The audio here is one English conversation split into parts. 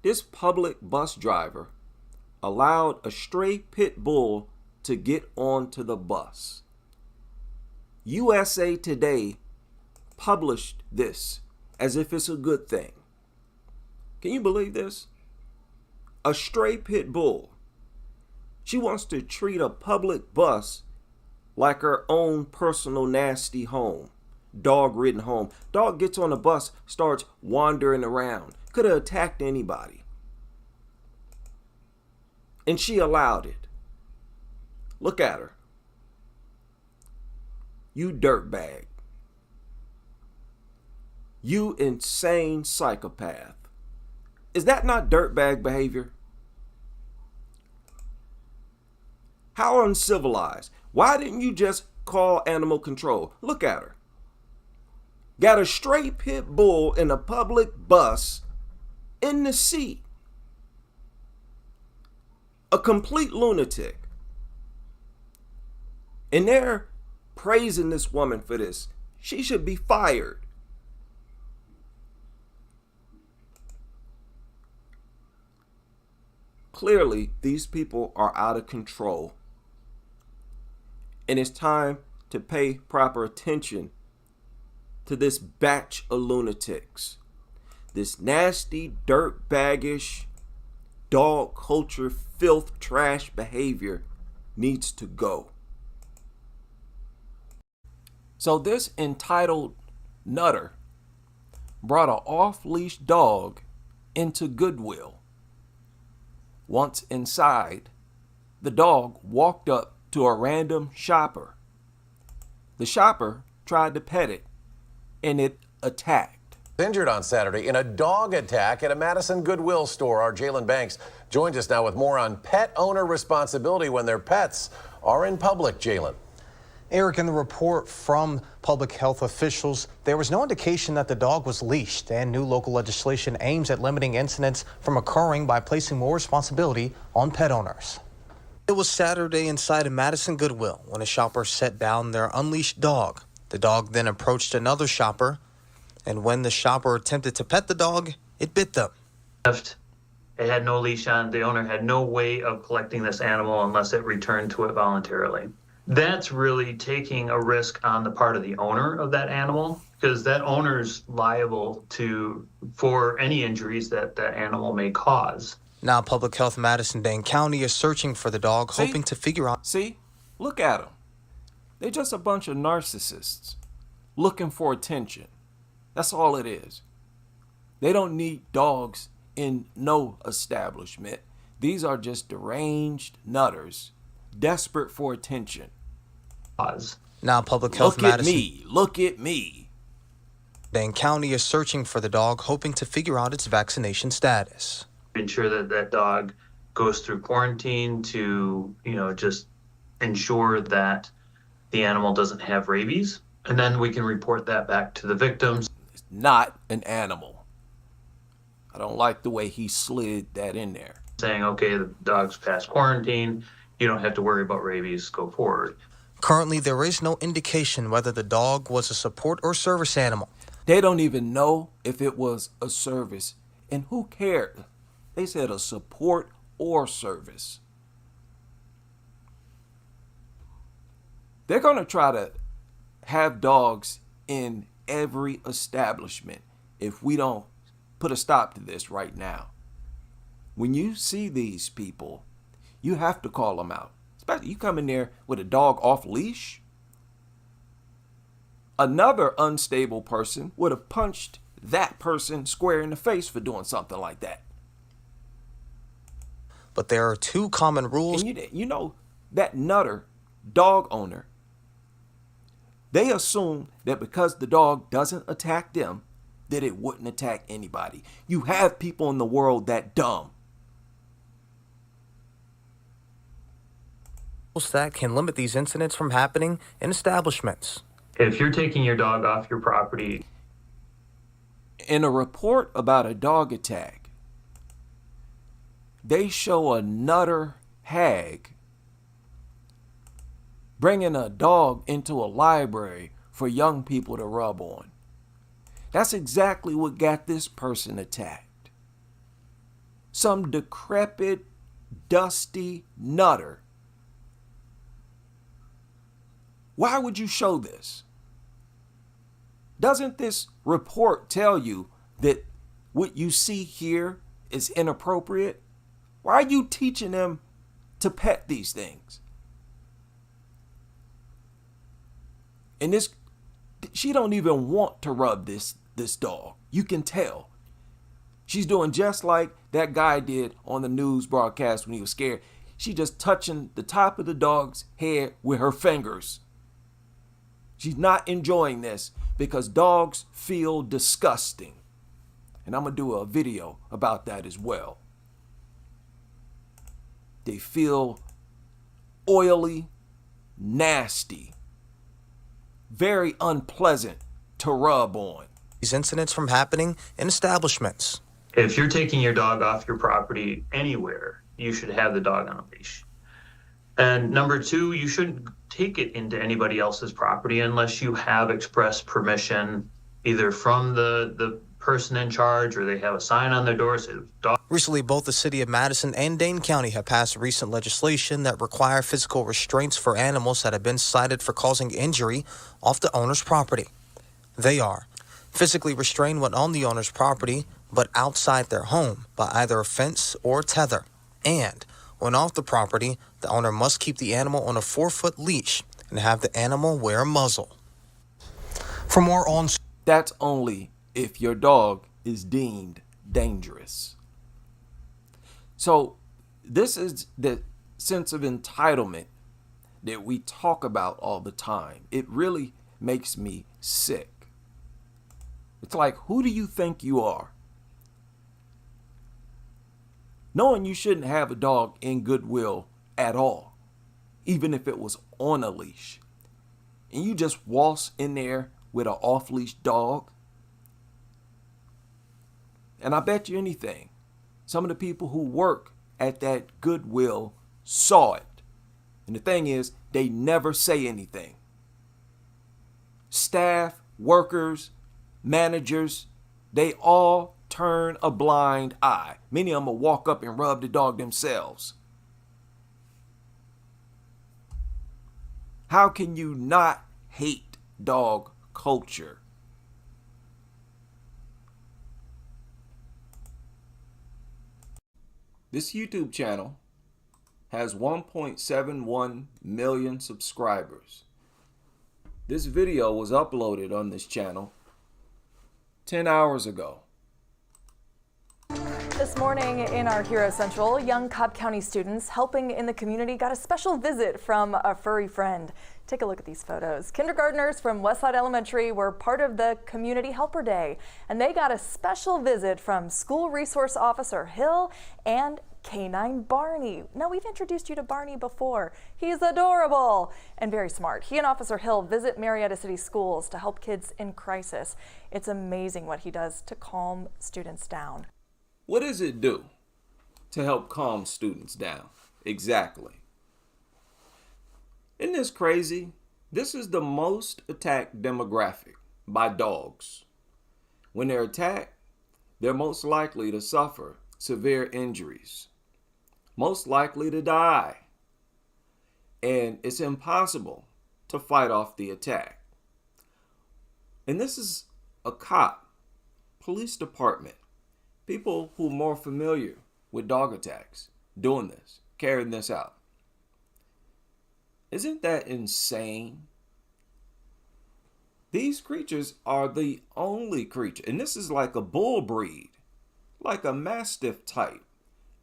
This public bus driver allowed a stray pit bull to get onto the bus. USA Today published this as if it's a good thing. Can you believe this? A stray pit bull. She wants to treat a public bus like her own personal nasty home, dog-ridden home. Dog gets on the bus, starts wandering around. Could have attacked anybody. And she allowed it. Look at her. You dirtbag. You insane psychopath. Is that not dirtbag behavior? How uncivilized. Why didn't you just call animal control? Look at her. Got a stray pit bull in a public bus in the seat. A complete lunatic. And they're praising this woman for this. She should be fired. Clearly, these people are out of control. And it's time to pay proper attention to this batch of lunatics. This nasty, dirtbaggish, dog culture, filth, trash behavior needs to go. So this entitled nutter brought an off-leash dog into Goodwill. Once inside, the dog walked up to a random shopper. The shopper tried to pet it, and it attacked. Injured on Saturday in a dog attack at a Madison Goodwill store. Our Jalen Banks joins us now with more on pet owner responsibility when their pets are in public. Jalen. Eric, in the report from public health officials, there was no indication that the dog was leashed, and new local legislation aims at limiting incidents from occurring by placing more responsibility on pet owners. It was Saturday inside a Madison Goodwill when a shopper set down their unleashed dog. The dog then approached another shopper, and when the shopper attempted to pet the dog, it bit them. It had no leash on. The owner had no way of collecting this animal unless it returned to it voluntarily. That's really taking a risk on the part of the owner of that animal, because that owner's liable for any injuries that that animal may cause. Now, Public Health Madison-Dane County is searching for the dog, hoping to figure out. See, look at them. They're just a bunch of narcissists looking for attention. That's all it is. They don't need dogs in no establishment. These are just deranged nutters, desperate for attention. Now, Public Health Look at me. Dane County is searching for the dog, hoping to figure out its vaccination status. Ensure that that dog goes through quarantine to, just ensure that the animal doesn't have rabies. And then we can report that back to the victims. It's not an animal. I don't like the way he slid that in there. Saying, okay, the dog's past quarantine. You don't have to worry about rabies. Go forward. Currently, there is no indication whether the dog was a support or service animal. They don't even know if it was a service. And who cared? They said a support or service. They're going to try to have dogs in every establishment if we don't put a stop to this right now. When you see these people, you have to call them out. Especially you come in there with a dog off leash. Another unstable person would have punched that person square in the face for doing something like that. But there are two common rules. And you know, that nutter dog owner, they assume that because the dog doesn't attack them, that it wouldn't attack anybody. You have people in the world that dumb. That can limit these incidents from happening in establishments. If you're taking your dog off your property. In a report about a dog attack, they show a nutter hag bringing a dog into a library for young people to rub on. That's exactly what got this person attacked. some decrepit, dusty nutter. Why would you show this? Doesn't this report tell you that what you see here is inappropriate? Why are you teaching them to pet these things? And she don't even want to rub this dog. You can tell. She's doing just like that guy did on the news broadcast when he was scared. She just touching the top of the dog's head with her fingers. She's not enjoying this because dogs feel disgusting. And I'm going to do a video about that as well. They feel oily, nasty, very unpleasant to rub on. These incidents from happening in establishments. If you're taking your dog off your property anywhere, you should have the dog on a leash. And number two, you shouldn't take it into anybody else's property unless you have express permission, either from the person in charge or they have a sign on their door that says dog. Recently, both the city of Madison and Dane County have passed recent legislation that require physical restraints for animals that have been cited for causing injury off the owner's property. They are physically restrain when on the owner's property but outside their home by either a fence or tether. And when off the property, the owner must keep the animal on a 4-foot leash and have the animal wear a muzzle. For more on... That's only if your dog is deemed dangerous. So this is the sense of entitlement that we talk about all the time. It really makes me sick. It's like, who do you think you are? Knowing you shouldn't have a dog in goodwill at all, even if it was on a leash, and you just waltz in there with an off-leash dog. And I bet you anything, some of the people who work at that Goodwill saw it. And the thing is, they never say anything. Staff, workers, managers, they all turn a blind eye. Many of them will walk up and rub the dog themselves. How can you not hate dog culture? This YouTube channel has 1.71 million subscribers. This video was uploaded on this channel 10 hours ago. This morning in our Hero Central, young Cobb County students helping in the community got a special visit from a furry friend. Take a look at these photos. Kindergartners from Westside Elementary were part of the Community Helper Day, and they got a special visit from School Resource Officer Hill and Canine Barney. Now, we've introduced you to Barney before. He's adorable and very smart. He and Officer Hill visit Marietta City schools to help kids in crisis. It's amazing what he does to calm students down. What does it do to help calm students down? Exactly. Isn't this crazy? This is the most attacked demographic by dogs. When they're attacked, they're most likely to suffer severe injuries, most likely to die. And it's impossible to fight off the attack. And this is a cop, police department, people who are more familiar with dog attacks doing this, carrying this out. Isn't that insane? These creatures are the only creature, and this is like a bull breed, like a mastiff type.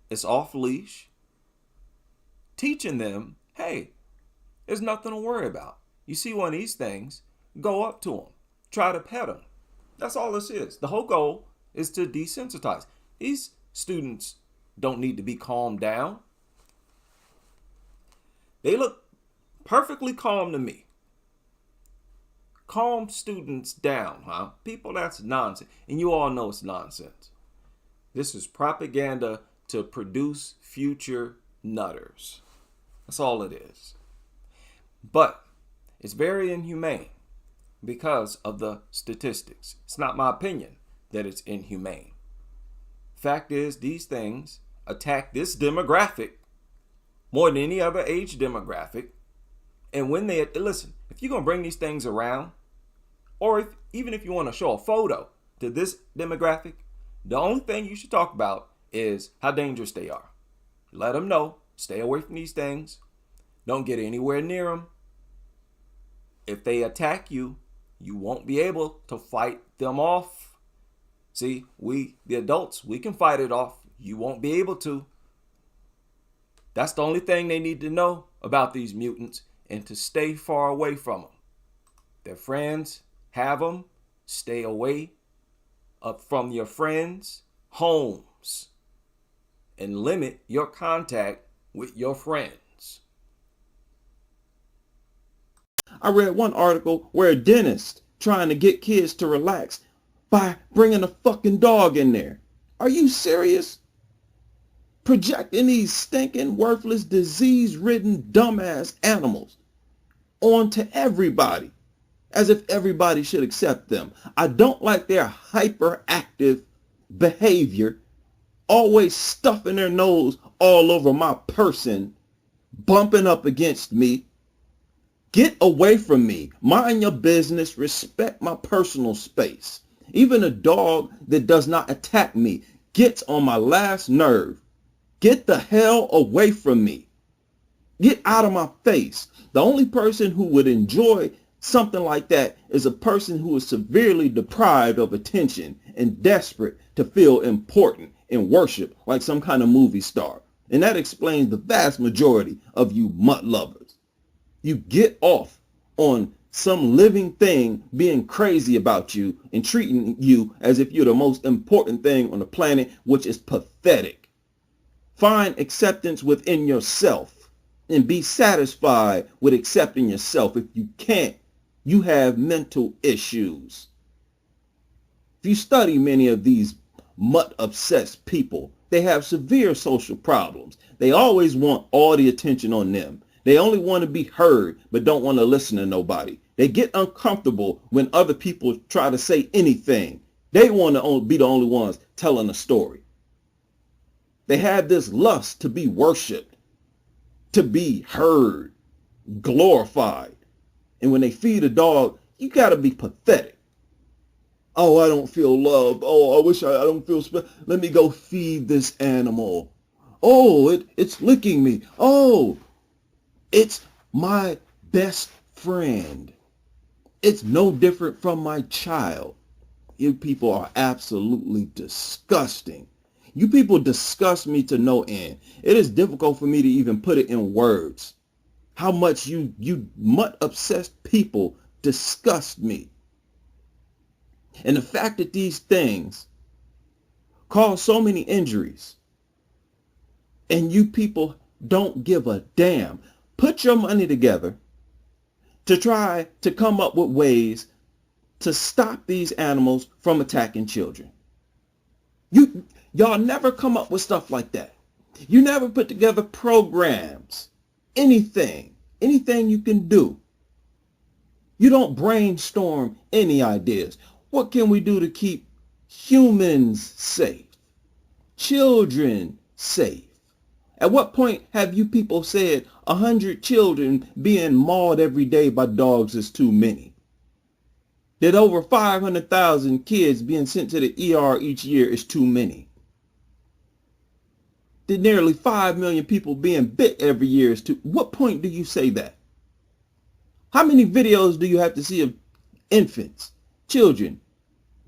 It's off leash, teaching them, hey, there's nothing to worry about. You see one of these things, go up to them, try to pet them. That's all this is. The whole goal is to desensitize. These students don't need to be calmed down. They look perfectly calm to me. Calm students down, huh? People, that's nonsense. And you all know it's nonsense. This is propaganda to produce future nutters. That's all it is. But it's very inhumane because of the statistics. It's not my opinion that it's inhumane. Fact is, these things attack this demographic more than any other age demographic. And when they, listen, if you're going to bring these things around, or even if you want to show a photo to this demographic, the only thing you should talk about is how dangerous they are. Let them know, stay away from these things. Don't get anywhere near them. If they attack you, you won't be able to fight them off. See, we, the adults, we can fight it off. You won't be able to. That's the only thing they need to know about these mutants, and to stay far away from them. Their friends have them. Stay away from your friends' homes and limit your contact with your friends. I read one article where a dentist trying to get kids to relax by bringing a fucking dog in there. Are you serious? Projecting these stinking, worthless, disease-ridden, dumbass animals onto everybody, as if everybody should accept them. I don't like their hyperactive behavior, always stuffing their nose all over my person, bumping up against me. Get away from me. Mind your business. Respect my personal space. Even a dog that does not attack me gets on my last nerve. Get the hell away from me. Get out of my face. The only person who would enjoy something like that is a person who is severely deprived of attention and desperate to feel important and worship like some kind of movie star. And that explains the vast majority of you mutt lovers. You get off on some living thing being crazy about you and treating you as if you're the most important thing on the planet, which is pathetic. Find acceptance within yourself and be satisfied with accepting yourself. If you can't, you have mental issues. If you study many of these mutt-obsessed people, they have severe social problems. They always want all the attention on them. They only want to be heard, but don't want to listen to nobody. They get uncomfortable when other people try to say anything. They want to be the only ones telling a story. They have this lust to be worshipped, to be heard, glorified. And when they feed a dog, you got to be pathetic. Oh, I don't feel loved. Oh, I wish I don't feel special. Let me go feed this animal. Oh, it's licking me. Oh, it's my best friend. It's no different from my child. You people are absolutely disgusting. You people disgust me to no end. It is difficult for me to even put it in words. How much you mutt-obsessed people disgust me. And the fact that these things cause so many injuries and you people don't give a damn. Put your money together to try to come up with ways to stop these animals from attacking children. Y'all never come up with stuff like that. You never put together programs, anything you can do. You don't brainstorm any ideas. What can we do to keep humans safe, children safe? At what point have you people said 100 children being mauled every day by dogs is too many? That over 500,000 kids being sent to the ER each year is too many? That nearly 5 million people being bit every year is too... What point do you say that? How many videos do you have to see of infants, children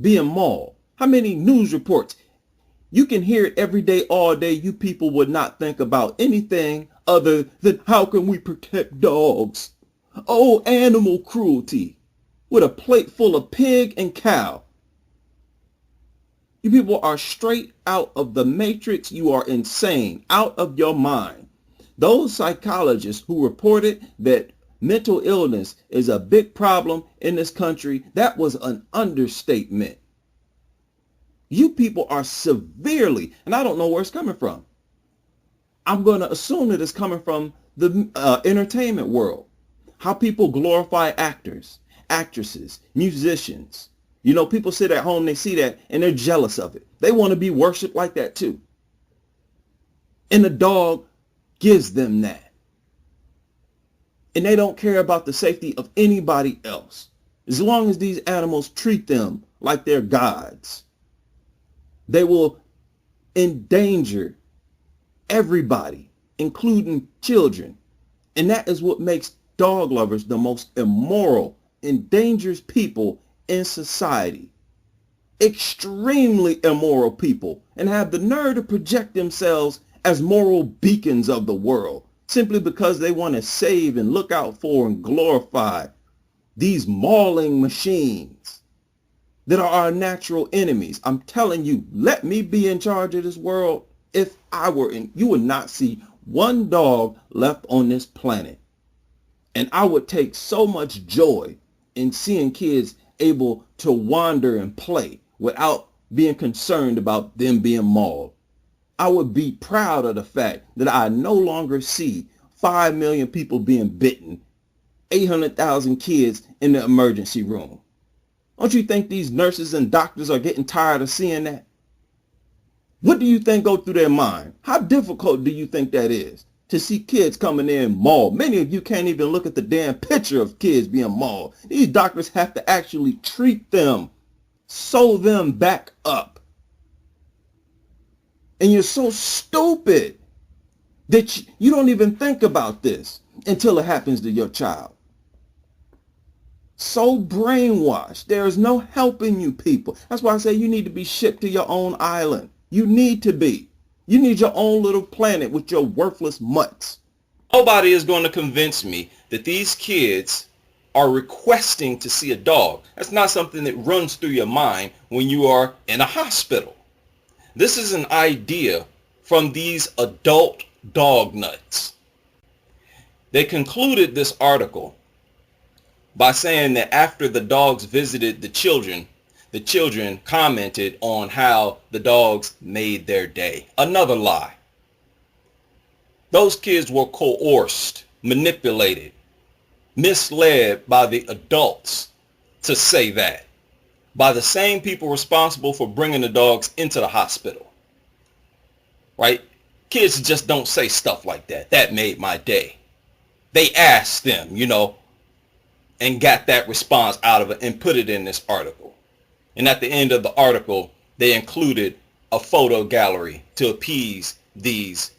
being mauled? How many news reports? You can hear it every day, all day. You people would not think about anything other than how can we protect dogs? Oh, animal cruelty. With a plate full of pig and cow. You people are straight out of the matrix. You are insane, out of your mind. Those psychologists who reported that mental illness is a big problem in this country, that was an understatement. You people are severely, and I don't know where it's coming from. I'm going to assume that it's coming from the entertainment world. How people glorify actors, actresses, musicians, You know, people sit at home, they see that, and they're jealous of it. They want to be worshipped like that too. And the dog gives them that. And they don't care about the safety of anybody else. As long as these animals treat them like they're gods, they will endanger everybody, including children. And that is what makes dog lovers the most immoral and dangerous people in society. Extremely immoral people, and have the nerve to project themselves as moral beacons of the world simply because they want to save and look out for and glorify these mauling machines that are our natural enemies. I'm telling you, let me be in charge of this world. If I were in, you would not see one dog left on this planet. And I would take so much joy in seeing kids able to wander and play without being concerned about them being mauled. I would be proud of the fact that I no longer see 5 million people being bitten, 800,000 kids in the emergency room. Don't you think these nurses and doctors are getting tired of seeing that? What do you think go through their mind? How difficult do you think that is to see kids coming in mauled? Many of you can't even look at the damn picture of kids being mauled. These doctors have to actually treat them, sew them back up. And you're so stupid that you don't even think about this until it happens to your child. So brainwashed. There is no helping you people. That's why I say you need to be shipped to your own island. You need to be. You need your own little planet with your worthless mutts. Nobody is going to convince me that these kids are requesting to see a dog. That's not something that runs through your mind when you are in a hospital. This is an idea from these adult dog nuts. They concluded this article by saying that after the dogs visited the children commented on how the dogs made their day. Another lie. Those kids were coerced, manipulated, misled by the adults to say that, by the same people responsible for bringing the dogs into the hospital. Right? Kids just don't say stuff like that. That made my day. They asked them, and got that response out of it and put it in this article. And at the end of the article, they included a photo gallery to appease these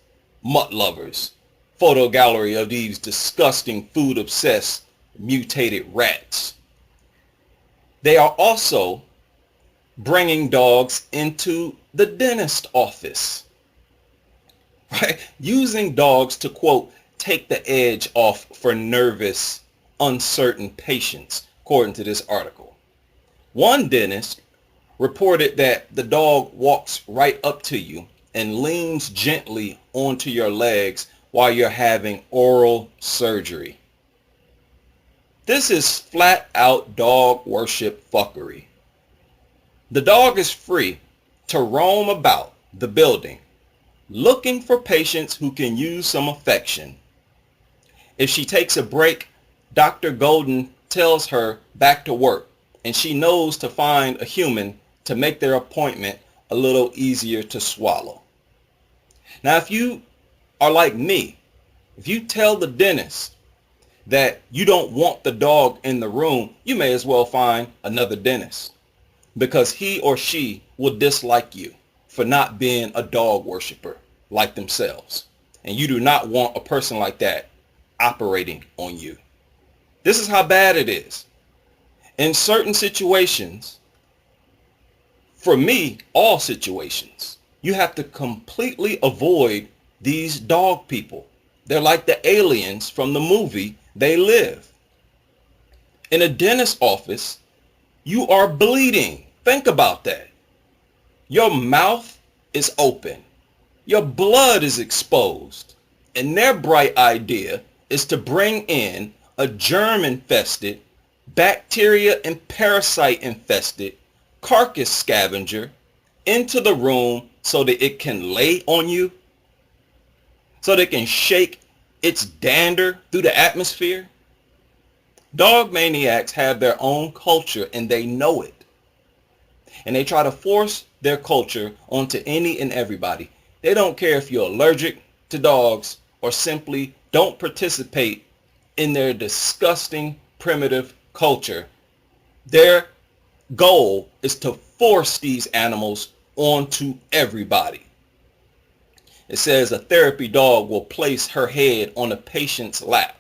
mutt lovers. Photo gallery of these disgusting food-obsessed mutated rats. They are also bringing dogs into the dentist office. Right? Using dogs to, quote, take the edge off for nervous, uncertain patients, according to this article. One dentist reported that the dog walks right up to you and leans gently onto your legs while you're having oral surgery. This is flat out dog worship fuckery. The dog is free to roam about the building looking for patients who can use some affection. If she takes a break, Dr. Golden tells her back to work, and she knows to find a human to make their appointment a little easier to swallow. Now, if you are like me, if you tell the dentist that you don't want the dog in the room, you may as well find another dentist, because he or she will dislike you for not being a dog worshiper like themselves. And you do not want a person like that operating on you. This is how bad it is. In certain situations, for me, all situations, you have to completely avoid these dog people. They're like the aliens from the movie They Live. In a dentist's office, you are bleeding. Think about that. Your mouth is open. Your blood is exposed. And their bright idea is to bring in a germ-infested, bacteria and parasite-infested carcass scavenger into the room so that it can lay on you, so that it can shake its dander through the atmosphere. Dog maniacs have their own culture and they know it. And they try to force their culture onto any and everybody. They don't care if you're allergic to dogs or simply don't participate in their disgusting, primitive culture. Their goal is to force these animals onto everybody. It says a therapy dog will place her head on a patient's lap,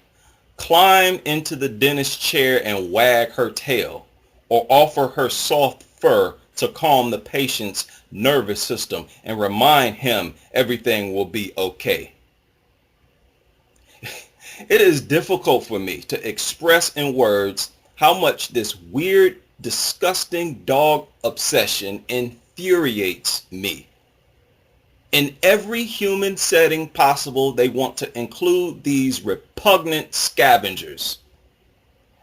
climb into the dentist's chair and wag her tail, or offer her soft fur to calm the patient's nervous system and remind him everything will be okay. It is difficult for me to express in words how much this weird, disgusting dog obsession infuriates me. In every human setting possible, they want to include these repugnant scavengers,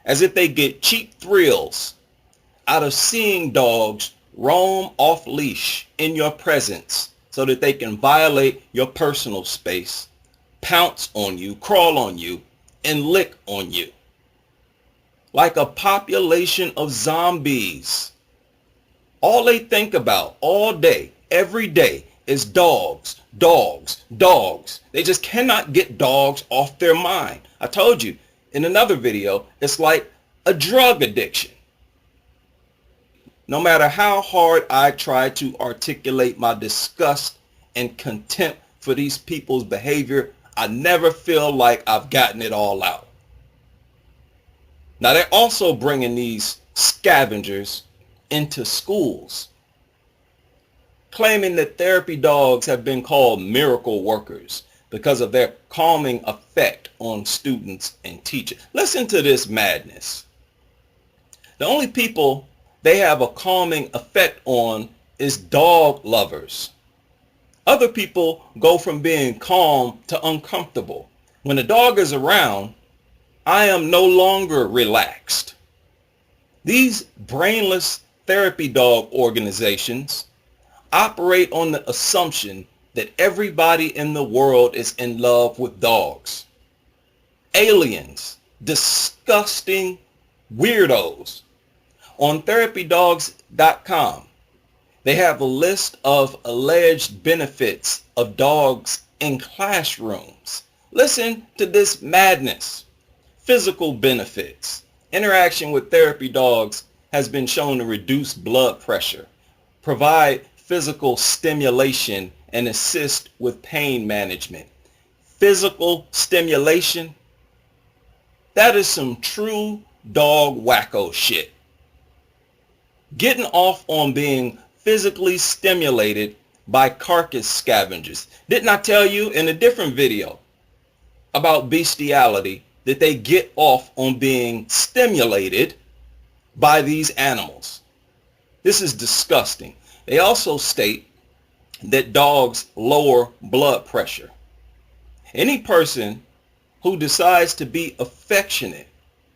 as if they get cheap thrills out of seeing dogs roam off leash in your presence so that they can violate your personal space, pounce on you, crawl on you, and lick on you. Like a population of zombies. All they think about all day, every day, is dogs, dogs, dogs. They just cannot get dogs off their mind. I told you in another video, it's like a drug addiction. No matter how hard I try to articulate my disgust and contempt for these people's behavior, I never feel like I've gotten it all out. Now they're also bringing these scavengers into schools, claiming that therapy dogs have been called miracle workers because of their calming effect on students and teachers. Listen to this madness. The only people they have a calming effect on is dog lovers. Other people go from being calm to uncomfortable. When a dog is around, I am no longer relaxed. These brainless therapy dog organizations operate on the assumption that everybody in the world is in love with dogs. Aliens, disgusting weirdos. On therapydogs.com, they have a list of alleged benefits of dogs in classrooms. Listen to this madness. Physical benefits. Interaction with therapy dogs has been shown to reduce blood pressure, provide physical stimulation, and assist with pain management. Physical stimulation? That is some true dog wacko shit. Getting off on being physically stimulated by carcass scavengers. Didn't I tell you in a different video about bestiality that they get off on being stimulated by these animals? This is disgusting. They also state that dogs lower blood pressure. Any person who decides to be affectionate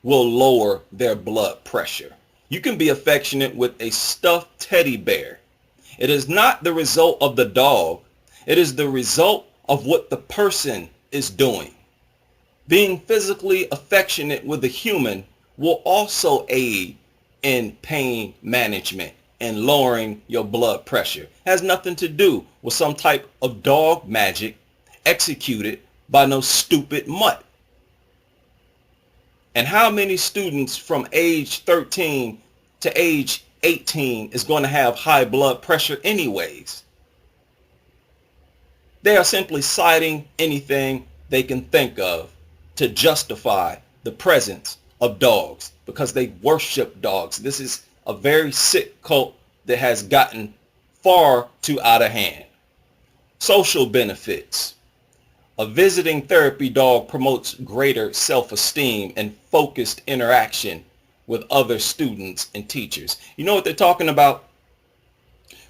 will lower their blood pressure. You can be affectionate with a stuffed teddy bear. It is not the result of the dog. It is the result of what the person is doing. Being physically affectionate with a human will also aid in pain management and lowering your blood pressure. It has nothing to do with some type of dog magic executed by no stupid mutt. And how many students from age 13 to age 18 is going to have high blood pressure anyways? They are simply citing anything they can think of to justify the presence of dogs because they worship dogs. This is a very sick cult that has gotten far too out of hand. Social benefits. A visiting therapy dog promotes greater self-esteem and focused interaction with other students and teachers. You know what they're talking about?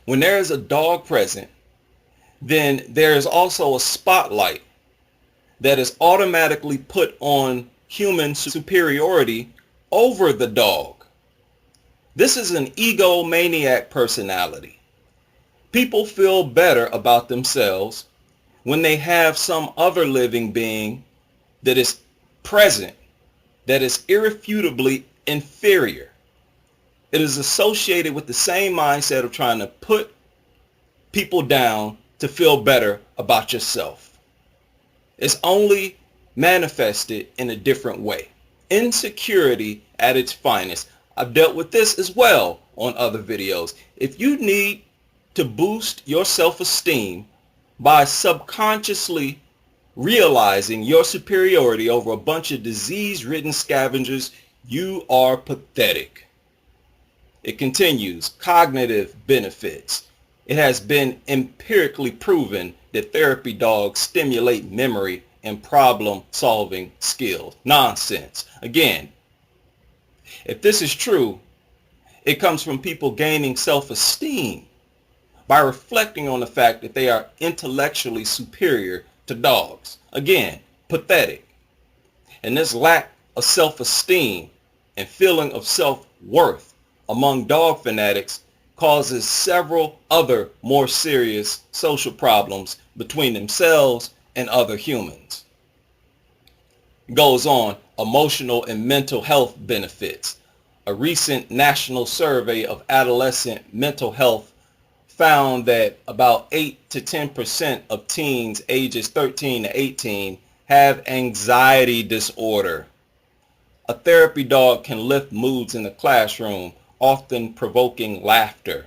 When there is a dog present, then there is also a spotlight that is automatically put on human superiority over the dog. This is an egomaniac personality. People feel better about themselves when they have some other living being that is present, that is irrefutably inferior. It is associated with the same mindset of trying to put people down to feel better about yourself. It's only manifested in a different way. Insecurity at its finest. I've dealt with this as well on other videos. If you need to boost your self-esteem by subconsciously realizing your superiority over a bunch of disease-ridden scavengers, you are pathetic. It continues, cognitive benefits. It has been empirically proven that therapy dogs stimulate memory and problem-solving skills. Nonsense. Again, if this is true, it comes from people gaining self-esteem by reflecting on the fact that they are intellectually superior to dogs. Again, pathetic. And this lack of self-esteem and feeling of self-worth among dog fanatics causes several other more serious social problems between themselves and other humans. It goes on, emotional and mental health benefits. A recent national survey of adolescent mental health found that about 8 to 10% of teens ages 13 to 18 have anxiety disorder. A therapy dog can lift moods in the classroom, often provoking laughter.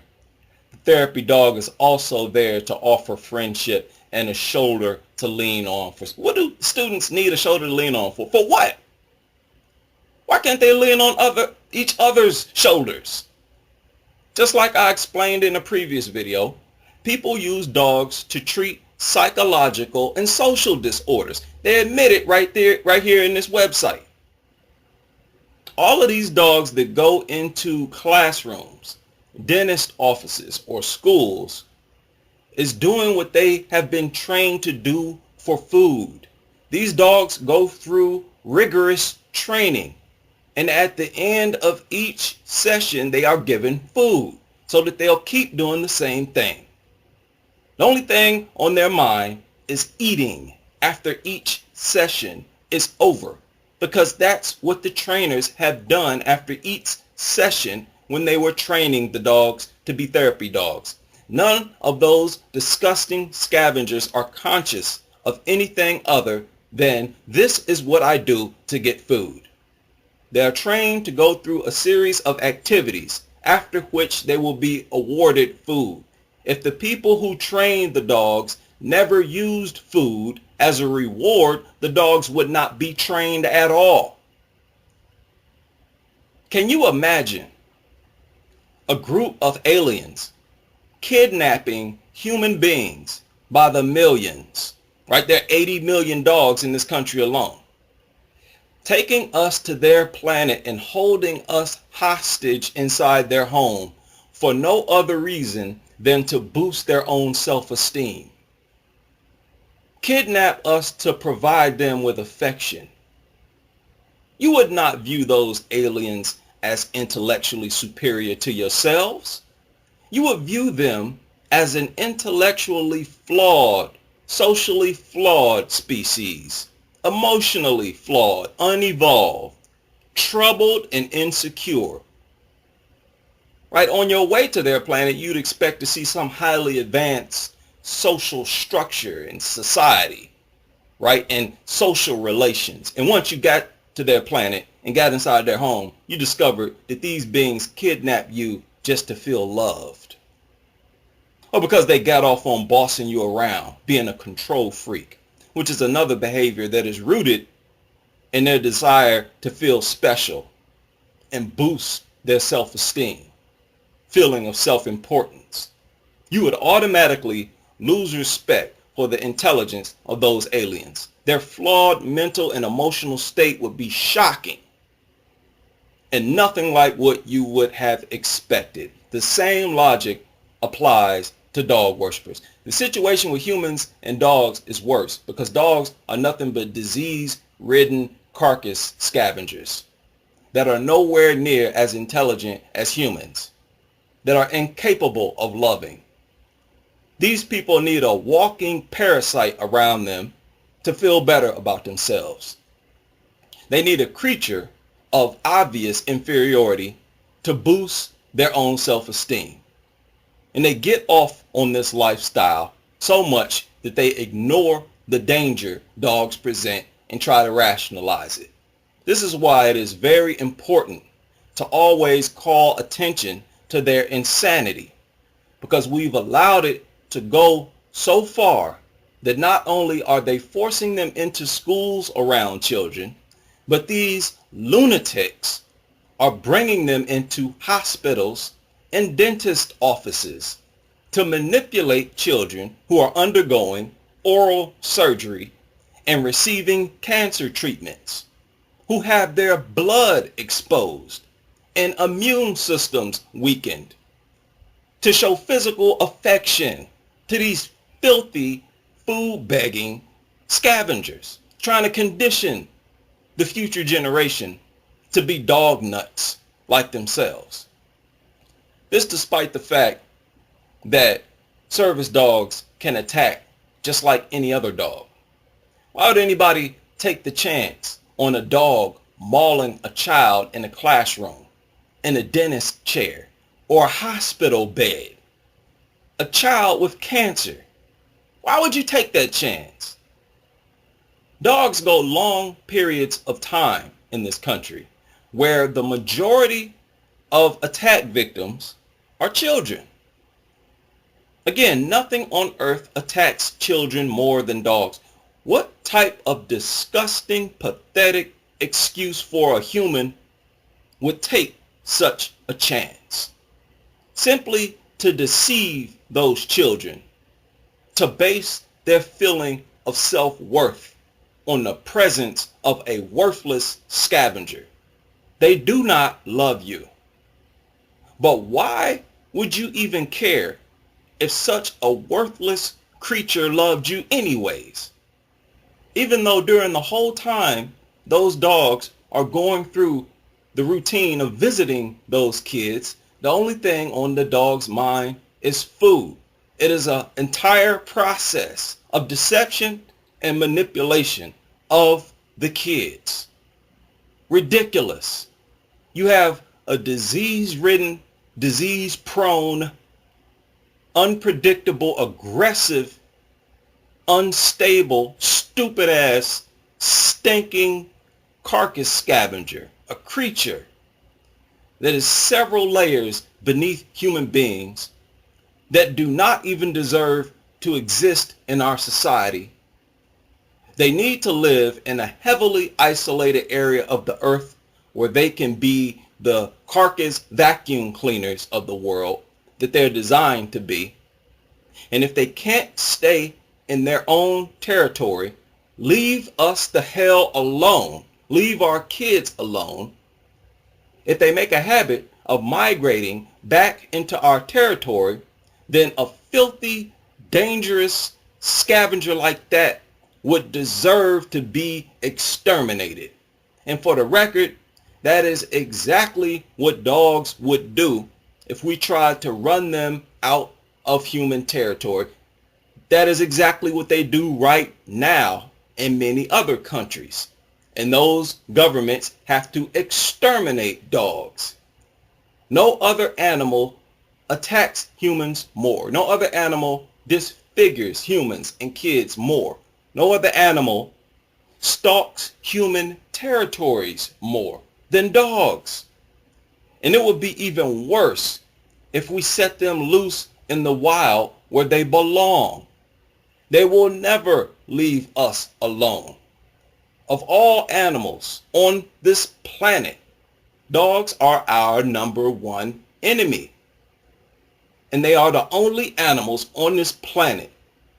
The therapy dog is also there to offer friendship and a shoulder to lean on. What do students need a shoulder to lean on for? For what? Why can't they lean on each other's shoulders? Just like I explained in a previous video, people use dogs to treat psychological and social disorders. They admit it right here in this website. All of these dogs that go into classrooms, dentist offices, or schools is doing what they have been trained to do for food. These dogs go through rigorous training. And at the end of each session, they are given food so that they'll keep doing the same thing. The only thing on their mind is eating after each session is over, because that's what the trainers have done after each session when they were training the dogs to be therapy dogs. None of those disgusting scavengers are conscious of anything other than this is what I do to get food. They are trained to go through a series of activities, after which they will be awarded food. If the people who trained the dogs never used food as a reward, the dogs would not be trained at all. Can you imagine a group of aliens kidnapping human beings by the millions? Right? There are 80 million dogs in this country alone. Taking us to their planet and holding us hostage inside their home for no other reason than to boost their own self-esteem. Kidnap us to provide them with affection. You would not view those aliens as intellectually superior to yourselves. You would view them as an intellectually flawed, socially flawed species. Emotionally flawed, unevolved, troubled, and insecure. Right? On your way to their planet, you'd expect to see some highly advanced social structure and society, right? And social relations. And once you got to their planet and got inside their home, you discovered that these beings kidnapped you just to feel loved. Or because they got off on bossing you around, being a control freak, which is another behavior that is rooted in their desire to feel special and boost their self-esteem, feeling of self-importance. You would automatically lose respect for the intelligence of those aliens. Their flawed mental and emotional state would be shocking and nothing like what you would have expected. The same logic applies to dog worshippers. The situation with humans and dogs is worse because dogs are nothing but disease-ridden carcass scavengers that are nowhere near as intelligent as humans, that are incapable of loving. These people need a walking parasite around them to feel better about themselves. They need a creature of obvious inferiority to boost their own self-esteem. And they get off on this lifestyle so much that they ignore the danger dogs present and try to rationalize it. This is why it is very important to always call attention to their insanity, because we've allowed it to go so far that not only are they forcing them into schools around children, but these lunatics are bringing them into hospitals and dentist offices to manipulate children who are undergoing oral surgery and receiving cancer treatments, who have their blood exposed and immune systems weakened, to show physical affection to these filthy, food-begging scavengers, trying to condition the future generation to be dog nuts like themselves. This despite the fact that service dogs can attack just like any other dog. Why would anybody take the chance on a dog mauling a child in a classroom, in a dentist chair, or a hospital bed? A child with cancer. Why would you take that chance? Dogs go long periods of time in this country where the majority of attack victims are children. Again, nothing on earth attacks children more than dogs. What type of disgusting, pathetic excuse for a human would take such a chance? Simply to deceive those children, to base their feeling of self-worth on the presence of a worthless scavenger. They do not love you. But why would you even care if such a worthless creature loved you anyways? Even though during the whole time those dogs are going through the routine of visiting those kids, the only thing on the dog's mind is food. It is an entire process of deception and manipulation of the kids. Ridiculous. You have a disease-ridden, disease-prone, unpredictable, aggressive, unstable, stupid-ass, stinking carcass scavenger, a creature that is several layers beneath human beings that do not even deserve to exist in our society. They need to live in a heavily isolated area of the earth where they can be the carcass vacuum cleaners of the world that they're designed to be. And if they can't stay in their own territory, leave us the hell alone. Leave our kids alone. If they make a habit of migrating back into our territory, then a filthy, dangerous scavenger like that would deserve to be exterminated. And for the record, that is exactly what dogs would do if we tried to run them out of human territory. That is exactly what they do right now in many other countries. And those governments have to exterminate dogs. No other animal attacks humans more. No other animal disfigures humans and kids more. No other animal stalks human territories more than dogs. And it would be even worse if we set them loose in the wild where they belong. They will never leave us alone. Of all animals on this planet, dogs are our number one enemy. And they are the only animals on this planet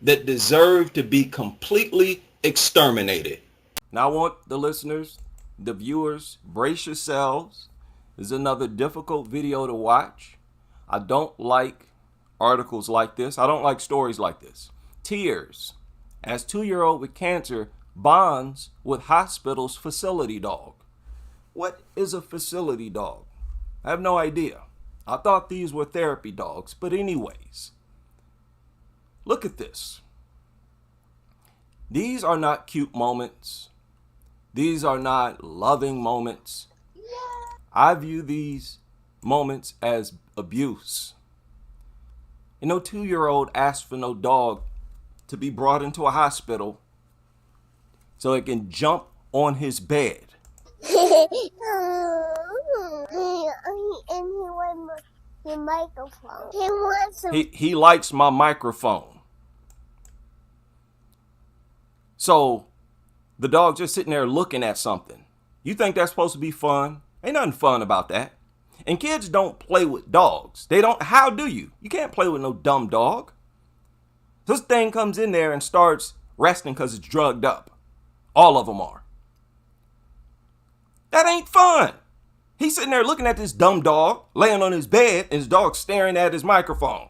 that deserve to be completely exterminated. Now I want the listeners, the viewers, brace yourselves. This is another difficult video to watch. I don't like articles like this. I don't like stories like this. Tears as 2-year-old with cancer bonds with hospital's facility dog. What is a facility dog? I have no idea. I thought these were therapy dogs, but anyways, look at this. These are not cute moments. These are not loving moments. I view these moments as abuse. And no 2-year-old asked for no dog to be brought into a hospital so it can jump on his bed. And he wants the microphone. He wants He likes my microphone. So the dog just sitting there looking at something. You think that's supposed to be fun? Ain't nothing fun about that. And kids don't play with dogs. They don't. How do you? You can't play with no dumb dog. This thing comes in there and starts resting because it's drugged up. All of them are. That ain't fun. He's sitting there looking at this dumb dog laying on his bed and his dog staring at his microphone.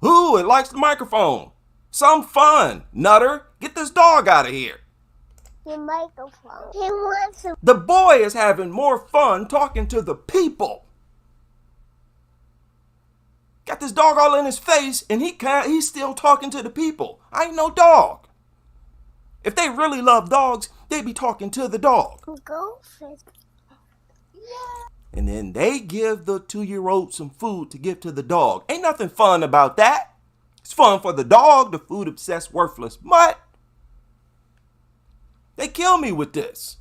Ooh, it likes the microphone. Some fun, Nutter. Get this dog out of here. the microphone. He wants to. The boy is having more fun talking to the people. Got this dog all in his face and he's still talking to the people. I ain't no dog. If they really love dogs, they'd be talking to the dog. Go fish. And then they give the 2-year-old some food to give to the dog. Ain't nothing fun about that. It's fun for the dog, the food-obsessed, worthless mutt. They kill me with this.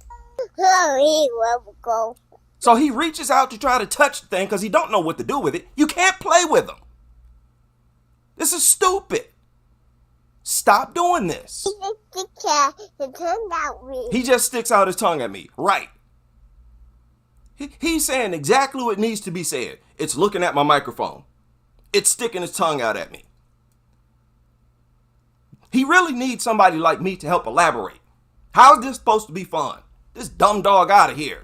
He will go. So he reaches out to try to touch the thing because he don't know what to do with it. You can't play with him. This is stupid. Stop doing this. He just sticks out his tongue at me. Right. He's saying exactly what needs to be said. It's looking at my microphone. It's sticking his tongue out at me. He really needs somebody like me to help elaborate. How's this supposed to be fun? This dumb dog out of here.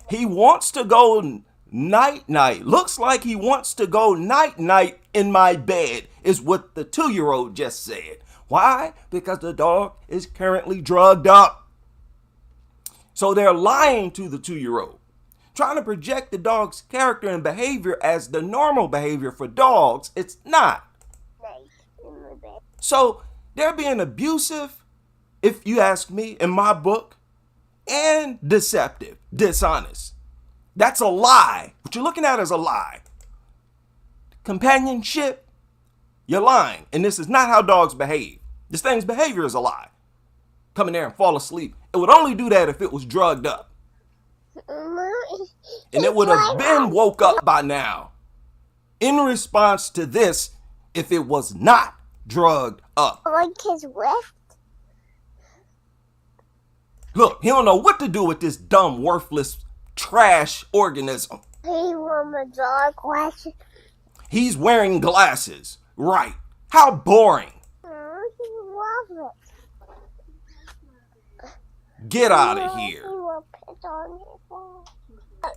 He wants to go night-night. Looks like he wants to go night-night in my bed, is what the 2-year-old just said. Why? Because the dog is currently drugged up. So they're lying to the 2-year-old, trying to project the dog's character and behavior as the normal behavior for dogs. It's not. So they're being abusive, if you ask me, in my book, and deceptive, dishonest. That's a lie. What you're looking at is a lie. Companionship, you're lying. And this is not how dogs behave. This thing's behavior is a lie. Come in there and fall asleep. It would only do that if it was drugged up. And it would have been woke up by now. In response to this, if it was not drugged up. Like his wrist. Look, he don't know what to do with this dumb, worthless, trash organism. He wants a dog glasses. He's wearing glasses. Right. How boring. He loves it. Get out of here. He will piss on his phone.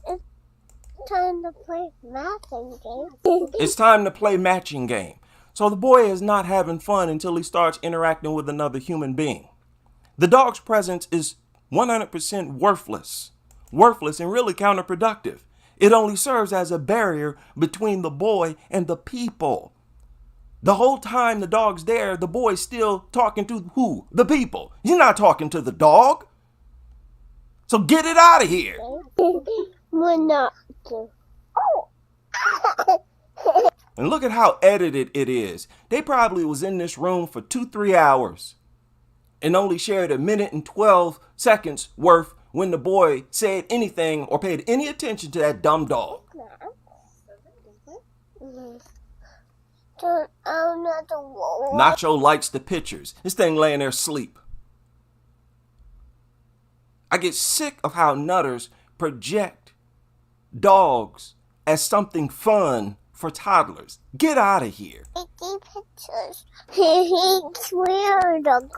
It's time to play matching game. It's time to play matching game. So the boy is not having fun until he starts interacting with another human being. The dog's presence is 100% worthless and really counterproductive. It only serves as a barrier between the boy and the people. The whole time the dog's there, the boy's still talking to who? The people. He's not talking to the dog. So get it out of here. We're not. And look at how edited it is. They probably was in this room for 2-3 hours and only shared 1 minute and 12 seconds worth when the boy said anything or paid any attention to that dumb dog. Nacho likes the pictures. This thing laying there asleep. I get sick of how nutters project dogs as something fun for toddlers. Get out of here.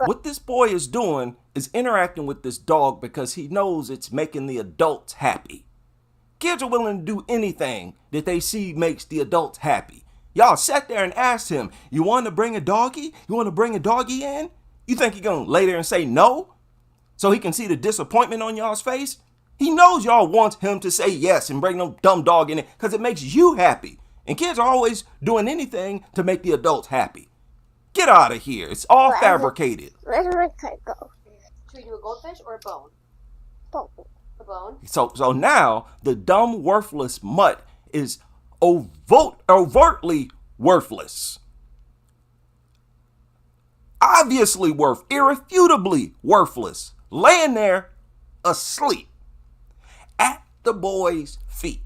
What this boy is doing is interacting with this dog because he knows it's making the adults happy. Kids are willing to do anything that they see makes the adults happy. Y'all sat there and asked him, you want to bring a doggy? You want to bring a doggy in? You think he's going to lay there and say no? So he can see the disappointment on y'all's face? He knows y'all want him to say yes and bring no dumb dog in it because it makes you happy. And kids are always doing anything to make the adults happy. Get out of here. It's all fabricated. Where's my cut go? Should we do a goldfish or a bone? Bone. So now the dumb, worthless mutt is overtly worthless. Obviously irrefutably worthless, laying there asleep at the boy's feet.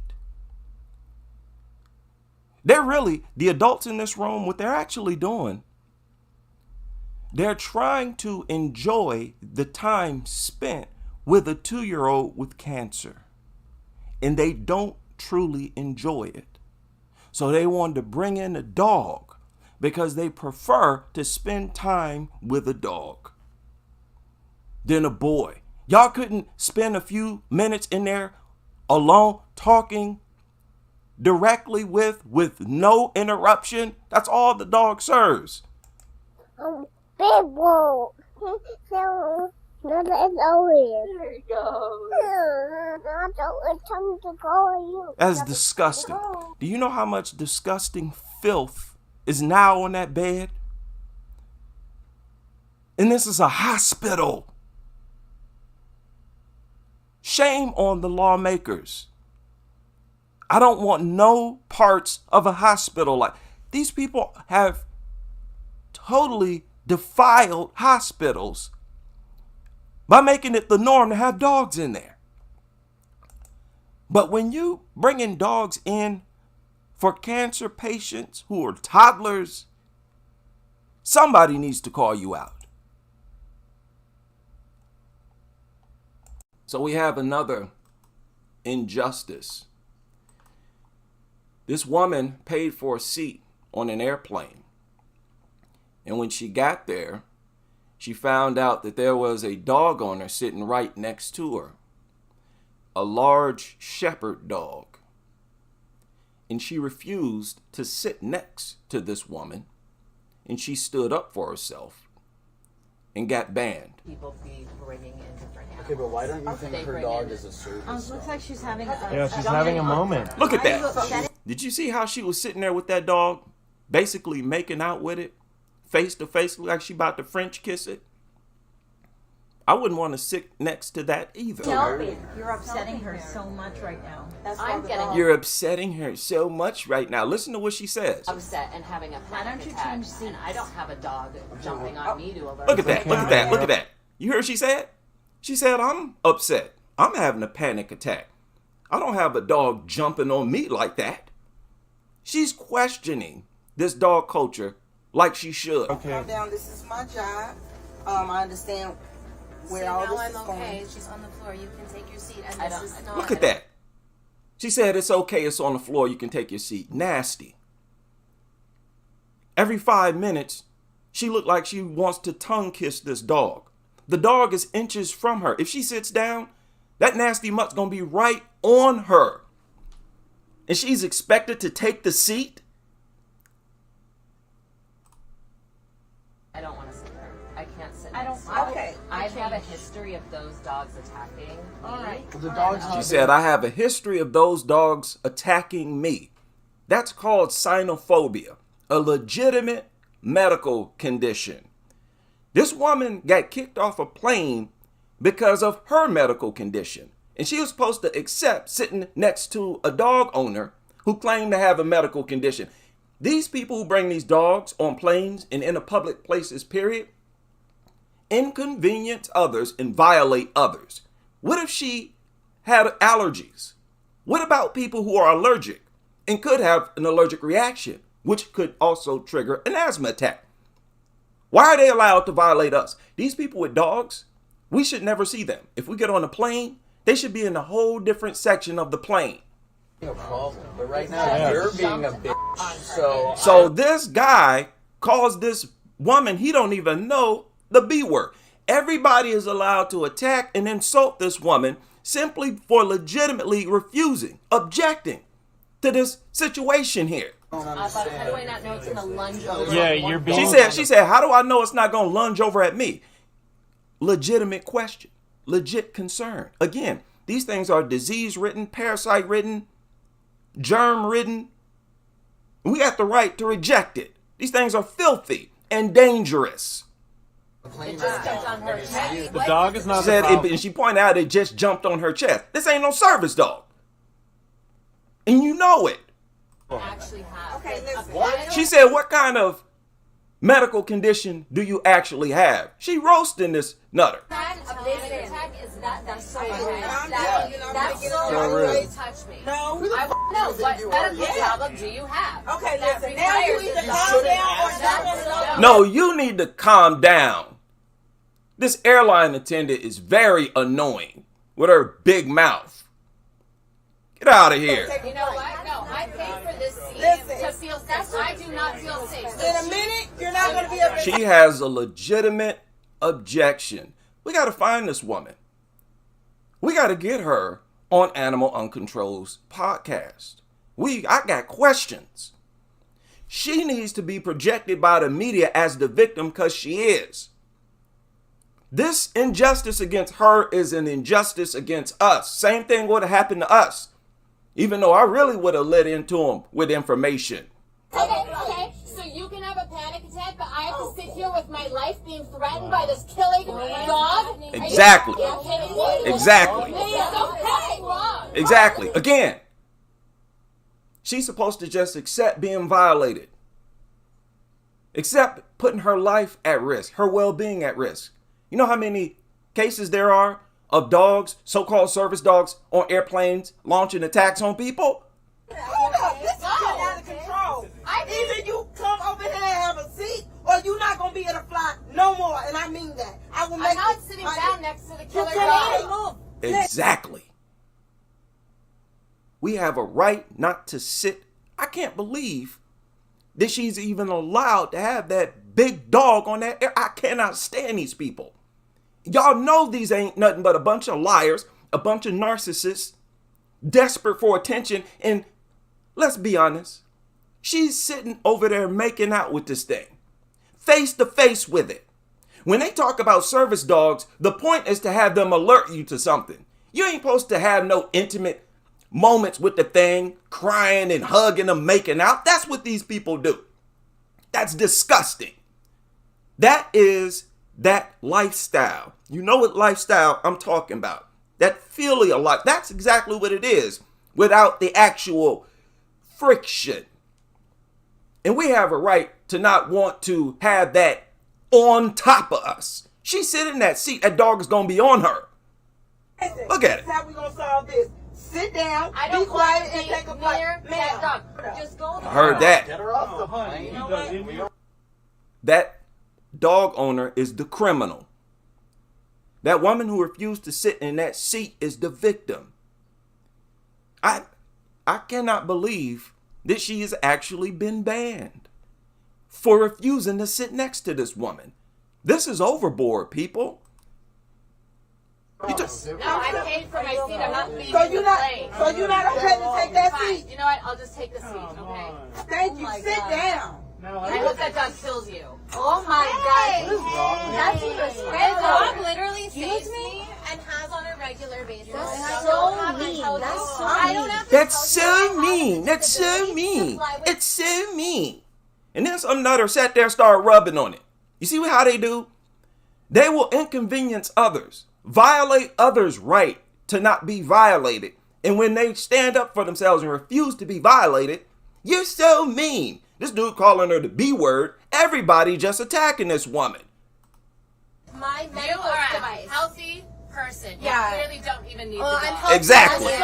They're really, the adults in this room, what they're actually doing, they're trying to enjoy the time spent with a 2-year-old with cancer. And they don't truly enjoy it. So they wanted to bring in a dog because they prefer to spend time with a dog than a boy. Y'all couldn't spend a few minutes in there alone talking directly with no interruption. That's all the dog serves. Big bowl. So, it's over here. There you go. It's time to go. That's disgusting. Do you know how much disgusting filth is now on that bed? And this is a hospital. Shame on the lawmakers. I don't want no parts of a hospital. Like, these people have totally defiled hospitals by making it the norm to have dogs in there. But when you bring in dogs in for cancer patients who are toddlers, somebody needs to call you out. So we have another injustice. This woman paid for a seat on an airplane. And when she got there, she found out that there was a dog owner sitting right next to her, a large shepherd dog. And she refused to sit next to this woman, and she stood up for herself and got banned. People be bringing in different animals. Okay, but why don't you think her dog is a service? Looks like she's having she's having a moment. Look at that. Did you see how she was sitting there with that dog, basically making out with it, face to face, like she about to French kiss it? I wouldn't want to sit next to that either. You're upsetting her so much right now. You're upsetting her so much right now. Listen to what she says. Upset and having a panic attack. Change seats? And I don't have a dog jumping on me to alert. Look at that. Look at that. Look at that. You heard what she said? She said, I'm upset. I'm having a panic attack. I don't have a dog jumping on me like that. She's questioning this dog culture like she should. Okay. Calm down. This is my job. I understand where all this is going. Okay. She's on the floor. You can take your seat. And this is not. Look at that. She said, it's okay. It's on the floor. You can take your seat. Nasty. Every 5 minutes, she looked like she wants to tongue kiss this dog. The dog is inches from her. If she sits down, that nasty mutt's going to be right on her. And she's expected to take the seat? I don't want to sit there. I can't sit. I have a history of those dogs attacking me. All right. The dog's She said, I have a history of those dogs attacking me. That's called cynophobia, a legitimate medical condition. This woman got kicked off a plane because of her medical condition. And she was supposed to accept sitting next to a dog owner who claimed to have a medical condition. These people who bring these dogs on planes and in public places, period, inconvenience others and violate others. What if she had allergies? What about people who are allergic and could have an allergic reaction, which could also trigger an asthma attack? Why are they allowed to violate us? These people with dogs, we should never see them. If we get on a plane, they should be in a whole different section of the plane. no problem. But right now, you're being a bitch. So this guy calls this woman, he don't even know the B word. Everybody is allowed to attack and insult this woman simply for legitimately refusing, objecting to this situation here. But how do I not know it's going to lunge over? Yeah, you're being. She said, how do I know it's not going to lunge over at me? Legitimate question, legit concern. Again, these things are disease-ridden, parasite-ridden, germ-ridden. We have the right to reject it. These things are filthy and dangerous. It just jumped on her chest. The dog is not She said, the problem. and she pointed out it just jumped on her chest. This ain't no service dog. And you know it. Actually have. Okay, listen. She said, what kind of medical condition do you actually have? She roasting this nutter. A basic attack is that's so rude. That's That's so so rude. rude. Touch me. No. I want to know what medical problem do you have? Okay, that listen. Now you requires either this? calm down or not. That's No, you need to calm down. This airline attendant is very annoying with her big mouth. Get out of here. You know what? No, I paid for this seat Listen. to feel safe. I do not feel safe. In a minute, you're not going to be able to. She has a legitimate objection. We got to find this woman. We got to get her on Animal Uncontrol's podcast. I got questions. She needs to be projected by the media as the victim because she is. This injustice against her is an injustice against us. Same thing would have happened to us. Even though I really would have let into him with information. Okay, so you can have a panic attack, but I have to sit here with my life being threatened by this killing dog? Exactly. Are you kidding me? Exactly. Something's wrong. Exactly. Again, she's supposed to just accept being violated. Accept putting her life at risk, her well-being at risk. You know how many cases there are of dogs, so-called service dogs, on airplanes launching attacks on people? Hold up. This is getting out of control. Either you come over here and have a seat, or you're not going to be able to fly no more. And I mean that. I will make I'm not sitting down next to the killer You dog. Exactly. We have a right not to sit. I can't believe that she's even allowed to have that big dog on that air. I cannot stand these people. Y'all know these ain't nothing but a bunch of liars, a bunch of narcissists, desperate for attention. And let's be honest, she's sitting over there making out with this thing, face to face with it. When they talk about service dogs, the point is to have them alert you to something. You ain't supposed to have no intimate moments with the thing, crying and hugging them, making out. That's what these people do. That's disgusting. That is that lifestyle. You know what lifestyle I'm talking about. That filial life. That's exactly what it is without the actual friction. And we have a right to not want to have that on top of us. She's sitting in that seat. That dog is going to be on her. Look at it. That's how we're going to solve this. Sit down, I don't be quiet, want to and be take a bite. near that dog. Just go I heard that. Get her off the honey. That dog owner is the criminal. That woman who refused to sit in that seat is the victim. I cannot believe that she has actually been banned for refusing to sit next to this woman. This is overboard, people. No, I paid for my seat. I'm not leaving So you're not, plane. so you're not okay to take that Fine. seat? You know what? I'll just take the seat, okay? Thank you. Sit down. I hope that dog kills you. Oh my God. That's That dog disrespectful. literally saves me and has on a regular basis. That's so mean. That's so I don't mean. have to That's tell you so I have mean. the That's so ability to mean. fly with- It's so mean. And then some nutter sat there and started rubbing on it. You see how they do? They will inconvenience others, violate others' right to not be violated. And when they stand up for themselves and refuse to be violated, you're so mean. This dude calling her the B word. Everybody just attacking this woman. My You medical are a device. healthy person. You Yeah. clearly don't even need Well, the I'm dog. healthy. Exactly. I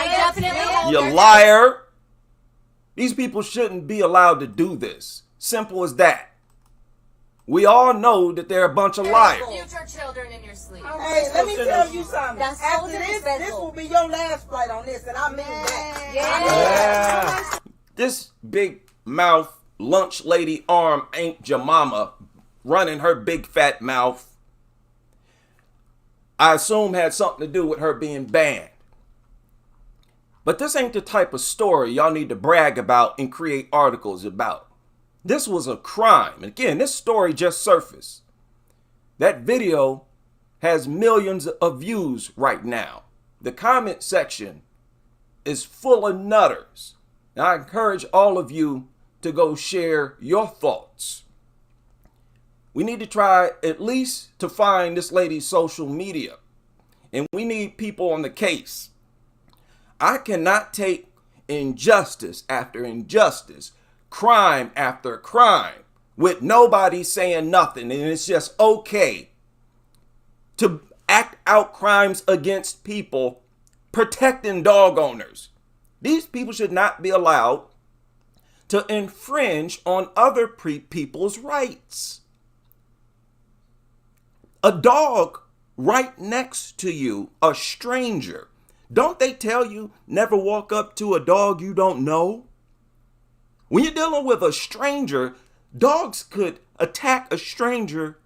definitely have You their liar. These people shouldn't be allowed to do this. Simple as that. We all know that they're a bunch of liars. Future children in your sleep. Hey, let me tell you something. That's so After this disrespectful. will be your last flight on this, and I mean that. Yeah. This big mouth lunch lady arm ain't your mama running her big fat mouth. I assume had something to do with her being banned. But this ain't the type of story y'all need to brag about and create articles about. This was a crime. And again, this story just surfaced. That video has millions of views right now. The comment section is full of nutters. And I encourage all of you to go share your thoughts. We need to try at least to find this lady's social media. And we need people on the case. I cannot take injustice after injustice, crime after crime, with nobody saying nothing. And it's just okay to act out crimes against people protecting dog owners. These people should not be allowed to infringe on other people's rights. A dog right next to you, a stranger. Don't they tell you never walk up to a dog you don't know? When you're dealing with a stranger, dogs could attack a stranger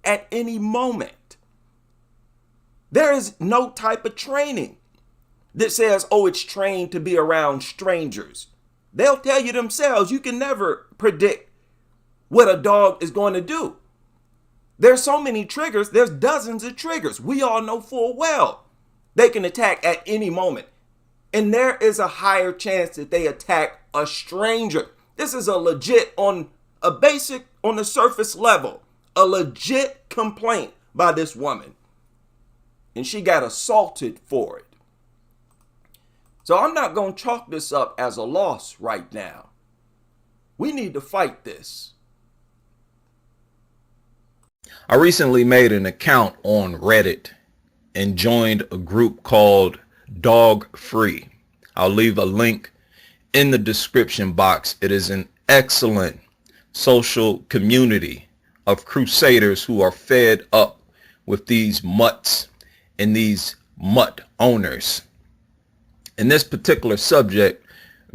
at any moment. There is no type of training that says, oh, it's trained to be around strangers. They'll tell you themselves, you can never predict what a dog is going to do. There's so many triggers, there's dozens of triggers. We all know full well they can attack at any moment. And there is a higher chance that they attack a stranger. This is a legit, on the surface level, a legit complaint by this woman. And she got assaulted for it. So I'm not going to chalk this up as a loss right now. We need to fight this. I recently made an account on Reddit and joined a group called Dog Free. I'll leave a link in the description box. It is an excellent social community of crusaders who are fed up with these mutts and these mutt owners. And this particular subject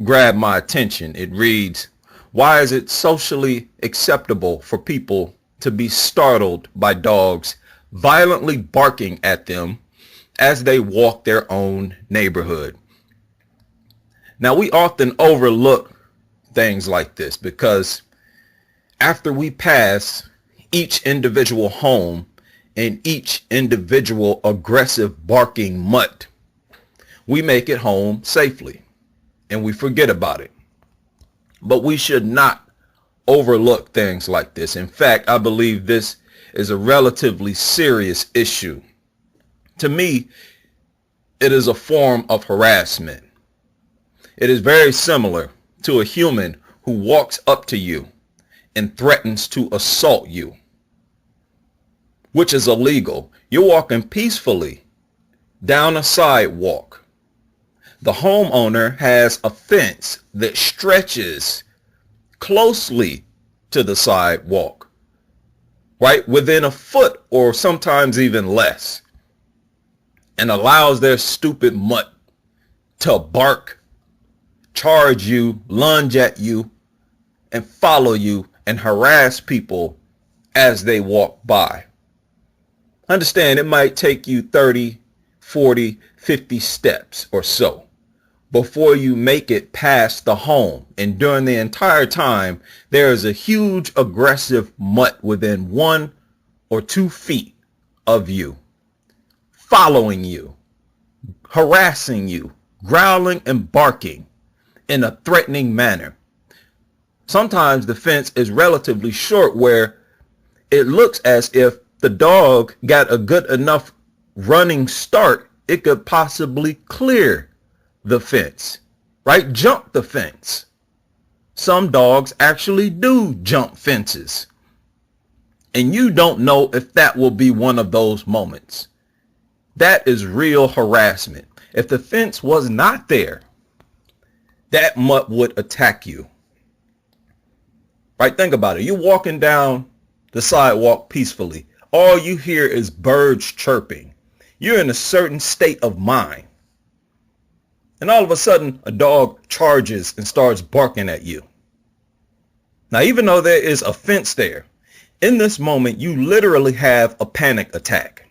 grabbed my attention. It reads, why is it socially acceptable for people to be startled by dogs violently barking at them as they walk their own neighborhood? Now, we often overlook things like this because after we pass each individual home and each individual aggressive barking mutt, we make it home safely and we forget about it. But we should not overlook things like this. In fact, I believe this is a relatively serious issue. To me, it is a form of harassment. It is very similar to a human who walks up to you and threatens to assault you, which is illegal. You're walking peacefully down a sidewalk. The homeowner has a fence that stretches closely to the sidewalk, right within a foot or sometimes even less, and allows their stupid mutt to bark, charge you, lunge at you, and follow you and harass people as they walk by. Understand, it might take you 30, 40, 50 steps or so before you make it past the home. And during the entire time, there is a huge aggressive mutt within 1 or 2 feet of you, following you, harassing you, growling and barking in a threatening manner. Sometimes the fence is relatively short where it looks as if the dog got a good enough running start, it could possibly clear the fence, right? Jump the fence. Some dogs actually do jump fences. And you don't know if that will be one of those moments. That is real harassment. If the fence was not there, that mutt would attack you. Right? Think about it. You're walking down the sidewalk peacefully. All you hear is birds chirping. You're in a certain state of mind. And all of a sudden, a dog charges and starts barking at you. Now, even though there is a fence there, in this moment, you literally have a panic attack.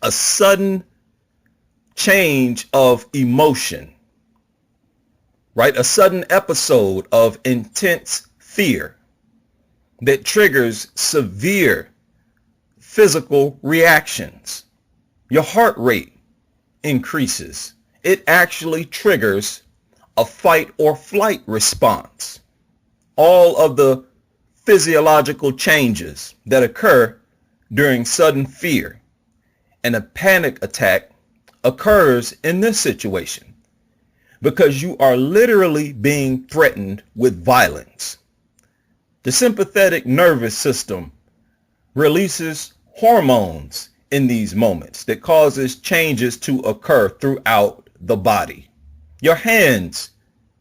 A sudden change of emotion, right? A sudden episode of intense fear that triggers severe physical reactions. Your heart rate increases. It actually triggers a fight or flight response. All of the physiological changes that occur during sudden fear, and a panic attack occurs in this situation because you are literally being threatened with violence. The sympathetic nervous system releases hormones in these moments that causes changes to occur throughout the body. Your hands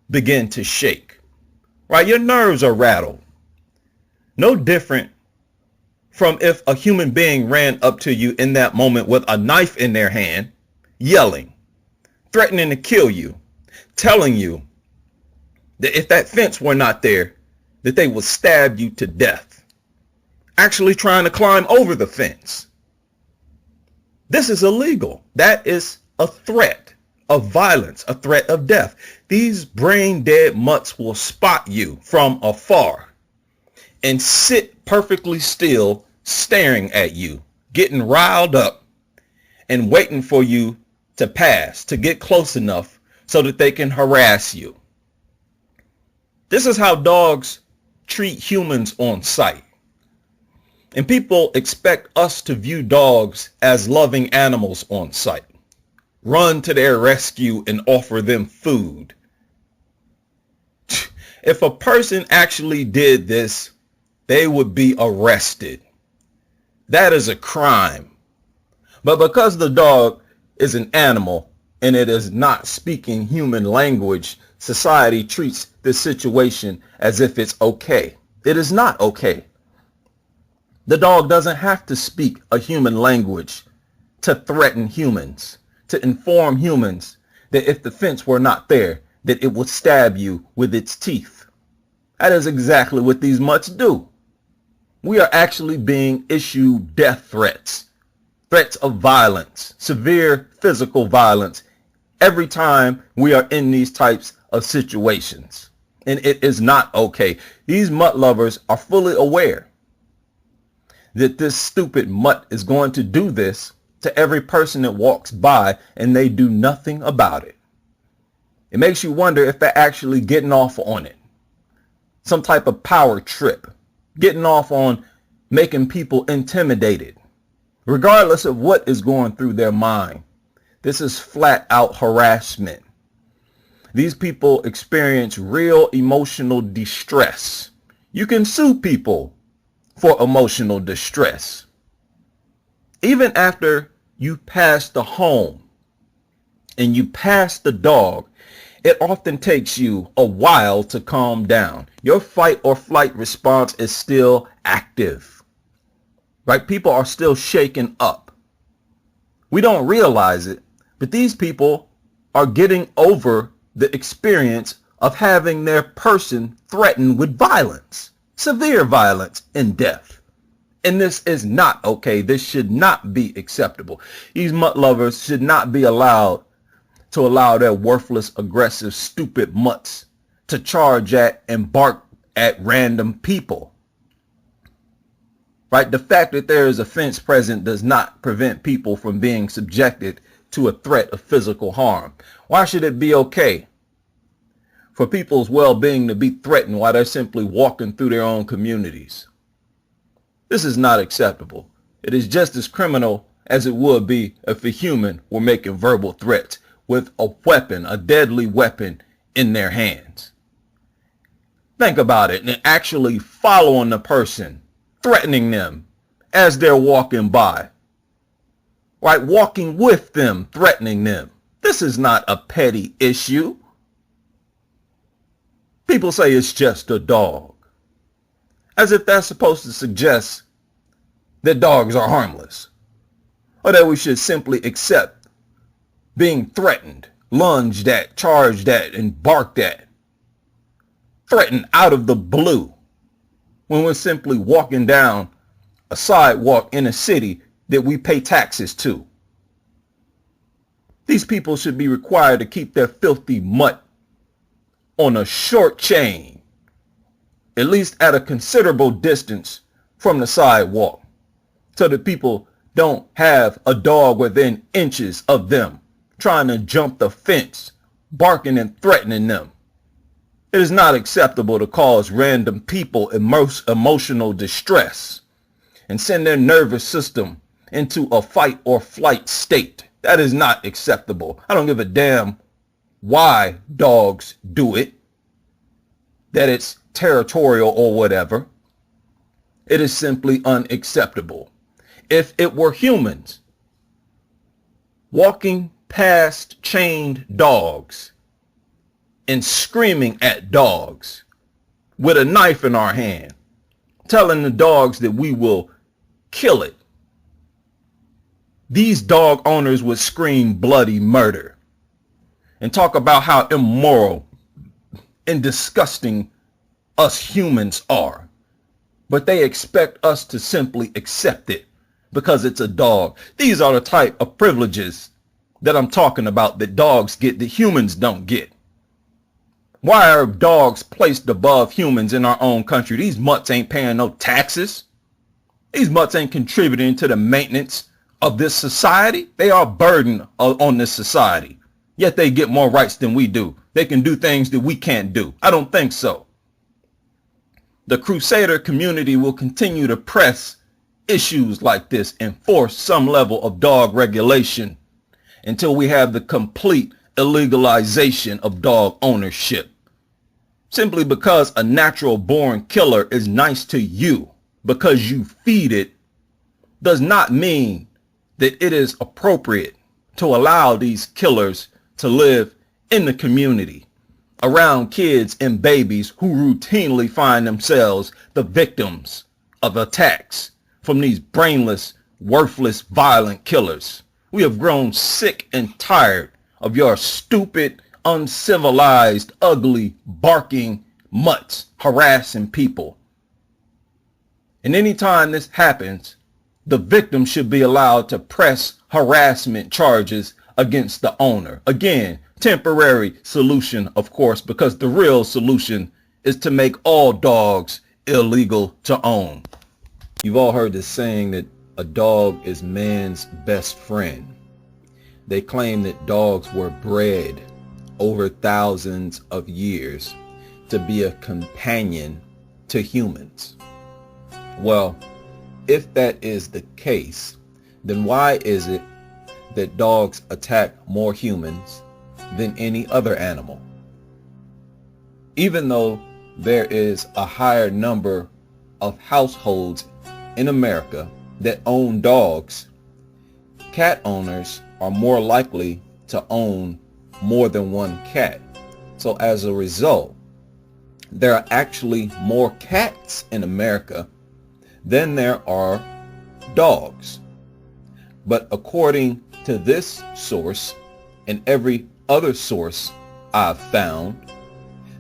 begin to shake, right? Your nerves are rattled. No different from if a human being ran up to you in that moment with a knife in their hand, yelling, threatening to kill you, telling you that if that fence were not there, that they would stab you to death, actually trying to climb over the fence. This is illegal. That is a threat of violence, a threat of death. These brain dead mutts will spot you from afar and sit perfectly still, staring at you, getting riled up and waiting for you to pass, to get close enough so that they can harass you. This is how dogs treat humans on sight. And people expect us to view dogs as loving animals on sight, run to their rescue and offer them food. If a person actually did this, they would be arrested. That is a crime. But because the dog is an animal and it is not speaking human language, society treats this situation as if it's okay. It is not okay. The dog doesn't have to speak a human language to threaten humans, to inform humans that if the fence were not there, that it would stab you with its teeth. That is exactly what these mutts do. We are actually being issued death threats, threats of violence, severe physical violence, every time we are in these types of situations. And it is not okay. These mutt lovers are fully aware that this stupid mutt is going to do this to every person that walks by, and they do nothing about it. It makes you wonder if they're actually getting off on it. Some type of power trip, getting off on making people intimidated. Regardless of what is going through their mind, this is flat out harassment. These people experience real emotional distress. You can sue people for emotional distress. Even after you pass the home and you pass the dog, it often takes you a while to calm down. Your fight or flight response is still active, right? People are still shaken up. We don't realize it, but these people are getting over the experience of having their person threatened with violence, severe violence and death. And this is not okay. This should not be acceptable. These mutt lovers should not be allowed to allow their worthless, aggressive, stupid mutts to charge at and bark at random people. Right? The fact that there is a fence present does not prevent people from being subjected to a threat of physical harm. Why should it be okay for people's well-being to be threatened while they're simply walking through their own communities? This is not acceptable. It is just as criminal as it would be if a human were making verbal threats with a weapon, a deadly weapon in their hands. Think about it, and actually following the person, threatening them as they're walking by, right? Walking with them, threatening them. This is not a petty issue. People say it's just a dog, as if that's supposed to suggest that dogs are harmless, or that we should simply accept being threatened, lunged at, charged at, and barked at, threatened out of the blue, when we're simply walking down a sidewalk in a city that we pay taxes to. These people should be required to keep their filthy mutt on a short chain, at least at a considerable distance from the sidewalk, so that people don't have a dog within inches of them trying to jump the fence, barking and threatening them. It is not acceptable to cause random people emotional distress and send their nervous system into a fight or flight state. That is not acceptable. I don't give a damn why dogs do it, that it's territorial or whatever. It is simply unacceptable. If it were humans walking past chained dogs and screaming at dogs with a knife in our hand, telling the dogs that we will kill it, these dog owners would scream bloody murder and talk about how immoral and disgusting us humans are. But they expect us to simply accept it because it's a dog. These are the type of privileges that I'm talking about that dogs get that humans don't get. Why are dogs placed above humans in our own country? These mutts ain't paying no taxes. These mutts ain't contributing to the maintenance of this society. They are a burden on this society. Yet they get more rights than we do. They can do things that we can't do. I don't think so. The Crusader community will continue to press issues like this and force some level of dog regulation until we have the complete illegalization of dog ownership. Simply because a natural born killer is nice to you because you feed it does not mean that it is appropriate to allow these killers to live in the community around kids and babies who routinely find themselves the victims of attacks from these brainless, worthless, violent killers. We have grown sick and tired of your stupid, uncivilized, ugly, barking mutts harassing people. And anytime this happens, the victim should be allowed to press harassment charges against the owner. Again, temporary solution, of course, because the real solution is to make all dogs illegal to own. You've all heard this saying that a dog is man's best friend. They claim that dogs were bred over thousands of years to be a companion to humans. Well, if that is the case, then why is it that dogs attack more humans than any other animal? Even though there is a higher number of households in America that own dogs, cat owners are more likely to own more than one cat. So as a result, there are actually more cats in America than there are dogs. But according to this source and every other source I've found,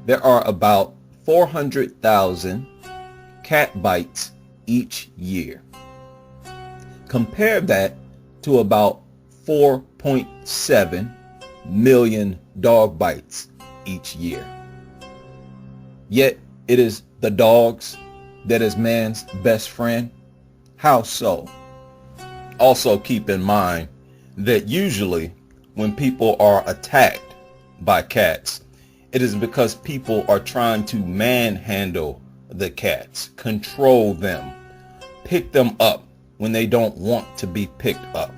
there are about 400,000 cat bites each year. Compare that to about 4.7 million dog bites each year. Yet it is the dogs that is man's best friend. How so? Also keep in mind that usually when people are attacked by cats, it is because people are trying to manhandle the cats, control them, pick them up when they don't want to be picked up.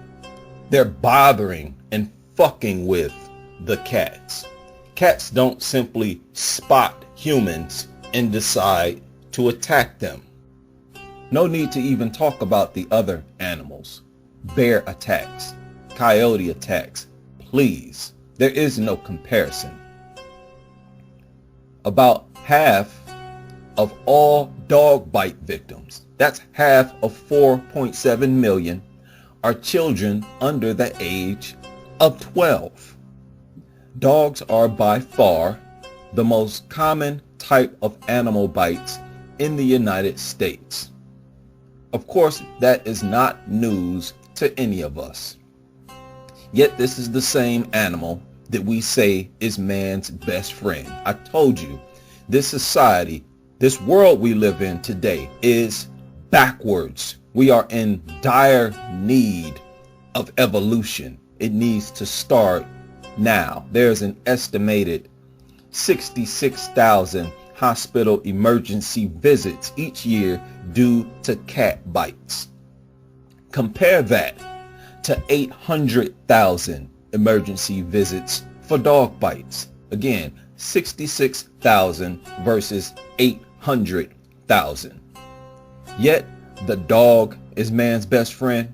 They're bothering and fucking with the cats. Cats don't simply spot humans and decide to attack them. No need to even talk about the other animals. Bear attacks, coyote attacks, please. There is no comparison. About half of all dog bite victims, that's half of 4.7 million, are children under the age of 12. Dogs are by far the most common type of animal bites in the United States. Of course, that is not news to any of us. Yet this is the same animal that we say is man's best friend. I told you, this society, this world we live in today is backwards. We are in dire need of evolution. It needs to start now. There's an estimated 66,000 hospital emergency visits each year due to cat bites. Compare that to 800,000 emergency visits for dog bites. Again, 66,000 versus 800,000. Yet the dog is man's best friend.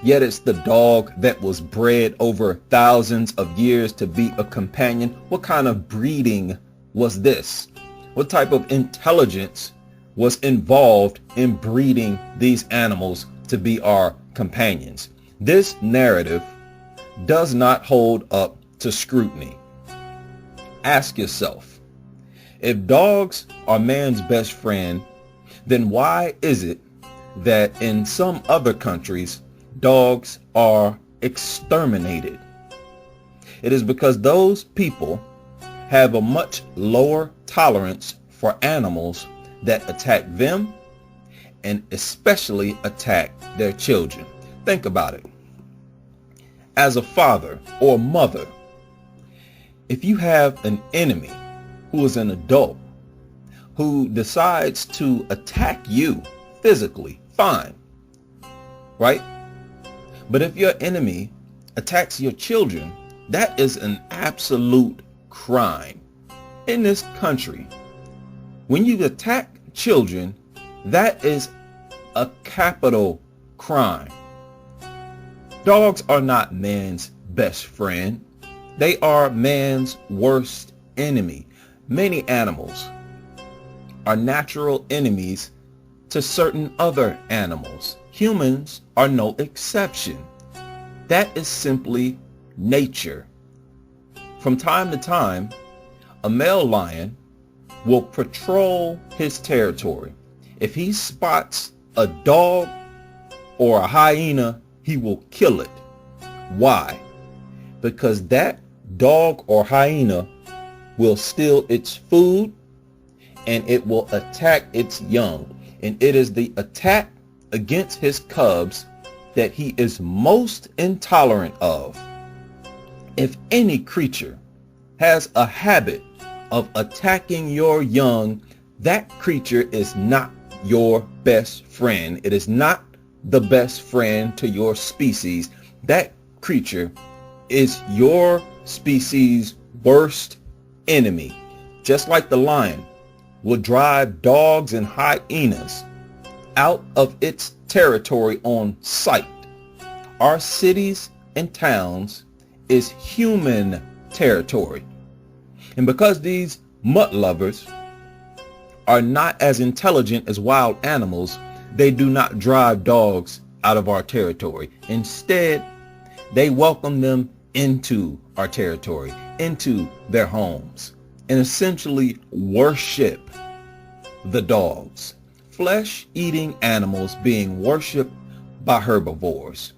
Yet it's the dog that was bred over thousands of years to be a companion. What kind of breeding was this? What type of intelligence was involved in breeding these animals to be our companions? This narrative does not hold up to scrutiny. Ask yourself, if dogs are man's best friend, then why is it that in some other countries, dogs are exterminated? It is because those people have a much lower tolerance for animals that attack them and especially attack their children. Think about it. As a father or mother, if you have an enemy who is an adult who decides to attack you physically, fine, right? But if your enemy attacks your children, that is an absolute crime. In this country, when you attack children, that is a capital crime. Dogs are not man's best friend. They are man's worst enemy. Many animals are natural enemies to certain other animals. Humans are no exception. That is simply nature. From time to time, a male lion will patrol his territory. If he spots a dog or a hyena, he will kill it. Why? Because that dog or hyena will steal its food and it will attack its young. And it is the attack against his cubs that he is most intolerant of. If any creature has a habit of attacking your young, that creature is not your best friend. It is not the best friend to your species. That creature is your species' worst enemy. Just like the lion will drive dogs and hyenas out of its territory on sight, our cities and towns is human territory. And because these mutt lovers are not as intelligent as wild animals, they do not drive dogs out of our territory. Instead, they welcome them into our territory, into their homes, and essentially worship the dogs. Flesh-eating animals being worshipped by herbivores.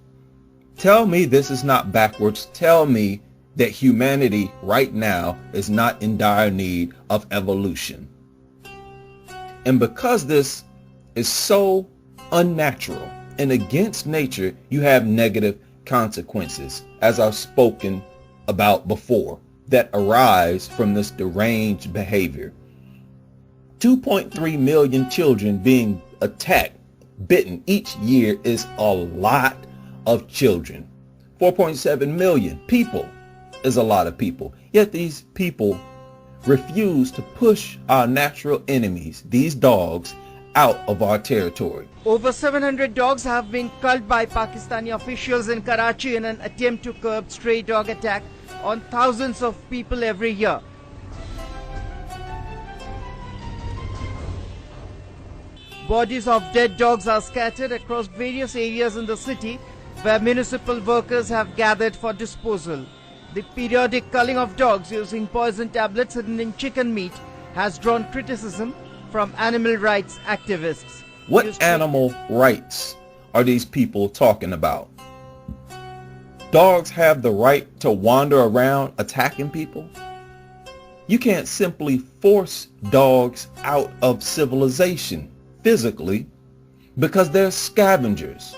Tell me this is not backwards. Tell me that humanity right now is not in dire need of evolution. And because this is so unnatural and against nature, you have negative consequences, as I've spoken about before, that arise from this deranged behavior. 2.3 million children being attacked, bitten each year is a lot of children. 4.7 million people is a lot of people. Yet these people refuse to push our natural enemies, these dogs, out of our territory. Over 700 dogs have been culled by Pakistani officials in Karachi in an attempt to curb stray dog attack on thousands of people every year. Bodies of dead dogs are scattered across various areas in the city where municipal workers have gathered for disposal. The periodic culling of dogs using poison tablets hidden in chicken meat has drawn criticism from animal rights activists. What animal rights are these people talking about? Dogs have the right to wander around attacking people? You can't simply force dogs out of civilization physically because they're scavengers,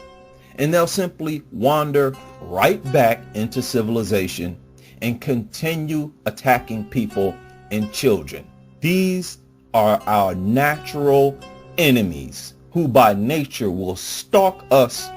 and they'll simply wander right back into civilization and continue attacking people and children. These are our natural enemies who by nature will stalk us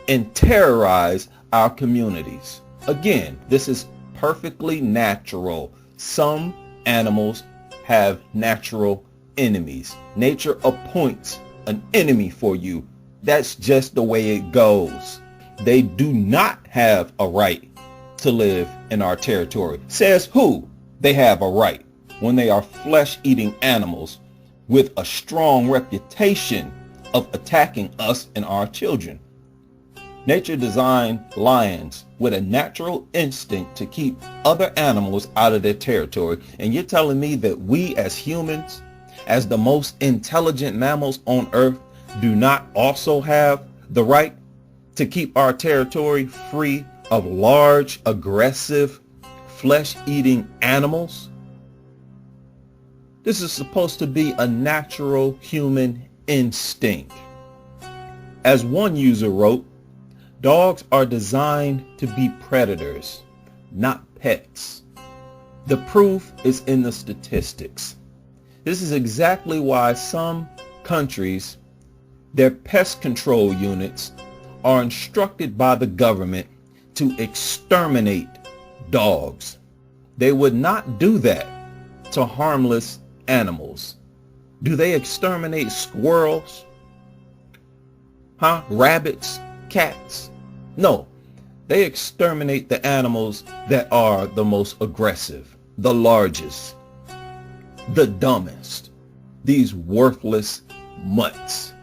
and terrorize our communities. Again, this is perfectly natural. Some animals have natural enemies. Nature appoints an enemy for you. That's just the way it goes. They do not have a right to live in our territory. Says who? They have a right when they are flesh-eating animals with a strong reputation of attacking us and our children. Nature designed lions with a natural instinct to keep other animals out of their territory. And you're telling me that we as humans, as the most intelligent mammals on earth, do not also have the right to keep our territory free of large, aggressive, flesh-eating animals? This is supposed to be a natural human instinct. As one user wrote, dogs are designed to be predators, not pets. The proof is in the statistics. This is exactly why some countries, their pest control units are instructed by the government to exterminate dogs. They would not do that to harmless animals. Do they exterminate squirrels? Rabbits? Cats? No, they exterminate the animals that are the most aggressive, the largest, the dumbest. These worthless mutts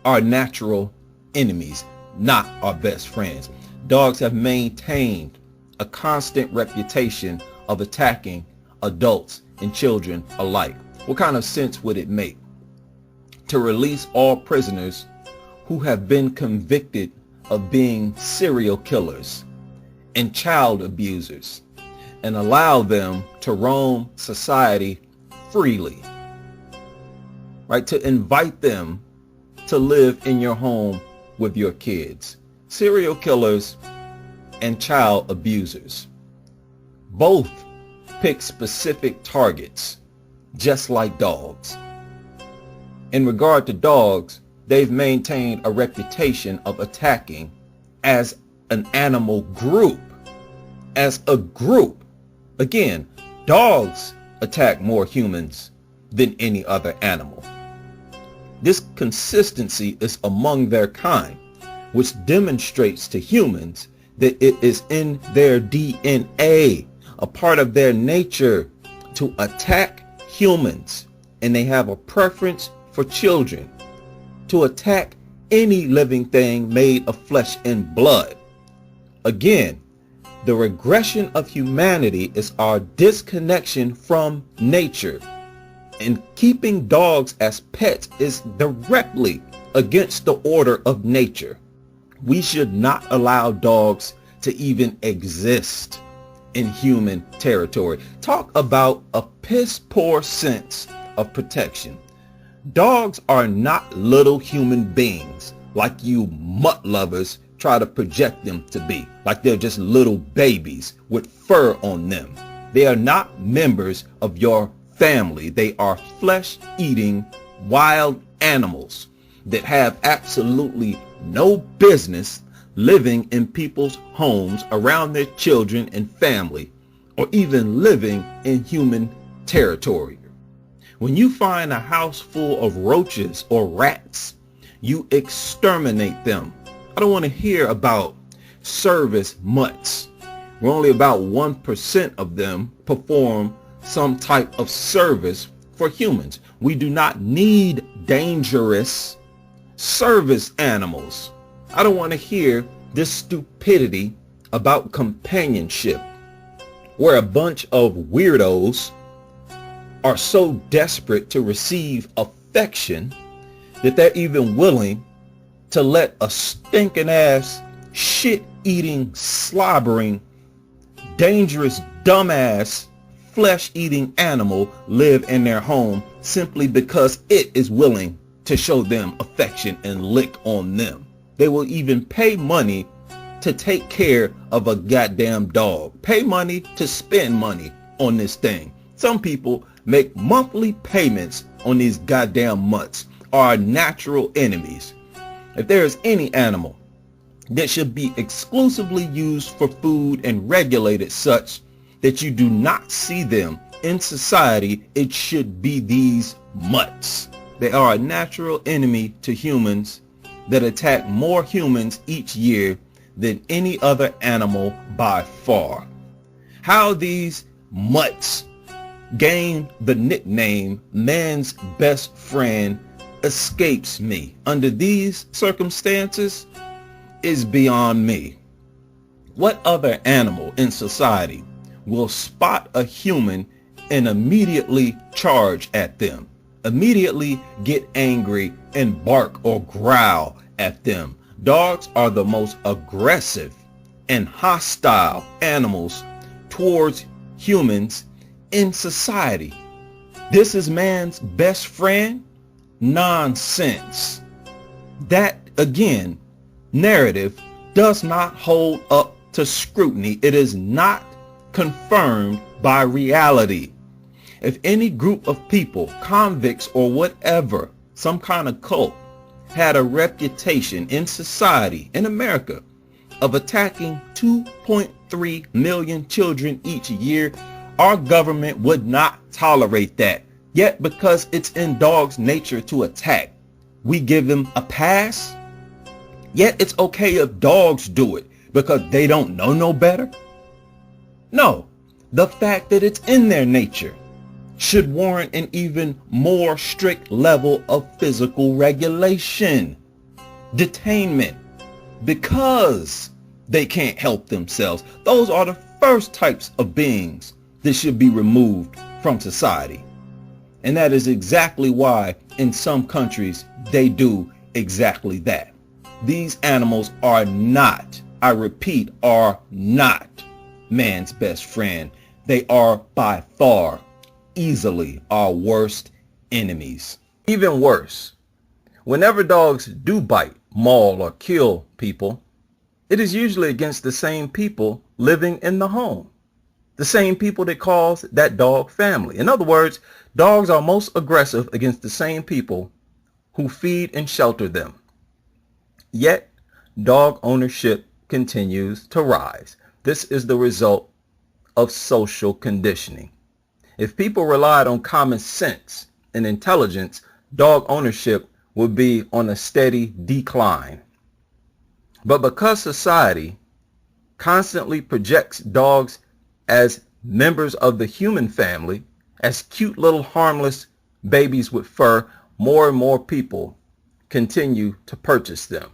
are natural enemies, not our best friends. Dogs have maintained a constant reputation of attacking adults and children alike. What kind of sense would it make to release all prisoners who have been convicted of being serial killers and child abusers and allow them to roam society freely, right? To invite them to live in your home with your kids. Serial killers and child abusers both pick specific targets, just like dogs. In regard to dogs, they've maintained a reputation of attacking as an animal group. As a group. Again, dogs attack more humans than any other animal. This consistency is among their kind, which demonstrates to humans that it is in their DNA, a part of their nature, to attack humans, and they have a preference for children, to attack any living thing made of flesh and blood. Again, the regression of humanity is our disconnection from nature, and keeping dogs as pets is directly against the order of nature. We should not allow dogs to even exist in human territory. Talk about a piss poor sense of protection. Dogs are not little human beings like you mutt lovers try to project them to be, like they're just little babies with fur on them. They are not members of your family. They are flesh-eating wild animals that have absolutely no business living in people's homes around their children and family, or even living in human territory. When you find a house full of roaches or rats, you exterminate them. I don't want to hear about service mutts, where only about 1% of them perform some type of service for humans. We do not need dangerous service animals. I don't want to hear this stupidity about companionship, where a bunch of weirdos are so desperate to receive affection that they're even willing to let a stinking ass, shit-eating, slobbering, dangerous, dumbass, flesh-eating animal live in their home simply because it is willing to show them affection and lick on them. They will even pay money to take care of a goddamn dog. Pay money to spend money on this thing Some people make monthly payments on these goddamn mutts, are natural enemies. If there is any animal that should be exclusively used for food and regulated such that you do not see them in society, it should be these mutts. They are a natural enemy to humans that attack more humans each year than any other animal by far. How these mutts gained the nickname man's best friend escapes me. Under these circumstances is beyond me. What other animal in society will spot a human and immediately charge at them, immediately get angry and bark or growl at them? Dogs are the most aggressive and hostile animals towards humans in society. This is man's best friend? Nonsense. That, again, narrative does not hold up to scrutiny. It is not confirmed by reality. If any group of people, convicts or whatever, some kind of cult, had a reputation in society, in America, of attacking 2.3 million children each year, our government would not tolerate that. Yet because it's in dogs' nature to attack, we give them a pass? Yet it's okay if dogs do it because they don't know no better? No, the fact that it's in their nature should warrant an even more strict level of physical regulation. Detainment because they can't help themselves. Those are the first types of beings that should be removed from society. And that is exactly why in some countries they do exactly that. These animals are not, I repeat, are not man's best friend. They are by far, easily our worst enemies. Even worse, whenever dogs do bite, maul, or kill people, it is usually against the same people living in the home. The same people that cause that dog family. In other words, dogs are most aggressive against the same people who feed and shelter them. Yet, dog ownership continues to rise. This is the result of social conditioning. If people relied on common sense and intelligence, dog ownership would be on a steady decline. But because society constantly projects dogs as members of the human family, as cute little harmless babies with fur, more and more people continue to purchase them.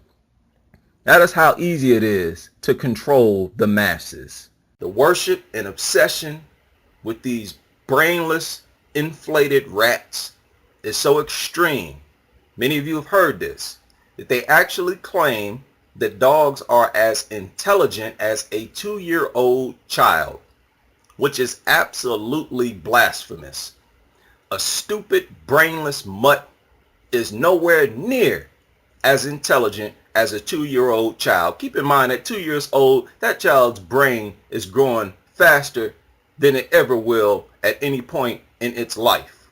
That is how easy it is to control the masses. The worship and obsession with these brainless, inflated rats is so extreme. Many of you have heard this, that they actually claim that dogs are as intelligent as a 2-year-old child, which is absolutely blasphemous. A stupid, brainless mutt is nowhere near as intelligent as a 2-year-old child. Keep in mind, at 2 years old, that child's brain is growing faster than it ever will at any point in its life.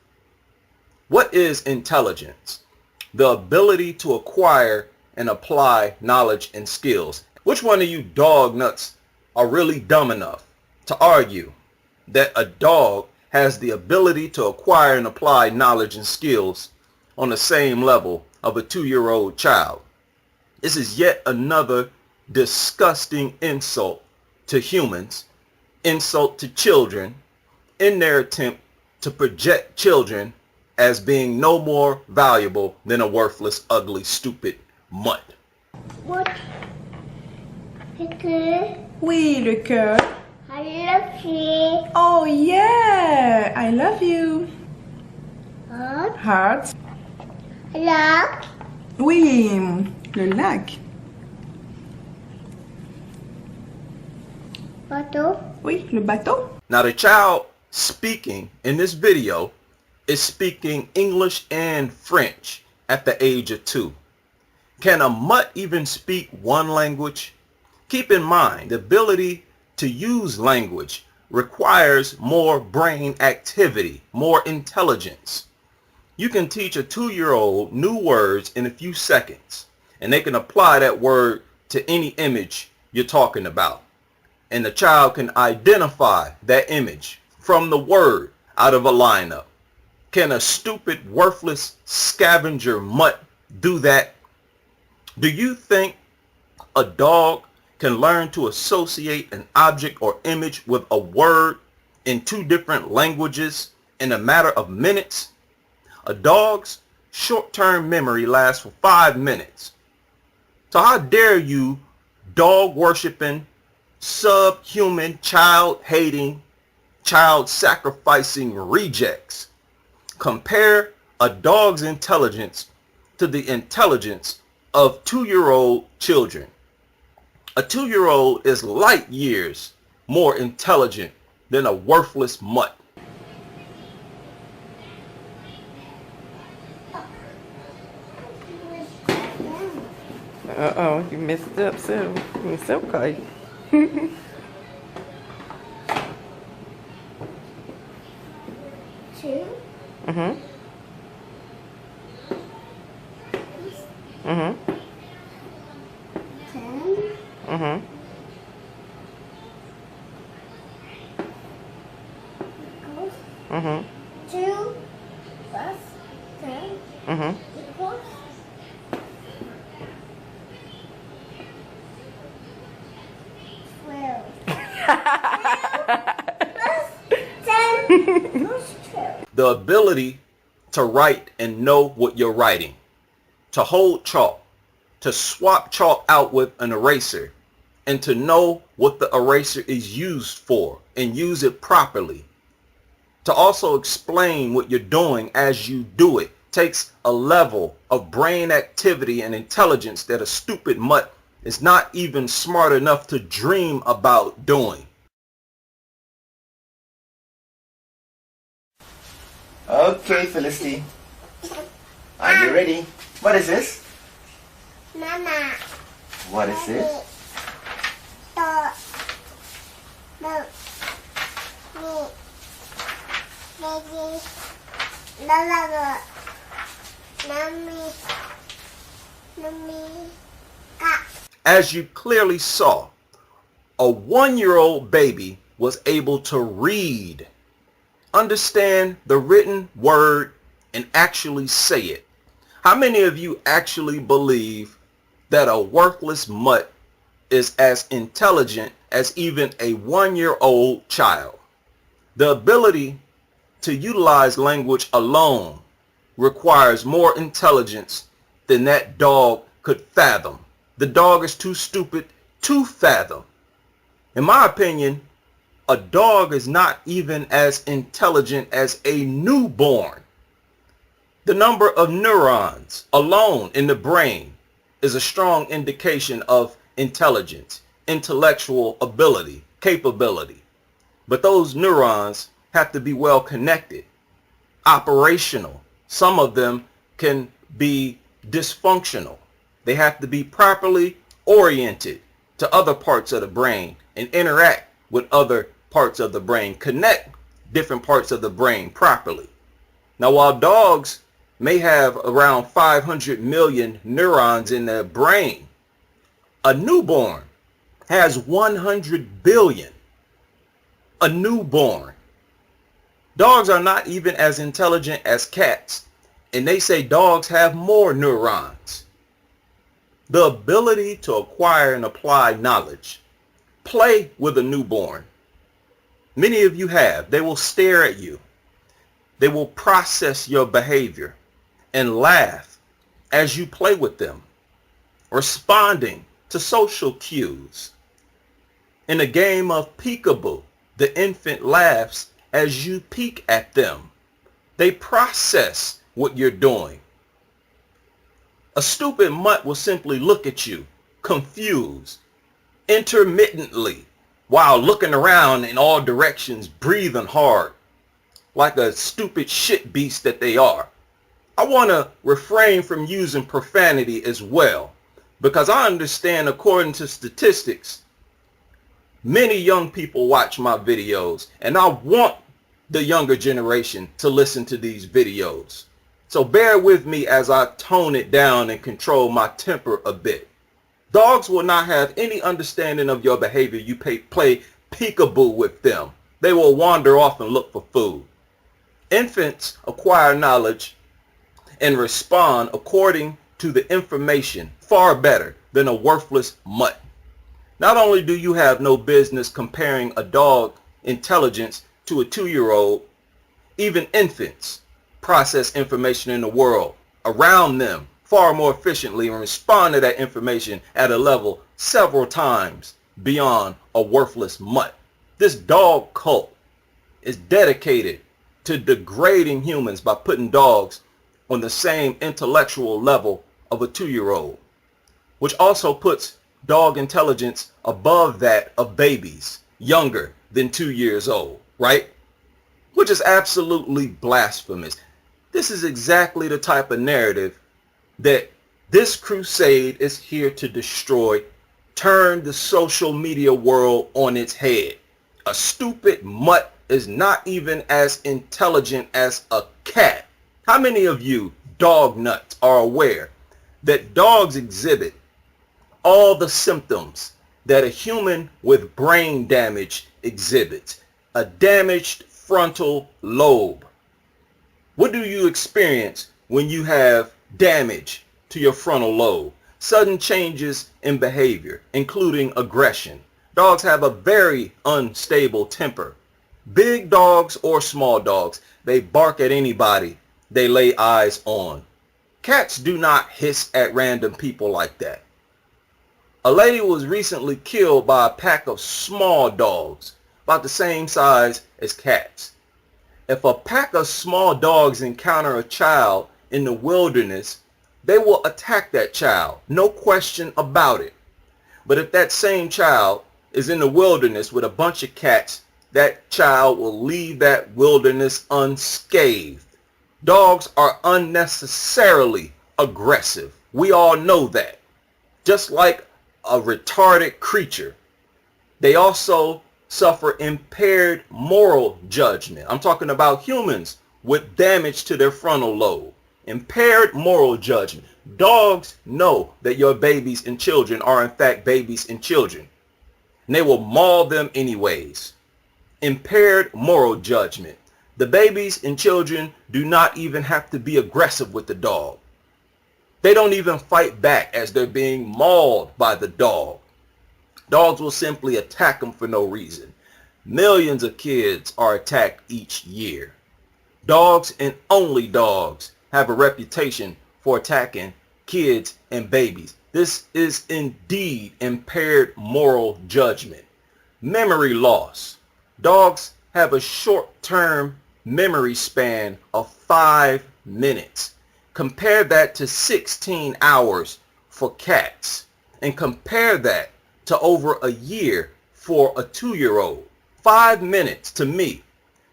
What is intelligence? The ability to acquire and apply knowledge and skills. Which one of you dog nuts are really dumb enough to argue that a dog has the ability to acquire and apply knowledge and skills on the same level of a 2-year-old child? This is yet another disgusting insult to humans, insult to children, in their attempt to project children as being no more valuable than a worthless, ugly, stupid mutt. What? Le cœur. Oui, le cœur. I love you. Oh yeah, I love you. Heart. Heart. Lac. Oui, le lac. Bateau. Oui, le bateau. Now the child speaking in this video is speaking English and French at the age of 2. Can a mutt even speak one language? Keep in mind, the ability to use language requires more brain activity, more intelligence. You can teach a 2-year-old new words in a few seconds, and they can apply that word to any image you're talking about. And the child can identify that image from the word out of a lineup. Can a stupid, worthless scavenger mutt do that? Do you think a dog can learn to associate an object or image with a word in 2 different languages in a matter of minutes? A dog's short-term memory lasts for 5 minutes. So how dare you, dog-worshipping, subhuman, child-hating, child-sacrificing rejects, compare a dog's intelligence to the intelligence of 2-year-old children. A 2-year-old is light years more intelligent than a worthless mutt. Uh-oh, you messed it up, so it's okay. Two. Mm-hmm. Mm-hmm. 10. Mm-hmm. Mm-hmm. 2 plus 10 Mm-hmm. equals 12. 10 equals 12. The ability to write and know what you're writing, to hold chalk, to swap chalk out with an eraser, and to know what the eraser is used for and use it properly. To also explain what you're doing as you do it takes a level of brain activity and intelligence that a stupid mutt is not even smart enough to dream about doing. Okay, Felicity. Are you ready? What is this? Mama. What is this? As you clearly saw, a 1-year-old baby was able to read, understand the written word, and actually say it. How many of you actually believe that a worthless mutt is as intelligent as even a 1-year-old child? The ability to utilize language alone requires more intelligence than that dog could fathom. The dog is too stupid to fathom. In my opinion, a dog is not even as intelligent as a newborn. The number of neurons alone in the brain is a strong indication of intelligence, intellectual ability, capability. But those neurons have to be well connected, operational. Some of them can be dysfunctional. They have to be properly oriented to other parts of the brain and interact with other parts of the brain, connect different parts of the brain properly. Now, while dogs may have around 500 million neurons in their brain, a newborn has 100 billion. A newborn. Dogs are not even as intelligent as cats, and they say dogs have more neurons. The ability to acquire and apply knowledge. Play with a newborn. Many of you have. They will stare at you. They will process your behavior and laugh as you play with them, responding to social cues. In a game of peekaboo, the infant laughs as you peek at them. They process what you're doing. A stupid mutt will simply look at you, confused, intermittently, while looking around in all directions, breathing hard, like a stupid shit beast that they are. I want to refrain from using profanity as well, because I understand, according to statistics, Many young people watch my videos, and I want the younger generation to listen to these videos. So bear with me as I tone it down and control my temper a bit. Dogs will not have any understanding of your behavior. You play peekaboo with them. They will wander off and look for food. Infants acquire knowledge and respond according to the information far better than a worthless mutt. Not only do you have no business comparing a dog intelligence to a 2-year-old, even infants process information in the world around them far more efficiently and respond to that information at a level several times beyond a worthless mutt. This dog cult is dedicated to degrading humans by putting dogs on the same intellectual level of a 2-year-old, which also puts dog intelligence above that of babies younger than 2 years old, right? Which is absolutely blasphemous. This is exactly the type of narrative that this crusade is here to destroy, turn the social media world on its head. A stupid mutt is not even as intelligent as a cat. How many of you dog nuts are aware that dogs exhibit all the symptoms that a human with brain damage exhibits? A damaged frontal lobe. What do you experience when you have damage to your frontal lobe? Sudden changes in behavior, including aggression. Dogs have a very unstable temper. Big dogs or small dogs, they bark at anybody they lay eyes on. Cats do not hiss at random people like that. A lady was recently killed by a pack of small dogs, about the same size as cats. If a pack of small dogs encounter a child in the wilderness, they will attack that child, no question about it. But if that same child is in the wilderness with a bunch of cats, that child will leave that wilderness unscathed. Dogs are unnecessarily aggressive. We all know that. Just like a retarded creature, they also suffer impaired moral judgment. I'm talking about humans with damage to their frontal lobe. Impaired moral judgment. Dogs know that your babies and children are in fact babies and children, and they will maul them anyways. Impaired moral judgment. The babies and children do not even have to be aggressive with the dog. They don't even fight back as they're being mauled by the dog. Dogs will simply attack them for no reason. Millions of kids are attacked each year. Dogs and only dogs have a reputation for attacking kids and babies. This is indeed impaired moral judgment. Memory loss. Dogs have a short-term memory span of 5 minutes. Compare that to 16 hours for cats, and compare that to over a year for a 2-year-old. 5 minutes to me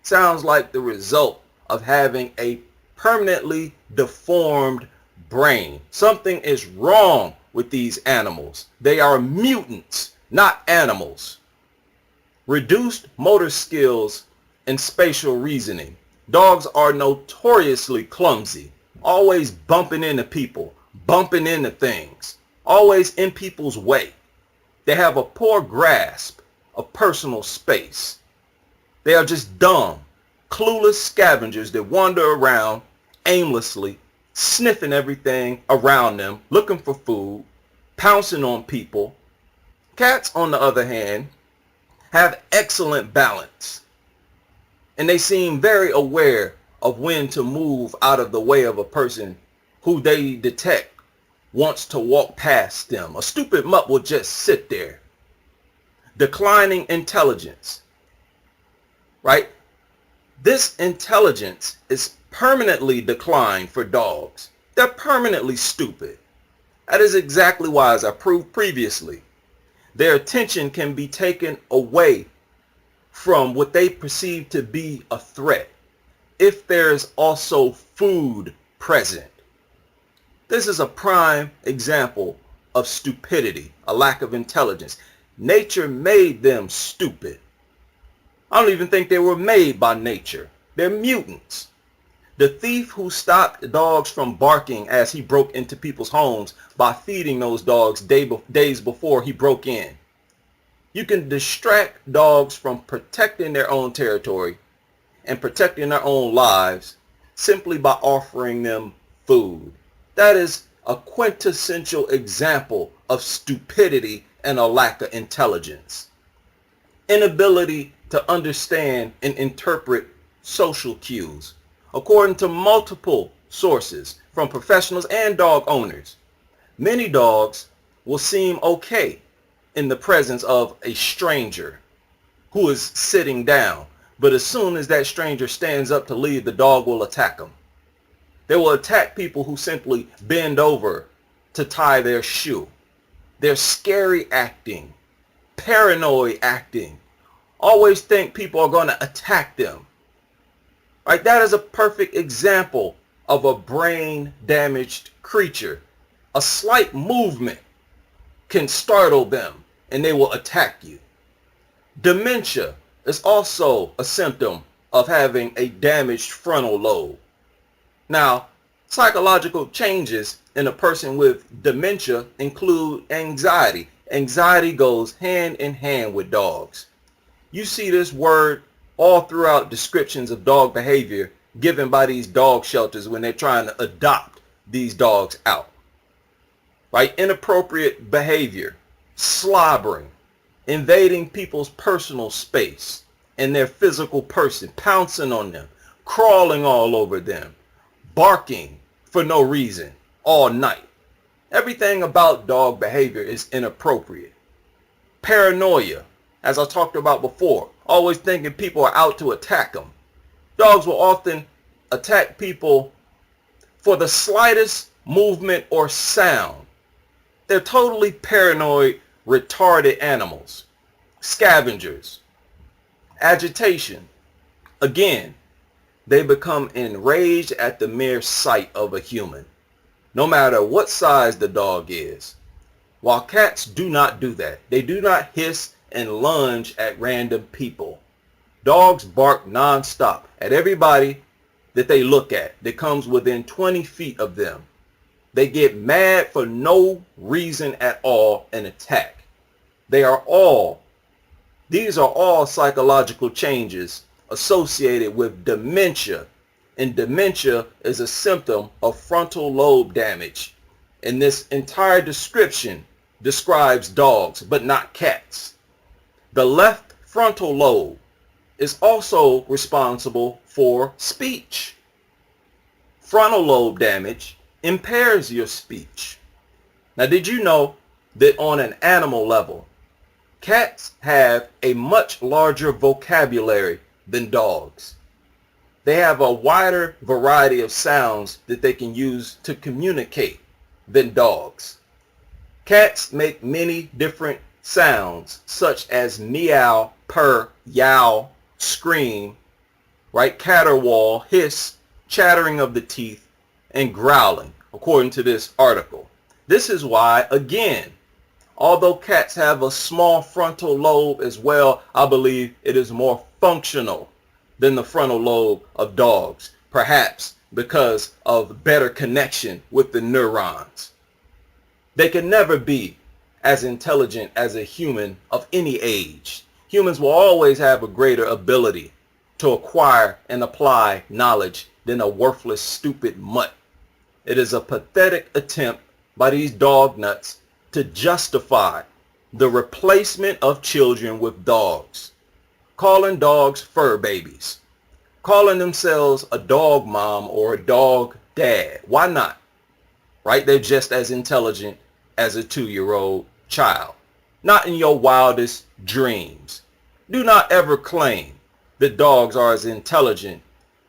sounds like the result of having a permanently deformed brain. Something is wrong with these animals. They are mutants, not animals. Reduced motor skills and spatial reasoning. Dogs are notoriously clumsy, always bumping into people, bumping into things, always in people's way. They have a poor grasp of personal space. They are just dumb, clueless scavengers that wander around aimlessly, sniffing everything around them, looking for food, pouncing on people. Cats, on the other hand, have excellent balance, and they seem very aware of when to move out of the way of a person who they detect wants to walk past them. A stupid mutt will just sit there. Declining intelligence, right? This intelligence is permanently declined for dogs. They're permanently stupid. That is exactly why, as I proved previously, their attention can be taken away from what they perceive to be a threat if there's also food present. This is a prime example of stupidity, a lack of intelligence. Nature made them stupid. I don't even think they were made by nature. They're mutants. The thief who stopped dogs from barking as he broke into people's homes by feeding those dogs days before he broke in. You can distract dogs from protecting their own territory and protecting their own lives simply by offering them food. That is a quintessential example of stupidity and a lack of intelligence. Inability to understand and interpret social cues. According to multiple sources from professionals and dog owners, many dogs will seem okay in the presence of a stranger who is sitting down. But as soon as that stranger stands up to leave, the dog will attack them. They will attack people who simply bend over to tie their shoe. They're scary acting, paranoid acting, always think people are going to attack them. Right? That is a perfect example of a brain damaged creature. A slight movement can startle them and they will attack you. Dementia is also a symptom of having a damaged frontal lobe. Now, psychological changes in a person with dementia include anxiety. Anxiety goes hand in hand with dogs. You see this word all throughout descriptions of dog behavior given by these dog shelters when they're trying to adopt these dogs out. Right? Inappropriate behavior, slobbering, invading people's personal space and their physical person, pouncing on them, crawling all over them, barking for no reason all night. Everything about dog behavior is inappropriate. Paranoia, as I talked about before, always thinking people are out to attack them. Dogs will often attack people for the slightest movement or sound. They're totally paranoid, retarded animals. Scavengers. Agitation. Again, they become enraged at the mere sight of a human, no matter what size the dog is. While cats do not do that. They do not hiss and lunge at random people. Dogs bark nonstop at everybody that they look at that comes within 20 feet of them. They get mad for no reason at all and attack. These are all psychological changes associated with dementia. And dementia is a symptom of frontal lobe damage. And this entire description describes dogs, but not cats. The left frontal lobe is also responsible for speech. Frontal lobe damage impairs your speech. Now, did you know that on an animal level, cats have a much larger vocabulary than dogs? They have a wider variety of sounds that they can use to communicate than dogs. Cats make many different sounds such as meow, purr, yowl, scream, right? Caterwaul, hiss, chattering of the teeth, and growling, according to this article. This is why, again, although cats have a small frontal lobe as well, I believe it is more functional than the frontal lobe of dogs, perhaps because of better connection with the neurons. They can never be as intelligent as a human of any age. Humans will always have a greater ability to acquire and apply knowledge than a worthless, stupid mutt. It is a pathetic attempt by these dog nuts to justify the replacement of children with dogs, calling dogs fur babies, calling themselves a dog mom or a dog dad. Why not? Right? They're just as intelligent as a 2-year-old child. Not in your wildest dreams. Do not ever claim that dogs are as intelligent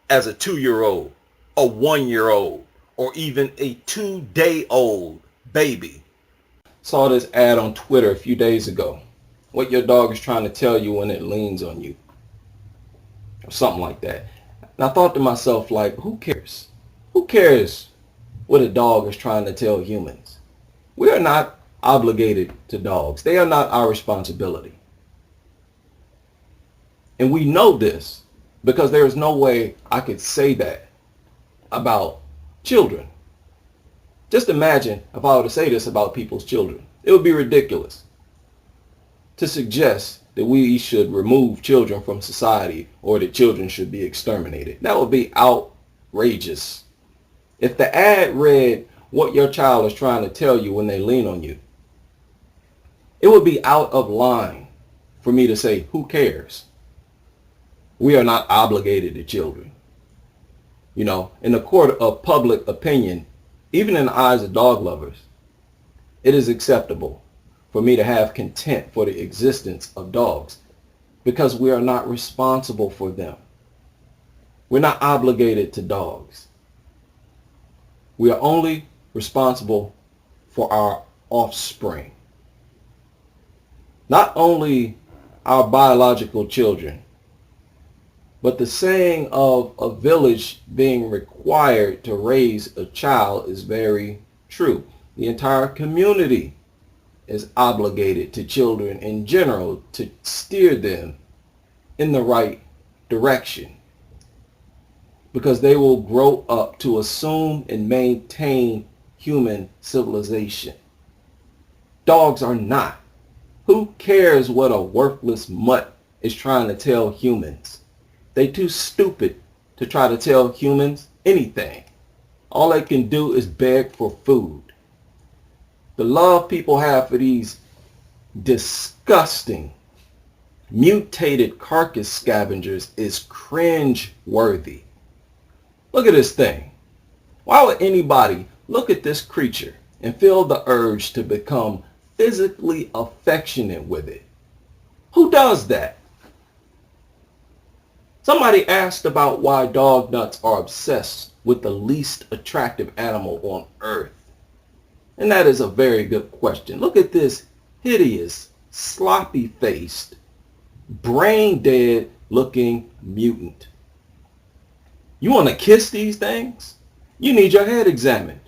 as a 2-year-old, a 1-year-old, or even a 2-day-old baby. Saw this ad on Twitter a few days ago. What your dog is trying to tell you when it leans on you. Or something like that. And I thought to myself, like, who cares? Who cares what a dog is trying to tell humans? We are not obligated to dogs. They are not our responsibility. And we know this because there is no way I could say that about children. Just imagine if I were to say this about people's children. It would be ridiculous to suggest that we should remove children from society or that children should be exterminated. That would be outrageous. If the ad read what your child is trying to tell you when they lean on you, it would be out of line for me to say, who cares? We are not obligated to children. You know, in the court of public opinion, even in the eyes of dog lovers, it is acceptable for me to have contempt for the existence of dogs because we are not responsible for them. We're not obligated to dogs. We are only responsible for our offspring. Not only our biological children, but the saying of a village being required to raise a child is very true. The entire community is obligated to children in general to steer them in the right direction because they will grow up to assume and maintain human civilization. Dogs are not. Who cares what a worthless mutt is trying to tell humans? They too stupid to try to tell humans anything. All they can do is beg for food. The love people have for these disgusting, mutated carcass scavengers is cringe-worthy. Look at this thing. Why would anybody look at this creature and feel the urge to become physically affectionate with it? Who does that? Somebody asked about why dog nuts are obsessed with the least attractive animal on earth. And that is a very good question. Look at this hideous, sloppy-faced, brain-dead looking mutant. You want to kiss these things? You need your head examined.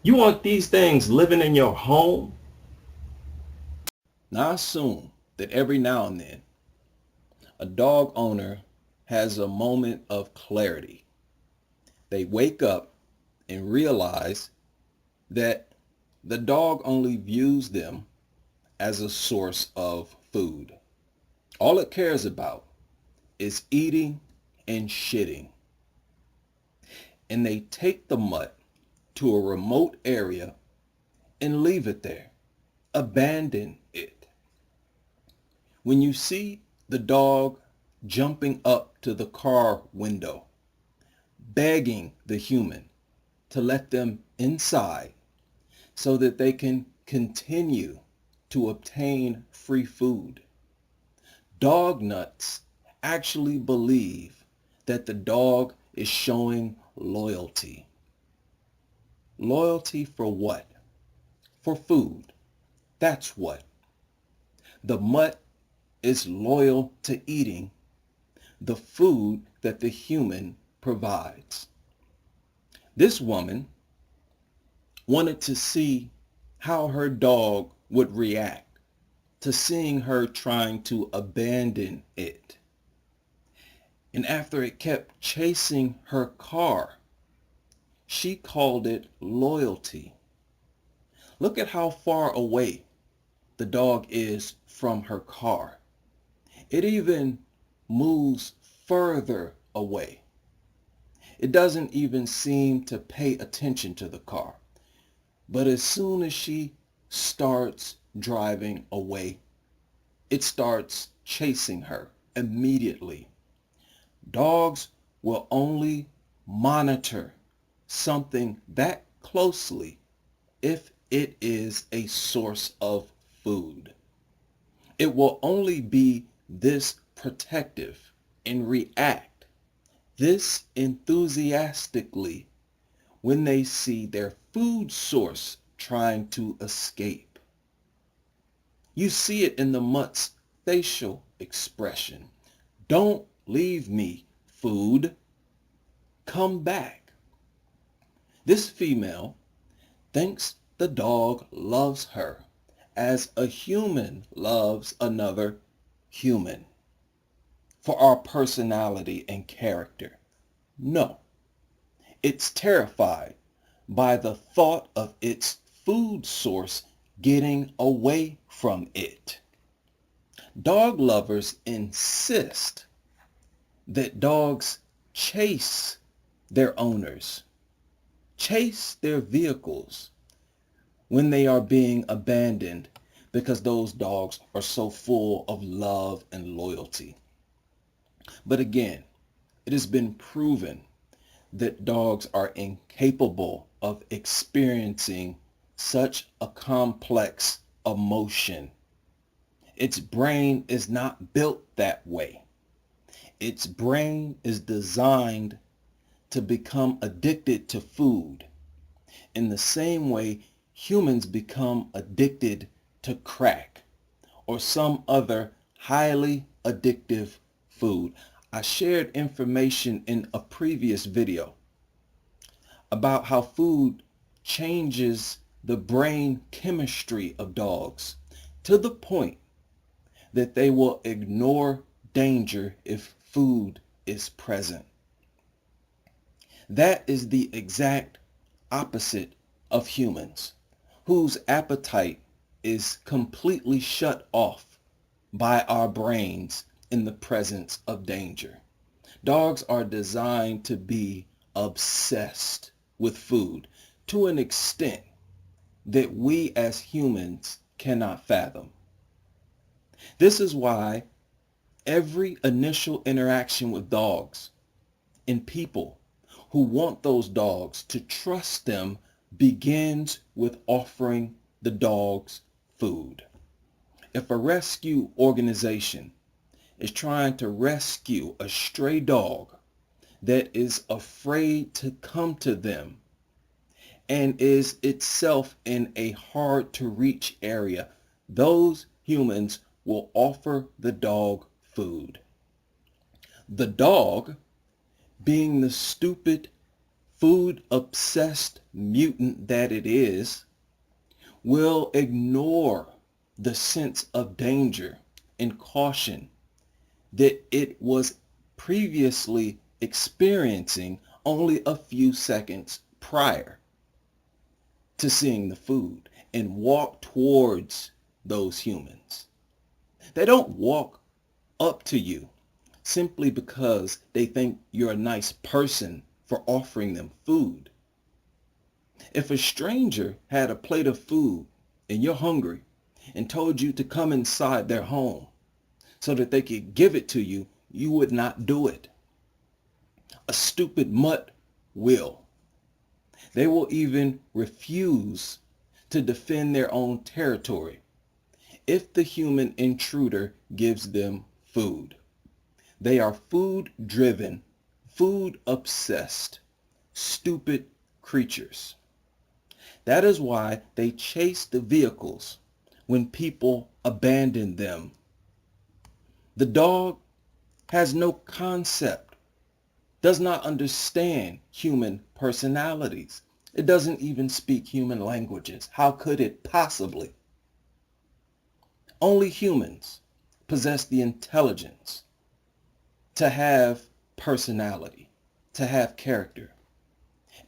You want these things living in your home? Now I assume that every now and then a dog owner has a moment of clarity. They wake up and realize that the dog only views them as a source of food. All it cares about is eating and shitting. And they take the mutt to a remote area and leave it there. Abandon it. When you see the dog jumping up to the car window, begging the human to let them inside so that they can continue to obtain free food, dog nuts actually believe that the dog is showing loyalty. Loyalty for what? For food. That's what. The mutt is loyal to eating the food that the human provides. This woman wanted to see how her dog would react to seeing her trying to abandon it. And after it kept chasing her car, she called it loyalty. Look at how far away the dog is from her car. It even moves further away. It doesn't even seem to pay attention to the car. But as soon as she starts driving away, it starts chasing her immediately. Dogs will only monitor something that closely if it is a source of food. It will only be this protective and react this enthusiastically when they see their food source trying to escape. You see it in the mutt's facial expression. Don't leave me, food. Come back. This female thinks the dog loves her as a human loves another human for our personality and character. No, it's terrified by the thought of its food source getting away from it. Dog lovers insist that dogs chase their owners, chase their vehicles when they are being abandoned because those dogs are so full of love and loyalty. But again, it has been proven that dogs are incapable of experiencing such a complex emotion. Its brain is not built that way. Its brain is designed to become addicted to food in the same way humans become addicted to crack or some other highly addictive food. I shared information in a previous video about how food changes the brain chemistry of dogs to the point that they will ignore danger if food is present. That is the exact opposite of humans, whose appetite is completely shut off by our brains in the presence of danger. Dogs are designed to be obsessed with food to an extent that we as humans cannot fathom. This is why every initial interaction with dogs and people who want those dogs to trust them begins with offering the dogs food. If a rescue organization is trying to rescue a stray dog that is afraid to come to them and is itself in a hard to reach area, those humans will offer the dog food. The dog, being the stupid, food-obsessed mutant that it is, will ignore the sense of danger and caution that it was previously experiencing only a few seconds prior to seeing the food and walk towards those humans. They don't walk up to you simply because they think you're a nice person for offering them food. If a stranger had a plate of food and you're hungry and told you to come inside their home so that they could give it to you, you would not do it. A stupid mutt will. They will even refuse to defend their own territory if the human intruder gives them food. They are food-driven, food-obsessed, stupid creatures. That is why they chase the vehicles when people abandon them. The dog has no concept, does not understand human personalities. It doesn't even speak human languages. How could it possibly? Only humans possess the intelligence to have personality, to have character,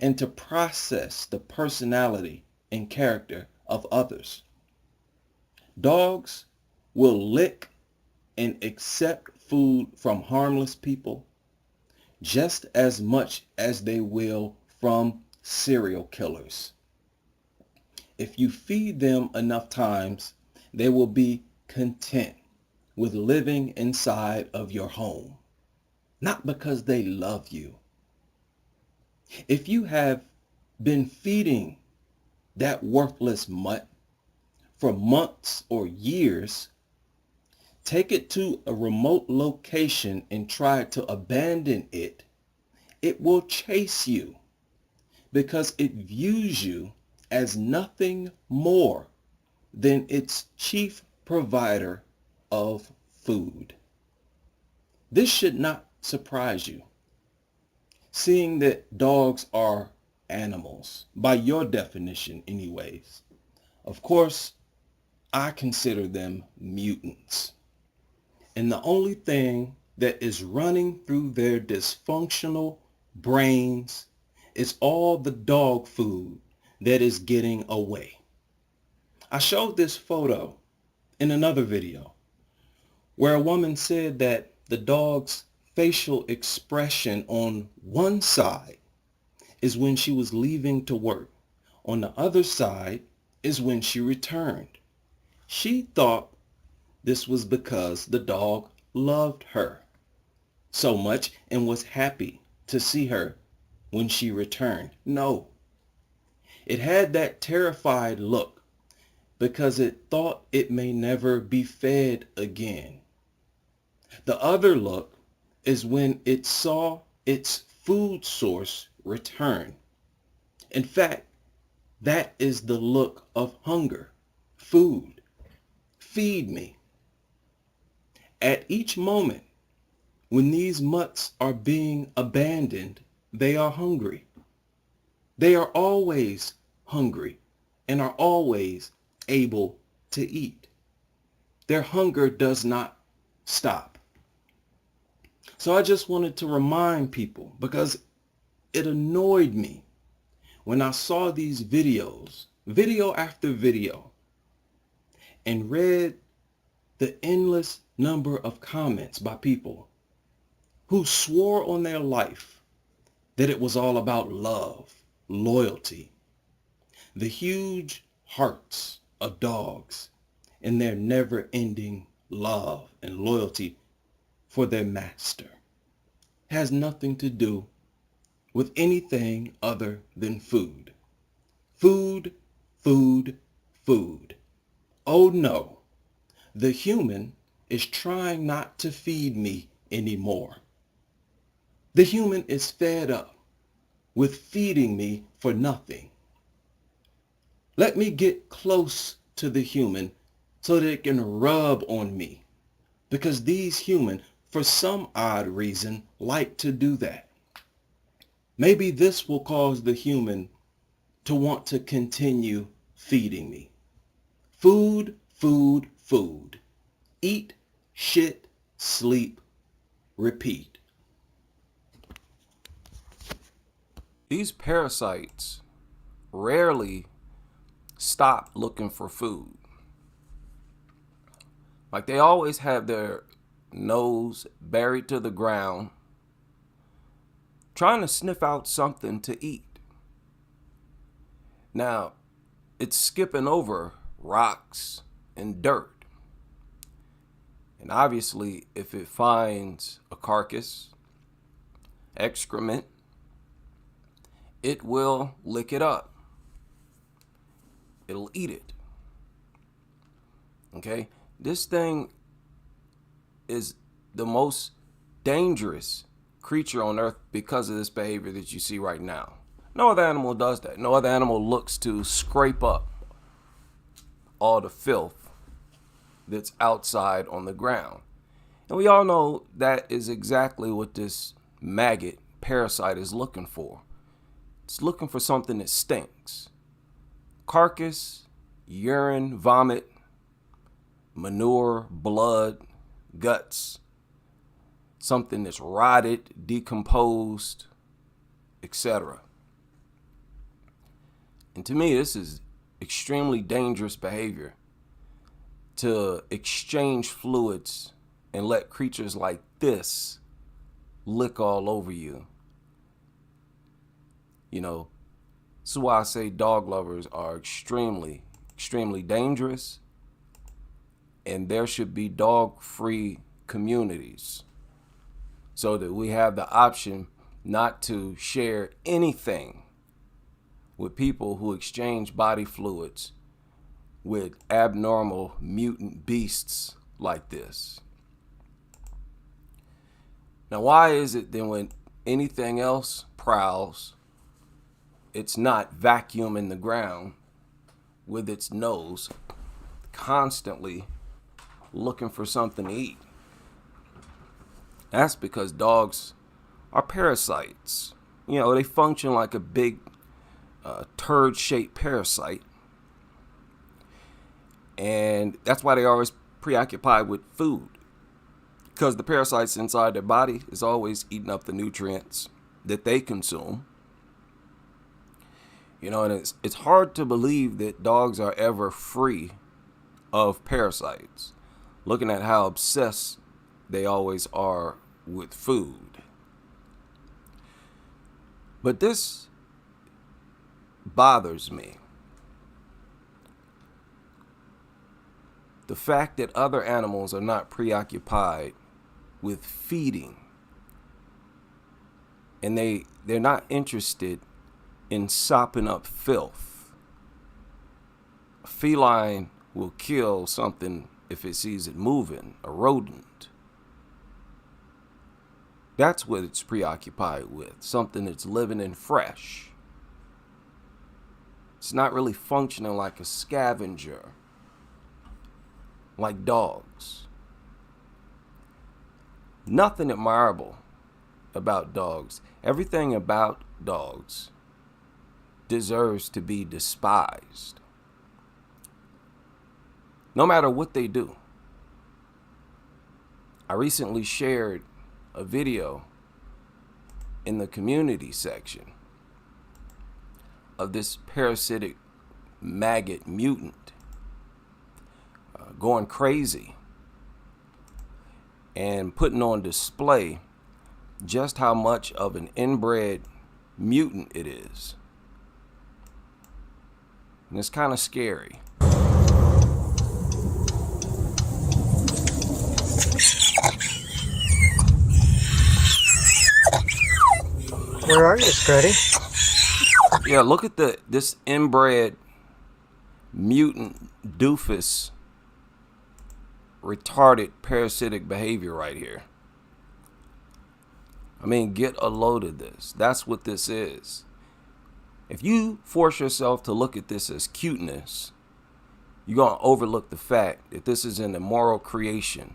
and to process the personality and character of others. Dogs will lick and accept food from harmless people just as much as they will from serial killers. If you feed them enough times, they will be content with living inside of your home, not because they love you. If you have been feeding that worthless mutt for months or years, take it to a remote location and try to abandon it, it will chase you because it views you as nothing more than its chief provider of food. This should not surprise you, seeing that dogs are animals, by your definition anyways. Of course, I consider them mutants. And the only thing that is running through their dysfunctional brains is all the dog food that is getting away. I showed this photo in another video where a woman said that the dog's facial expression on one side is when she was leaving to work. On the other side is when she returned. She thought this was because the dog loved her so much and was happy to see her when she returned. No, it had that terrified look because it thought it may never be fed again. The other look is when it saw its food source return. In fact, that is the look of hunger, food. Feed me. At each moment when these mutts are being abandoned, they are hungry. They are always hungry and are always able to eat. Their hunger does not stop. So I just wanted to remind people, because it annoyed me when I saw these videos, video after video, and read the endless number of comments by people who swore on their life that it was all about love, loyalty, the huge hearts of dogs and their never-ending love and loyalty for their master has nothing to do with anything other than food. Food, food, food. Oh no, the human is trying not to feed me anymore. The human is fed up with feeding me for nothing. Let me get close to the human so that it can rub on me, because these humans, for some odd reason, like to do that. Maybe this will cause the human to want to continue feeding me. Food, food, food. Eat, shit, sleep, repeat. These parasites rarely stop looking for food. Like, they always have their nose buried to the ground, trying to sniff out something to eat. Now, it's skipping over rocks and dirt. And obviously, if it finds a carcass, excrement, it will lick it up. It'll eat it. Okay? This thing is the most dangerous creature on earth because of this behavior that you see right now. No other animal does that. No other animal looks to scrape up all the filth that's outside on the ground. And we all know that is exactly what this maggot parasite is looking for. It's looking for something that stinks. Carcass, urine, vomit, manure, blood, guts, something that's rotted, decomposed, etc. And to me, this is extremely dangerous behavior, to exchange fluids and let creatures like this lick all over you. You know, this is why I say dog lovers are extremely, extremely dangerous, and there should be dog-free communities so that we have the option not to share anything with people who exchange body fluids with abnormal mutant beasts like this. Now, why is it then when anything else prowls, it's not vacuuming the ground with its nose, constantly looking for something to eat? That's because dogs are parasites. You know, they function like a big turd-shaped parasite. And that's why they're always preoccupied with food, because the parasites inside their body is always eating up the nutrients that they consume. You know, and it's hard to believe that dogs are ever free of parasites, looking at how obsessed they always are with food. But this bothers me. The fact that other animals are not preoccupied with feeding, and they're not interested in sopping up filth. A feline will kill something if it sees it moving, a rodent. That's what it's preoccupied with, something that's living and fresh. It's not really functioning like a scavenger, like dogs. Nothing admirable about dogs. Everything about dogs deserves to be despised, no matter what they do. I recently shared a video in the community section of this parasitic maggot mutant going crazy and putting on display just how much of an inbred mutant it is. And it's kind of scary. Where are you, Scotty? Yeah, look at this inbred mutant doofus retarded parasitic behavior right here. I mean, get a load of this. That's what this is. If you force yourself to look at this as cuteness, you're going to overlook the fact that this is an immoral creation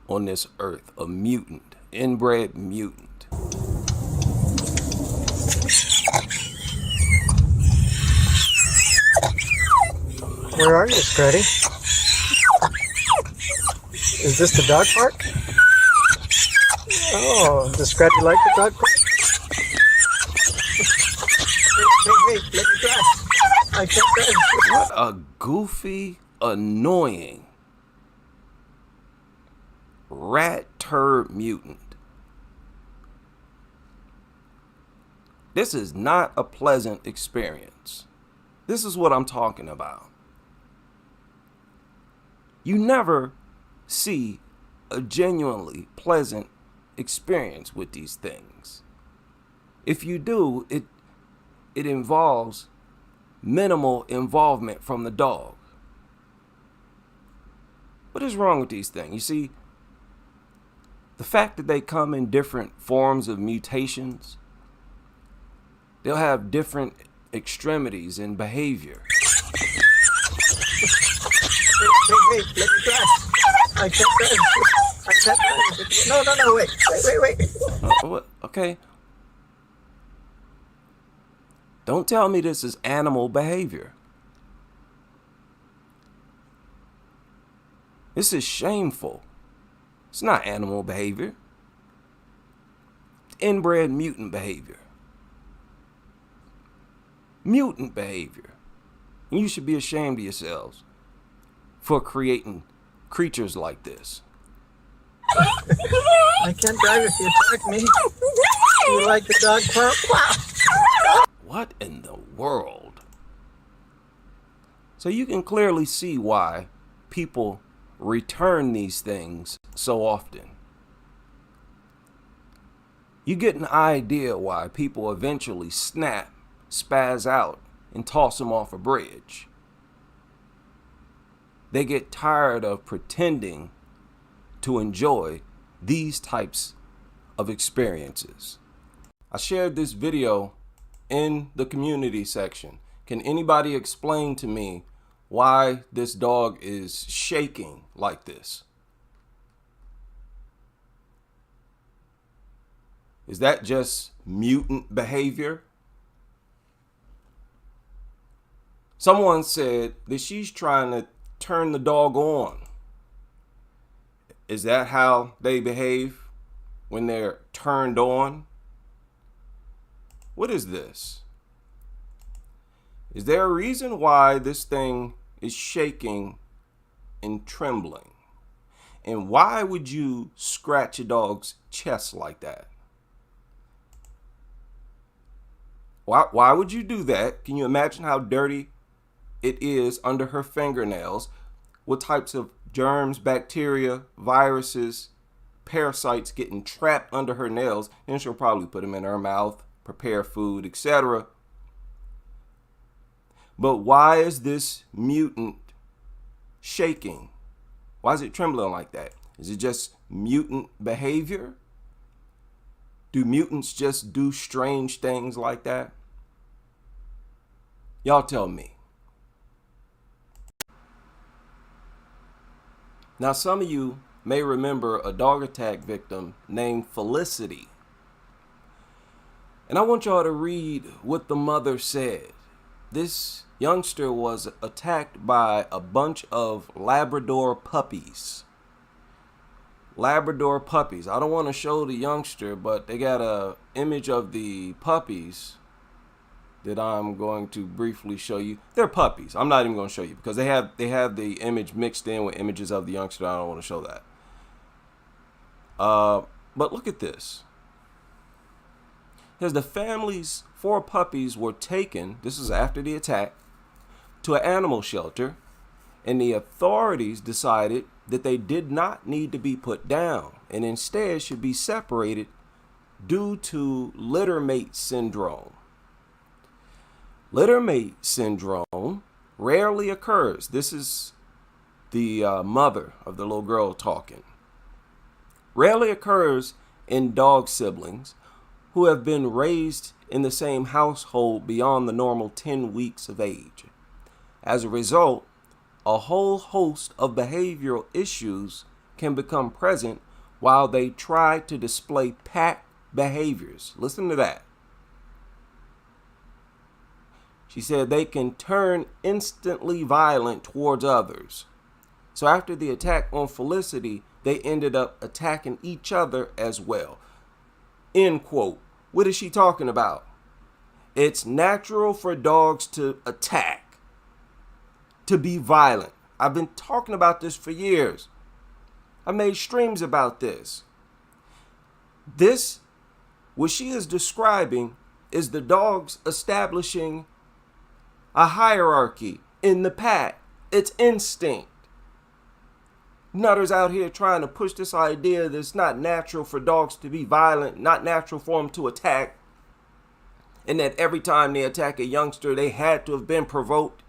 on this earth, a mutant, inbred mutant. Where are you, Scotty? Is this the dog park? Oh, does Scotty like the dog park? Hey, let me try. I can't try. What a goofy, annoying rat turd mutant. This is not a pleasant experience. This is what I'm talking about. You never see a genuinely pleasant experience with these things. If you do, it involves minimal involvement from the dog. What is wrong with these things? You see, the fact that they come in different forms of mutations, they'll have different extremities in behavior. Hey, let me try. I can't try. I can't try. No, wait. What? Okay. Don't tell me this is animal behavior. This is shameful. It's not animal behavior. It's inbred mutant behavior. Mutant behavior. And you should be ashamed of yourselves for creating creatures like this. I can't drive if you attack me. You like the dog park? What in the world? So you can clearly see why people return these things so often. You get an idea why people eventually snap, spaz out, and toss them off a bridge. They get tired of pretending to enjoy these types of experiences. I shared this video in the community section. Can anybody explain to me why this dog is shaking like this? Is that just mutant behavior? Someone said that she's trying to turn the dog on. Is that how they behave when they're turned on? What is this? Is there a reason why this thing is shaking and trembling? And why would you scratch a dog's chest like that? Why would you do that? Can you imagine how dirty it is under her fingernails? What types of germs, bacteria, viruses, parasites getting trapped under her nails? And she'll probably put them in her mouth, prepare food, etc. But why is this mutant shaking? Why is it trembling like that? Is it just mutant behavior? Do mutants just do strange things like that? Y'all tell me. Now, some of you may remember a dog attack victim named Felicity. And I want y'all to read what the mother said. This youngster was attacked by a bunch of Labrador puppies. Labrador puppies. I don't want to show the youngster, but they got a image of the puppies that I'm going to briefly show you. They're puppies. I'm not even going to show you because they have the image mixed in with images of the youngster. I don't want to show that. But look at this. Because the family's 4 puppies were taken, this is after the attack, to an animal shelter, and the authorities decided that they did not need to be put down and instead should be separated due to littermate syndrome. Littermate syndrome rarely occurs. This is the mother of the little girl talking. Rarely occurs in dog siblings who have been raised in the same household beyond the normal 10 weeks of age. As a result, a whole host of behavioral issues can become present while they try to display pack behaviors. Listen to that. She said they can turn instantly violent towards others. So after the attack on Felicity, they ended up attacking each other as well. End quote. What is she talking about? It's natural for dogs to attack, to be violent. I've been talking about this for years. I made streams about this. This, what she is describing, is the dogs establishing a hierarchy in the pack. It's instinct. Nutters out here trying to push this idea that it's not natural for dogs to be violent, not natural for them to attack, and that every time they attack a youngster, they had to have been provoked.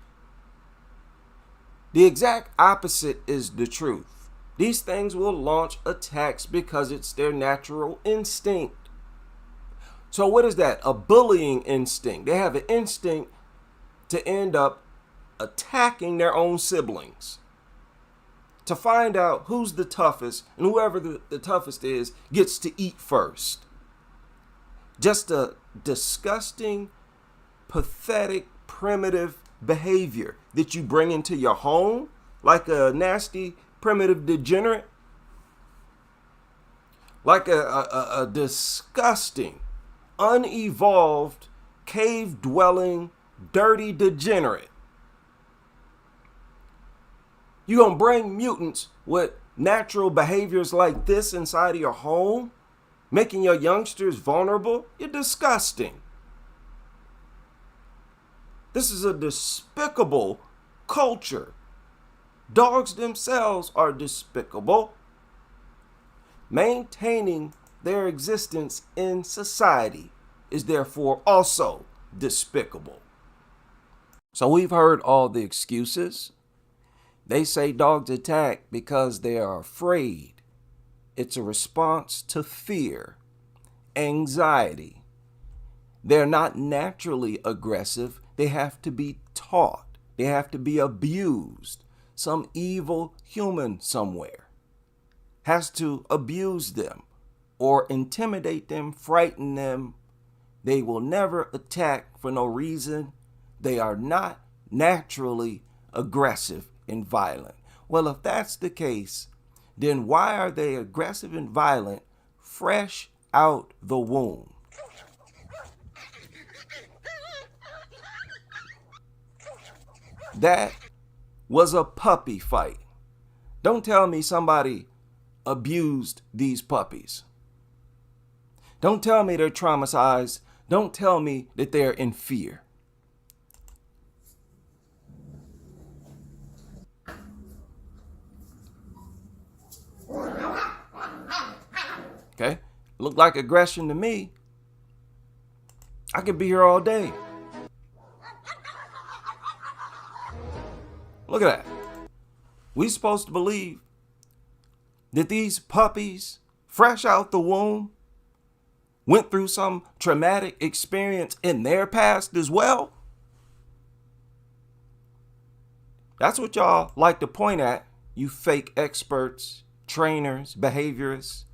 The exact opposite is the truth. These things will launch attacks because it's their natural instinct. So what is that? A bullying instinct. They have an instinct to end up attacking their own siblings, to find out who's the toughest, and whoever the toughest is gets to eat first. Just a disgusting, pathetic, primitive behavior that you bring into your home like a nasty, primitive degenerate, like a disgusting, unevolved, cave-dwelling, dirty degenerate. You gonna bring mutants with natural behaviors like this inside of your home, making your youngsters vulnerable? You're disgusting. This is a despicable culture. Dogs themselves are despicable. Maintaining their existence in society is therefore also despicable. So we've heard all the excuses. They say dogs attack because they are afraid. It's a response to fear, anxiety. They're not naturally aggressive. They have to be taught. They have to be abused. Some evil human somewhere has to abuse them or intimidate them, frighten them. They will never attack for no reason. They are not naturally aggressive and violent. Well, if that's the case, then why are they aggressive and violent fresh out the womb? That was a puppy fight. Don't tell me somebody abused these puppies. Don't tell me they're traumatized. Don't tell me that they're in fear. Okay? Look like aggression to me. I could be here all day. Look at that. We supposed to believe that these puppies, fresh out the womb, went through some traumatic experience in their past as well? That's what y'all like to point at, you fake experts, trainers, behaviorists,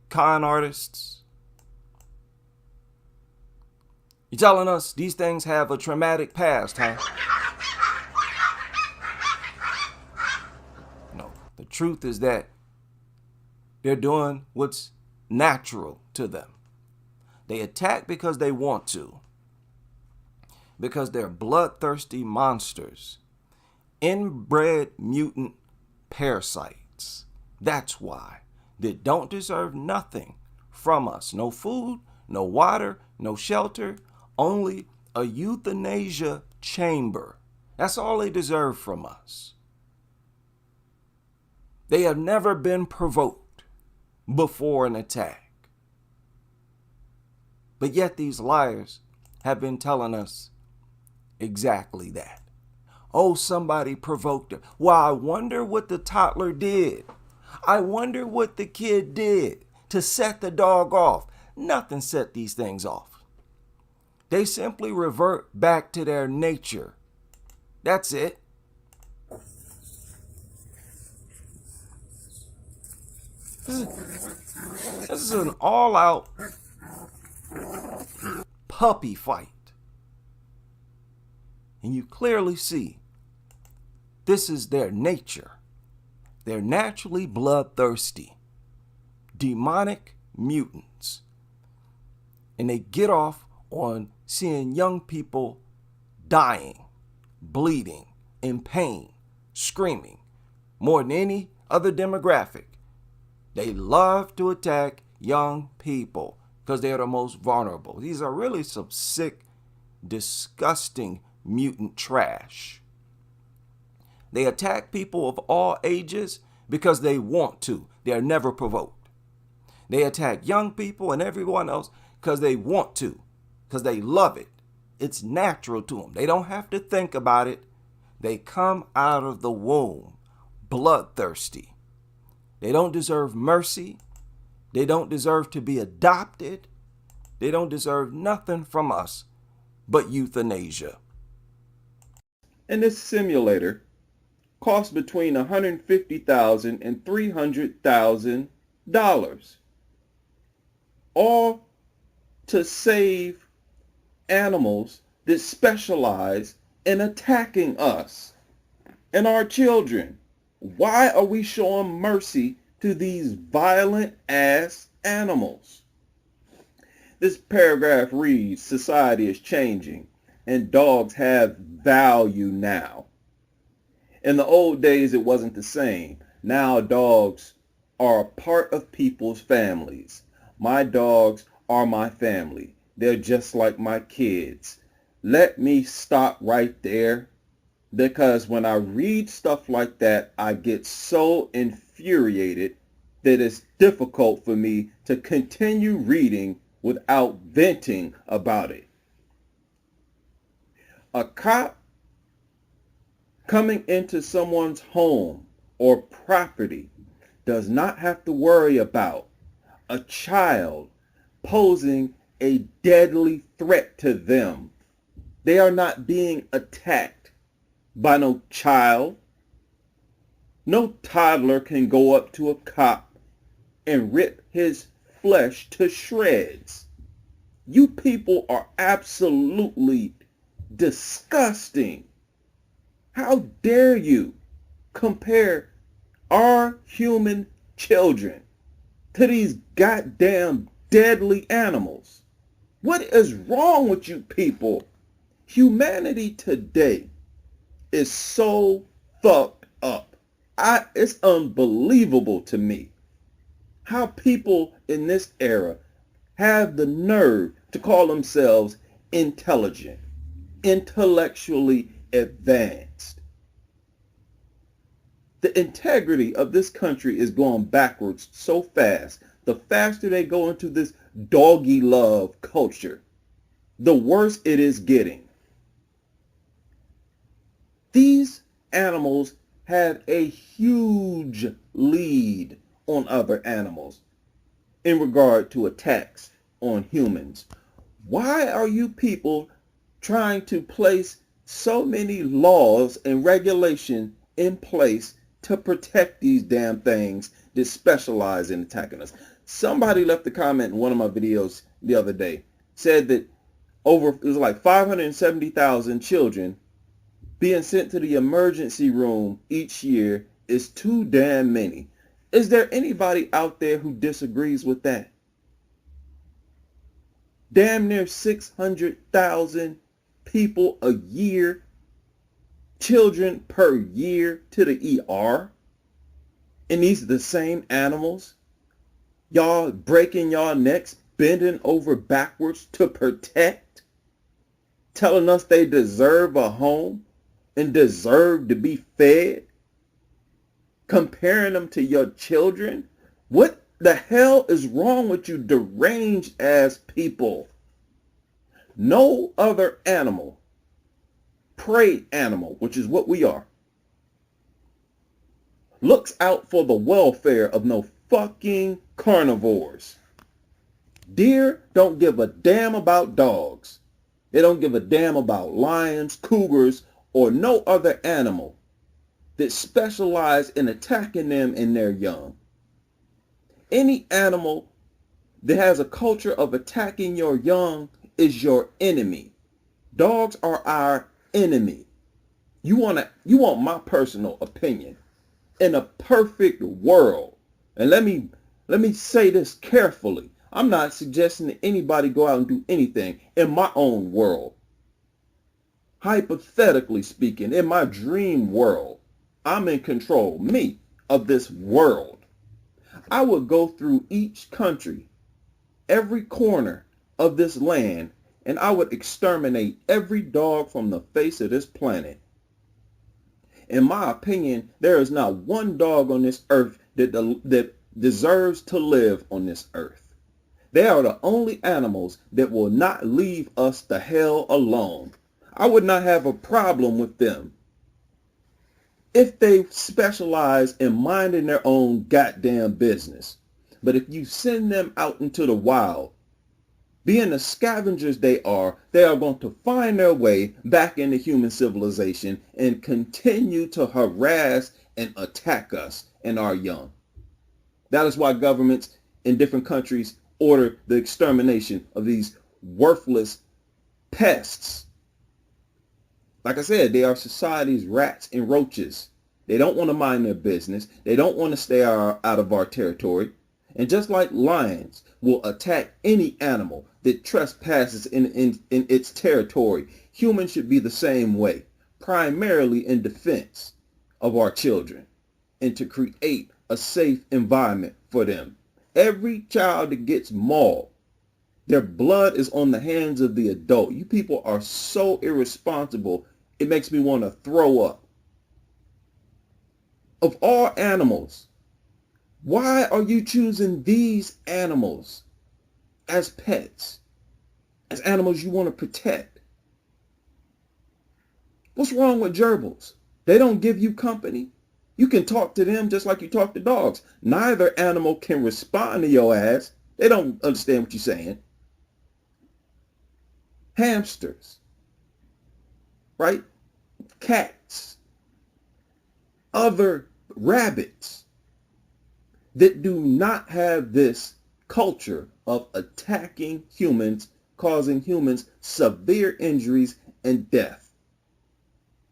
con artists. You're telling us these things have a traumatic past, huh? No, the truth is that they're doing what's natural to them. They attack because they want to, because they're bloodthirsty monsters, inbred mutant parasites. That's why. They don't deserve nothing from us. No food, no water, no shelter, only a euthanasia chamber. That's all they deserve from us. They have never been provoked before an attack. But yet these liars have been telling us exactly that. Oh, somebody provoked her. Well, I wonder what the toddler did. I wonder what the kid did to set the dog off. Nothing set these things off. They simply revert back to their nature. That's it. This is an all-out puppy fight. And you clearly see this is their nature. They're naturally bloodthirsty, demonic mutants. And they get off on seeing young people dying, bleeding, in pain, screaming, more than any other demographic. They love to attack young people because they're the most vulnerable. These are really some sick, disgusting mutant trash. They attack people of all ages because they want to. They are never provoked. They attack young people and everyone else because they want to, because they love it. It's natural to them. They don't have to think about it. They come out of the womb bloodthirsty. They don't deserve mercy. They don't deserve to be adopted. They don't deserve nothing from us but euthanasia. And this simulator costs between $150,000 and $300,000. All to save animals that specialize in attacking us and our children. Why are we showing mercy to these violent ass animals? This paragraph reads, society is changing and dogs have value now. In the old days, it wasn't the same. Now dogs are a part of people's families. My dogs are my family. They're just like my kids. Let me stop right there, because when I read stuff like that, I get so infuriated that it's difficult for me to continue reading without venting about it. A cop coming into someone's home or property does not have to worry about a child posing a deadly threat to them. They are not being attacked by no child. No toddler can go up to a cop and rip his flesh to shreds. You people are absolutely disgusting. How dare you compare our human children to these goddamn deadly animals? What is wrong with you people? Humanity today is so fucked up. It's unbelievable to me how people in this era have the nerve to call themselves intelligent, intellectually advanced. The integrity of this country is going backwards so fast. The faster they go into this doggy love culture, the worse it is getting. These animals have a huge lead on other animals in regard to attacks on humans. Why are you people trying to place so many laws and regulation in place to protect these damn things that specialize in attacking us? Somebody left a comment in one of my videos the other day, said that it was like 570,000 children being sent to the emergency room each year is too damn many. Is there anybody out there who disagrees with that? Damn near 600,000 people a year, children per year to the ER. And these are the same animals. Y'all breaking y'all necks, bending over backwards to protect, telling us they deserve a home and deserve to be fed, comparing them to your children. What the hell is wrong with you deranged ass people? No other animal, prey animal, which is what we are, looks out for the welfare of no fucking carnivores. Deer don't give a damn about dogs. They don't give a damn about lions, cougars, or no other animal that specialize in attacking them and their young. Any animal that has a culture of attacking your young is your enemy. Dogs are our enemy. You want my personal opinion. In a perfect world, and let me say this carefully, I'm not suggesting that anybody go out and do anything. In my own world, hypothetically speaking, in my dream world, I'm in control, me, of this world. I would go through each country, every corner of this land, and I would exterminate every dog from the face of this planet. In my opinion, there is not one dog on this earth that deserves to live on this earth. They are the only animals that will not leave us the hell alone. I would not have a problem with them if they specialize in minding their own goddamn business. But if you send them out into the wild, being the scavengers they are going to find their way back into human civilization and continue to harass and attack us and our young. That is why governments in different countries order the extermination of these worthless pests. Like I said, they are society's rats and roaches. They don't want to mind their business. They don't want to stay out of our territory. And just like lions will attack any animal that trespasses in its territory, humans should be the same way, primarily in defense of our children and to create a safe environment for them. Every child that gets mauled, their blood is on the hands of the adult. You people are so irresponsible, it makes me want to throw up. Of all animals, why are you choosing these animals as pets, as animals you want to protect? What's wrong with gerbils? They don't give you company. You can talk to them just like you talk to dogs. Neither animal can respond to your ass. They don't understand what you're saying. Hamsters, right? Cats, other rabbits that do not have this culture of attacking humans, causing humans severe injuries and death.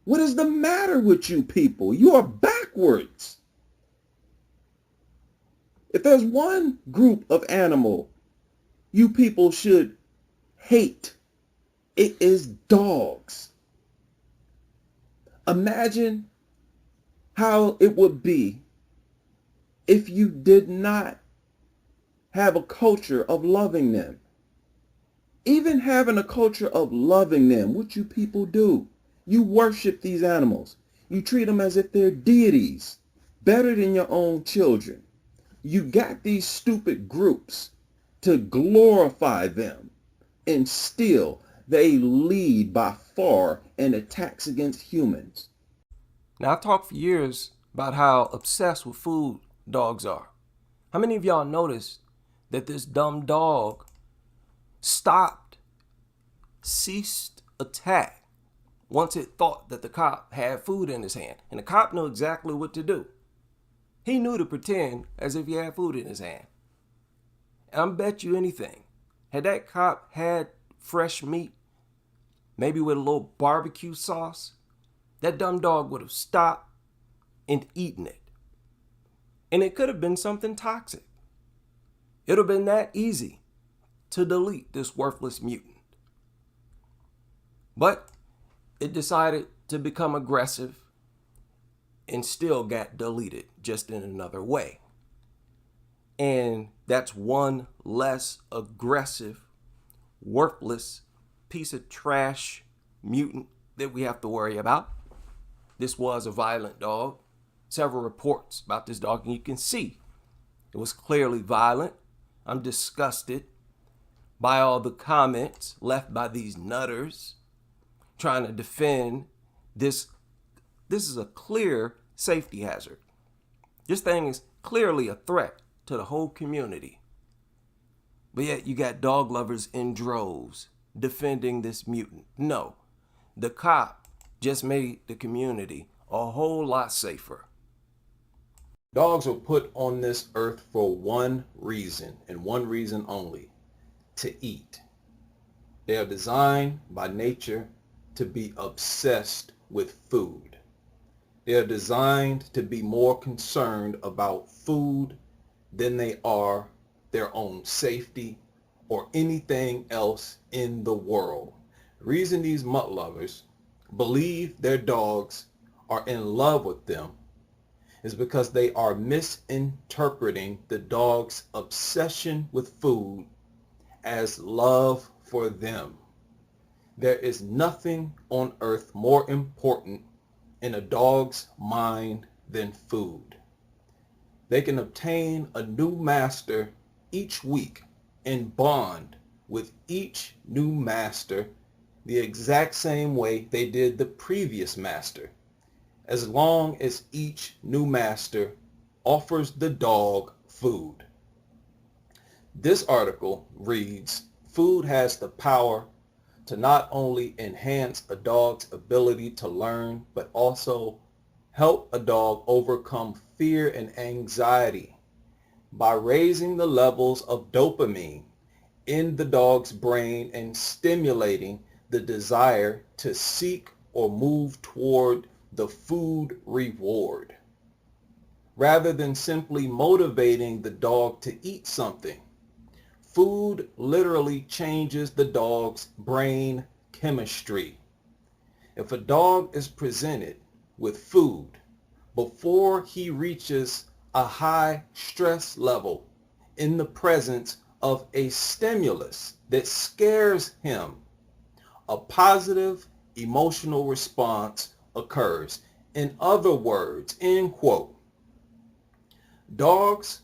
What is the matter with you people? You are backwards. If there's one group of animal you people should hate, it is dogs. Imagine how it would be if you did not have a culture of loving them. Even having a culture of loving them, what you people do, you worship these animals. You treat them as if they're deities, better than your own children. You got these stupid groups to glorify them, and still they lead by far in attacks against humans. Now, I've talked for years about how obsessed with food dogs are. How many of y'all noticed that this dumb dog ceased attack once it thought that the cop had food in his hand? And the cop knew exactly what to do. He knew to pretend as if he had food in his hand. And I bet you anything, had that cop had fresh meat, maybe with a little barbecue sauce, that dumb dog would have stopped and eaten it. And it could have been something toxic. It would have been that easy to delete this worthless mutant. But it decided to become aggressive and still got deleted, just in another way. And that's one less aggressive, worthless piece of trash mutant that we have to worry about. This was a violent dog. Several reports about this dog, and you can see it was clearly violent. I'm disgusted by all the comments left by these nutters trying to defend this. This is a clear safety hazard. This thing is clearly a threat to the whole community. But yet you got dog lovers in droves defending this mutant. No, the cop just made the community a whole lot safer. Dogs were put on this earth for one reason, and one reason only: to eat. They are designed by nature to be obsessed with food. They are designed to be more concerned about food than they are their own safety or anything else in the world. The reason these mutt lovers believe their dogs are in love with them is because they are misinterpreting the dog's obsession with food as love for them. There is nothing on earth more important in a dog's mind than food. They can obtain a new master each week and bond with each new master the exact same way they did the previous master, as long as each new master offers the dog food. This article reads, food has the power to not only enhance a dog's ability to learn, but also help a dog overcome fear and anxiety by raising the levels of dopamine in the dog's brain and stimulating the desire to seek or move toward the food reward, rather than simply motivating the dog to eat something. Food literally changes the dog's brain chemistry. If a dog is presented with food before he reaches a high stress level in the presence of a stimulus that scares him, a positive emotional response occurs. In other words, end quote, dogs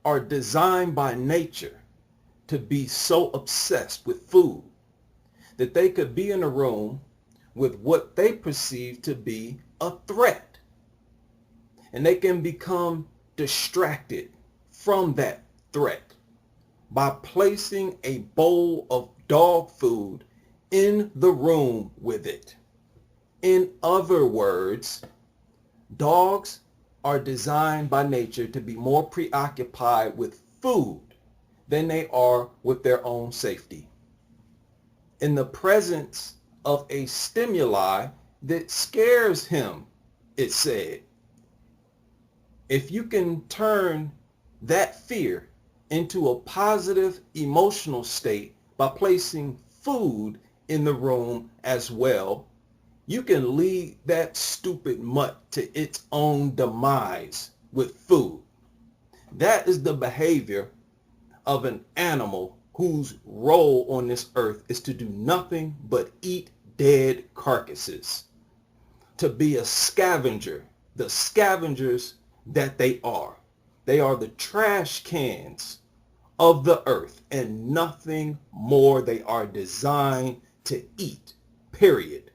are designed by nature to be so obsessed with food that they could be in a room with what they perceive to be a threat, and they can become distracted from that threat by placing a bowl of dog food in the room with it. In other words, dogs are designed by nature to be more preoccupied with food than they are with their own safety. In the presence of a stimuli that scares him, it said. If you can turn that fear into a positive emotional state by placing food in the room as well, you can lead that stupid mutt to its own demise with food. That is the behavior of an animal whose role on this earth is to do nothing but eat dead carcasses, to be a scavenger, the scavengers that they are. They are the trash cans of the earth and nothing more. They are designed to eat, period.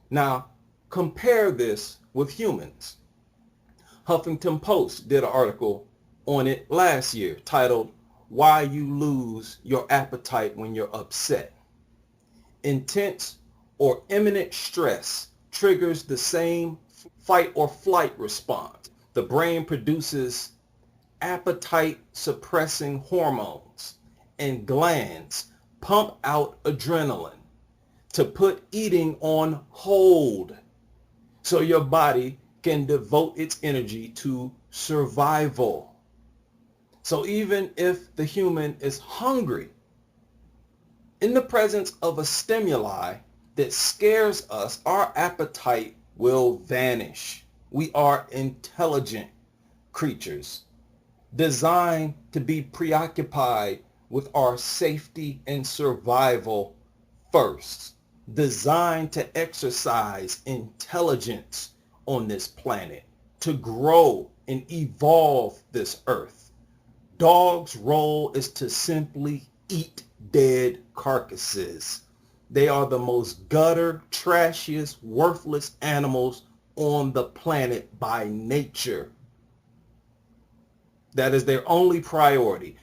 Now, compare this with humans. Huffington Post did an article on it last year titled, "Why You Lose Your Appetite When You're Upset." Intense or imminent stress triggers the same fight or flight response. The brain produces appetite suppressing hormones and glands pump out adrenaline to put eating on hold so your body can devote its energy to survival. So even if the human is hungry, in the presence of a stimuli that scares us, our appetite will vanish. We are intelligent creatures designed to be preoccupied with our safety and survival first, designed to exercise intelligence on this planet, to grow and evolve this earth. Dogs' role is to simply eat dead carcasses. They are the most gutter, trashiest, worthless animals on the planet by nature. That is their only priority.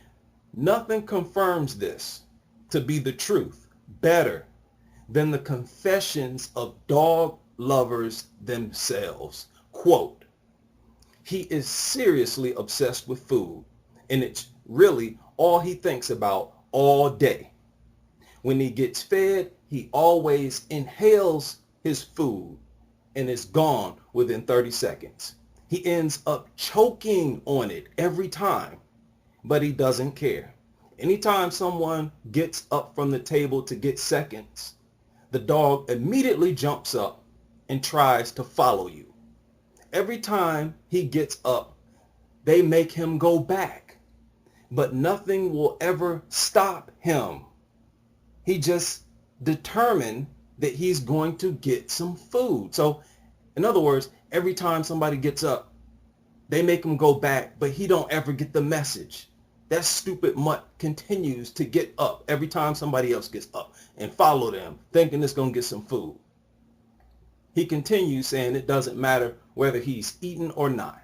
Nothing confirms this to be the truth better than the confessions of dog lovers themselves. Quote, "He is seriously obsessed with food, and it's really all he thinks about all day. When he gets fed, he always inhales his food and is gone within 30 seconds. He ends up choking on it every time, but he doesn't care. Anytime someone gets up from the table to get seconds, the dog immediately jumps up and tries to follow you. Every time he gets up, they make him go back, but nothing will ever stop him. He just determined that he's going to get some food." So in other words, every time somebody gets up, they make him go back, but he don't ever get the message. That stupid mutt continues to get up every time somebody else gets up and follow them, thinking it's going to get some food. He continues saying it doesn't matter whether he's eaten or not.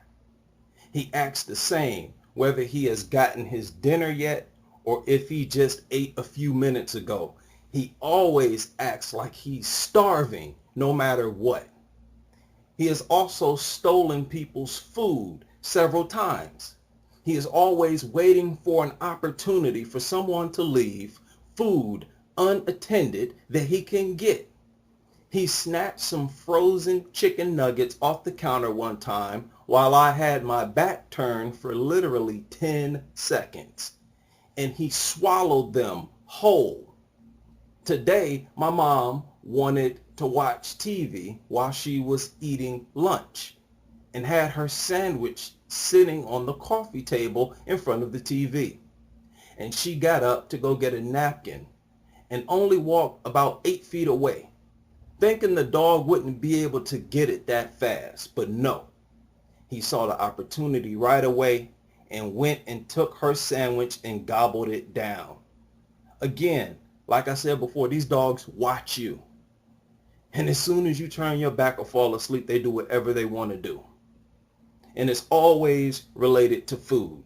He acts the same whether he has gotten his dinner yet or if he just ate a few minutes ago. He always acts like he's starving no matter what. He has also stolen people's food several times. He is always waiting for an opportunity for someone to leave food unattended that he can get. He snatched some frozen chicken nuggets off the counter one time while I had my back turned for literally 10 seconds. And he swallowed them whole. Today, my mom wanted to watch TV while she was eating lunch and had her sandwich sitting on the coffee table in front of the TV. And she got up to go get a napkin and only walked about 8 feet away, thinking the dog wouldn't be able to get it that fast. But no, he saw the opportunity right away and went and took her sandwich and gobbled it down. Again, like I said before, these dogs watch you. And as soon as you turn your back or fall asleep, they do whatever they want to do. And it's always related to food.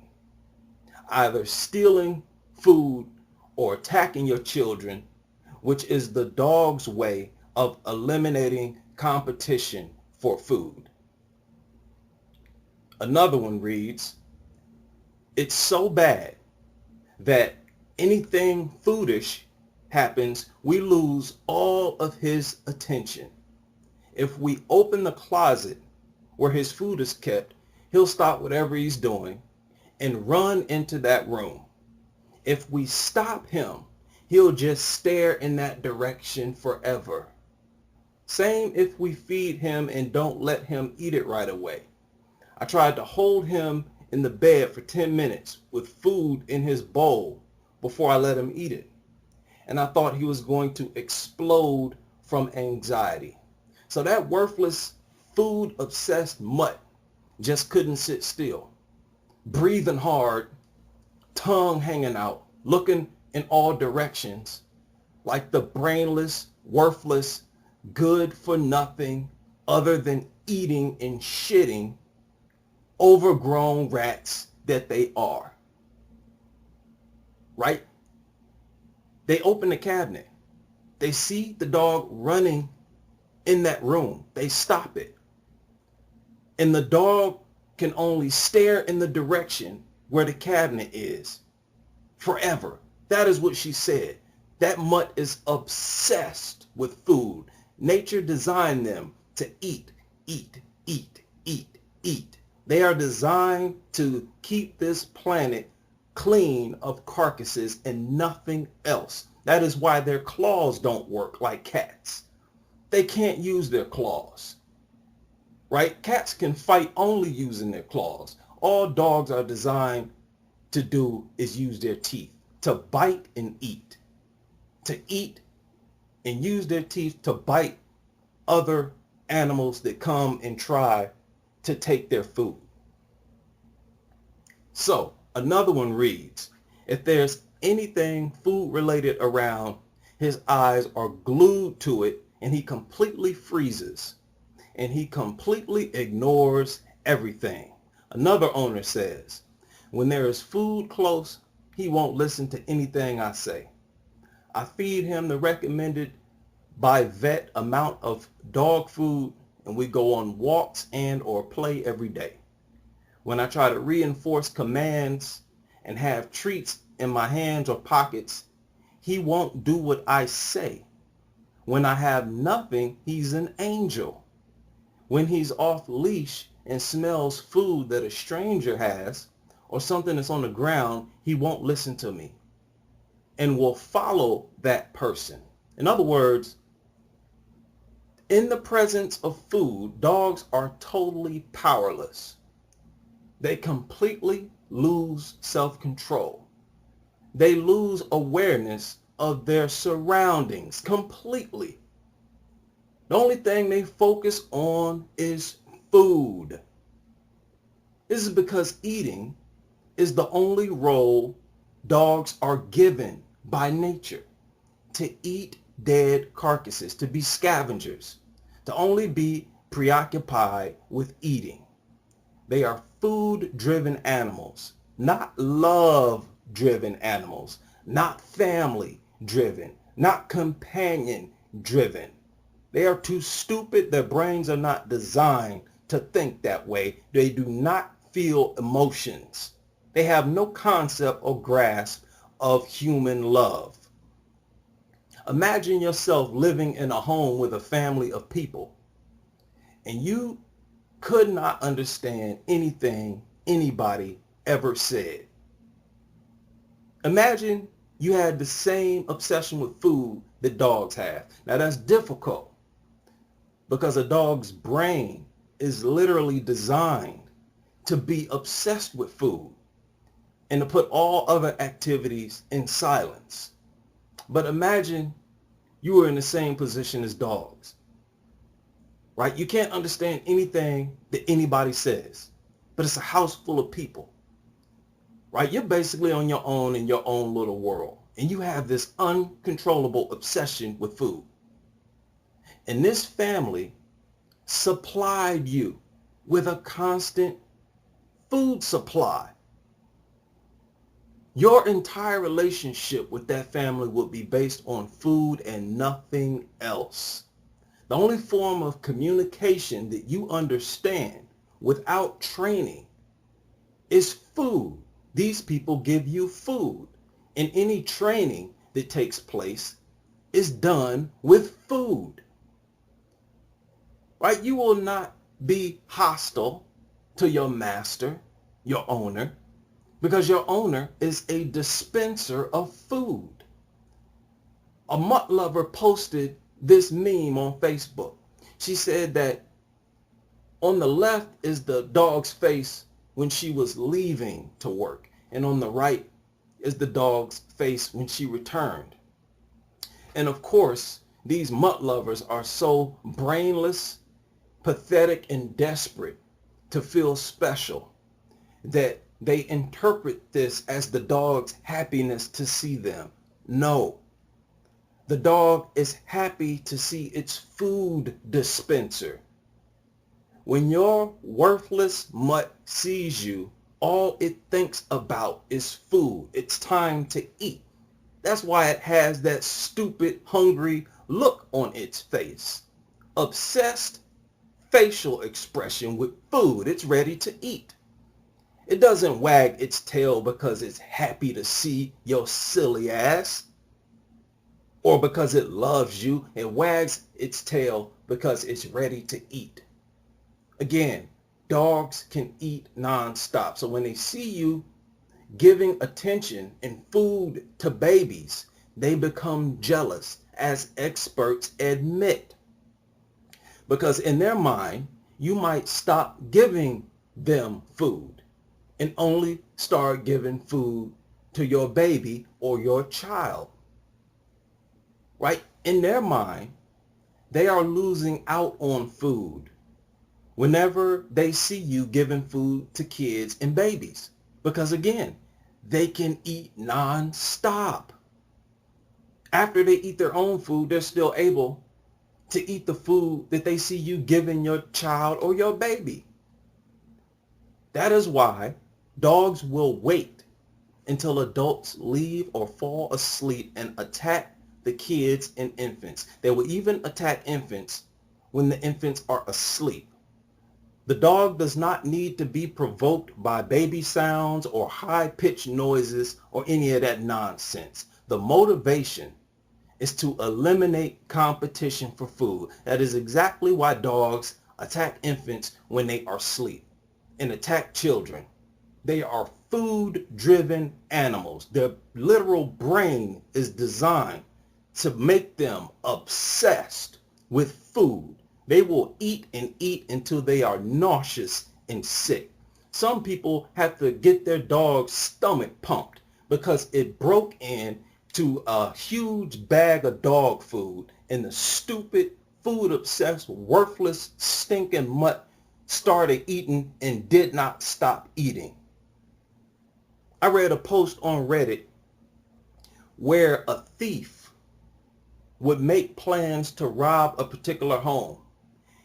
Either stealing food or attacking your children, which is the dog's way of eliminating competition for food. Another one reads, "It's so bad that anything foodish happens, we lose all of his attention. If we open the closet where his food is kept, he'll stop whatever he's doing and run into that room. If we stop him, he'll just stare in that direction forever. Same if we feed him and don't let him eat it right away. I tried to hold him in the bed for 10 minutes with food in his bowl before I let him eat it. And I thought he was going to explode from anxiety. So that worthless, food-obsessed mutt just couldn't sit still, breathing hard, tongue hanging out, looking in all directions like the brainless, worthless, good for nothing other than eating and shitting overgrown rats that they are. Right? They open the cabinet. They see the dog running in that room. They stop it. And the dog can only stare in the direction where the cabinet is forever. That is what she said. That mutt is obsessed with food. Nature designed them to eat, eat, eat, eat, eat. They are designed to keep this planet clean of carcasses and nothing else. That is why their claws don't work like cats. They can't use their claws, right? Cats can fight only using their claws. All dogs are designed to do is use their teeth, to bite and eat, to eat and use their teeth to bite other animals that come and try to take their food. So another one reads, if there's anything food related around, his eyes are glued to it and he completely freezes and he completely ignores everything. Another owner says, when there is food close, he won't listen to anything I say. I feed him the recommended by vet amount of dog food and we go on walks and or play every day. When I try to reinforce commands and have treats in my hands or pockets, he won't do what I say. When I have nothing, he's an angel. When he's off leash and smells food that a stranger has or something that's on the ground, he won't listen to me and will follow that person. In other words, in the presence of food, dogs are totally powerless. They completely lose self-control. They lose awareness of their surroundings completely. The only thing they focus on is food. This is because eating is the only role dogs are given by nature, to eat dead carcasses, to be scavengers, to only be preoccupied with eating. They are food-driven animals, not love-driven animals, not family-driven, not companion-driven. They are too stupid. Their brains are not designed to think that way. They do not feel emotions. They have no concept or grasp of human love. Imagine yourself living in a home with a family of people and you could not understand anything anybody ever said. Imagine you had the same obsession with food that dogs have. Now that's difficult because a dog's brain is literally designed to be obsessed with food and to put all other activities in silence. But imagine you were in the same position as dogs, right? You can't understand anything that anybody says, but it's a house full of people, right? You're basically on your own in your own little world, and you have this uncontrollable obsession with food. And this family supplied you with a constant food supply. Your entire relationship with that family would be based on food and nothing else. The only form of communication that you understand without training is food. These people give you food, and any training that takes place is done with food. right? You will not be hostile to your master, your owner, because your owner is a dispenser of food. A mutt lover posted this meme on Facebook. She said that on the left is the dog's face when she was leaving to work, and on the right is the dog's face when she returned. And of course, these mutt lovers are so brainless, pathetic, and desperate to feel special that they interpret this as the dog's happiness to see them. No. The dog is happy to see its food dispenser. When your worthless mutt sees you, all it thinks about is food. It's time to eat. That's why it has that stupid, hungry look on its face. Obsessed facial expression with food. It's ready to eat. It doesn't wag its tail because it's happy to see your silly ass, or because it loves you. It wags its tail because it's ready to eat. Again, dogs can eat nonstop. So when they see you giving attention and food to babies, they become jealous, as experts admit. Because in their mind, you might stop giving them food and only start giving food to your baby or your child. Right? In their mind, they are losing out on food whenever they see you giving food to kids and babies. Because again, they can eat non-stop. After they eat their own food, they're still able to eat the food that they see you giving your child or your baby. That is why dogs will wait until adults leave or fall asleep and attack the kids and infants. They will even attack infants when the infants are asleep. The dog does not need to be provoked by baby sounds or high-pitched noises or any of that nonsense. The motivation is to eliminate competition for food. That is exactly why dogs attack infants when they are asleep and attack children. They are food-driven animals. Their literal brain is designed to make them obsessed with food. They will eat and eat until they are nauseous and sick. Some people have to get their dog's stomach pumped because it broke in to a huge bag of dog food and the stupid, food-obsessed, worthless, stinking mutt started eating and did not stop eating. I read a post on Reddit where a thief would make plans to rob a particular home.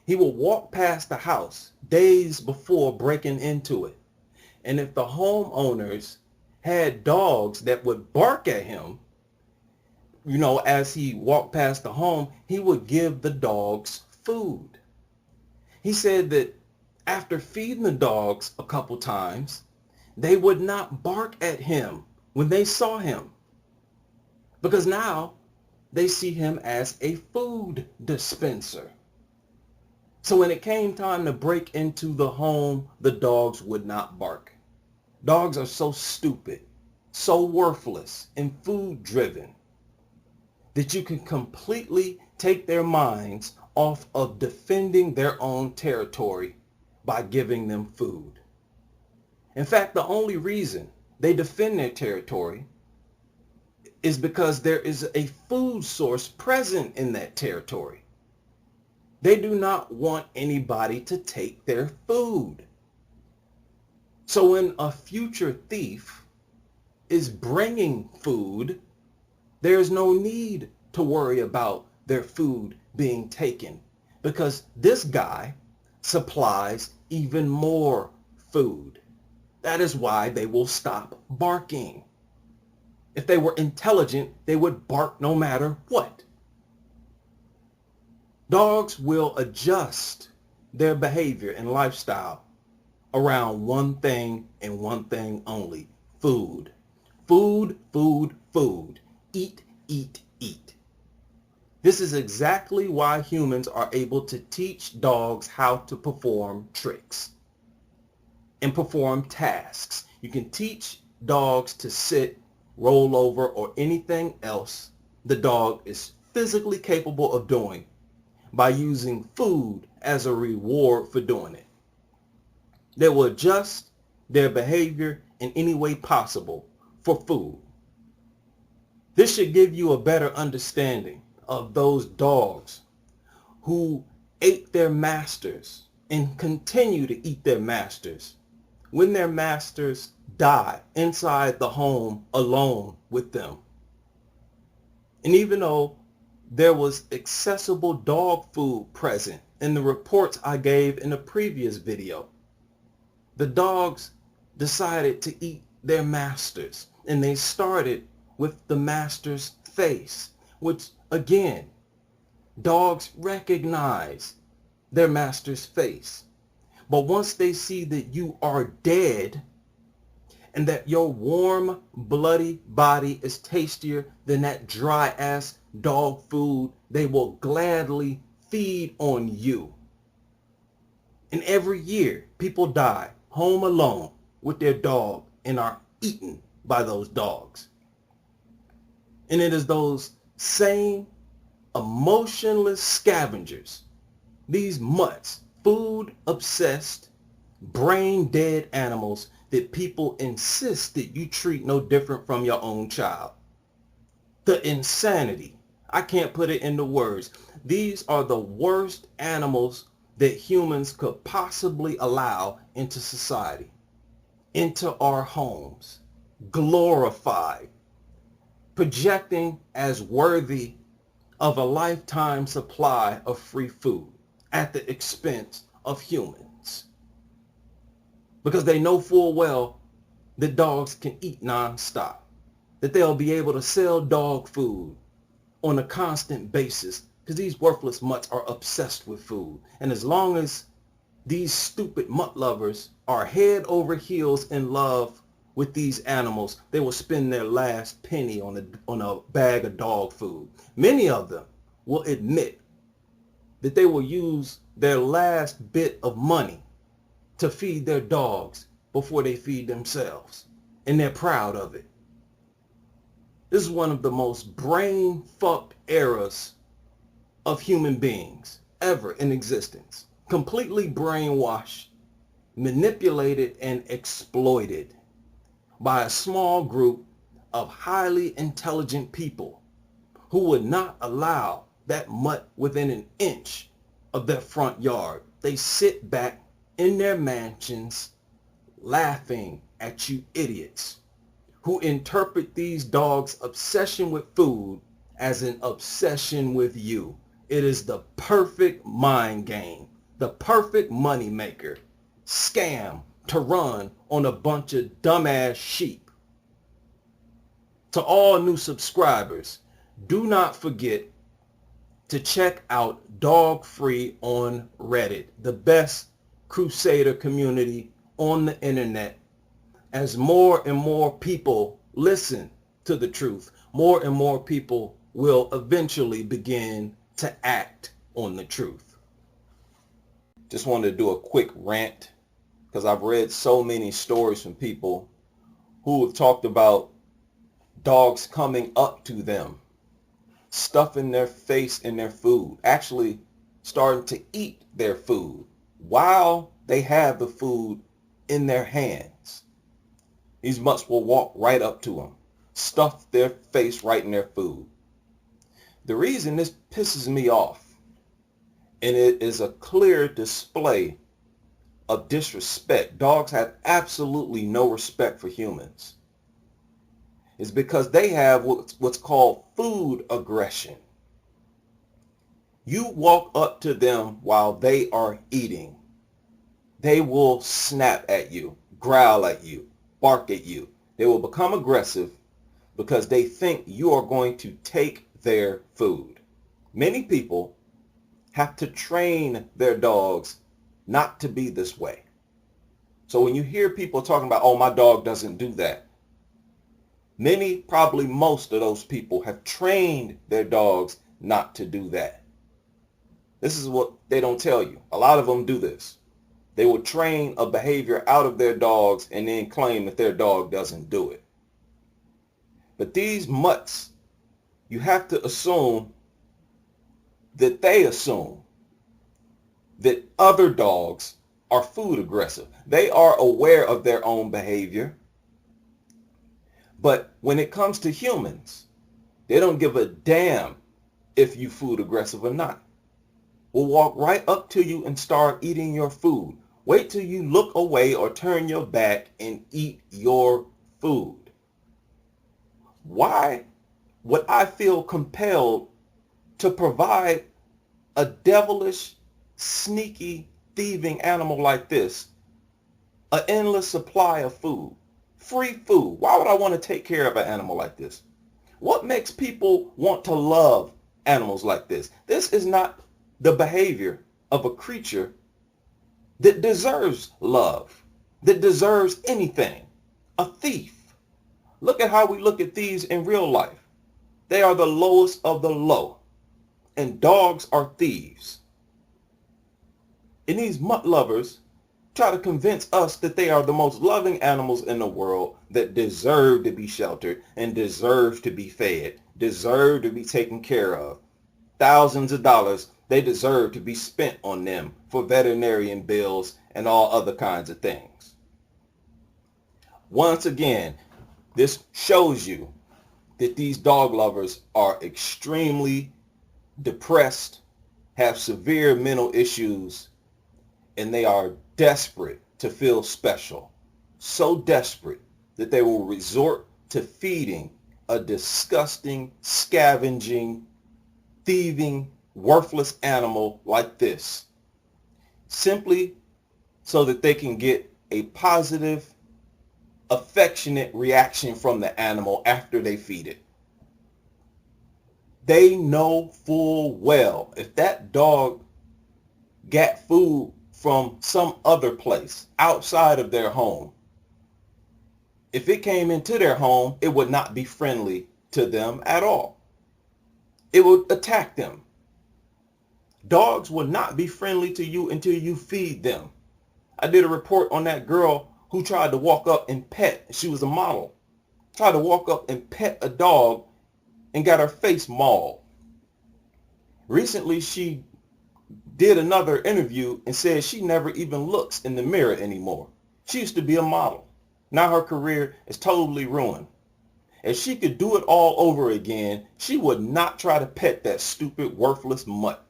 He will walk past the house days before breaking into it. And if the homeowners had dogs that would bark at him, as he walked past the home, he would give the dogs food. He said that after feeding the dogs a couple times, they would not bark at him when they saw him, because now they see him as a food dispenser. So when it came time to break into the home, the dogs would not bark. Dogs are so stupid, so worthless, and food-driven that you can completely take their minds off of defending their own territory by giving them food. In fact, the only reason they defend their territory is because there is a food source present in that territory. They do not want anybody to take their food. So when a future thief is bringing food, there's no need to worry about their food being taken, because this guy supplies even more food. That is why they will stop barking. If they were intelligent, they would bark no matter what. Dogs will adjust their behavior and lifestyle around one thing and one thing only: food. Food, food, food. Eat, eat, eat. This is exactly why humans are able to teach dogs how to perform tricks and perform tasks. You can teach dogs to sit, roll over, or anything else the dog is physically capable of doing by using food as a reward for doing it. They will adjust their behavior in any way possible for food. This should give you a better understanding of those dogs who ate their masters and continue to eat their masters when their masters die inside the home alone with them. And even though there was accessible dog food present in the reports I gave in a previous video, the dogs decided to eat their masters, and they started with the master's face, which again, dogs recognize their master's face. But once they see that you are dead and that your warm, bloody body is tastier than that dry-ass dog food, they will gladly feed on you. And every year, people die home alone with their dog and are eaten by those dogs. And it is those same emotionless scavengers, these mutts, food-obsessed, brain-dead animals that people insist that you treat no different from your own child. The insanity, I can't put it into words. These are the worst animals that humans could possibly allow into society, into our homes, glorified, projecting as worthy of a lifetime supply of free food at the expense of humans. Because they know full well that dogs can eat nonstop, that they'll be able to sell dog food on a constant basis, because these worthless mutts are obsessed with food. And as long as these stupid mutt lovers are head over heels in love with these animals, they will spend their last penny on a bag of dog food. Many of them will admit that they will use their last bit of money to feed their dogs before they feed themselves. And they're proud of it. This is one of the most brain-fucked eras of human beings ever in existence. Completely brainwashed, manipulated, and exploited by a small group of highly intelligent people who would not allow that mutt within an inch of their front yard. They sit back in their mansions laughing at you idiots who interpret these dogs' obsession with food as an obsession with you. It is the perfect mind game, the perfect money maker, scam to run on a bunch of dumbass sheep. To all new subscribers, do not forget to check out Dog Free on Reddit, the best crusader community on the internet. As more and more people listen to the truth, more and more people will eventually begin to act on the truth. Just wanted to do a quick rant because I've read so many stories from people who have talked about dogs coming up to them, stuffing their face in their food, actually starting to eat their food while they have the food in their hands. These mutts will walk right up to them, stuff their face right in their food. The reason this pisses me off, and it is a clear display of disrespect, dogs have absolutely no respect for humans, is because they have what's called food aggression. You walk up to them while they are eating. They will snap at you, growl at you, bark at you. They will become aggressive because they think you are going to take their food. Many people have to train their dogs not to be this way. So when you hear people talking about, oh, my dog doesn't do that, many, probably most of those people have trained their dogs not to do that. This is what they don't tell you. A lot of them do this. They will train a behavior out of their dogs and then claim that their dog doesn't do it. But these mutts, you have to assume that they assume that other dogs are food aggressive. They are aware of their own behavior. But when it comes to humans, they don't give a damn if you food aggressive or not. Will walk right up to you and start eating your food. Wait till you look away or turn your back and eat your food. Why would I feel compelled to provide a devilish, sneaky, thieving animal like this an endless supply of food? Free food. Why would I want to take care of an animal like this? What makes people want to love animals like this? This is not the behavior of a creature that deserves love, that deserves anything. A thief. Look at how we look at thieves in real life. They are the lowest of the low. And dogs are thieves. And these mutt lovers try to convince us that they are the most loving animals in the world that deserve to be sheltered and deserve to be fed, deserve to be taken care of. Thousands of dollars they deserve to be spent on them for veterinarian bills and all other kinds of things. Once again, this shows you that these dog lovers are extremely depressed, have severe mental issues, and they are desperate to feel special. So desperate that they will resort to feeding a disgusting, scavenging, thieving, worthless animal like this, simply so that they can get a positive, affectionate reaction from the animal after they feed it. They know full well if that dog got food from some other place outside of their home, if it came into their home, it would not be friendly to them at all. It would attack them. Dogs will not be friendly to you until you feed them. I did a report on that girl who tried to walk up and pet. She was a model. Tried to walk up and pet a dog and got her face mauled. Recently, she did another interview and said she never even looks in the mirror anymore. She used to be a model. Now her career is totally ruined. If she could do it all over again, she would not try to pet that stupid, worthless mutt.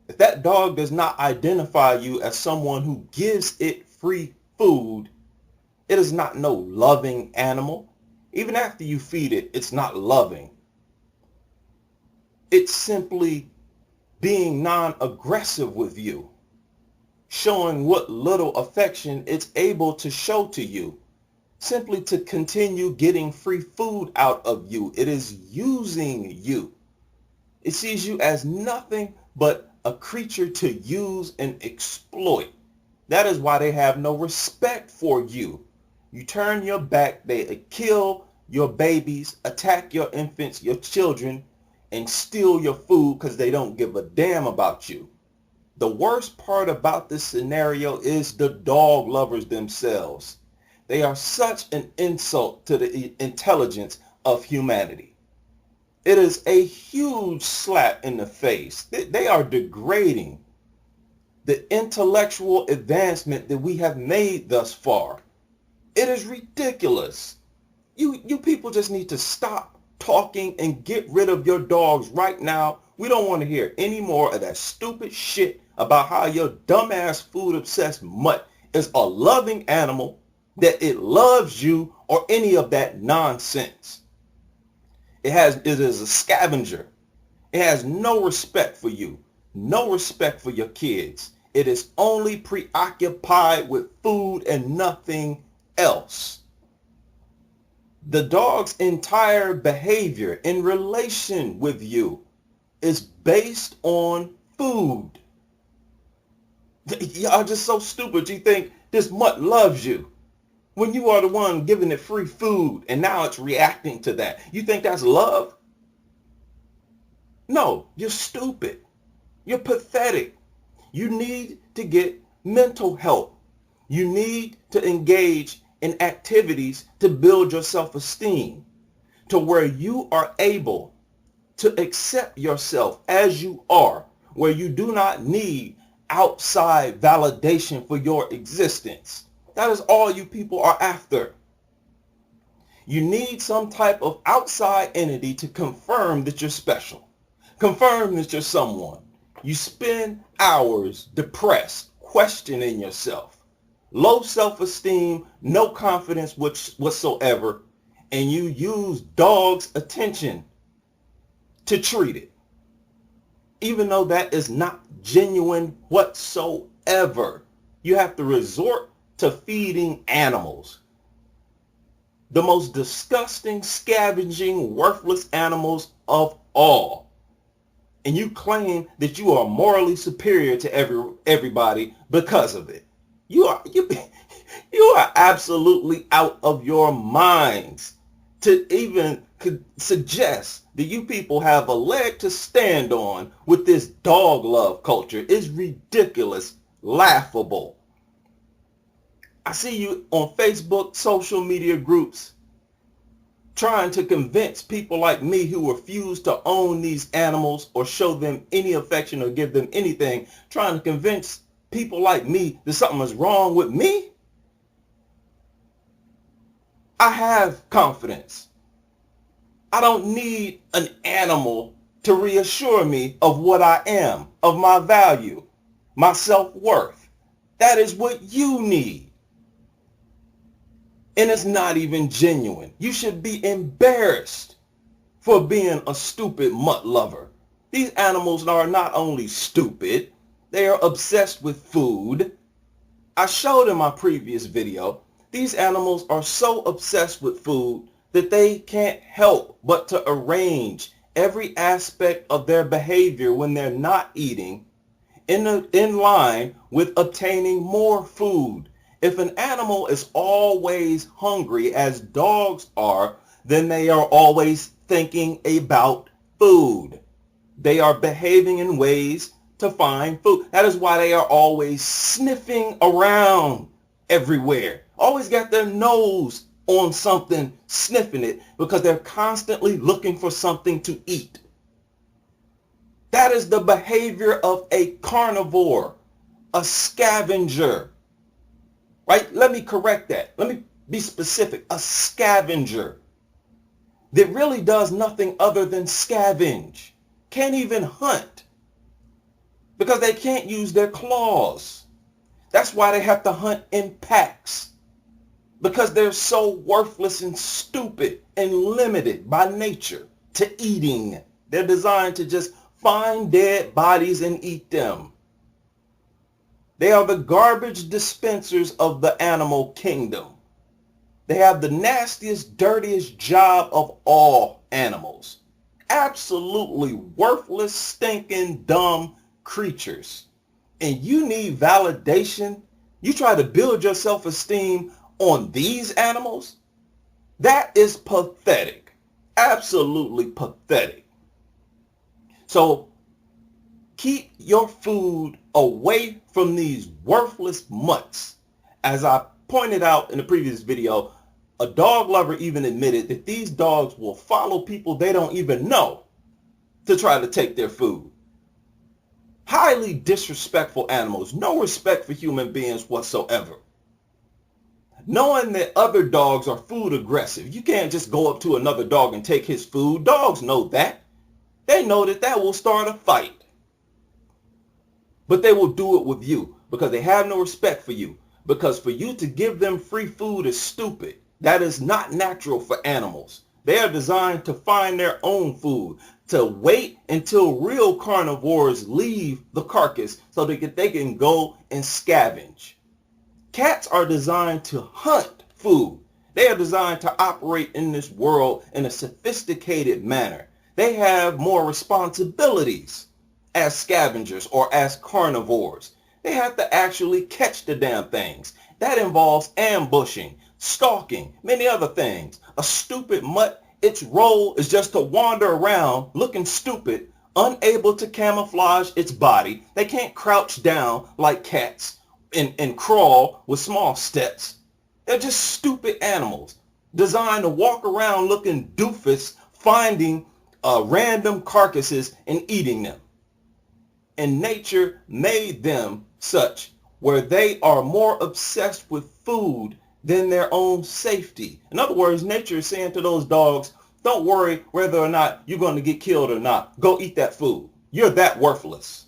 If that dog does not identify you as someone who gives it free food, it is not no loving animal. Even after you feed it, it's not loving. It's simply being non-aggressive with you, showing what little affection it's able to show to you, simply to continue getting free food out of you. It is using you. It sees you as nothing but a creature to use and exploit. That is why they have no respect for you. You turn your back, they kill your babies, attack your infants, your children, and steal your food because they don't give a damn about you. The worst part about this scenario is the dog lovers themselves. They are such an insult to the intelligence of humanity. It is a huge slap in the face. They are degrading the intellectual advancement that we have made thus far. It is ridiculous. You people just need to stop talking and get rid of your dogs right now. We don't want to hear any more of that stupid shit about how your dumbass food obsessed mutt is a loving animal, that it loves you, or any of that nonsense. It is a scavenger. It has no respect for you, no respect for your kids. It is only preoccupied with food and nothing else. The dog's entire behavior in relation with you is based on food. Y'all just so stupid. You think this mutt loves you when you are the one giving it free food and now it's reacting to that. You think that's love? No, you're stupid. You're pathetic. You need to get mental help. You need to engage in activities to build your self-esteem to where you are able to accept yourself as you are, where you do not need outside validation for your existence. That is all you people are after. You need some type of outside entity to confirm that you're special. Confirm that you're someone. You spend hours depressed, questioning yourself. Low self-esteem, no confidence whatsoever, and you use dogs' attention to treat it. Even though that is not genuine whatsoever. You have to resort to feeding animals. The most disgusting, scavenging, worthless animals of all. And you claim that you are morally superior to everybody because of it. You are absolutely out of your minds to even suggest that you people have a leg to stand on with this dog love culture. It's ridiculous, laughable. I see you on Facebook, social media groups, trying to convince people like me who refuse to own these animals or show them any affection or give them anything, trying to convince people like me that something is wrong with me. I have confidence. I don't need an animal to reassure me of what I am, of my value, my self-worth. That is what you need. And it's not even genuine. You should be embarrassed for being a stupid mutt lover. These animals are not only stupid, they are obsessed with food. I showed in my previous video, these animals are so obsessed with food that they can't help but to arrange every aspect of their behavior when they're not eating in line with obtaining more food. If an animal is always hungry, as dogs are, then they are always thinking about food. They are behaving in ways to find food. That is why they are always sniffing around everywhere. Always got their nose on something, sniffing it, because they're constantly looking for something to eat. That is the behavior of a carnivore, a scavenger. Right? Let me correct that. Let me be specific. A scavenger that really does nothing other than scavenge. Can't even hunt because they can't use their claws. That's why they have to hunt in packs, because they're so worthless and stupid and limited by nature to eating. They're designed to just find dead bodies and eat them. They are the garbage dispensers of the animal kingdom. They have the nastiest, dirtiest job of all animals. Absolutely worthless, stinking, dumb creatures. And you need validation. You try to build your self-esteem on these animals? That is pathetic. Absolutely pathetic. So keep your food away from these worthless mutts. As I pointed out in the previous video, a dog lover even admitted that these dogs will follow people they don't even know to try to take their food. Highly disrespectful animals, no respect for human beings whatsoever. Knowing that other dogs are food aggressive, you can't just go up to another dog and take his food. Dogs know that. They know that that will start a fight. But they will do it with you because they have no respect for you. Because for you to give them free food is stupid. That is not natural for animals. They are designed to find their own food, to wait until real carnivores leave the carcass so they can go and scavenge. Cats are designed to hunt food. They are designed to operate in this world in a sophisticated manner. They have more responsibilities as scavengers or as carnivores. They have to actually catch the damn things. That involves ambushing, stalking, many other things. A stupid mutt, its role is just to wander around looking stupid unable to camouflage its body. They can't crouch down like cats and crawl with small steps. They're just stupid animals designed to walk around looking doofus, finding random carcasses and eating them. And nature made them such where they are more obsessed with food than their own safety. In other words, nature is saying to those dogs, don't worry whether or not you're going to get killed or not. Go eat that food. You're that worthless.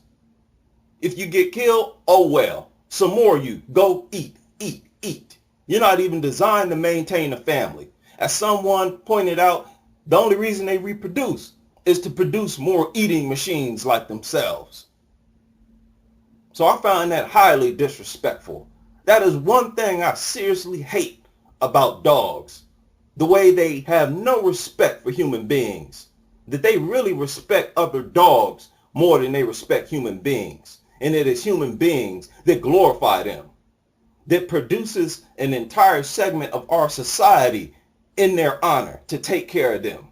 If you get killed, oh well. Some more of you. Go eat, eat, eat. You're not even designed to maintain a family. As someone pointed out, the only reason they reproduce is to produce more eating machines like themselves. So I find that highly disrespectful. That is one thing I seriously hate about dogs. The way they have no respect for human beings. That they really respect other dogs more than they respect human beings. And it is human beings that glorify them. That produces an entire segment of our society in their honor to take care of them.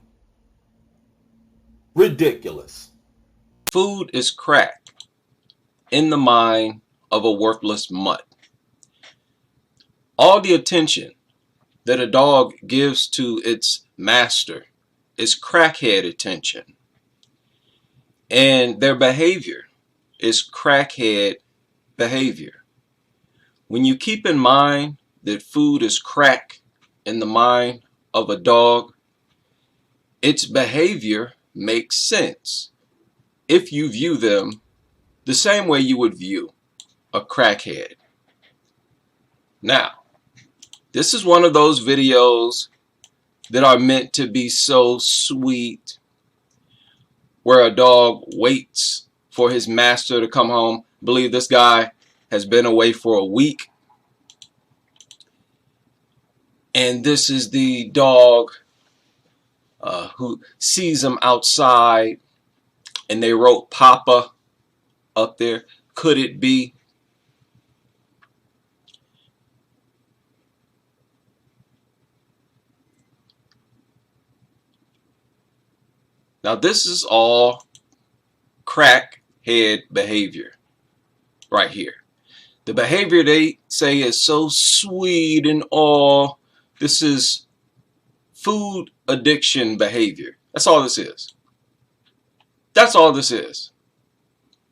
Ridiculous. Food is crack in the mind of a worthless mutt. All the attention that a dog gives to its master is crackhead attention. And their behavior is crackhead behavior. When you keep in mind that food is crack in the mind of a dog, its behavior makes sense if you view them the same way you would view a crackhead. Now, this is one of those videos that are meant to be so sweet, where a dog waits for his master to come home. I believe this guy has been away for a week. And this is the dog who sees him outside, and they wrote Papa up there. Could it be? Now this is all crackhead behavior right here. The behavior they say is so sweet and all. This is food addiction behavior. That's all this is. That's all this is.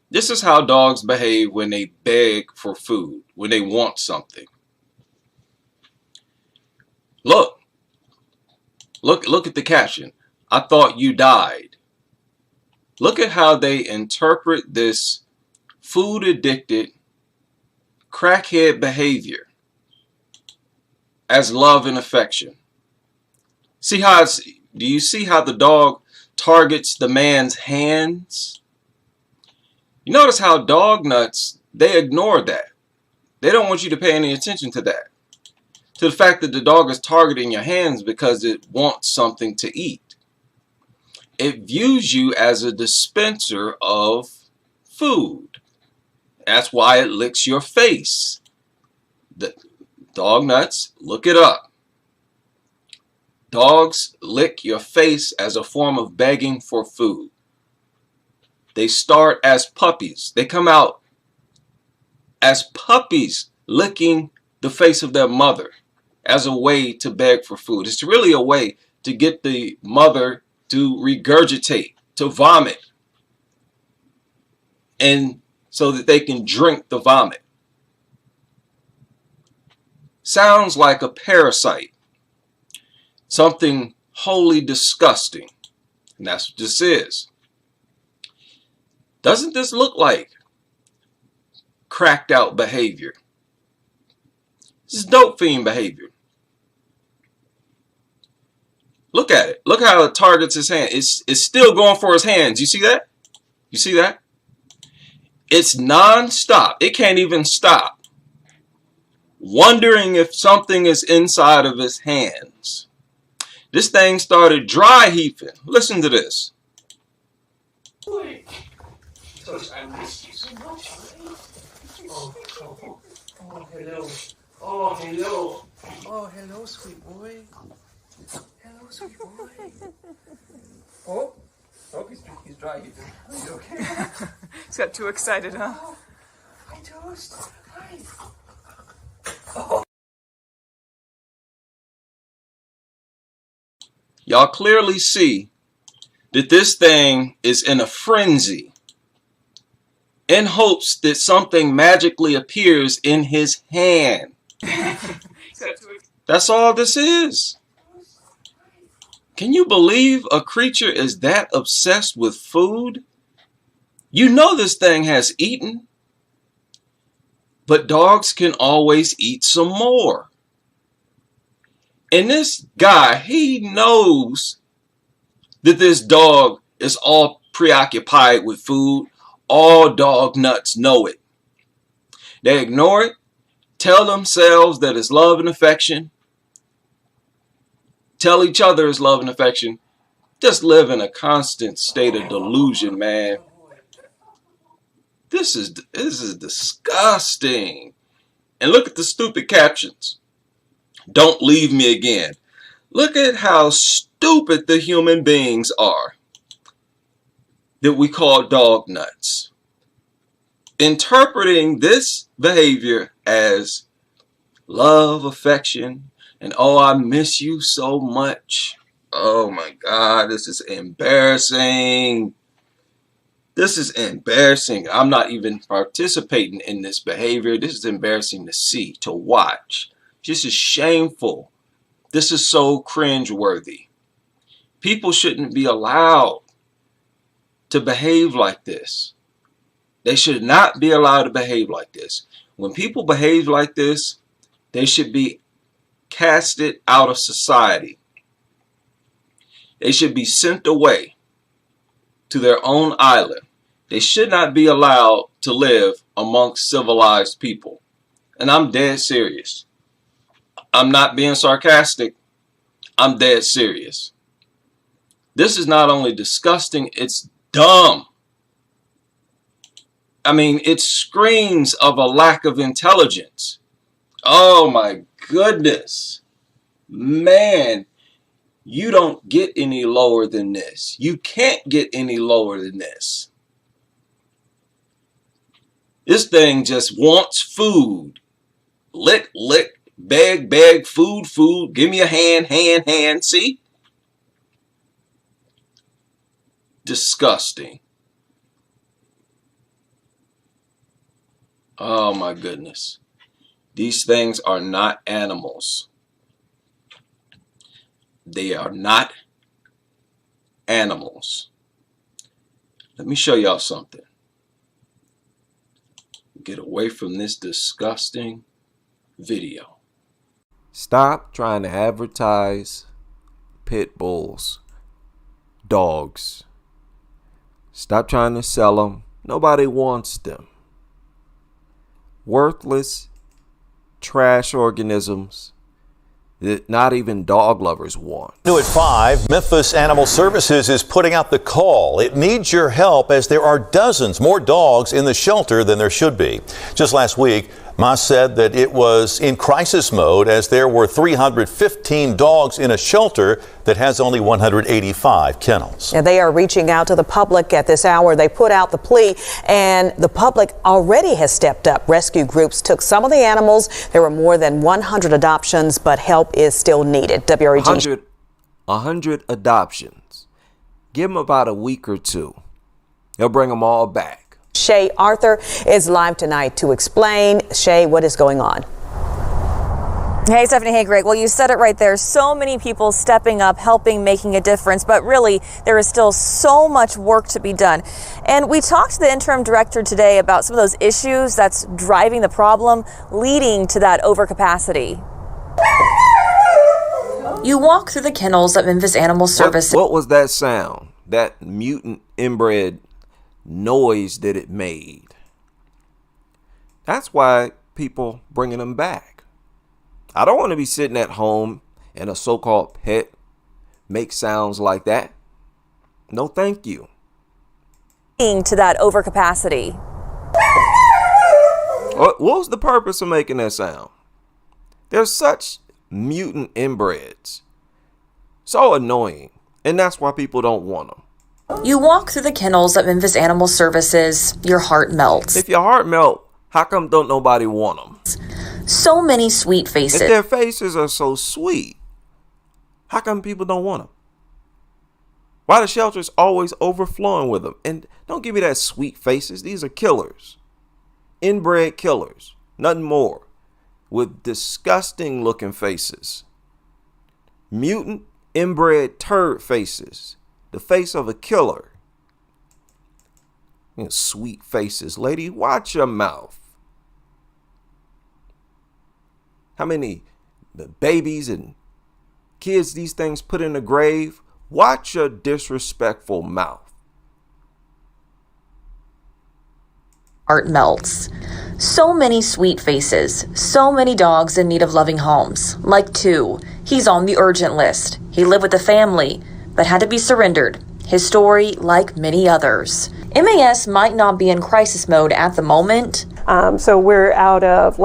This is how dogs behave when they beg for food, when they want something. Look at the caption. I thought you died. Look at how they interpret this food addicted crackhead behavior as love and affection. See how do you see how the dog targets the man's hands? You notice how dog nuts, they ignore that. They don't want you to pay any attention to that. To the fact that the dog is targeting your hands because it wants something to eat. It views you as a dispenser of food. That's why it licks your face. The dog nuts, look it up. Dogs lick your face as a form of begging for food. They start as puppies. They come out as puppies licking the face of their mother as a way to beg for food. It's really a way to get the mother to regurgitate, to vomit, and so that they can drink the vomit. Sounds like a parasite, something wholly disgusting, and that's what this is. Doesn't this look like cracked out behavior? This is dope fiend behavior. Look at it. Look how it targets his hand. It's still going for his hands. You see that? You see that? It's non-stop. It can't even stop. Wondering if something is inside of his hands. This thing started dry heaving. Listen to this. Oh, hello. Oh, hello. Oh, hello, sweet boy. Hello, sweet boy. Oh, Oh, he's dry. He's okay. He's got too excited, huh? Hi, Toast. Hi. Y'all clearly see that this thing is in a frenzy in hopes that something magically appears in his hand. That's all this is. Can you believe a creature is that obsessed with food? You know this thing has eaten, but dogs can always eat some more. And this guy, he knows that this dog is all preoccupied with food. All dog nuts know it. They ignore it, tell themselves that it's love and affection, tell each other it's love and affection, just live in a constant state of delusion, man. This is disgusting. And look at the stupid captions. Don't leave me again. Look at how stupid the human beings are that we call dog nuts. Interpreting this behavior as love, affection, and oh, I miss you so much. Oh my God, this is embarrassing. This is embarrassing. I'm not even participating in this behavior. This is embarrassing to see, to watch. This is shameful. This is so cringeworthy. People shouldn't be allowed to behave like this. They should not be allowed to behave like this. When people behave like this, they should be casted out of society. They should be sent away to their own island. They should not be allowed to live amongst civilized people. And I'm dead serious. I'm not being sarcastic. I'm dead serious. This is not only disgusting, it's dumb. I mean, it screams of a lack of intelligence. Oh my goodness. Man, you don't get any lower than this. You can't get any lower than this. This thing just wants food. Lick, lick, beg, beg, food, food. Give me a hand, hand, hand. See? Disgusting. Oh my goodness. These things are not animals. They are not animals. Let me show y'all something. Get away from this disgusting video. Stop trying to advertise pit bulls, dogs. Stop trying to sell them. Nobody wants them. Worthless, trash organisms that not even dog lovers want. New at 5, Memphis Animal Services is putting out the call. It needs your help as there are dozens more dogs in the shelter than there should be. Just last week, Moss said that it was in crisis mode as there were 315 dogs in a shelter that has only 185 kennels. Yeah, they are reaching out to the public at this hour. They put out the plea, and the public already has stepped up. Rescue groups took some of the animals. There were more than 100 adoptions, but help is still needed. WREG. 100 adoptions. Give them about a week or two. They'll bring them all back. Shay Arthur is live tonight to explain. Shay, what is going on? Hey, Stephanie. Hey, Greg. Well, you said it right there. So many people stepping up, helping, making a difference. But really, there is still so much work to be done. And we talked to the interim director today about some of those issues that's driving the problem, leading to that overcapacity. You walk through the kennels at Memphis Animal Services. What was that sound? That mutant inbred noise that it made. That's why people bringing them back. I don't want to be sitting at home and a so-called pet make sounds like that. No, thank you. To that overcapacity. What was the purpose of making that sound? They're such mutant inbreds. So annoying. And that's why people don't want them. You walk through the kennels at Memphis Animal Services, your heart melts. If your heart melts, how come don't nobody want them? So many sweet faces. If their faces are so sweet, how come people don't want them? Why the shelter's always overflowing with them? And don't give me that sweet faces. These are killers. Inbred killers. Nothing more. With disgusting looking faces. Mutant, inbred turd faces. The face of a killer. You know, sweet faces. Lady, watch your mouth. How many babies and kids these things put in the grave? Watch your disrespectful mouth. Heart melts. So many sweet faces. So many dogs in need of loving homes. Like 2. He's on the urgent list. He lived with a family, but had to be surrendered. His story, like many others. MAS might not be in crisis mode at the moment. So we're out of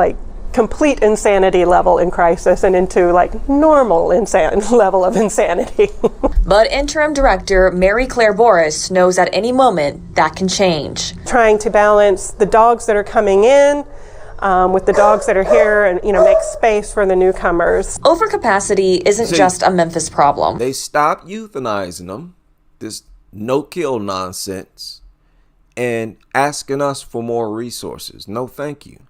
complete insanity level in crisis and into normal level of insanity. But interim director Mary Claire Boris knows at any moment that can change. Trying to balance the dogs that are coming in with the dogs that are here and, make space for the newcomers. Overcapacity isn't just a Memphis problem. They stopped euthanizing them, this no-kill nonsense, and asking us for more resources. No, thank you.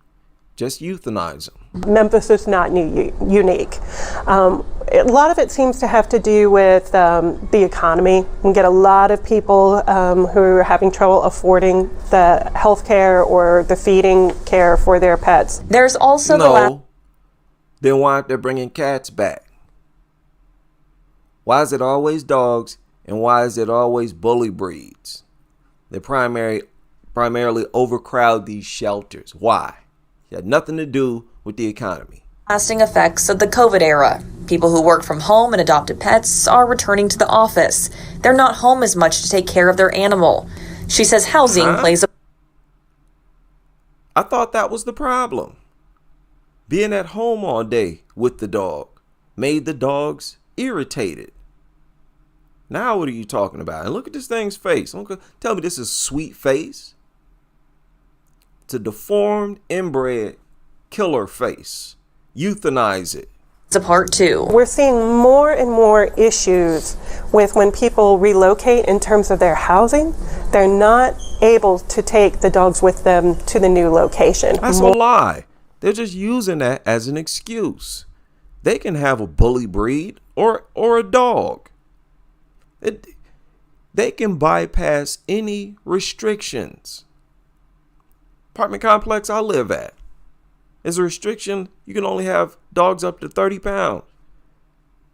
Just euthanize them. Memphis is not unique. A lot of it seems to have to do with the economy. We get a lot of people who are having trouble affording the health care or the feeding care for their pets. There's also Then why aren't they bringing cats back? Why is it always dogs and why is it always bully breeds? They primarily overcrowd these shelters. Why? It had nothing to do with the economy. Lasting effects of the COVID era. People who work from home and adopted pets are returning to the office. They're not home as much to take care of their animal. She says housing plays a... I thought that was the problem. Being at home all day with the dog made the dogs irritated. Now what are you talking about? And look at this thing's face. Don't tell me this is sweet face. It's a deformed, inbred killer face. Euthanize it. It's a part 2. We're seeing more and more issues with when people relocate in terms of their housing. They're not able to take the dogs with them to the new location. That's a lie. They're just using that as an excuse. They can have a bully breed or a dog. They can bypass any restrictions. Apartment complex I live at, there's a restriction. You can only have dogs up to 30 pounds,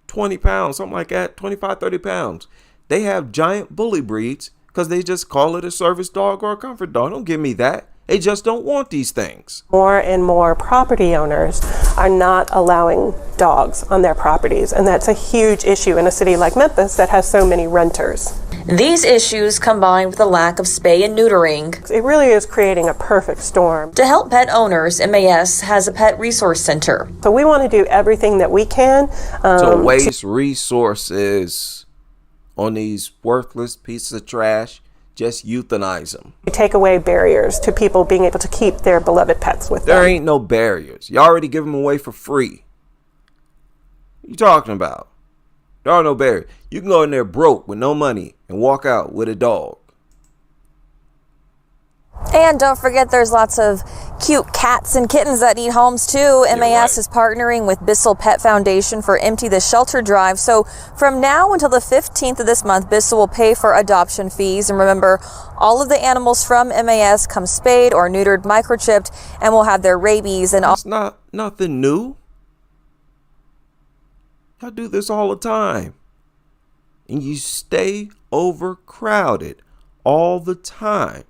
20 pounds, something like that, 25, 30 pounds. They have giant bully breeds because they just call it a service dog or a comfort dog. Don't give me that. They just don't want these things. More and more property owners are not allowing dogs on their properties, and that's a huge issue in a city like Memphis that has so many renters. These issues combined with the lack of spay and neutering. It really is creating a perfect storm. To help pet owners, MAS has a pet resource center. So we want to do everything that we can. To waste resources on these worthless pieces of trash, just euthanize them. We take away barriers to people being able to keep their beloved pets with them. There ain't no barriers. You already give them away for free. What you talking about? There are no barriers. You can go in there broke with no money and walk out with a dog. And don't forget, there's lots of cute cats and kittens that need homes too. MAS is partnering with Bissell Pet Foundation for Empty the Shelter Drive. So from now until the 15th of this month, Bissell will pay for adoption fees. And remember, all of the animals from MAS come spayed or neutered, microchipped, and will have their rabies and all. It's not nothing new. I do this all the time. And you stay overcrowded all the time.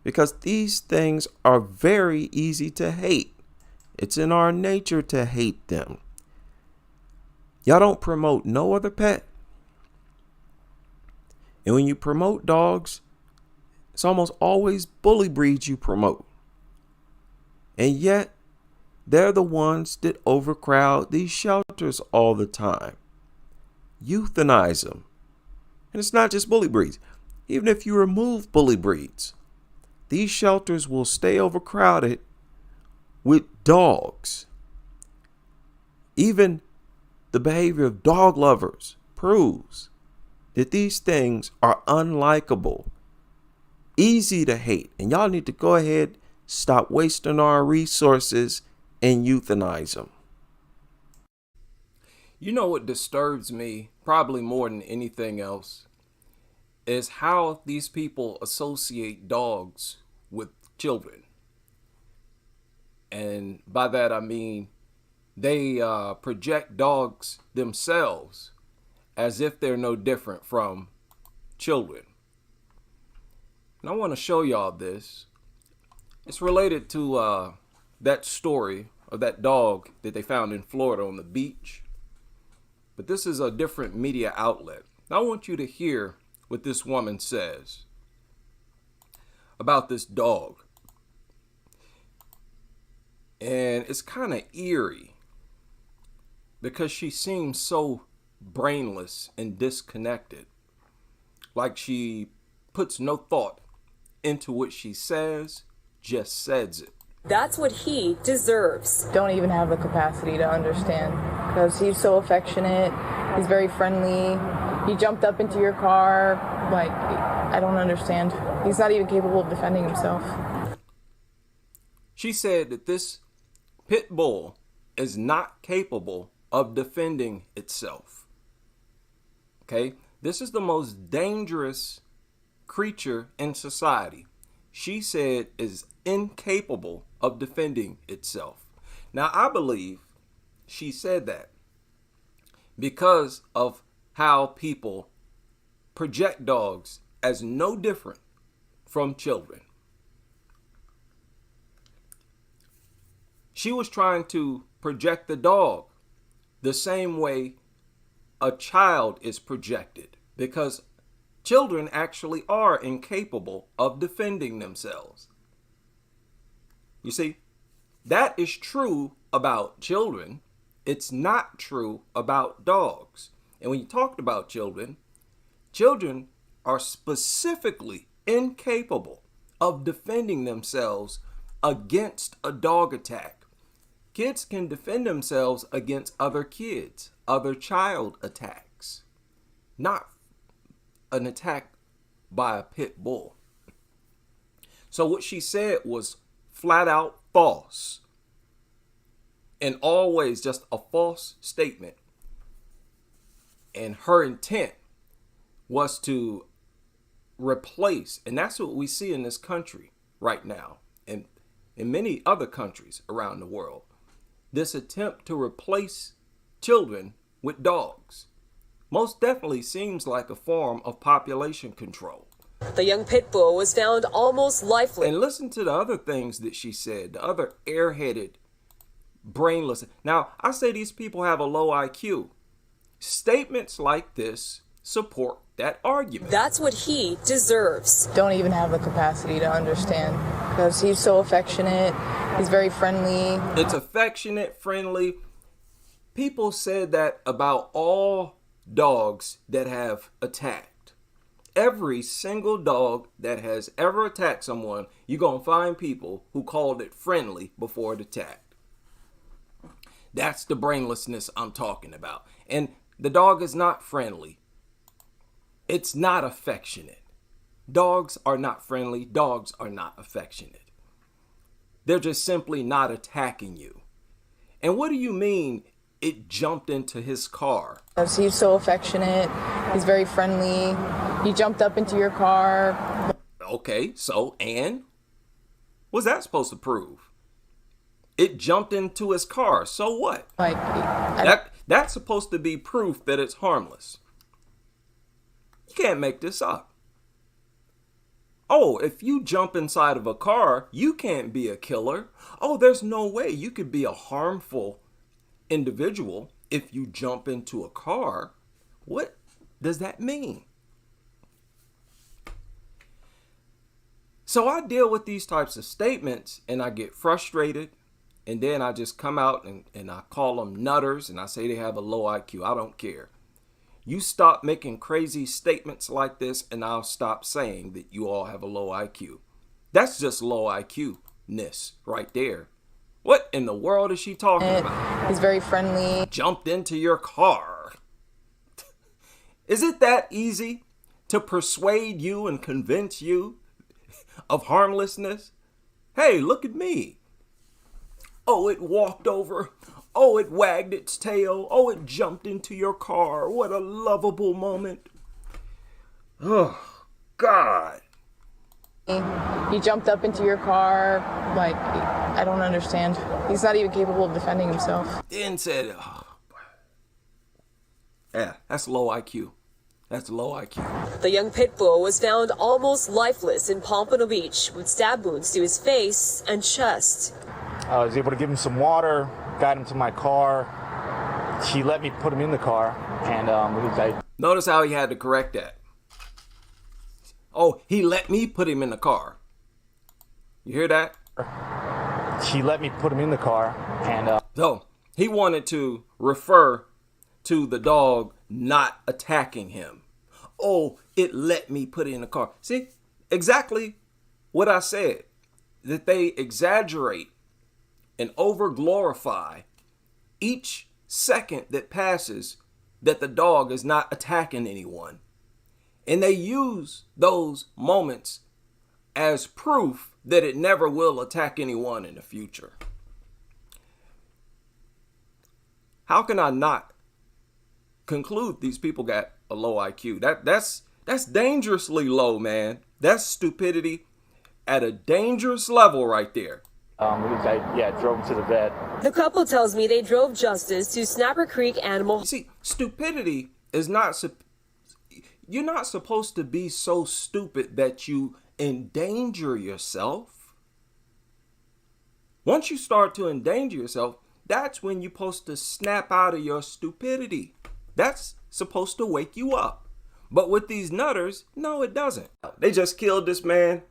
Because these things are very easy to hate. It's in our nature to hate them. Y'all don't promote no other pet. And when you promote dogs, it's almost always bully breeds you promote. And yet, they're the ones that overcrowd these shelters all the time. Euthanize them. And it's not just bully breeds. Even if you remove bully breeds, these shelters will stay overcrowded with dogs. Even the behavior of dog lovers proves that these things are unlikable, easy to hate. And y'all need to go ahead, stop wasting our resources and euthanize them. You know what disturbs me probably more than anything else is how these people associate dogs with children. And by that I mean they project dogs themselves as if they're no different from children. And I want to show y'all this. It's related to that story of that dog that they found in Florida on the beach. But this is a different media outlet. I want you to hear what this woman says about this dog. And it's kind of eerie because she seems so brainless and disconnected. Like she puts no thought into what she says, just says it. That's what he deserves. Don't even have the capacity to understand because he's so affectionate. He's very friendly. He jumped up into your car. Like, I don't understand. He's not even capable of defending himself. She said that this pit bull is not capable of defending itself. Okay? This is the most dangerous creature in society. She said is incapable of defending itself. Now, I believe she said that because of how people project dogs as no different from children. She was trying to project the dog the same way a child is projected, because children actually are incapable of defending themselves. You see, that is true about children. It's not true about dogs. And when you talked about children, children are specifically incapable of defending themselves against a dog attack. Kids can defend themselves against other kids, other child attacks, not an attack by a pit bull. So what she said was flat out false, and always just a false statement. And her intent was to replace, and that's what we see in this country right now, and in many other countries around the world, this attempt to replace children with dogs. Most definitely seems like a form of population control. The young pit bull was found almost lifeless. And listen to the other things that she said, the other airheaded, brainless. Now, I say these people have a low IQ. Statements like this support that argument. That's what he deserves. Don't even have the capacity to understand because he's so affectionate. He's very friendly. It's affectionate, friendly. People said that about all dogs that have attacked. Every single dog that has ever attacked someone, you're going to find people who called it friendly before it attacked. That's the brainlessness I'm talking about. And the dog is not friendly. It's not affectionate. Dogs are not friendly. Dogs are not affectionate. They're just simply not attacking you. And what do you mean it jumped into his car? He's so affectionate. He's very friendly. He jumped up into your car. Okay, so, and? What's that supposed to prove? It jumped into his car, so what? That's supposed to be proof that it's harmless. You can't make this up. Oh, if you jump inside of a car, you can't be a killer. Oh, there's no way you could be a harmful individual if you jump into a car. What does that mean? So I deal with these types of statements and I get frustrated, and then I just come out and I call them nutters and I say they have a low IQ. I don't care. You stop making crazy statements like this, and I'll stop saying that you all have a low IQ. That's just low IQ-ness right there. What in the world is she talking about? He's very friendly. Jumped into your car. Is it that easy to persuade you and convince you of harmlessness? Hey, look at me. Oh, it walked over. Oh, it wagged its tail. Oh, it jumped into your car. What a lovable moment. Oh, God. He jumped up into your car. Like, I don't understand. He's not even capable of defending himself. Then said, oh, yeah, that's low IQ. That's low IQ. The young pit bull was found almost lifeless in Pompano Beach with stab wounds to his face and chest. I was able to give him some water, got him to my car. He let me put him in the car, and Notice how he had to correct that. Oh, he let me put him in the car. You hear that? He let me put him in the car, and So he wanted to refer to the dog not attacking him. Oh, it let me put it in the car. See, exactly what I said. That they exaggerate and over-glorify each second that passes that the dog is not attacking anyone. And they use those moments as proof that it never will attack anyone in the future. How can I not conclude these people got a low IQ? That's dangerously low, man. That's stupidity at a dangerous level right there. Drove him to the vet. The couple tells me they drove justice to Snapper Creek Animal. You see, stupidity is not... You're not supposed to be so stupid that you endanger yourself. Once you start to endanger yourself, that's when you're supposed to snap out of your stupidity. That's supposed to wake you up. But with these nutters, no, it doesn't. They just killed this man.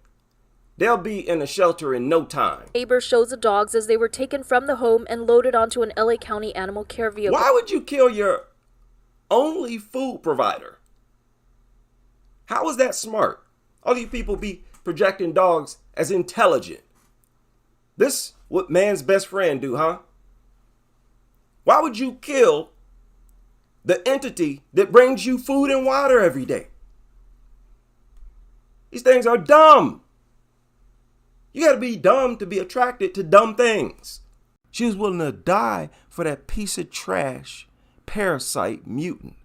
They'll be in a shelter in no time. Neighbor shows the dogs as they were taken from the home and loaded onto an LA County animal care vehicle. Why would you kill your only food provider? How is that smart? All you people be projecting dogs as intelligent. This what man's best friend do, huh? Why would you kill the entity that brings you food and water every day? These things are dumb. You gotta be dumb to be attracted to dumb things. She was willing to die for that piece of trash, parasite, mutant,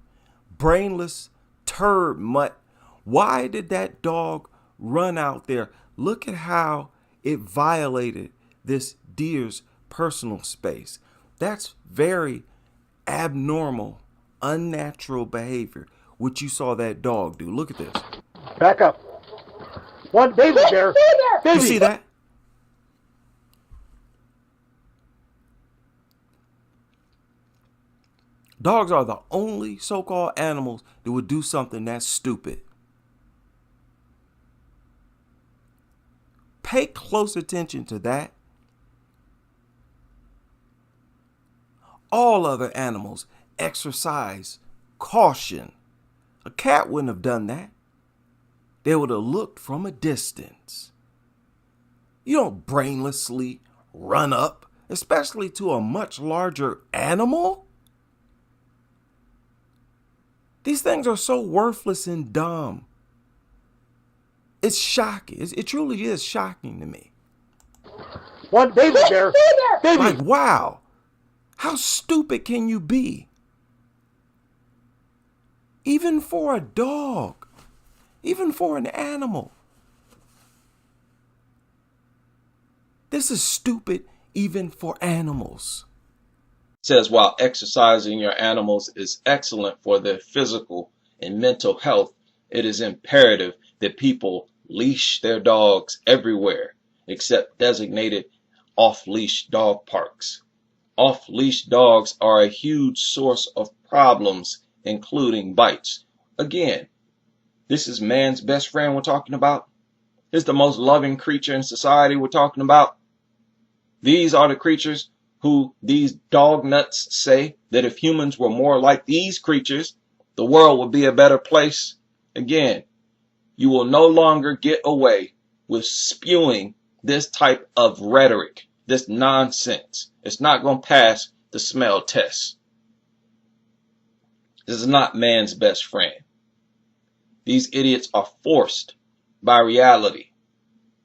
brainless turd mutt. Why did that dog run out there? Look at how it violated this deer's personal space. That's very abnormal, unnatural behavior, which you saw that dog do. Look at this. Back up. One baby bear. You see that? Dogs are the only so-called animals that would do something that stupid. Pay close attention to that. All other animals exercise caution. A cat wouldn't have done that. They would have looked from a distance. You don't brainlessly run up, especially to a much larger animal. These things are so worthless and dumb. It's shocking. It truly is shocking to me. One baby bear. Baby. Like, wow. How stupid can you be? Even for a dog. Even for an animal. This is stupid even for animals. It says while exercising your animals is excellent for their physical and mental health, it is imperative that people leash their dogs everywhere except designated off-leash dog parks. Off-leash dogs are a huge source of problems, including bites. Again, this is man's best friend we're talking about. This is the most loving creature in society we're talking about. These are the creatures who these dog nuts say that if humans were more like these creatures, the world will be a better place. Again, you will no longer get away with spewing this type of rhetoric, this nonsense. It's not going to pass the smell test. This is not man's best friend. These idiots are forced by reality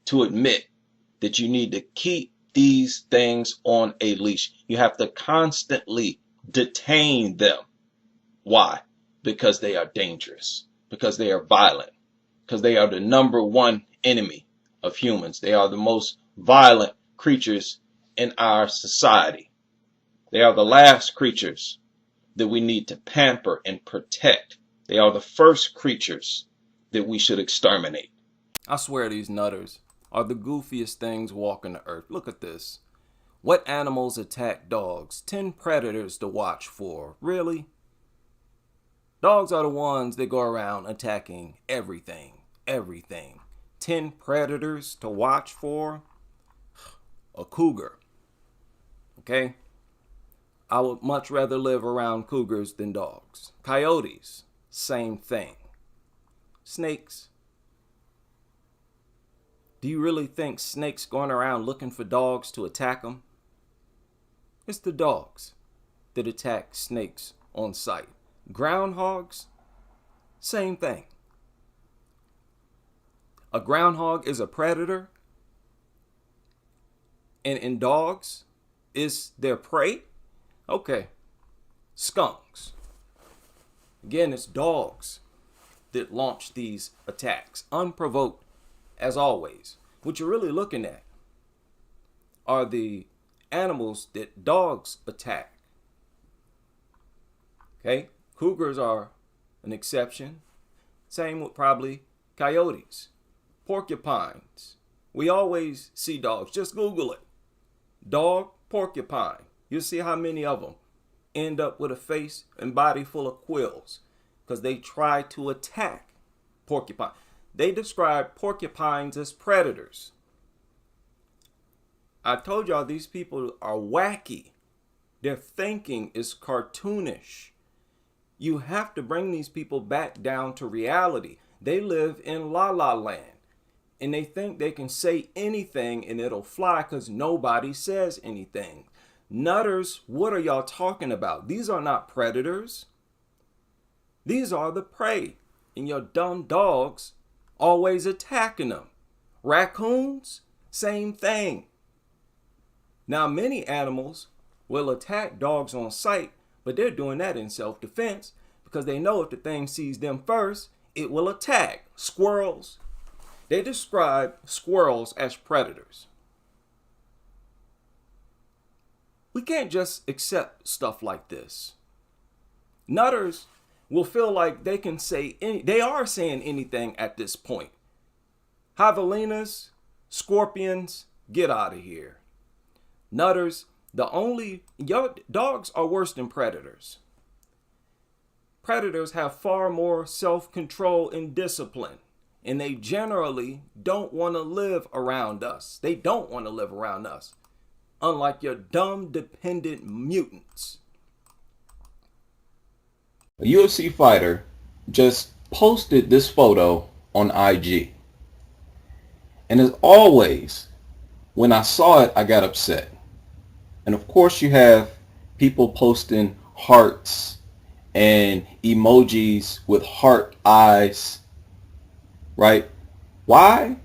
to admit that you need to keep these things on a leash. You have to constantly detain them. Why? Because they are dangerous, because they are violent, because they are the number one enemy of humans. They are the most violent creatures in our society. They are the last creatures that we need to pamper and protect. They are the first creatures that we should exterminate. I swear these nutters are the goofiest things walking the earth. Look at this. What animals attack dogs? 10 predators to watch for. Really? Dogs are the ones that go around attacking everything. Everything. 10 predators to watch for? A cougar. Okay? I would much rather live around cougars than dogs. Coyotes, same thing. Snakes. Do you really think snakes going around looking for dogs to attack them? It's the dogs that attack snakes on sight. Groundhogs, same thing. A groundhog is a predator, and in dogs is their prey. Okay, skunks. Again, it's dogs that launch these attacks, unprovoked as always. What you're really looking at are the animals that dogs attack. Okay, cougars are an exception. Same with probably coyotes, porcupines. We always see dogs. Just Google it. Dog, porcupine. You'll see how many of them end up with a face and body full of quills because they try to attack porcupine. They describe porcupines as predators. I told y'all these people are wacky. Their thinking is cartoonish. You have to bring these people back down to reality. They live in la la land. And they think they can say anything and it'll fly because nobody says anything. Nutters, what are y'all talking about? These are not predators. These are the prey. And your dumb dogs always attacking them. Raccoons, same thing. Now, many animals will attack dogs on sight, but they're doing that in self-defense because they know if the thing sees them first, it will attack. Squirrels, they describe squirrels as predators. We can't just accept stuff like this. Nutters will feel like they can say they are saying anything at this point. Javelinas, scorpions, get out of here. Nutters, your dogs are worse than predators. Predators have far more self-control and discipline, and they generally don't want to live around us. They don't want to live around us. Unlike your dumb, dependent mutants. A UFC fighter just posted this photo on IG. And as always, when I saw it, I got upset. And of course you have people posting hearts and emojis with heart eyes, right? Why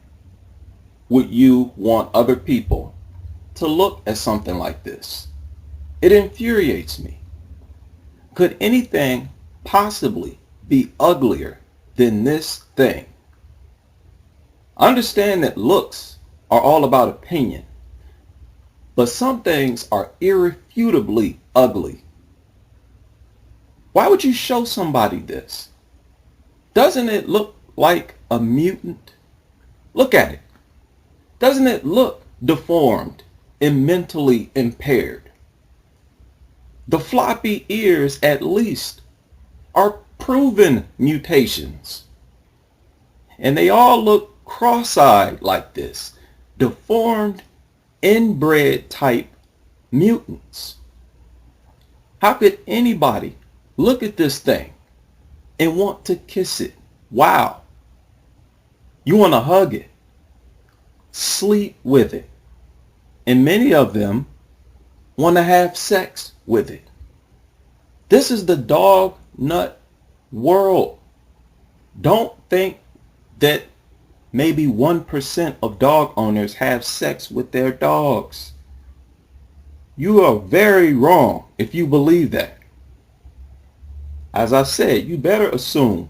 would you want other people to look at something like this? It infuriates me. Could anything possibly be uglier than this thing? I understand that looks are all about opinion, but some things are irrefutably ugly. Why would you show somebody this? Doesn't it look like a mutant? Look at it. Doesn't it look deformed and mentally impaired? The floppy ears, at least, are proven mutations. And they all look cross-eyed like this. Deformed, inbred type mutants. How could anybody look at this thing and want to kiss it. Wow. You want to hug it, sleep with it, and many of them want to have sex with it. This is the dog nut world. Don't think that maybe 1% of dog owners have sex with their dogs. You are very wrong if you believe that. As I said, you better assume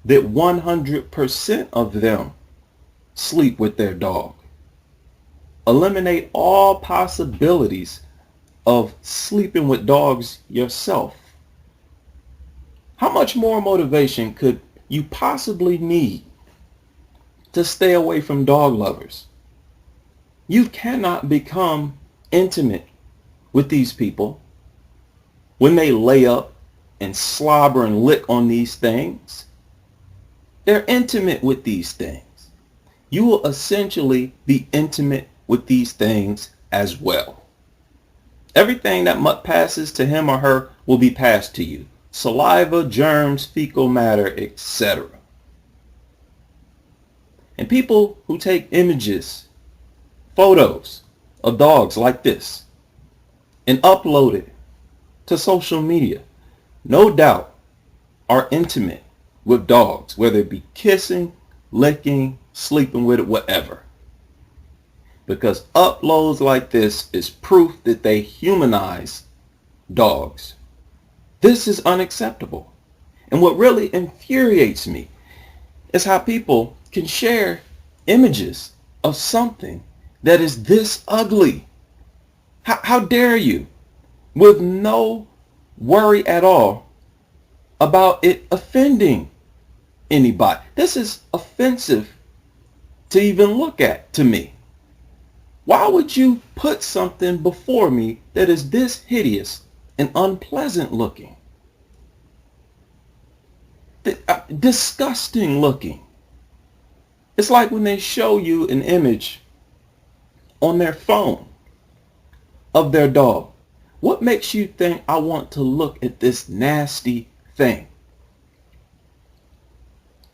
that 100% of them sleep with their dog. Eliminate all possibilities of sleeping with dogs yourself. How much more motivation could you possibly need to stay away from dog lovers? You cannot become intimate with these people when they lay up and slobber and lick on these things. They're intimate with these things. You will essentially be intimate with these things as well. Everything that mutt passes to him or her will be passed to you. Saliva, germs, fecal matter, etc. And people who take images, photos of dogs like this and upload it to social media, no doubt are intimate with dogs, whether it be kissing, licking, sleeping with it, whatever. Because uploads like this is proof that they humanize dogs. This is unacceptable. And what really infuriates me is how people can share images of something that is this ugly. How dare you, with no worry at all about it offending anybody. This is offensive to even look at to me. Why would you put something before me that is this hideous and unpleasant looking? Disgusting looking. It's like when they show you an image on their phone of their dog. What makes you think I want to look at this nasty thing?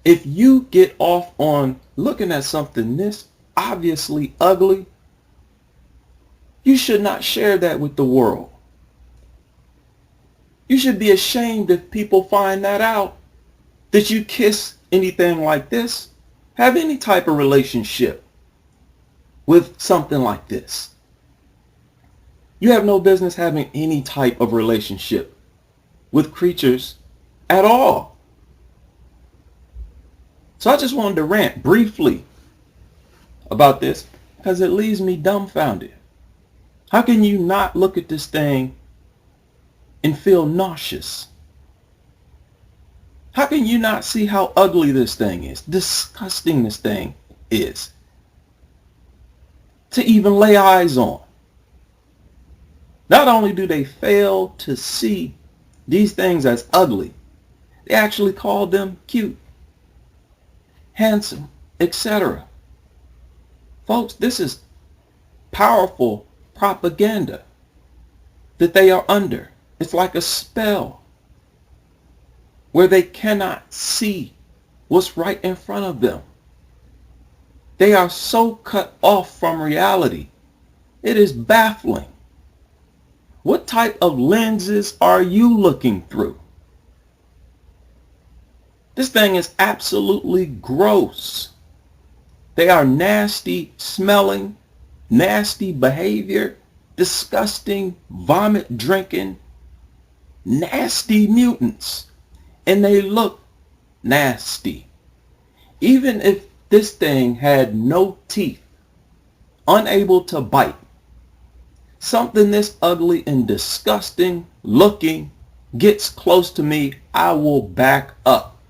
If you get off on looking at something this obviously ugly, you should not share that with the world. You should be ashamed if people find that out, that you kiss anything like this, have any type of relationship with something like this. You have no business having any type of relationship with creatures at all. So I just wanted to rant briefly about this because it leaves me dumbfounded. How can you not look at this thing and feel nauseous? How can you not see how ugly this thing is, disgusting this thing is, to even lay eyes on? Not only do they fail to see these things as ugly, they actually call them cute, handsome, etc. Folks, this is powerful propaganda that they are under. It's like a spell where they cannot see what's right in front of them. They are so cut off from reality. It is baffling. What type of lenses are you looking through? This thing is absolutely gross. They are nasty smelling, nasty behavior, disgusting, vomit drinking, nasty mutants. And they look nasty. Even if this thing had no teeth, unable to bite, something this ugly and disgusting looking gets close to me, I will back up.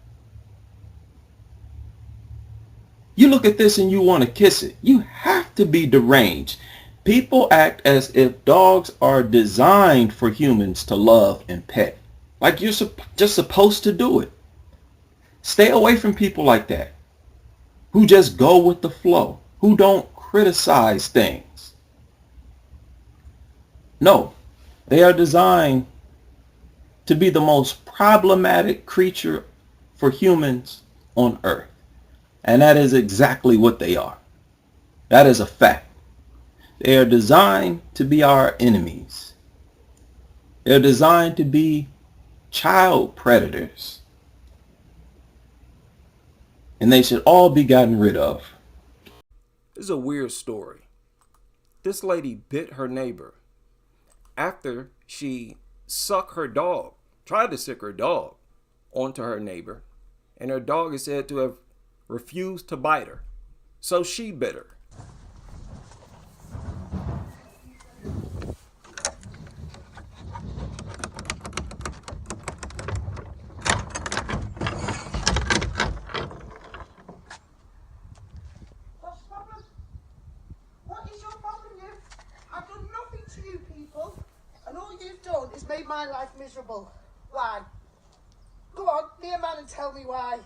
You look at this and you want to kiss it. You have to be deranged. People act as if dogs are designed for humans to love and pet. Like you're just supposed to do it. Stay away from people like that, who just go with the flow, who don't criticize things. No, they are designed to be the most problematic creature for humans on Earth. And that is exactly what they are. That is a fact. They are designed to be our enemies. They're designed to be child predators. And they should all be gotten rid of. This is a weird story. This lady bit her neighbor after she tried to sick her dog onto her neighbor, and her dog is said to have refused to bite her. So she bit her. It's made my life miserable. Why? Go on, be a man and tell me why.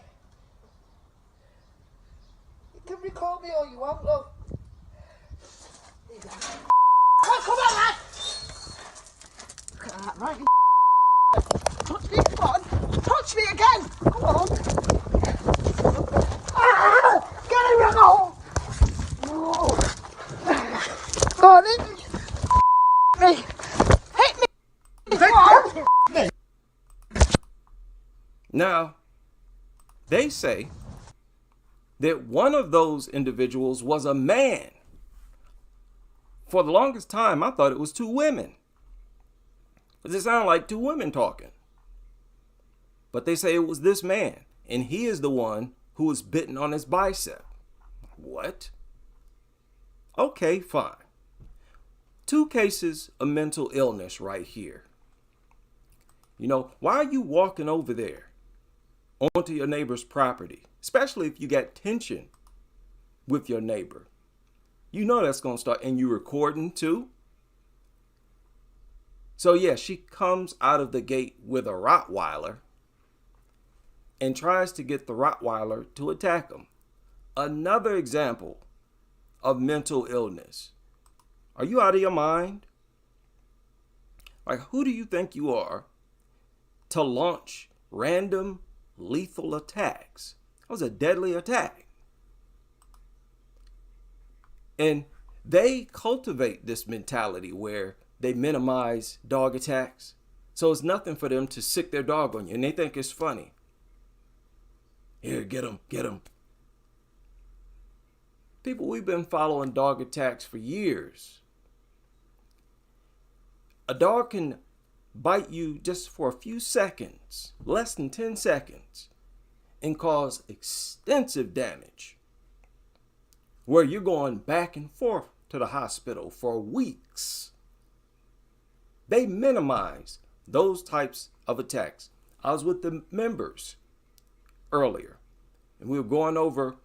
You can record me all you want, look. Oh, come on, lad! Look at that, right? Touch me, come on. Touch me again! Come on. Ah! Get him, run home! Go on, hit me! Hit me! Now, they say that one of those individuals was a man. For the longest time, I thought it was two women. But it sounded like two women talking. But they say it was this man, and he is the one who was bitten on his bicep. What? Okay, fine. 2 cases of mental illness right here. You know, why are you walking over there onto your neighbor's property, especially if you got tension with your neighbor? You know that's going to start, and you recording too. So yeah, she comes out of the gate with a Rottweiler and tries to get the Rottweiler to attack him. Another example of mental illness. Are you out of your mind? Like, who do you think you are to launch random lethal attacks? That was a deadly attack. And they cultivate this mentality where they minimize dog attacks. So it's nothing for them to sick their dog on you, and they think it's funny. Here, get him, get him. People, we've been following dog attacks for years. A dog can bite you just for a few seconds, less than 10 seconds, and cause extensive damage, where you're going back and forth to the hospital for weeks. They minimize those types of attacks. I was with the members earlier, and we were going over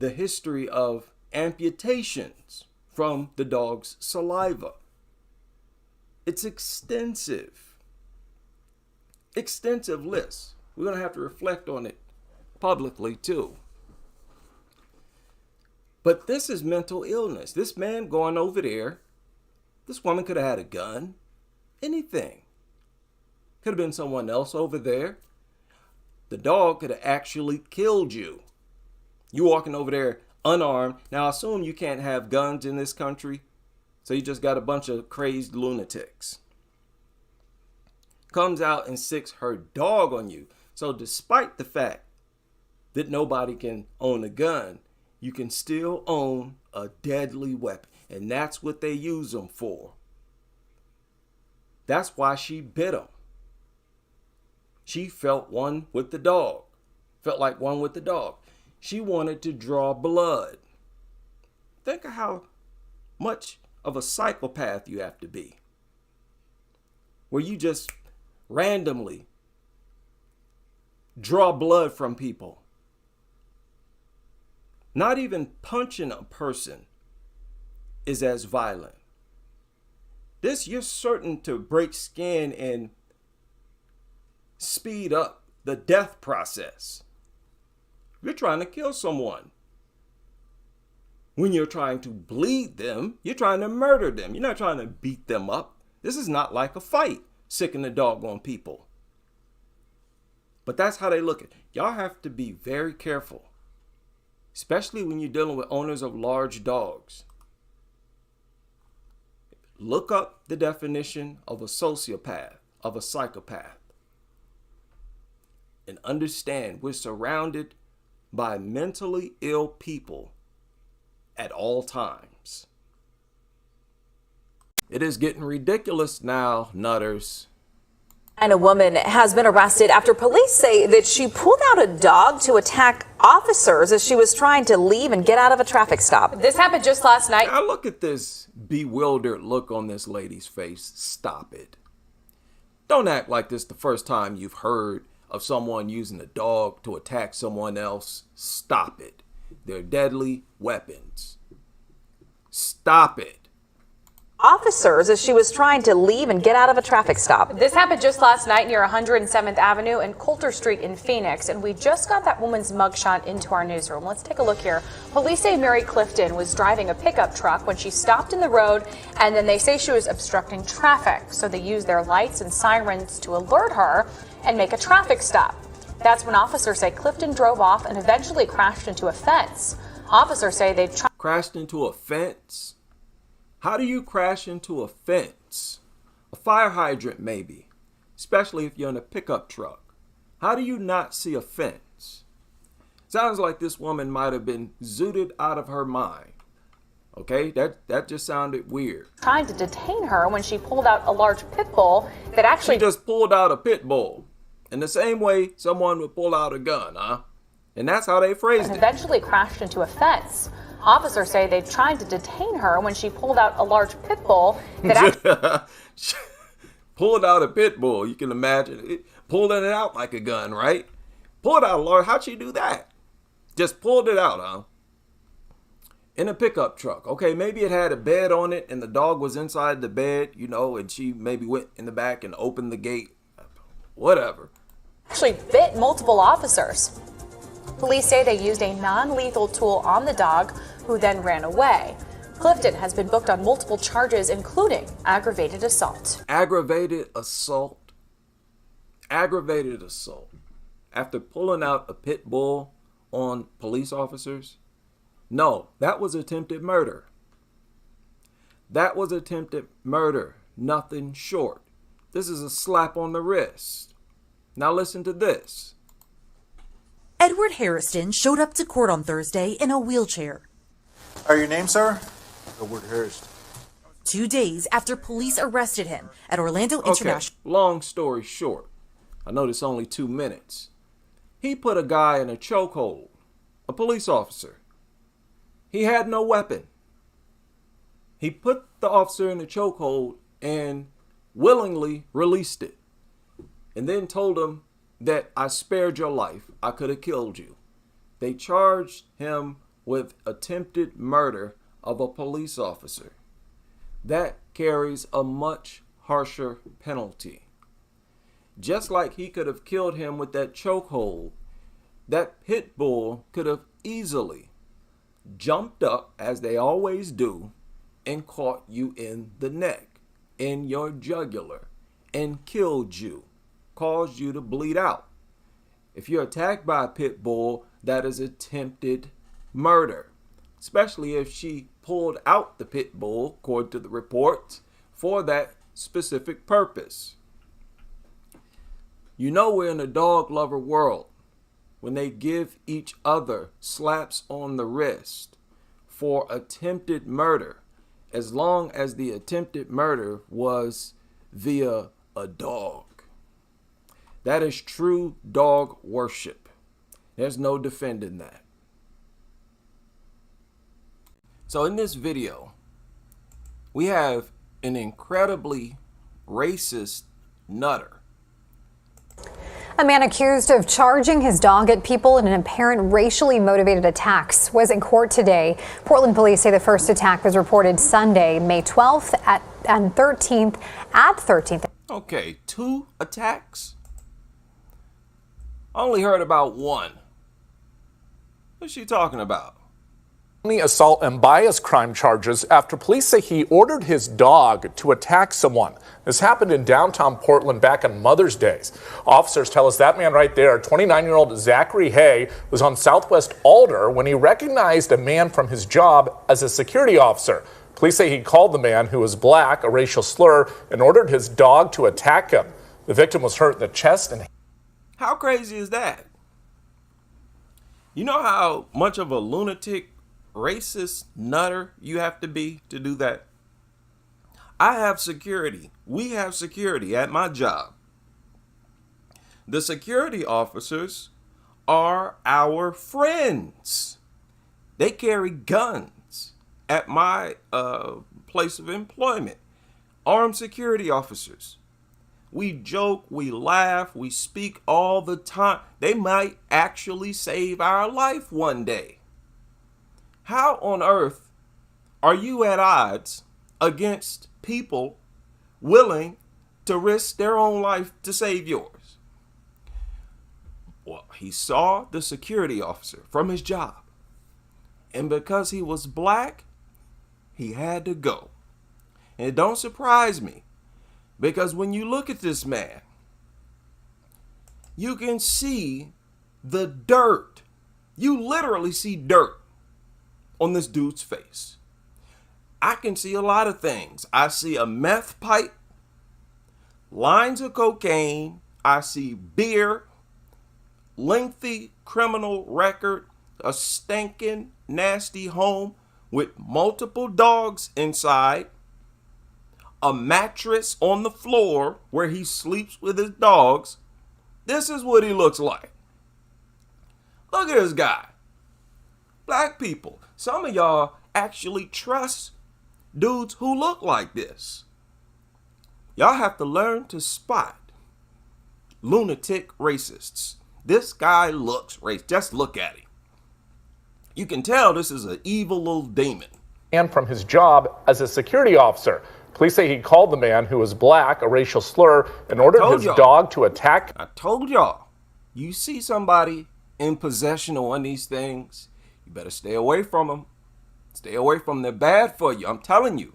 the history of amputations from the dog's saliva. It's extensive list. We're going to have to reflect on it publicly too. But this is mental illness. This man going over there, this woman could have had a gun, anything. Could have been someone else over there. The dog could have actually killed you. You walking over there unarmed. Now, I assume you can't have guns in this country. So you just got a bunch of crazed lunatics. Comes out and sicks her dog on you. So despite the fact that nobody can own a gun, you can still own a deadly weapon. And that's what they use them for. That's why she bit him. She felt one with the dog. Felt like one with the dog. She wanted to draw blood. Think of how much of a psychopath you have to be, where you just randomly draw blood from people. Not even punching a person is as violent. This, you're certain to break skin and speed up the death process. You're trying to kill someone. When you're trying to bleed them, you're trying to murder them. You're not trying to beat them up. This is not like a fight, sicking the dog on people. But that's how they look at it. Y'all have to be very careful, especially when you're dealing with owners of large dogs. Look up the definition of a sociopath, of a psychopath, and understand we're surrounded by mentally ill people at all times. It is getting ridiculous now, nutters. And a woman has been arrested after police say that she pulled out a dog to attack officers as she was trying to leave and get out of a traffic stop. This happened just last night. Now look at this bewildered look on this lady's face. Stop it. Don't act like this the first time you've heard of someone using a dog to attack someone else. Stop it. They're deadly weapons. Stop it. Officers as she was trying to leave and get out of a traffic stop. This happened just last night near 107th Avenue and Coulter Street in Phoenix, and we just got that woman's mugshot into our newsroom. Let's take a look here. Police say Mary Clifton was driving a pickup truck when she stopped in the road, and then they say she was obstructing traffic. So they used their lights and sirens to alert her and make a traffic stop. That's when officers say Clifton drove off and eventually crashed into a fence. Officers say they crashed into a fence? How do you crash into a fence? A fire hydrant, maybe, especially if you're in a pickup truck. How do you not see a fence? Sounds like this woman might have been zooted out of her mind. Okay, that just sounded weird. Trying to detain her when she pulled out a large pit bull that actually... She just pulled out a pit bull. In the same way someone would pull out a gun, huh? And that's how they phrased it. Eventually crashed into a fence. Officers say they tried to detain her when she pulled out a large pit bull that pulled out a pit bull. You can imagine it, pulling it out like a gun, right? Pulled out a large. How'd she do that? Just pulled it out, huh? In a pickup truck. Okay, maybe it had a bed on it and the dog was inside the bed, you know, and she maybe went in the back and opened the gate. Whatever. Actually bit multiple officers. Police say they used a non-lethal tool on the dog, who then ran away. Clifton has been booked on multiple charges, including aggravated assault. Aggravated assault? Aggravated assault. After pulling out a pit bull on police officers? No, that was attempted murder. That was attempted murder. Nothing short. This is a slap on the wrist. Now listen to this. Edward Harrison showed up to court on Thursday in a wheelchair. Are your name, sir? Edward Harrison. 2 days after police arrested him at Orlando International. Okay, long story short, I know it's only 2 minutes. He put a guy in a chokehold, a police officer. He had no weapon. He put the officer in a chokehold and willingly released it, and then told him that I spared your life. I could have killed you. They charged him with attempted murder of a police officer. That carries a much harsher penalty. Just like he could have killed him with that chokehold, that pit bull could have easily jumped up, as they always do, and caught you in the neck, in your jugular, and killed you, caused you to bleed out. If you're attacked by a pit bull, that is attempted murder, especially if she pulled out the pit bull, according to the reports, for that specific purpose. You know we're in a dog lover world when they give each other slaps on the wrist for attempted murder, as long as the attempted murder was via a dog. That is true dog worship. There's no defending that. So in this video, we have an incredibly racist nutter. A man accused of charging his dog at people in an apparent racially motivated attacks was in court today. Portland police say the first attack was reported Sunday, May 12th and 13th at 13th. Okay, 2 attacks? I only heard about one. What's she talking about? Assault and bias crime charges after police say he ordered his dog to attack someone. This happened in downtown Portland back on Mother's Day. Officers tell us that man right there, 29-year-old Zachary Hay, was on Southwest Alder when he recognized a man from his job as a security officer. Police say he called the man, who was black, a racial slur, and ordered his dog to attack him. The victim was hurt in the chest and... How crazy is that? You know how much of a lunatic, racist nutter you have to be to do that? I have security. We have security at my job. The security officers are our friends. They carry guns at my place of employment. Armed security officers. We joke, we laugh, we speak all the time. They might actually save our life one day. How on earth are you at odds against people willing to risk their own life to save yours? Well, he saw the security officer from his job, and because he was black, he had to go. And it don't surprise me, because when you look at this man, you can see the dirt. You literally see dirt on this dude's face. I can see a lot of things. I see a meth pipe, lines of cocaine. I see beer, lengthy criminal record, a stinking, nasty home with multiple dogs inside, a mattress on the floor where he sleeps with his dogs. This is what he looks like. Look at this guy. Black people, some of y'all actually trust dudes who look like this. Y'all have to learn to spot lunatic racists. This guy looks racist. Just look at him. You can tell this is an evil little demon. And from his job as a security officer. Police say he called the man, who was black, a racial slur, and ordered his dog to attack. I told y'all, you see somebody in possession of one of these things, you better stay away from them. Stay away from them. They're bad for you. I'm telling you.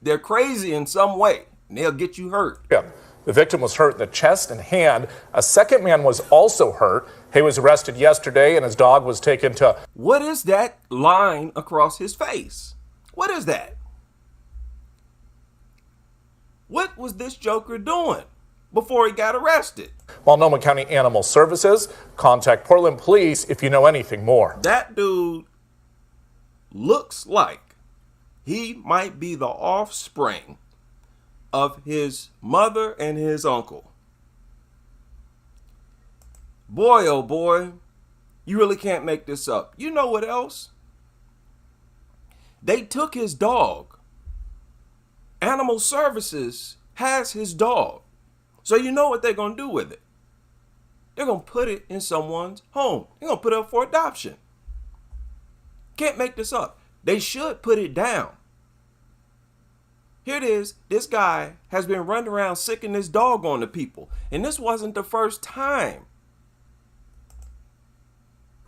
They're crazy in some way, and they'll get you hurt. Yeah. The victim was hurt in the chest and hand. A second man was also hurt. He was arrested yesterday, and his dog was taken to... What is that line across his face? What is that? What was this joker doing before he got arrested? Multnomah County Animal Services. Contact Portland Police if you know anything more. That dude looks like he might be the offspring of his mother and his uncle. Boy, oh boy, you really can't make this up. You know what else? They took his dog. Animal Services has his dog. So you know what they're going to do with it. They're going to put it in someone's home. They're going to put it up for adoption. Can't make this up. They should put it down. Here it is. This guy has been running around sicking this dog on the people. And this wasn't the first time.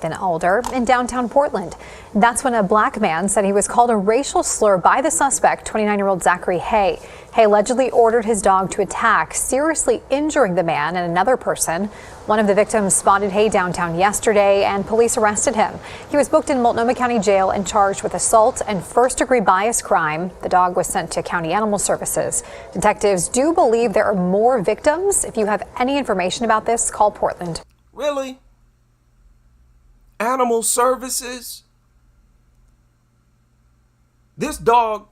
In Alder in downtown Portland. That's when a black man said he was called a racial slur by the suspect, 29-year-old Zachary Hay. Hay allegedly ordered his dog to attack, seriously injuring the man and another person. One of the victims spotted Hay downtown yesterday and police arrested him. He was booked in Multnomah County Jail and charged with assault and first-degree bias crime. The dog was sent to County Animal Services. Detectives do believe there are more victims. If you have any information about this, call Portland. Really? Animal Services? This dog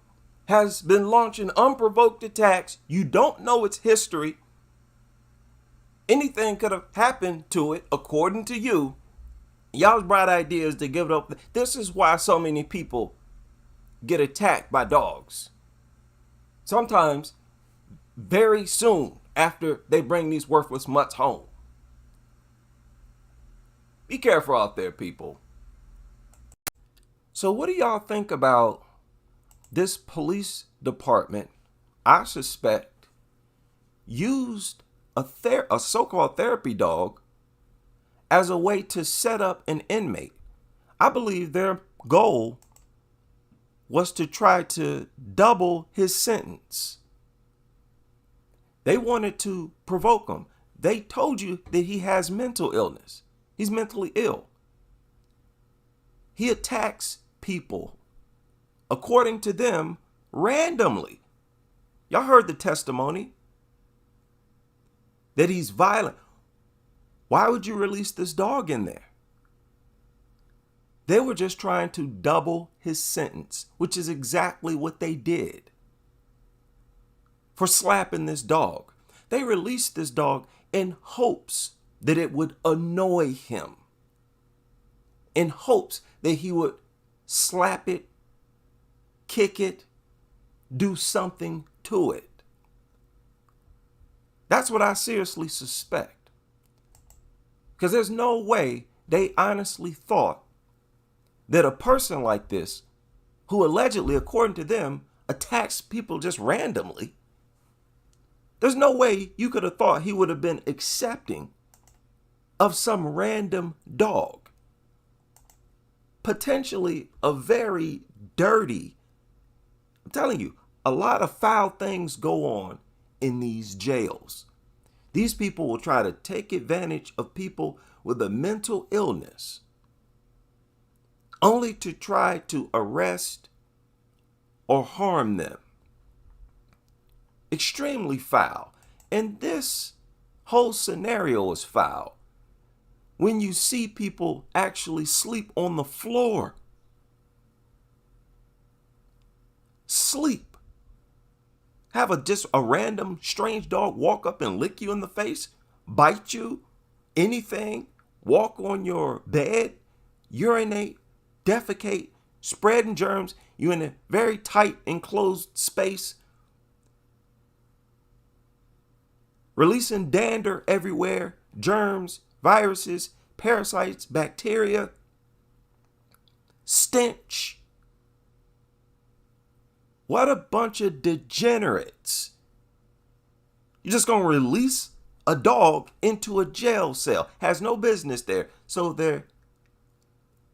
has been launching unprovoked attacks. You don't know its history. Anything could have happened to it, according to you. Y'all's bright idea is to give it up. This is why so many people get attacked by dogs. Sometimes very soon after they bring these worthless mutts home. Be careful out there, people. So what do y'all think about this police department? I suspect used a so-called therapy dog as a way to set up an inmate. I believe their goal was to try to double his sentence. They wanted to provoke him. They told you that he has mental illness. He's mentally ill. He attacks people, according to them, randomly. Y'all heard the testimony that he's violent. Why would you release this dog in there? They were just trying to double his sentence, which is exactly what they did for slapping this dog. They released this dog in hopes that it would annoy him, in hopes that he would slap it, kick it, do something to it. That's what I seriously suspect. Because there's no way they honestly thought that a person like this, who allegedly, according to them, attacks people just randomly, there's no way you could have thought he would have been accepting of some random dog. Potentially a very dirty, I'm telling you, a lot of foul things go on in these jails. These people will try to take advantage of people with a mental illness, only to try to arrest or harm them. Extremely foul. And this whole scenario is foul when you see people actually sleep on the floor. Sleep. Have just a random strange dog walk up and lick you in the face, bite you, anything, walk on your bed, urinate, defecate, spreading germs. You're in a very tight, enclosed space, releasing dander everywhere, germs, viruses, parasites, bacteria, stench. What a bunch of degenerates. You're just going to release a dog into a jail cell. Has no business there. So there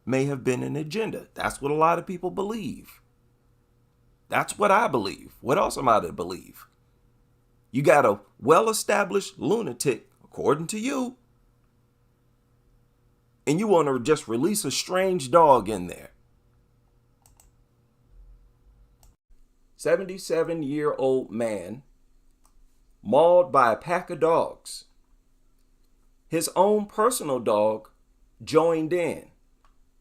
may have been an agenda. That's what a lot of people believe. That's what I believe. What else am I to believe? You got a well-established lunatic, according to you, and you want to just release a strange dog in there. 77-year-old man mauled by a pack of dogs. His own personal dog joined in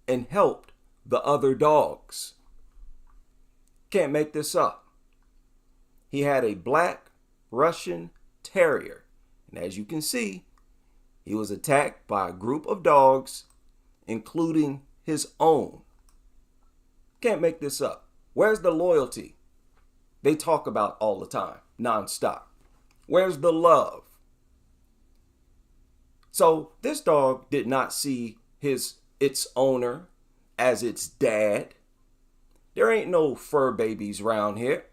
and helped the other dogs. Can't make this up. He had a black Russian terrier, and as you can see, he was attacked by a group of dogs, including his own. Can't make this up. Where's the loyalty they talk about all the time, nonstop? Where's the love? So this dog did not see its owner as its dad. There ain't no fur babies around here.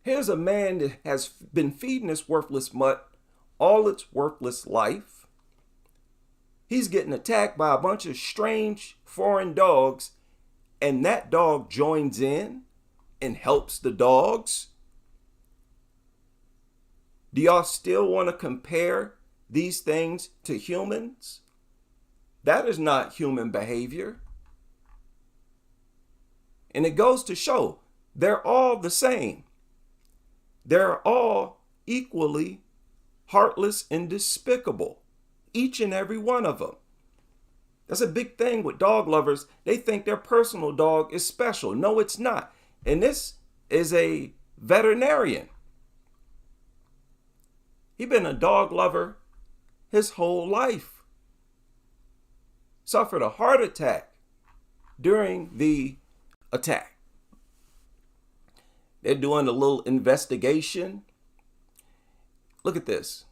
Here's a man that has been feeding this worthless mutt all its worthless life. He's getting attacked by a bunch of strange foreign dogs, and that dog joins in and helps the dogs. Do y'all still want to compare these things to humans? That is not human behavior. And it goes to show they're all the same. They're all equally heartless and despicable, each and every one of them. That's a big thing with dog lovers. They think their personal dog is special. No, it's not. And this is a veterinarian. He's been a dog lover his whole life. Suffered a heart attack during the attack. They're doing a little investigation. Look at this.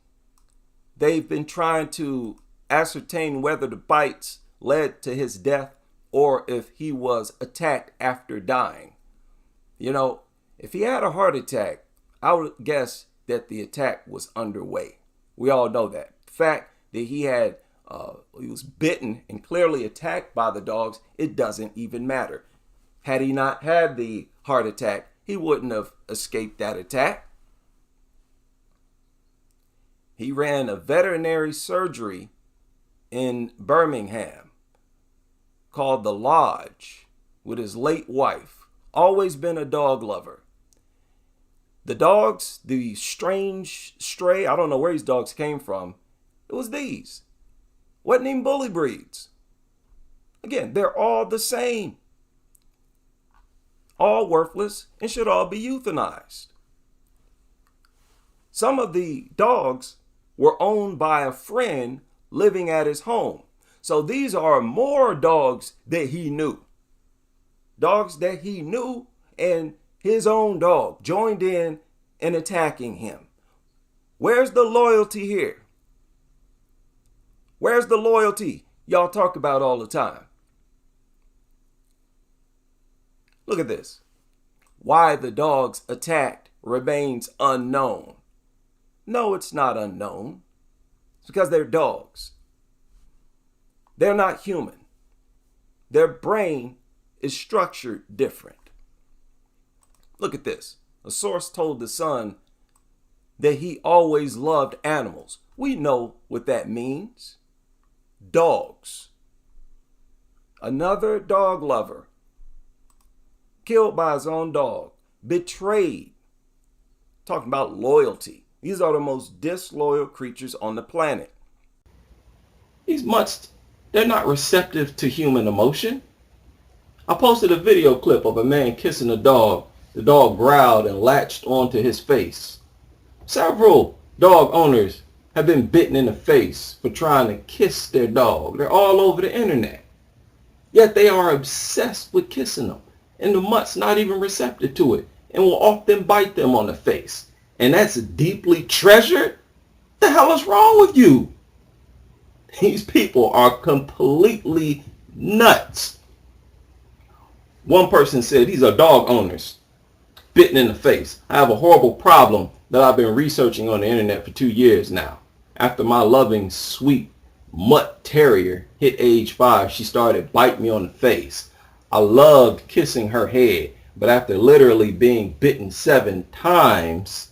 They've been trying to ascertain whether the bites led to his death or if he was attacked after dying. You know, if he had a heart attack, I would guess that the attack was underway. We all know that. The fact that he was bitten and clearly attacked by the dogs, it doesn't even matter. Had he not had the heart attack, he wouldn't have escaped that attack. He ran a veterinary surgery in Birmingham called The Lodge with his late wife. Always been a dog lover. The dogs, the strange stray, I don't know where these dogs came from. It was these. Wasn't even bully breeds. Again, they're all the same. All worthless and should all be euthanized. Some of the dogs were owned by a friend living at his home. So these are more dogs that he knew. Dogs that he knew, and his own dog joined in attacking him. Where's the loyalty here? Where's the loyalty y'all talk about all the time? Look at this. Why the dogs attacked remains unknown. No, it's not unknown. It's because they're dogs. They're not human. Their brain is structured different. Look at this. A source told The Sun that he always loved animals. We know what that means. Dogs. Another dog lover killed by his own dog, betrayed. Talking about loyalty. These are the most disloyal creatures on the planet. These mutts, they're not receptive to human emotion. I posted a video clip of a man kissing a dog. The dog growled and latched onto his face. Several dog owners have been bitten in the face for trying to kiss their dog. They're all over the internet. Yet they are obsessed with kissing them. And the mutt's not even receptive to it and will often bite them on the face. And that's deeply treasured? The hell is wrong with you? These people are completely nuts. One person said these are dog owners bitten in the face. I have a horrible problem that I've been researching on the internet for 2 years now. After my loving, sweet mutt terrier hit age 5, she started biting me on the face. I loved kissing her head, but after literally being bitten 7 times,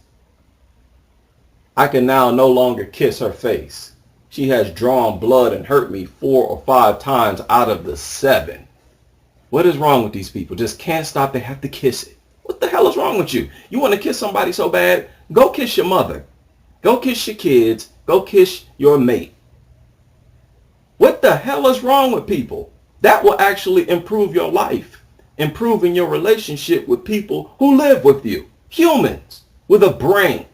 I can now no longer kiss her face. She has drawn blood and hurt me 4 or 5 times out of the 7. What is wrong with these people? Just can't stop. They have to kiss it. What the hell is wrong with you? You want to kiss somebody so bad? Go kiss your mother. Go kiss your kids. Go kiss your mate. What the hell is wrong with people? That will actually improve your life. Improving your relationship with people who live with you. Humans with a brain.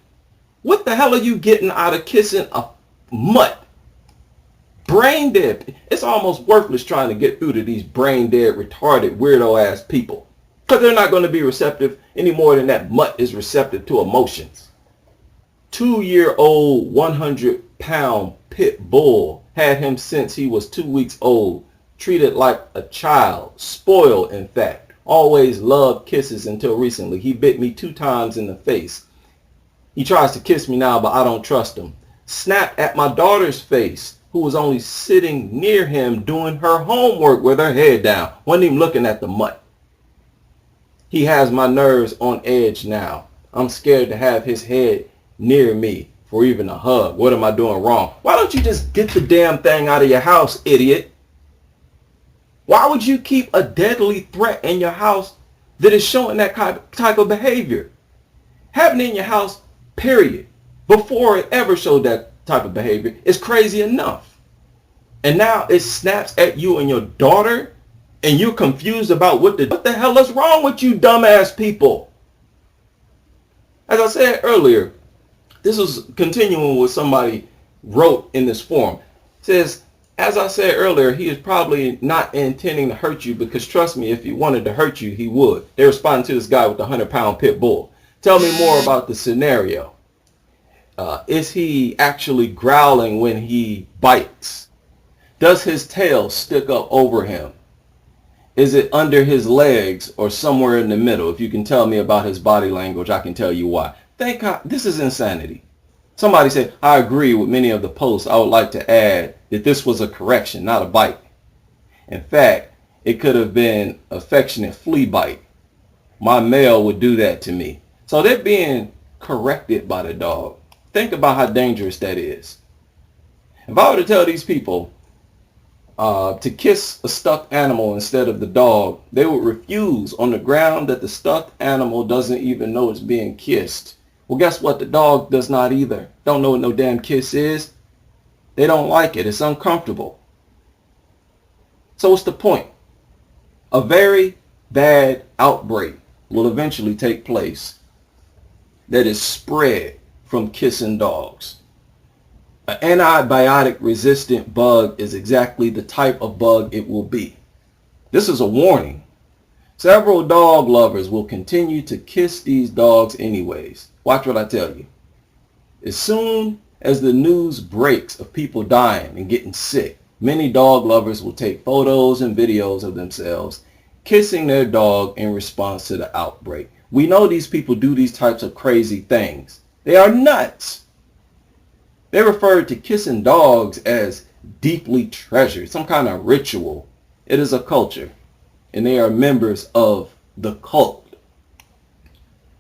What the hell are you getting out of kissing a mutt? Brain dead. It's almost worthless trying to get through to these brain dead, retarded, weirdo ass people. Because they're not going to be receptive any more than that mutt is receptive to emotions. 2-year-old, 100-pound pit bull had him since he was 2 weeks old. Treated like a child. Spoiled, in fact. Always loved kisses until recently. He bit me 2 times in the face. He tries to kiss me now, but I don't trust him. Snapped at my daughter's face, who was only sitting near him doing her homework with her head down. Wasn't even looking at the mutt. He has my nerves on edge now. I'm scared to have his head near me for even a hug. What am I doing wrong? Why don't you just get the damn thing out of your house, idiot? Why would you keep a deadly threat in your house that is showing that type of behavior? Having it in your house, period, before it ever showed that type of behavior is crazy enough. And now it snaps at you and your daughter, and you're confused about what the hell is wrong with you dumbass people? As I said earlier, this was continuing what somebody wrote in this forum. It says, as I said earlier, he is probably not intending to hurt you because trust me, if he wanted to hurt you, he would. They responded to this guy with the 100-pound pit bull. Tell me more about the scenario. Is he actually growling when he bites? Does his tail stick up over him? Is it under his legs or somewhere in the middle? If you can tell me about his body language, I can tell you why. Thank God, this is insanity. Somebody said, I agree with many of the posts. I would like to add that this was a correction, not a bite. In fact, It could have been affectionate flea bite. My male would do that to me. So they're being corrected by the dog. Think about how dangerous that is. If I were to tell these people to kiss a stuffed animal instead of the dog, they would refuse on the ground that the stuffed animal doesn't even know it's being kissed. Well, guess what? The dog does not either. Don't know what no damn kiss is. They don't like it. It's uncomfortable. So what's the point? A very bad outbreak will eventually take place that is spread from kissing dogs. An antibiotic resistant bug is exactly the type of bug it will be. This is a warning. Several dog lovers will continue to kiss these dogs anyways. Watch what I tell you. As soon as the news breaks of people dying and getting sick, many dog lovers will take photos and videos of themselves kissing their dog in response to the outbreak. We know these people do these types of crazy things. They are nuts. They refer to kissing dogs as deeply treasured, some kind of ritual. It is a culture, and they are members of the cult.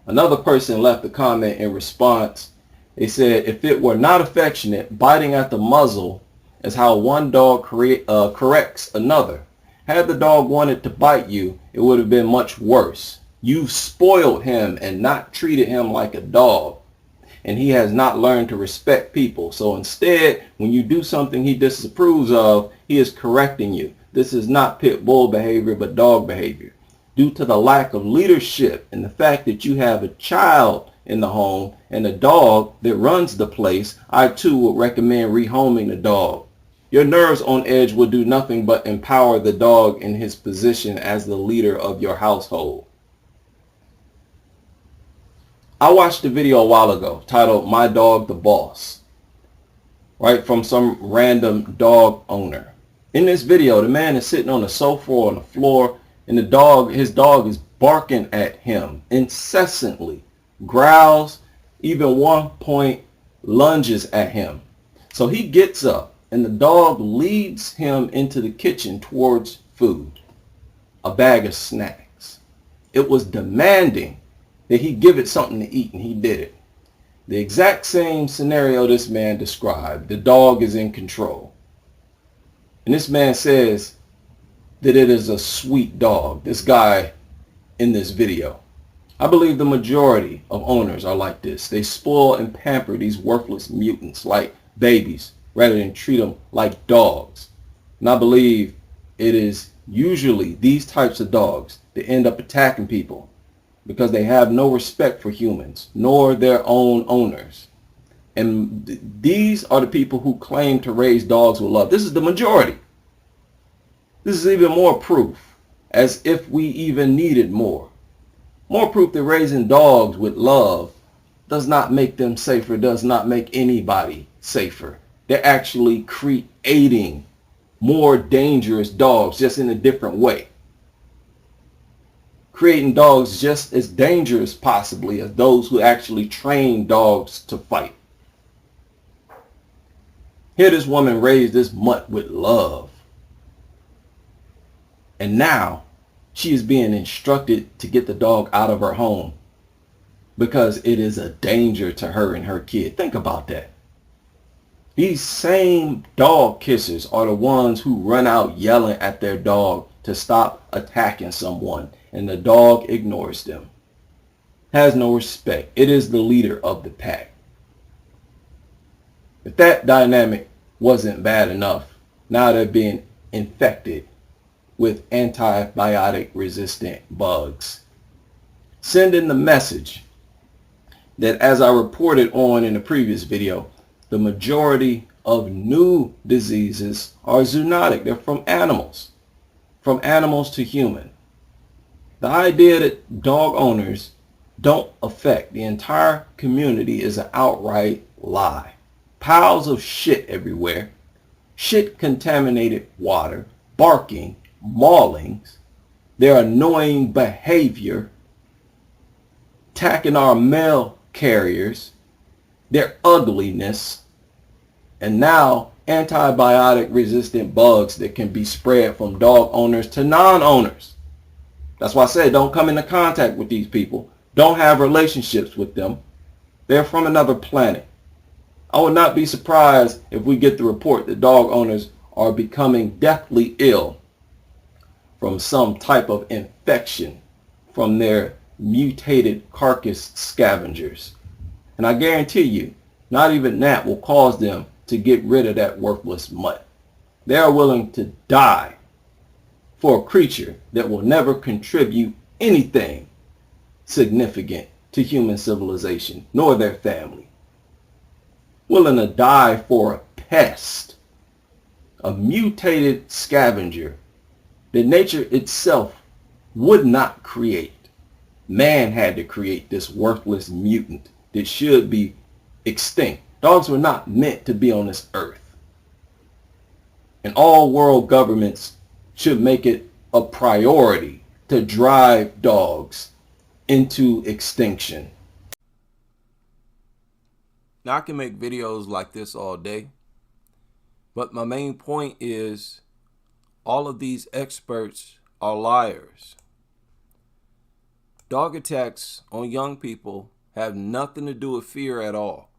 Another person left a comment in response. They said, if it were not affectionate, biting at the muzzle is how one dog corrects another. Had the dog wanted to bite you, it would have been much worse. You spoiled him and not treated him like a dog. And he has not learned to respect people. So instead, when you do something he disapproves of, he is correcting you. This is not pit bull behavior, but dog behavior. Due to the lack of leadership and the fact that you have a child in the home and a dog that runs the place, I too would recommend rehoming the dog. Your nerves on edge will do nothing but empower the dog in his position as the leader of your household. I watched a video a while ago titled My Dog the Boss, right, from some random dog owner. In this video, the man is sitting on the sofa or on the floor, and his dog is barking at him incessantly, growls, even one point lunges at him. So he gets up and the dog leads him into the kitchen towards food, a bag of snacks. It was demanding that he give it something to eat, and he did it. The exact same scenario this man described. The dog is in control. And this man says that it is a sweet dog, this guy in this video. I believe the majority of owners are like this. They spoil and pamper these worthless mutants like babies rather than treat them like dogs. And I believe it is usually these types of dogs that end up attacking people because they have no respect for humans, nor their own owners. And these are the people who claim to raise dogs with love. This is the majority. This is even more proof, as if we even needed more. More proof that raising dogs with love does not make them safer, does not make anybody safer. They're actually creating more dangerous dogs, just in a different way. Creating dogs just as dangerous possibly as those who actually train dogs to fight. Here this woman raised this mutt with love. And now she is being instructed to get the dog out of her home because it is a danger to her and her kid. Think about that. These same dog kissers are the ones who run out yelling at their dog to stop attacking someone, and the dog ignores them. Has no respect. It is the leader of the pack. If that dynamic wasn't bad enough, now they're being infected with antibiotic resistant bugs. Sending the message that, as I reported on in the previous video, the majority of new diseases are zoonotic. They're from animals to human. The idea that dog owners don't affect the entire community is an outright lie. Piles of shit everywhere, shit contaminated water, barking, maulings, their annoying behavior, attacking our mail carriers, their ugliness, and now antibiotic resistant bugs that can be spread from dog owners to non-owners. That's why I said don't come into contact with these people. Don't have relationships with them. They're from another planet. I would not be surprised if we get the report that dog owners are becoming deathly ill from some type of infection from their mutated carcass scavengers. And I guarantee you, not even that will cause them to get rid of that worthless mutt. They are willing to die for a creature that will never contribute anything significant to human civilization, nor their family. Willing to die for a pest, a mutated scavenger that nature itself would not create. Man had to create this worthless mutant that should be extinct. Dogs were not meant to be on this earth. And all world governments should make it a priority to drive dogs into extinction. Now, I can make videos like this all day, but my main point is all of these experts are liars. Dog attacks on young people have nothing to do with fear at all.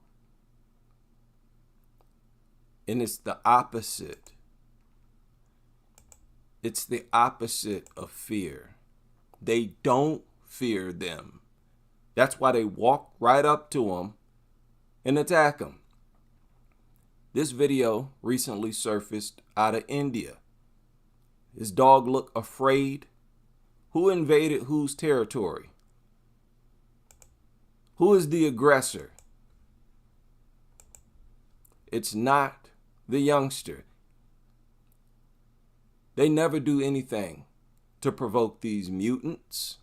And it's the opposite. It's the opposite of fear. They don't fear them. That's why they walk right up to them and attack them. This video recently surfaced out of India. His dog looked afraid. Who invaded whose territory? Who is the aggressor? It's not the youngster. They never do anything to provoke these mutants.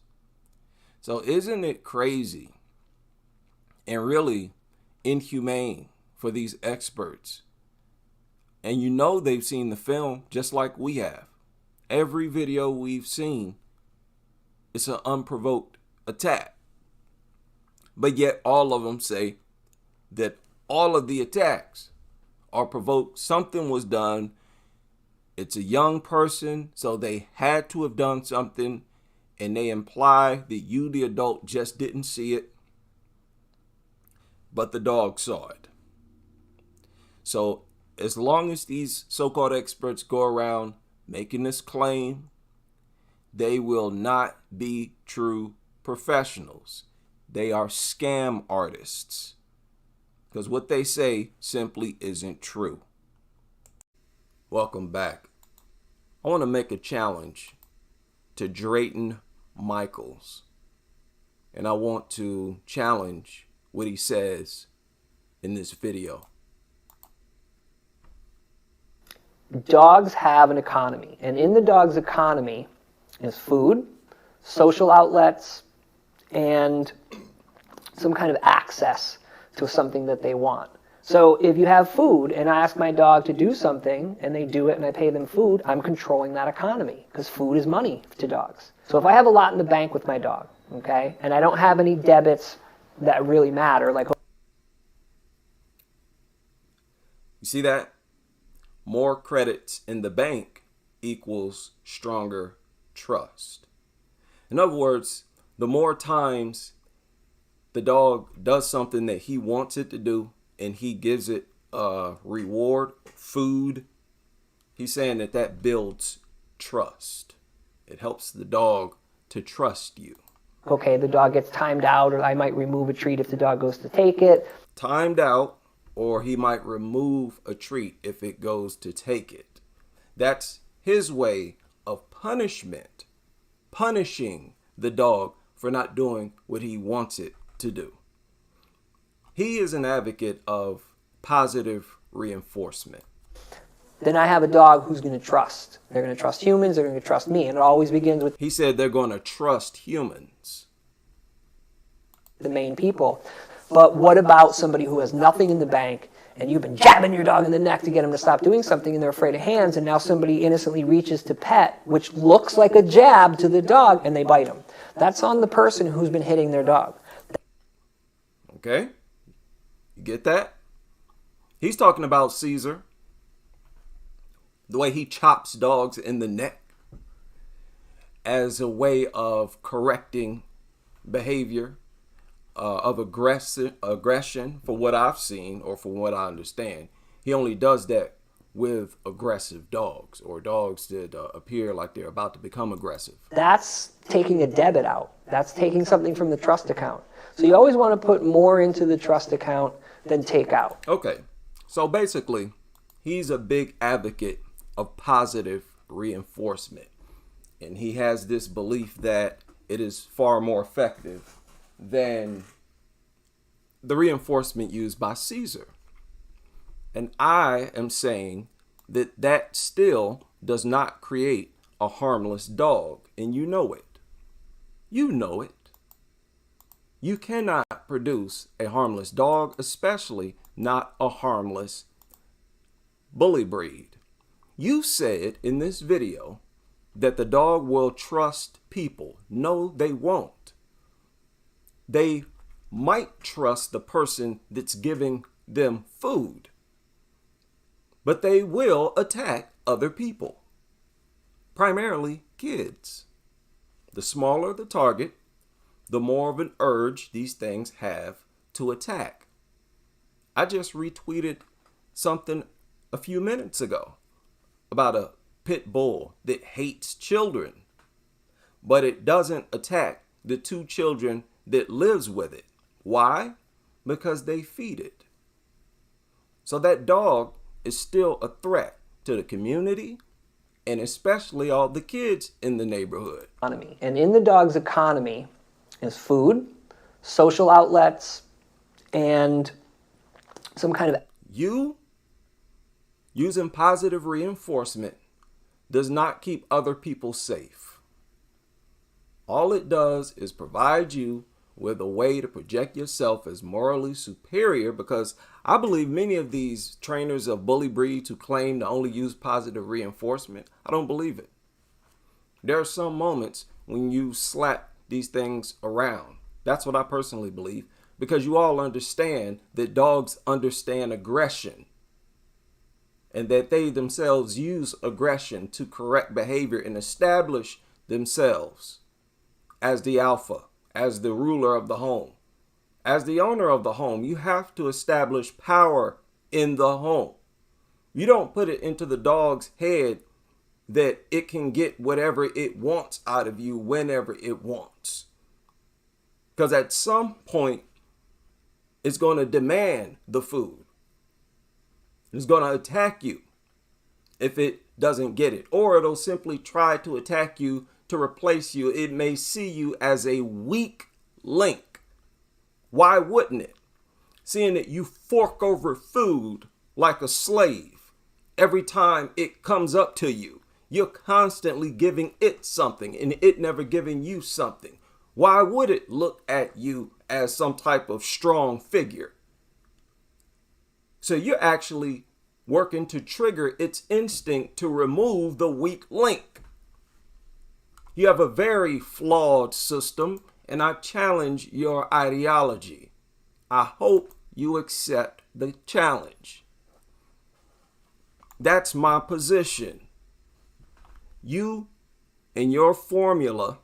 So isn't it crazy and really inhumane for these experts? And you know they've seen the film just like we have. Every video we've seen, it's an unprovoked attack. But yet all of them say that all of the attacks are provoked. Something was done. It's a young person, so they had to have done something, and they imply that you, the adult, just didn't see it, but the dog saw it. So as long as these so-called experts go around making this claim, they will not be true professionals. They are scam artists, because what they say simply isn't true. Welcome back. I want to make a challenge to Drayton Michaels, and I want to challenge what he says in this video. Dogs have an economy, and in the dog's economy is food, social outlets, and some kind of access to something that they want. So if you have food and I ask my dog to do something and they do it and I pay them food, I'm controlling that economy because food is money to dogs. So if I have a lot in the bank with my dog, okay, and I don't have any debits that really matter, like... You see that? More credits in the bank equals stronger trust. In other words, the more times the dog does something that he wants it to do and he gives it a reward, food, he's saying that that builds trust. It helps the dog to trust you. Okay, the dog gets timed out, or I might remove a treat if the dog goes to take it. Timed out, or he might remove a treat if it goes to take it. That's his way of punishment, punishing the dog for not doing what he wants it to do. He is an advocate of positive reinforcement. Then I have a dog who's going to trust. They're going to trust humans, they're going to trust me, and it always begins with... He said they're going to trust humans. The main people. But what about somebody who has nothing in the bank, and you've been jabbing your dog in the neck to get him to stop doing something, and they're afraid of hands, and now somebody innocently reaches to pet, which looks like a jab to the dog, and they bite him. That's on the person who's been hitting their dog. Okay? You get that? He's talking about Caesar. the way he chops dogs in the neck as a way of correcting behavior of aggression, for what I've seen or from what I understand. He only does that with aggressive dogs or dogs that appear like they're about to become aggressive. That's taking a debit out. That's taking something from the trust account. So you always want to put more into the trust account than take out. Okay, so basically, he's a big advocate of positive reinforcement. And he has this belief that it is far more effective than the reinforcement used by Caesar. And I am saying that that still does not create a harmless dog. And you know it. You know it. You cannot produce a harmless dog, especially not a harmless bully breed. You said in this video that the dog will trust people. No, they won't. They might trust the person that's giving them food, but they will attack other people, primarily kids. The smaller the target, the more of an urge these things have to attack. I just retweeted something a few minutes ago about a pit bull that hates children, but it doesn't attack the 2 children that lives with it. Why? Because they feed it. So that dog is still a threat to the community and especially all the kids in the neighborhood. And in the dog's economy is food, social outlets, and some kind of... You using positive reinforcement does not keep other people safe. All it does is provide you with a way to project yourself as morally superior, because I believe many of these trainers of bully breeds who claim to only use positive reinforcement, I don't believe it. There are some moments when you slap these things around. That's what I personally believe, because you all understand that dogs understand aggression and that they themselves use aggression to correct behavior and establish themselves as the alpha, as the ruler of the home. As the owner of the home, you have to establish power in the home. You don't put it into the dog's head that it can get whatever it wants out of you whenever it wants. Because at some point, it's going to demand the food. It's going to attack you if it doesn't get it. Or it'll simply try to attack you to replace you. It may see you as a weak link. Why wouldn't it? Seeing that you fork over food like a slave every time it comes up to you. You're constantly giving it something and it never giving you something. Why would it look at you as some type of strong figure? So you're actually working to trigger its instinct to remove the weak link. You have a very flawed system, and I challenge your ideology. I hope you accept the challenge. That's my position. You and your formula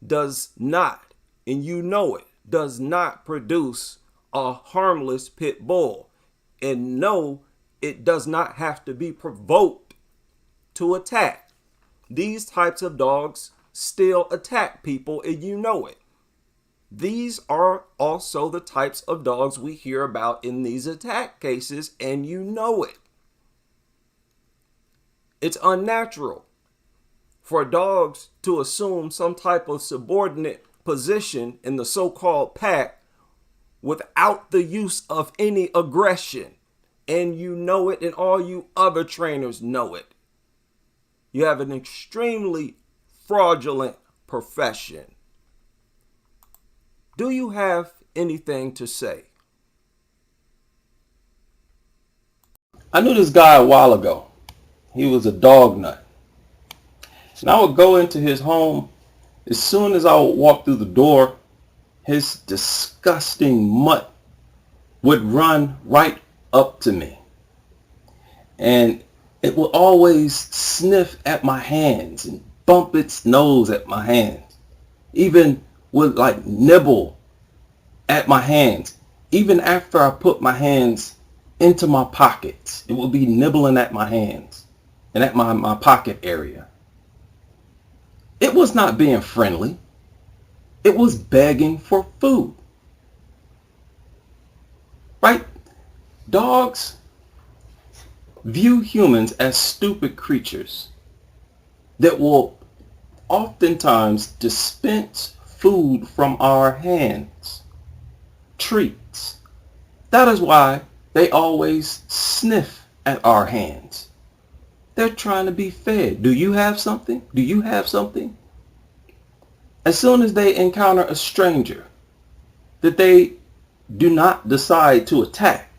does not, and you know it, does not produce a harmless pit bull. And no, it does not have to be provoked to attack. These types of dogs still attack people, and you know it. These are also the types of dogs we hear about in these attack cases, and you know it. It's unnatural for dogs to assume some type of subordinate position in the so-called pack without the use of any aggression. And you know it, and all you other trainers know it. You have an extremely fraudulent profession. Do you have anything to say? I knew this guy a while ago. He was a dog nut. And I would go into his home. As soon as I would walk through the door, his disgusting mutt would run right up to me. And It will always sniff at my hands and bump its nose at my hands. Even would like nibble at my hands. Even after I put my hands into my pockets, it will be nibbling at my hands and at my pocket area. It was not being friendly. It was begging for food. Right? Dogs view humans as stupid creatures that will oftentimes dispense food from our hands, treats. That is why they always sniff at our hands. They're trying to be fed. Do you have something? Do you have something? As soon as they encounter a stranger that they do not decide to attack,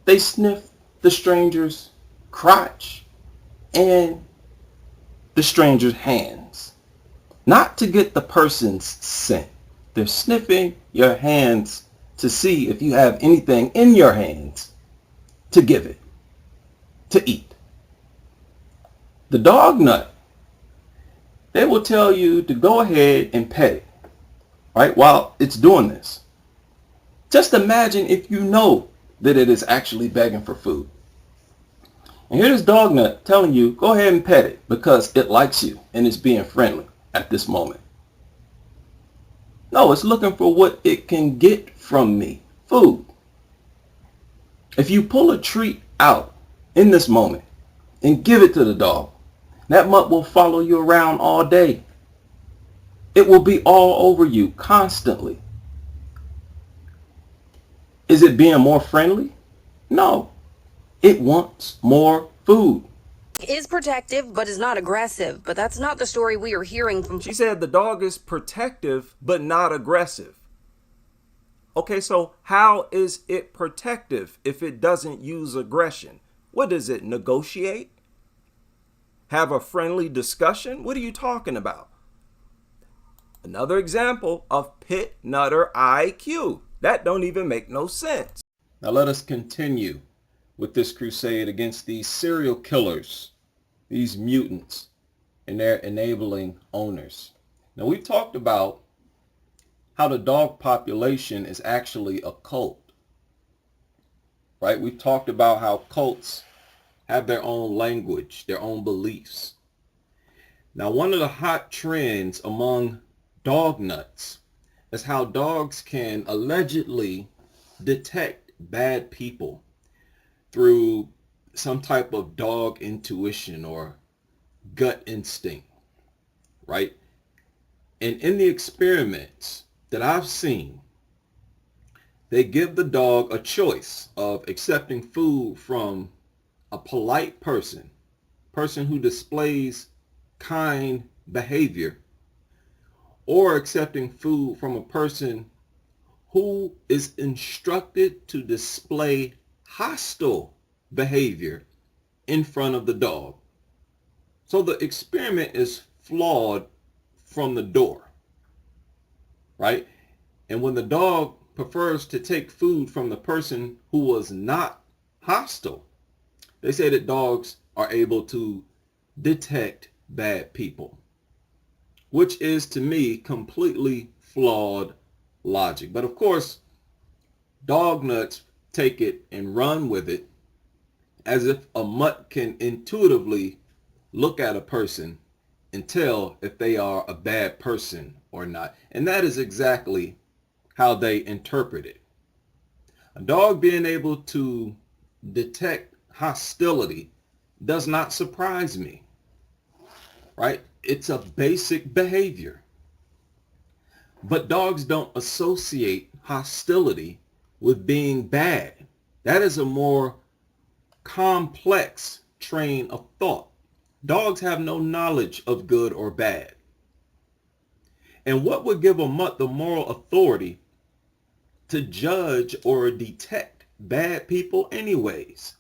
they sniff the stranger's crotch and the stranger's hands. Not to get the person's scent. They're sniffing your hands to see if you have anything in your hands to give it, to eat. The dog nut, they will tell you to go ahead and pet it, right, while it's doing this. Just imagine if you know that it is actually begging for food. And here's dog nut telling you, go ahead and pet it because it likes you and it's being friendly at this moment. No, it's looking for what it can get from me, food. If you pull a treat out in this moment and give it to the dog, that mutt will follow you around all day. It will be all over you constantly. Is it being more friendly? No. It wants more food. Is protective but is not aggressive, but that's not the story we are hearing from. She said the dog is protective but not aggressive. Okay, so how is it protective if it doesn't use aggression? What does it negotiate? Have a friendly discussion? What are you talking about? Another example of pit nutter IQ. That don't even make no sense. Now let us continue with this crusade against these serial killers, these mutants, and their enabling owners. Now we've talked about how the dog population is actually a cult, right? We've talked about how cults have their own language, their own beliefs. Now one of the hot trends among dog nuts is how dogs can allegedly detect bad people through some type of dog intuition or gut instinct, right? And in the experiments that I've seen, they give the dog a choice of accepting food from a polite person who displays kind behavior, or accepting food from a person who is instructed to display hostile behavior in front of the dog. So the experiment is flawed from the door, right? And when the dog prefers to take food from the person who was not hostile, they say that dogs are able to detect bad people, which is to me completely flawed logic. But of course, dog nuts take it and run with it as if a mutt can intuitively look at a person and tell if they are a bad person or not. And that is exactly how they interpret it. A dog being able to detect hostility does not surprise me, right? It's a basic behavior. But dogs don't associate hostility with being bad. That is a more complex train of thought. Dogs have no knowledge of good or bad. And what would give a mutt the moral authority to judge or detect bad people anyways?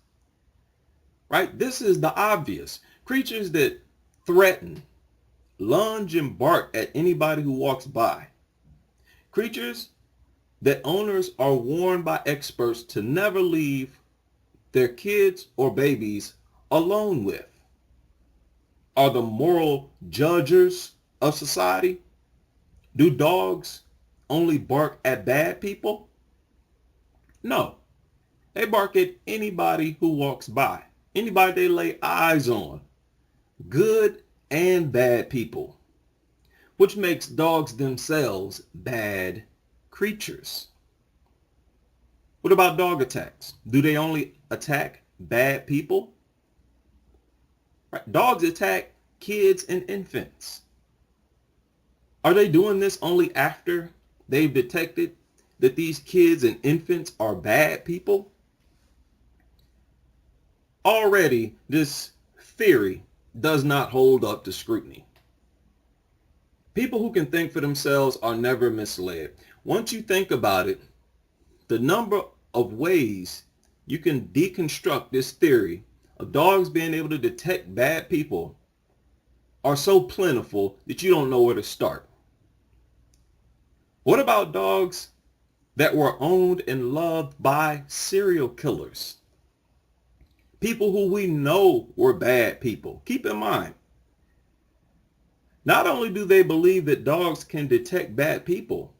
Right? This is the obvious. Creatures that threaten, lunge, and bark at anybody who walks by. Creatures that owners are warned by experts to never leave their kids or babies alone with? Are the moral judges of society? Do dogs only bark at bad people? No. They bark at anybody who walks by, anybody they lay eyes on, good and bad people, which makes dogs themselves bad creatures. What about dog attacks? Do they only attack bad people? Right. Dogs attack kids and infants. Are they doing this only after they've detected that these kids and infants are bad people? Already, this theory does not hold up to scrutiny. People who can think for themselves are never misled. Once you think about it, the number of ways you can deconstruct this theory of dogs being able to detect bad people are so plentiful that you don't know where to start. What about dogs that were owned and loved by serial killers? People who we know were bad people. Keep in mind, not only do they believe that dogs can detect bad people,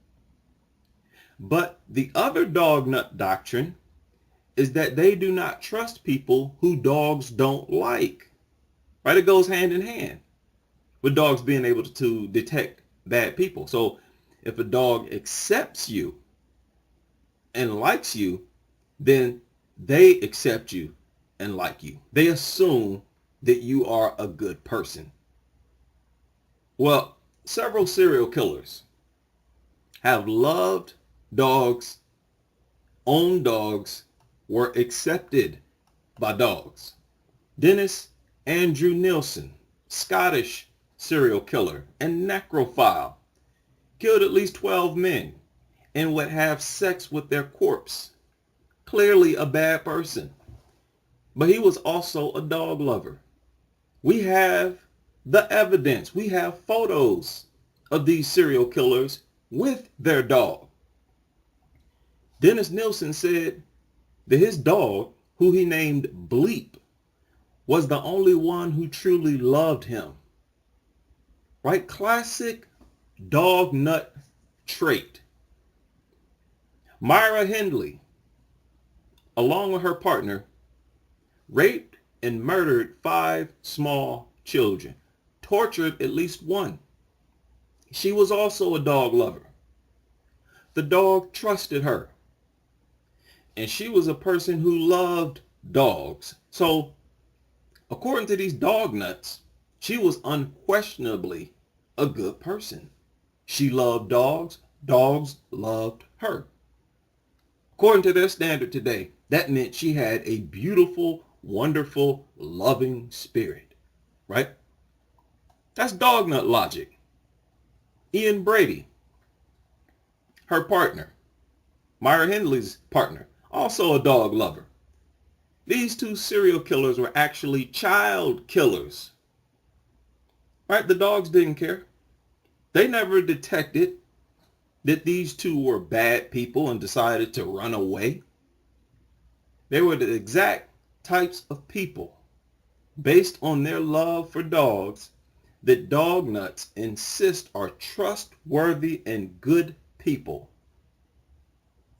but the other dog nut doctrine is that they do not trust people who dogs don't like. Right? It goes hand in hand with dogs being able to detect bad people. So if a dog accepts you and likes you, then they accept you and like you. They assume that you are a good person. Well, several serial killers have loved dogs, owned dogs, were accepted by dogs. Dennis Andrew Nielsen, Scottish serial killer and necrophile, killed at least 12 men and would have sex with their corpse. Clearly a bad person. But he was also a dog lover. We have the evidence. We have photos of these serial killers with their dog. Dennis Nielsen said that his dog, who he named Bleep, was the only one who truly loved him. Right? Classic dog nut trait. Myra Hindley, along with her partner, raped and murdered 5 small children, tortured at least 1. She was also a dog lover. The dog trusted her. And she was a person who loved dogs. So, according to these dog nuts, she was unquestionably a good person. She loved dogs. Dogs loved her. According to their standard today, that meant she had a beautiful, wonderful, loving spirit, right? That's dog nut logic. Ian Brady, her partner, Myra Hindley's partner, also a dog lover. These 2 serial killers were actually child killers, right? The dogs didn't care. They never detected that these 2 were bad people and decided to run away. They were the exact types of people, based on their love for dogs, that dog nuts insist are trustworthy and good people.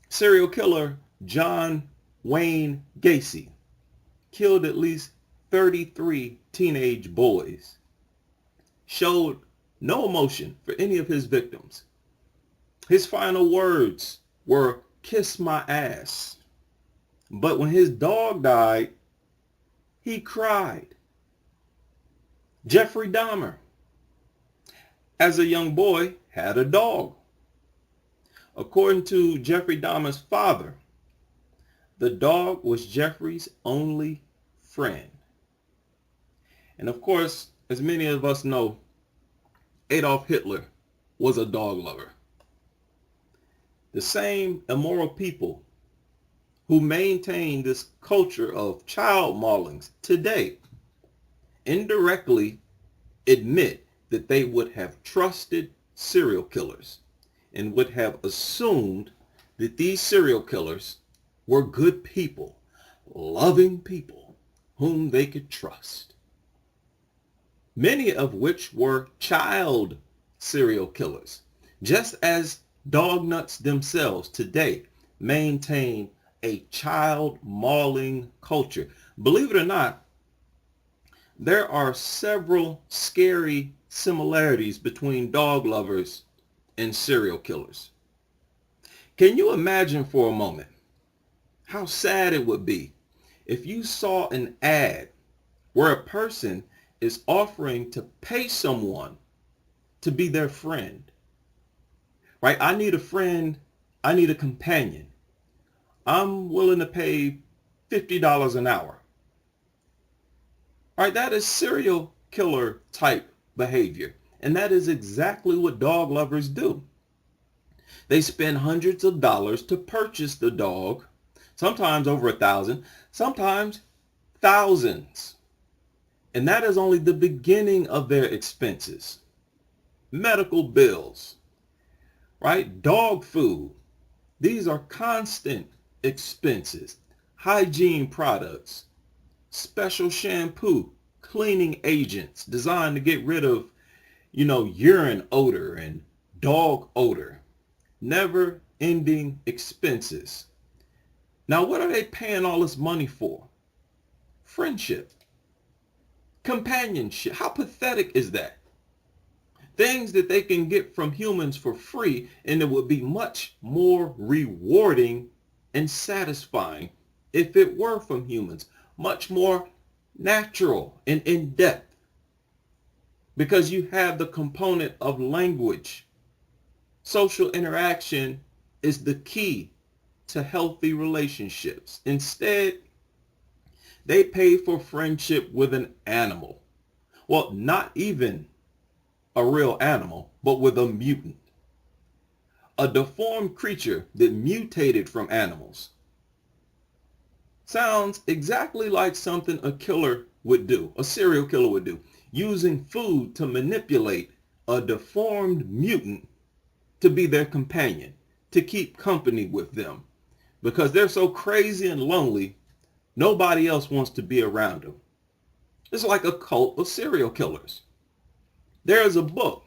Serial killer John Wayne Gacy killed at least 33 teenage boys, showed no emotion for any of his victims. His final words were, "Kiss my ass." But when his dog died, he cried. Jeffrey Dahmer, as a young boy, had a dog. According to Jeffrey Dahmer's father, the dog was Jeffrey's only friend. And of course, as many of us know, Adolf Hitler was a dog lover. The same immoral people who maintain this culture of child maulings today indirectly admit that they would have trusted serial killers and would have assumed that these serial killers were good people, loving people, whom they could trust, many of which were child serial killers, just as dog nuts themselves today maintain a child mauling culture. Believe it or not, there are several scary similarities between dog lovers and serial killers. Can you imagine for a moment how sad it would be if you saw an ad where a person is offering to pay someone to be their friend? Right? I need a friend. I need a companion. I'm willing to pay $50 an hour. Right? That is serial killer type behavior. And that is exactly what dog lovers do. They spend hundreds of dollars to purchase the dog, sometimes over 1,000, sometimes thousands. And that is only the beginning of their expenses. Medical bills, right? Dog food. These are constant expenses. Hygiene products, special shampoo, cleaning agents designed to get rid of, urine odor and dog odor. Never ending expenses. Now, what are they paying all this money for? Friendship. Companionship. How pathetic is that? Things that they can get from humans for free, and it would be much more rewarding and satisfying if it were from humans. Much more natural and in-depth. Because you have the component of language. Social interaction is the key to healthy relationships. Instead, they pay for friendship with an animal. Well, not even a real animal, but with a mutant. A deformed creature that mutated from animals. Sounds exactly like something a killer would do, a serial killer would do, using food to manipulate a deformed mutant to be their companion, to keep company with them. Because they're so crazy and lonely, nobody else wants to be around them. It's like a cult of serial killers. There is a book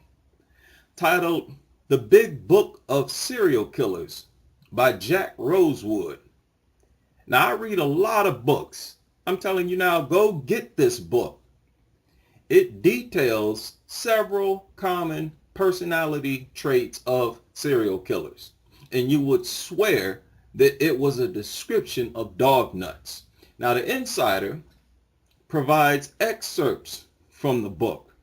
titled The Big Book of Serial Killers by Jack Rosewood. Now, I read a lot of books. I'm telling you now, go get this book. It details several common personality traits of serial killers. And you would swear that it was a description of dog nuts. Now, the insider provides excerpts from the book.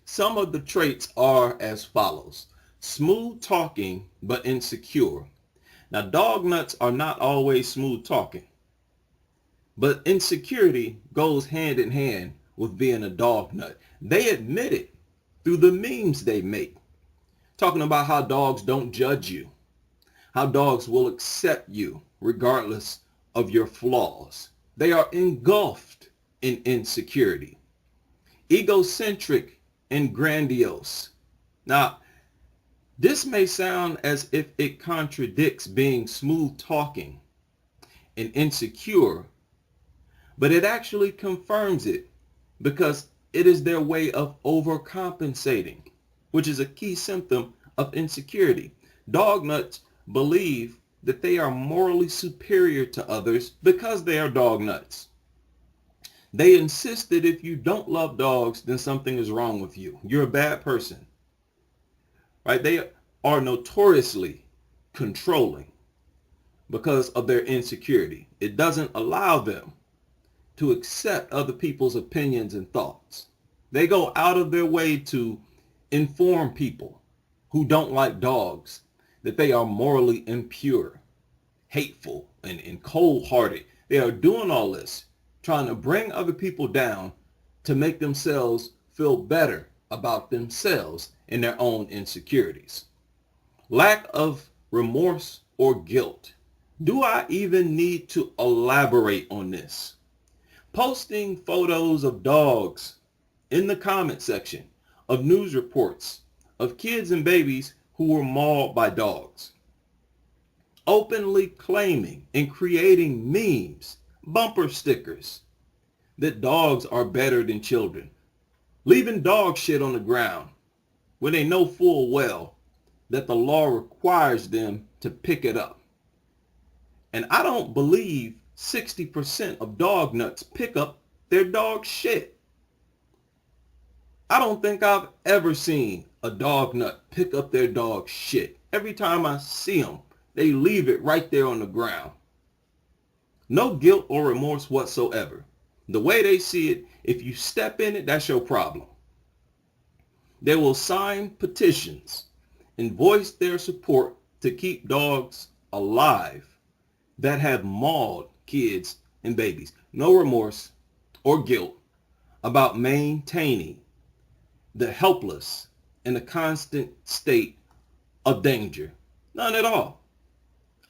Some of the traits are as follows. Smooth talking, but insecure. Now, dog nuts are not always smooth talking, but insecurity goes hand in hand with being a dog nut. They admit it through the memes they make, talking about how dogs don't judge you, how dogs will accept you regardless of your flaws. They are engulfed in insecurity, egocentric and grandiose. Now, this may sound as if it contradicts being smooth talking and insecure, but it actually confirms it because it is their way of overcompensating, which is a key symptom of insecurity. Dog nuts believe that they are morally superior to others because they are dog nuts. They insist that if you don't love dogs, then something is wrong with you. You're a bad person. Right? They are notoriously controlling because of their insecurity. It doesn't allow them to accept other people's opinions and thoughts. They go out of their way to inform people who don't like dogs that they are morally impure, hateful, and cold-hearted. They are doing all this, trying to bring other people down to make themselves feel better about themselves and their own insecurities. Lack of remorse or guilt. Do I even need to elaborate on this? Posting photos of dogs in the comment section of news reports of kids and babies who were mauled by dogs. Openly claiming and creating memes, bumper stickers, that dogs are better than children, leaving dog shit on the ground when they know full well that the law requires them to pick it up. And I don't believe 60% of dog nuts pick up their dog shit. I don't think I've ever seen a dog nut pick up their dog shit. Every time I see them, they leave it right there on the ground. No guilt or remorse whatsoever. The way they see it, if you step in it, that's your problem. They will sign petitions and voice their support to keep dogs alive that have mauled kids and babies. No remorse or guilt about maintaining the helpless in a constant state of danger. None at all.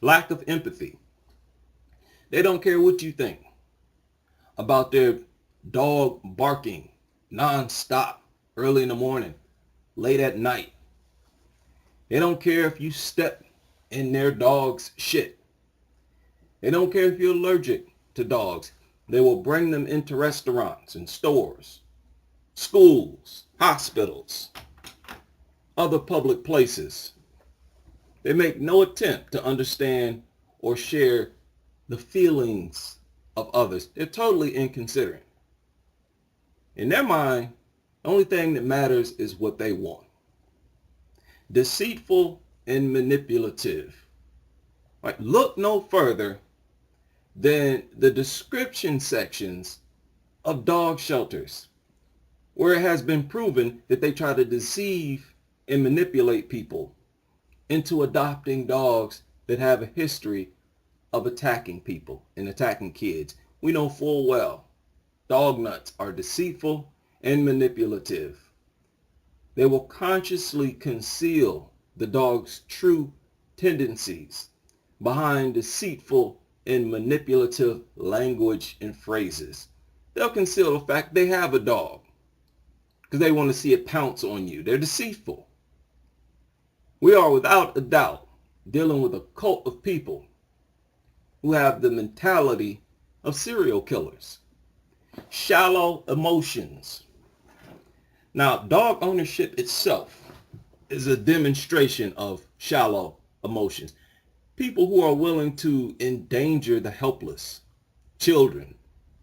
Lack of empathy. They don't care what you think about their dog barking non-stop, early in the morning, late at night. They don't care if you step in their dog's shit. They don't care if you're allergic to dogs. They will bring them into restaurants and stores, schools, hospitals, other public places. They make no attempt to understand or share the feelings of others. They're totally inconsiderate. In their mind, the only thing that matters is what they want. Deceitful and manipulative. Right? Look no further than the description sections of dog shelters, where it has been proven that they try to deceive and manipulate people into adopting dogs that have a history of attacking people and attacking kids. We know full well dog nuts are deceitful and manipulative. They will consciously conceal the dog's true tendencies behind deceitful and manipulative language and phrases. They'll conceal the fact they have a dog because they want to see it pounce on you. They're deceitful. We are without a doubt dealing with a cult of people who have the mentality of serial killers. Shallow emotions. Now, dog ownership itself is a demonstration of shallow emotions. People who are willing to endanger the helpless, children,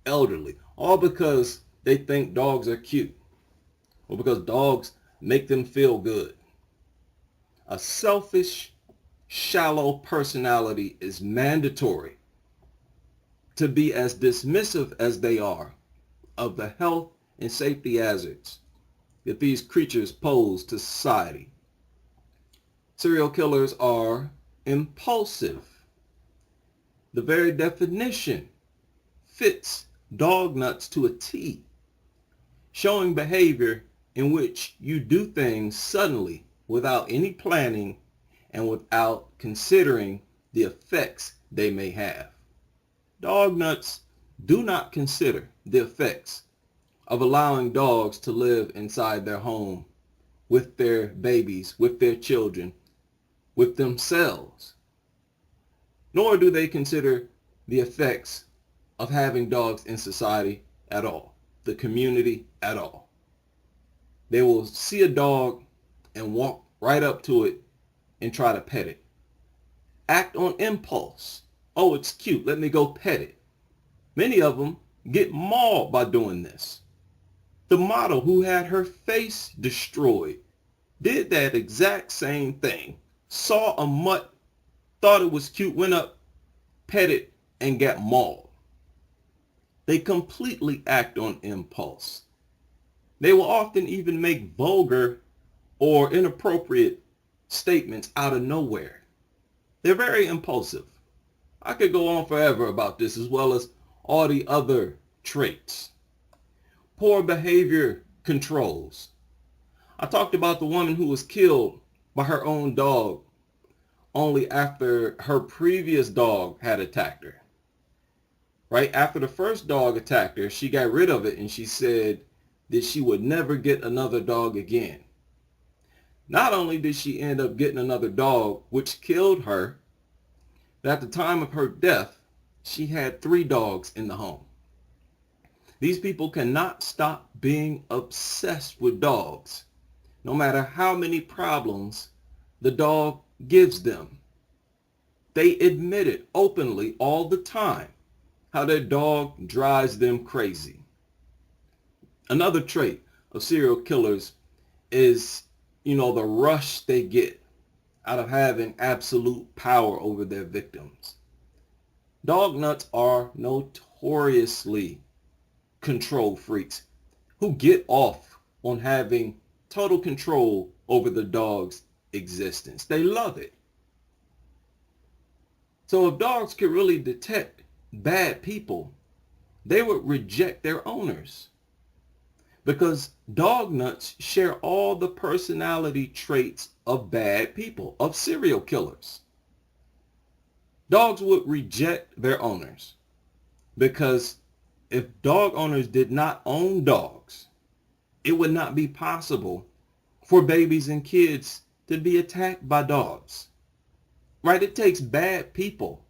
elderly, all because they think dogs are cute or because dogs make them feel good. A selfish, shallow personality is mandatory to be as dismissive as they are of the health and safety hazards that these creatures pose to society. Serial killers are impulsive. The very definition fits dog nuts to a T, showing behavior in which you do things suddenly without any planning and without considering the effects they may have. Dog nuts do not consider the effects of allowing dogs to live inside their home with their babies, with their children, with themselves. Nor do they consider the effects of having dogs in society at all, the community at all. They will see a dog and walk right up to it and try to pet it. Act on impulse. Oh, it's cute. Let me go pet it. Many of them get mauled by doing this. The model who had her face destroyed did that exact same thing. Saw a mutt, thought it was cute, went up, pet it, and got mauled. They completely act on impulse. They will often even make vulgar or inappropriate statements out of nowhere. They're very impulsive. I could go on forever about this, as well as all the other traits. Poor behavior controls. I talked about the woman who was killed by her own dog only after her previous dog had attacked her. Right after the first dog attacked her, she got rid of it, and she said that she would never get another dog again. Not only did she end up getting another dog, which killed her, but at the time of her death, she had 3 dogs in the home. These people cannot stop being obsessed with dogs, no matter how many problems the dog gives them. They admit it openly all the time, how their dog drives them crazy. Another trait of serial killers is, the rush they get out of having absolute power over their victims. Dog nuts are notoriously control freaks who get off on having total control over the dog's existence. They love it. So if dogs could really detect bad people, they would reject their owners, because dog nuts share all the personality traits of bad people, of serial killers. Dogs would reject their owners because if dog owners did not own dogs, it would not be possible for babies and kids to be attacked by dogs. Right? It takes bad people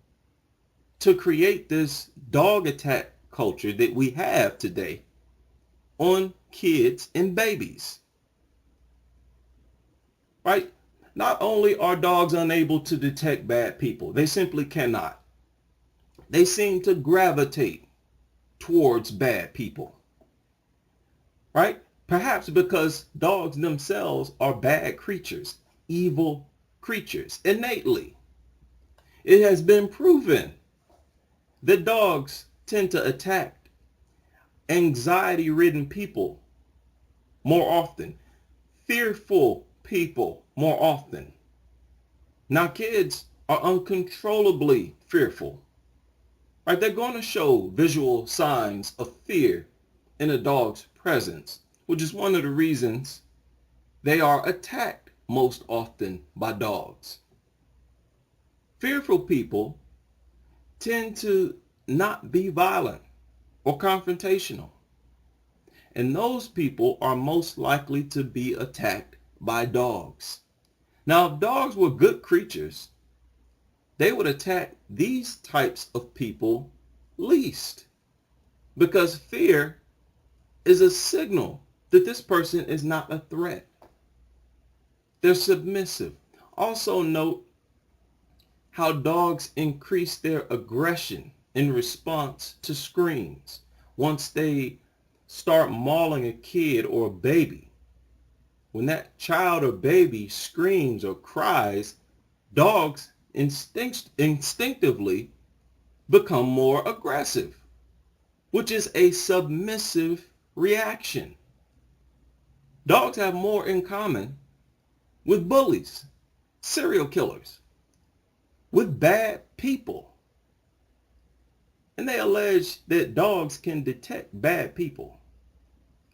to create this dog attack culture that we have today on kids and babies. Right? Not only are dogs unable to detect bad people, they simply cannot. They seem to gravitate towards bad people. Right? Perhaps because dogs themselves are bad creatures, evil creatures, innately. It has been proven that dogs tend to attack anxiety-ridden people more often, fearful people more often. Now kids are uncontrollably fearful. Right? They're going to show visual signs of fear in a dog's presence, which is one of the reasons they are attacked most often by dogs. Fearful people tend to not be violent or confrontational, and those people are most likely to be attacked by dogs. Now, if dogs were good creatures, they would attack these types of people least, because fear is a signal that this person is not a threat. They're submissive. Also note how dogs increase their aggression in response to screams. Once they start mauling a kid or a baby, when that child or baby screams or cries, dogs instinctively become more aggressive, which is a submissive reaction. Dogs have more in common with bullies, serial killers, with bad people. And they allege that dogs can detect bad people,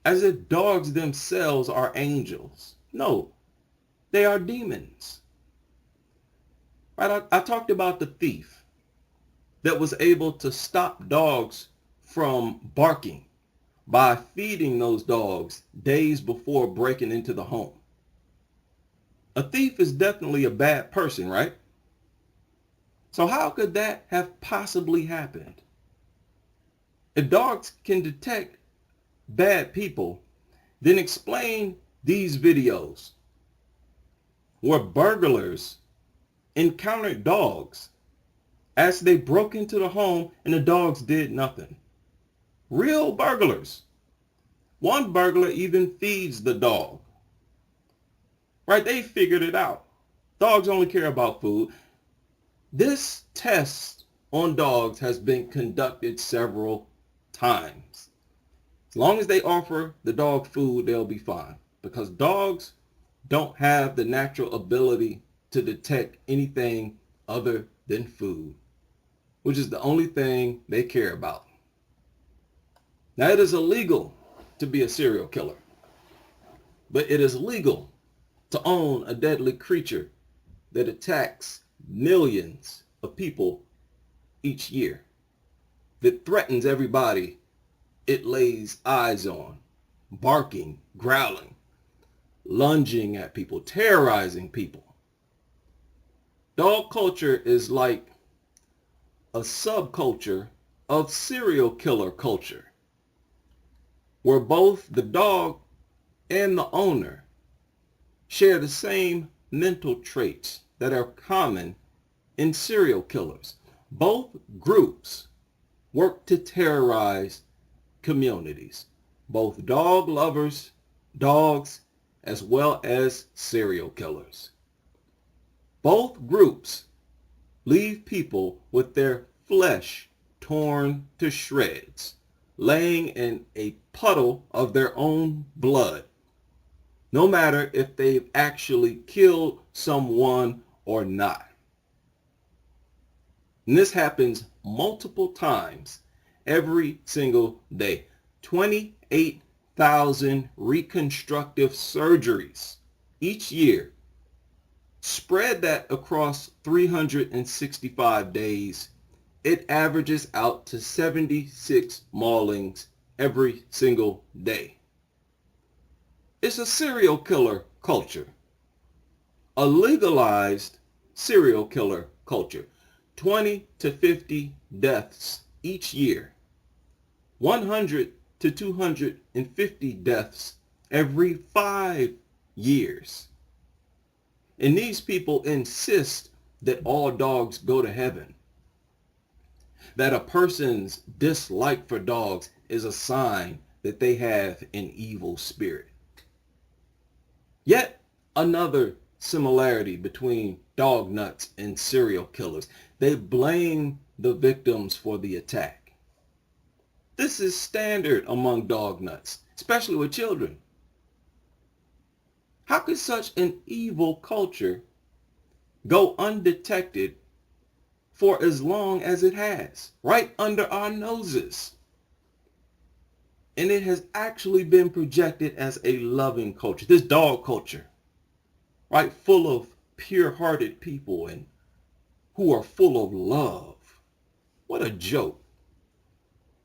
as if dogs themselves are angels. No, they are demons. Right? I talked about the thief that was able to stop dogs from barking by feeding those dogs days before breaking into the home. A thief is definitely a bad person, right? So how could that have possibly happened? If dogs can detect bad people, then explain these videos where burglars encountered dogs as they broke into the home and the dogs did nothing. Real burglars. One burglar even feeds the dog. Right? They figured it out. Dogs only care about food. This test on dogs has been conducted several times. As long as they offer the dog food, they'll be fine, because dogs don't have the natural ability to detect anything other than food, which is the only thing they care about. Now, it is illegal to be a serial killer, but it is legal to own a deadly creature that attacks millions of people each year, that threatens everybody it lays eyes on, barking, growling, lunging at people, terrorizing people. Dog culture is like a subculture of serial killer culture. where both the dog and the owner share the same mental traits that are common in serial killers. Both groups work to terrorize communities, both dog lovers, dogs, as well as serial killers. Both groups leave people with their flesh torn to shreds, laying in a puddle of their own blood, no matter if they've actually killed someone or not. And this happens multiple times every single day. 28,000 reconstructive surgeries each year. Spread that across 365 days. It averages out to 76 maulings every single day. It's a serial killer culture. A legalized serial killer culture. 20 to 50 deaths each year. 100 to 250 deaths every 5 years. And these people insist that all dogs go to heaven. That a person's dislike for dogs is a sign that they have an evil spirit. Yet another similarity between dog nuts and serial killers. They blame the victims for the attack. This is standard among dog nuts, especially with children. How could such an evil culture go undetected for as long as it has, right under our noses? And it has actually been projected as a loving culture, this dog culture, right, full of pure-hearted people and who are full of love. What a joke.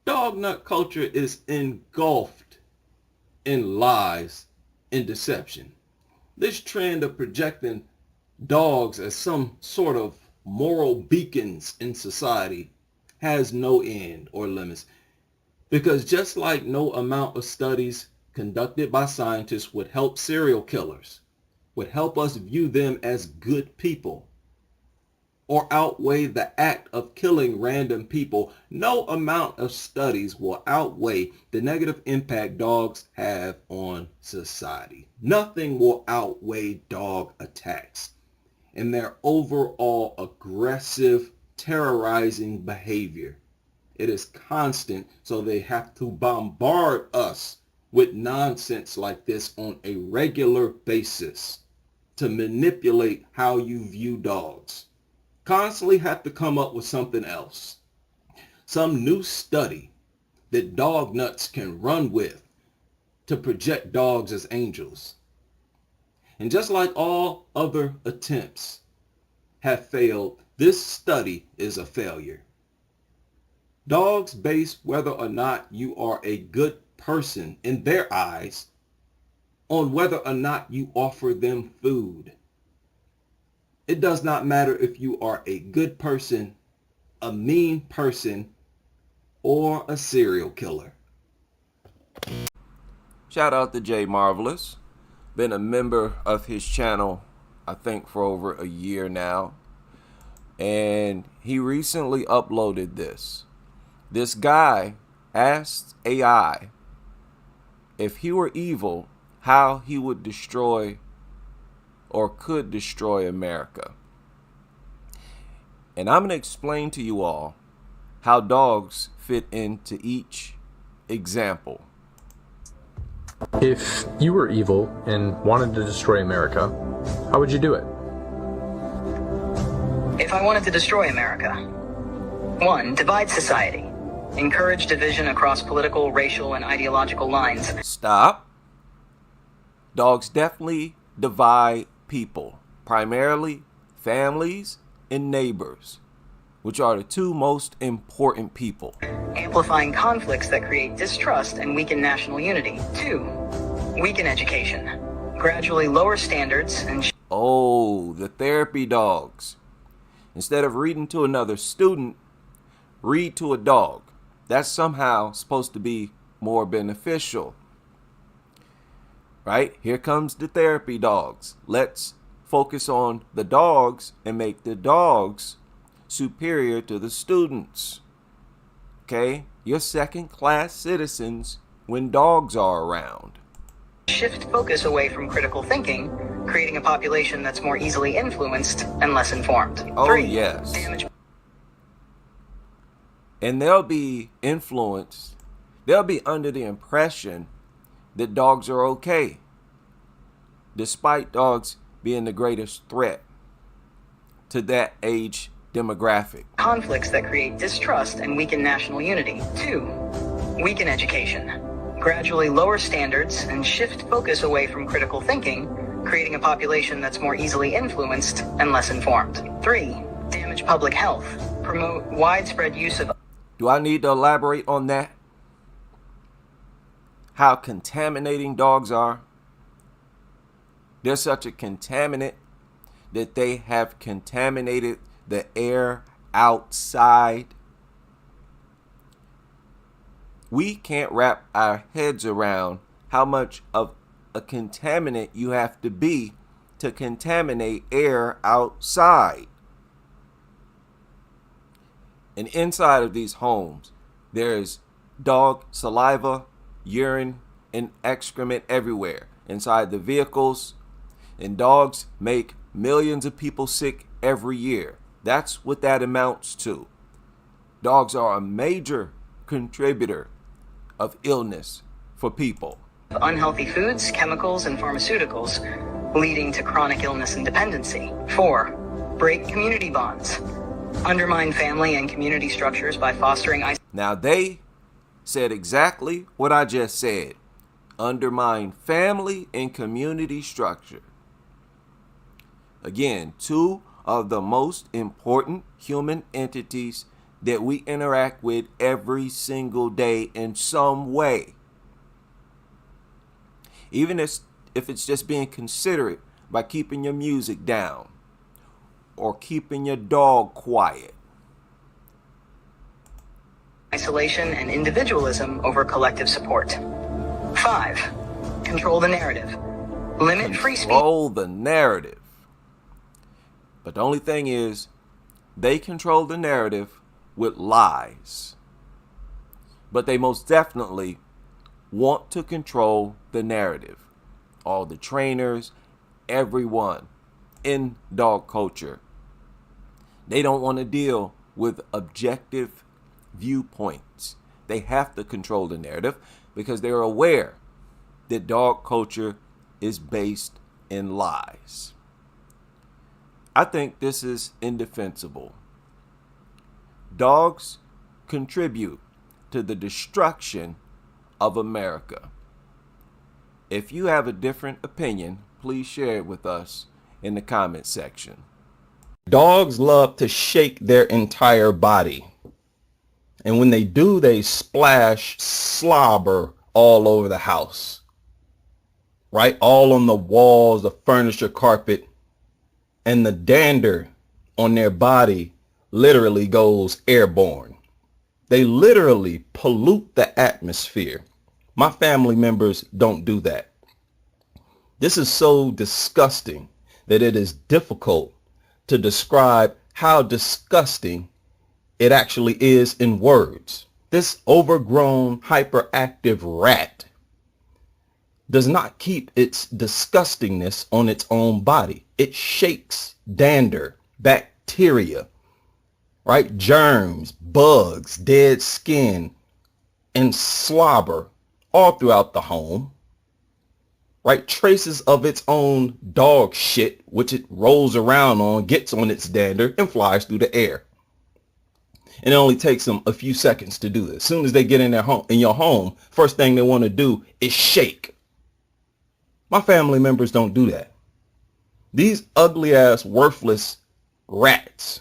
Dog nut culture is engulfed in lies and deception. This trend of projecting dogs as some sort of moral beacons in society has no end or limits. Because just like no amount of studies conducted by scientists would help serial killers, would help us view them as good people, or outweigh the act of killing random people, no amount of studies will outweigh the negative impact dogs have on society. Nothing will outweigh dog attacks and their overall aggressive, terrorizing behavior. It is constant, so they have to bombard us with nonsense like this on a regular basis to manipulate how you view dogs. Constantly have to come up with something else. Some new study that dog nuts can run with to project dogs as angels. And just like all other attempts have failed, this study is a failure. Dogs base whether or not you are a good person in their eyes on whether or not you offer them food. It does not matter if you are a good person, a mean person, or a serial killer. Shout out to Jay Marvelous. Been a member of his channel, I think, for over a year now. And he recently uploaded this. This guy asked AI if he were evil, how he would destroy or could destroy America. And I'm going to explain to you all how dogs fit into each example. If you were evil and wanted to destroy America, how would you do it? If I wanted to destroy America, 1, divide society. Encourage division across political, racial, and ideological lines. Stop. Dogs definitely divide people, primarily families and neighbors, which are the two most important people. Amplifying conflicts that create distrust and weaken national unity. 2, weaken education. Gradually lower standards and... Oh, the therapy dogs. Instead of reading to another student, read to a dog. That's somehow supposed to be more beneficial. Right? Here comes the therapy dogs. Let's focus on the dogs and make the dogs superior to the students. Okay? You're second-class citizens when dogs are around. Shift focus away from critical thinking, creating a population that's more easily influenced and less informed. Oh, 3. yes. Damage. And they'll be influenced. They'll be under the impression that dogs are okay, despite dogs being the greatest threat to that age demographic. Conflicts that create distrust and weaken national unity. 2. Weaken education. Gradually lower standards and shift focus away from critical thinking, creating a population that's more easily influenced and less informed. 3. Damage public health. Promote widespread use of... Do I need to elaborate on that? How contaminating dogs are? They're such a contaminant that they have contaminated the air outside. We can't wrap our heads around how much of a contaminant you have to be to contaminate air outside. And inside of these homes, there's dog saliva, urine, and excrement everywhere. Inside the vehicles, and dogs make millions of people sick every year. That's what that amounts to. Dogs are a major contributor of illness for people. Unhealthy foods, chemicals, and pharmaceuticals, leading to chronic illness and dependency. 4. Break community bonds. Undermine family and community structures by fostering... Now they said exactly what I just said. Undermine family and community structure. Again, two of the most important human entities that we interact with every single day in some way. Even if it's just being considerate by keeping your music down or keeping your dog quiet. Isolation and individualism over collective support. 5. Control the narrative. Limit free speech. Control the narrative. But the only thing is, they control the narrative with lies. But they most definitely want to control the narrative. All the trainers, everyone in dog culture. They don't want to deal with objective viewpoints. They have to control the narrative because they're aware that dog culture is based in lies. I think this is indefensible. Dogs contribute to the destruction of America. If you have a different opinion, please share it with us in the comment section. Dogs love to shake their entire body. And when they do, they splash slobber all over the house. Right? All on the walls, the furniture, carpet. And the dander on their body literally goes airborne. They literally pollute the atmosphere. My family members don't do that. This is so disgusting that it is difficult to describe how disgusting it actually is in words. This overgrown, hyperactive rat does not keep its disgustingness on its own body. It shakes dander, bacteria, right? Germs, bugs, dead skin, and slobber all throughout the home, right? Traces of its own dog shit, which it rolls around on, gets on its dander, and flies through the air. And it only takes them a few seconds to do this. As soon as they get in their home, in your home, first thing they want to do is shake. My family members don't do that. These ugly ass, worthless rats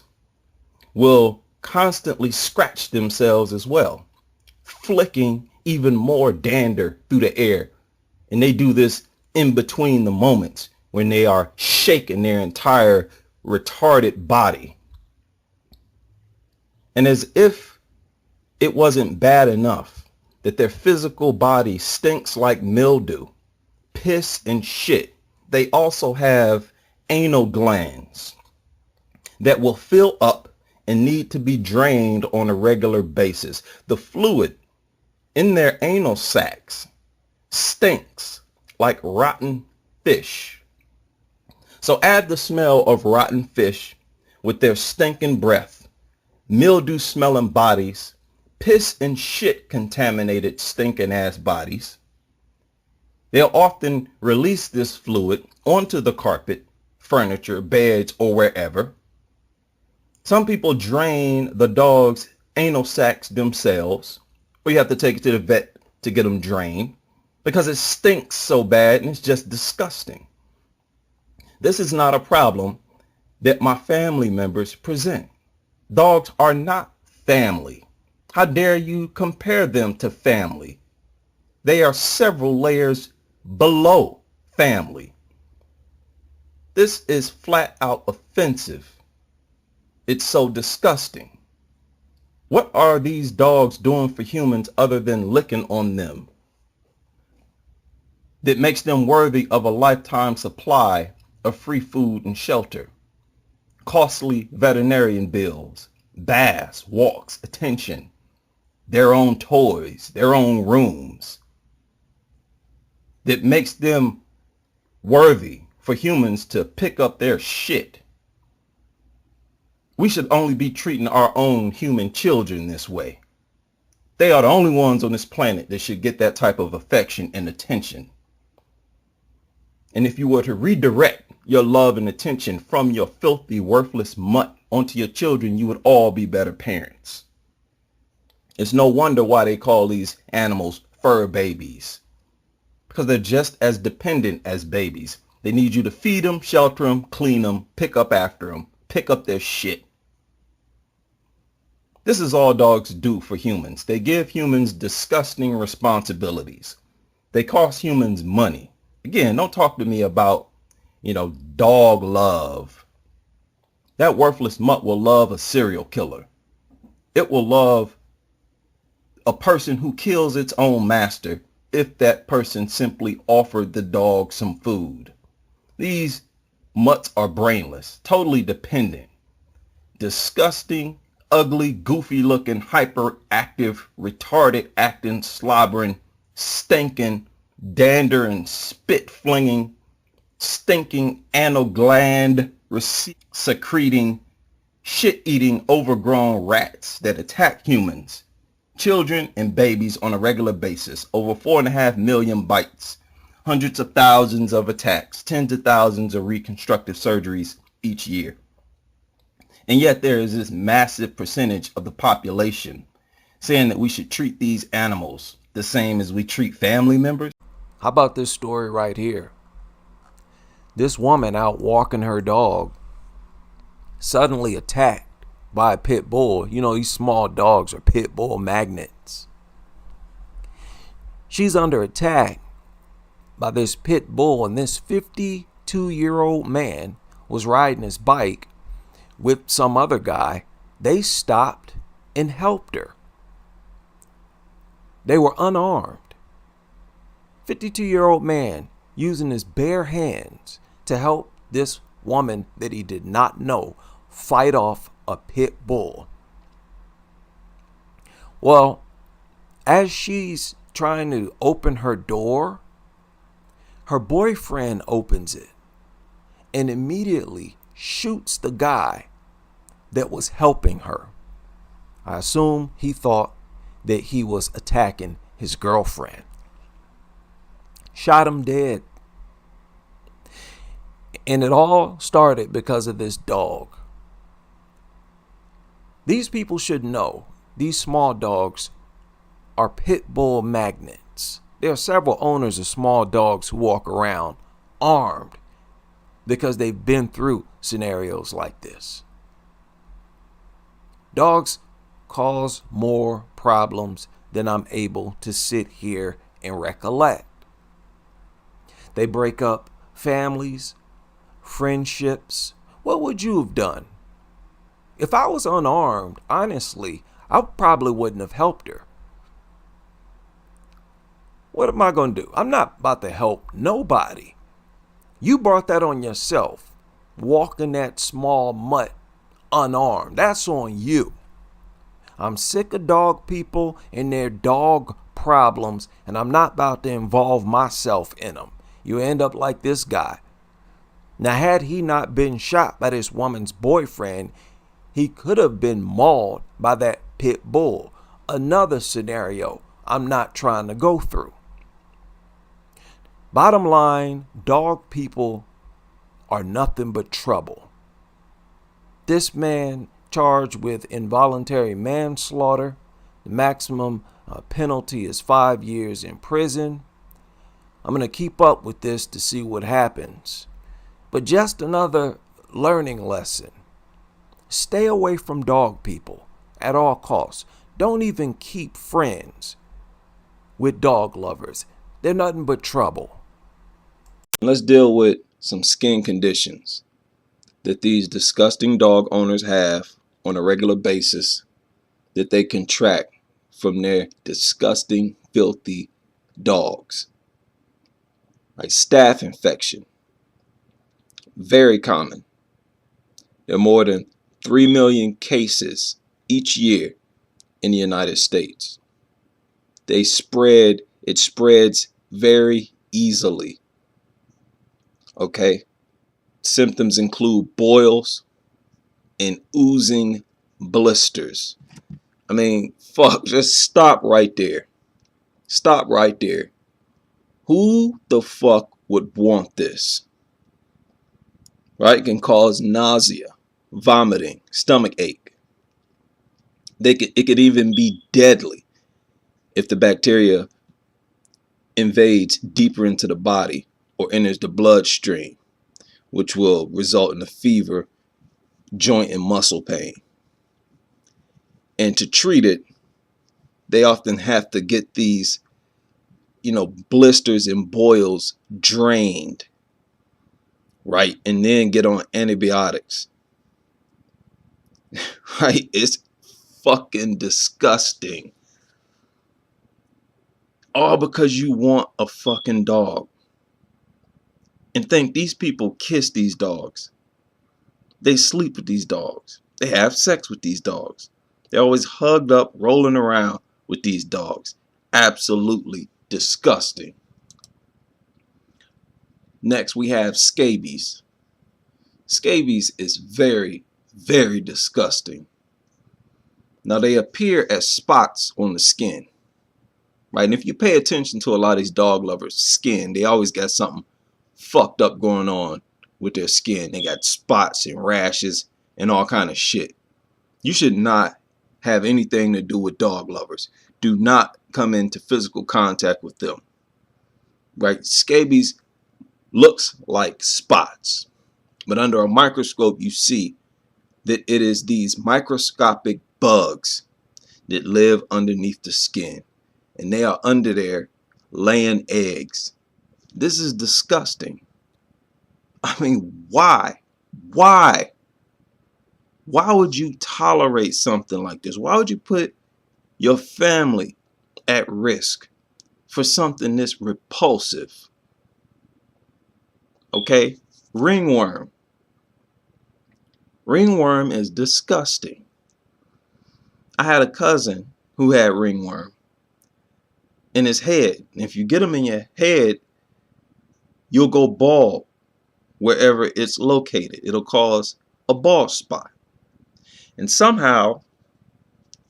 will constantly scratch themselves as well, flicking even more dander through the air. And they do this in between the moments when they are shaking their entire retarded body. And as if it wasn't bad enough that their physical body stinks like mildew, piss, and shit. They also have anal glands that will fill up and need to be drained on a regular basis. The fluid in their anal sacs stinks like rotten fish. So add the smell of rotten fish with their stinking breath, mildew smelling bodies, piss and shit contaminated stinking ass bodies. They'll often release this fluid onto the carpet, furniture, beds, or wherever. Some people drain the dog's anal sacs themselves, or you have to take it to the vet to get them drained because it stinks so bad and it's just disgusting. This is not a problem that my family members present. Dogs are not family. How dare you compare them to family? They are several layers below family. This is flat out offensive. It's so disgusting. What are these dogs doing for humans other than licking on them that makes them worthy of a lifetime supply of free food and shelter, costly veterinarian bills, baths, walks, attention, their own toys, their own rooms, that makes them worthy for humans to pick up their shit? We should only be treating our own human children this way. They are the only ones on this planet that should get that type of affection and attention. And if you were to redirect your love and attention from your filthy, worthless mutt onto your children, you would all be better parents. It's no wonder why they call these animals fur babies, because they're just as dependent as babies. They need you to feed them, shelter them, clean them, pick up after them, pick up their shit. This is all dogs do for humans. They give humans disgusting responsibilities. They cost humans money. Again, don't talk to me about, dog love. That worthless mutt will love a serial killer. It will love a person who kills its own master if that person simply offered the dog some food. These mutts are brainless, totally dependent, disgusting, ugly, goofy looking, hyperactive, retarded acting, slobbering, stinking, dander and spit flinging, stinking, anal gland secreting, shit eating, overgrown rats that attack humans, children and babies on a regular basis. Over 4.5 million bites, hundreds of thousands of attacks, tens of thousands of reconstructive surgeries each year. And yet there is this massive percentage of the population saying that we should treat these animals the same as we treat family members. How about this story right here? This woman out walking her dog, suddenly attacked by a pit bull. These small dogs are pit bull magnets. She's under attack by this pit bull, and this 52-year-old man was riding his bike with some other guy. They stopped and helped her. They were unarmed. 52-year-old man using his bare hands to help this woman that he did not know fight off a pit bull. Well, as she's trying to open her door, her boyfriend opens it and immediately shoots the guy that was helping her. I assume he thought that he was attacking his girlfriend. Shot him dead. And it all started because of this dog. These people should know these small dogs are pit bull magnets. There are several owners of small dogs who walk around armed because they've been through scenarios like this. Dogs cause more problems than I'm able to sit here and recollect. They break up families, friendships. What would you have done? If I was unarmed, honestly, I probably wouldn't have helped her. What am I going to do? I'm not about to help nobody. You brought that on yourself. Walking that small mutt unarmed. That's on you. I'm sick of dog people and their dog problems, and I'm not about to involve myself in them. You end up like this guy. Now, had he not been shot by this woman's boyfriend, he could have been mauled by that pit bull. Another scenario I'm not trying to go through. Bottom line, dog people are nothing but trouble. This man charged with involuntary manslaughter. The maximum penalty is 5 years in prison. I'm going to keep up with this to see what happens. But just another learning lesson. Stay away from dog people at all costs. Don't even keep friends with dog lovers. They're nothing but trouble. Let's deal with some skin conditions that these disgusting dog owners have on a regular basis that they contract from their disgusting, filthy dogs. Like staph infection. Very common. There are more than 3 million cases each year in the United States. It spreads very easily. Okay? Symptoms include boils and oozing blisters. I mean, fuck, just stop right there. Stop right there. Who the fuck would want this? Right? It can cause nausea, vomiting, stomach ache. It could even be deadly if the bacteria invades deeper into the body or enters the bloodstream, which will result in a fever, joint and muscle pain. And to treat it, they often have to get these, blisters and boils drained, right? And then get on antibiotics, right? It's fucking disgusting. All because you want a fucking dog. And think these people kiss these dogs. They sleep with these dogs. They have sex with these dogs. They're always hugged up, rolling around with these dogs. Absolutely disgusting. Next, we have scabies. Scabies is very, very disgusting. Now, they appear as spots on the skin, right? And if you pay attention to a lot of these dog lovers' skin, they always got something fucked up going on with their skin. They got spots and rashes and all kind of shit. You should not have anything to do with dog lovers. Do not come into physical contact with them, right? Scabies looks like spots, but under a microscope you see that it is these microscopic bugs that live underneath the skin, and they are under there laying eggs. This is disgusting. I mean, why? Why would you tolerate something like this? Why would you put your family at risk for something this repulsive? Okay, ringworm. Ringworm is disgusting. I had a cousin who had ringworm in his head. And if you get them in your head, you'll go bald wherever it's located. It'll cause a bald spot. And somehow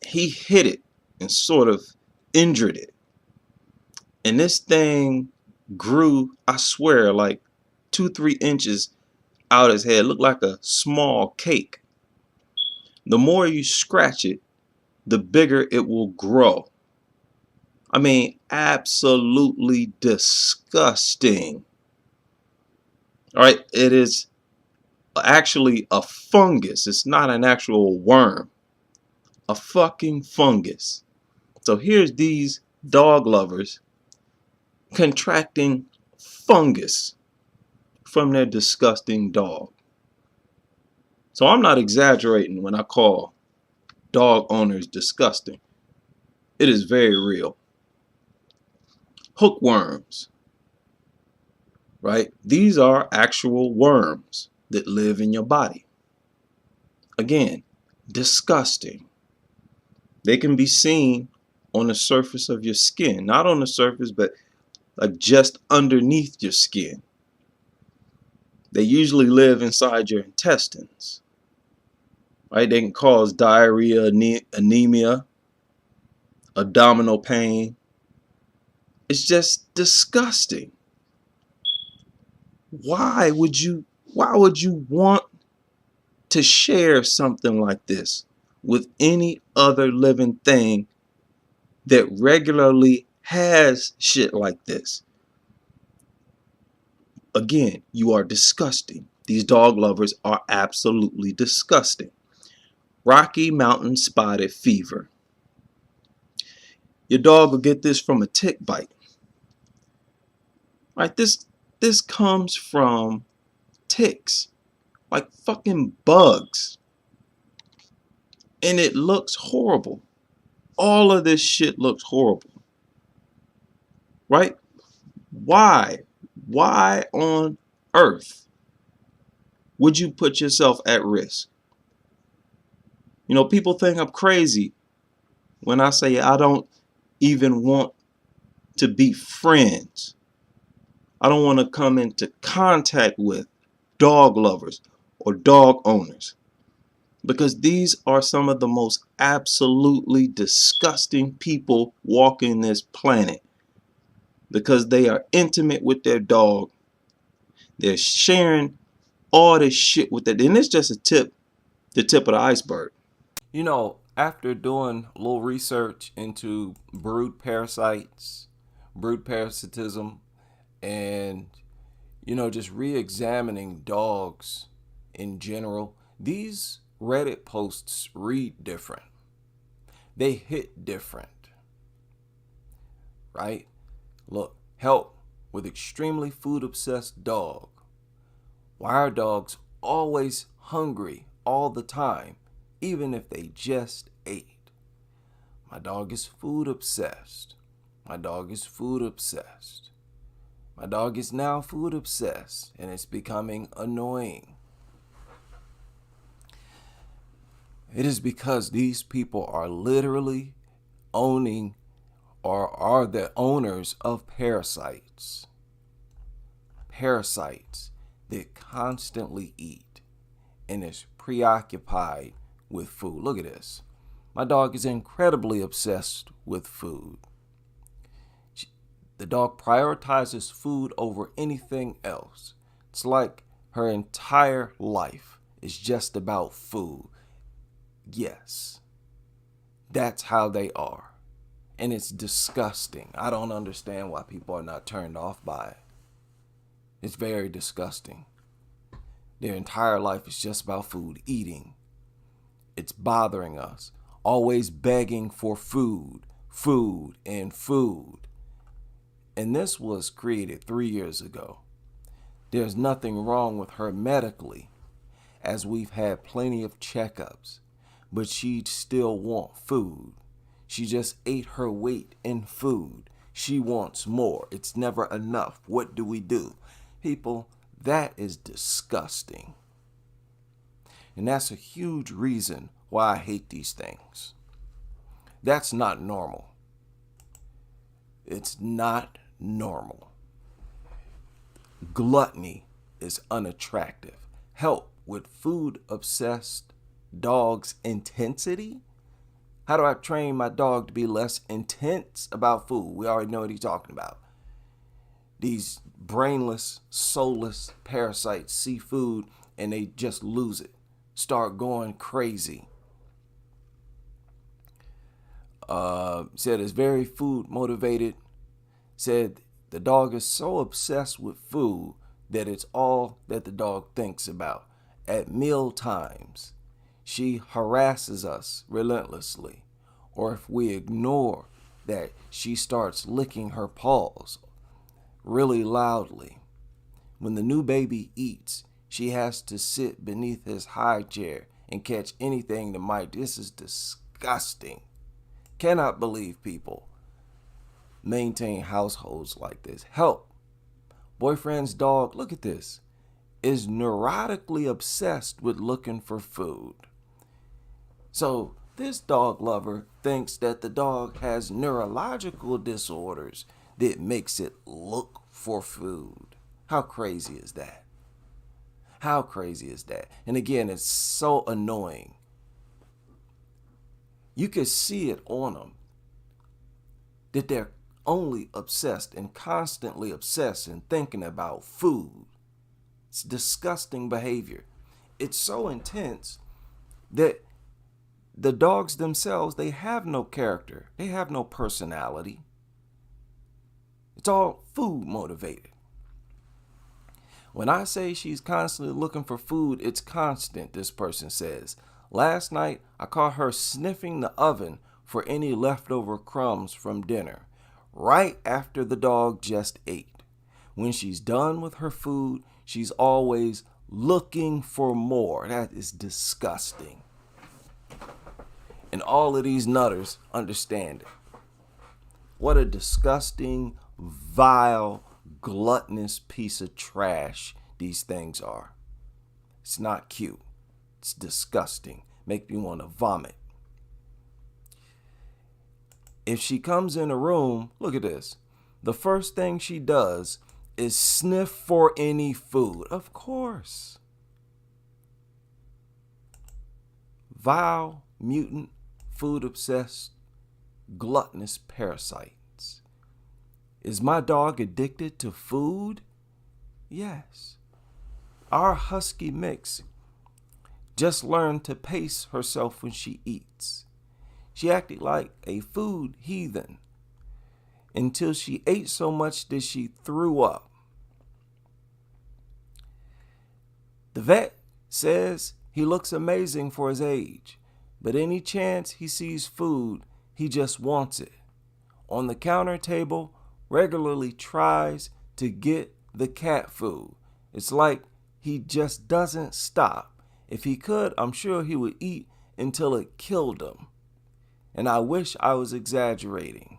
he hit it and sort of injured it. And this thing grew, I swear, like 2-3 inches out his head. It looked like a small cake. The more you scratch it, the bigger it will grow. I mean, absolutely disgusting. All right, it is actually a fungus. It's not an actual worm. A fucking fungus. So here's these dog lovers contracting fungus from their disgusting dog. So I'm not exaggerating when I call dog owners disgusting. It is very real. hookworms, right? These are actual worms that live in your body. Again, disgusting. They can be seen on the surface of your skin, not on the surface, but like just underneath your skin. They usually live inside your intestines, right? They can cause diarrhea, anemia, abdominal pain. It's just disgusting. Why would you want to share something like this with any other living thing that regularly has shit like this? Again, you are disgusting. These dog lovers are absolutely disgusting. Rocky Mountain spotted fever. Your dog will get this from a tick bite. Right? This comes from ticks, like fucking bugs. And it looks horrible. All of this shit looks horrible. Right? Why? Why on earth would you put yourself at risk? You know, people think I'm crazy when I say I don't even want to be friends. I don't want to come into contact with dog lovers or dog owners, because these are some of the most absolutely disgusting people walking this planet, because they are intimate with their dog. They're sharing all this shit with it. And it's just the tip of the iceberg. You know, after doing a little research into brood parasites, brood parasitism, and, you know, just re-examining dogs in general, these Reddit posts read different. They hit different, right? Look, help with extremely food-obsessed dog. Why are dogs always hungry all the time, even if they just ate? My dog is food obsessed. My dog is food obsessed. My dog is now food obsessed, and it's becoming annoying. It is because these people are literally owning or are the owners of parasites. Parasites that constantly eat and is preoccupied with food. Look at this. My dog is incredibly obsessed with food. The dog prioritizes food over anything else. It's like her entire life is just about food. Yes, that's how they are. And it's disgusting. I don't understand why people are not turned off by it. It's very disgusting. Their entire life is just about food, eating. It's bothering us. Always begging for food, food, and food. And this was created 3 years ago. There's nothing wrong with her medically, as we've had plenty of checkups, but she'd still want food. She just ate her weight in food. She wants more. It's never enough. What do we do? People, that is disgusting. And that's a huge reason why I hate these things. That's not normal. It's not normal. Gluttony is unattractive. Help with food-obsessed dogs' intensity? How do I train my dog to be less intense about food? We already know what he's talking about. These brainless, soulless parasites see food and they just lose it. Start going crazy. Said it's very food motivated. Said the dog is so obsessed with food that it's all that the dog thinks about. At meal times, she harasses us relentlessly. Or if we ignore that, she starts licking her paws really loudly. When the new baby eats, she has to sit beneath his high chair and catch anything that might. This is disgusting. Cannot believe people maintain households like this. Help. Boyfriend's dog, look at this, is neurotically obsessed with looking for food. So this dog lover thinks that the dog has neurological disorders that makes it look for food. How crazy is that? How crazy is that? And again, it's so annoying. You can see it on them that they're only obsessed and constantly obsessed and thinking about food. It's disgusting behavior. It's so intense that the dogs themselves, they have no character. They have no personality. It's all food motivated. When I say she's constantly looking for food, it's constant, this person says. Last night, I caught her sniffing the oven for any leftover crumbs from dinner, right after the dog just ate. When she's done with her food, she's always looking for more. That is disgusting. And all of these nutters understand it. What a disgusting, vile, gluttonous piece of trash these things are. It's not cute. It's disgusting. Make me want to vomit. If she comes in a room, look at this. The first thing she does is sniff for any food. Of course. Vile, mutant, food-obsessed, gluttonous parasites. Is my dog addicted to food? Yes. Our husky mix just learned to pace herself when she eats. She acted like a food heathen until she ate so much that she threw up. The vet says he looks amazing for his age, but any chance he sees food, he just wants it. On the counter table, regularly tries to get the cat food. It's like he just doesn't stop. If he could, I'm sure he would eat until it killed him. And I wish I was exaggerating.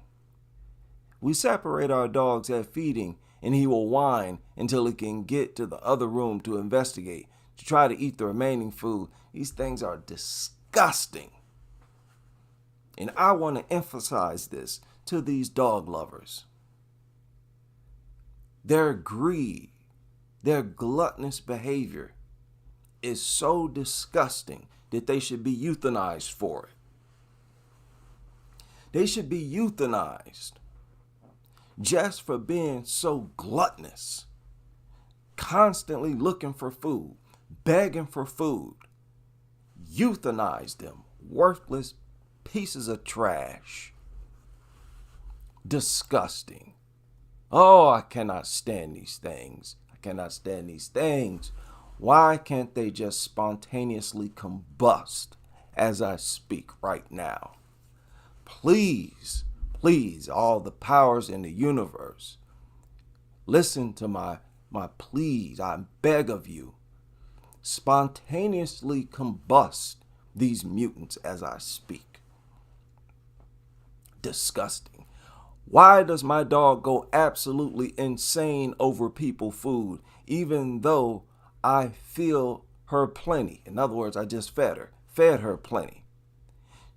We separate our dogs at feeding, and he will whine until he can get to the other room to investigate, to try to eat the remaining food. These things are disgusting. And I want to emphasize this to these dog lovers. Their greed, their gluttonous behavior is so disgusting that they should be euthanized for it. They should be euthanized just for being so gluttonous, constantly looking for food, begging for food. Euthanize them, worthless pieces of trash. Disgusting. Oh, I cannot stand these things. I cannot stand these things. Why can't they just spontaneously combust as I speak right now? Please, please, all the powers in the universe, listen to my pleas. I beg of you. Spontaneously combust these mutants as I speak. Disgusting. Why does my dog go absolutely insane over people food, even though I feel her plenty? In other words, I just fed her plenty.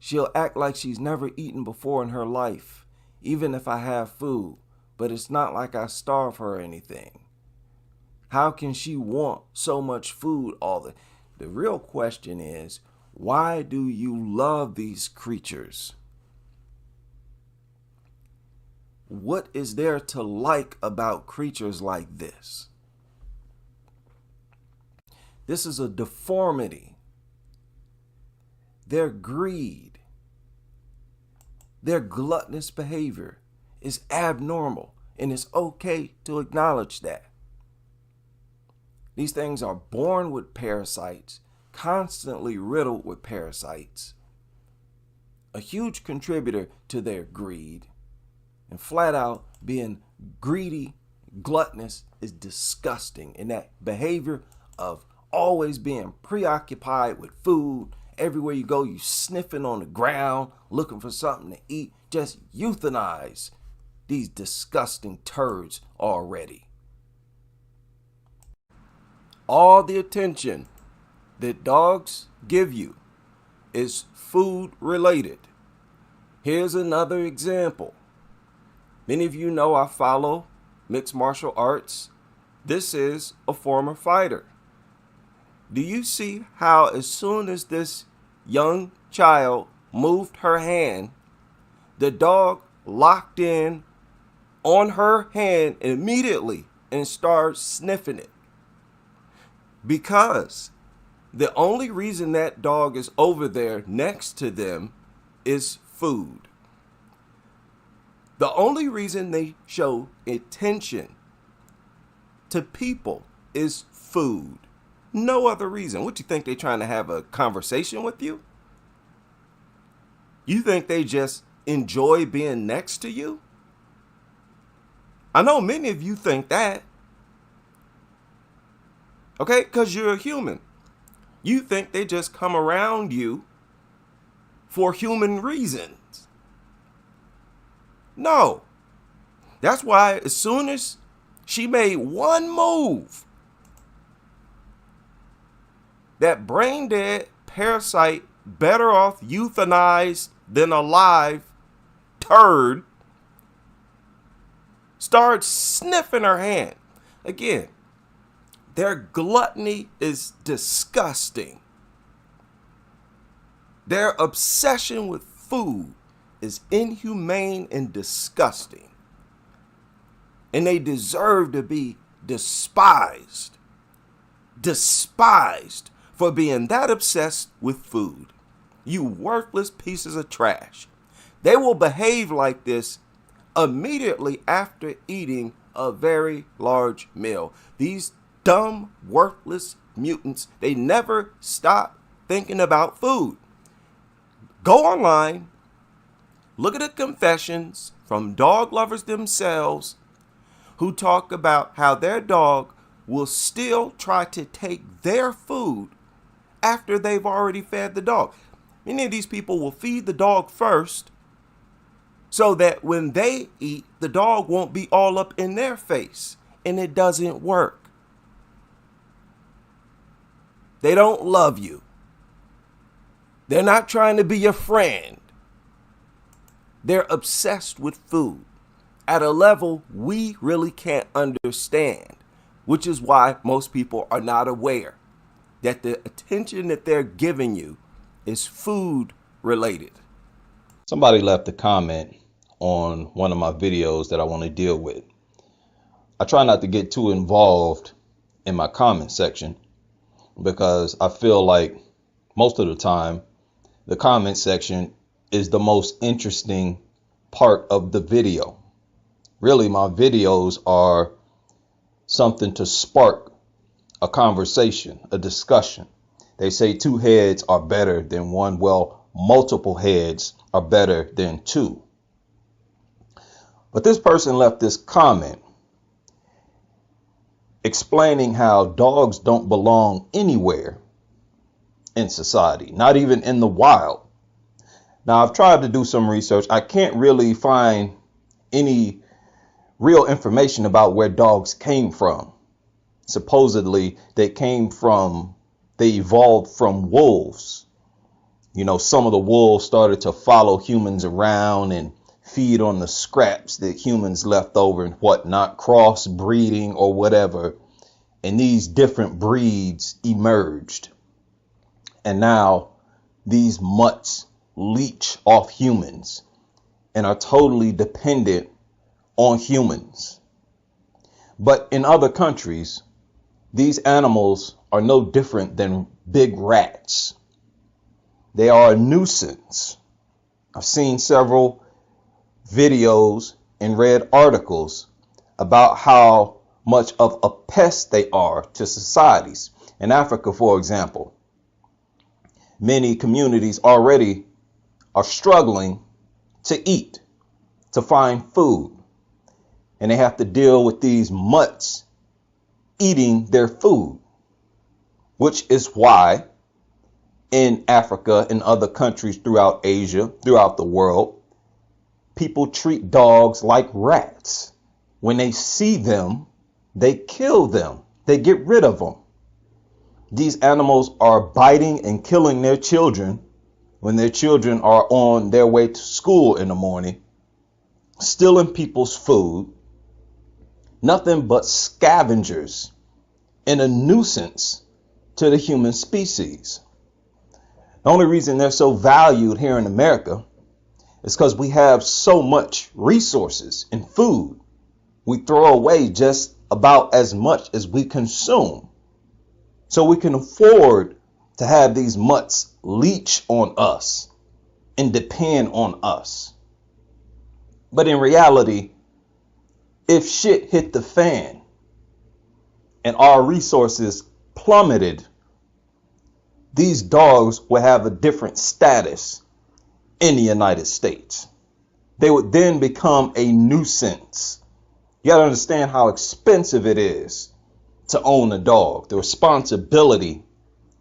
She'll act like she's never eaten before in her life, even if I have food, but it's not like I starve her or anything. How can she want so much food all the real question is, why do you love these creatures? What is there to like about creatures like this? This is a deformity. Their greed, their gluttonous behavior is abnormal, and it's okay to acknowledge that. These things are born with parasites, constantly riddled with parasites. A huge contributor to their greed, and flat out being greedy, gluttonous is disgusting. And that behavior of always being preoccupied with food, everywhere you go, you sniffing on the ground, looking for something to eat, just euthanize these disgusting turds already. All the attention that dogs give you is food related. Here's another example. Many of you know I follow mixed martial arts. This is a former fighter. Do you see how as soon as this young child moved her hand, the dog locked in on her hand immediately and started sniffing it? Because the only reason that dog is over there next to them is food. The only reason they show attention to people is food. No other reason. What, you think they trying to have a conversation with you? You think they just enjoy being next to you? I know many of you think that. Okay, because you're a human. You think they just come around you for human reasons. No. That's why as soon as she made one move, that brain dead parasite, better off euthanized than alive turd, started sniffing her hand. Again, their gluttony is disgusting. Their obsession with food is inhumane and disgusting. And they deserve to be despised. Despised for being that obsessed with food. You worthless pieces of trash. They will behave like this immediately after eating a very large meal. These dumb, worthless mutants, they never stop thinking about food. Go online, look at the confessions from dog lovers themselves who talk about how their dog will still try to take their food after they've already fed the dog. Many of these people will feed the dog first so that when they eat, the dog won't be all up in their face, and it doesn't work. They don't love you. They're not trying to be your friend. They're obsessed with food at a level we really can't understand, which is why most people are not aware that the attention that they're giving you is food related. Somebody left a comment on one of my videos that I want to deal with. I try not to get too involved in my comment section because I feel like most of the time the comment section is the most interesting part of the video. Really, my videos are something to spark a conversation, a discussion. They say two heads are better than one. Well, multiple heads are better than two. But this person left this comment explaining how dogs don't belong anywhere in society, not even in the wild. Now, I've tried to do some research. I can't really find any real information about where dogs came from. Supposedly, they evolved from wolves. You know, some of the wolves started to follow humans around and feed on the scraps that humans left over and whatnot, crossbreeding or whatever. And these different breeds emerged. And now these mutts leech off humans and are totally dependent on humans. But in other countries, these animals are no different than big rats. They are a nuisance. I've seen several videos and read articles about how much of a pest they are to societies. In Africa, for example, many communities already are struggling to eat, to find food. And they have to deal with these mutts eating their food, which is why in Africa and other countries throughout Asia, throughout the world, people treat dogs like rats. When they see them, they kill them. They get rid of them. These animals are biting and killing their children when their children are on their way to school in the morning, stealing people's food, nothing but scavengers and a nuisance to the human species. The only reason they're so valued here in America is because we have so much resources and food. We throw away just about as much as we consume. So we can afford to have these mutts leech on us and depend on us. But in reality, if shit hit the fan and our resources plummeted, these dogs would have a different status in the United States. They would then become a nuisance. You got to understand how expensive it is to own a dog, the responsibility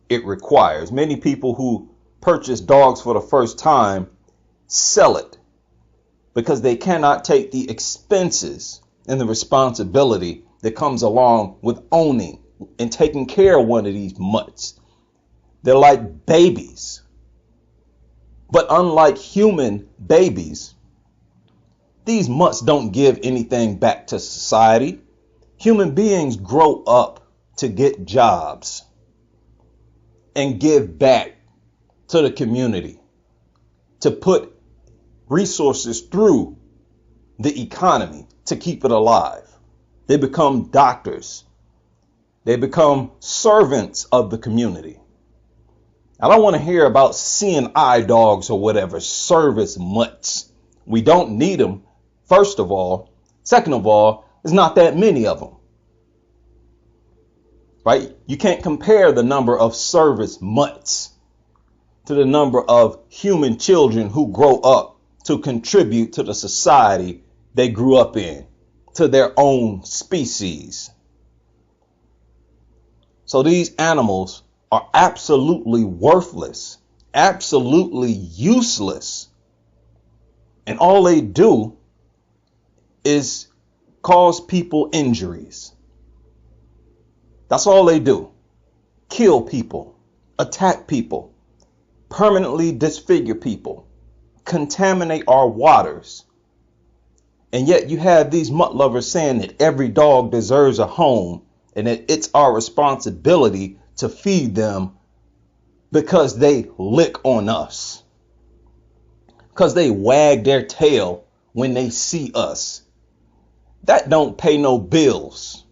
it requires. Many people who purchase dogs for the first time sell it because they cannot take the expenses and the responsibility that comes along with owning and taking care of one of these mutts. They're like babies. But unlike human babies, these mutts don't give anything back to society. Human beings grow up to get jobs and give back to the community, to put resources through the economy to keep it alive. They become doctors. They become servants of the community. I don't want to hear about CNI dogs or whatever, service mutts. We don't need them, first of all. Second of all, there's not that many of them. Right? You can't compare the number of service mutts to the number of human children who grow up to contribute to the society they grew up in, to their own species. So these animals are absolutely worthless, absolutely useless. And all they do is cause people injuries. That's all they do. Kill people, attack people, permanently disfigure people, contaminate our waters. And yet you have these mutt lovers saying that every dog deserves a home and that it's our responsibility to feed them because they lick on us, because they wag their tail when they see us. That don't pay no bills.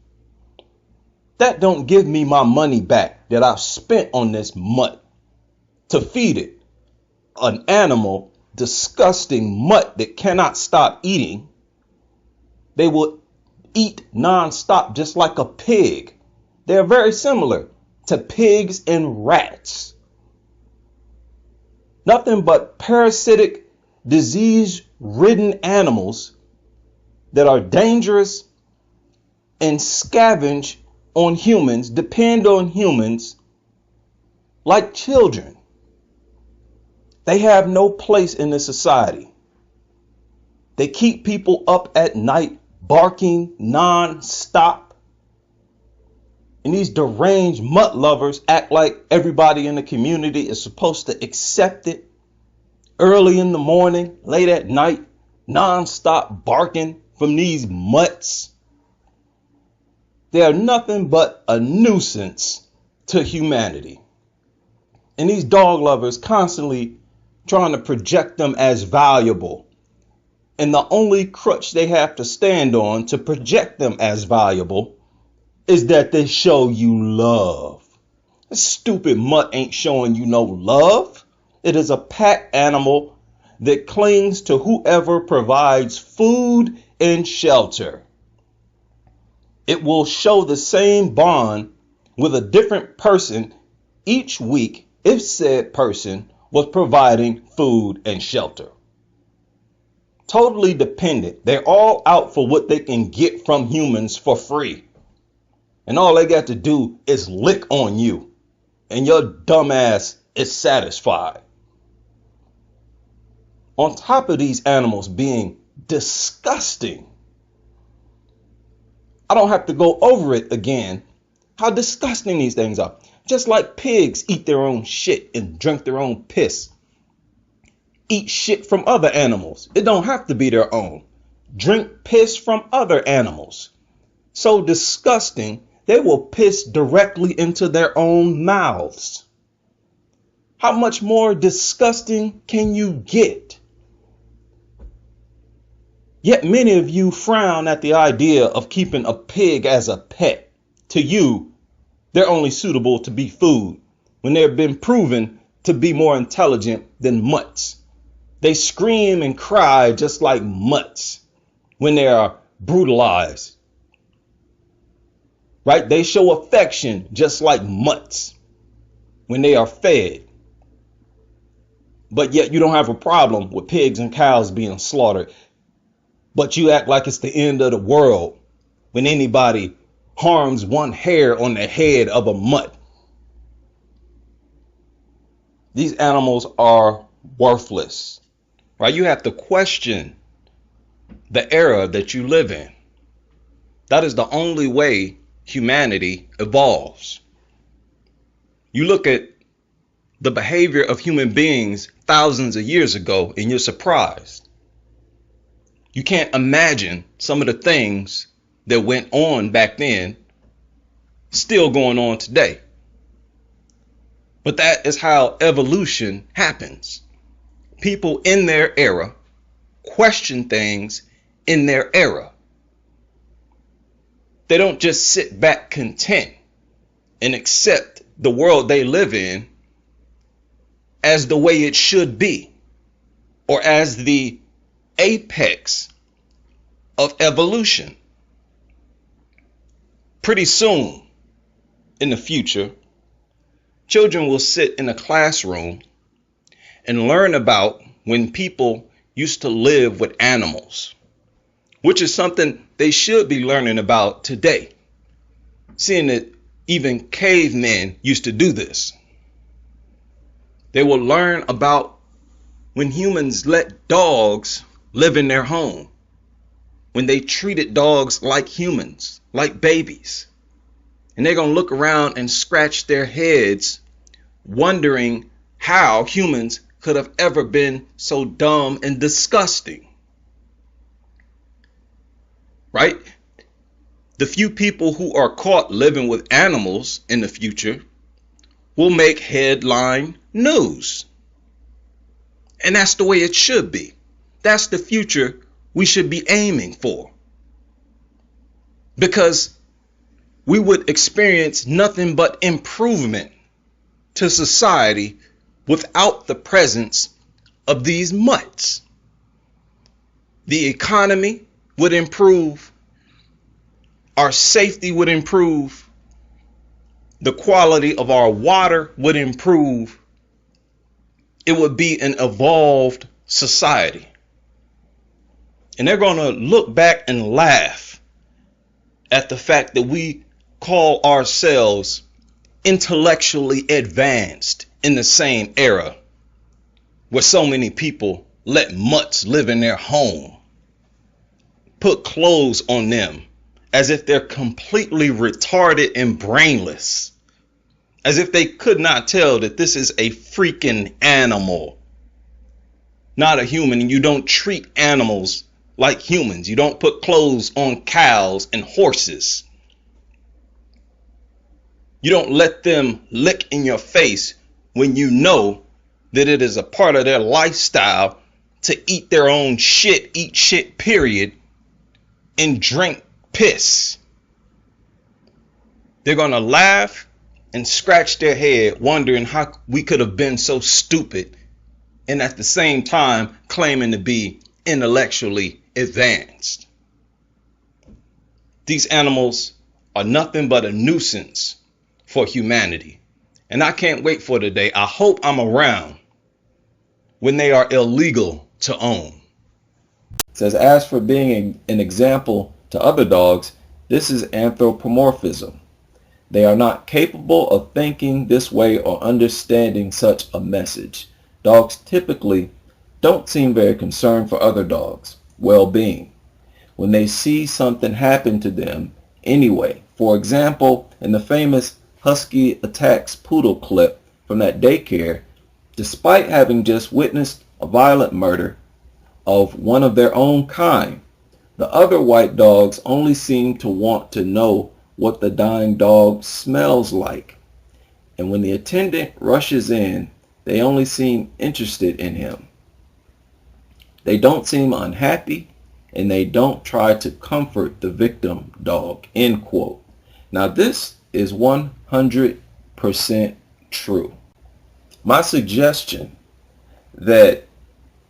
That don't give me my money back that I've spent on this mutt to feed it. An animal, disgusting mutt that cannot stop eating. They will eat nonstop just like a pig. They're very similar to pigs and rats. Nothing but parasitic, disease-ridden animals that are dangerous and scavenge on humans, depend on humans like children. They have no place in this society. They keep people up at night barking non-stop. And these deranged mutt lovers act like everybody in the community is supposed to accept it. Early in the morning, late at night, non-stop barking from these mutts. They are nothing but a nuisance to humanity. And these dog lovers constantly trying to project them as valuable. And the only crutch they have to stand on to project them as valuable is that they show you love. This stupid mutt ain't showing you no love. It is a pack animal that clings to whoever provides food and shelter. It will show the same bond with a different person each week if said person was providing food and shelter. Totally dependent. They're all out for what they can get from humans for free. And all they got to do is lick on you. And your dumb ass is satisfied. On top of these animals being disgusting, I don't have to go over it again, how disgusting these things are. Just like pigs eat their own shit and drink their own piss. Eat shit from other animals. It don't have to be their own. Drink piss from other animals. So disgusting, they will piss directly into their own mouths. How much more disgusting can you get? Yet many of you frown at the idea of keeping a pig as a pet. To you, they're only suitable to be food when they've been proven to be more intelligent than mutts. They scream and cry just like mutts when they are brutalized. Right? They show affection just like mutts when they are fed. But yet you don't have a problem with pigs and cows being slaughtered. But you act like it's the end of the world when anybody harms one hair on the head of a mutt. These animals are worthless, right? You have to question the era that you live in. That is the only way humanity evolves. You look at the behavior of human beings thousands of years ago and you're surprised. You can't imagine some of the things that went on back then still going on today. But that is how evolution happens. People in their era question things in their era. They don't just sit back content and accept the world they live in as the way it should be, or as the apex of evolution. Pretty soon in the future, children will sit in a classroom and learn about when people used to live with animals, which is something they should be learning about today, seeing that even cavemen used to do this. They will learn about when humans let dogs live in their home, when they treated dogs like humans, like babies. And they're going to look around and scratch their heads, wondering how humans could have ever been so dumb and disgusting. Right? The few people who are caught living with animals in the future will make headline news. And that's the way it should be. That's the future we should be aiming for. Because we would experience nothing but improvement to society without the presence of these mutts. The economy would improve. Our safety would improve. The quality of our water would improve. It would be an evolved society. And they're going to look back and laugh at the fact that we call ourselves intellectually advanced in the same era where so many people let mutts live in their home, put clothes on them as if they're completely retarded and brainless, as if they could not tell that this is a freaking animal, not a human. And you don't treat animals like humans. You don't put clothes on cows and horses. You don't let them lick in your face when you know that it is a part of their lifestyle to eat their own shit, eat shit, period, and drink piss. They're going to laugh and scratch their head wondering how we could have been so stupid and at the same time claiming to be intellectually advanced. These animals are nothing but a nuisance for humanity. And I can't wait for the day. I hope I'm around when they are illegal to own. It says, as for being an example to other dogs, this is anthropomorphism. They are not capable of thinking this way or understanding such a message. Dogs typically don't seem very concerned for other dogs' well-being when they see something happen to them anyway. For example, in the famous Husky attacks poodle clip from that daycare, despite having just witnessed a violent murder of one of their own kind, the other white dogs only seem to want to know what the dying dog smells like. And when the attendant rushes in, they only seem interested in him. They don't seem unhappy, and they don't try to comfort the victim dog, end quote. Now this is 100% true. My suggestion that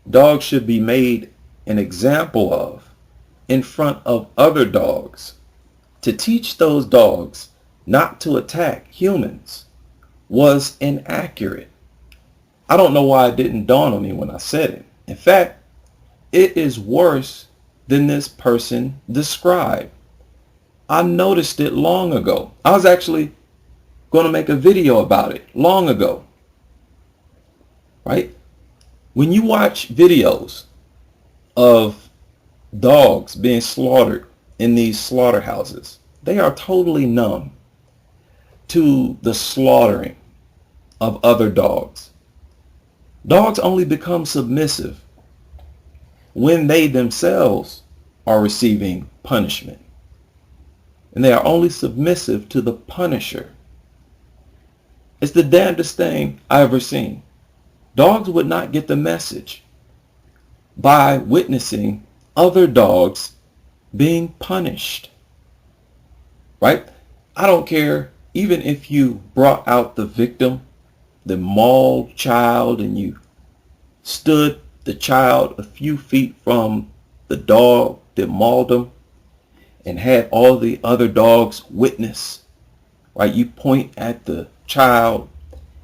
dogs should be made an example of in front of other dogs to teach those dogs not to attack humans was inaccurate. I don't know why it didn't dawn on me when I said it. In fact, it is worse than this person described. I noticed it long ago. I was actually going to make a video about it long ago. Right? When you watch videos of dogs being slaughtered in these slaughterhouses, they are totally numb to the slaughtering of other dogs. Dogs only become submissive when they themselves are receiving punishment. And they are only submissive to the punisher. It's the damnedest thing I've ever seen. Dogs would not get the message by witnessing other dogs being punished. Right? I don't care, even if you brought out the victim, the mauled child, and you stood the child a few feet from the dog that mauled him and had all the other dogs witness. Right? You point at the child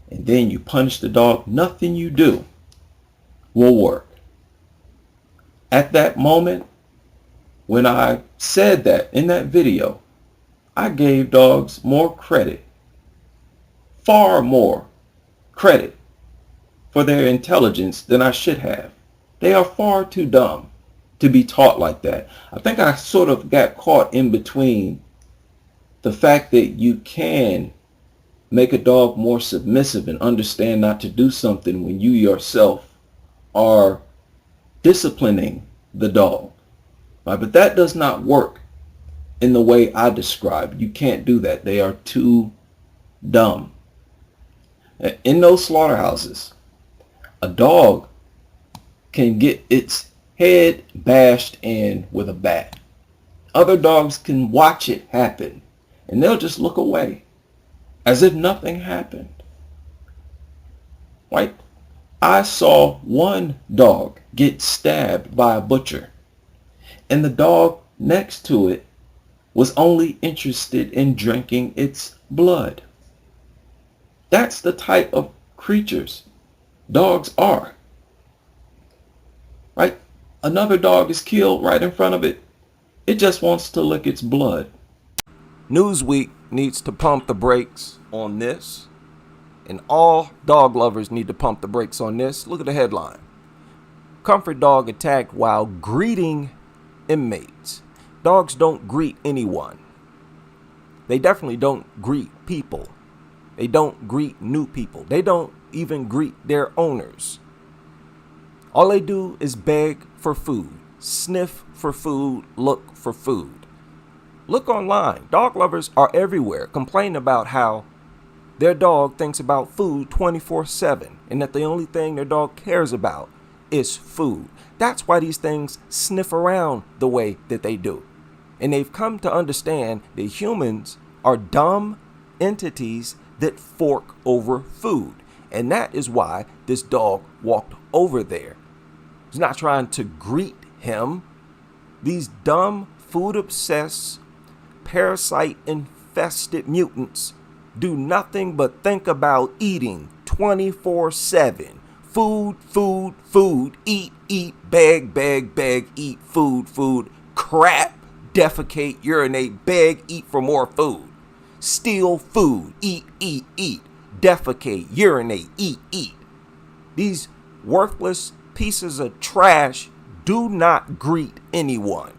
and then you punish the dog. Nothing you do will work. At that moment, when I said that in that video, I gave dogs more credit, far more credit for their intelligence than I should have. They are far too dumb to be taught like that. I think I sort of got caught in between the fact that you can make a dog more submissive and understand not to do something when you yourself are disciplining the dog. Right? But that does not work in the way I described. You can't do that. They are too dumb. In those slaughterhouses, a dog can get its head bashed in with a bat. Other dogs can watch it happen and they'll just look away as if nothing happened. Right? I saw one dog get stabbed by a butcher, and the dog next to it was only interested in drinking its blood. That's the type of creatures dogs are. Right? Another dog is killed right in front of it. It just wants to lick its blood. Newsweek needs to pump the brakes on this, and all dog lovers need to pump the brakes on this. Look at the headline. Comfort dog attacked while greeting inmates. Dogs don't greet anyone. They definitely don't greet people. They don't greet new people. They don't even greet their owners. All they do is beg for food, sniff for food, look for food. Look online. Dog lovers are everywhere complaining about how their dog thinks about food 24/7 and that the only thing their dog cares about is food. That's why these things sniff around the way that they do. And they've come to understand that humans are dumb entities that fork over food. And that is why this dog walked over there. He's not trying to greet him. These dumb, food-obsessed, parasite-infested mutants do nothing but think about eating 24/7. Food, food, food, eat, eat, beg, beg, beg, eat, food, food, crap, defecate, urinate, beg, eat for more food. Steal food, eat, eat, eat, defecate, urinate, eat, eat. These worthless pieces of trash do not greet anyone.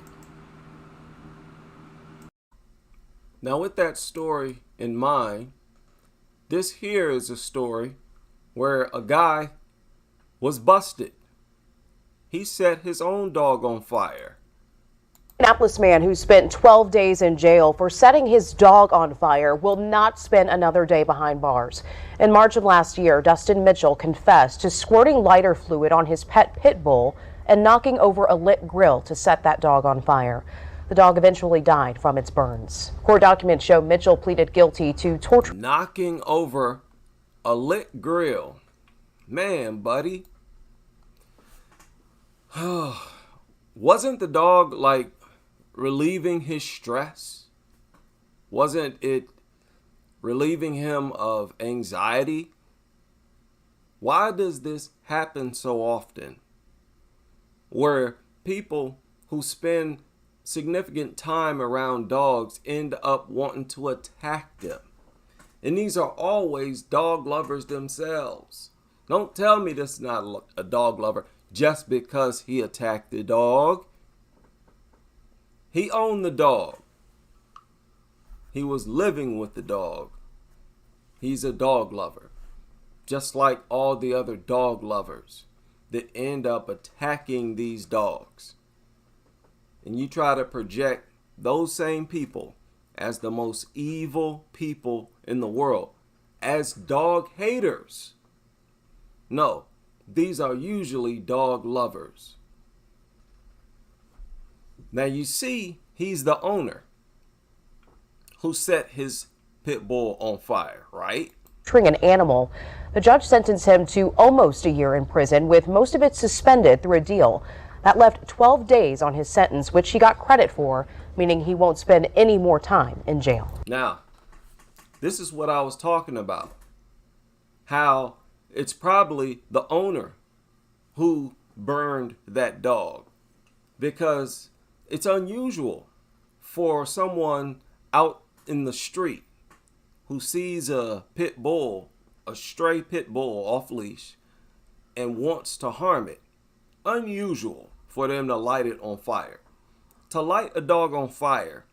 Now, with that story in mind, this here is a story where a guy was busted. He set his own dog on fire. Indianapolis man who spent 12 days in jail for setting his dog on fire will not spend another day behind bars. In March of last year, Dustin Mitchell confessed to squirting lighter fluid on his pet pit bull and knocking over a lit grill to set that dog on fire. The dog eventually died from its burns. Court documents show Mitchell pleaded guilty to torture. Knocking over a lit grill. Man, buddy. Wasn't the dog like relieving his stress? Wasn't it relieving him of anxiety? Why does this happen so often? Where people who spend significant time around dogs end up wanting to attack them. And these are always dog lovers themselves. Don't tell me this is not a dog lover just because he attacked the dog. He owned the dog. He was living with the dog. He's a dog lover, just like all the other dog lovers that end up attacking these dogs. And you try to project those same people as the most evil people in the world, as dog haters. No, these are usually dog lovers. Now you see, he's the owner who set his pit bull on fire, right? An animal. The judge sentenced him to almost a year in prison, with most of it suspended through a deal. That left 12 days on his sentence, which he got credit for, meaning he won't spend any more time in jail. Now, this is what I was talking about. How it's probably the owner who burned that dog, because it's unusual for someone out in the street who sees a pit bull, a stray pit bull off leash, and wants to harm it. Unusual for them to light it on fire. To light a dog on fire,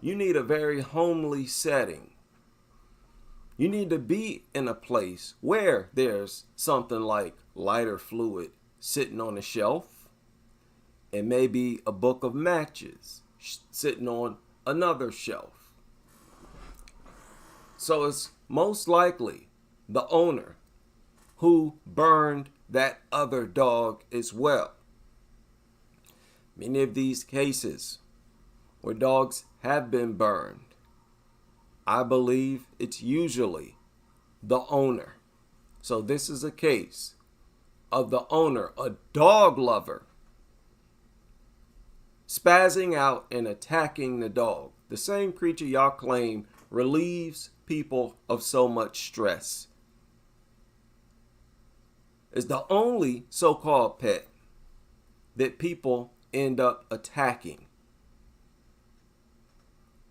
you need a very homely setting. You need to be in a place where there's something like lighter fluid sitting on a shelf, and maybe a book of matches sitting on another shelf. So it's most likely the owner who burned that other dog as well. Many of these cases where dogs have been burned, I believe it's usually the owner. So this is a case of the owner, a dog lover, spazzing out and attacking the dog. The same creature y'all claim relieves people of so much stress is the only so-called pet that people end up attacking.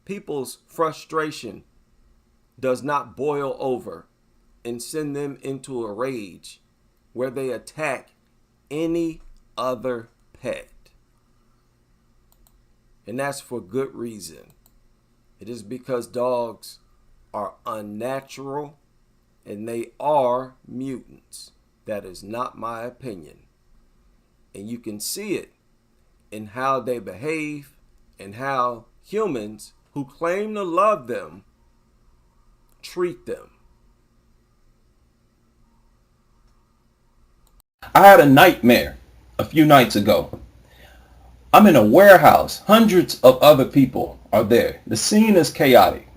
People's frustration does not boil over and send them into a rage where they attack any other pet. And that's for good reason. It is because dogs are unnatural and they are mutants. That is not my opinion. And you can see it in how they behave and how humans who claim to love them treat them. I had a nightmare a few nights ago. I'm in a warehouse. Hundreds of other people are there. The scene is chaotic.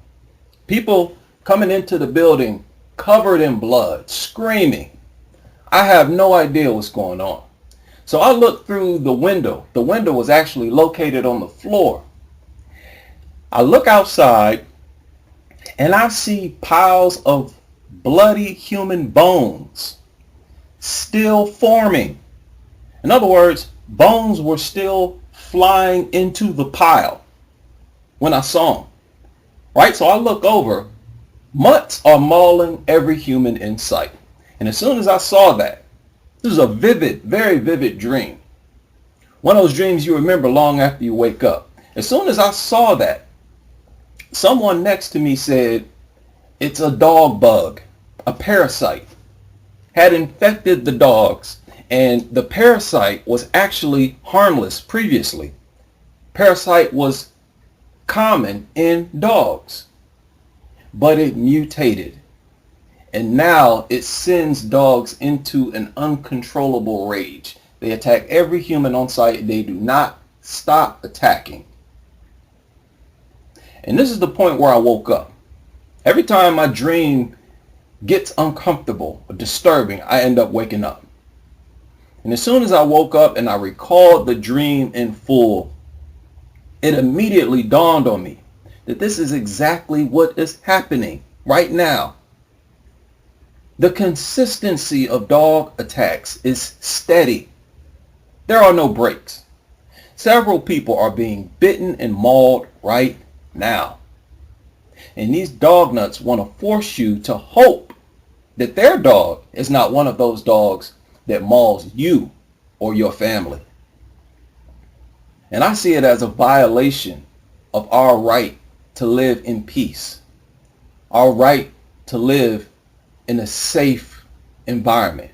People coming into the building covered in blood, screaming. I have no idea what's going on. So I looked through the window. The window was actually located on the floor. I look outside and I see piles of bloody human bones still forming. In other words, bones were still flying into the pile when I saw them. Right? So I look over. Mutts are mauling every human in sight. And as soon as I saw that, This is a vivid, very vivid dream. One of those dreams you remember long after you wake up. As soon as I saw that, someone next to me said, it's a dog bug, a parasite, had infected the dogs, and the parasite was actually harmless previously. Parasite was common in dogs, but it mutated. And now it sends dogs into an uncontrollable rage. They attack every human on sight. They do not stop attacking. And this is the point where I woke up. Every time my dream gets uncomfortable or disturbing, I end up waking up. And as soon as I woke up and I recalled the dream in full, it immediately dawned on me that this is exactly what is happening right now. The consistency of dog attacks is steady. There are no breaks. Several people are being bitten and mauled right now. And these dog nuts want to force you to hope that their dog is not one of those dogs that mauls you or your family. And I see it as a violation of our right to live in peace, our right to live in a safe environment.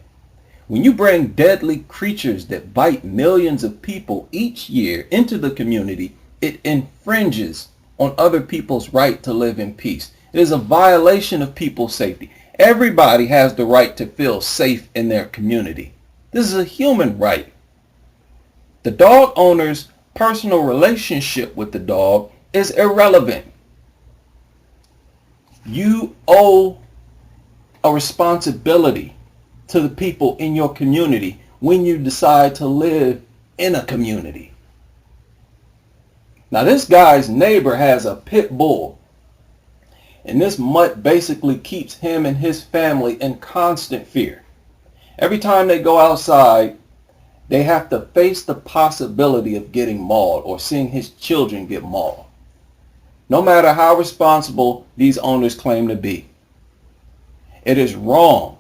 When you bring deadly creatures that bite millions of people each year into the community, it infringes on other people's right to live in peace. It is a violation of people's safety. Everybody has the right to feel safe in their community. This is a human right. The dog owner's personal relationship with the dog is irrelevant. You owe a responsibility to the people in your community when you decide to live in a community. Now this guy's neighbor has a pit bull, and this mutt basically keeps him and his family in constant fear. Every time they go outside, they have to face the possibility of getting mauled or seeing his children get mauled. No matter how responsible these owners claim to be. It is wrong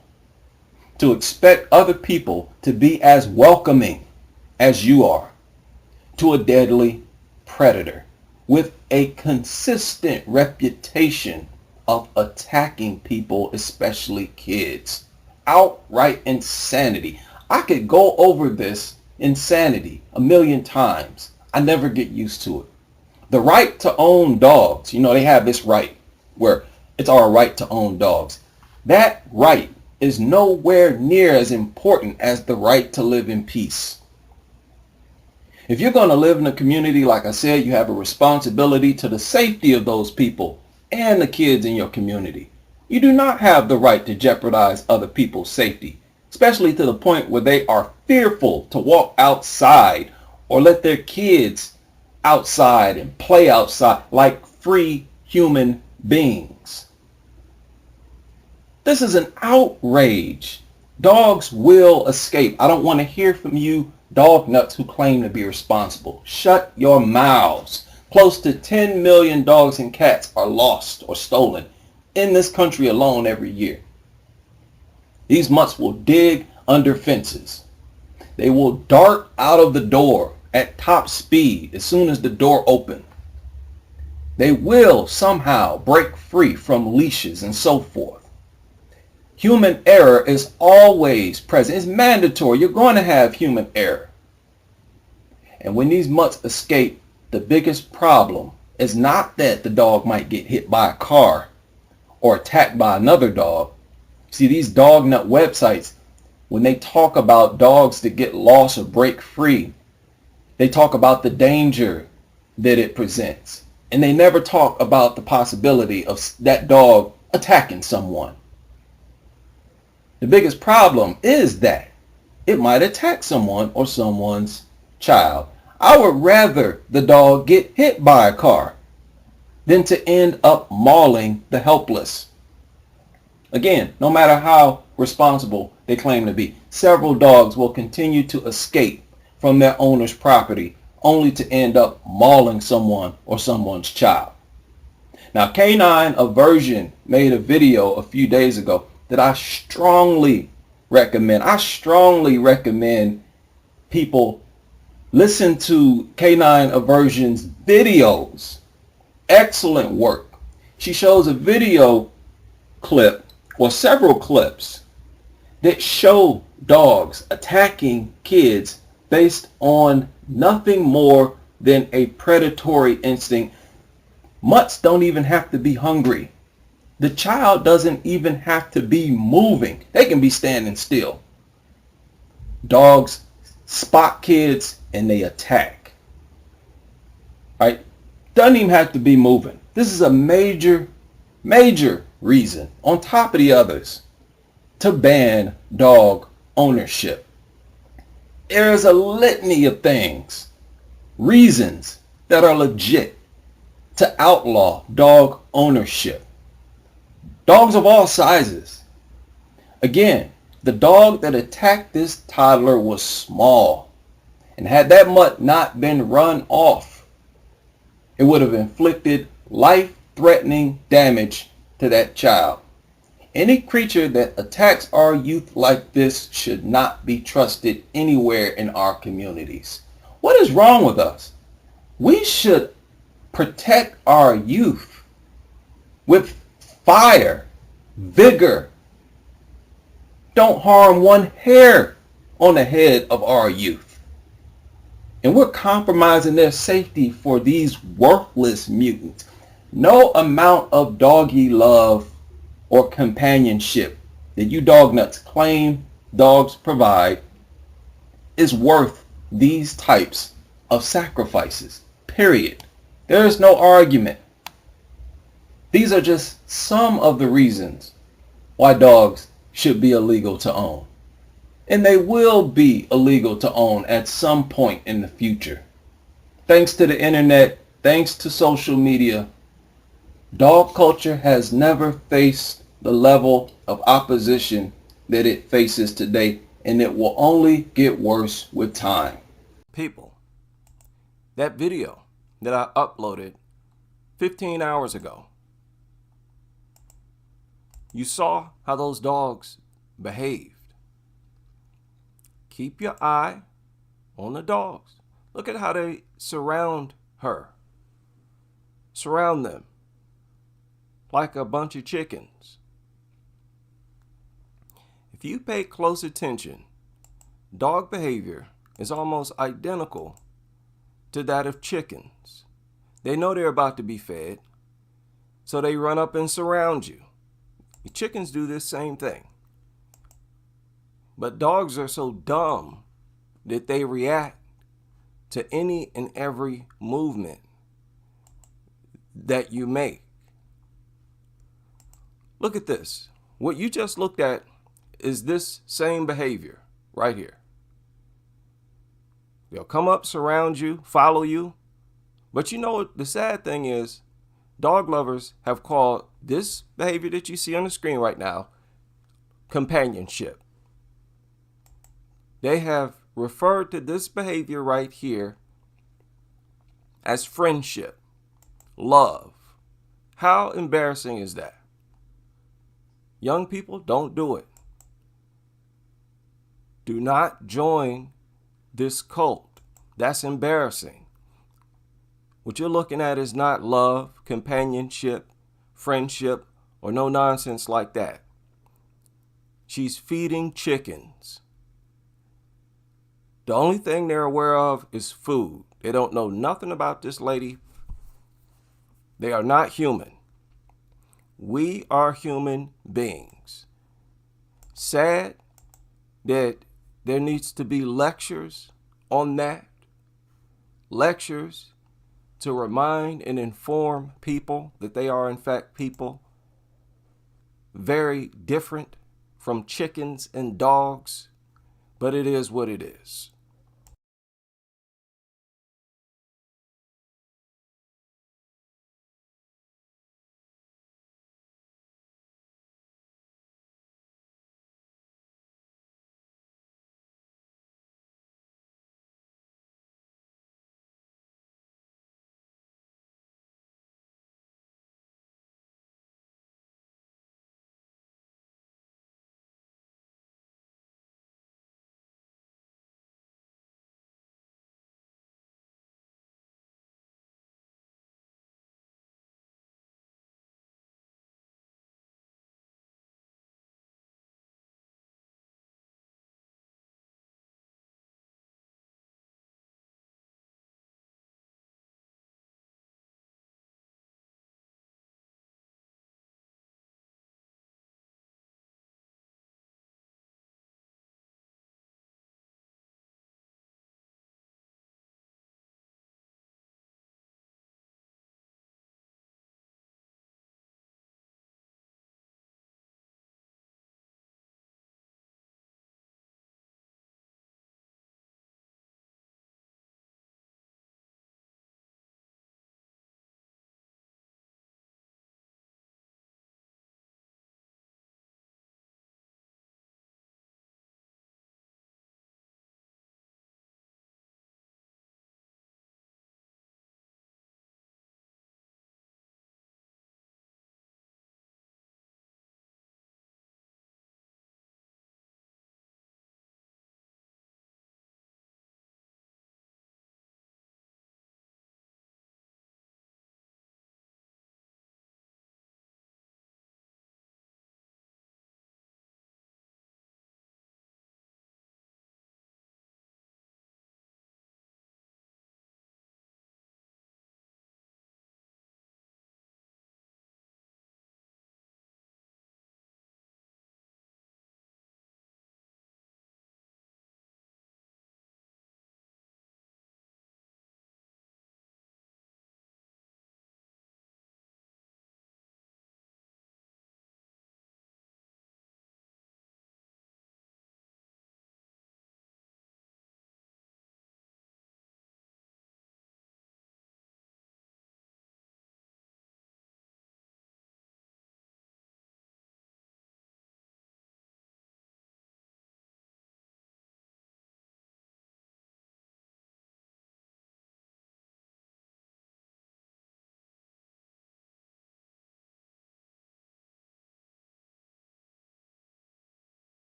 to expect other people to be as welcoming as you are to a deadly predator with a consistent reputation of attacking people, especially kids. Outright insanity. I could go over this insanity a million times. I never get used to it. The right to own dogs, they have this right where it's our right to own dogs. That right is nowhere near as important as the right to live in peace. If you're going to live in a community, like I said, you have a responsibility to the safety of those people and the kids in your community. You do not have the right to jeopardize other people's safety, especially to the point where they are fearful to walk outside or let their kids outside and play outside like free human beings. This is an outrage. Dogs will escape. I don't want to hear from you dog nuts who claim to be responsible. Shut your mouths. Close to 10 million dogs and cats are lost or stolen in this country alone every year. These mutts will dig under fences. They will dart out of the door at top speed as soon as the door opens. They will somehow break free from leashes and so forth. Human error is always present. It's mandatory. You're going to have human error. And when these mutts escape, the biggest problem is not that the dog might get hit by a car or attacked by another dog. See, these dog nut websites, when they talk about dogs that get lost or break free, they talk about the danger that it presents. And they never talk about the possibility of that dog attacking someone. The biggest problem is that it might attack someone or someone's child. I would rather the dog get hit by a car than to end up mauling the helpless. Again, no matter how responsible they claim to be, several dogs will continue to escape from their owner's property only to end up mauling someone or someone's child. Now, Canine Aversion made a video a few days ago that I strongly recommend, I strongly recommend people listen to Canine Aversion's videos. Excellent work. She shows a video clip, or several clips, that show dogs attacking kids based on nothing more than a predatory instinct. Mutts don't even have to be hungry. The child doesn't even have to be moving. They can be standing still. Dogs spot kids and they attack. Right? Doesn't even have to be moving. This is a major reason, on top of the others, to ban dog ownership. There's a litany of things, reasons that are legit to outlaw dog ownership. Dogs of all sizes. Again, the dog that attacked this toddler was small, and had that mutt not been run off, it would have inflicted life-threatening damage to that child. Any creature that attacks our youth like this should not be trusted anywhere in our communities. What is wrong with us? We should protect our youth with fire, vigor. Don't harm one hair on the head of our youth. And we're compromising their safety for these worthless mutants. No amount of doggy love or companionship that you dog nuts claim dogs provide is worth these types of sacrifices. Period. There is no argument. These are just some of the reasons why dogs should be illegal to own. And they will be illegal to own at some point in the future. Thanks to the internet, thanks to social media, dog culture has never faced the level of opposition that it faces today, and it will only get worse with time. People, that video that I uploaded 15 hours ago, you saw how those dogs behaved. Keep your eye on the dogs. Look at how they surround her. Surround them like a bunch of chickens. If you pay close attention, dog behavior is almost identical to that of chickens. They know they're about to be fed, so they run up and surround you. The chickens do this same thing. But dogs are so dumb that they react to any and every movement that you make. Look at this. What you just looked at is this same behavior right here. They'll come up, surround you, follow you. But you know what the sad thing is? Dog lovers have called this behavior that you see on the screen right now companionship. They have referred to this behavior right here as friendship, love. How embarrassing is that? Young people, don't do it. Do not join this cult. That's embarrassing. What you're looking at is not love, companionship, friendship, or no nonsense like that. She's feeding chickens. The only thing they're aware of is food. They don't know nothing about this lady. They are not human. We are human beings. Sad that there needs to be lectures on that. Lectures to remind and inform people that they are in fact people very different from chickens and dogs, but it is what it is.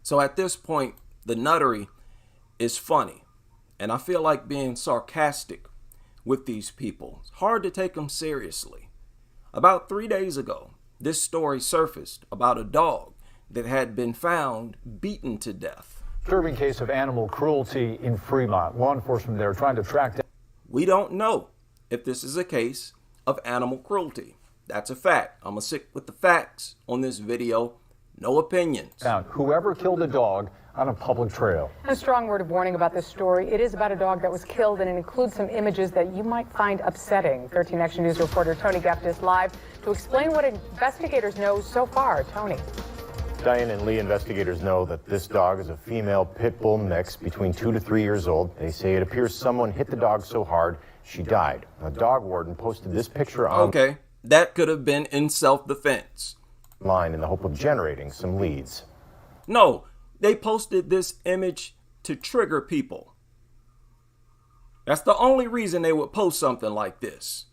So at this point, the nuttery is funny. And I feel like being sarcastic with these people. It's hard to take them seriously. About 3 days ago, this story surfaced about a dog that had been found beaten to death. Disturbing case of animal cruelty in Fremont. Law enforcement there trying to track down. We don't know if this is a case of animal cruelty. That's a fact. I'm going to stick with the facts on this video. No opinions. Found whoever killed a dog on a public trail. A strong word of warning about this story. It is about a dog that was killed, and it includes some images that you might find upsetting. 13 Action News reporter Tony Geft is live to explain what investigators know so far. Tony. Diane and Lee, investigators know that this dog is a female pit bull mix between 2 to 3 years old. They say it appears someone hit the dog so hard she died. A dog warden posted this picture on Okay, that could have been in self-defense. Line in the hope of generating some leads. No, they posted this image to trigger people. That's the only reason they would post something like this.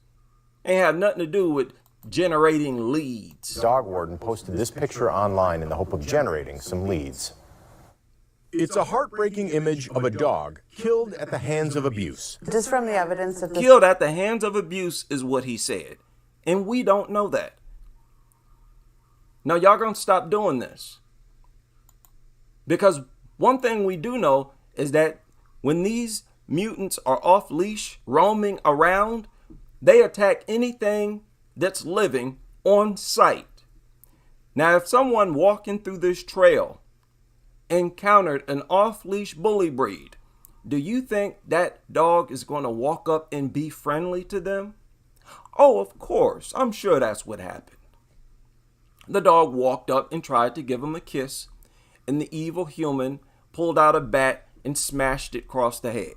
Ain't have nothing to do with generating leads. Dog warden posted this picture online in the hope of generating some leads. It's a heartbreaking image of a dog killed at the hands of abuse. Just from the evidence of Killed at the hands of abuse is what he said. And we don't know that. Now y'all gonna stop doing this. Because one thing we do know is that when these mutants are off leash, roaming around, they attack anything that's living on sight. Now, if someone walking through this trail encountered an off-leash bully breed, do you think that dog is going to walk up and be friendly to them? Oh, of course. I'm sure that's what happened. The dog walked up and tried to give him a kiss, and the evil human pulled out a bat and smashed it across the head.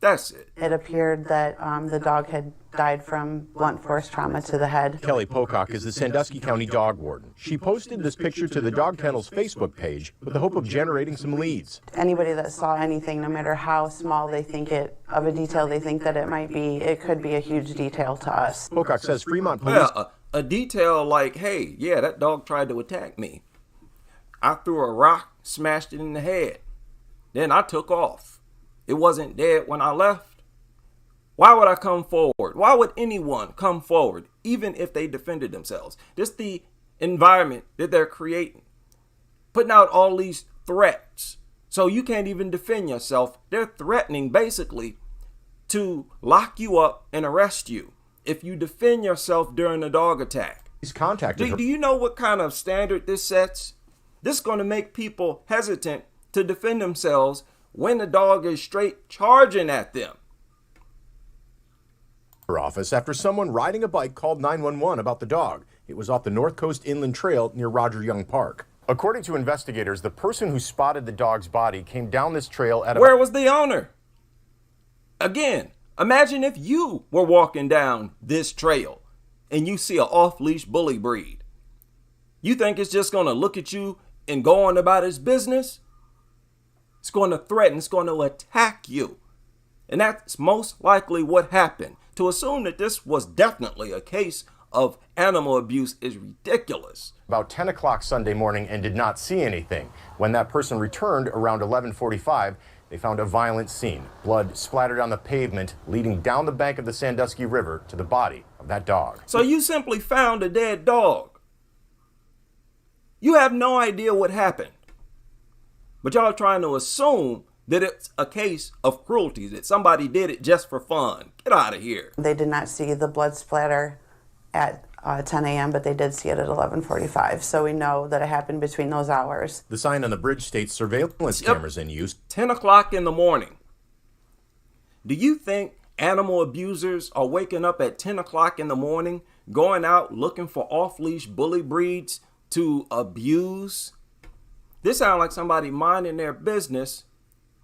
That's it. It appeared that the dog had died from blunt force trauma to the head. Kelly Pocock is the Sandusky County dog warden. She posted this picture to the Dog Kennel's Facebook page with the hope of generating some leads. Anybody that saw anything, no matter how small they think it, of a detail they think that it might be, it could be a huge detail to us. Pocock says Fremont police... Yeah, a detail like, hey, yeah, that dog tried to attack me. I threw a rock, smashed it in the head. Then I took off. It wasn't dead when I left. Why would I come forward? Why would anyone come forward, even if they defended themselves? Just the environment that they're creating. Putting out all these threats. So you can't even defend yourself. They're threatening basically to lock you up and arrest you if you defend yourself during a dog attack. He's contacted her. Do you know what kind of standard this sets? This is going to make people hesitant to defend themselves when the dog is straight charging at them. Her office after someone riding a bike called 911 about the dog. It was off the North Coast Inland Trail near Roger Young Park. According to investigators, the person who spotted the dog's body came down this trail at Where was the owner? Again, imagine if you were walking down this trail and you see an off-leash bully breed. You think it's just going to look at you and go on about its business? It's going to threaten, it's going to attack you. And that's most likely what happened. To assume that this was definitely a case of animal abuse is ridiculous. About 10 o'clock Sunday morning and did not see anything. When that person returned around 11:45, they found a violent scene. Blood splattered on the pavement, leading down the bank of the Sandusky River to the body of that dog. So you simply found a dead dog. You have no idea what happened. But y'all are trying to assume that it's a case of cruelty, that somebody did it just for fun. Get out of here. They did not see the blood splatter at 10 a.m., but they did see it at 11:45. So we know that it happened between those hours. The sign on the bridge states surveillance cameras in use. 10 o'clock in the morning. Do you think animal abusers are waking up at 10 o'clock in the morning, going out looking for off-leash bully breeds to abuse? This sounds like somebody minding their business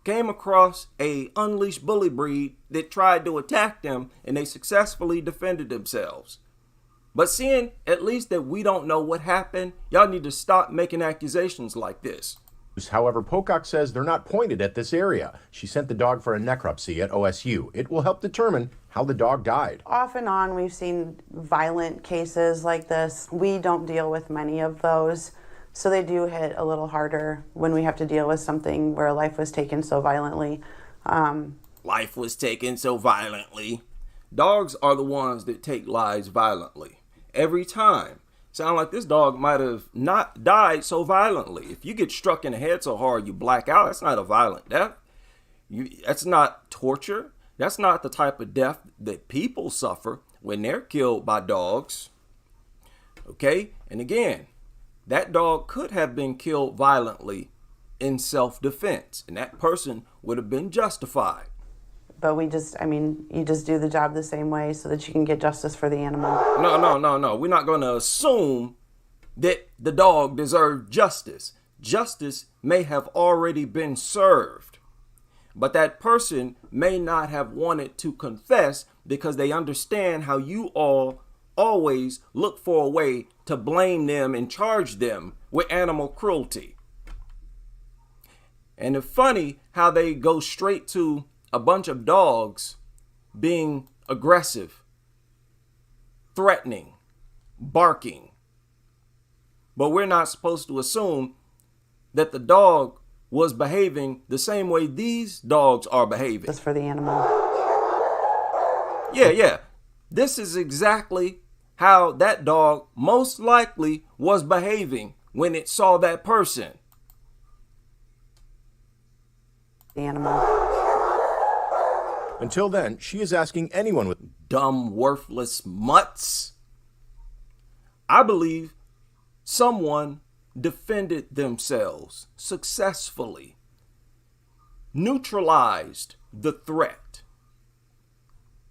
came across a unleashed bully breed that tried to attack them, and they successfully defended themselves. But seeing at least that we don't know what happened, y'all need to stop making accusations like this. However, Pocock says they're not pointed at this area. She sent the dog for a necropsy at OSU. It will help determine how the dog died. Off and on, we've seen violent cases like this. We don't deal with many of those. So they do hit a little harder when we have to deal with something where a life was taken so violently. Life was taken so violently. Dogs are the ones that take lives violently. Every time. Sound like this dog might have not died so violently. If you get struck in the head so hard you black out, that's not a violent death. That's not torture. That's not the type of death that people suffer when they're killed by dogs. Okay? And again, that dog could have been killed violently in self-defense, and that person would have been justified. But you just do the job the same way so that you can get justice for the animal. No. We're not going to assume that the dog deserved justice. Justice may have already been served, but that person may not have wanted to confess because they understand how you all always look for a way to blame them and charge them with animal cruelty. And it's funny how they go straight to a bunch of dogs being aggressive, threatening, barking. But we're not supposed to assume that the dog was behaving the same way these dogs are behaving. Just for the animal. Yeah. This is exactly how that dog most likely was behaving when it saw that person. The animal. Until then, she is asking anyone with dumb, worthless mutts. I believe someone defended themselves successfully, neutralized the threat.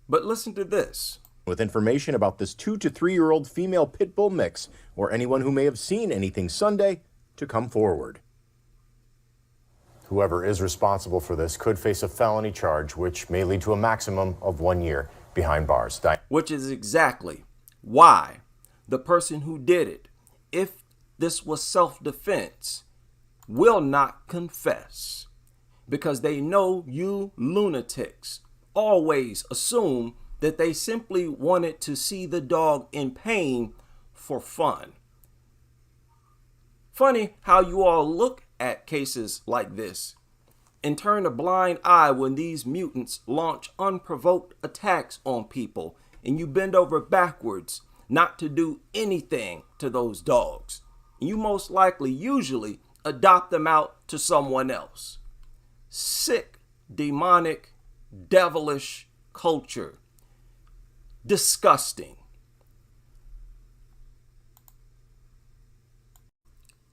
But listen to this. With information about this 2 to 3 year old female pit bull mix, or anyone who may have seen anything Sunday, to come forward. Whoever is responsible for this could face a felony charge, which may lead to a maximum of 1 year behind bars. Which is exactly why the person who did it, if this was self-defense, will not confess. Because they know you lunatics always assume that they simply wanted to see the dog in pain for fun. Funny how you all look at cases like this and turn a blind eye when these mutants launch unprovoked attacks on people and you bend over backwards not to do anything to those dogs. You most likely usually adopt them out to someone else. Sick, demonic, devilish culture. Disgusting.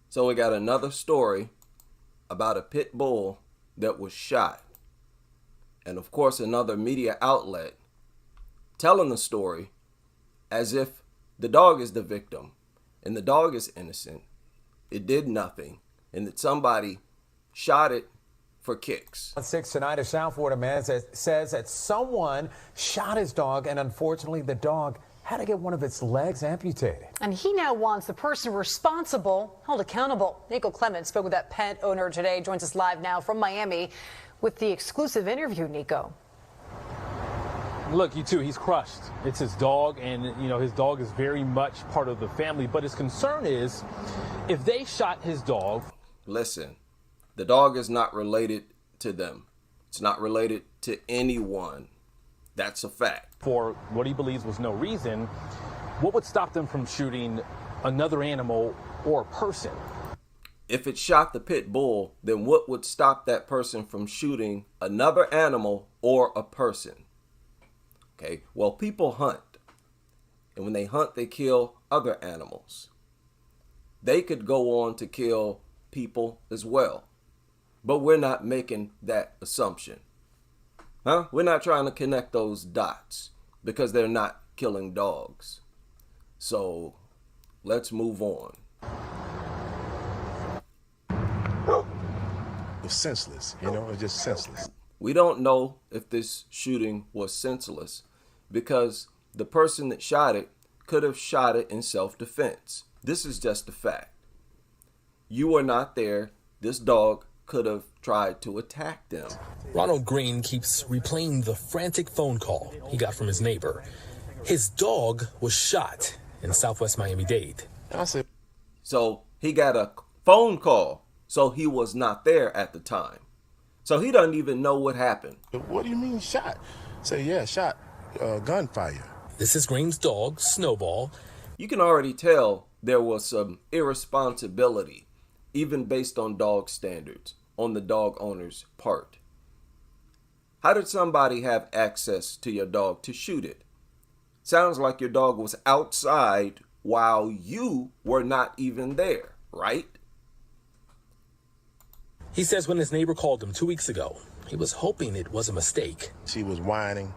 So we got another story about a pit bull that was shot. And of course, another media outlet telling the story as if the dog is the victim and the dog is innocent. It did nothing, and that somebody shot it for kicks. On 6 tonight, a South Florida man says that someone shot his dog, and unfortunately the dog had to get one of its legs amputated. And he now wants the person responsible held accountable. Nico Clements spoke with that pet owner today, joins us live now from Miami with the exclusive interview. Nico. Look, you too, he's crushed. It's his dog, and his dog is very much part of the family, but his concern is if they shot his dog. Listen. The dog is not related to them. It's not related to anyone. That's a fact. For what he believes was no reason, what would stop them from shooting another animal or a person? If it shot the pit bull, then what would stop that person from shooting another animal or a person? Okay, well, people hunt. And when they hunt, they kill other animals. They could go on to kill people as well. But we're not making that assumption. We're not trying to connect those dots because they're not killing dogs. So let's move on. It's senseless, it's just senseless. We don't know if this shooting was senseless because the person that shot it could have shot it in self-defense. This is just a fact. You were not there. This dog could have tried to attack them. Ronald Green keeps replaying the frantic phone call he got from his neighbor. His dog was shot in Southwest Miami-Dade. So He got a phone call, so he was not there at the time. So he doesn't even know what happened. What do you mean shot? Say, yeah, shot, gunfire. This is Green's dog, Snowball. You can already tell there was some irresponsibility, even based on dog standards, on the dog owner's part. How did somebody have access to your dog to shoot it? Sounds like your dog was outside while you were not even there, right? He says when his neighbor called him 2 weeks ago, he was hoping it was a mistake. She was whining,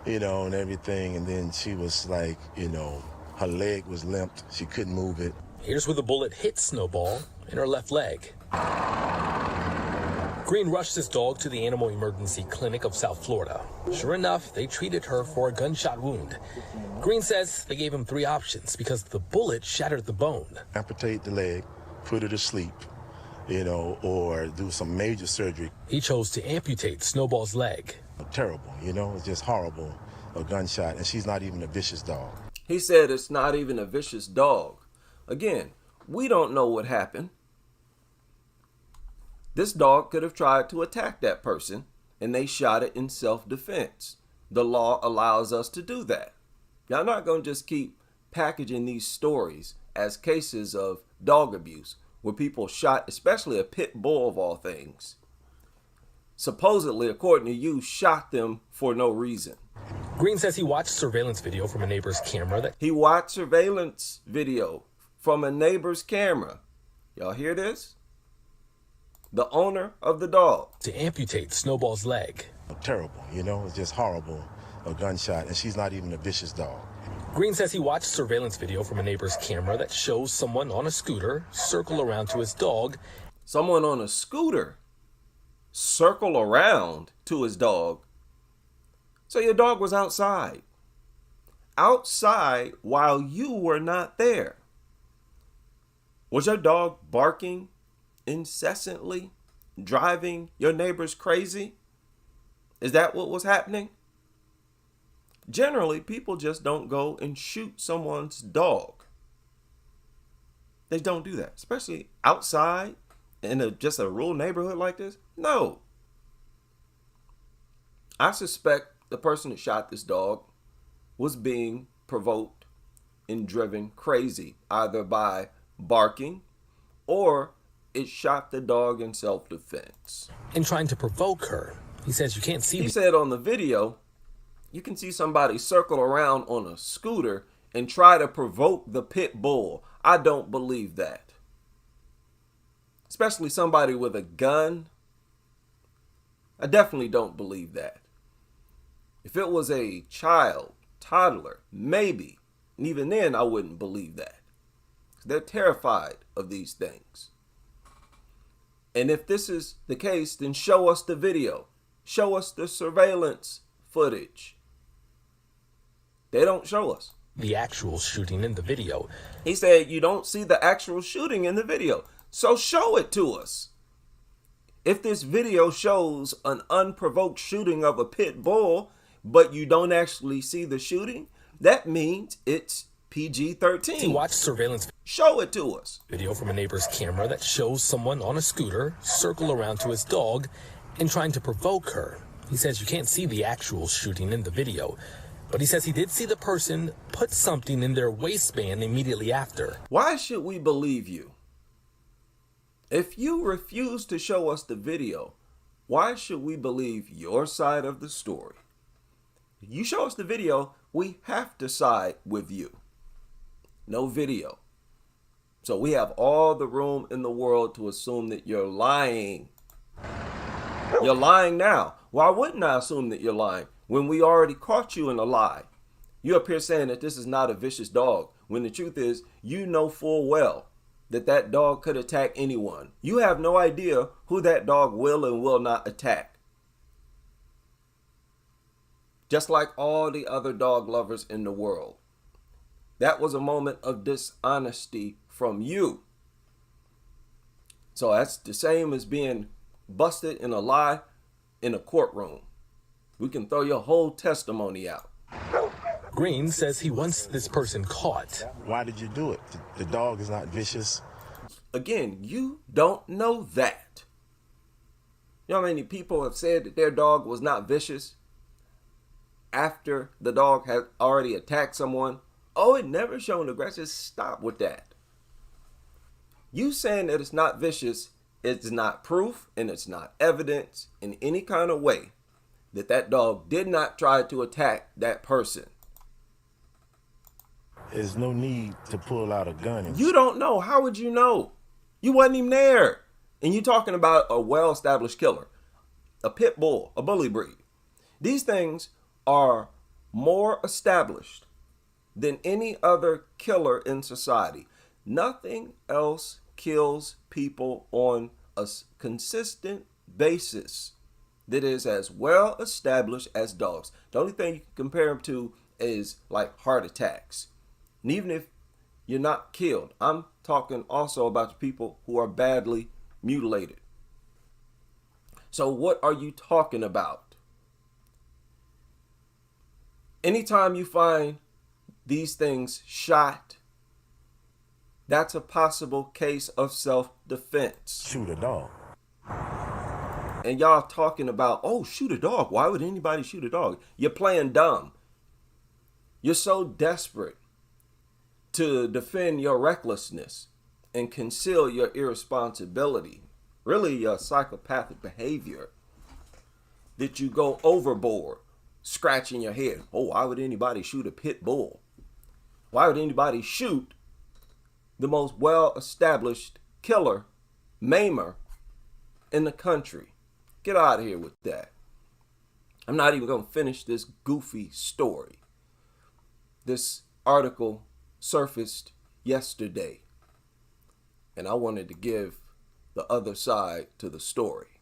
and everything, and then she was like, her leg was limped. She couldn't move it. Here's where the bullet hit Snowball in her left leg. Green rushed his dog to the Animal Emergency Clinic of South Florida. Sure enough, they treated her for a gunshot wound. Green says they gave him 3 options because the bullet shattered the bone. Amputate the leg, put her to sleep, or do some major surgery. He chose to amputate Snowball's leg. Terrible, it's just horrible, a gunshot, and she's not even a vicious dog. He said it's not even a vicious dog. Again, we don't know what happened. This dog could have tried to attack that person, and they shot it in self-defense. The law allows us to do that. Y'all not going to just keep packaging these stories as cases of dog abuse, where people shot, especially a pit bull of all things. Supposedly, according to you, shot them for no reason. Green says he watched surveillance video from a neighbor's camera. He watched surveillance video from a neighbor's camera. Y'all hear this? The owner of the dog. To amputate Snowball's leg. Terrible, it's just horrible, a gunshot, and she's not even a vicious dog. Green says he watched surveillance video from a neighbor's camera that shows someone on a scooter circle around to his dog. Someone on a scooter circle around to his dog. So your dog was outside. Outside while you were not there. Was your dog barking incessantly, driving your neighbors crazy? Is that what was happening? Generally, people just don't go and shoot someone's dog. They don't do that, especially outside in just a rural neighborhood like this. No. I suspect the person that shot this dog was being provoked and driven crazy, either by barking or it shot the dog in self-defense. And trying to provoke her. He says you can't see. He said on the video, you can see somebody circle around on a scooter and try to provoke the pit bull. I don't believe that. Especially somebody with a gun. I definitely don't believe that. If it was a child, toddler, maybe. And even then, I wouldn't believe that. They're terrified of these things. And if this is the case, then show us the video. Show us the surveillance footage. They don't show us the actual shooting in the video. He said you don't see the actual shooting in the video. So show it to us. If this video shows an unprovoked shooting of a pit bull, but you don't actually see the shooting, that means it's PG-13. He watched surveillance. Show it to us. Video from a neighbor's camera that shows someone on a scooter circle around to his dog and trying to provoke her. He says you can't see the actual shooting in the video, but he says he did see the person put something in their waistband immediately after. Why should we believe you? If you refuse to show us the video, why should we believe your side of the story? If you show us the video, we have to side with you. No video. So we have all the room in the world to assume that you're lying. You're lying now. Why wouldn't I assume that you're lying when we already caught you in a lie? You're up here saying that this is not a vicious dog, when the truth is you know full well that that dog could attack anyone. You have no idea who that dog will and will not attack. Just like all the other dog lovers in the world. That was a moment of dishonesty from you. So that's the same as being busted in a lie in a courtroom. We can throw your whole testimony out. Green says he wants this person caught. Why did you do it? The dog is not vicious. Again, you don't know that. You know how many people have said that their dog was not vicious after the dog had already attacked someone? Oh, it never shown aggression. Stop with that. You saying that it's not vicious, it's not proof and it's not evidence in any kind of way that that dog did not try to attack that person. There's no need to pull out a gun. You don't know. How would you know? You wasn't even there. And you talking about a well-established killer, a pit bull, a bully breed. These things are more established than any other killer in society. Nothing else kills people on a consistent basis that is as well established as dogs. The only thing you can compare them to is like heart attacks. And even if you're not killed, I'm talking also about the people who are badly mutilated. So what are you talking about? Anytime you find these things shot, that's a possible case of self-defense. Shoot a dog. And y'all talking about, oh, shoot a dog. Why would anybody shoot a dog? You're playing dumb. You're so desperate to defend your recklessness and conceal your irresponsibility, really your psychopathic behavior, that you go overboard, scratching your head. Oh, why would anybody shoot a pit bull? Why would anybody shoot the most well-established killer, maimer in the country? Get out of here with that. I'm not even going to finish this goofy story. This article surfaced yesterday, and I wanted to give the other side to the story.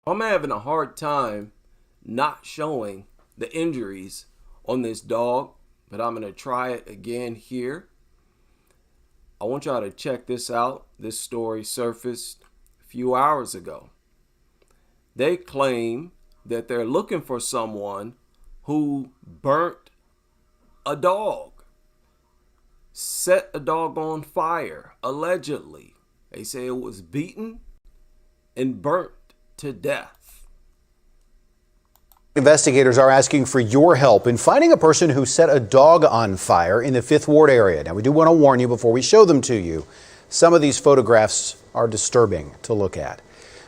I'm having a hard time not showing the injuries on this dog, but I'm going to try it again here. I want y'all to check this out. This story surfaced a few hours ago. They claim that they're looking for someone who burnt a dog, set a dog on fire, allegedly. They say it was beaten and burnt to death. Investigators are asking for your help in finding a person who set a dog on fire in the 5th Ward area. Now, we do want to warn you before we show them to you. Some of these photographs are disturbing to look at.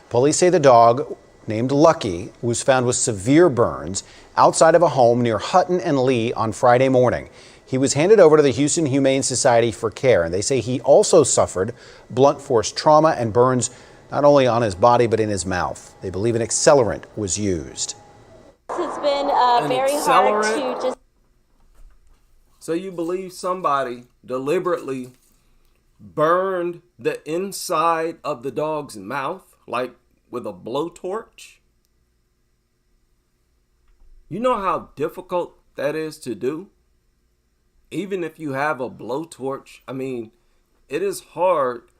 Police say the dog, named Lucky, was found with severe burns outside of a home near Hutton and Lee on Friday morning. He was handed over to the Houston Humane Society for care, and they say he also suffered blunt force trauma and burns not only on his body but in his mouth. They believe an accelerant was used. It's been very hard to just... So you believe somebody deliberately burned the inside of the dog's mouth, like with a blowtorch? You know how difficult that is to do? Even if you have a blowtorch, I mean, it is hard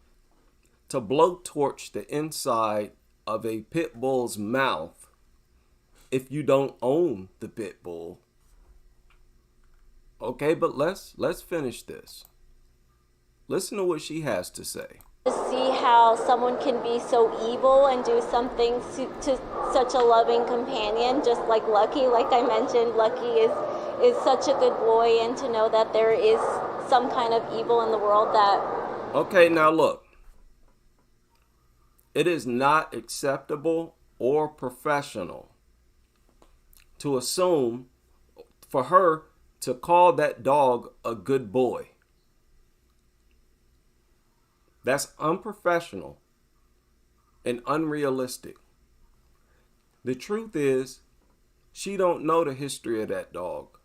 to blowtorch the inside of a pit bull's mouth if you don't own the pit bull. Okay, but let's finish this. Listen to what she has to say. To see how someone can be so evil and do something to such a loving companion, just like Lucky. Like I mentioned, Lucky is such a good boy, and to know that there is some kind of evil in the world that... Okay, now look. It is not acceptable or professional to assume for her to call that dog a good boy. That's unprofessional and unrealistic. The truth is, she don't know the history of that dog.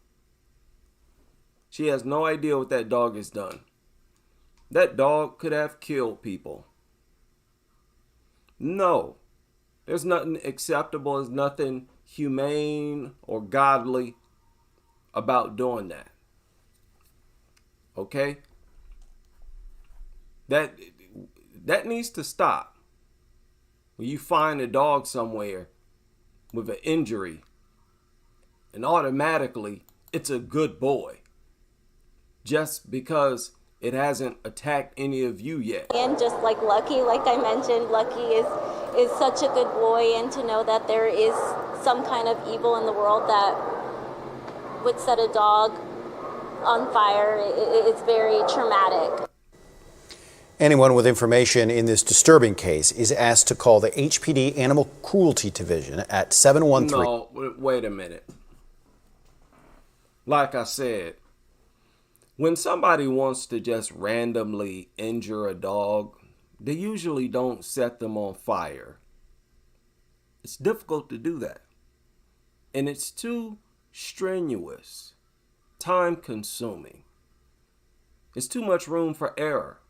She has no idea what that dog has done. That dog could have killed people. No, there's nothing acceptable, there's nothing humane or godly about doing that. Okay? That needs to stop. When you find a dog somewhere with an injury and automatically it's a good boy just because it hasn't attacked any of you yet. And just like Lucky, like I mentioned, Lucky is such a good boy, and to know that there is some kind of evil in the world that would set a dog on fire, it's very traumatic. Anyone with information in this disturbing case is asked to call the HPD Animal Cruelty Division at 713. No, wait a minute. Like I said, when somebody wants to just randomly injure a dog, they usually don't set them on fire. It's difficult to do that. And it's too strenuous, time-consuming. It's too much room for error.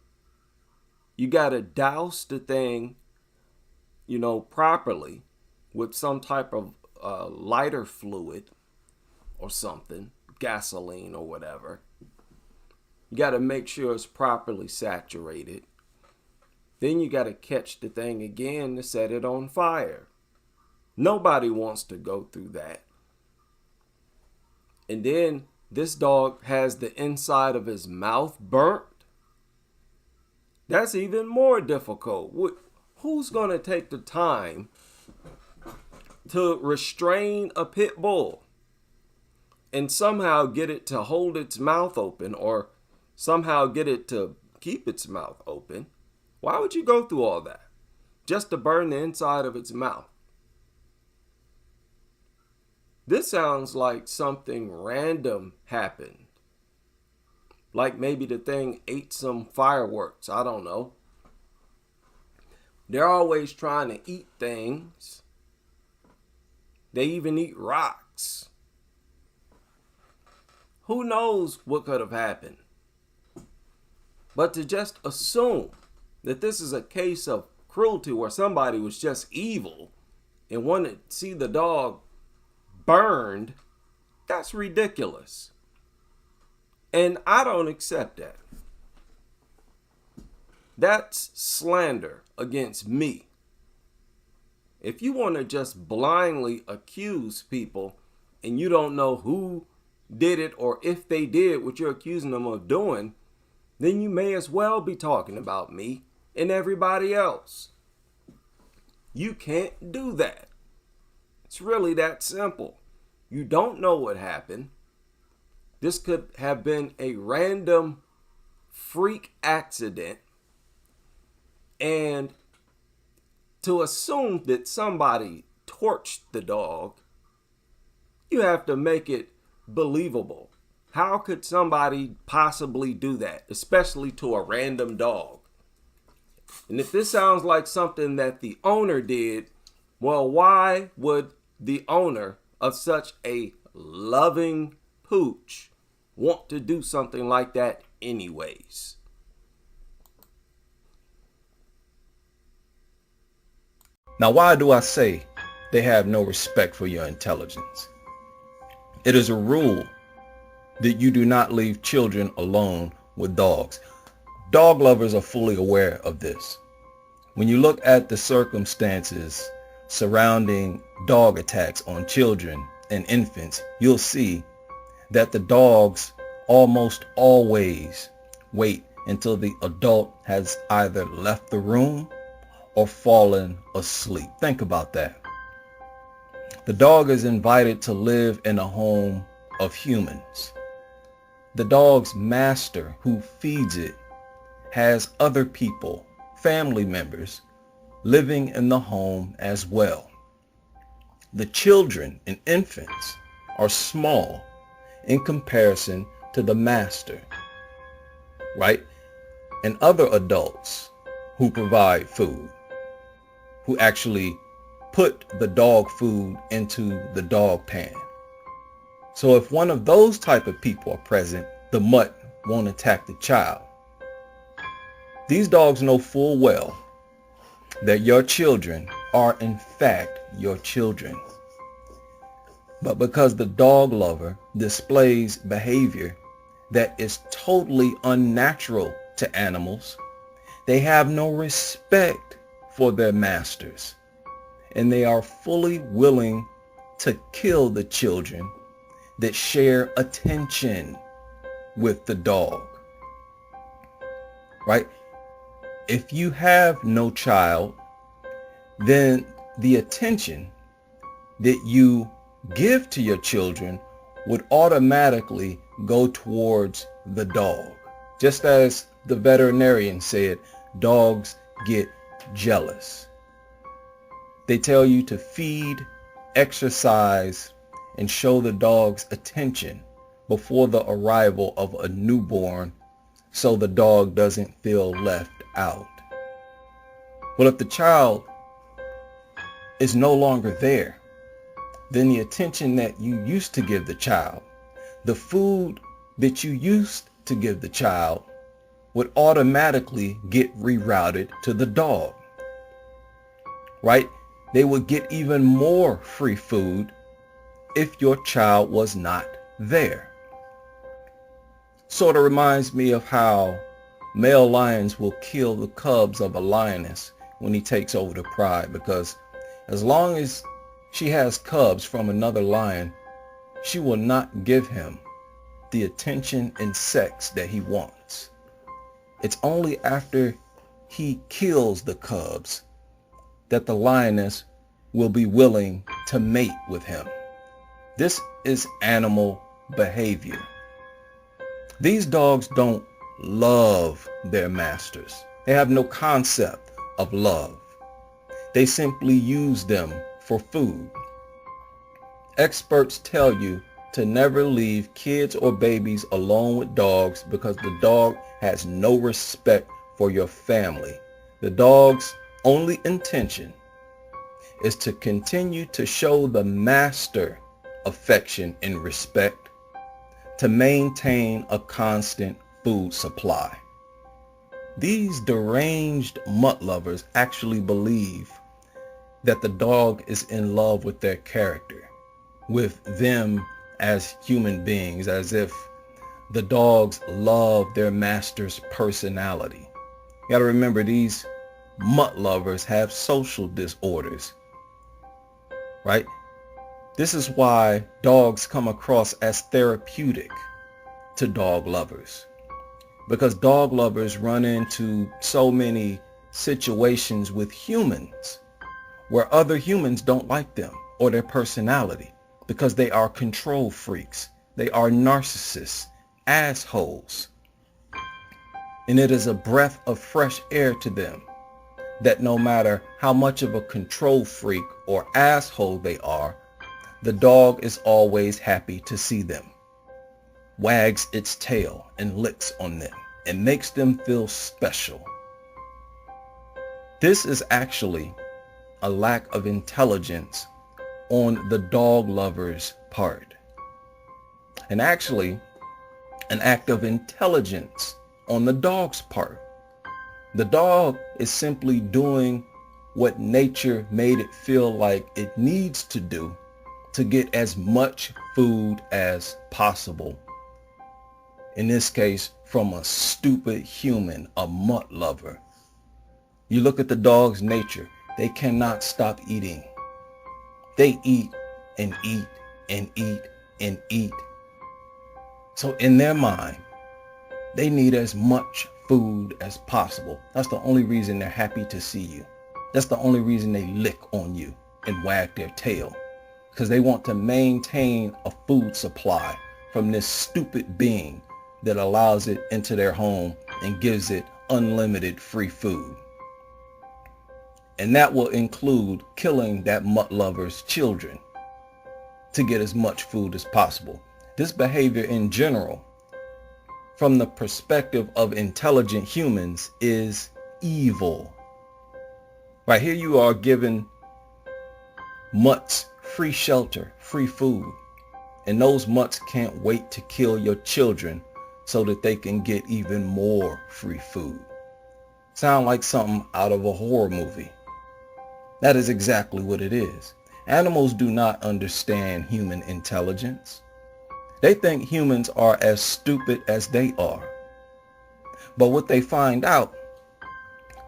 You got to douse the thing, properly with some type of lighter fluid or something, gasoline or whatever. You got to make sure it's properly saturated. Then you got to catch the thing again to set it on fire. Nobody wants to go through that. And then this dog has the inside of his mouth burnt. That's even more difficult. Who's going to take the time to restrain a pit bull and somehow get it to hold its mouth open, or somehow get it to keep its mouth open? Why would you go through all that just to burn the inside of its mouth? This sounds like something random happened. Like maybe the thing ate some fireworks. I don't know. They're always trying to eat things. They even eat rocks. Who knows what could have happened? But to just assume that this is a case of cruelty where somebody was just evil and wanted to see the dog burned, that's ridiculous. And I don't accept that. That's slander against me. If you want to just blindly accuse people and you don't know who did it or if they did what you're accusing them of doing, then you may as well be talking about me and everybody else. You can't do that. It's really that simple. You don't know what happened. This could have been a random freak accident. And to assume that somebody torched the dog, you have to make it believable. How could somebody possibly do that, especially to a random dog? And if this sounds like something that the owner did, well, why would the owner of such a loving pooch want to do something like that anyways? Now, why do I say they have no respect for your intelligence? It is a rule that you do not leave children alone with dogs. Dog lovers are fully aware of this. When you look at the circumstances surrounding dog attacks on children and infants, you'll see that the dogs almost always wait until the adult has either left the room or fallen asleep. Think about that. The dog is invited to live in a home of humans. The dog's master, who feeds it, has other people, family members, living in the home as well. The children and infants are small in comparison to the master, right? And other adults who provide food, who actually put the dog food into the dog pan. So if one of those type of people are present, the mutt won't attack the child. These dogs know full well that your children are in fact your children. But because the dog lover displays behavior that is totally unnatural to animals, they have no respect for their masters, and they are fully willing to kill the children that share attention with the dog. right? If you have no child, then the attention that you give to your children would automatically go towards the dog. Just as the veterinarian said, dogs get jealous. They tell you to feed, exercise, and show the dogs attention before the arrival of a newborn so the dog doesn't feel left out. Well, if the child is no longer there, then the attention that you used to give the child, the food that you used to give the child, would automatically get rerouted to the dog, right? They would get even more free food if your child was not there. Sort of reminds me of how male lions will kill the cubs of a lioness when he takes over the pride, because as long as she has cubs from another lion, she will not give him the attention and sex that he wants. It's only after he kills the cubs that the lioness will be willing to mate with him. This is animal behavior. These dogs don't love their masters. They have no concept of love. They simply use them for food. Experts tell you to never leave kids or babies alone with dogs because the dog has no respect for your family. The dog's only intention is to continue to show the master affection and respect, to maintain a constant food supply. These deranged mutt lovers actually believe that the dog is in love with their character, with them as human beings, as if the dogs love their master's personality. You gotta remember, these mutt lovers have social disorders, right? This is why dogs come across as therapeutic to dog lovers, because dog lovers run into so many situations with humans where other humans don't like them or their personality, because they are control freaks. They are narcissists, assholes. And it is a breath of fresh air to them that no matter how much of a control freak or asshole they are, the dog is always happy to see them, wags its tail and licks on them, and makes them feel special. This is actually a lack of intelligence on the dog lover's part, and actually an act of intelligence on the dog's part. The dog is simply doing what nature made it feel like it needs to do to get as much food as possible. In this case, from a stupid human, a mutt lover. You look at the dog's nature, they cannot stop eating. They eat and eat and eat and eat. So in their mind, they need as much food as possible. That's the only reason they're happy to see you. That's the only reason they lick on you and wag their tail, because they want to maintain a food supply from this stupid being that allows it into their home and gives it unlimited free food. And that will include killing that mutt lover's children to get as much food as possible. This behavior in general, from the perspective of intelligent humans, is evil. Right here you are giving mutts free shelter, free food, and those mutts can't wait to kill your children so that they can get even more free food. Sound like something out of a horror movie. That is exactly what it is. Animals do not understand human intelligence. They think humans are as stupid as they are. But what they find out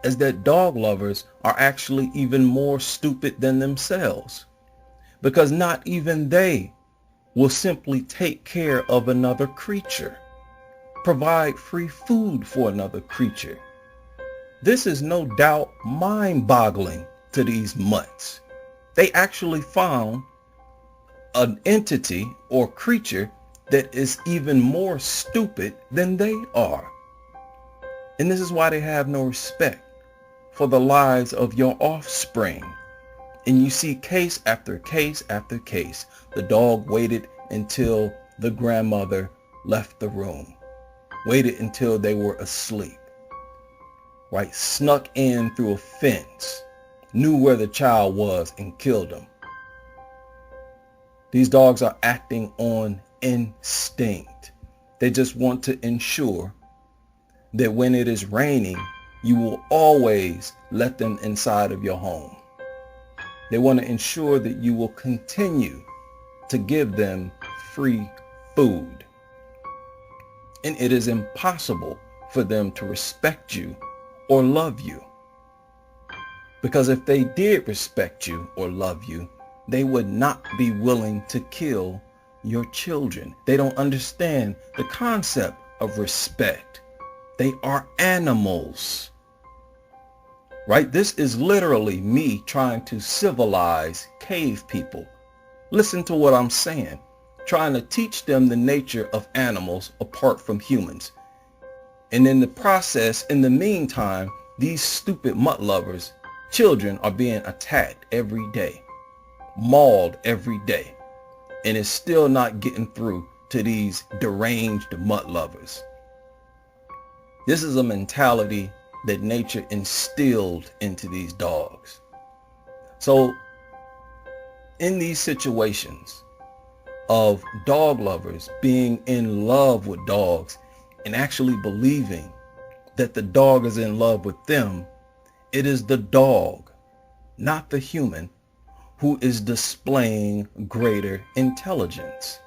is that dog lovers are actually even more stupid than themselves, because not even they will simply take care of another creature, provide free food for another creature, This is no doubt mind-boggling to these mutts. They actually found an entity or creature that is even more stupid than they are. And this is why they have no respect for the lives of your offspring. And you see case after case after case. The dog waited until the grandmother left the room, waited until they were asleep, right? Snuck in through a fence, knew where the child was and killed him. These dogs are acting on instinct. They just want to ensure that when it is raining, you will always let them inside of your home. They want to ensure that you will continue to give them free food. And it is impossible for them to respect you or love you. Because if they did respect you or love you, they would not be willing to kill your children. They don't understand the concept of respect. They are animals, right? This is literally me trying to civilize cave people. Listen to what I'm saying. Trying to teach them the nature of animals apart from humans. And in the process, in the meantime, these stupid mutt lovers, children, are being attacked every day, mauled every day, and it's still not getting through to these deranged mutt lovers. This is a mentality that nature instilled into these dogs. So in these situations of dog lovers being in love with dogs and actually believing that the dog is in love with them, it is the dog, not the human, who is displaying greater intelligence.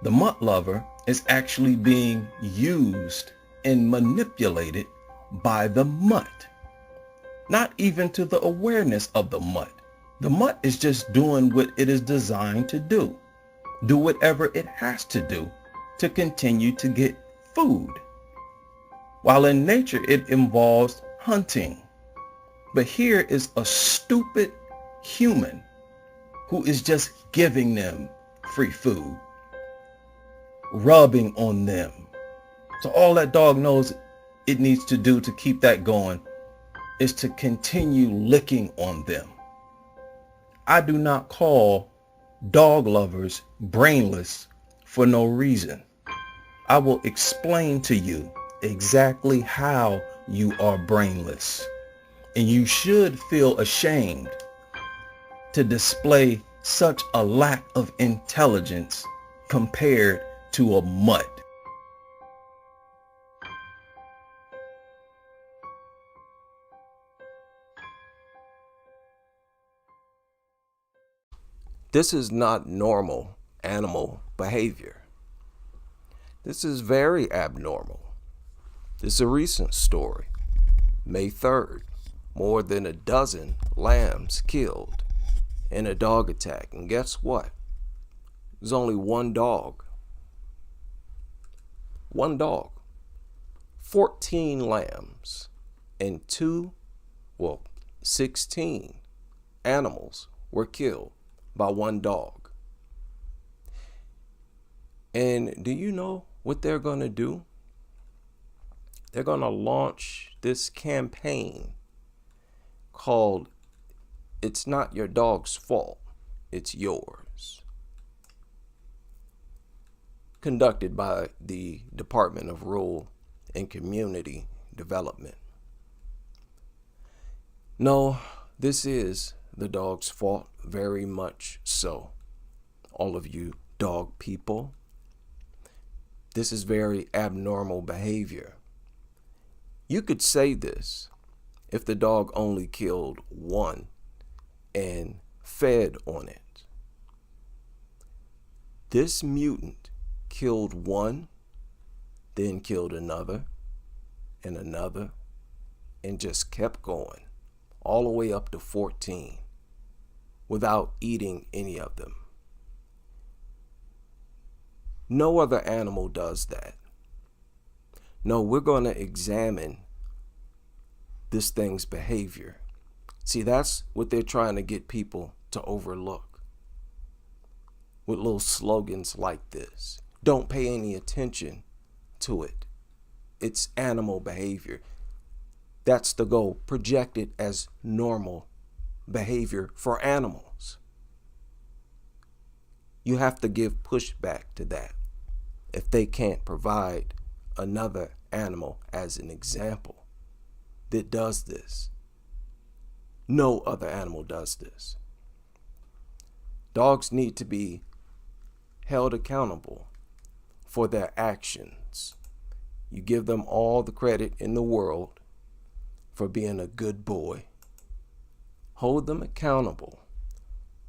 The mutt lover is actually being used and manipulated by the mutt, not even to the awareness of the mutt. The mutt is just doing what it is designed to do whatever it has to do to continue to get food. While in nature it involves hunting. But here is a stupid human who is just giving them free food, rubbing on them. So all that dog knows it needs to do to keep that going is to continue licking on them. I do not call dog lovers brainless for no reason. I will explain to you exactly how you are brainless. And you should feel ashamed to display such a lack of intelligence compared to a mutt. This is not normal animal behavior. This is very abnormal. This is a recent story. May 3rd, more than a dozen lambs killed in a dog attack. And guess what? There's only one dog. One dog. 14 lambs and 16 animals were killed by one dog. And do you know what they're going to do? They're going to launch this campaign called "It's Not Your Dog's Fault, It's Yours," conducted by the Department of Rural and Community Development. No, this is the dog's fault, very much so. All of you dog people, this is very abnormal behavior. You could say this if the dog only killed one and fed on it. This mutant killed one, then killed another, and another, and just kept going all the way up to 14 without eating any of them. No other animal does that. No, we're going to examine this thing's behavior. See, that's what they're trying to get people to overlook with little slogans like this. Don't pay any attention to it. It's animal behavior. That's the goal. Project it as normal behavior for animals. You have to give pushback to that if they can't provide another animal as an example that does this. No other animal does this. Dogs need to be held accountable for their actions. You give them all the credit in the world for being a good boy. Hold them accountable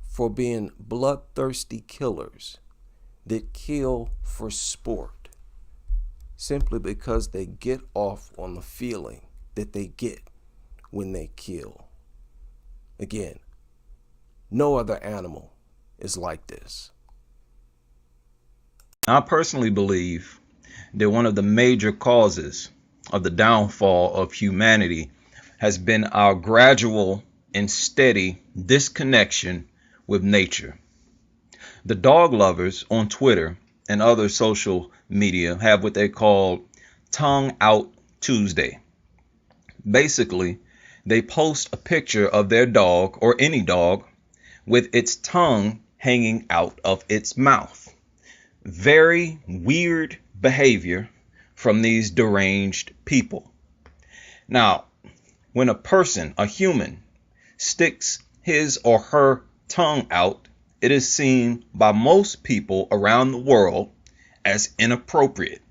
for being bloodthirsty killers that kill for sport simply because they get off on the feeling that they get when they kill. Again, no other animal is like this. I personally believe that one of the major causes of the downfall of humanity has been our gradual and steady disconnection with nature. The dog lovers on Twitter and other social media have what they call Tongue Out Tuesday. Basically, they post a picture of their dog or any dog with its tongue hanging out of its mouth. Very weird behavior from these deranged people. Now, when a person, a human, sticks his or her tongue out, it is seen by most people around the world as inappropriate,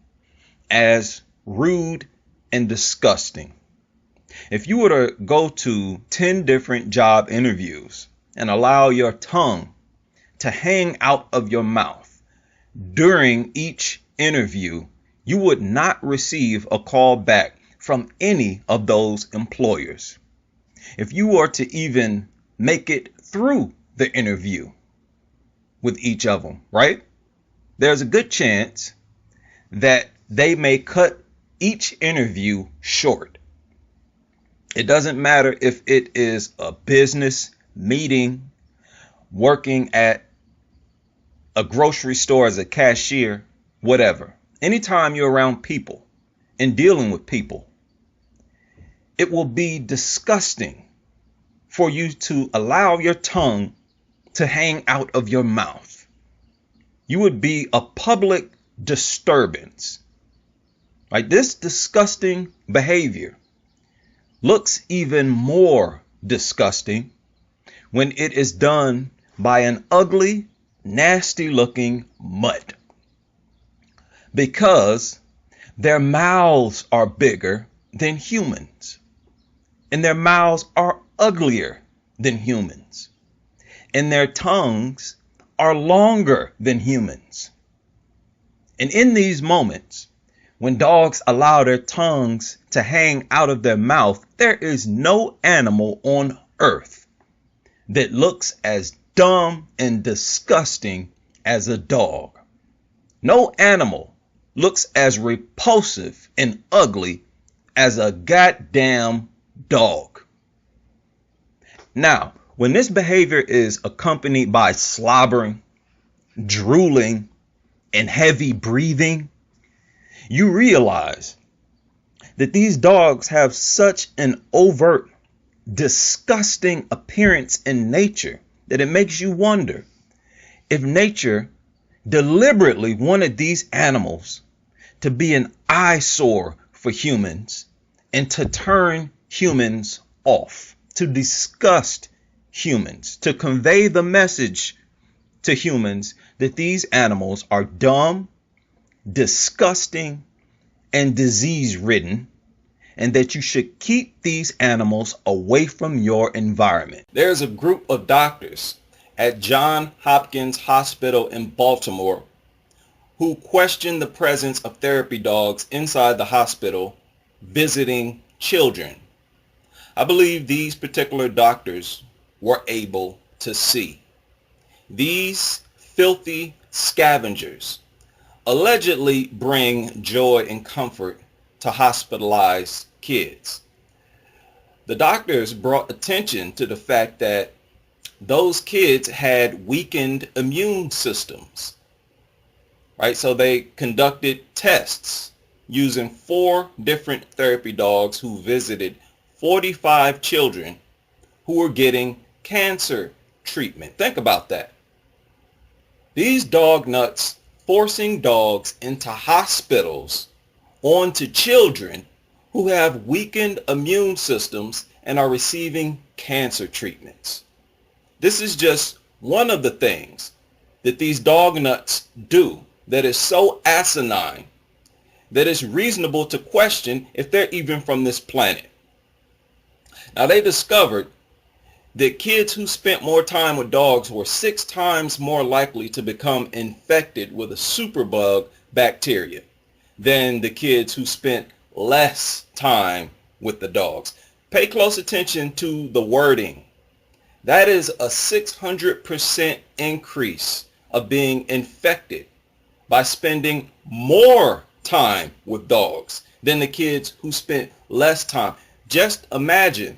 as rude and disgusting. If you were to go to 10 different job interviews and allow your tongue to hang out of your mouth during each interview, you would not receive a call back from any of those employers. If you were to even make it through the interview with each of them, right? There's a good chance that they may cut each interview short. It doesn't matter if it is a business meeting, working at a grocery store as a cashier, whatever. Anytime you're around people and dealing with people, it will be disgusting for you to allow your tongue to hang out of your mouth. You would be a public disturbance. Right? This disgusting behavior looks even more disgusting when it is done by an ugly, nasty looking mutt, because their mouths are bigger than humans and their mouths are uglier than humans and their tongues are longer than humans. And in these moments, when dogs allow their tongues to hang out of their mouth, there is no animal on earth that looks as dumb and disgusting as a dog. No animal looks as repulsive and ugly as a goddamn dog. Now, when this behavior is accompanied by slobbering, drooling, and heavy breathing, you realize that these dogs have such an overt, disgusting appearance in nature that it makes you wonder if nature deliberately wanted these animals to be an eyesore for humans and to turn humans off, to disgust humans, to convey the message to humans that these animals are dumb, disgusting, and disease-ridden, and that you should keep these animals away from your environment. There's a group of doctors at Johns Hopkins Hospital in Baltimore who question the presence of therapy dogs inside the hospital visiting children. I believe these particular doctors were able to see these filthy scavengers allegedly bring joy and comfort to hospitalized kids. The doctors brought attention to the fact that those kids had weakened immune systems, right? So they conducted tests using 4 different therapy dogs who visited 45 children who were getting cancer treatment. Think about that. These dog nuts forcing dogs into hospitals onto children who have weakened immune systems and are receiving cancer treatments. This is just one of the things that these dog nuts do that is so asinine that it's reasonable to question if they're even from this planet. Now, they discovered that kids who spent more time with dogs were 6 times more likely to become infected with a superbug bacteria than the kids who spent less time with the dogs. Pay close attention to the wording. That is a 600% increase of being infected by spending more time with dogs than the kids who spent less time. Just imagine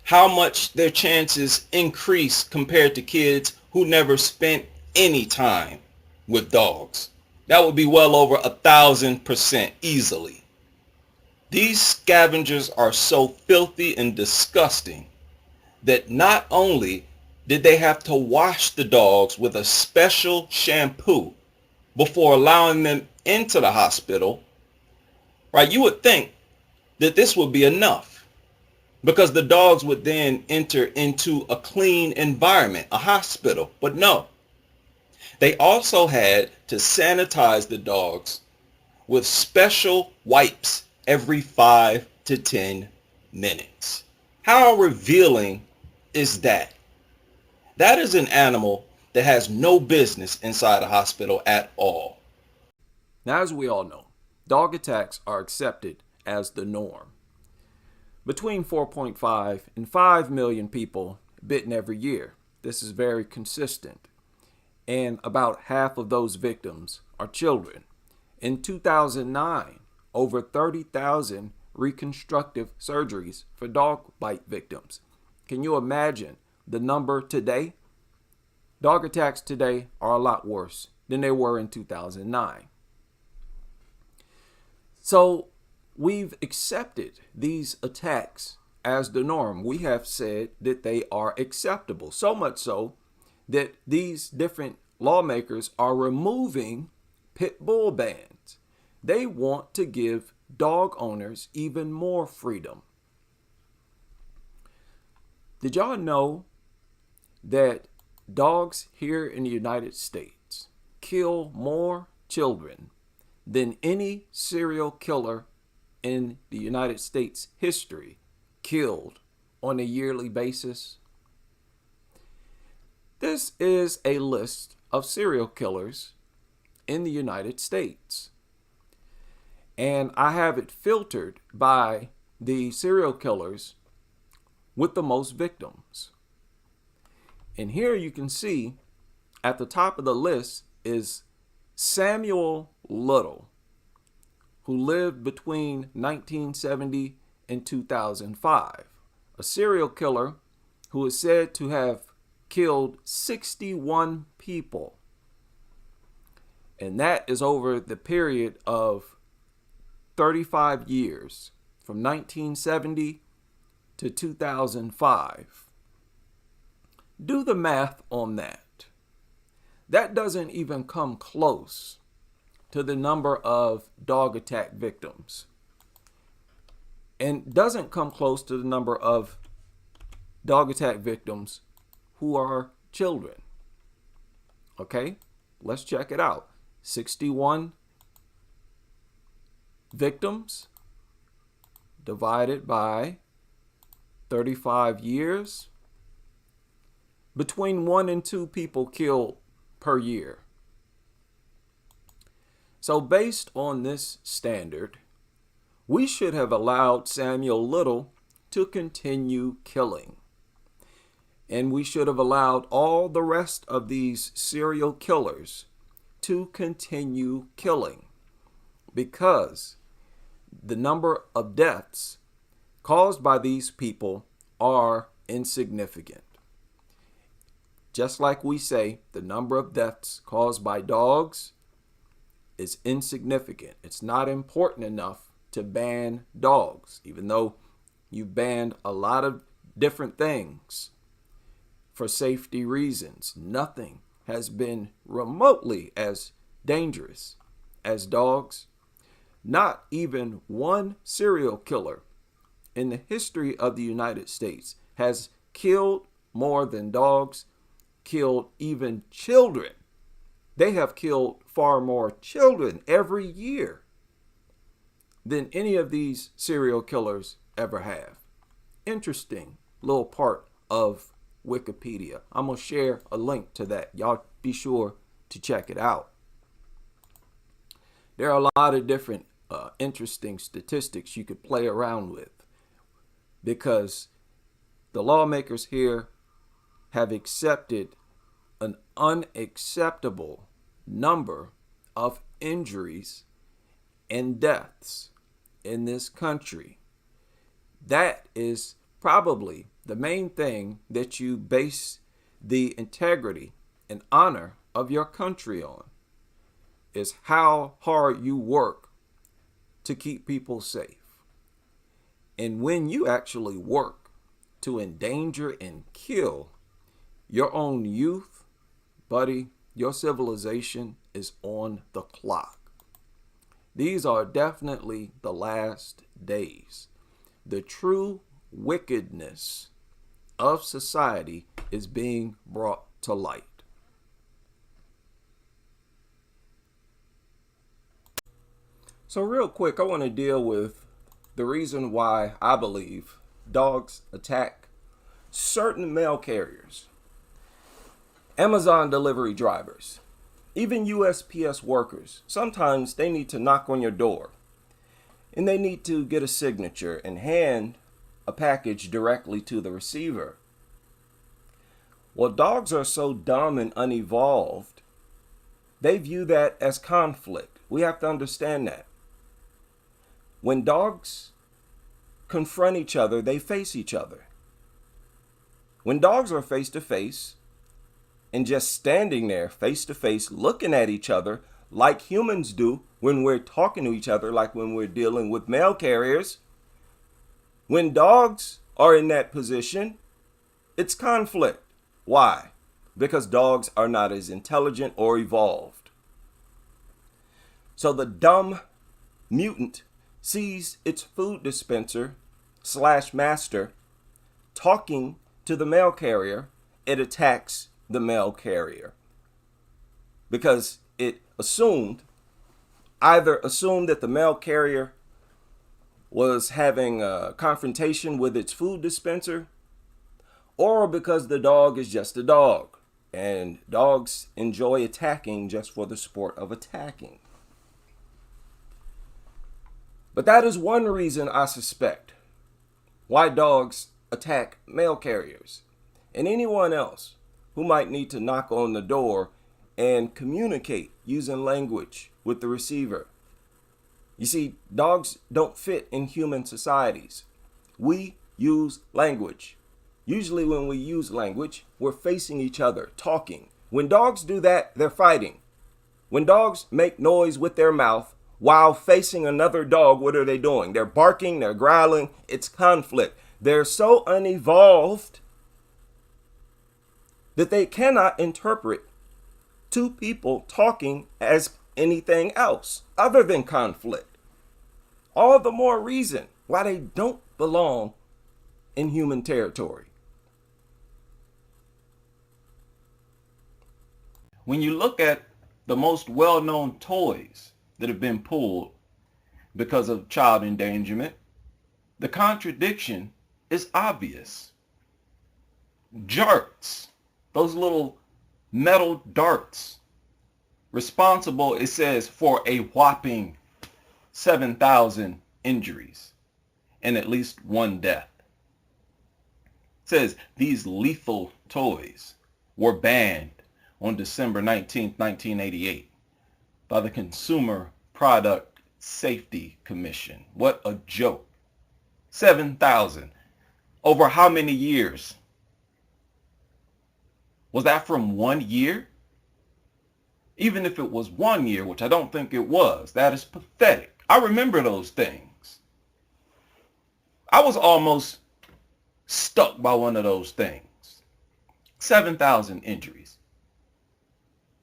how much their chances increase compared to kids who never spent any time with dogs. That would be well over 1,000% easily. These scavengers are so filthy and disgusting that not only did they have to wash the dogs with a special shampoo before allowing them into the hospital, right? You would think that this would be enough because the dogs would then enter into a clean environment, a hospital, but no. They also had to sanitize the dogs with special wipes every 5 to 10 minutes. How revealing is that? That is an animal that has no business inside a hospital at all. Now, as we all know, dog attacks are accepted as the norm. Between 4.5 and 5 million people bitten every year. This is very consistent. And about half of those victims are children. In 2009, over 30,000 reconstructive surgeries for dog bite victims. Can you imagine the number today? Dog attacks today are a lot worse than they were in 2009. So we've accepted these attacks as the norm. We have said that they are acceptable, so much so that these different lawmakers are removing pit bull bans. They want to give dog owners even more freedom. Did y'all know that dogs here in the United States kill more children than any serial killer in the United States history killed on a yearly basis? This is a list of serial killers in the United States. And I have it filtered by the serial killers with the most victims. And here you can see at the top of the list is Samuel Little, who lived between 1970 and 2005, a serial killer who is said to have killed 61 people. And that is over the period of 35 years, from 1970 to 2005. Do the math on that. That doesn't even come close to the number of dog attack victims, and doesn't come close to the number of dog attack victims who are children. Okay, let's check it out. 61 victims divided by 35 years. Between 1 and 2 people killed per year. So based on this standard, we should have allowed Samuel Little to continue killing. And we should have allowed all the rest of these serial killers to continue killing, because the number of deaths caused by these people are insignificant. Just like we say, the number of deaths caused by dogs is insignificant. It's not important enough to ban dogs, even though you've banned a lot of different things for safety reasons. Nothing has been remotely as dangerous as dogs. Not even one serial killer in the history of the United States has killed more than dogs, killed even children. They have killed far more children every year than any of these serial killers ever have. Interesting little part of Wikipedia. I'm going to share a link to that. Y'all be sure to check it out. There are a lot of different interesting statistics you could play around with, because the lawmakers here have accepted an unacceptable number of injuries and deaths in this country. That is probably the main thing that you base the integrity and honor of your country on, is how hard you work to keep people safe. And when you actually work to endanger and kill your own youth, buddy, your civilization is on the clock. These are definitely the last days. The true wickedness of society is being brought to light. So real quick, I want to deal with the reason why I believe dogs attack certain mail carriers, Amazon delivery drivers, even USPS workers. Sometimes they need to knock on your door and they need to get a signature and hand a package directly to the receiver. Well, dogs are so dumb and unevolved, they view that as conflict. We have to understand that. When dogs confront each other, they face each other. When dogs are face to face and just standing there face to face looking at each other like humans do when we're talking to each other, like when we're dealing with mail carriers, when dogs are in that position, it's conflict. Why? Because dogs are not as intelligent or evolved. So the dumb mutant sees its food dispenser / master talking to the mail carrier. It attacks the mail carrier because it either assumed that the mail carrier was having a confrontation with its food dispenser, or because the dog is just a dog and dogs enjoy attacking just for the sport of attacking. But that is one reason I suspect why dogs attack mail carriers and anyone else who might need to knock on the door and communicate using language with the receiver. You see, dogs don't fit in human societies. We use language. Usually when we use language, we're facing each other, talking. When dogs do that, they're fighting. When dogs make noise with their mouth while facing another dog, what are they doing? They're barking, they're growling. It's conflict. They're so unevolved that they cannot interpret two people talking as anything else other than conflict. All the more reason why they don't belong in human territory. When you look at the most well-known toys that have been pulled because of child endangerment, the contradiction is obvious. Jarts, those little metal darts, responsible, it says, for a whopping 7,000 injuries and at least one death. It says these lethal toys were banned on December 19, 1988 by the Consumer Product Safety Commission. What a joke. 7,000. Over how many years? Was that from 1 year? Even if it was 1 year, which I don't think it was, that is pathetic. I remember those things. I was almost stuck by one of those things. 7,000 injuries.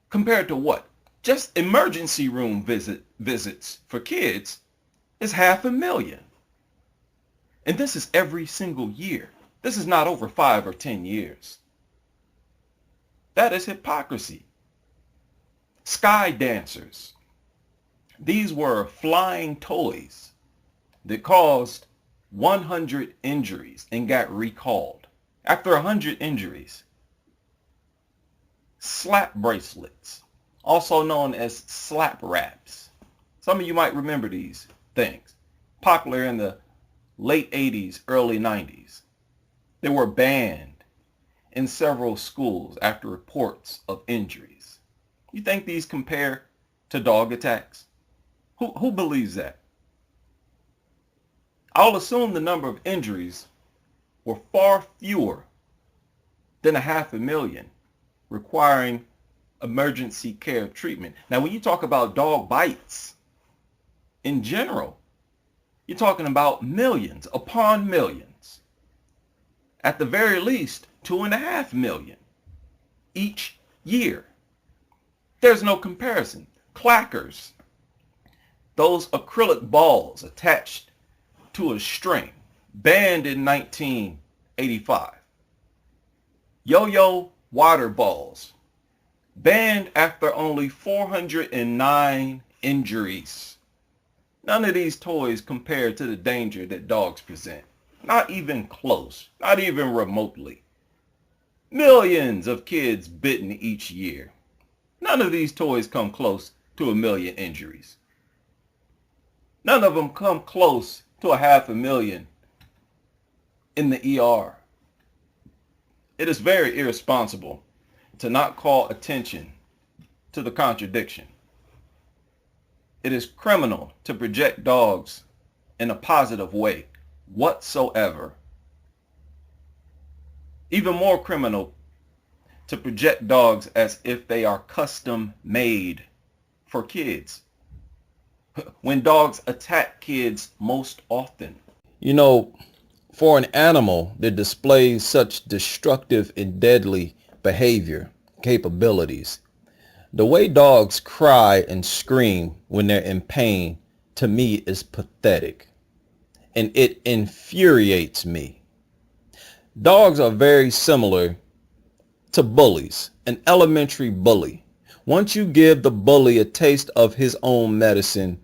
Compared to what? Just emergency room visits for kids is 500,000. And this is every single year. This is not over 5 or 10 years. That is hypocrisy. Sky dancers. These were flying toys that caused 100 injuries and got recalled. After 100 injuries, slap bracelets, also known as slap wraps. Some of you might remember these things. Popular in the late 80s, early 90s. They were banned in several schools after reports of injuries. You think these compare to dog attacks? Who believes that? I'll assume the number of injuries were far fewer than 500,000 requiring emergency care treatment. Now, when you talk about dog bites in general, you're talking about millions upon millions. At the very least, 2.5 million each year. There's no comparison. Clackers, those acrylic balls attached to a string, banned in 1985. Yo-yo water balls, banned after only 409 injuries. None of these toys compare to the danger that dogs present. Not even close, not even remotely. Millions of kids bitten each year. None of these toys come close to 1 million injuries. None of them come close to 500,000 in the ER. It is very irresponsible to not call attention to the contradiction. It is criminal to project dogs in a positive way whatsoever. Even more criminal to project dogs as if they are custom made for kids. When dogs attack kids most often. You know, for an animal that displays such destructive and deadly behavior capabilities, the way dogs cry and scream when they're in pain, to me, is pathetic. And it infuriates me. Dogs are very similar to bullies, an elementary bully. Once you give the bully a taste of his own medicine,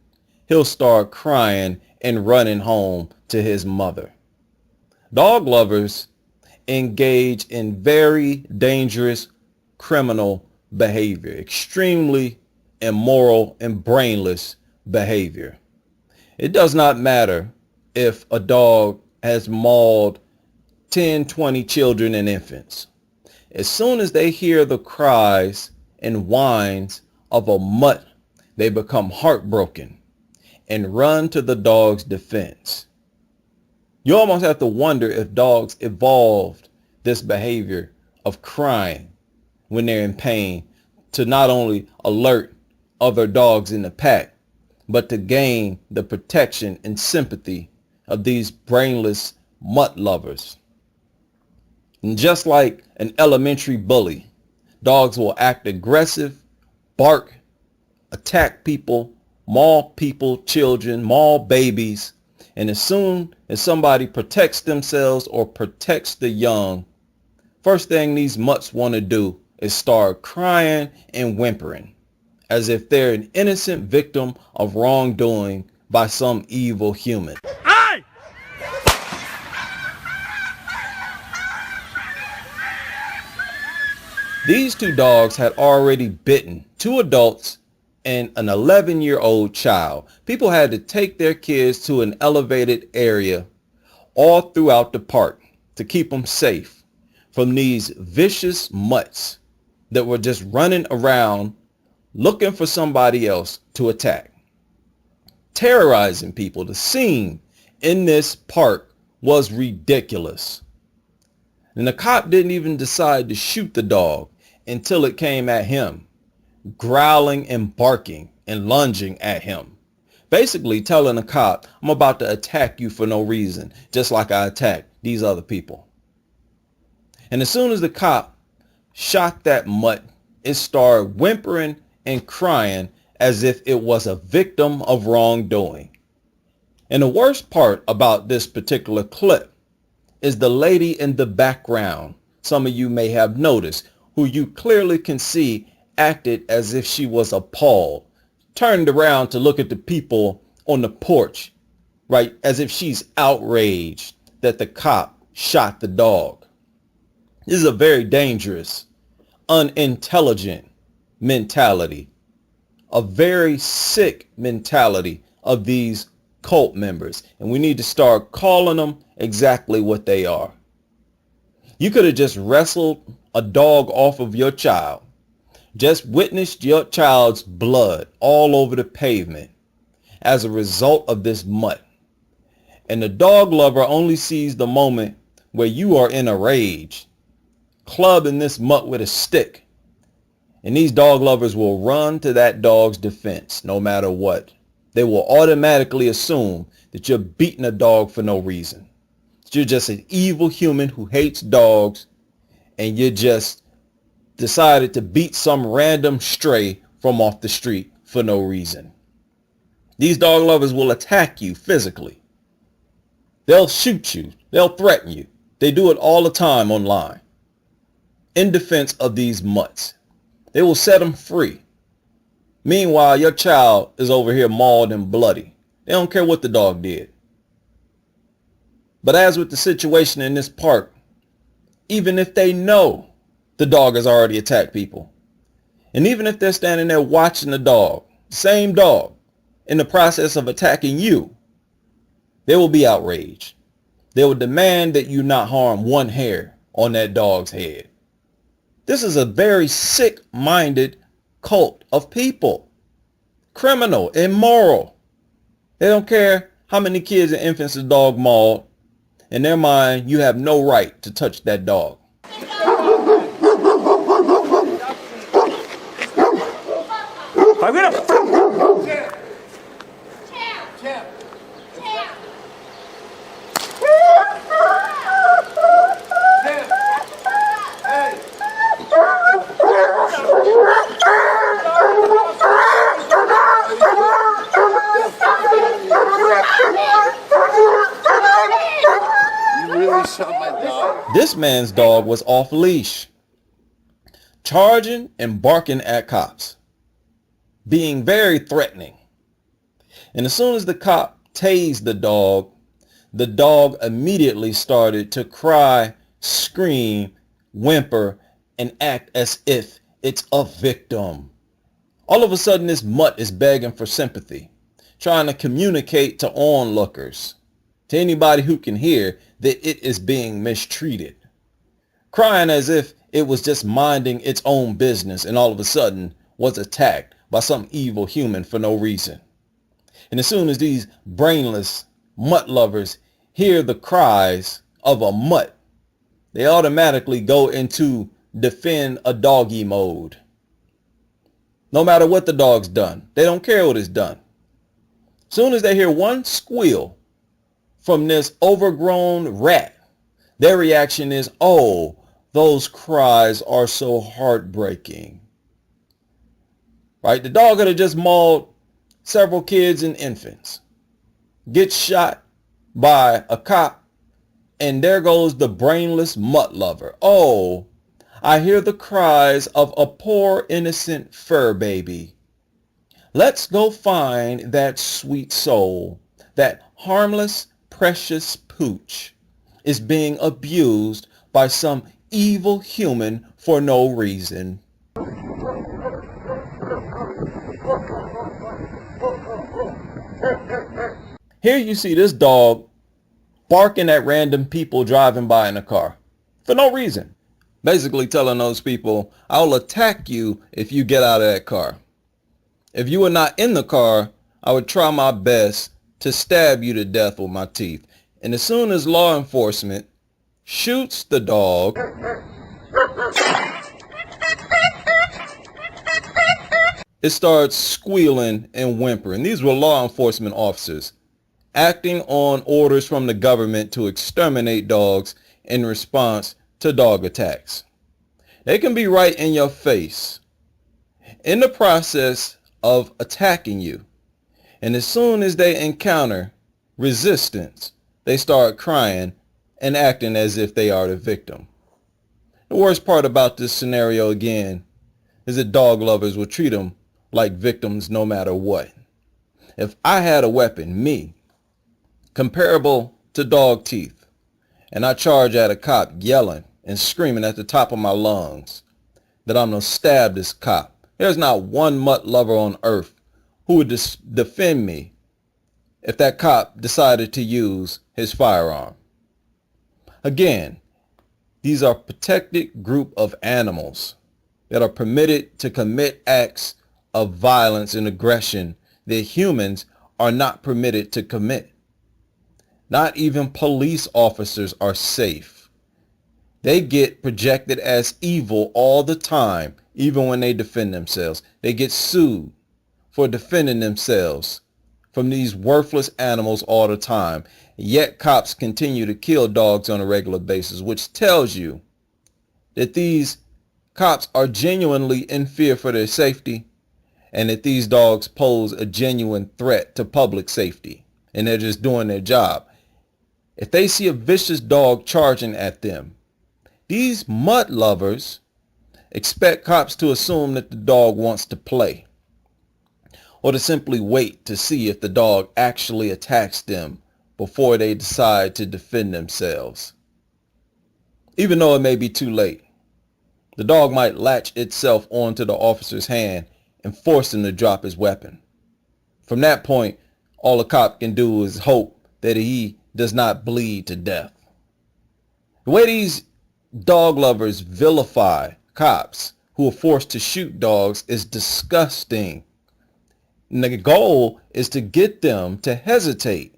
he'll start crying and running home to his mother. Dog lovers engage in very dangerous criminal behavior, extremely immoral and brainless behavior. It does not matter if a dog has mauled 10, 20 children and infants. As soon as they hear the cries and whines of a mutt, they become heartbroken and run to the dog's defense. You almost have to wonder if dogs evolved this behavior of crying when they're in pain to not only alert other dogs in the pack, but to gain the protection and sympathy of these brainless mutt lovers. And just like an elementary bully, dogs will act aggressive, bark, attack people, maul children, maul babies. And as soon as somebody protects themselves or protects the young, first thing these mutts want to do is start crying and whimpering as if they're an innocent victim of wrongdoing by some evil human. These two dogs had already bitten 2 adults and an 11-year-old child. People had to take their kids to an elevated area all throughout the park to keep them safe from these vicious mutts that were just running around looking for somebody else to attack, terrorizing people. The scene in this park was ridiculous. And the cop didn't even decide to shoot the dog until it came at him, growling and barking and lunging at him. Basically telling the cop, I'm about to attack you for no reason, just like I attacked these other people. And as soon as the cop shot that mutt, it started whimpering and crying as if it was a victim of wrongdoing. And the worst part about this particular clip is the lady in the background, some of you may have noticed, who you clearly can see acted as if she was appalled, turned around to look at the people on the porch, right, as if she's outraged that the cop shot the dog. This is a very dangerous, unintelligent mentality, a very sick mentality of these cult members, and we need to start calling them exactly what they are. You could have just wrestled a dog off of your child, just witnessed your child's blood all over the pavement as a result of this mutt, and the dog lover only sees the moment where you are in a rage, clubbing this mutt with a stick, and these dog lovers will run to that dog's defense no matter what. They will automatically assume that you're beating a dog for no reason. That you're just an evil human who hates dogs, and you just decided to beat some random stray from off the street for no reason. These dog lovers will attack you physically. They'll shoot you. They'll threaten you. They do it all the time online in defense of these mutts. They will set them free. Meanwhile, your child is over here mauled and bloody. They don't care what the dog did. But as with the situation in this park, even if they know the dog has already attacked people, and even if they're standing there watching the dog, same dog, in the process of attacking you, they will be outraged. They will demand that you not harm one hair on that dog's head. This is a very sick-minded cult of people. Criminal, immoral. They don't care how many kids and infants the dog mauled. In their mind, you have no right to touch that dog. I'm gonna This man's dog was off leash, charging and barking at cops, being very threatening. And as soon as the cop tased the dog immediately started to cry, scream, whimper, and act as if it's a victim. All of a sudden, this mutt is begging for sympathy, trying to communicate to onlookers, to anybody who can hear, that it is being mistreated, crying as if it was just minding its own business and all of a sudden was attacked by some evil human for no reason. And as soon as these brainless mutt lovers hear the cries of a mutt, they automatically go into defend a doggy mode. No matter what the dog's done, they don't care what it's done. As soon as they hear one squeal from this overgrown rat, their reaction is, oh, those cries are so heartbreaking. Right? The dog could have just mauled several kids and infants, gets shot by a cop, and there goes the brainless mutt lover. Oh, I hear the cries of a poor innocent fur baby. Let's go find that sweet soul, that harmless, precious pooch is being abused by some evil human for no reason. Here you see this dog barking at random people driving by in a car for no reason. Basically telling those people, I'll attack you if you get out of that car. If you were not in the car, I would try my best to stab you to death with my teeth. And as soon as law enforcement shoots the dog, it starts squealing and whimpering. These were law enforcement officers acting on orders from the government to exterminate dogs in response to dog attacks. They can be right in your face in the process of attacking you. And as soon as they encounter resistance, they start crying and acting as if they are the victim. The worst part about this scenario, again, is that dog lovers will treat them like victims no matter what. If I had a weapon, me, comparable to dog teeth, and I charge at a cop yelling and screaming at the top of my lungs that I'm going to stab this cop, there's not one mutt lover on earth who would defend me if that cop decided to use his firearm. Again, these are protected group of animals that are permitted to commit acts of violence and aggression that humans are not permitted to commit. Not even police officers are safe. They get projected as evil all the time, even when they defend themselves. They get sued for defending themselves from these worthless animals all the time. Yet cops continue to kill dogs on a regular basis, which tells you that these cops are genuinely in fear for their safety and that these dogs pose a genuine threat to public safety, and they're just doing their job. If they see a vicious dog charging at them, these mutt lovers expect cops to assume that the dog wants to play, or to simply wait to see if the dog actually attacks them before they decide to defend themselves. Even though it may be too late, the dog might latch itself onto the officer's hand and force him to drop his weapon. From that point, all a cop can do is hope that he does not bleed to death. The way these dog lovers vilify cops who are forced to shoot dogs is disgusting. And the goal is to get them to hesitate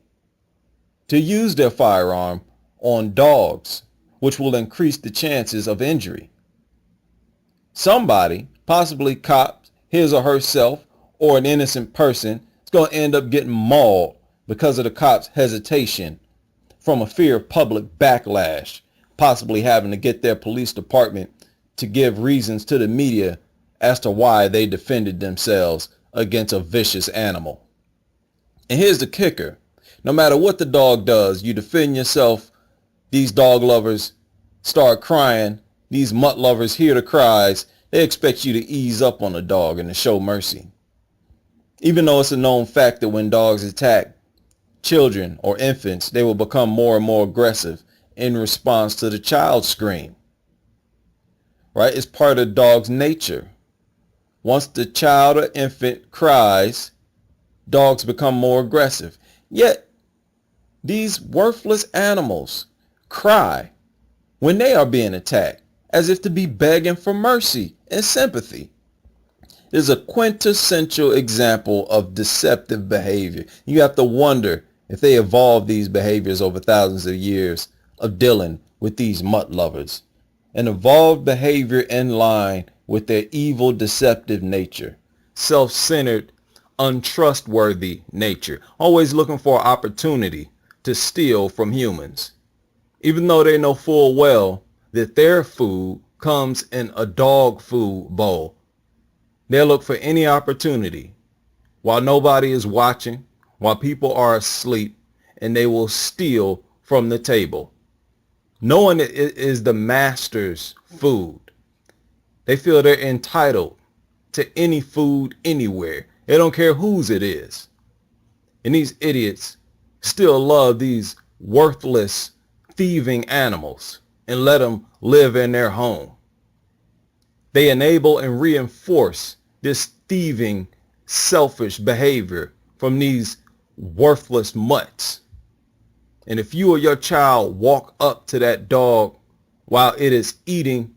to use their firearm on dogs, which will increase the chances of injury. Somebody, possibly cops, his or herself, or an innocent person, is going to end up getting mauled because of the cop's hesitation from a fear of public backlash, possibly having to get their police department to give reasons to the media as to why they defended themselves against a vicious animal. And here's the kicker. No matter what the dog does, you defend yourself, these dog lovers start crying, these mutt lovers hear the cries, they expect you to ease up on the dog and to show mercy. Even though it's a known fact that when dogs attack children or infants, they will become more and more aggressive in response to the child's scream. Right? It's part of the dog's nature. Once the child or infant cries, dogs become more aggressive. Yet, these worthless animals cry when they are being attacked, as if to be begging for mercy and sympathy. It is a quintessential example of deceptive behavior. You have to wonder if they evolved these behaviors over thousands of years of dealing with these mutt lovers. An evolved behavior in line with their evil, deceptive nature, self-centered, untrustworthy nature, always looking for an opportunity to steal from humans, even though they know full well that their food comes in a dog food bowl. They'll look for any opportunity while nobody is watching, while people are asleep, and they will steal from the table, knowing that it is the master's food. They feel they're entitled to any food anywhere. They don't care whose it is. And these idiots still love these worthless, thieving animals and let them live in their home. They enable and reinforce this thieving, selfish behavior from these worthless mutts. And if you or your child walk up to that dog while it is eating,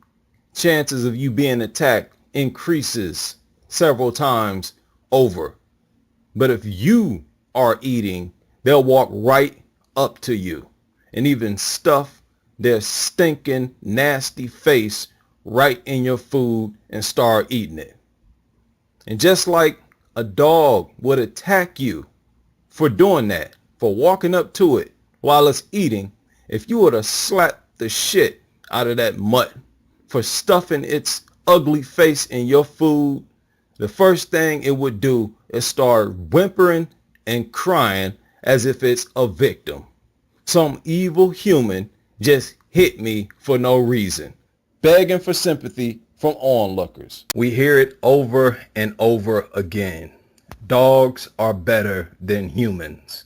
chances of you being attacked increases several times over. But if you are eating, they'll walk right up to you and even stuff their stinking, nasty face right in your food and start eating it. And just like a dog would attack you for doing that, for walking up to it while it's eating, if you were to slap the shit out of that mutt for stuffing its ugly face in your food, the first thing it would do is start whimpering and crying as if it's a victim. Some evil human just hit me for no reason, begging for sympathy from onlookers. We hear it over and over again. Dogs are better than humans.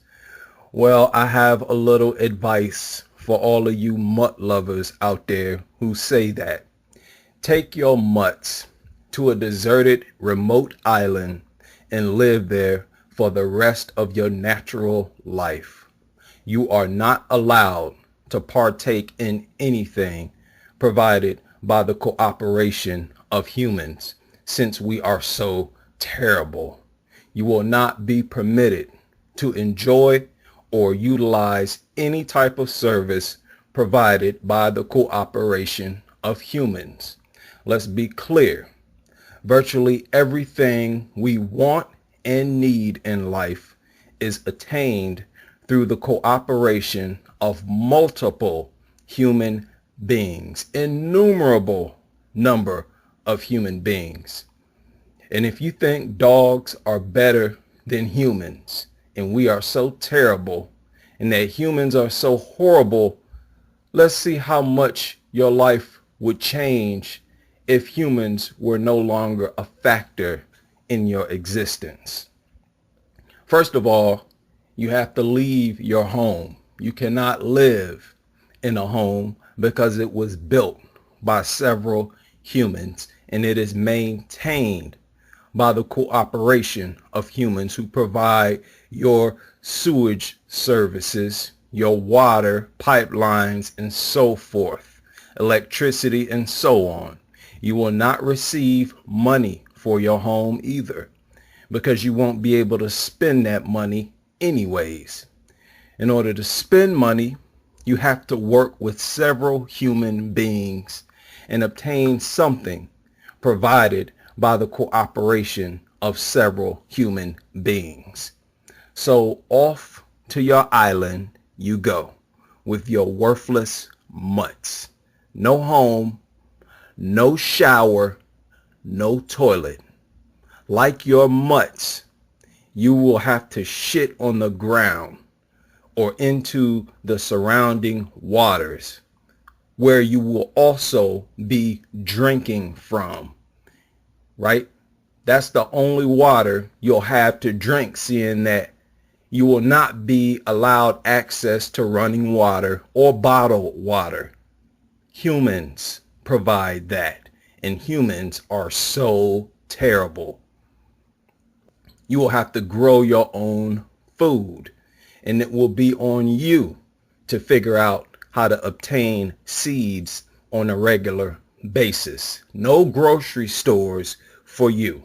Well, I have a little advice for all of you mutt lovers out there who say that. Take your mutts to a deserted, remote island and live there for the rest of your natural life. You are not allowed to partake in anything provided by the cooperation of humans, since we are so terrible. You will not be permitted to enjoy or utilize any type of service provided by the cooperation of humans. Let's be clear. Virtually everything we want and need in life is attained through the cooperation of multiple human beings, innumerable number of human beings. And if you think dogs are better than humans, and we are so terrible, and that humans are so horrible, let's see how much your life would change if humans were no longer a factor in your existence. First of all, you have to leave your home. You cannot live in a home because it was built by several humans and it is maintained by the cooperation of humans who provide your sewage services, your water, pipelines, and so forth, electricity, and so on. You will not receive money for your home either, because you won't be able to spend that money anyways. In order to spend money, you have to work with several human beings and obtain something provided by the cooperation of several human beings. So off to your island you go with your worthless mutts. No home, no shower, no toilet. Like your mutts, you will have to shit on the ground or into the surrounding waters, where you will also be drinking from, right? That's the only water you'll have to drink, seeing that you will not be allowed access to running water or bottled water. Humans provide that, and humans are so terrible. You will have to grow your own food, and it will be on you to figure out how to obtain seeds on a regular basis. No grocery stores for you,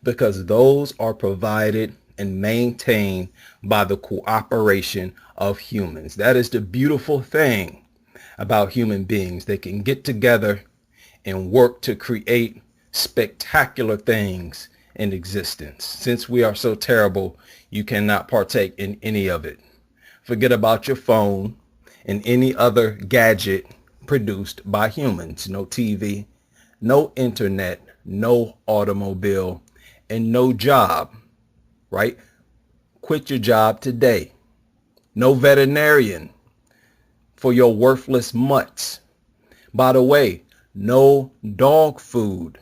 because those are provided and maintained by the cooperation of humans. That is the beautiful thing about human beings. They can get together and work to create spectacular things in existence. Since we are so terrible, you cannot partake in any of it. Forget about your phone and any other gadget produced by humans. No TV, no internet, no automobile, and no job, right? Quit your job today. No veterinarian for your worthless mutts. By the way, no dog food,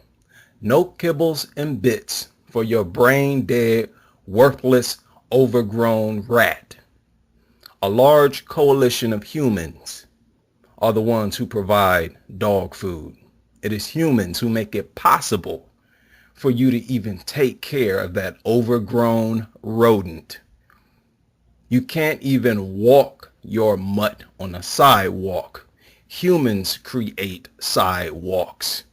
no kibbles and bits for your brain dead, worthless, overgrown rat. A large coalition of humans are the ones who provide dog food. It is humans who make it possible for you to even take care of that overgrown rodent. You can't even walk your mutt on a sidewalk. Humans create sidewalks.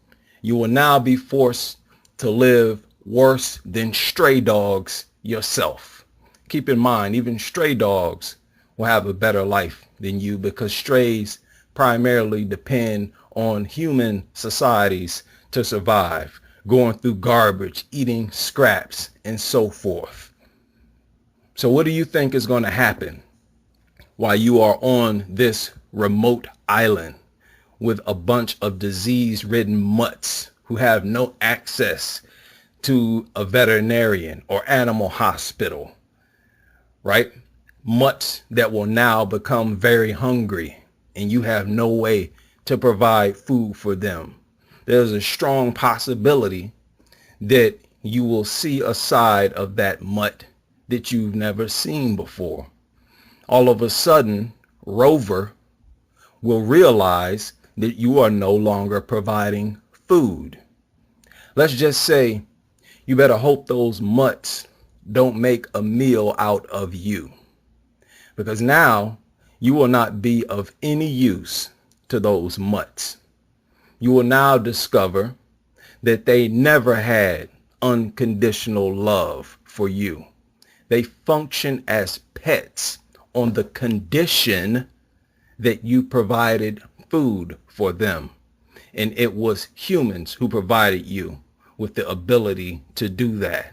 You will now be forced to live worse than stray dogs yourself. Keep in mind, even stray dogs will have a better life than you, because strays primarily depend on human societies to survive, going through garbage, eating scraps, and so forth. So what do you think is going to happen while you are on this remote island with a bunch of disease-ridden mutts who have no access to a veterinarian or animal hospital, right? Mutts that will now become very hungry, and you have no way to provide food for them. There's a strong possibility that you will see a side of that mutt that you've never seen before. All of a sudden, Rover will realize that you are no longer providing food. Let's just say you better hope those mutts don't make a meal out of you, because now you will not be of any use to those mutts. You will now discover that they never had unconditional love for you. They function as pets on the condition that you provided food for them. And it was humans who provided you with the ability to do that.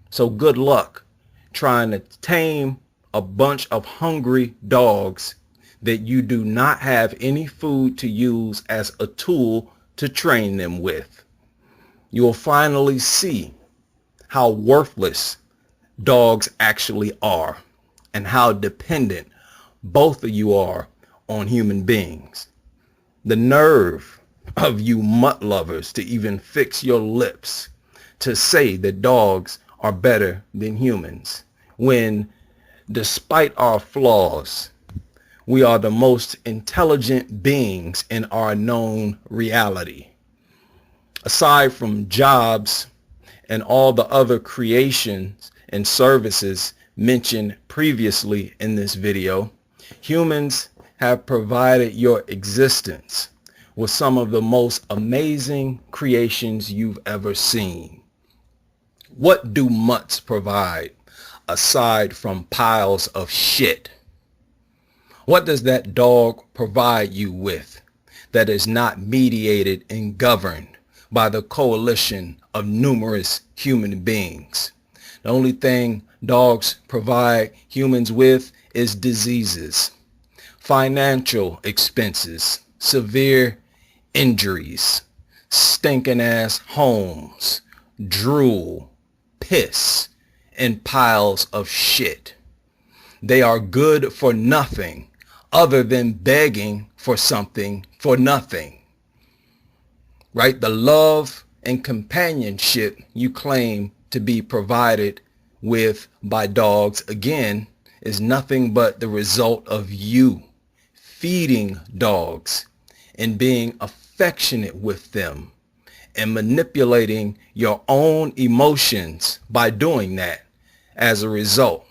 So good luck trying to tame a bunch of hungry dogs that you do not have any food to use as a tool to train them with. You will finally see how worthless dogs actually are and how dependent both of you are on human beings. The nerve of you mutt lovers to even fix your lips to say that dogs are better than humans, when despite our flaws, we are the most intelligent beings in our known reality. Aside from jobs and all the other creations and services mentioned previously in this video, humans have provided your existence with some of the most amazing creations you've ever seen. What do mutts provide aside from piles of shit? What does that dog provide you with that is not mediated and governed by the coalition of numerous human beings? The only thing dogs provide humans with is diseases, financial expenses, severe injuries, stinking ass homes, drool, piss, and piles of shit. They are good for nothing other than begging for something for nothing, right? The love and companionship you claim to be provided with by dogs, again, is nothing but the result of you feeding dogs and being affectionate with them and manipulating your own emotions by doing that. As a result,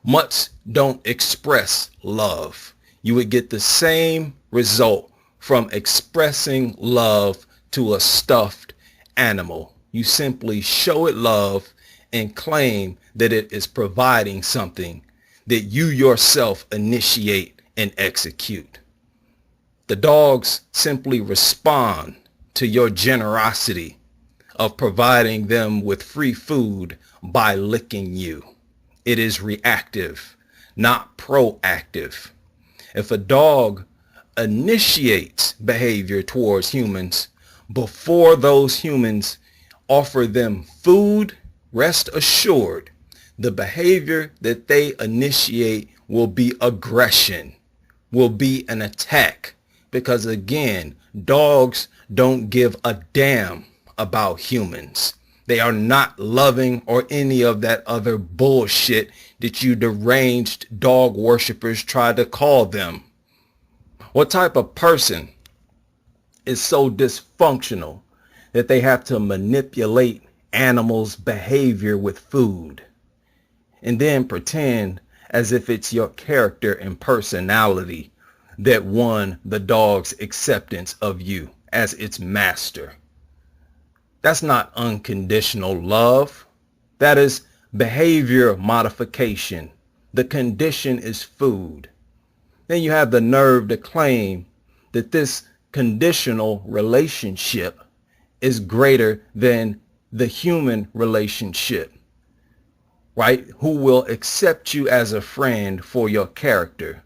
mutts don't express love. You would get the same result from expressing love to a stuffed animal. You simply show it love and claim that it is providing something that you yourself initiate and execute. The dogs simply respond to your generosity of providing them with free food by licking you. It is reactive, not proactive. If a dog initiates behavior towards humans before those humans offer them food, rest assured, the behavior that they initiate will be aggression, will be an attack. Because again, dogs don't give a damn about humans. They are not loving or any of that other bullshit that you deranged dog worshippers try to call them. What type of person is so dysfunctional that they have to manipulate animals' behavior with food and then pretend as if it's your character and personality that won the dog's acceptance of you as its master? That's not unconditional love. That is behavior modification the condition is food. Then you have the nerve to claim that this conditional relationship is greater than the human relationship, right? Who will accept you as a friend for your character,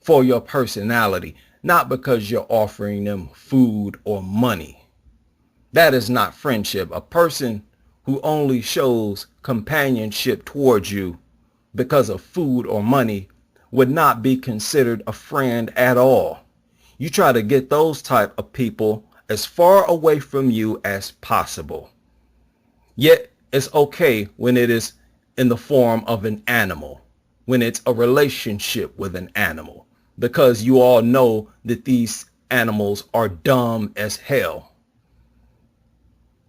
for your personality, not because you're offering them food or money. That is not friendship. A person who only shows companionship towards you because of food or money would not be considered a friend at all. You try to get those type of people as far away from you as possible. Yet it's okay when it is in the form of an animal, when it's a relationship with an animal, because you all know that these animals are dumb as hell.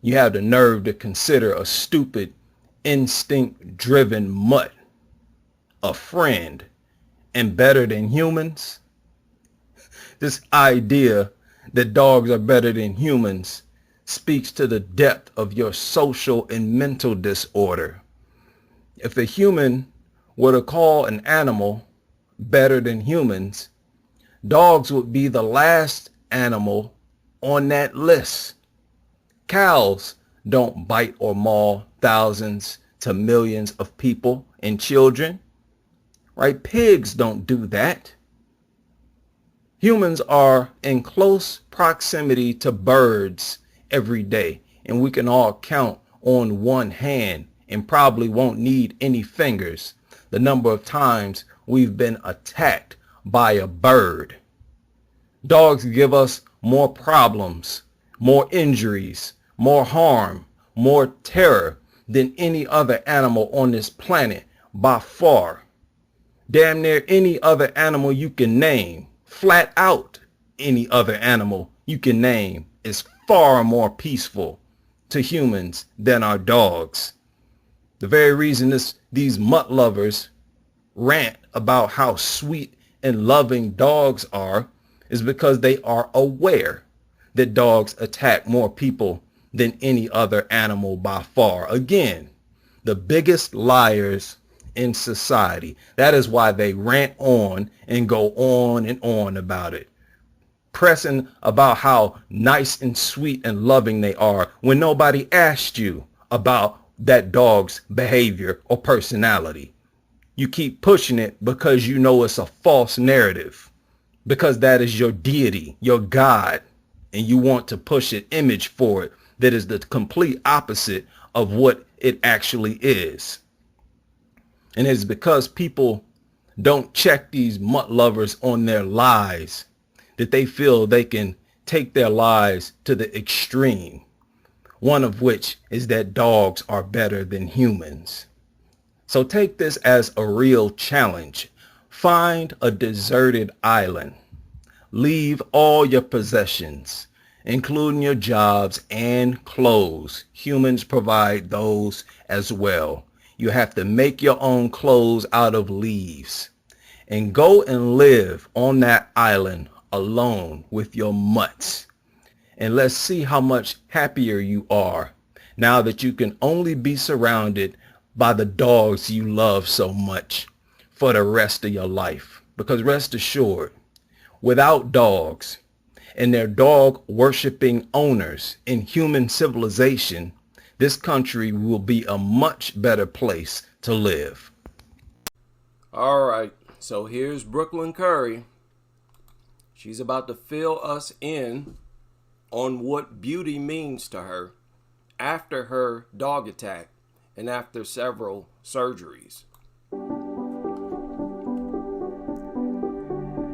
You have the nerve to consider a stupid, instinct-driven mutt a friend and better than humans. This idea that dogs are better than humans speaks to the depth of your social and mental disorder. If a human were to call an animal better than humans, dogs would be the last animal on that list. Cows don't bite or maul thousands to millions of people and children, right? Pigs don't do that. Humans are in close proximity to birds every day, and we can all count on one hand and probably won't need any fingers the number of times we've been attacked by a bird. Dogs give us more problems, more injuries, more harm, more terror than any other animal on this planet by far. Damn near any other animal you can name, flat out any other animal you can name, is far more peaceful to humans than our dogs. The very reason these mutt lovers rant about how sweet and loving dogs are is because they are aware that dogs attack more people than any other animal by far. Again, the biggest liars in society. That is why they rant on and go on and on about it, pressing about how nice and sweet and loving they are when nobody asked you about that dog's behavior or personality. You keep pushing it because you know it's a false narrative, because that is your deity, your God, and you want to push an image for it that is the complete opposite of what it actually is. And it's because people don't check these mutt lovers on their lies that they feel they can take their lives to the extreme, one of which is that dogs are better than humans. So take this as a real challenge. Find a deserted island. Leave all your possessions, including your jobs and clothes. Humans provide those as well. You have to make your own clothes out of leaves and go and live on that island alone with your mutts. And let's see how much happier you are now that you can only be surrounded by the dogs you love so much for the rest of your life. Because rest assured, without dogs and their dog worshiping owners in human civilization, this country will be a much better place to live. All right, so here's Brooklyn Curry. She's about to fill us in on what beauty means to her after her dog attack and after several surgeries.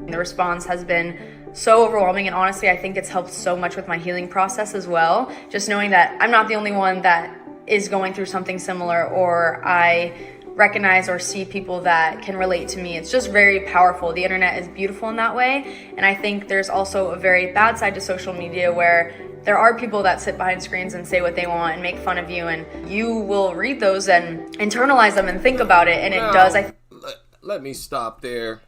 The response has been so overwhelming, and honestly I think it's helped so much with my healing process as well. Just knowing that I'm not the only one that is going through something similar, or I recognize or see people that can relate to me. It's just very powerful. The internet is beautiful in that way, and I think there's also a very bad side to social media where there are people that sit behind screens and say what they want and make fun of you, and you will read those and internalize them and think about it, and it does. Let me stop there.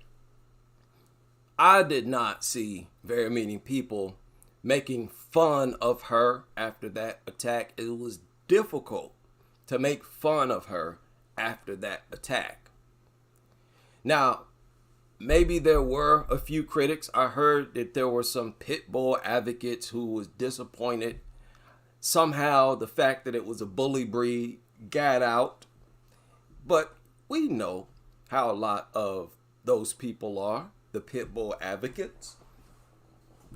I did not see very many people making fun of her after that attack. It was difficult to make fun of her after that attack. Now, maybe there were a few critics. I heard that there were some pit bull advocates who was disappointed. Somehow the fact that it was a bully breed got out. But we know how a lot of those people are, the pit bull advocates.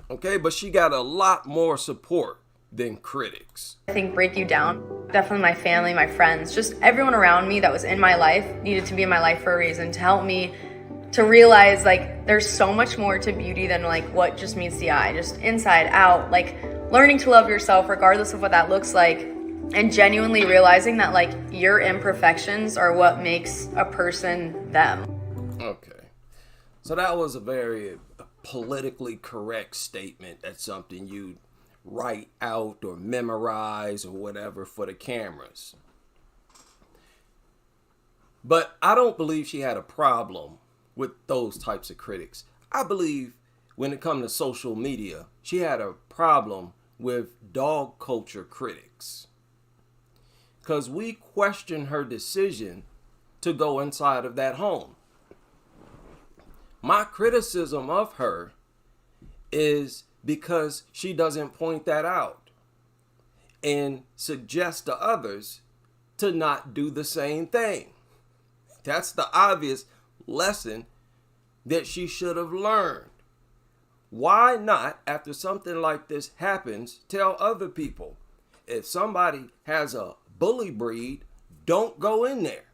Okay, but she got a lot more support than critics. I think break you down. Definitely my family, my friends, just everyone around me that was in my life needed to be in my life for a reason, to help me to realize like there's so much more to beauty than like what just meets the eye, just inside out, like learning to love yourself regardless of what that looks like, and genuinely realizing that like your imperfections are what makes a person them. Okay. So that was a very politically correct statement. That's something you'd write out or memorize or whatever for the cameras. But I don't believe she had a problem with those types of critics. I believe when it comes to social media, she had a problem with dog culture critics. Because we question her decision to go inside of that home. My criticism of her is because she doesn't point that out and suggest to others to not do the same thing. That's the obvious lesson that she should have learned. Why not, after something like this happens, tell other people? If somebody has a bully breed, don't go in there.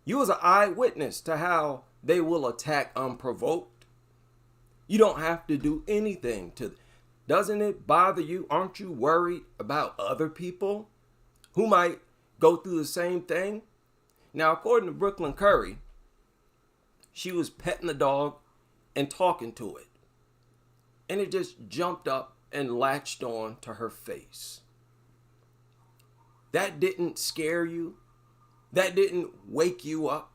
You was an eyewitness to how they will attack unprovoked. You don't have to do anything to. Doesn't it bother you? Aren't you worried about other people who might go through the same thing? Now, according to Brooklyn Curry, she was petting the dog and talking to it. And it just jumped up and latched on to her face. That didn't scare you. That didn't wake you up.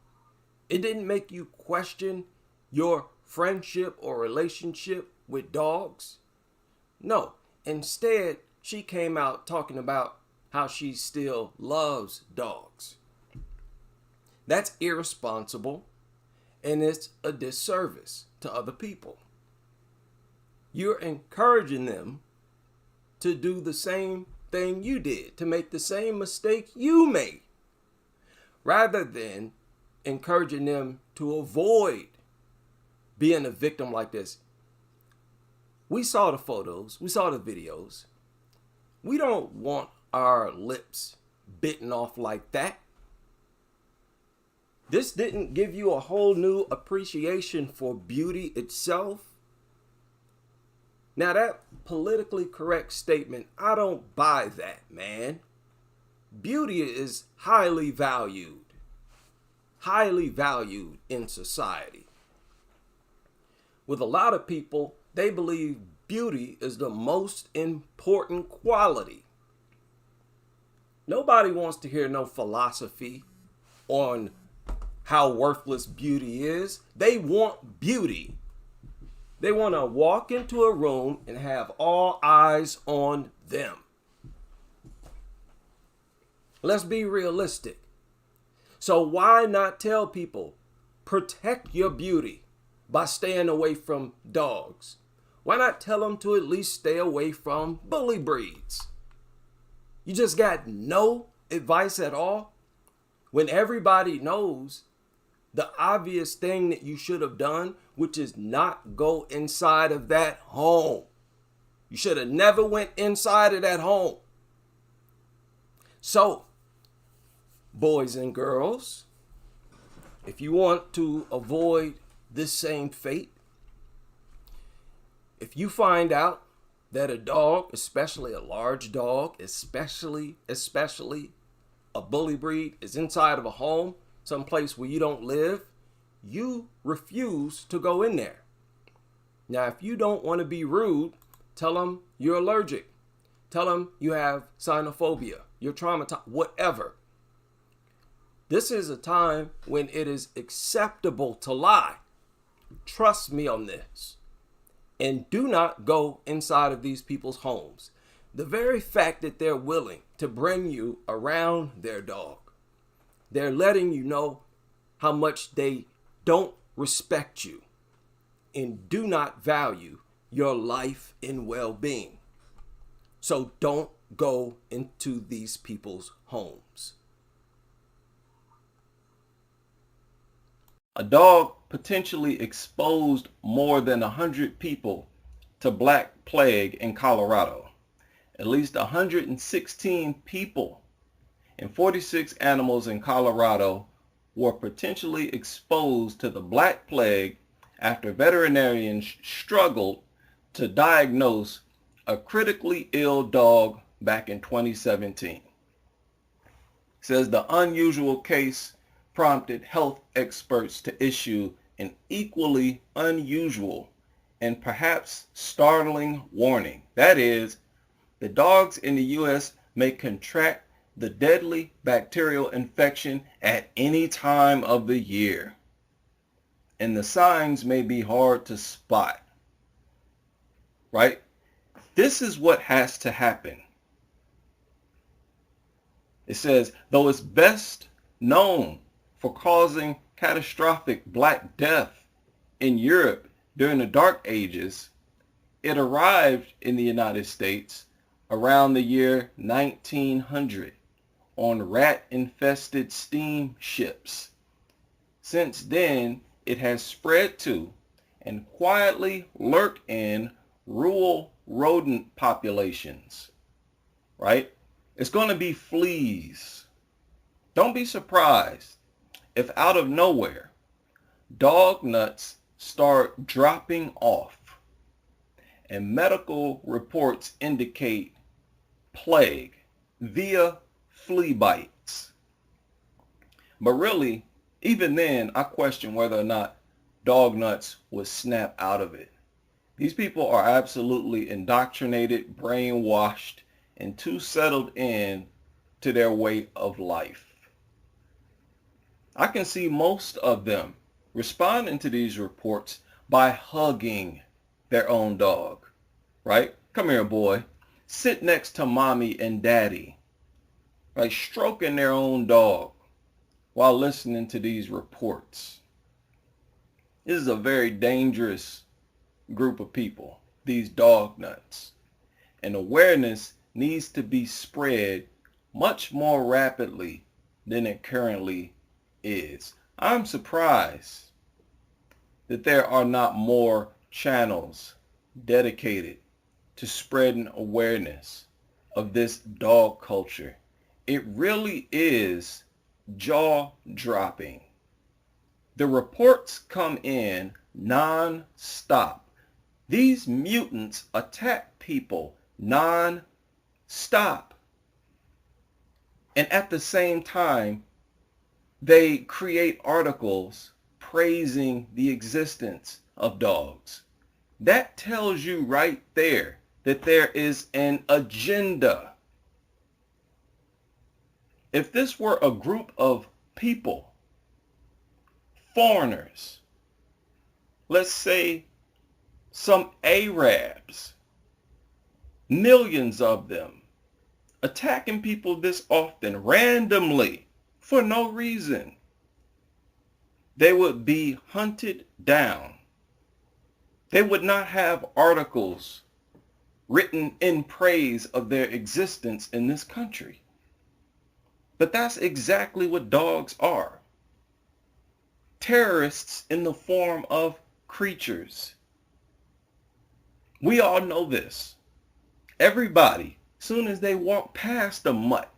It didn't make you question your friendship or relationship with dogs. No, instead, she came out talking about how she still loves dogs. That's irresponsible, and it's a disservice to other people. You're encouraging them to do the same thing you did, to make the same mistake you made, rather than encouraging them to avoid being a victim like this. We saw the photos, we saw the videos. We don't want our lips bitten off like that. This didn't give you a whole new appreciation for beauty itself. Now that politically correct statement, I don't buy that, man. Beauty is highly valued in society. With a lot of people, they believe beauty is the most important quality. Nobody wants to hear no philosophy on how worthless beauty is. They want beauty. They want to walk into a room and have all eyes on them. Let's be realistic. So why not tell people, protect your beauty by staying away from dogs? Why not tell them to at least stay away from bully breeds? You just got no advice at all? When everybody knows the obvious thing that you should have done, which is not go inside of that home. You should have never went inside of that home. So, boys and girls, if you want to avoid this same fate, if you find out that a dog, especially a large dog, especially a bully breed, is inside of a home, someplace where you don't live, you refuse to go in there. Now, if you don't want to be rude, tell them you're allergic. Tell them you have xenophobia, you're traumatized, whatever. This is a time when it is acceptable to lie. Trust me on this. And do not go inside of these people's homes. The very fact that they're willing to bring you around their dog, they're letting you know how much they don't respect you and do not value your life and well-being. So don't go into these people's homes. A dog potentially exposed more than 100 people to Black Plague in Colorado. At least 116 people and 46 animals in Colorado were potentially exposed to the Black Plague after veterinarians struggled to diagnose a critically ill dog back in 2017. It says the unusual case prompted health experts to issue an equally unusual and perhaps startling warning. That is, the dogs in the U.S. may contract the deadly bacterial infection at any time of the year, and the signs may be hard to spot. Right? This is what has to happen. It says, though it's best known for causing catastrophic Black Death in Europe during the Dark Ages, it arrived in the United States around the year 1900 on rat-infested steamships. Since then, it has spread to and quietly lurked in rural rodent populations, right? It's going to be fleas. Don't be surprised if out of nowhere, dog nuts start dropping off and medical reports indicate plague via flea bites. But really, even then, I question whether or not dog nuts would snap out of it. These people are absolutely indoctrinated, brainwashed, and too settled in to their way of life. I can see most of them responding to these reports by hugging their own dog, right? Come here, boy. Sit next to mommy and daddy, right? Stroking their own dog while listening to these reports. This is a very dangerous group of people, these dog nuts. And awareness needs to be spread much more rapidly than it currently is. I'm surprised that there are not more channels dedicated to spreading awareness of this dog culture. It really is jaw-dropping. The reports come in non-stop. These mutants attack people non-stop. And at the same time, they create articles praising the existence of dogs. That tells you right there that there is an agenda. If this were a group of people, foreigners, let's say some Arabs, millions of them, attacking people this often, randomly, for no reason, they would be hunted down. They would not have articles written in praise of their existence in this country. But that's exactly what dogs are. Terrorists in the form of creatures. We all know this. Everybody, soon as they walk past a mutt,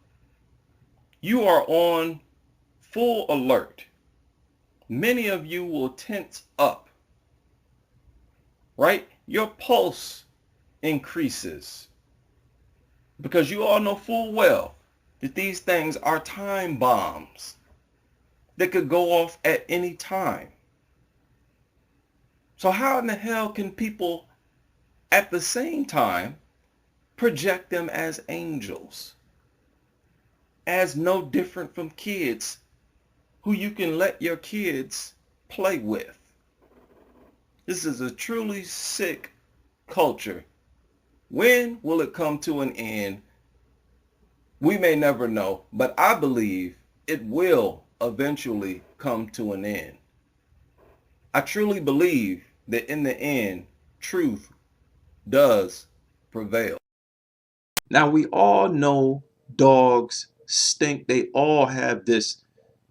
you are on full alert. Many of you will tense up, right? Your pulse increases because you all know full well that these things are time bombs that could go off at any time. So how in the hell can people at the same time project them as angels, as no different from kids who you can let your kids play with? This is a truly sick culture. When will it come to an end? We may never know, but I believe it will eventually come to an end. I truly believe that in the end, truth does prevail. Now, we all know dogs stink. They all have this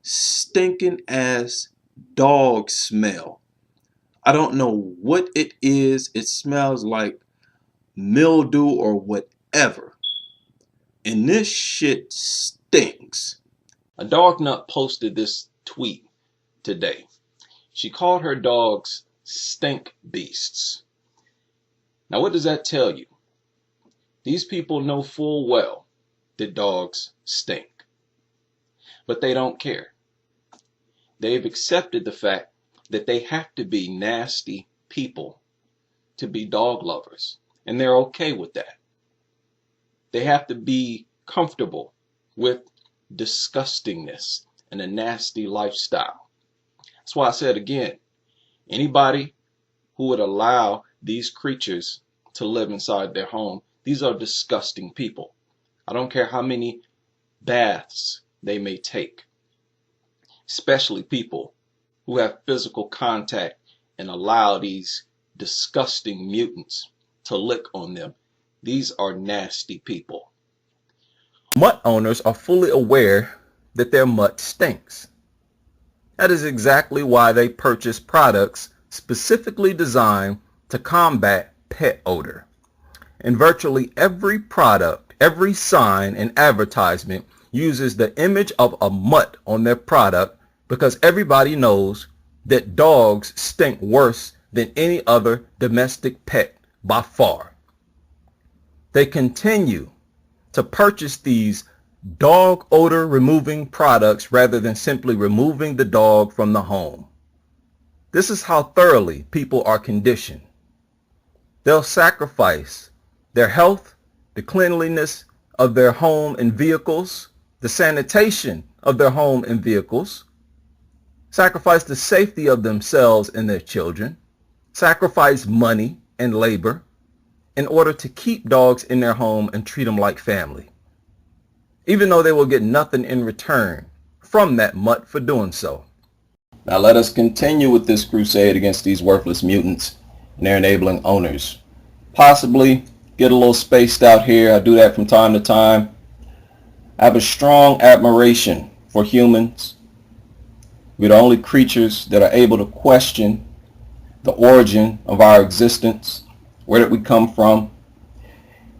stinking ass dog smell. I don't know what it is. It smells like mildew or whatever. And this shit stinks. A dog nut posted this tweet today. She called her dogs stink beasts. Now, what does that tell you? These people know full well that dogs stink, but they don't care. They've accepted the fact that they have to be nasty people to be dog lovers, and they're okay with that. They have to be comfortable with disgustingness and a nasty lifestyle. That's why I said again, anybody who would allow these creatures to live inside their home, these are disgusting people. I don't care how many baths they may take, especially people who have physical contact and allow these disgusting mutants to lick on them. These are nasty people. Mutt owners are fully aware that their mutt stinks. That is exactly why they purchase products specifically designed to combat pet odor. And virtually every product, every sign and advertisement uses the image of a mutt on their product because everybody knows that dogs stink worse than any other domestic pet by far. They continue to purchase these dog odor removing products rather than simply removing the dog from the home. This is how thoroughly people are conditioned. They'll sacrifice their health, the cleanliness of their home and vehicles, the sanitation of their home and vehicles, sacrifice the safety of themselves and their children, sacrifice money and labor in order to keep dogs in their home and treat them like family, even though they will get nothing in return from that mutt for doing so. Now let us continue with this crusade against these worthless mutants and their enabling owners. Possibly get a little spaced out here. I do that from time to time. I have a strong admiration for humans. We're the only creatures that are able to question the origin of our existence. Where did we come from?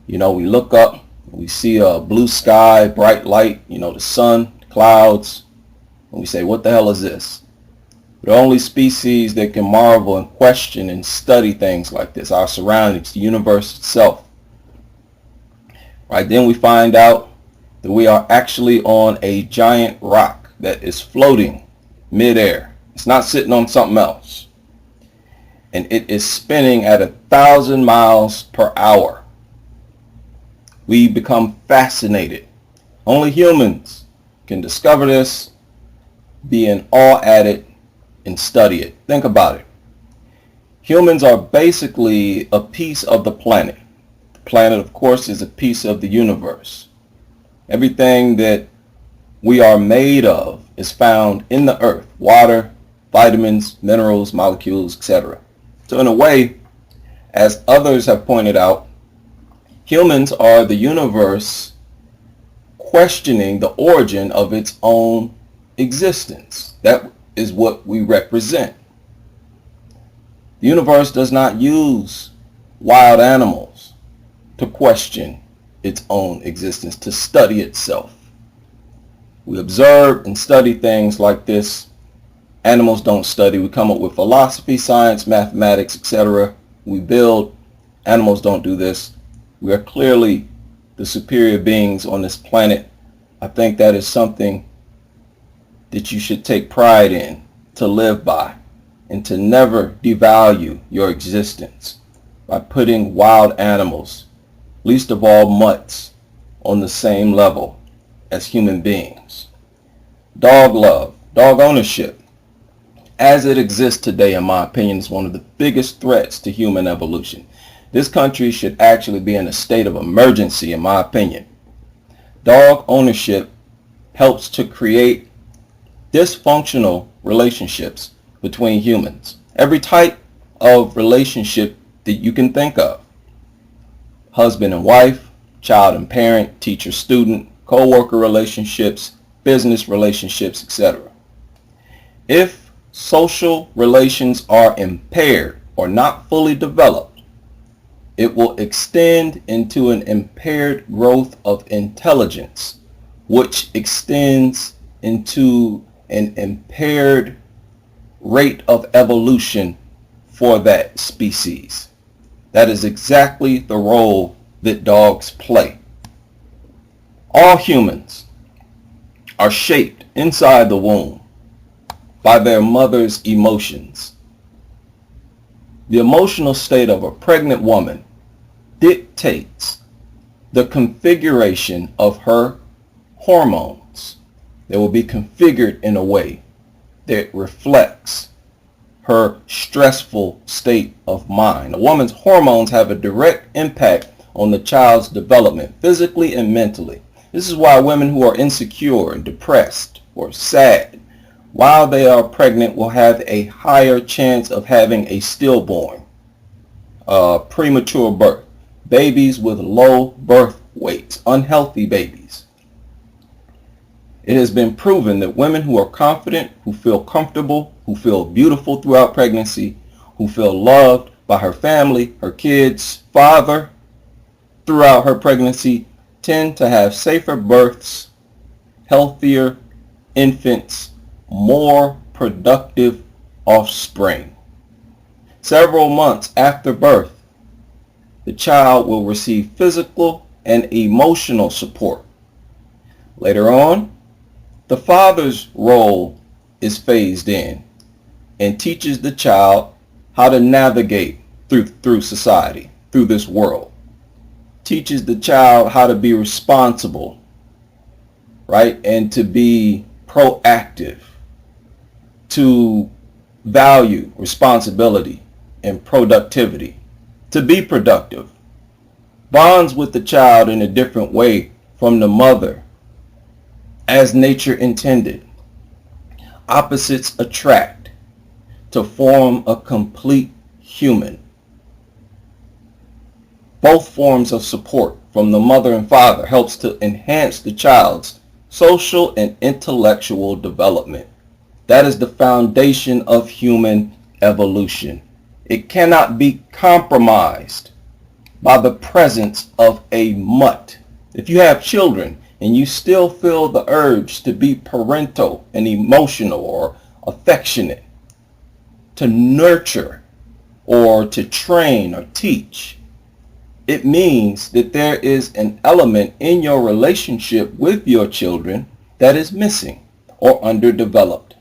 You know, we look up, we see a blue sky, bright light, you know, the sun, clouds, and we say, what the hell is this? We're the only species that can marvel and question and study things like this, our surroundings, the universe itself. Right, then we find out that we are actually on a giant rock that is floating midair. It's not sitting on something else. And it is spinning at 1,000 miles per hour. We become fascinated. Only humans can discover this, be in awe at it, and study it. Think about it. Humans are basically a piece of the planet. The planet, of course, is a piece of the universe. Everything that we are made of is found in the earth. Water, vitamins, minerals, molecules, etc. So in a way, as others have pointed out, humans are the universe questioning the origin of its own existence. That is what we represent. The universe does not use wild animals to question its own existence, to study itself. We observe and study things like this. Animals don't study. We come up with philosophy, science, mathematics, etc. We build. Animals don't do this. We are clearly the superior beings on this planet. I think that is something that you should take pride in, to live by, and to never devalue your existence by putting wild animals, least of all mutts, on the same level as human beings. Dog love, dog ownership, as it exists today, in my opinion, is one of the biggest threats to human evolution. This country should actually be in a state of emergency, in my opinion. Dog ownership helps to create dysfunctional relationships between humans. Every type of relationship that you can think of. Husband and wife, child and parent, teacher student, co-worker relationships, business relationships, etc. If social relations are impaired or not fully developed, it will extend into an impaired growth of intelligence, which extends into an impaired rate of evolution for that species. That is exactly the role that dogs play. All humans are shaped inside the womb by their mother's emotions. The emotional state of a pregnant woman dictates the configuration of her hormones. They will be configured in a way that reflects her stressful state of mind. A woman's hormones have a direct impact on the child's development, physically and mentally. This is why women who are insecure and depressed or sad while they are pregnant will have a higher chance of having a stillborn, premature birth, babies with low birth weights, unhealthy babies. It has been proven that women who are confident, who feel comfortable, who feel beautiful throughout pregnancy, who feel loved by her family, her kids, father throughout her pregnancy, tend to have safer births, healthier infants, more productive offspring. Several months after birth, the child will receive physical and emotional support. Later on, the father's role is phased in and teaches the child how to navigate through society, through this world. Teaches the child how to be responsible, right? And to be proactive, to value responsibility and productivity, to be productive. Bonds with the child in a different way from the mother, as nature intended. Opposites attract to form a complete human. Both forms of support from the mother and father helps to enhance the child's social and intellectual development. That is the foundation of human evolution. It cannot be compromised by the presence of a mutt. If you have children and you still feel the urge to be parental and emotional or affectionate, to nurture or to train or teach, it means that there is an element in your relationship with your children that is missing or underdeveloped.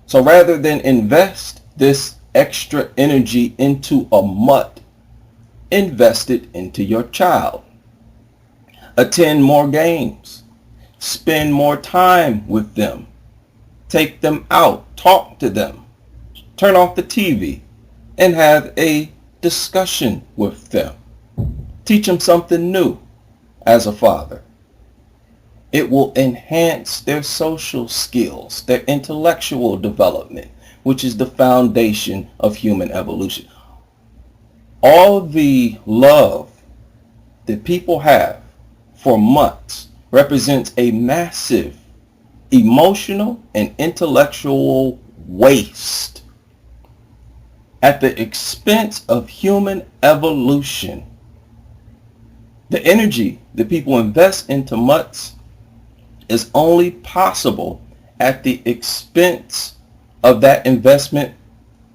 So rather than invest this extra energy into a mutt, invest it into your child. Attend more games. Spend more time with them. Take them out. Talk to them. Turn off the TV and have a discussion with them. Teach them something new as a father. It will enhance their social skills, their intellectual development, which is the foundation of human evolution. All the love that people have for mutts represents a massive emotional and intellectual waste at the expense of human evolution. The energy that people invest into mutts is only possible at the expense of that investment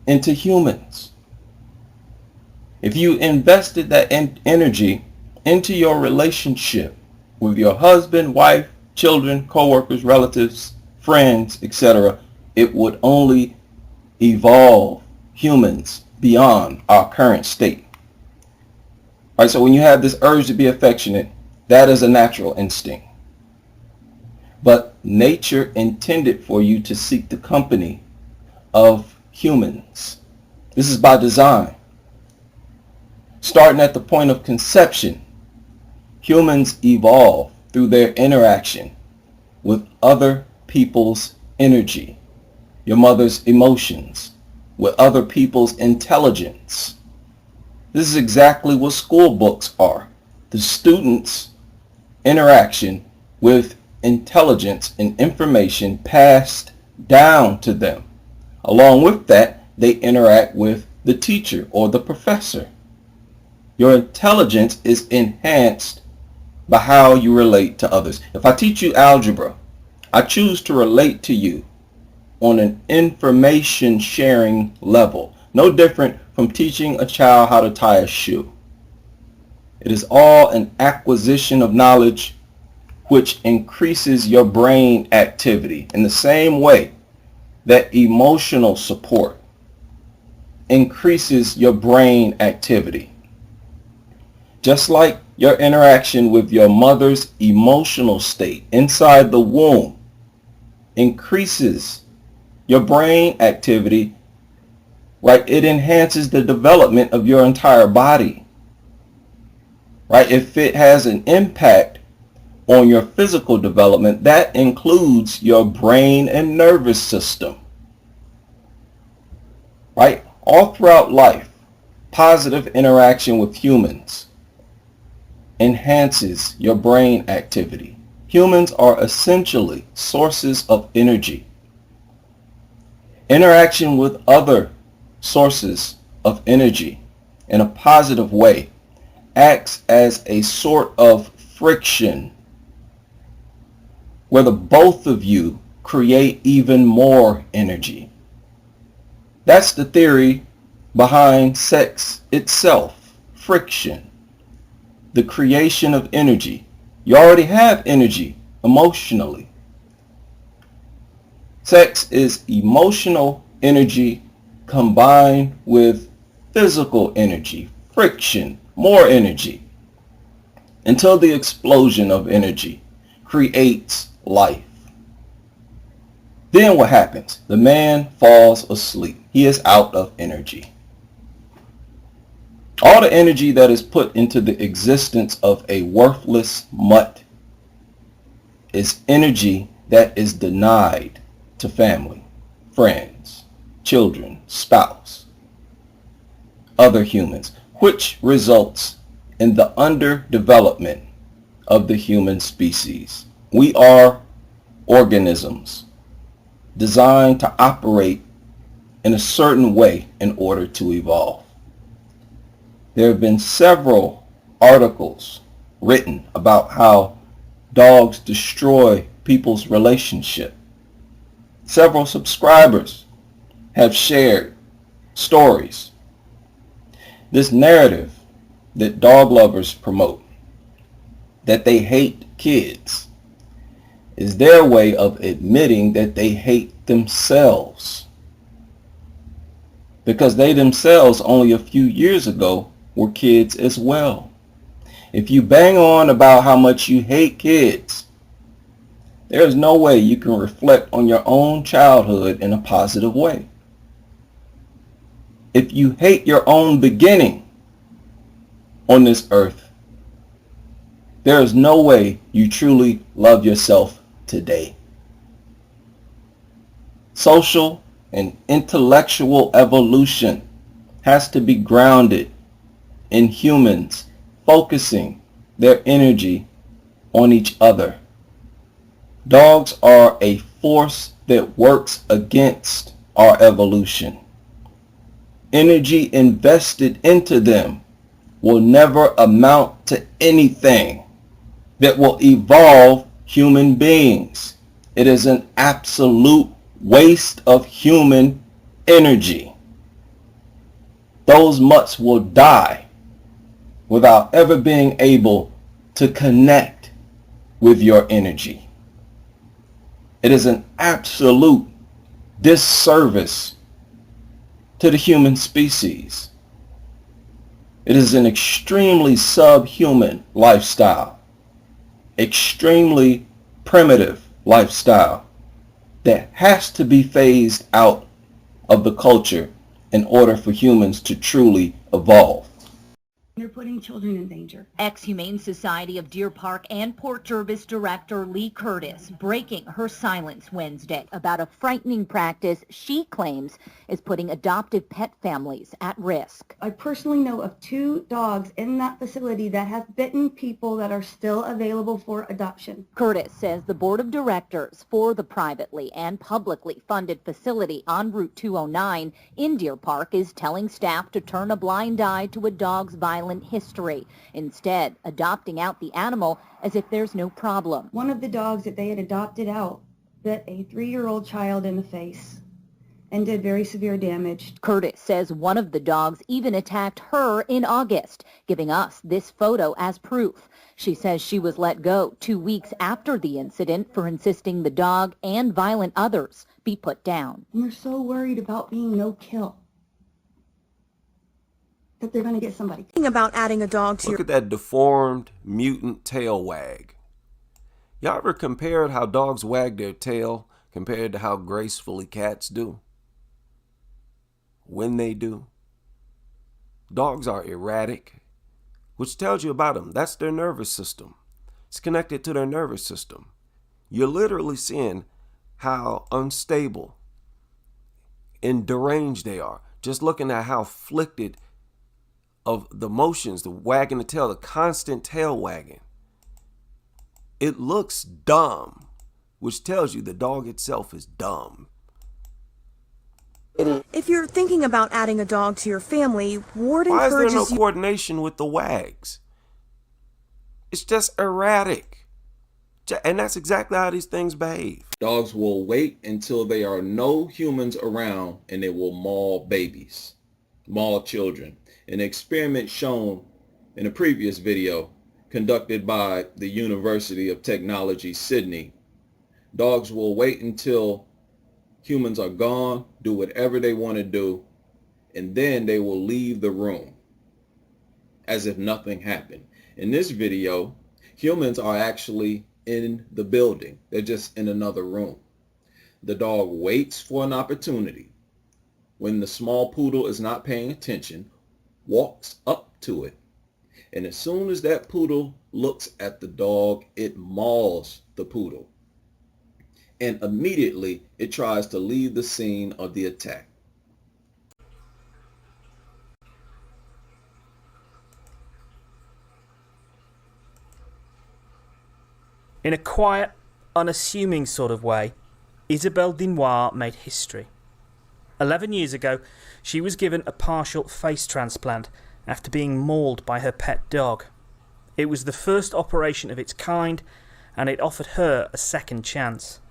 into humans. If you invested that energy into your relationship with your husband, wife, children, co-workers, relatives, friends, etc., it would only evolve humans beyond our current state. All right, so when you have this urge to be affectionate, that is a natural instinct. But nature intended for you to seek the company of humans. This is by design. Starting at the point of conception, humans evolve through their interaction with other people's energy, your mother's emotions, with other people's intelligence. This is exactly what school books are. The students' interaction with intelligence and information passed down to them. Along with that, they interact with the teacher or the professor. Your intelligence is enhanced by how you relate to others. If I teach you algebra, I choose to relate to you on an information sharing level, no different from teaching a child how to tie a shoe. It is all an acquisition of knowledge which increases your brain activity in the same way that emotional support increases your brain activity. Just like your interaction with your mother's emotional state inside the womb increases your brain activity, right? It enhances the development of your entire body, right? If it has an impact on your physical development, that includes your brain and nervous system, right? All throughout life, positive interaction with humans enhances your brain activity. Humans are essentially sources of energy. Interaction with other sources of energy in a positive way acts as a sort of friction where the both of you create even more energy. That's the theory behind sex itself, friction, the creation of energy. You already have energy emotionally. Sex is emotional energy combined with physical energy, friction, more energy, until the explosion of energy creates life. Then what happens? The man falls asleep. He is out of energy. All the energy that is put into the existence of a worthless mutt is energy that is denied to family, friends, children, spouse, other humans, which results in the underdevelopment of the human species. We are organisms designed to operate in a certain way in order to evolve. There have been several articles written about how dogs destroy people's relationship. Several subscribers have shared stories. This narrative that dog lovers promote, that they hate kids, is their way of admitting that they hate themselves. Because they themselves only a few years ago were kids as well. If you bang on about how much you hate kids, there is no way you can reflect on your own childhood in a positive way. If you hate your own beginning on this earth, there is no way you truly love yourself today. Social and intellectual evolution has to be grounded in humans focusing their energy on each other. Dogs are a force that works against our evolution. Energy invested into them will never amount to anything that will evolve human beings. It is an absolute waste of human energy. Those mutts will die without ever being able to connect with your energy. It is an absolute disservice to the human species. It is an extremely subhuman lifestyle, extremely primitive lifestyle that has to be phased out of the culture in order for humans to truly evolve. They're putting children in danger. Ex-Humane Society of Deer Park and Port Jervis director Lee Curtis breaking her silence Wednesday about a frightening practice she claims is putting adoptive pet families at risk. I personally know of 2 dogs in that facility that have bitten people that are still available for adoption. Curtis says the board of directors for the privately and publicly funded facility on Route 209 in Deer Park is telling staff to turn a blind eye to a dog's violent history, instead adopting out the animal as if there's no problem. One of the dogs that they had adopted out bit a 3-year-old child in the face and did very severe damage. Curtis says one of the dogs even attacked her in August, giving us this photo as proof. She says she was let go 2 weeks after the incident for insisting the dog and violent others be put down. And they're so worried about being no kill that they're going to get somebody. Thinking about adding a dog to Look at that deformed mutant tail wag. Y'all ever compared how dogs wag their tail compared to how gracefully cats do? When they do. Dogs are erratic, which tells you about them. That's their nervous system. It's connected to their nervous system. You're literally seeing how unstable and deranged they are. Just looking at how afflicted of the motions, the wagging the tail, the constant tail wagging. It looks dumb, which tells you the dog itself is dumb. If you're thinking about adding a dog to your family, Ward Why is there encourages no coordination with the wags? It's just erratic. And that's exactly how these things behave. Dogs will wait until there are no humans around and they will maul babies, maul children. An experiment shown in a previous video conducted by the University of Technology, Sydney. Dogs will wait until humans are gone, do whatever they want to do, and then they will leave the room as if nothing happened. In this video, humans are actually in the building. They're just in another room. The dog waits for an opportunity. When the small poodle is not paying attention, walks up to it, and as soon as that poodle looks at the dog, it mauls the poodle, and immediately it tries to leave the scene of the attack. In a quiet, unassuming sort of way, Isabelle Dinois made history. 11 years ago, she was given a partial face transplant after being mauled by her pet dog. It was the first operation of its kind, and it offered her a second chance.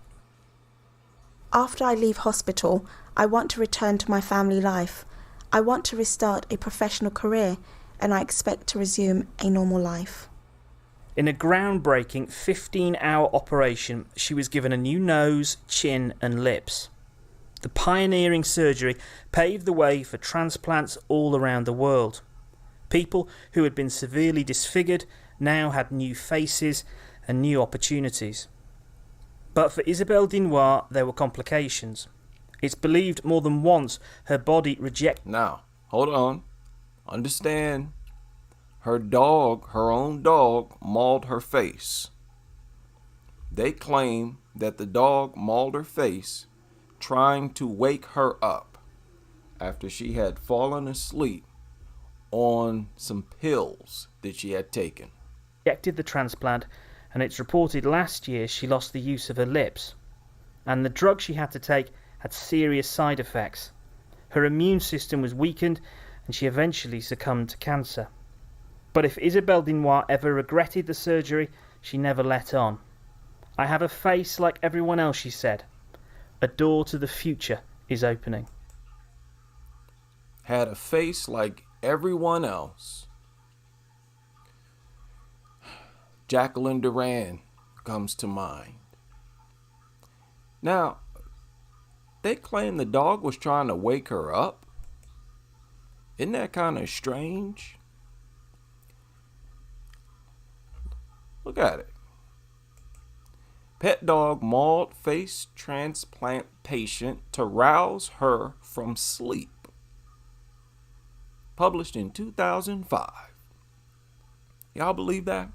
After I leave hospital, I want to return to my family life. I want to restart a professional career, and I expect to resume a normal life. In a groundbreaking 15-hour operation, she was given a new nose, chin, and lips. The pioneering surgery paved the way for transplants all around the world. People who had been severely disfigured now had new faces and new opportunities. But for Isabelle Dinois, there were complications. It's believed more than once her body rejected. Now, hold on. Understand. Her dog, her own dog, mauled her face. They claim that the dog mauled her face trying to wake her up after she had fallen asleep on some pills that she had taken. Rejected the transplant, and it's reported last year she lost the use of her lips. And the drug she had to take had serious side effects. Her immune system was weakened, and she eventually succumbed to cancer. But if Isabelle Dinois ever regretted the surgery, she never let on. I have a face like everyone else, she said. A door to the future is opening. Had a face like everyone else. Jacqueline Duran comes to mind. Now, they claim the dog was trying to wake her up. Isn't that kind of strange? Look at it. Pet dog mauled face transplant patient to rouse her from sleep. Published in 2005. Y'all believe that?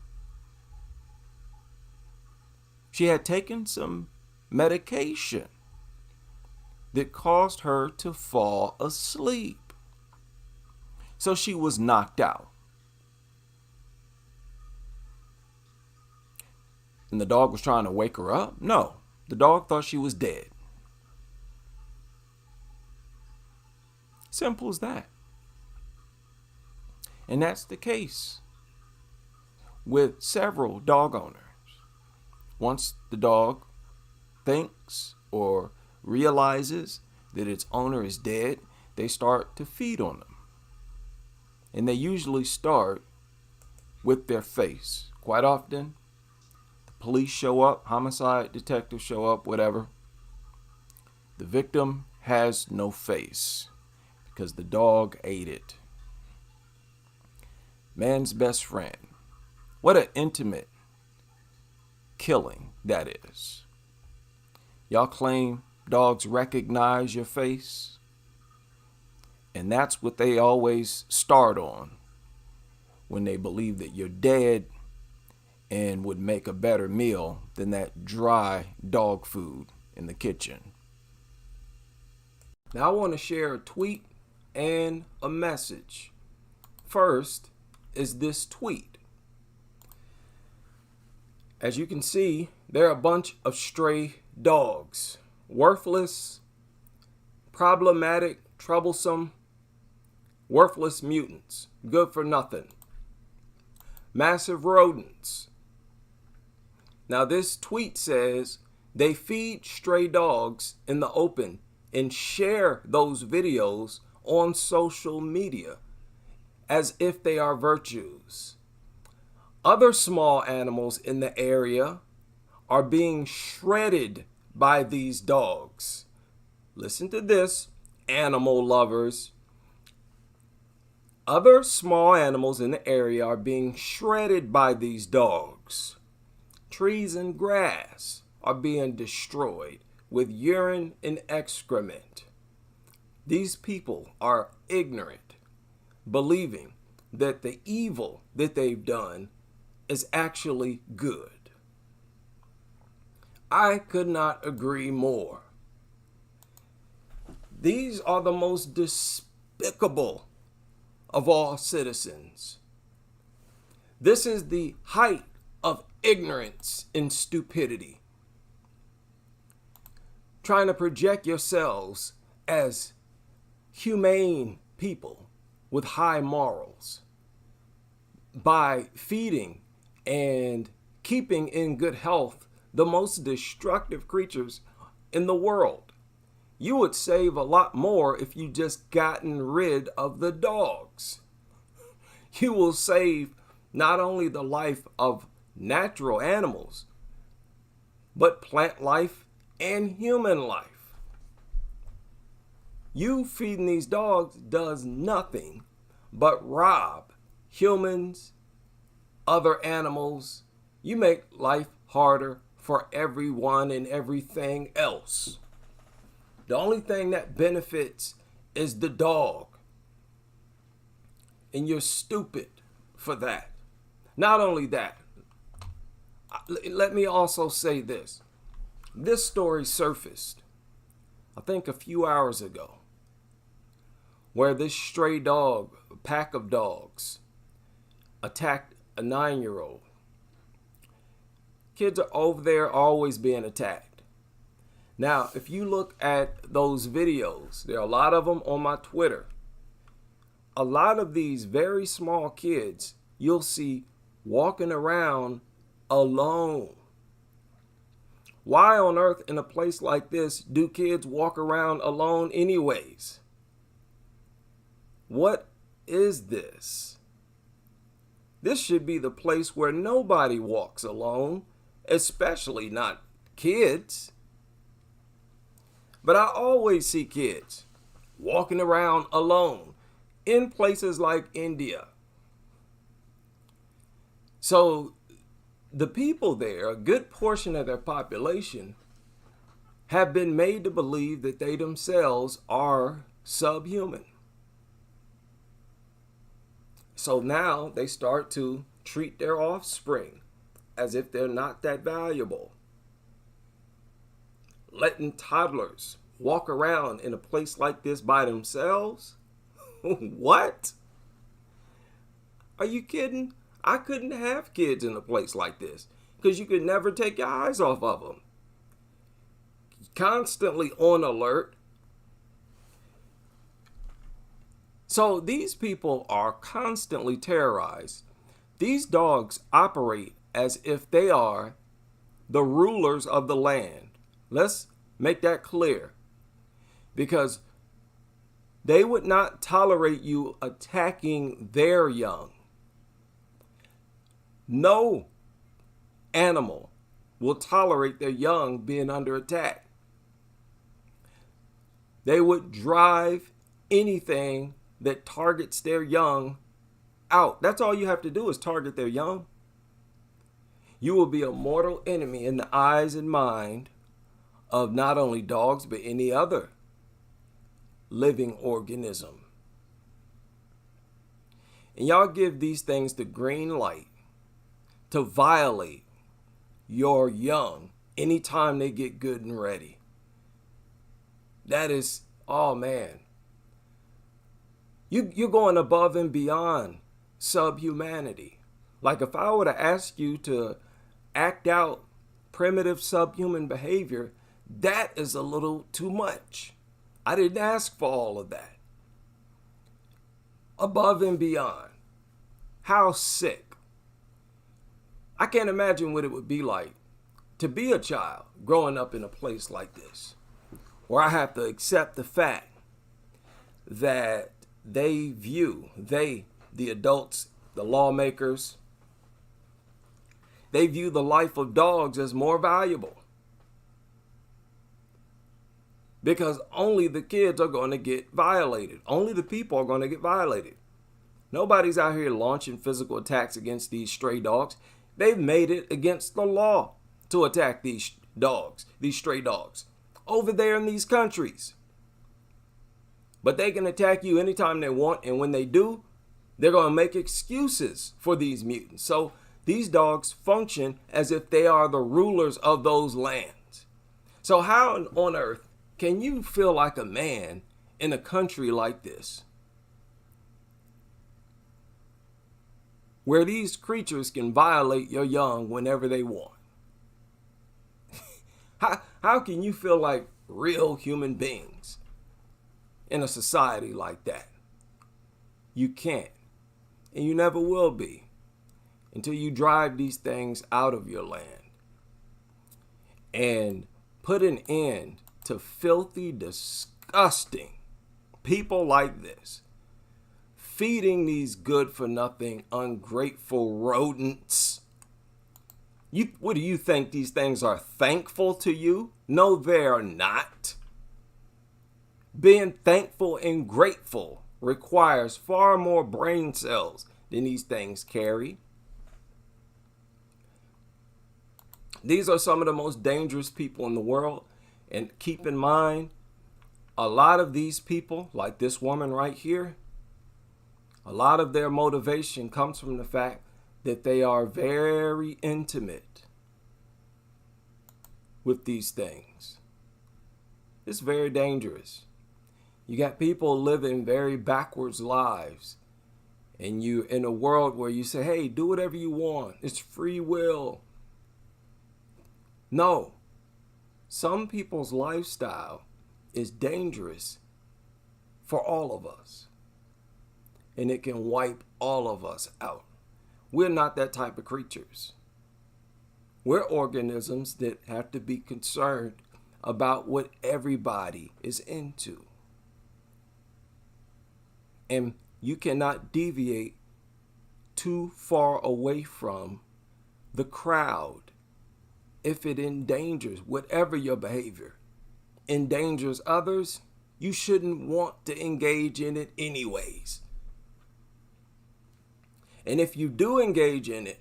She had taken some medication that caused her to fall asleep. So she was knocked out. And the dog was trying to wake her up? No, the dog thought she was dead. Simple as that. And that's the case with several dog owners. Once the dog thinks or realizes that its owner is dead, they start to feed on them. And they usually start with their face. Quite often, the police show up, homicide detectives show up, whatever. The victim has no face because the dog ate it. Man's best friend. What an intimate killing that is. Y'all claim dogs recognize your face, and that's what they always start on when they believe that you're dead and would make a better meal than that dry dog food in the kitchen. Now I want to share a tweet and a message. First is this tweet. As you can see, there are a bunch of stray dogs. Worthless, problematic, troublesome, worthless mutants. Good for nothing. Massive rodents. Now this tweet says they feed stray dogs in the open and share those videos on social media as if they are virtues. Other small animals in the area are being shredded by these dogs. Listen to this, animal lovers. Other small animals in the area are being shredded by these dogs. Trees and grass are being destroyed with urine and excrement. These people are ignorant, believing that the evil that they've done is actually good. I could not agree more. These are the most despicable of all citizens. This is the height of ignorance and stupidity. Trying to project yourselves as humane people with high morals by feeding and keeping in good health the most destructive creatures in the world. You would save a lot more if you just gotten rid of the dogs. You will save not only the life of natural animals, but plant life and human life. You feeding these dogs does nothing but rob humans, other animals. You make life harder for everyone and everything else. The only thing that benefits is the dog. And you're stupid for that. Not only that, let me also say this. This story surfaced, I think a few hours ago, where this stray dog, a pack of dogs, attacked a 9-year-old. Kids are over there always being attacked. Now, if you look at those videos, there are a lot of them on my Twitter. A lot of these very small kids you'll see walking around alone. Why on earth in a place like this do kids walk around alone anyways? What is this? This should be the place where nobody walks alone, especially not kids. But I always see kids walking around alone in places like India. So the people there, a good portion of their population, have been made to believe that they themselves are subhuman. So now they start to treat their offspring as if they're not that valuable. Letting toddlers walk around in a place like this by themselves? What? Are you kidding? I couldn't have kids in a place like this because you could never take your eyes off of them. Constantly on alert. So these people are constantly terrorized. These dogs operate as if they are the rulers of the land. Let's make that clear. Because they would not tolerate you attacking their young. No animal will tolerate their young being under attack. They would drive anything that targets their young out. That's all you have to do is target their young. You will be a mortal enemy in the eyes and mind of not only dogs, but any other living organism. And y'all give these things the green light to violate your young anytime they get good and ready. That is, oh man. You're going above and beyond subhumanity. Like if I were to ask you to act out primitive subhuman behavior, that is a little too much. I didn't ask for all of that. Above and beyond. How sick. I can't imagine what it would be like to be a child growing up in a place like this, where I have to accept the fact that they view, the adults, the lawmakers, they view the life of dogs as more valuable. Because only the kids are going to get violated. Only the people are going to get violated. Nobody's out here launching physical attacks against these stray dogs. They've made it against the law to attack these dogs, these stray dogs, over there in these countries. But they can attack you anytime they want, and when they do, they're going to make excuses for these mutants. So these dogs function as if they are the rulers of those lands. So how on earth can you feel like a man in a country like this, where these creatures can violate your young whenever they want? How can you feel like real human beings in a society like that? You can't, and you never will be until you drive these things out of your land and put an end to filthy, disgusting people like this, feeding these good-for-nothing, ungrateful rodents. What do you think? These things are thankful to you? No, they're not. Being thankful and grateful requires far more brain cells than these things carry. These are some of the most dangerous people in the world. And keep in mind, a lot of these people, like this woman right here, a lot of their motivation comes from the fact that they are very intimate with these things. It's very dangerous. You got people living very backwards lives, and you in a world where you say, hey, do whatever you want. It's free will. No. Some people's lifestyle is dangerous for all of us, and it can wipe all of us out. We're not that type of creatures. We're organisms that have to be concerned about what everybody is into. And you cannot deviate too far away from the crowd. If it endangers, whatever your behavior endangers others, you shouldn't want to engage in it anyways. And if you do engage in it,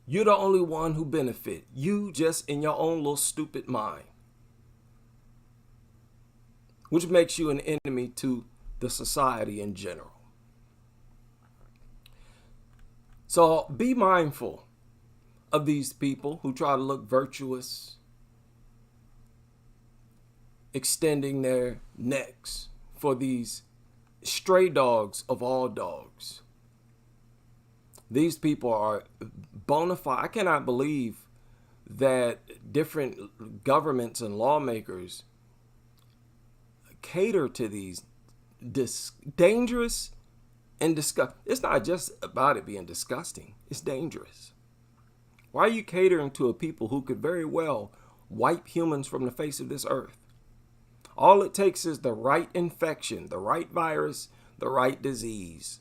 you're the only one who benefit. You just in your own little stupid mind, which makes you an enemy to the society in general. So be mindful of these people who try to look virtuous, extending their necks for these stray dogs of all dogs. These people are bona fide. I cannot believe that different governments and lawmakers cater to these dangerous and disgusting. It's not just about it being disgusting. It's dangerous. Why are you catering to a people who could very well wipe humans from the face of this earth? All it takes is the right infection, the right virus, the right disease.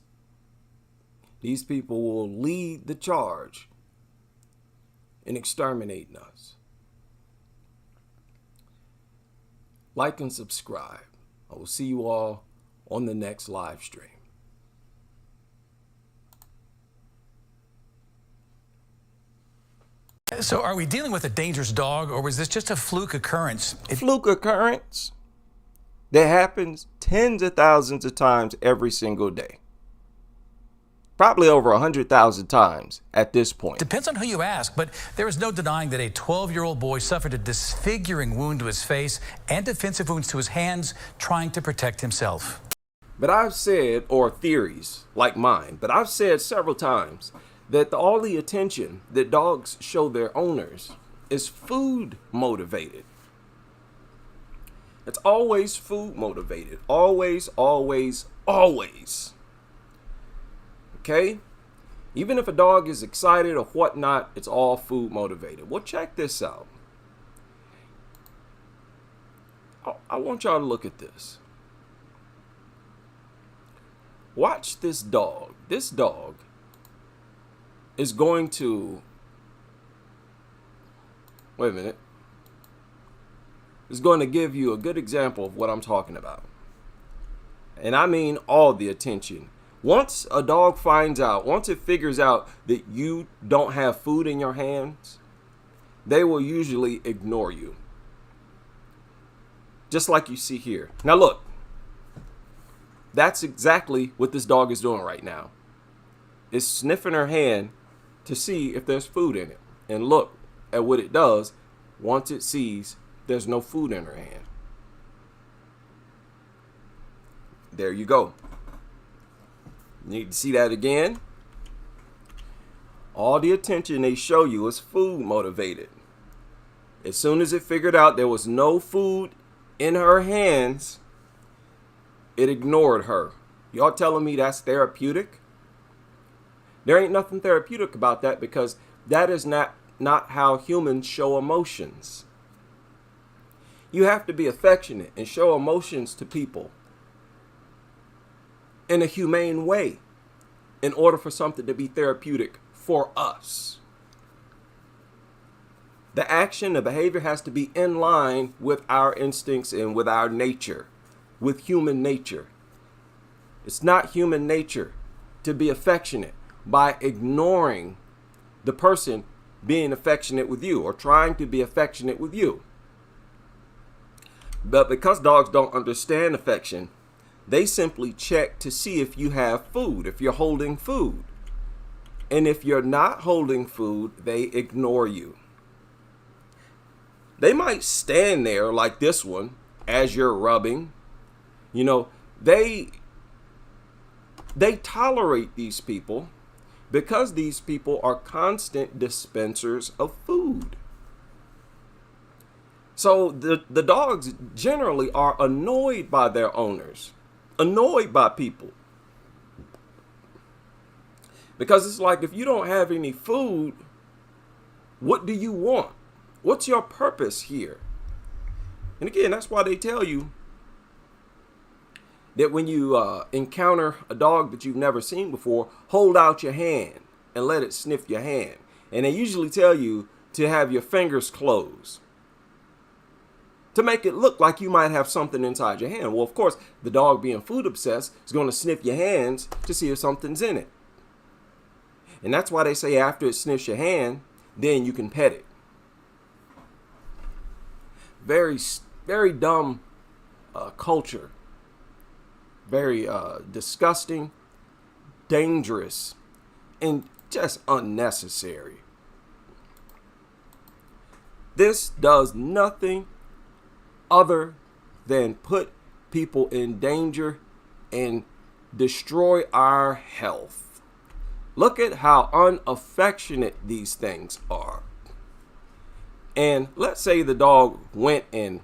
These people will lead the charge in exterminating us. Like and subscribe. I will see you all on the next live stream. So are we dealing with a dangerous dog, or was this just a fluke occurrence? Fluke occurrence that happens tens of thousands of times every single day. Probably over 100,000 times at this point. Depends on who you ask, but there is no denying that a 12-year-old boy suffered a disfiguring wound to his face and defensive wounds to his hands trying to protect himself. But I've said, or theories like mine, but I've said several times that all the attention that dogs show their owners is food motivated. It's always food motivated. Always, always, always. Okay? Even if a dog is excited or whatnot, it's all food motivated. Well, check this out. I want y'all to look at this. Watch this dog. This dog is going to, wait a minute, is going to give you a good example of what I'm talking about. And I mean all the attention. Once a dog finds out, once it figures out that you don't have food in your hands, they will usually ignore you. Just like you see here. Now look, that's exactly what this dog is doing right now. It's sniffing her hand to see if there's food in it. And look at what it does once it sees there's no food in her hand. There you go. Need to see that again? All the attention they show you is food motivated. As soon as it figured out there was no food in her hands, it ignored her. Y'all telling me that's therapeutic? There ain't nothing therapeutic about that, because that is not how humans show emotions. You have to be affectionate and show emotions to people in a humane way in order for something to be therapeutic for us. The action, the behavior has to be in line with our instincts and with our nature, with human nature. It's not human nature to be affectionate by ignoring the person being affectionate with you or trying to be affectionate with you. But because dogs don't understand affection, they simply check to see if you have food, if you're holding food. And if you're not holding food, they ignore you. They might stand there like this one as you're rubbing. You know, they tolerate these people because these people are constant dispensers of food. So the dogs generally are annoyed by their owners, annoyed by people. Because it's like, if you don't have any food, what do you want? What's your purpose here? And again, that's why they tell you that when you encounter a dog that you've never seen before, hold out your hand and let it sniff your hand. And they usually tell you to have your fingers closed to make it look like you might have something inside your hand. Well, of course, the dog, being food obsessed, is going to sniff your hands to see if something's in it. And that's why they say after it sniffs your hand, then you can pet it. Very, very dumb culture. Very disgusting, dangerous. And Just unnecessary. This does nothing other than put people in danger and destroy our health. Look at how unaffectionate these things are. And let's say the dog went and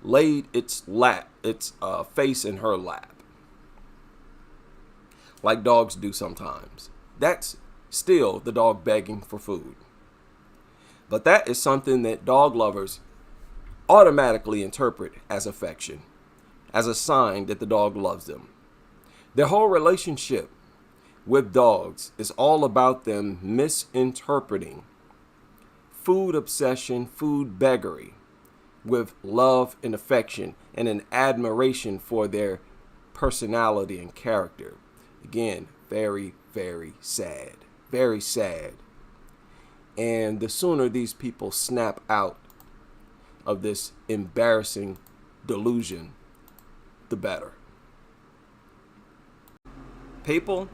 laid its face in her lap, like dogs do sometimes. That's still the dog begging for food. But that is something that dog lovers automatically interpret as affection, as a sign that the dog loves them. Their whole relationship with dogs is all about them misinterpreting food obsession, food beggary, with love and affection and an admiration for their personality and character. Again, very, very sad. Very sad. And the sooner these people snap out of this embarrassing delusion, the better. People,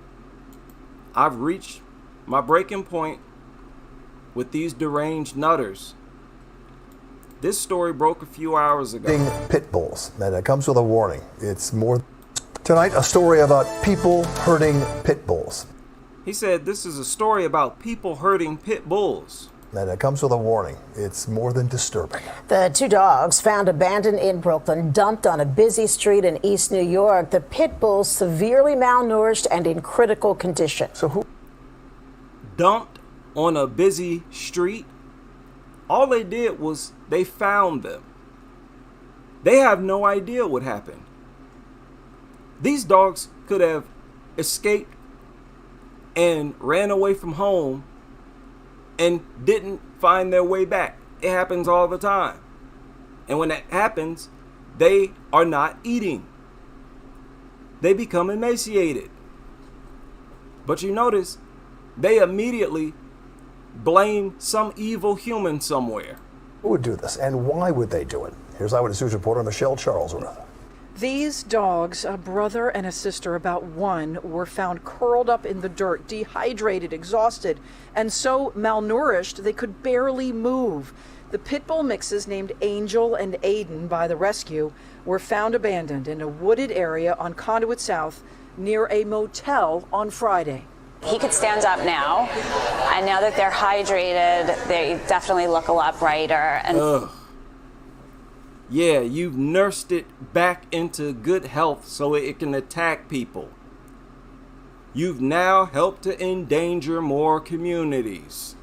I've reached my breaking point with these deranged nutters. This story broke a few hours ago. Pit bulls, and it comes with a warning. It's more. Tonight, a story about people herding pit bulls. He said this is a story about people herding pit bulls. And it comes with a warning. It's more than disturbing. The two dogs found abandoned in Brooklyn, dumped on a busy street in East New York. The pit bulls severely malnourished and in critical condition. So who? Dumped on a busy street? All they did was they found them. They have no idea what happened. These dogs could have escaped and ran away from home and didn't find their way back. It happens all the time. And when that happens, they are not eating. They become emaciated. But you notice, they immediately blame some evil human somewhere. Who would do this, and why would they do it? Here's Eyewitness News reporter Michelle Charlesworth. These dogs, a brother and a sister about one, were found curled up in the dirt, dehydrated, exhausted, and so malnourished they could barely move. The pit bull mixes named Angel and Aiden by the rescue were found abandoned in a wooded area on Conduit South near a motel on Friday. He could stand up now, and now that they're hydrated, they definitely look a lot brighter. And Ugh. Yeah, you've nursed it back into good health so it can attack people. You've now helped to endanger more communities.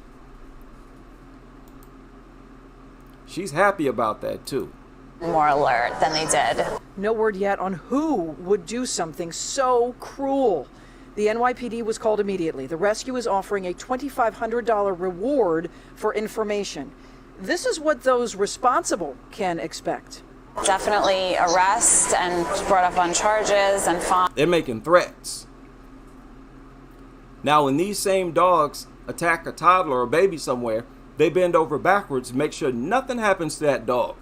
She's happy about that too. More alert than they did. No word yet on who would do something so cruel. The NYPD was called immediately. The rescue is offering a $2,500 reward for information. This is what those responsible can expect. Definitely arrest and brought up on charges and fine. They're making threats. Now, when these same dogs attack a toddler or baby somewhere, they bend over backwards to make sure nothing happens to that dog.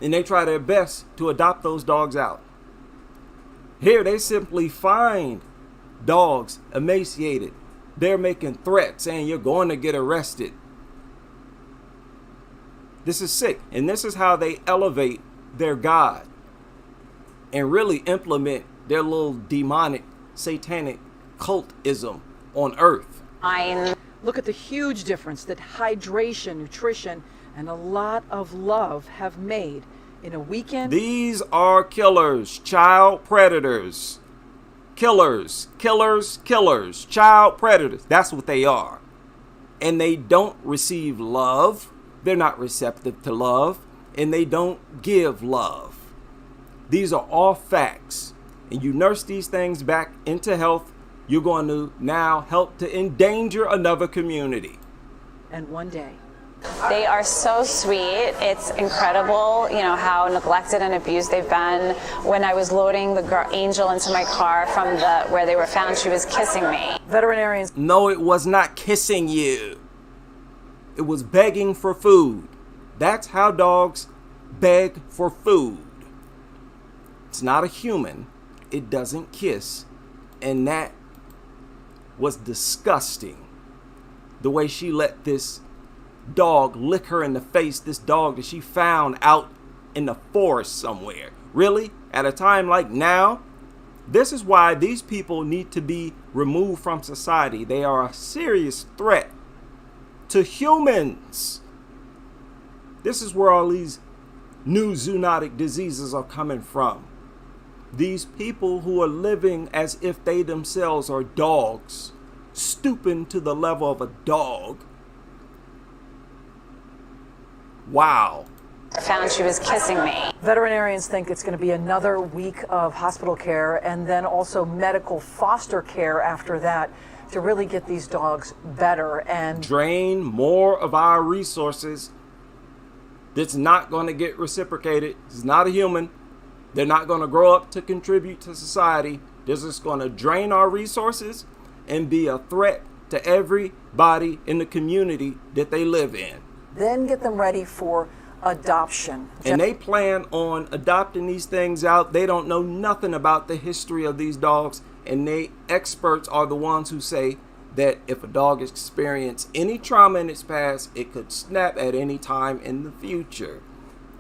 And they try their best to adopt those dogs out. Here, they simply find dogs emaciated. They're making threats saying you're going to get arrested. This is sick. And this is how they elevate their God and really implement their little demonic, satanic cultism on earth. Look at the huge difference that hydration, nutrition, and a lot of love have made in a weekend. These are killers, child predators. Killers, killers, killers, child predators. That's what they are. And they don't receive love. They're not receptive to love. And they don't give love. These are all facts. And you nurse these things back into health, you're going to now help to endanger another community. And one day. They are so sweet. It's incredible, you know, how neglected and abused they've been. When I was loading the Angel into my car from where they were found, she was kissing me. Veterinarians. No, it was not kissing you. It was begging for food. That's how dogs beg for food. It's not a human. It doesn't kiss. And that was disgusting. the way she let this dog lick her in the face, this dog that she found out in the forest somewhere. Really? At a time like now? This is why these people need to be removed from society. They are a serious threat to humans. This is where all these new zoonotic diseases are coming from. These people who are living as if they themselves are dogs, stooping to the level of a dog. Wow. Found she was kissing me. Veterinarians think it's going to be another week of hospital care and then also medical foster care after that to really get these dogs better and drain more of our resources. That's not going to get reciprocated. It's not a human. They're not going to grow up to contribute to society. They're just going to drain our resources and be a threat to everybody in the community that they live in. Then get them ready for adoption. And they plan on adopting these things out. They don't know nothing about the history of these dogs. And they experts are the ones who say that if a dog experienced any trauma in its past, it could snap at any time in the future.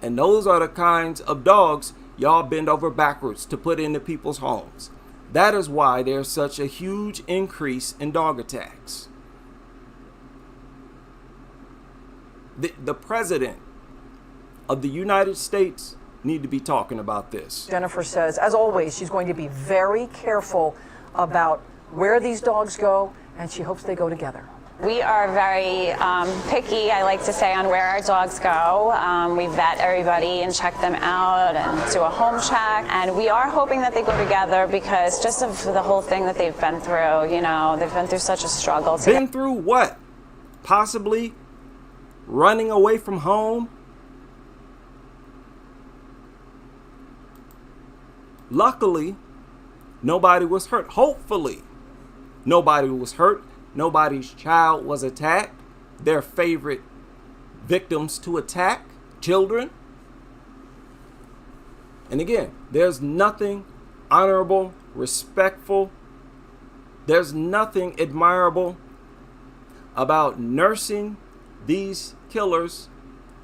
And those are the kinds of dogs y'all bend over backwards to put into people's homes. That is why there's such a huge increase in dog attacks. The president of the United States need to be talking about this. Jennifer says, as always, she's going to be very careful about where these dogs go, and she hopes they go together. We are very picky, I like to say, on where our dogs go. We vet everybody and check them out and do a home check. And we are hoping that they go together because just of the whole thing that they've been through, you know, they've been through such a struggle. Been through what? Possibly running away from home? Luckily, nobody was hurt. Hopefully, nobody was hurt. Nobody's child was attacked. Their favorite victims to attack, children. And again, there's nothing honorable, respectful. There's nothing admirable about nursing these killers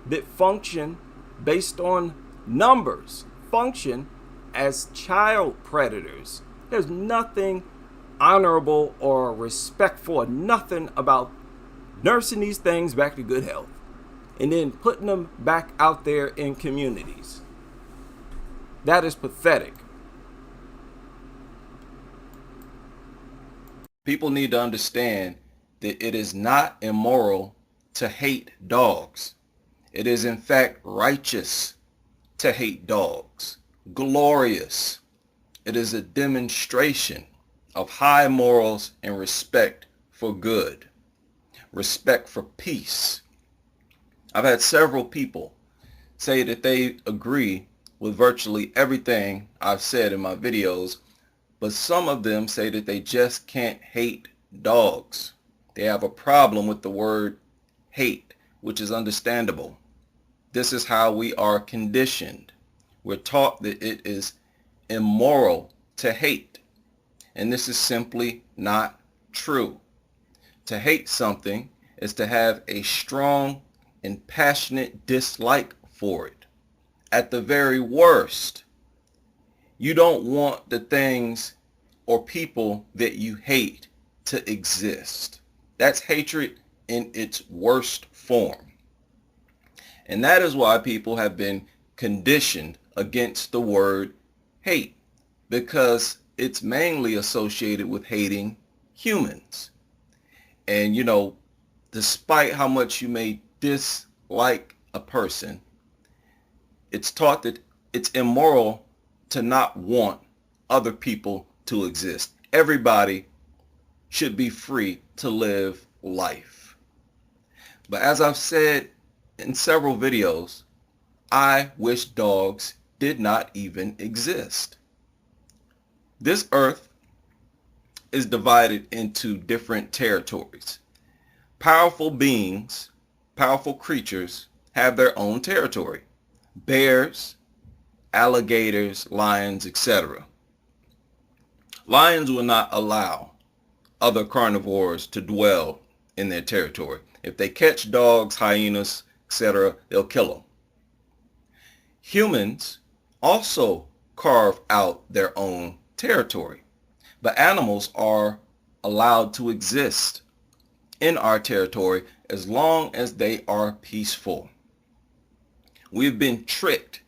that function based on numbers, function as child predators. There's nothing honorable or respectful or nothing about nursing these things back to good health and then putting them back out there in communities. That is pathetic. People need to understand that it is not immoral to hate dogs. It is in fact righteous to hate dogs. Glorious. It is a demonstration of high morals and respect for good, respect for peace. I've had several people say that they agree with virtually everything I've said in my videos, but some of them say that they just can't hate dogs. They have a problem with the word hate, which is understandable. This is how we are conditioned. We're taught that it is immoral to hate. And this is simply not true. To hate something is to have a strong and passionate dislike for it. At the very worst, you don't want the things or people that you hate to exist. That's hatred in its worst form. And that is why people have been conditioned against the word hate, because it's mainly associated with hating humans. And you know, despite how much you may dislike a person, it's taught that it's immoral to not want other people to exist. Everybody should be free to live life. But as I've said in several videos, I wish dogs did not even exist. This earth is divided into different territories. Powerful beings, powerful creatures have their own territory. Bears, alligators, lions, etc. Lions will not allow other carnivores to dwell in their territory. If they catch dogs, hyenas, etc., they'll kill them. Humans also carve out their own territory, but animals are allowed to exist in our territory as long as they are peaceful. We've been tricked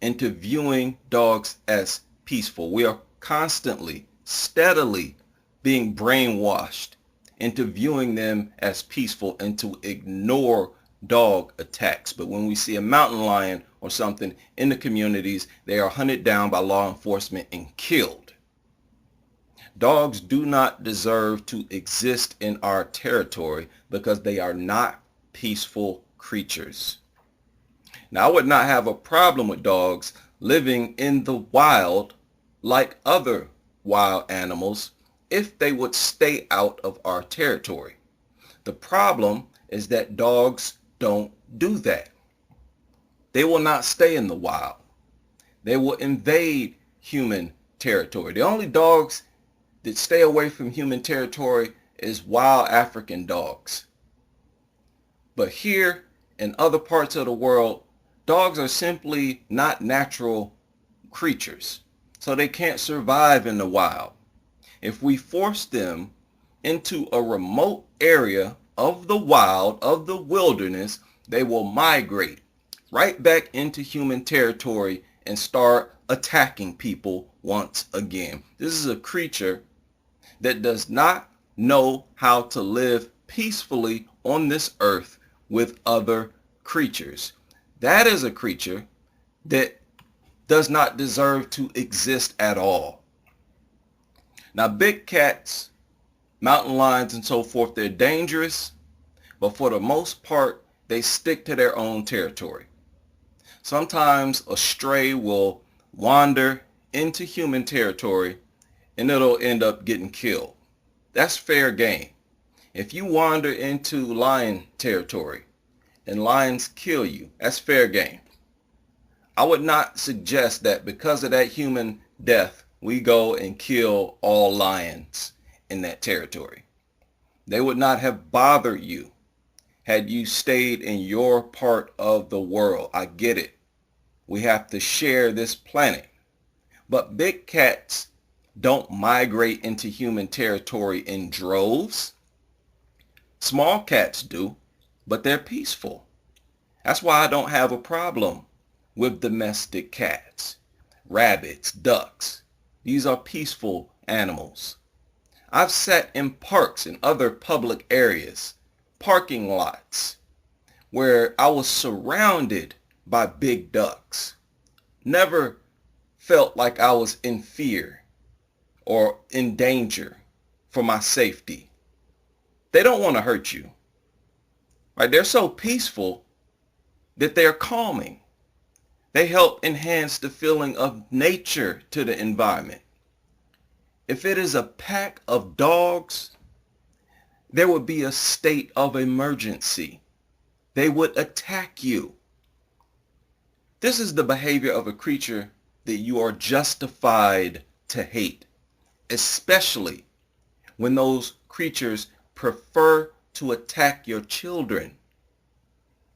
into viewing dogs as peaceful. We are constantly, steadily being brainwashed into viewing them as peaceful and to ignore dog attacks. But when we see a mountain lion or something in the communities, they are hunted down by law enforcement and killed. Dogs do not deserve to exist in our territory because they are not peaceful creatures. Now, I would not have a problem with dogs living in the wild like other wild animals if they would stay out of our territory. The problem is that dogs don't do that. They will not stay in the wild. They will invade human territory. The only dogs that stay away from human territory is wild African dogs. But here in other parts of the world, dogs are simply not natural creatures, so they can't survive in the wild. If we force them into a remote area of the wild, of the wilderness, they will migrate right back into human territory and start attacking people once again. This is a creature that does not know how to live peacefully on this earth with other creatures. That is a creature that does not deserve to exist at all. Now, big cats, mountain lions, and so forth, they're dangerous, but for the most part, they stick to their own territory. Sometimes a stray will wander into human territory and it'll end up getting killed. That's fair game. If you wander into lion territory and lions kill you, that's fair game. I would not suggest that because of that human death, we go and kill all lions in that territory. They would not have bothered you had you stayed in your part of the world. I get it. We have to share this planet. But big cats don't migrate into human territory in droves. Small cats do, but they're peaceful. That's why I don't have a problem with domestic cats, rabbits, ducks. These are peaceful animals. I've sat in parks and other public areas, parking lots, where I was surrounded by big ducks. Never felt like I was in fear or in danger for my safety. They don't want to hurt you. Right? They're so peaceful that they're calming. They help enhance the feeling of nature to the environment. If it is a pack of dogs, there would be a state of emergency. They would attack you. This is the behavior of a creature that you are justified to hate, especially when those creatures prefer to attack your children.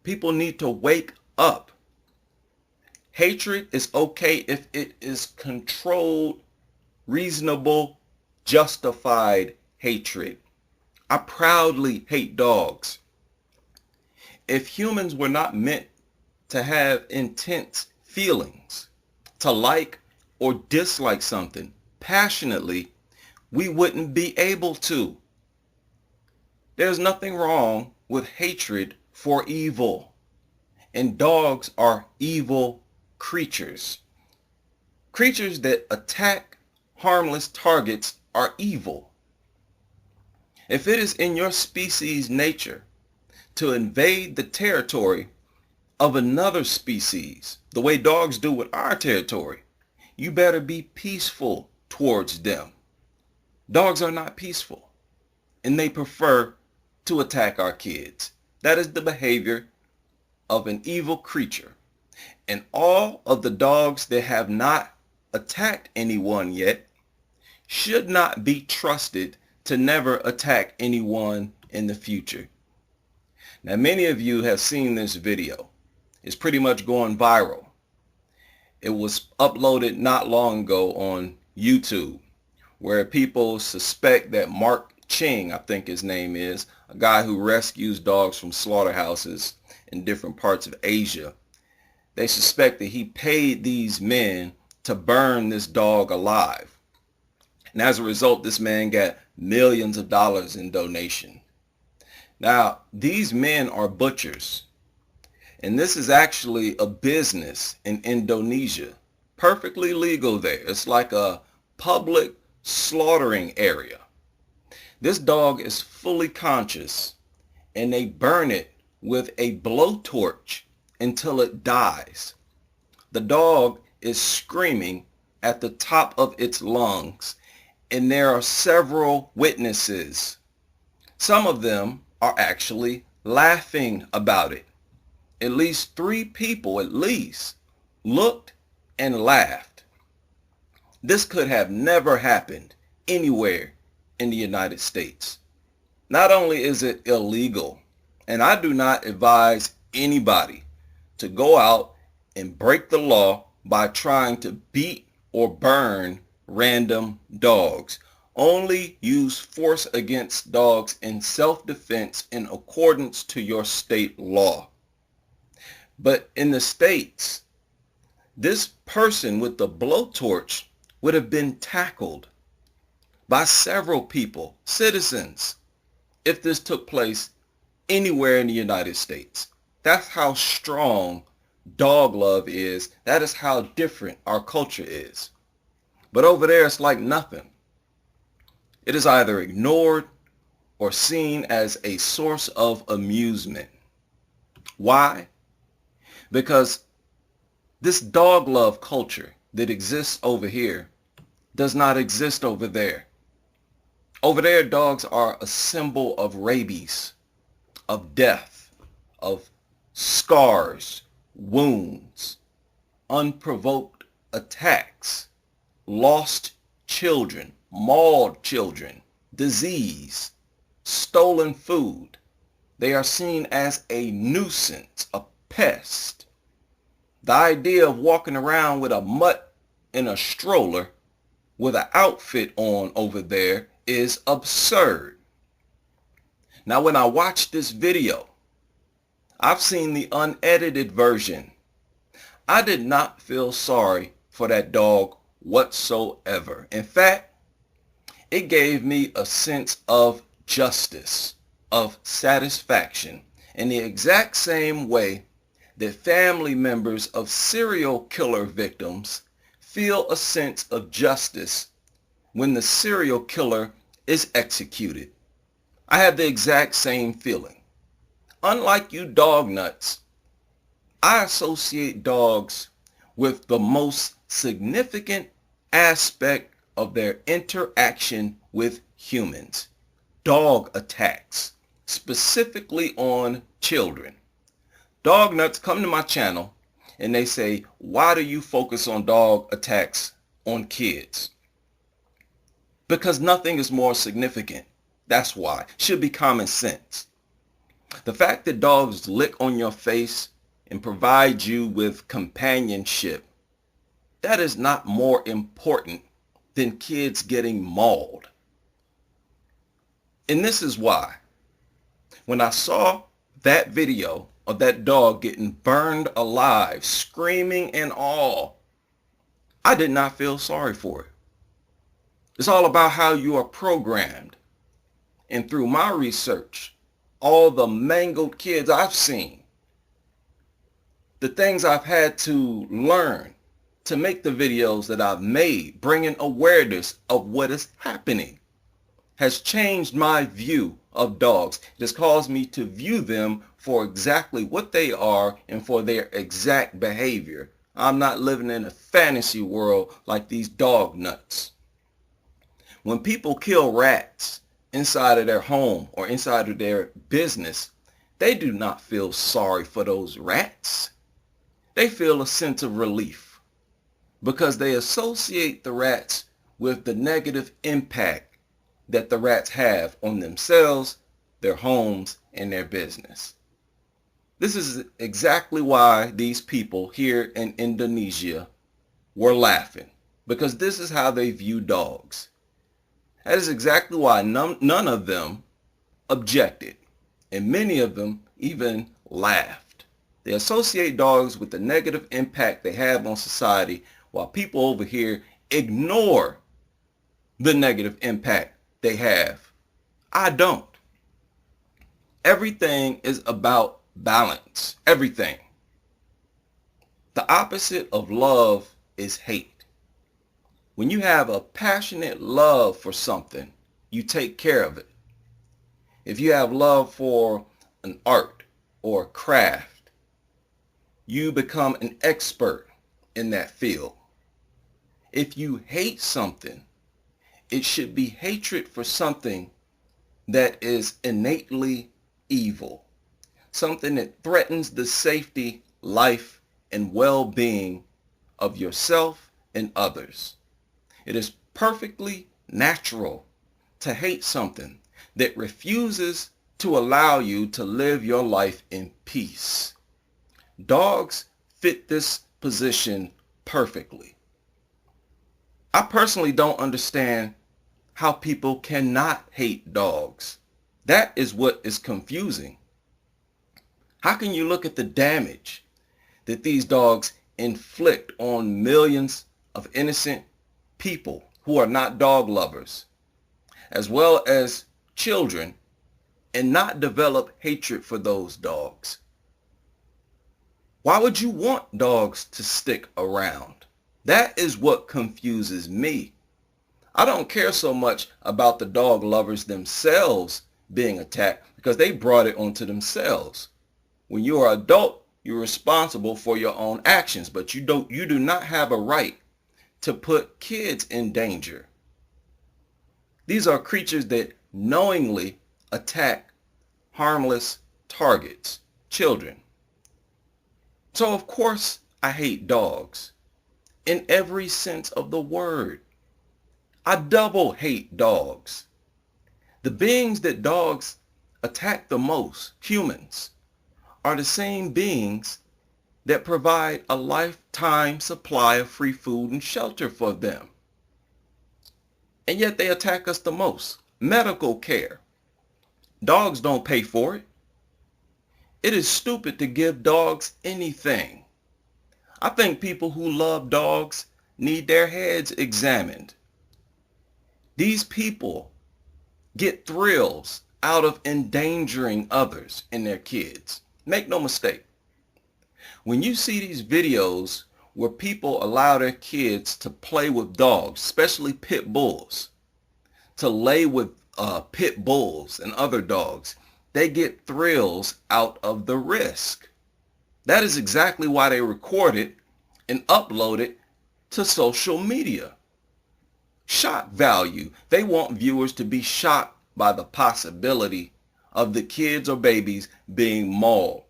People need to wake up. Hatred is okay if it is controlled, reasonable, justified hatred. I proudly hate dogs. If humans were not meant to have intense feelings, to like or dislike something passionately, we wouldn't be able to. There's nothing wrong with hatred for evil, and dogs are evil creatures. Creatures that attack harmless targets are evil. If it is in your species' nature to invade the territory of another species, the way dogs do with our territory, you better be peaceful towards them. Dogs are not peaceful, and they prefer to attack our kids. That is the behavior of an evil creature. And all of the dogs that have not attacked anyone yet should not be trusted to never attack anyone in the future. Now, many of you have seen this video. It's pretty much going viral. It was uploaded not long ago on YouTube, where people suspect that Mark Ching, I think his name is, a guy who rescues dogs from slaughterhouses in different parts of Asia. They suspect that he paid these men to burn this dog alive. And as a result, this man got millions of dollars in donation. Now, these men are butchers. And this is actually a business in Indonesia. Perfectly legal there. It's like a public slaughtering area. This dog is fully conscious, and they burn it with a blowtorch until it dies. The dog is screaming at the top of its lungs, and there are several witnesses. Some of them are actually laughing about it. At least 3 people looked and laughed. This could have never happened anywhere in the United States. Not only is it illegal, and I do not advise anybody to go out and break the law by trying to beat or burn random dogs. Only use force against dogs in self-defense in accordance to your state law. But in the States, this person with the blowtorch would have been tackled by several people, citizens, if this took place anywhere in the United States. That's how strong dog love is. That is how different our culture is. But over there, it's like nothing. It is either ignored or seen as a source of amusement. Why? Because this dog love culture that exists over here does not exist over there. Over there, dogs are a symbol of rabies, of death, of scars, wounds, unprovoked attacks, lost children, mauled children, disease, stolen food. They are seen as a nuisance, a pest. The idea of walking around with a mutt in a stroller with an outfit on over there is absurd. Now, when I watched this video, I've seen the unedited version. I did not feel sorry for that dog whatsoever. In fact, it gave me a sense of justice, of satisfaction, in the exact same way that family members of serial killer victims feel a sense of justice when the serial killer is executed. I have the exact same feeling. Unlike you dog nuts, I associate dogs with the most significant aspect of their interaction with humans. Dog attacks, specifically on children. Dog nuts come to my channel and they say, why do you focus on dog attacks on kids? Because nothing is more significant. That's why. Should be common sense. The fact that dogs lick on your face and provide you with companionship, that is not more important than kids getting mauled. And this is why. When I saw that video of that dog getting burned alive, screaming and all, I did not feel sorry for it. It's all about how you are programmed. And through my research, all the mangled kids I've seen, the things I've had to learn to make the videos that I've made, bringing awareness of what is happening, has changed my view of dogs. It has caused me to view them for exactly what they are and for their exact behavior. I'm not living in a fantasy world like these dog nuts. When people kill rats inside of their home or inside of their business, they do not feel sorry for those rats. They feel a sense of relief because they associate the rats with the negative impact that the rats have on themselves, their homes, and their business. This is exactly why these people here in Indonesia were laughing, because this is how they view dogs. That is exactly why none of them objected, and many of them even laughed. They associate dogs with the negative impact they have on society, while people over here ignore the negative impact they have. I don't. Everything is about balance. Everything. The opposite of love is hate. When you have a passionate love for something, you take care of it. If you have love for an art or a craft, you become an expert in that field. If you hate something, it should be hatred for something that is innately evil, something that threatens the safety, life, and well-being of yourself and others. It is perfectly natural to hate something that refuses to allow you to live your life in peace. Dogs fit this position perfectly. I personally don't understand how people cannot hate dogs. That is what is confusing. How can you look at the damage that these dogs inflict on millions of innocent people who are not dog lovers, as well as children, and not develop hatred for those dogs? Why would you want dogs to stick around? That is what confuses me. I don't care so much about the dog lovers themselves being attacked, because they brought it onto themselves. When you are an adult, you're responsible for your own actions, but you do not have a right to put kids in danger. These are creatures that knowingly attack harmless targets, children. So of course I hate dogs in every sense of the word. I double hate dogs. The beings that dogs attack the most, humans, are the same beings that provide a lifetime supply of free food and shelter for them. And yet they attack us the most. Medical care. Dogs don't pay for it. It is stupid to give dogs anything. I think people who love dogs need their heads examined. These people get thrills out of endangering others and their kids. Make no mistake. When you see these videos where people allow their kids to play with dogs, especially pit bulls, to lay with pit bulls and other dogs, they get thrills out of the risk. That is exactly why they record it and upload it to social media. Shock value. They want viewers to be shocked by the possibility of the kids or babies being mauled.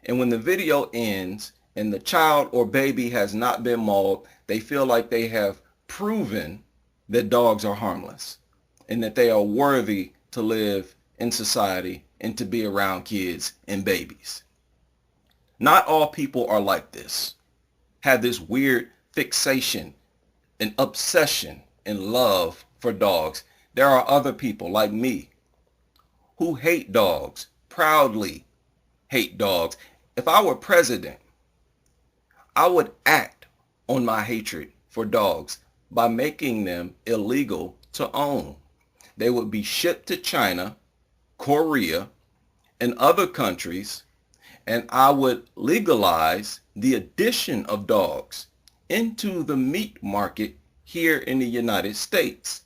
And when the video ends and the child or baby has not been mauled, they feel like they have proven that dogs are harmless and that they are worthy to live in society and to be around kids and babies. Not all people are like this, have this weird fixation and obsession and love for dogs. There are other people like me who hate dogs, proudly hate dogs. If I were president, I would act on my hatred for dogs by making them illegal to own. They would be shipped to China, Korea, and other countries, and I would legalize the addition of dogs into the meat market here in the United States.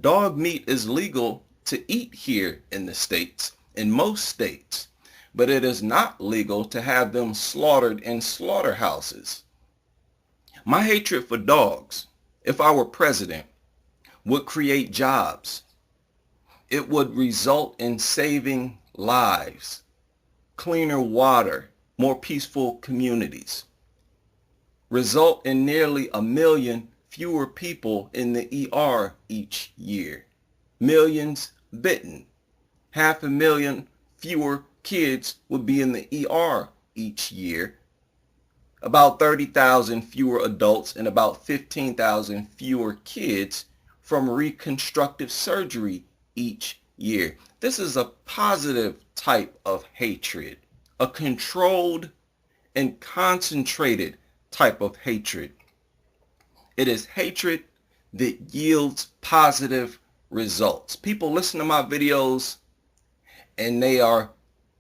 Dog meat is legal to eat here in the States, in most states, but it is not legal to have them slaughtered in slaughterhouses. My hatred for dogs, if I were president, would create jobs. It would result in saving lives, cleaner water, more peaceful communities, result in nearly 1 million fewer people in the ER each year, millions bitten, 500,000 fewer kids would be in the ER each year. About 30,000 fewer adults and about 15,000 fewer kids from reconstructive surgery each year. This is a positive type of hatred, a controlled and concentrated type of hatred. It is hatred that yields positive results. People listen to my videos and they are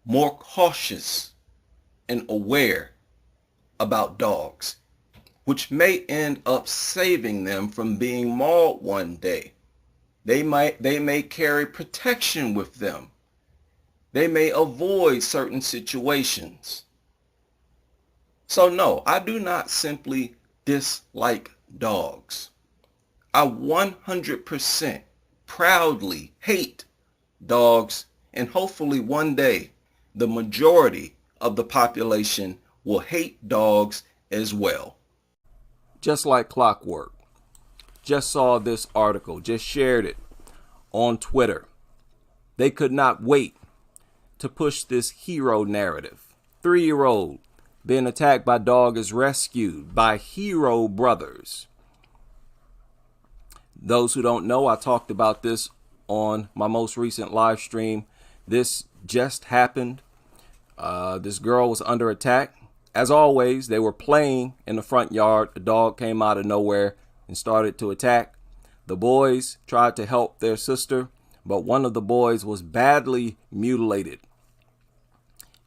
more cautious and aware about dogs, which may end up saving them from being mauled one day. They may carry protection with them. They may avoid certain situations. So no, I do not simply dislike dogs. I 100% proudly hate dogs, and hopefully one day the majority of the population will hate dogs as well. Just like clockwork. Just saw this article, just shared it on Twitter. They could not wait to push this hero narrative. 3-year-old being attacked by dog is rescued by hero brothers. Those who don't know, I talked about this on my most recent live stream. This just happened. This girl was under attack. As always, they were playing in the front yard. A dog came out of nowhere and started to attack. The boys tried to help their sister, but one of the boys was badly mutilated.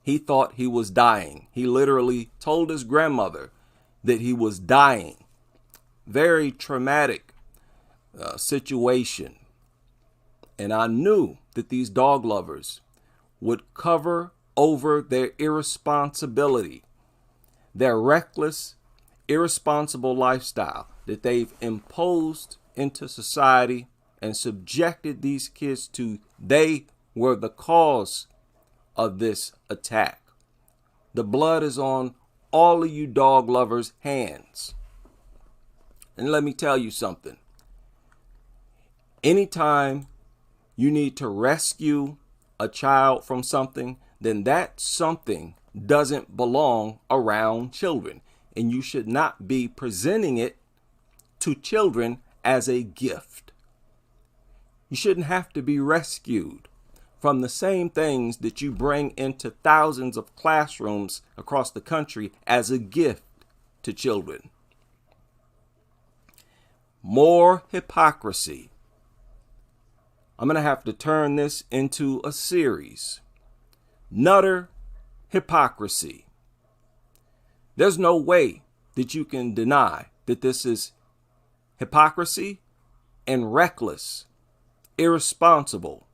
He thought he was dying. He literally told his grandmother that he was dying. Very traumatic situation. And I knew that these dog lovers would cover over their irresponsibility, their reckless, irresponsible lifestyle that they've imposed into society and subjected these kids to. They were the cause of this attack. The blood is on all of you dog lovers' hands. And let me tell you something. Anytime you need to rescue a child from something, then that something doesn't belong around children. And you should not be presenting it to children as a gift. You shouldn't have to be rescued from the same things that you bring into thousands of classrooms across the country as a gift to children. More hypocrisy. I'm going to have to turn this into a series. Nutter hypocrisy. There's no way that you can deny that this is hypocrisy and reckless, irresponsible.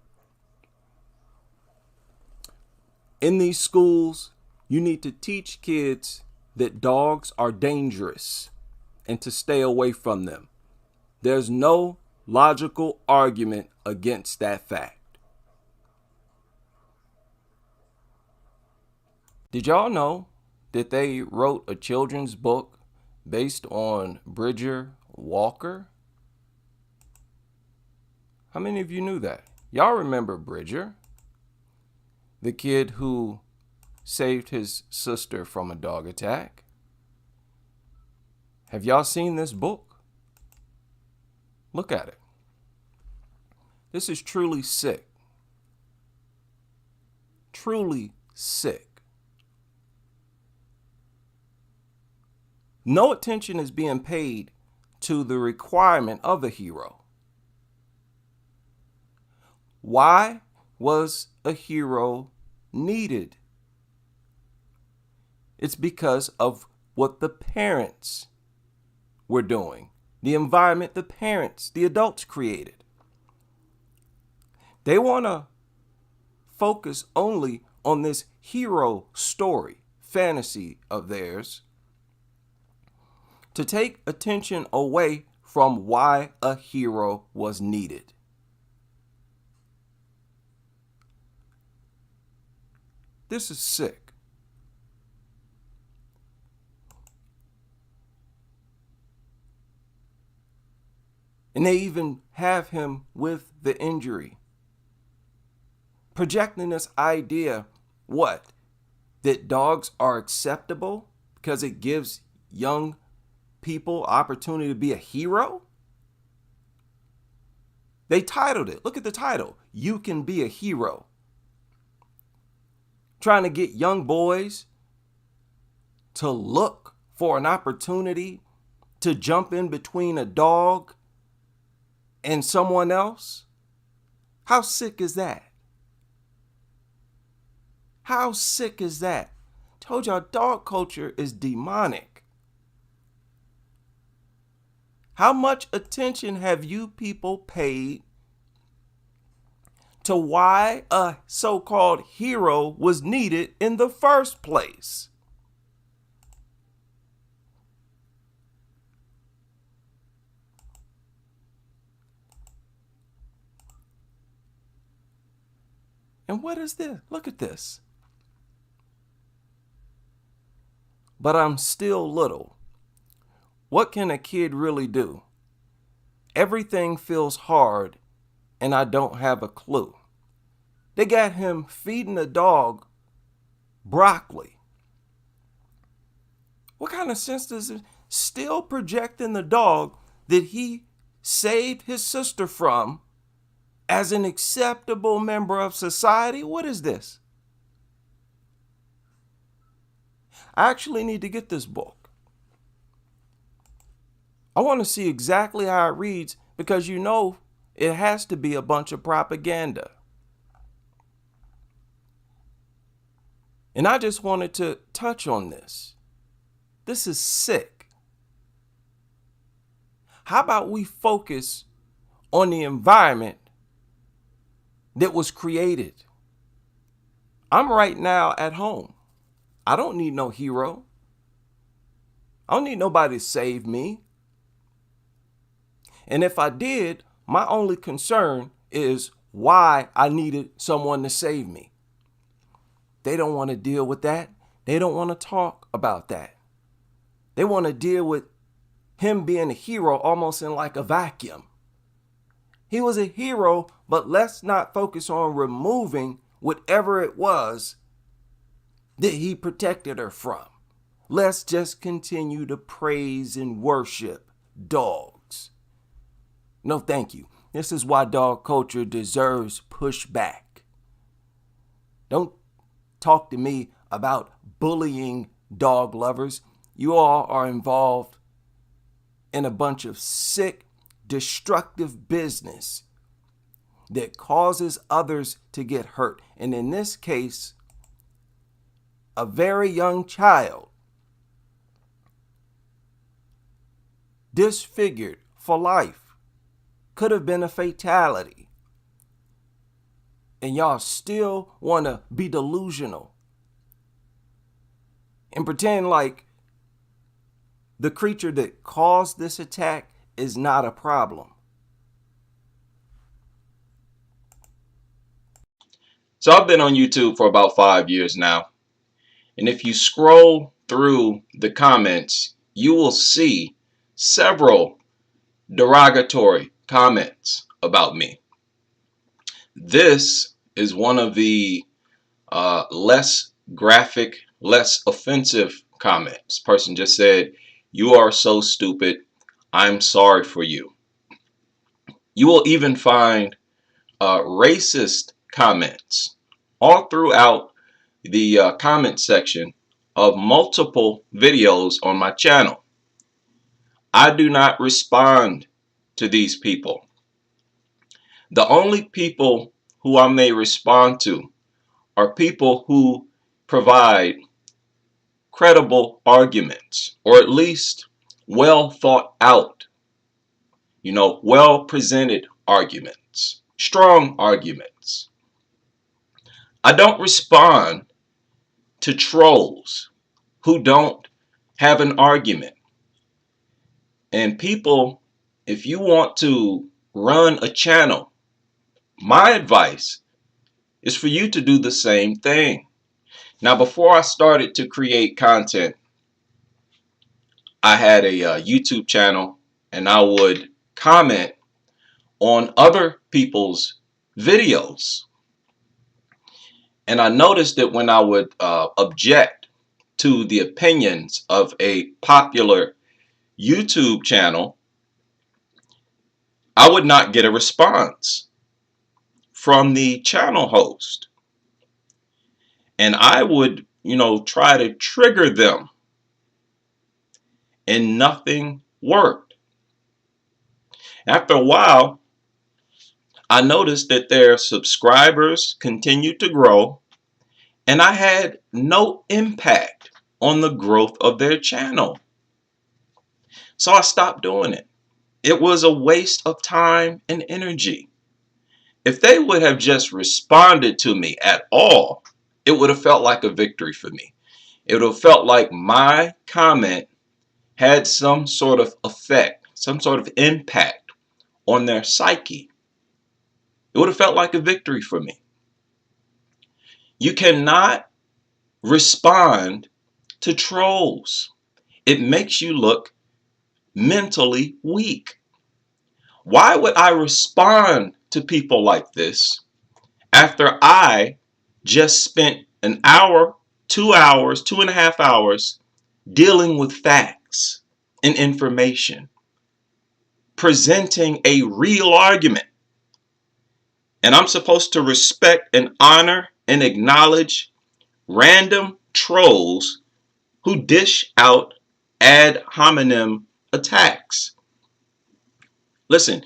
In these schools, you need to teach kids that dogs are dangerous and to stay away from them. There's no logical argument against that fact. Did y'all know that they wrote a children's book based on Bridger Walker? How many of you knew that? Y'all remember Bridger, the kid who saved his sister from a dog attack? Have y'all seen this book? Look at it. This is truly sick. Truly sick. No attention is being paid to the requirement of a hero. Why was a hero needed? It's because of what the parents were doing, the environment the parents, the adults created. They want to focus only on this hero story, fantasy of theirs, to take attention away from why a hero was needed. This is sick. And they even have him with the injury. projecting this idea, what? That dogs are acceptable because it gives young people opportunity to be a hero? They titled it. Look at the title. You Can Be a Hero. Trying to get young boys to look for an opportunity to jump in between a dog and someone else? How sick is that? How sick is that? Told y'all dog culture is demonic. How much attention have you people paid to why a so-called hero was needed in the first place? And what is this? Look at this. But I'm still little. What can a kid really do? Everything feels hard and I don't have a clue. They got him feeding a dog broccoli. What kind of sense does it? Still projecting the dog that he saved his sister from as an acceptable member of society? What is this? I actually need to get this book. I want to see exactly how it reads because you know it has to be a bunch of propaganda. And I just wanted to touch on this. This is sick. How about we focus on the environment that was created? I'm right now at home. I don't need no hero. I don't need nobody to save me. And if I did, my only concern is why I needed someone to save me. They don't want to deal with that. They don't want to talk about that. They want to deal with him being a hero almost in like a vacuum. He was a hero, but let's not focus on removing whatever it was that he protected her from. Let's just continue to praise and worship dogs. No, thank you. This is why dog culture deserves pushback. Don't talk to me about bullying dog lovers. You all are involved in a bunch of sick, destructive business that causes others to get hurt. And in this case, a very young child disfigured for life could have been a fatality. And y'all still want to be delusional and pretend like the creature that caused this attack is not a problem. So I've been on YouTube for about 5 years now. And if you scroll through the comments, you will see several derogatory comments about me. This is one of the less graphic, less offensive comments. This person just said, "You are so stupid. I'm sorry for you." You will even find racist comments all throughout the comment section of multiple videos on my channel. I do not respond to these people. The only people who I may respond to are people who provide credible arguments, or at least well thought out, well presented arguments, strong arguments. I don't respond to trolls who don't have an argument. And people, if you want to run a channel, my advice is for you to do the same thing. Now, before I started to create content, I had a YouTube channel and I would comment on other people's videos. And I noticed that when I would object to the opinions of a popular YouTube channel, I would not get a response from the channel host. And I would, try to trigger them, and nothing worked. After a while, I noticed that their subscribers continued to grow, and I had no impact on the growth of their channel. So I stopped doing it. It was a waste of time and energy. If they would have just responded to me at all, it would have felt like a victory for me. It would have felt like my comment had some sort of effect, some sort of impact on their psyche. It would have felt like a victory for me. You cannot respond to trolls. It makes you look mentally weak. Why would I respond to people like this after I just spent an hour, 2 hours, 2.5 hours dealing with facts and information, presenting a real argument? And I'm supposed to respect and honor and acknowledge random trolls who dish out ad hominem attacks. Listen,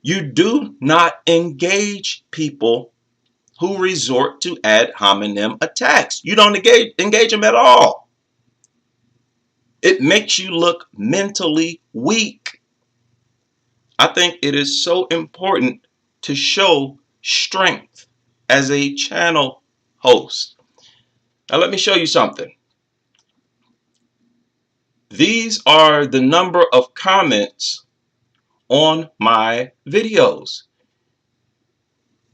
you do not engage people who resort to ad hominem attacks. You don't engage them at all. It makes you look mentally weak. I think it is so important to show strength as a channel host. Now let me show you something. These are the number of comments on my videos.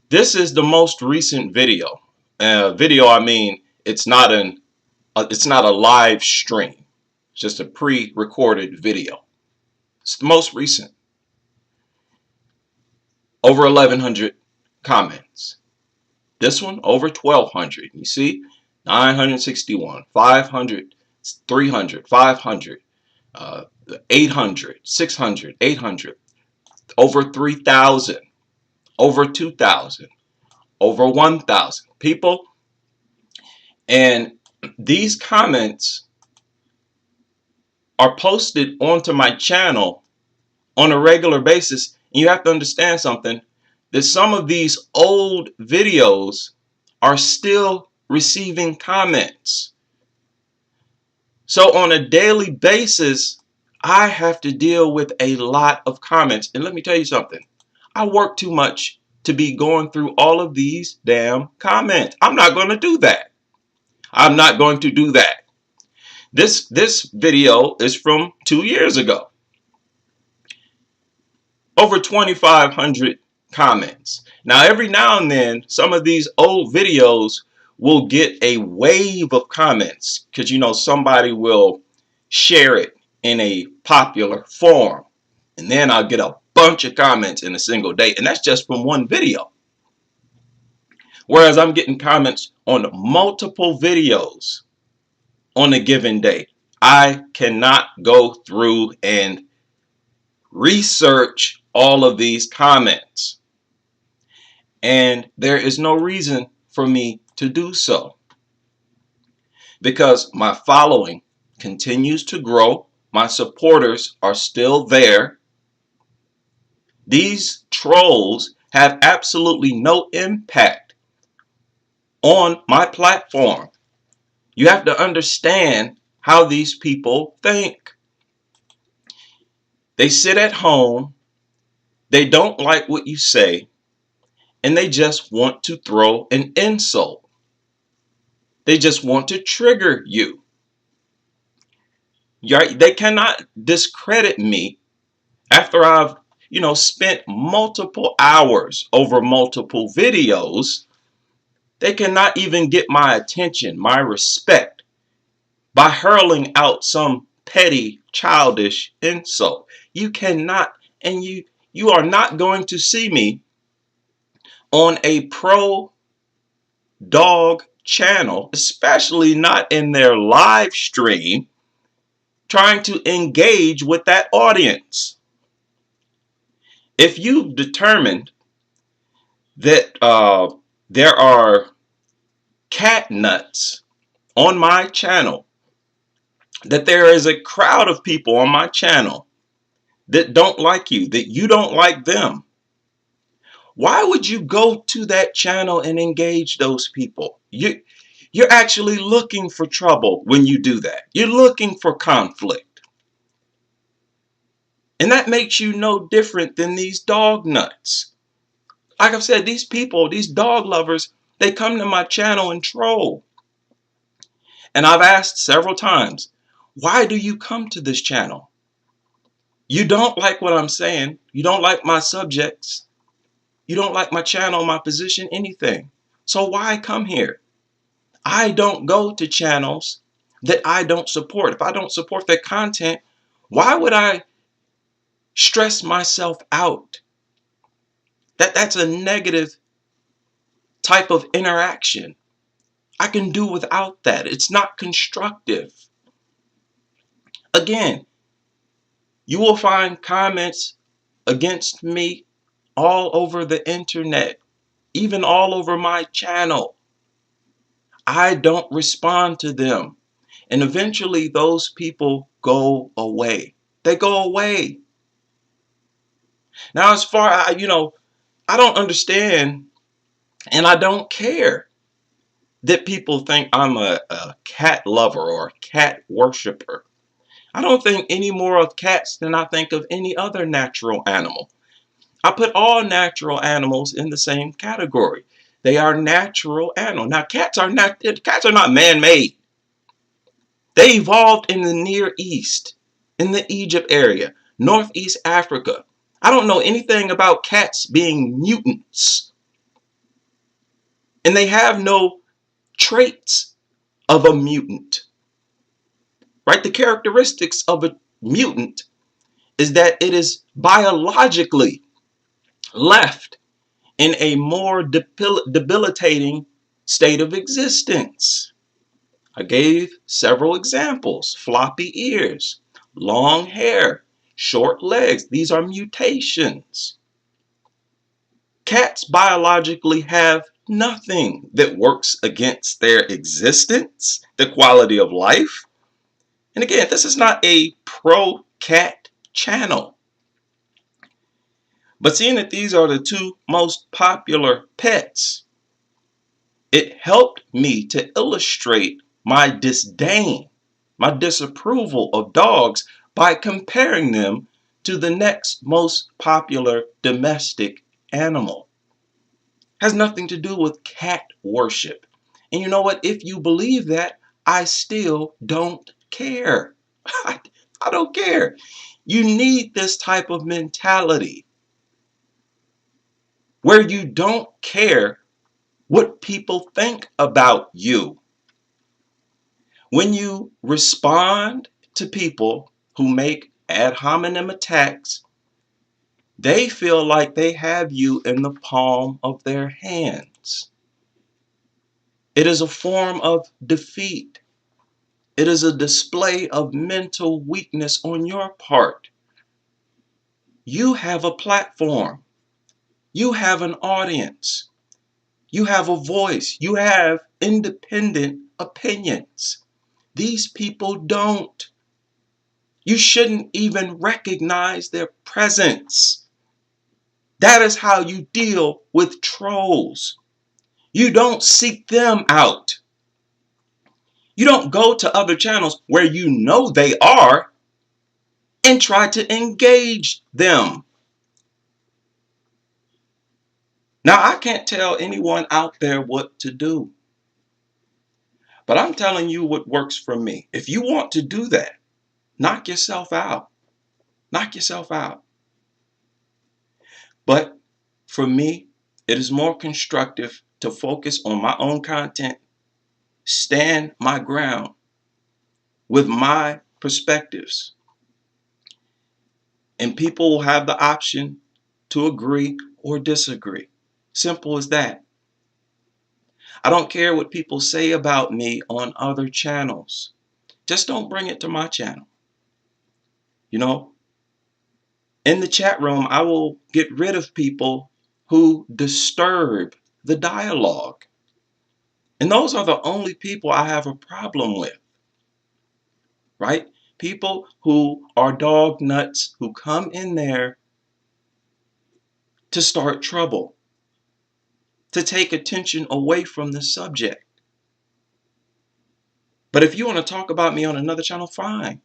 This is the most recent video. I mean, it's not a live stream. It's just a pre-recorded video. It's the most recent. Over 1,100 comments. This one over 1,200. You see, 961, 500, 300, 500, 800, 600, 800, over 3,000, over 2,000, over 1,000 people. And these comments are posted onto my channel on a regular basis. And you have to understand something, that some of these old videos are still receiving comments. So on a daily basis, I have to deal with a lot of comments. And let me tell you something, I work too much to be going through all of these damn comments. I'm not going to do that. I'm not going to do that. This video is from 2 years ago. Over 2,500 comments. Now, every now and then, some of these old videos will get a wave of comments because, somebody will share it in a popular forum. And then I'll get a bunch of comments in a single day. And that's just from one video. Whereas I'm getting comments on multiple videos on a given day. I cannot go through and research all of these comments. And there is no reason for me to do so, because my following continues to grow. My supporters are still there. These trolls have absolutely no impact on my platform. You have to understand how these people think. They sit at home, they don't like what you say, and they just want to throw an insult. They just want to trigger you. They cannot discredit me after I've, spent multiple hours over multiple videos. They cannot even get my attention, my respect, by hurling out some petty, childish insult. You cannot, and you are not going to see me on a pro dog channel, especially not in their live stream, trying to engage with that audience. If you've determined that there are cat nuts on my channel, that there is a crowd of people on my channel that don't like you, that you don't like them, why would you go to that channel and engage those people? You're actually looking for trouble when you do that. You're looking for conflict. And that makes you no different than these dog nuts. Like I've said, these people, these dog lovers, they come to my channel and troll. And I've asked several times, why do you come to this channel? You don't like what I'm saying. You don't like my subjects. You don't like my channel, my position, anything. So why come here? I don't go to channels that I don't support. If I don't support their content, why would I stress myself out? That's a negative type of interaction. I can do without that. It's not constructive. Again, you will find comments against me all over the internet, even all over my channel. I don't respond to them. And eventually those people go away. They go away. Now, as far as, I don't understand and I don't care that people think I'm a cat lover or a cat worshiper. I don't think any more of cats than I think of any other natural animal. I put all natural animals in the same category. They are natural animals. Now, cats are not man-made. They evolved in the Near East, in the Egypt area, Northeast Africa. I don't know anything about cats being mutants. And they have no traits of a mutant. Right? The characteristics of a mutant is that it is biologically left in a more debilitating state of existence. I gave several examples. Floppy ears, long hair, short legs. These are mutations. Cats biologically have nothing that works against their existence, the quality of life. And again, this is not a pro-cat channel. But seeing that these are the two most popular pets, it helped me to illustrate my disdain, my disapproval of dogs by comparing them to the next most popular domestic animal. Has nothing to do with cat worship. And you know what? If you believe that, I still don't care. I don't care. You need this type of mentality where you don't care what people think about you. When you respond to people who make ad hominem attacks, they feel like they have you in the palm of their hands. It is a form of defeat. It is a display of mental weakness on your part. You have a platform. You have an audience. You have a voice. You have independent opinions. These people don't. You shouldn't even recognize their presence. That is how you deal with trolls. You don't seek them out. You don't go to other channels where you know they are and try to engage them. Now, I can't tell anyone out there what to do, but I'm telling you what works for me. If you want to do that, knock yourself out. Knock yourself out. But for me, it is more constructive to focus on my own content, stand my ground with my perspectives. And people will have the option to agree or disagree. Simple as that. I don't care what people say about me on other channels. Just don't bring it to my channel. You know, in the chat room, I will get rid of people who disturb the dialogue. And those are the only people I have a problem with, right? People who are dog nuts, who come in there to start trouble, to take attention away from the subject. But if you want to talk about me on another channel, fine.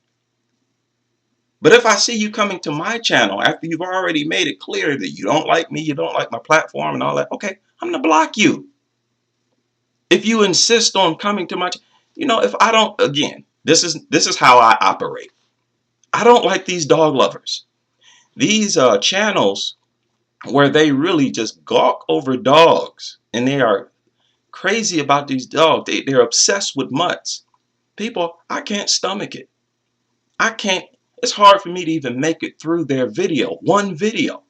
But if I see you coming to my channel after you've already made it clear that you don't like me, you don't like my platform and all that, okay, I'm going to block you. If you insist on coming to my, if I don't, again, this is how I operate. I don't like these dog lovers. These channels where they really just gawk over dogs and they are crazy about these dogs. They're obsessed with mutts. People, I can't stomach it. I can't. It's hard for me to even make it through their video, one video.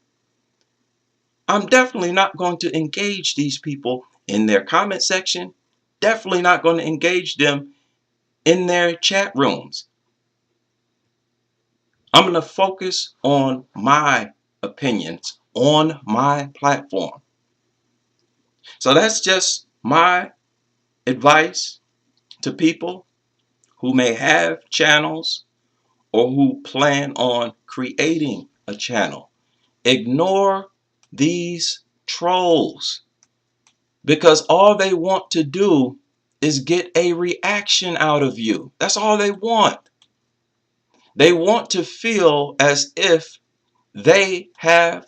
I'm definitely not going to engage these people in their comment section. Definitely not going to engage them in their chat rooms. I'm going to focus on my opinions on my platform. So that's just my advice to people who may have channels or who plan on creating a channel. Ignore these trolls, because all they want to do is get a reaction out of you. That's all they want. They want to feel as if they have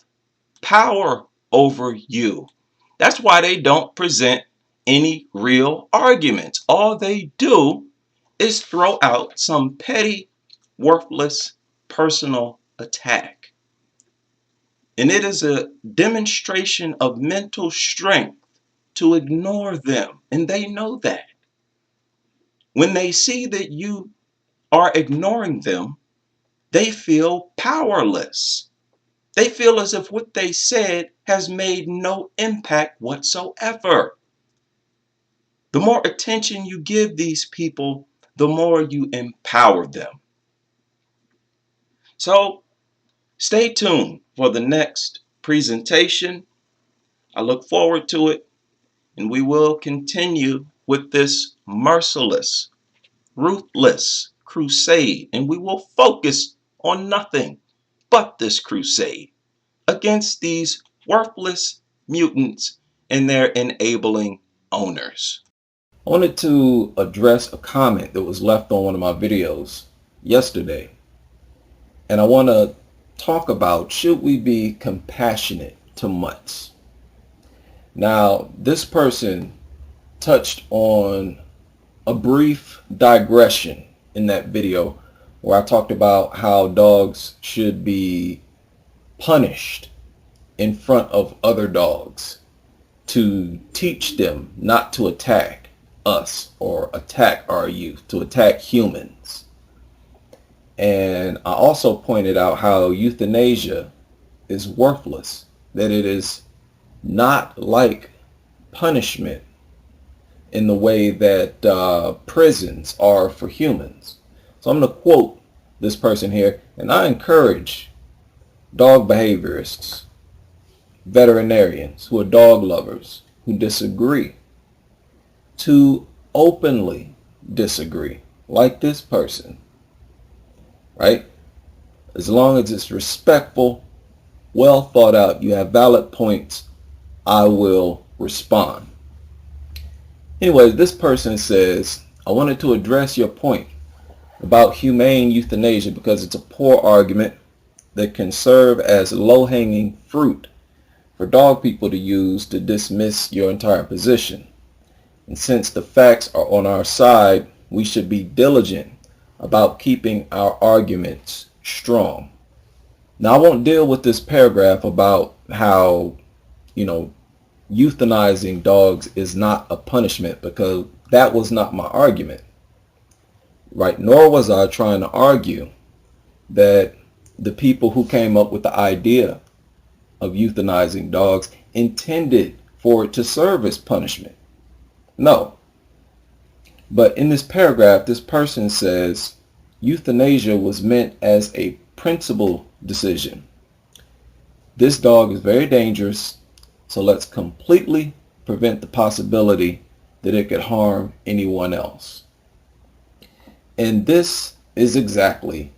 power over you. That's why they don't present any real arguments. All they do is throw out some petty, worthless personal attack. And it is a demonstration of mental strength to ignore them. And they know that. When they see that you are ignoring them, they feel powerless. They feel as if what they said has made no impact whatsoever. The more attention you give these people, the more you empower them. So stay tuned for the next presentation. I look forward to it, and we will continue with this merciless, ruthless crusade, and we will focus on nothing but this crusade against these worthless mutants and their enabling owners. I wanted to address a comment that was left on one of my videos yesterday. And I want to talk about, should we be compassionate to mutts? Now, this person touched on a brief digression in that video where I talked about how dogs should be punished in front of other dogs to teach them not to attack us or attack our youth, to attack humans. And I also pointed out how euthanasia is worthless, that it is not like punishment in the way that prisons are for humans. So I'm going to quote this person here, and I encourage dog behaviorists, veterinarians who are dog lovers, who disagree, to openly disagree, like this person, right? As long as it's respectful, well thought out, you have valid points, I will respond. Anyway, this person says, I wanted to address your point about humane euthanasia because it's a poor argument that can serve as low-hanging fruit for dog people to use to dismiss your entire position. And since the facts are on our side, we should be diligent about keeping our arguments strong. Now, I won't deal with this paragraph about how, euthanizing dogs is not a punishment, because that was not my argument, right? Nor was I trying to argue that the people who came up with the idea of euthanizing dogs intended for it to serve as punishment. No. But in this paragraph, this person says euthanasia was meant as a principle decision. This dog is very dangerous, so let's completely prevent the possibility that it could harm anyone else. And this is exactly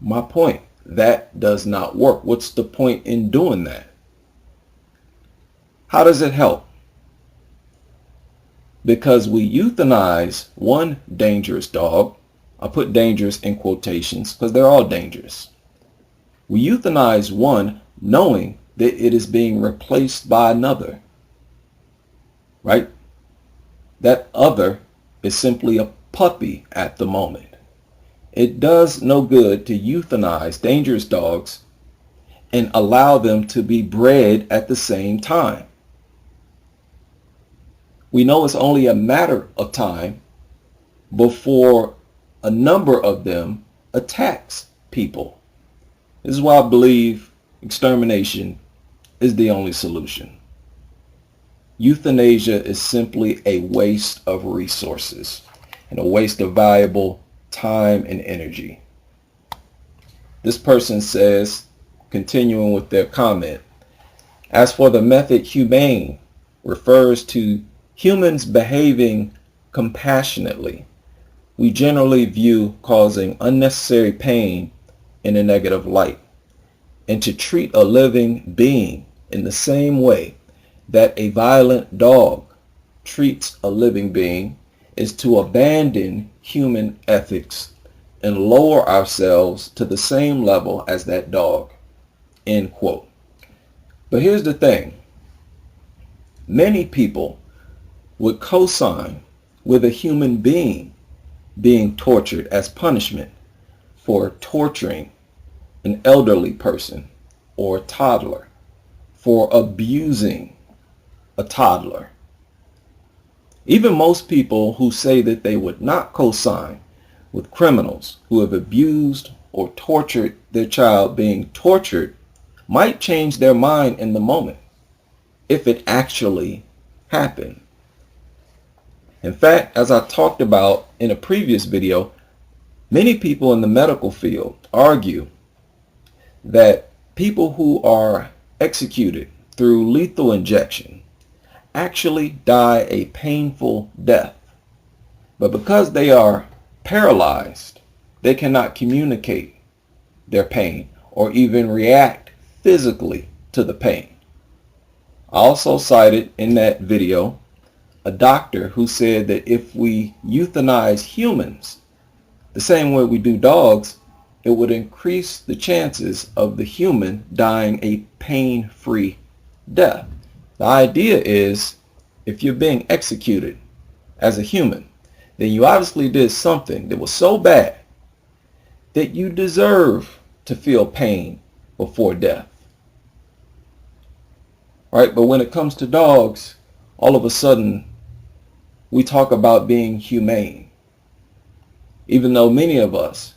my point. That does not work. What's the point in doing that? How does it help? Because we euthanize one dangerous dog. I put dangerous in quotations because they're all dangerous. We euthanize one knowing that it is being replaced by another. Right? That other is simply a puppy at the moment. It does no good to euthanize dangerous dogs and allow them to be bred at the same time. We know it's only a matter of time before a number of them attacks people. This is why I believe extermination is the only solution. Euthanasia is simply a waste of resources and a waste of valuable time and energy. This person says, continuing with their comment, as for the method humane, refers to humans behaving compassionately. We generally view causing unnecessary pain in a negative light, and to treat a living being in the same way that a violent dog treats a living being is to abandon human ethics and lower ourselves to the same level as that dog. End quote. But here's the thing. Many people would co-sign with a human being being tortured as punishment for torturing an elderly person or a toddler, for abusing a toddler. Even most people who say that they would not co-sign with criminals who have abused or tortured their child being tortured might change their mind in the moment if it actually happened. In fact, as I talked about in a previous video, many people in the medical field argue that people who are executed through lethal injection actually die a painful death. But because they are paralyzed, they cannot communicate their pain or even react physically to the pain. I also cited in that video a doctor who said that if we euthanize humans the same way we do dogs, it would increase the chances of the human dying a pain-free death. The idea is, if you're being executed as a human, then you obviously did something that was so bad that you deserve to feel pain before death. Right? But when it comes to dogs, all of a sudden, we talk about being humane. Even though many of us,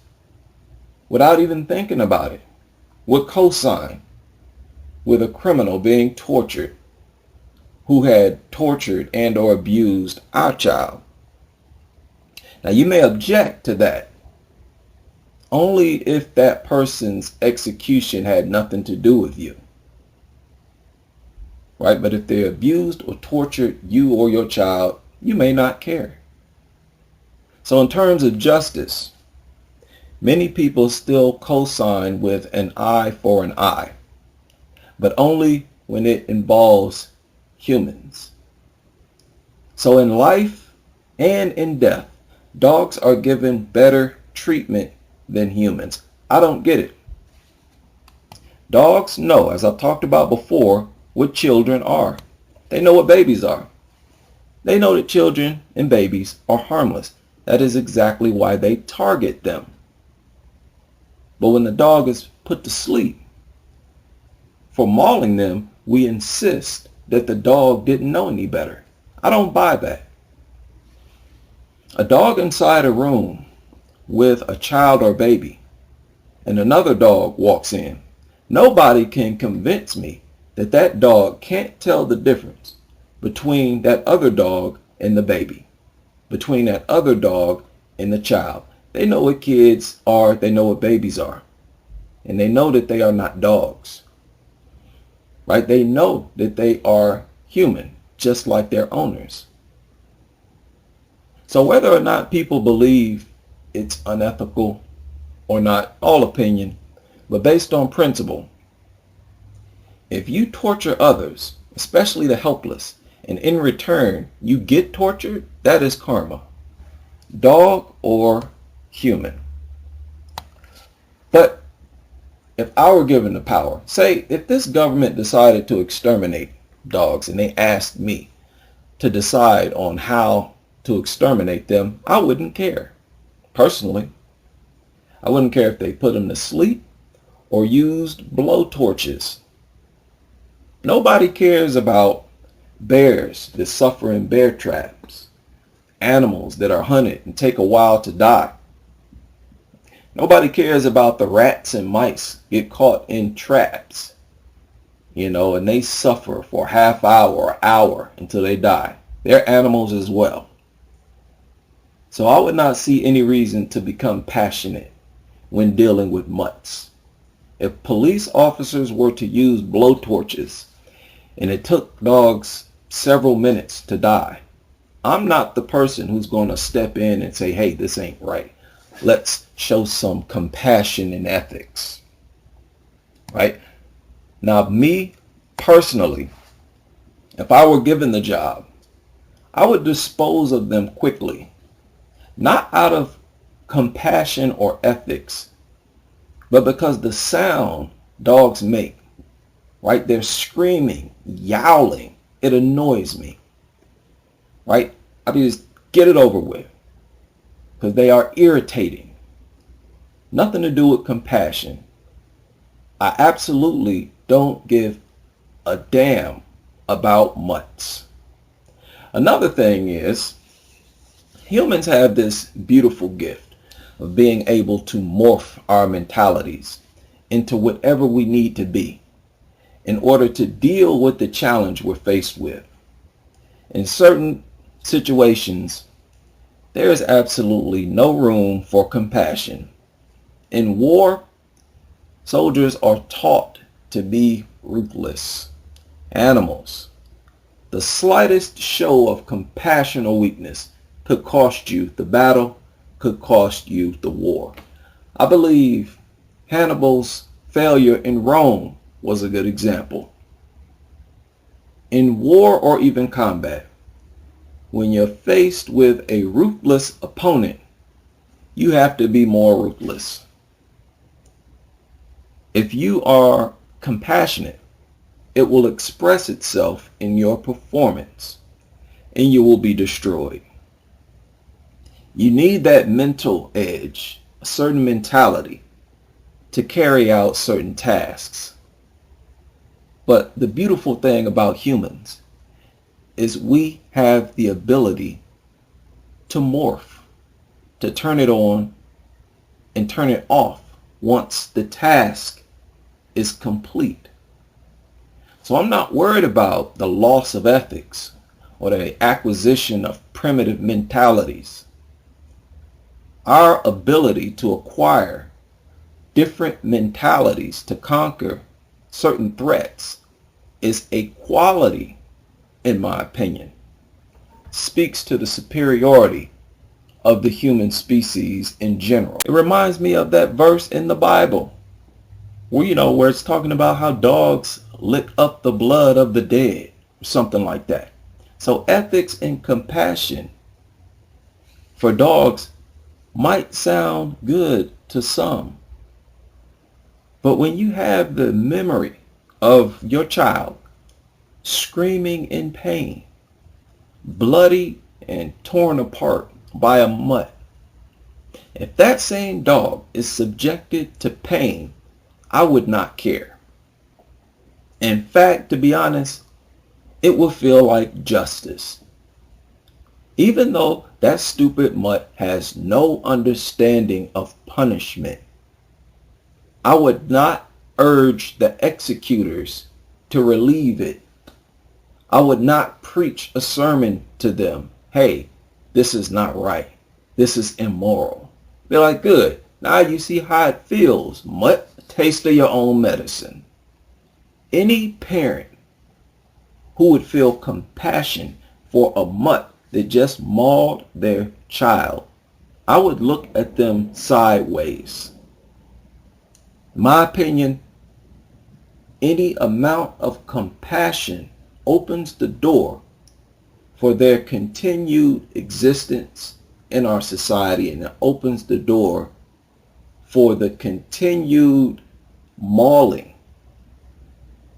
without even thinking about it, would co-sign with a criminal being tortured who had tortured and or abused our child. Now you may object to that only if that person's execution had nothing to do with you. Right? But if they abused or tortured you or your child, you may not care. So in terms of justice, many people still co-sign with an eye for an eye, but only when it involves humans. So in life and in death, dogs are given better treatment than humans. I don't get it. Dogs know, as I've talked about before, what children are. They know what babies are. They know that children and babies are harmless. That is exactly why they target them. But when the dog is put to sleep for mauling them, we insist that the dog didn't know any better. I don't buy that. A dog inside a room with a child or baby and another dog walks in, nobody can convince me that that dog can't tell the difference between that other dog and the baby, between that other dog and the child. They know what kids are, they know what babies are, and they know that they are not dogs, right? They know that they are human, just like their owners. So whether or not people believe it's unethical or not, all opinion, but based on principle, if you torture others, especially the helpless, and in return you get tortured, that is karma, dog or human. But if I were given the power, say if this government decided to exterminate dogs and they asked me to decide on how to exterminate them, I wouldn't care. Personally, I wouldn't care if they put them to sleep or used blowtorches. Nobody cares about bears that suffer in bear traps, animals that are hunted and take a while to die. Nobody cares about the rats and mice get caught in traps, and they suffer for a half hour or hour until they die. They're animals as well. So I would not see any reason to become passionate when dealing with mutts. If police officers were to use blowtorches and it took dogs several minutes to die, I'm not the person who's going to step in and say, hey, this ain't right. Let's show some compassion and ethics. Right? Now, me personally, if I were given the job, I would dispose of them quickly. Not out of compassion or ethics, but because the sound dogs make, right? They're screaming, yowling. It annoys me, right? I mean, just get it over with because they are irritating. Nothing to do with compassion. I absolutely don't give a damn about mutts. Another thing is, humans have this beautiful gift of being able to morph our mentalities into whatever we need to be in order to deal with the challenge we're faced with. In certain situations, there is absolutely no room for compassion. In war, soldiers are taught to be ruthless animals. The slightest show of compassion or weakness could cost you the battle, could cost you the war. I believe Hannibal's failure in Rome was a good example. In war or even combat, when you're faced with a ruthless opponent, you have to be more ruthless. If you are compassionate, it will express itself in your performance and you will be destroyed. You need that mental edge, a certain mentality to carry out certain tasks. But the beautiful thing about humans is we have the ability to morph, to turn it on and turn it off once the task is complete. So I'm not worried about the loss of ethics or the acquisition of primitive mentalities. Our ability to acquire different mentalities to conquer certain threats is a quality, in my opinion, speaks to the superiority of the human species in general. It reminds me of that verse in the Bible where it's talking about how dogs lick up the blood of the dead, or something like that. So ethics and compassion for dogs might sound good to some, but when you have the memory of your child screaming in pain, bloody and torn apart by a mutt, if that same dog is subjected to pain, I would not care. In fact, to be honest, it will feel like justice. Even though that stupid mutt has no understanding of punishment, I would not urge the executors to relieve it. I would not preach a sermon to them hey, this is not right. This is immoral. They're like, good. Now you see how it feels. Mutt, taste of your own medicine. Any parent who would feel compassion for a mutt that just mauled their child, I would look at them sideways. My opinion, any amount of compassion opens the door for their continued existence in our society, and it opens the door for the continued mauling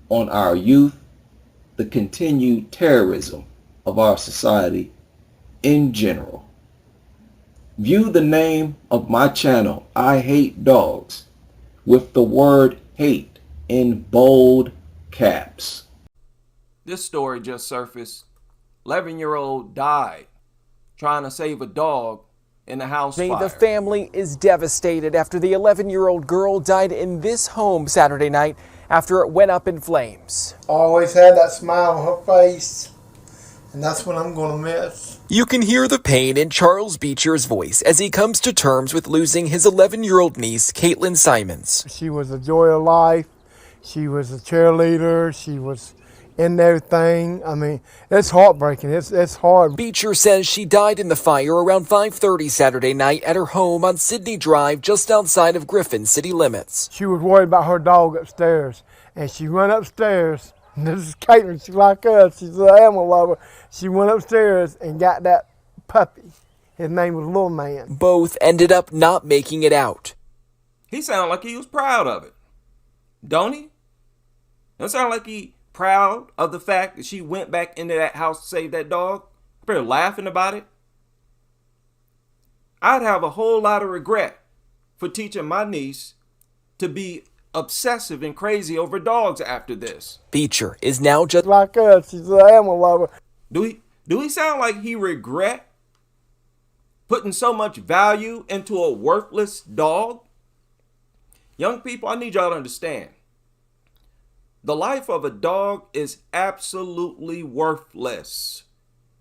on our youth, the continued terrorism of our society in general. View the name of my channel, I Hate Dogs, with the word hate in bold caps. This story just surfaced. 11-year-old died trying to save a dog in a house fire. The family is devastated after the 11-year-old girl died in this home Saturday night after it went up in flames. Always had that smile on her face, and that's what I'm going to miss. You can hear the pain in Charles Beecher's voice as he comes to terms with losing his 11-year-old niece, Caitlin Simons. She was a joy of life. She was a cheerleader. She was in everything. I mean, it's heartbreaking. It's hard. Beecher says she died in the fire around 5:30 Saturday night at her home on Sydney Drive, just outside of Griffin city limits. She was worried about her dog upstairs, and she went upstairs. And this is Caitlin. She's like us. She's an animal lover. She went upstairs and got that puppy. His name was Little Man. Both ended up not making it out. He sounded like he was proud of it. Don't he? Don't sound like he proud of the fact that she went back into that house to save that dog? They're laughing about it. I'd have a whole lot of regret for teaching my niece to be obsessive and crazy over dogs after this. Beecher is now just like us. She's an animal lover. Do he sound like he regret putting so much value into a worthless dog? Young people, I need y'all to understand. The life of a dog is absolutely worthless.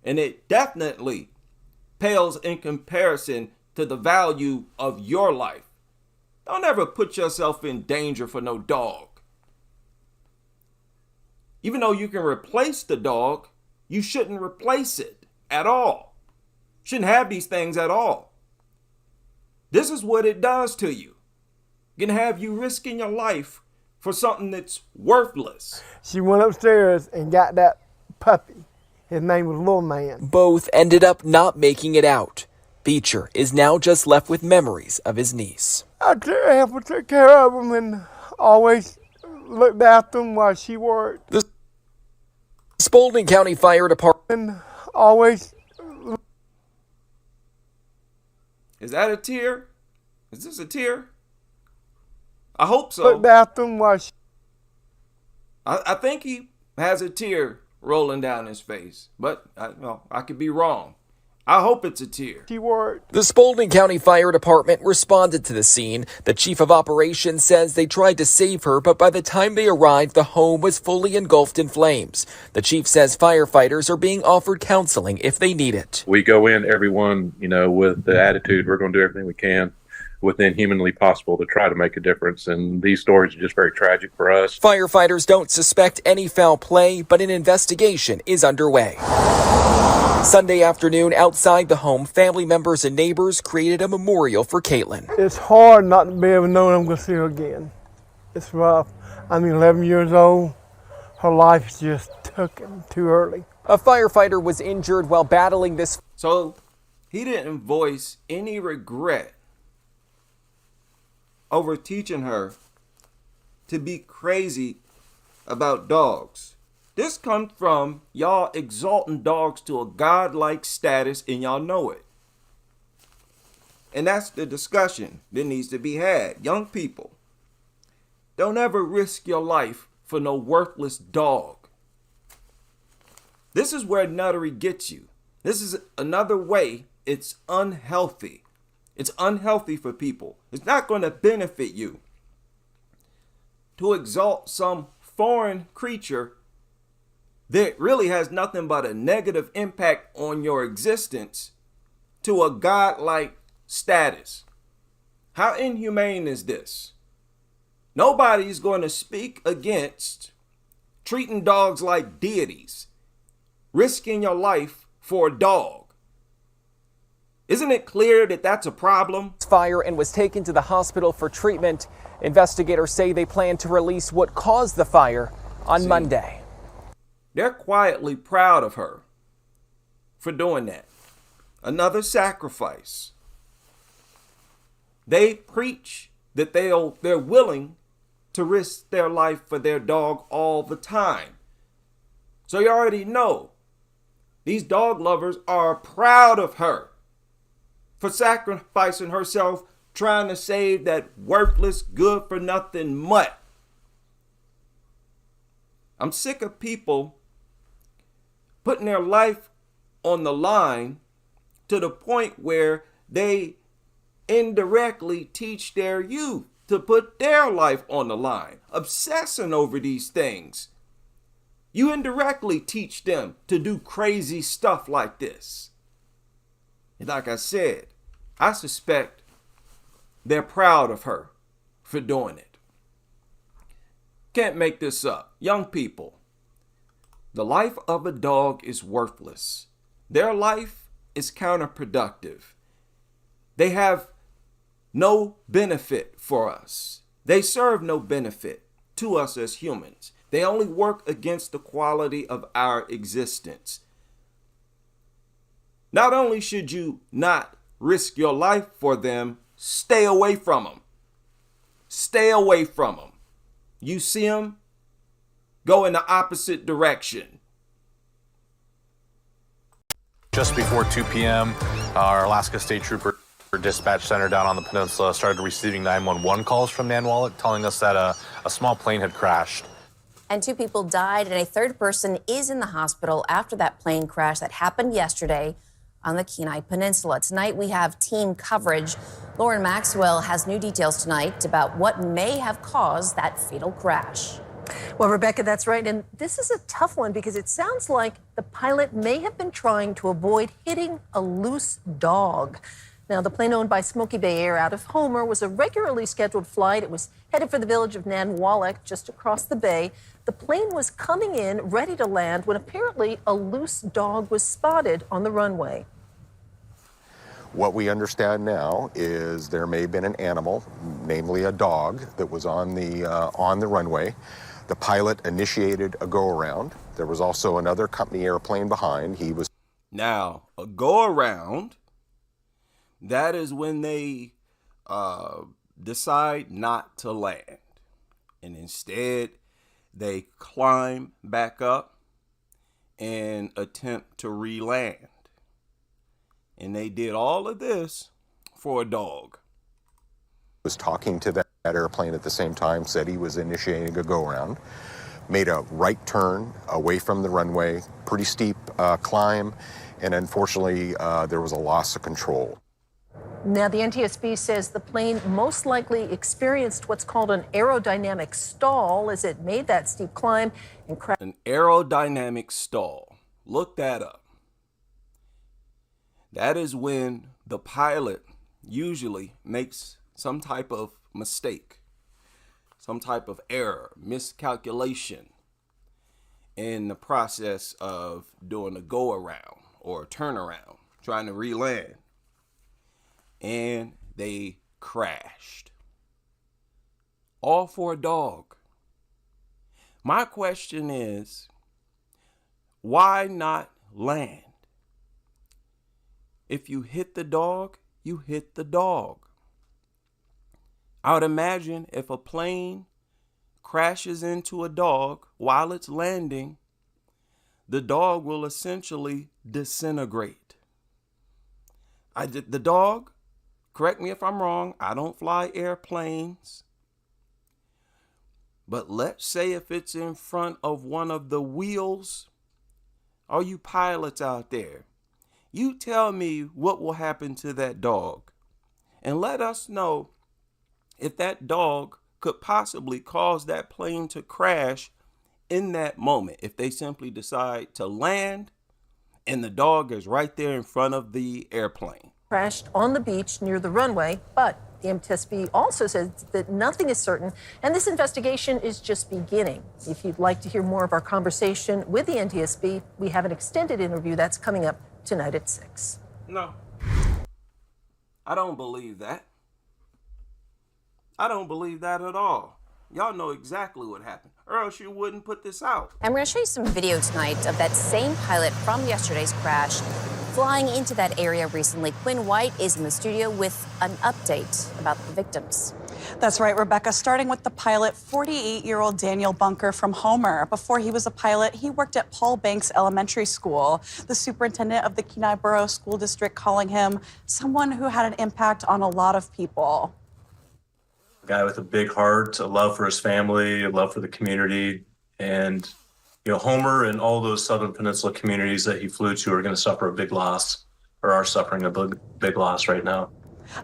And it definitely pales in comparison to the value of your life. Don't ever put yourself in danger for no dog. Even though you can replace the dog, you shouldn't replace it at all. Shouldn't have these things at all. This is what it does to you. It can have you risking your life for something that's worthless. She went upstairs and got that puppy. His name was Little Man. Both ended up not making it out. Beecher is now just left with memories of his niece. I took care of him and always looked after him while she worked. The Spalding County Fire Department always. Is that a tear? Is this a tear? I hope so. Looked after him while she... I think he has a tear rolling down his face, but I could be wrong. I hope it's a tear. The Spalding County Fire Department responded to the scene. The chief of operations says they tried to save her, but by the time they arrived, the home was fully engulfed in flames. The chief says firefighters are being offered counseling if they need it. We go in, everyone, with the attitude, we're going to do everything we can within humanly possible to try to make a difference. And these stories are just very tragic for us. Firefighters don't suspect any foul play, but an investigation is underway. Sunday afternoon, outside the home, family members and neighbors created a memorial for Caitlin. It's hard not to be able to know I'm going to see her again. It's rough. 11 years old. Her life just took too early. A firefighter was injured while battling this. So he didn't voice any regret over teaching her to be crazy about dogs. This comes from y'all exalting dogs to a godlike status, and y'all know it. And that's the discussion that needs to be had. Young people, don't ever risk your life for no worthless dog. This is where nuttery gets you. This is another way it's unhealthy. It's unhealthy for people. It's not going to benefit you to exalt some foreign creature that really has nothing but a negative impact on your existence to a godlike status. How inhumane is this? Nobody's going to speak against treating dogs like deities, risking your life for a dog. Isn't it clear that that's a problem? Fire and was taken to the hospital for treatment. Investigators say they plan to release what caused the fire on Monday. They're quietly proud of her for doing that. Another sacrifice. They preach that they're willing to risk their life for their dog all the time. So you already know these dog lovers are proud of her for sacrificing herself, trying to save that worthless, good-for-nothing mutt. I'm sick of people putting their life on the line to the point where they indirectly teach their youth to put their life on the line, obsessing over these things. You indirectly teach them to do crazy stuff like this. And like I said, I suspect they're proud of her for doing it. Can't make this up. Young people, the life of a dog is worthless. Their life is counterproductive. They have no benefit for us. They serve no benefit to us as humans. They only work against the quality of our existence. Not only should you not risk your life for them, stay away from them. Stay away from them. You see them, go in the opposite direction. Just before 2 p.m., our Alaska State Trooper dispatch center down on the peninsula started receiving 911 calls from Nanwallet telling us that a small plane had crashed. And 2 people died, and a third person is in the hospital after that plane crash that happened yesterday on the Kenai Peninsula. Tonight, we have team coverage. Lauren Maxwell has new details tonight about what may have caused that fatal crash. Well, Rebecca, that's right. And this is a tough one because it sounds like the pilot may have been trying to avoid hitting a loose dog. Now, the plane owned by Smoky Bay Air out of Homer was a regularly scheduled flight. It was headed for the village of Nanwalek, just across the bay. The plane was coming in, ready to land, when apparently a loose dog was spotted on the runway. What we understand now is there may have been an animal, namely a dog, that was on the runway. The pilot initiated a go-around. There was also another company airplane behind. Now, a go-around, that is when they decide not to land. And instead, they climb back up and attempt to re-land. And they did all of this for a dog. Was talking to that airplane at the same time, said he was initiating a go-around, made a right turn away from the runway, pretty steep climb, and unfortunately there was a loss of control. Now, the NTSB says the plane most likely experienced what's called an aerodynamic stall as it made that steep climb and crashed. An aerodynamic stall. Look that up. That is when the pilot usually makes some type of mistake, some type of error, miscalculation in the process of doing a go-around or a turnaround, trying to re-land. And they crashed. All for a dog. My question is, why not land? If you hit the dog, you hit the dog. I would imagine if a plane crashes into a dog while it's landing, the dog will essentially disintegrate. The dog, correct me if I'm wrong, I don't fly airplanes. But let's say if it's in front of one of the wheels, all you pilots out there, you tell me what will happen to that dog. And let us know if that dog could possibly cause that plane to crash in that moment, if they simply decide to land and the dog is right there in front of the airplane. Crashed on the beach near the runway, but the MTSB also says that nothing is certain, and this investigation is just beginning. If you'd like to hear more of our conversation with the NTSB, we have an extended interview that's coming up tonight at 6. No, I don't believe that. I don't believe that at all. Y'all know exactly what happened, or else you wouldn't put this out. I'm going to show you some video tonight of that same pilot from yesterday's crash flying into that area recently. Quinn White is in the studio with an update about the victims. That's right, Rebecca. Starting with the pilot, 48-year-old Daniel Bunker from Homer. Before he was a pilot, he worked at Paul Banks Elementary School. The superintendent of the Kenai Borough School District calling him someone who had an impact on a lot of people. A guy with a big heart, a love for his family, a love for the community. And, you know, Homer and all those Southern Peninsula communities that he flew to are going to suffer a big loss, or are suffering a big loss right now.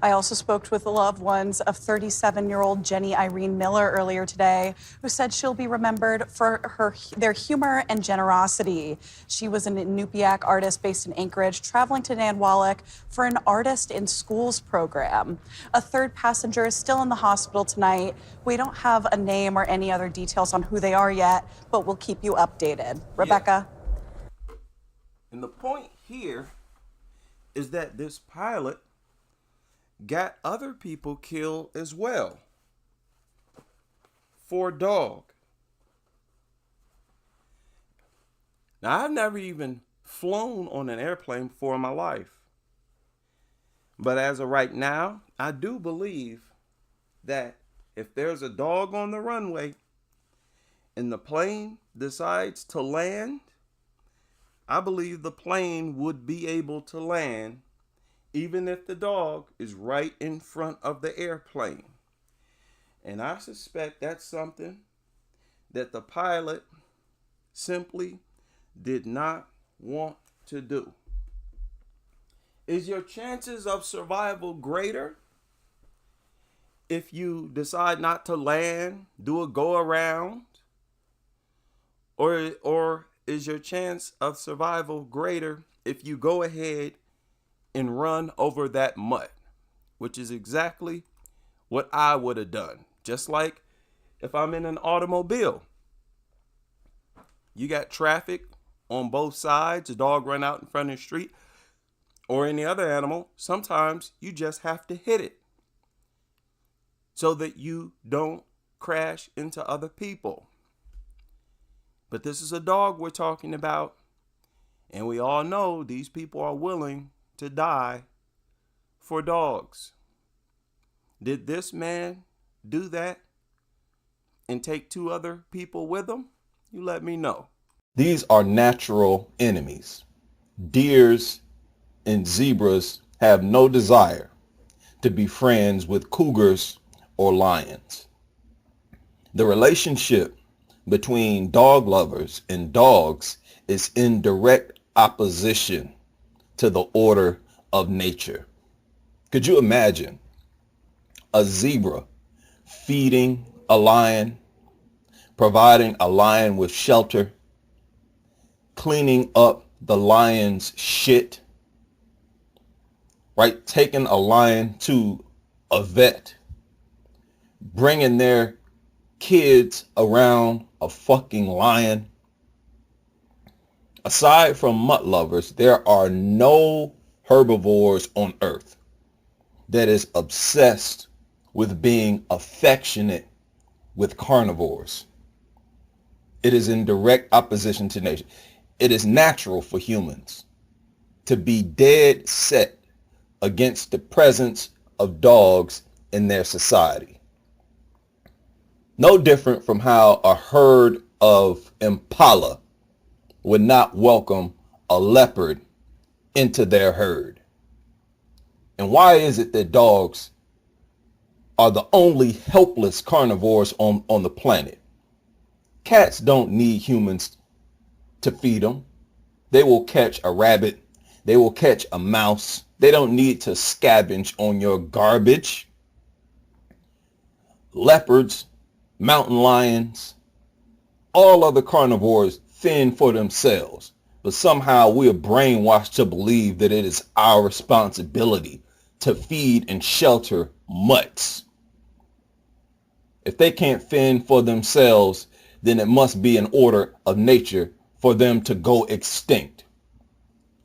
I also spoke with the loved ones of 37-year-old Jenny Irene Miller earlier today, who said she'll be remembered for their humor and generosity. She was an Inupiaq artist based in Anchorage, traveling to Nanwalek for an Artist in Schools program. A third passenger is still in the hospital tonight. We don't have a name or any other details on who they are yet, but we'll keep you updated. Rebecca? Yeah. And the point here is that this pilot got other people killed as well for a dog. Now, I've never even flown on an airplane before in my life. But as of right now, I do believe that if there's a dog on the runway and the plane decides to land, I believe the plane would be able to land even if the dog is right in front of the airplane. And I suspect that's something that the pilot simply did not want to do. Is your chances of survival greater if you decide not to land, do a go around? Or is your chance of survival greater if you go ahead and run over that mutt, which is exactly what I would have done. Just like if I'm in an automobile, you got traffic on both sides, a dog run out in front of the street, or any other animal, sometimes you just have to hit it so that you don't crash into other people. But this is a dog we're talking about, and we all know these people are willing to die for dogs. Did this man do that and take 2 other people with him? You let me know. These are natural enemies. Deers and zebras have no desire to be friends with cougars or lions. The relationship between dog lovers and dogs is in direct opposition to the order of nature. Could you imagine a zebra feeding a lion, providing a lion with shelter, cleaning up the lion's shit, right? Taking a lion to a vet, bringing their kids around a fucking lion. Aside from mutt lovers, there are no herbivores on earth that is obsessed with being affectionate with carnivores. It is in direct opposition to nature. It is natural for humans to be dead set against the presence of dogs in their society. No different from how a herd of impala would not welcome a leopard into their herd. And why is it that dogs are the only helpless carnivores on the planet? Cats don't need humans to feed them. They will catch a rabbit. They will catch a mouse. They don't need to scavenge on your garbage. Leopards, mountain lions, All other carnivores fend for themselves, but somehow we are brainwashed to believe that it is our responsibility to feed and shelter mutts. If they can't fend for themselves, then it must be an order of nature for them to go extinct.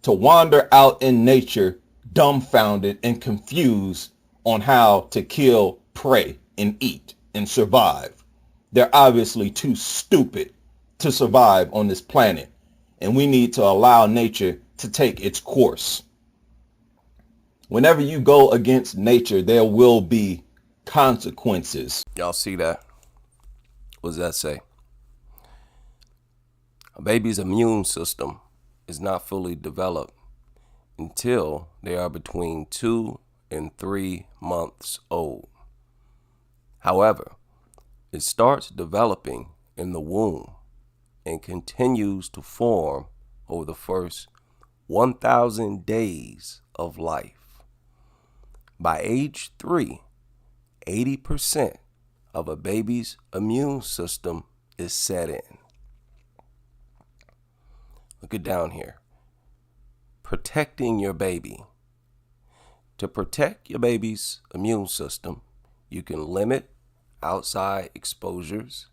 To wander out in nature, dumbfounded and confused on how to kill prey and eat and survive. They're obviously too stupid to survive on this planet, and we need to allow nature to take its course. Whenever you go against nature, there will be consequences. Y'all see that? What does that say? A baby's immune system is not fully developed until they are between 2 and 3 months old. However, it starts developing in the womb and continues to form over the first 1,000 days of life. By age 3, 80% of a baby's immune system is set in. Look it down here. Protecting your baby. To protect your baby's immune system, you can limit outside exposures,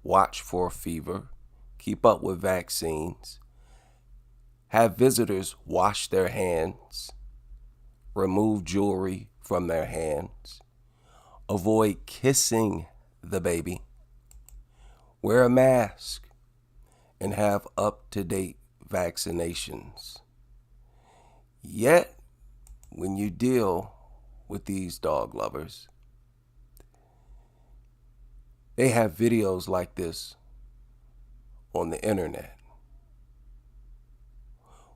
watch for fever, keep up with vaccines, have visitors wash their hands, remove jewelry from their hands, avoid kissing the baby, wear a mask, and have up-to-date vaccinations. Yet, when you deal with these dog lovers, they have videos like this on the internet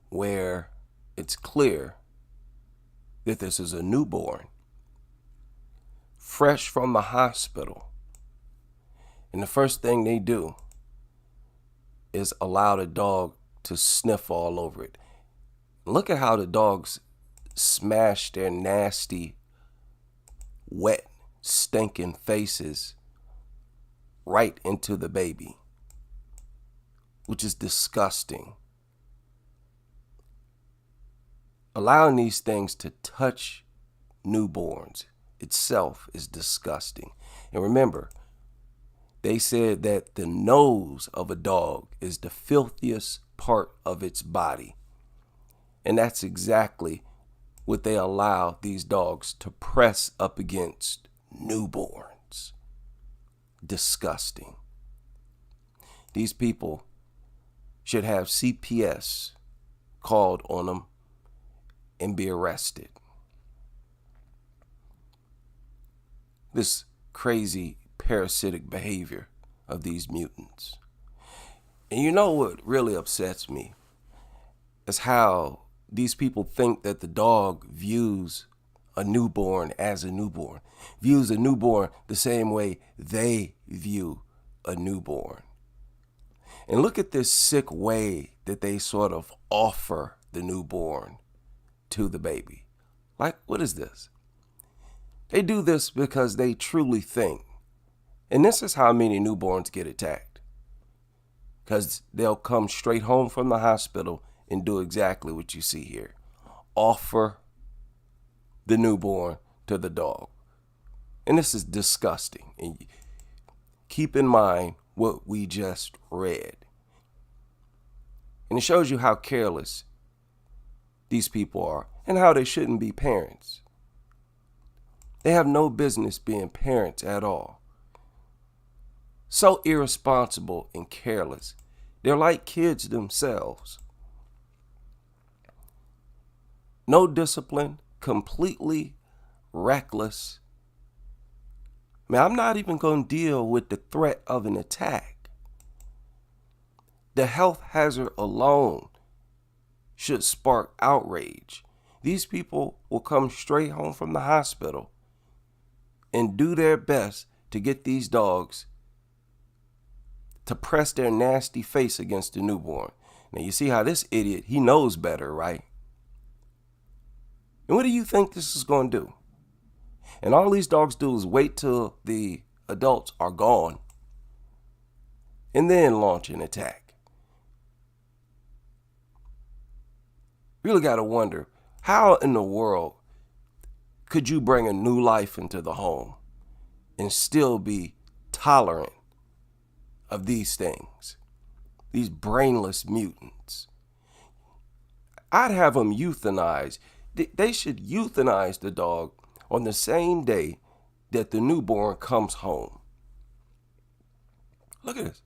where it's clear that this is a newborn, fresh from the hospital. And the first thing they do is allow the dog to sniff all over it. Look at how the dogs smash their nasty, wet, stinking faces right into the baby, which is disgusting. Allowing these things to touch newborns itself is disgusting. And remember, they said that the nose of a dog is the filthiest part of its body. And that's exactly what they allow these dogs to press up against newborns. Disgusting. These people should have CPS called on them and be arrested. This crazy parasitic behavior of these mutants. And you know what really upsets me is how these people think that the dog views a newborn as a newborn, views a newborn the same way they view a newborn. And look at this sick way that they sort of offer the newborn to the baby. Like, what is this? They do this because they truly think, and this is how many newborns get attacked, because they'll come straight home from the hospital and do exactly what you see here. Offer the newborn to the dog. And this is disgusting. And keep in mind what we just read. And it shows you how careless these people are and how they shouldn't be parents. They have no business being parents at all. So irresponsible and careless. They're like kids themselves. No discipline, completely reckless. Man, I'm not even going to deal with the threat of an attack. The health hazard alone should spark outrage. These people will come straight home from the hospital and do their best to get these dogs to press their nasty face against the newborn. Now you see how this idiot, he knows better, right? And what do you think this is going to do? And all these dogs do is wait till the adults are gone. and then launch an attack. Really got to wonder, how in the world could you bring a new life into the home and still be tolerant of these things, these brainless mutants? I'd have them euthanized. They should euthanize the dog on the same day that the newborn comes home. Look at this.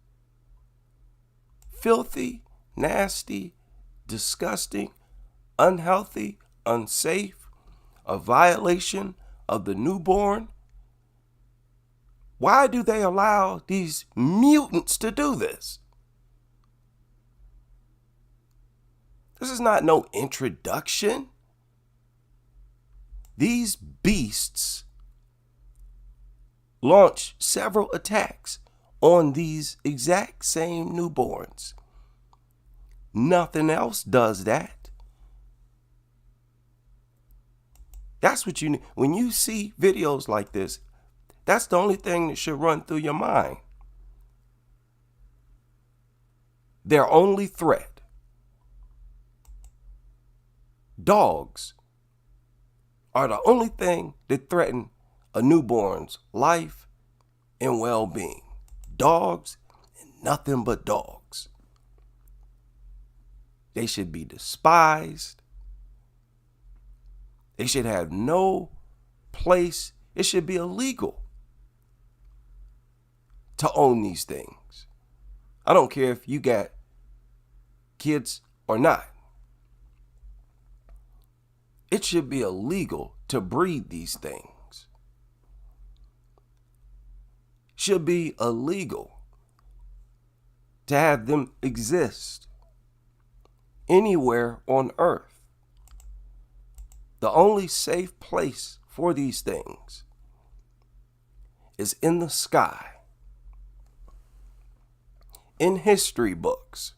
Filthy, nasty, disgusting, unhealthy, unsafe, a violation of the newborn. Why do they allow these mutants to do this? This is not no introduction. These beasts launch several attacks on these exact same newborns. Nothing else does that. That's what you need. When you see videos like this, that's the only thing that should run through your mind. Their only threat. Dogs are the only thing that threaten a newborn's life and well-being. Dogs and nothing but dogs. They should be despised. They should have no place. It should be illegal to own these things. I don't care if you got kids or not. It should be illegal to breed these things. Should be illegal to have them exist anywhere on earth. The only safe place for these things is in the sky, in history books,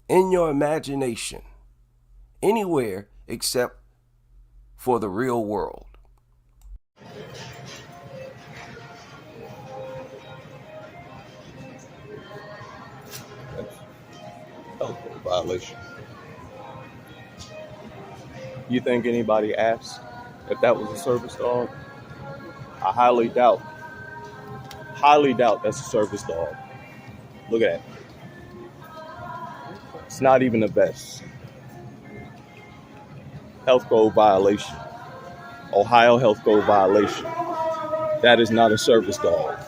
in your imagination, anywhere except for the real world. Health violation. You think anybody asked if that was a service dog? I highly doubt that's a service dog. Look at that. It's not even the best. Health code violation. Ohio health code violation. That is not a service dog.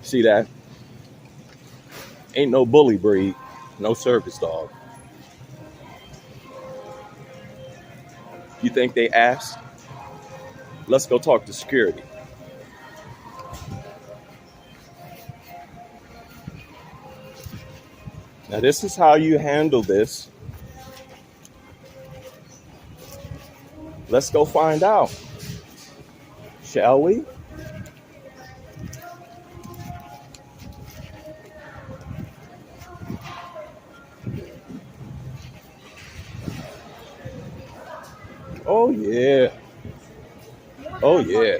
See that? Ain't no bully breed, no service dog. You think they asked? Let's go talk to security. Now this is how you handle this. Let's go find out, shall we? Oh yeah. Oh yeah.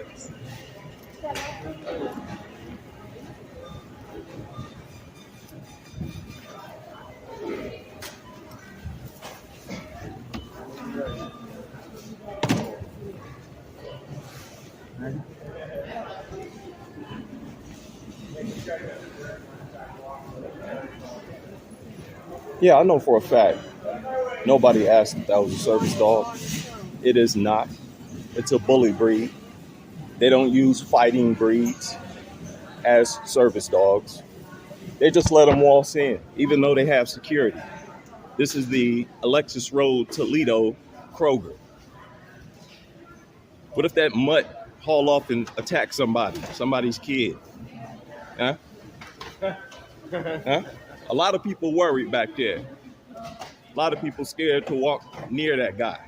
Yeah, I know for a fact nobody asked if that was a service dog. It is not. It's a bully breed. They don't use fighting breeds as service dogs. They just let them waltz in, even though they have security. This is the Alexis Road, Toledo, Kroger. What if that mutt haul off and attack somebody's kid? Huh? Huh? A lot of people worried back there. A lot of people scared to walk near that guy.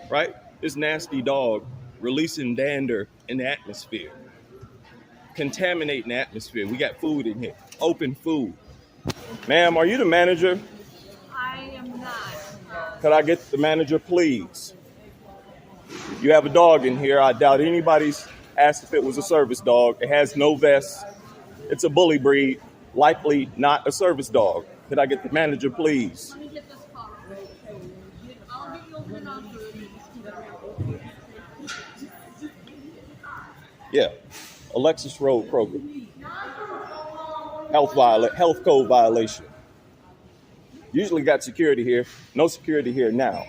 Right? This nasty dog releasing dander in the atmosphere, contaminating the atmosphere. We got food in here, open food. Ma'am, are you the manager? I am not. Could I get the manager, please? You have a dog in here. I doubt anybody's asked if it was a service dog. It has no vest. It's a bully breed, likely not a service dog. Could I get the manager, please? Yeah, Alexis Road Kroger. Health code violation. Usually got security here. No security here now.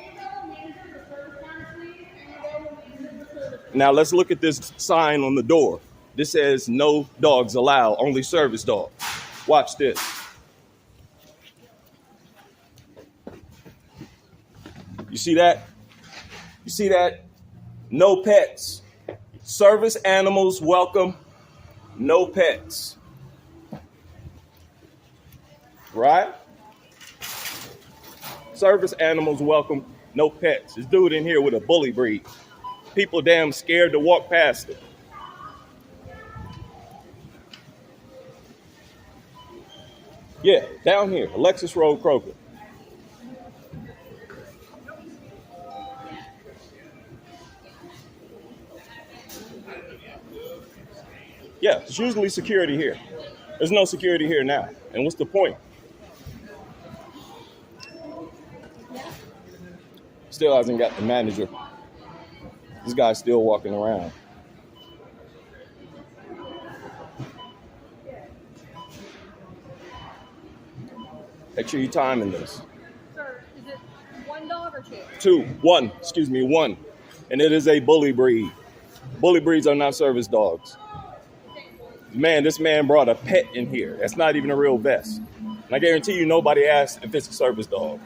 Now let's look at this sign on the door. This says no dogs allowed, only service dogs. Watch this. You see that? You see that? No pets. Service animals welcome. No pets. Right? Service animals welcome. No pets. This dude in here with a bully breed. People damn scared to walk past it. Yeah, down here, Alexis Road Kroger. Yeah, there's usually security here. There's no security here now. And what's the point? Still hasn't got the manager. This guy's still walking around. Make sure you're timing this. Sir, is it one dog or One. And it is a bully breed. Bully breeds are not service dogs. Man, this man brought a pet in here. That's not even a real vest. And I guarantee you nobody asked if it's a service dog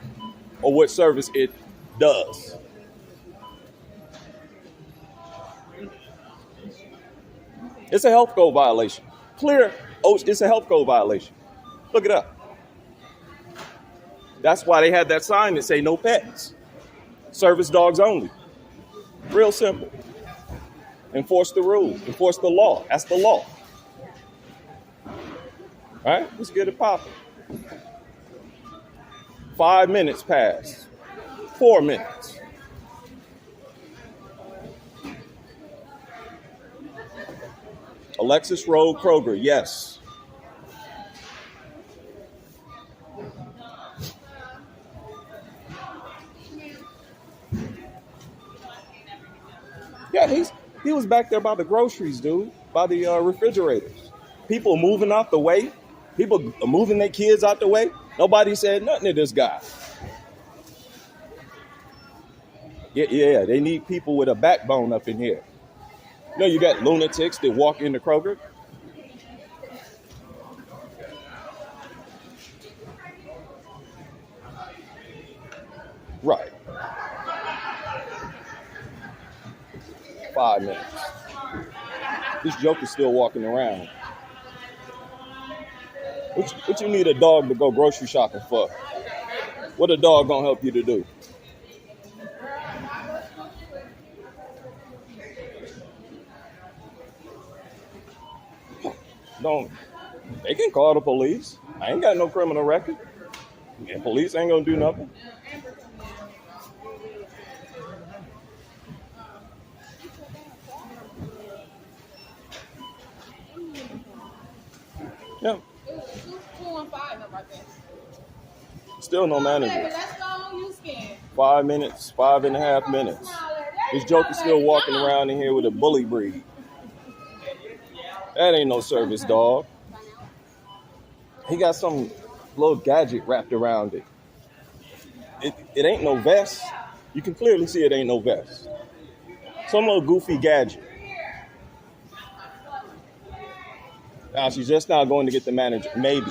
or what service it does. It's a health code violation. It's a health code violation. Look it up. That's why they had that sign that say no pets. Service dogs only. Real simple. Enforce the rules. Enforce the law. That's the law. All right, let's get it popping. 5 minutes passed. 4 minutes. Alexis Road Kroger, yes. Yeah, he was back there by the groceries, dude, by the refrigerators. People moving out the way. People moving their kids out the way. Nobody said nothing to this guy. Yeah, they need people with a backbone up in here. You know, you got lunatics that walk into Kroger. Right. 5 minutes. This joke is still walking around. What you need a dog to go grocery shopping for? What a dog gonna help you to do? They can call the police. I ain't got no criminal record. Yeah, police ain't gonna do nothing. Yeah. Still no manager. 5 minutes, 5.5 minutes. This joker's still walking around in here with a bully breed. That ain't no service dog. He got some little gadget wrapped around it. It ain't no vest. You can clearly see it ain't no vest. Some little goofy gadget. Now she's just now going to get the manager. Maybe.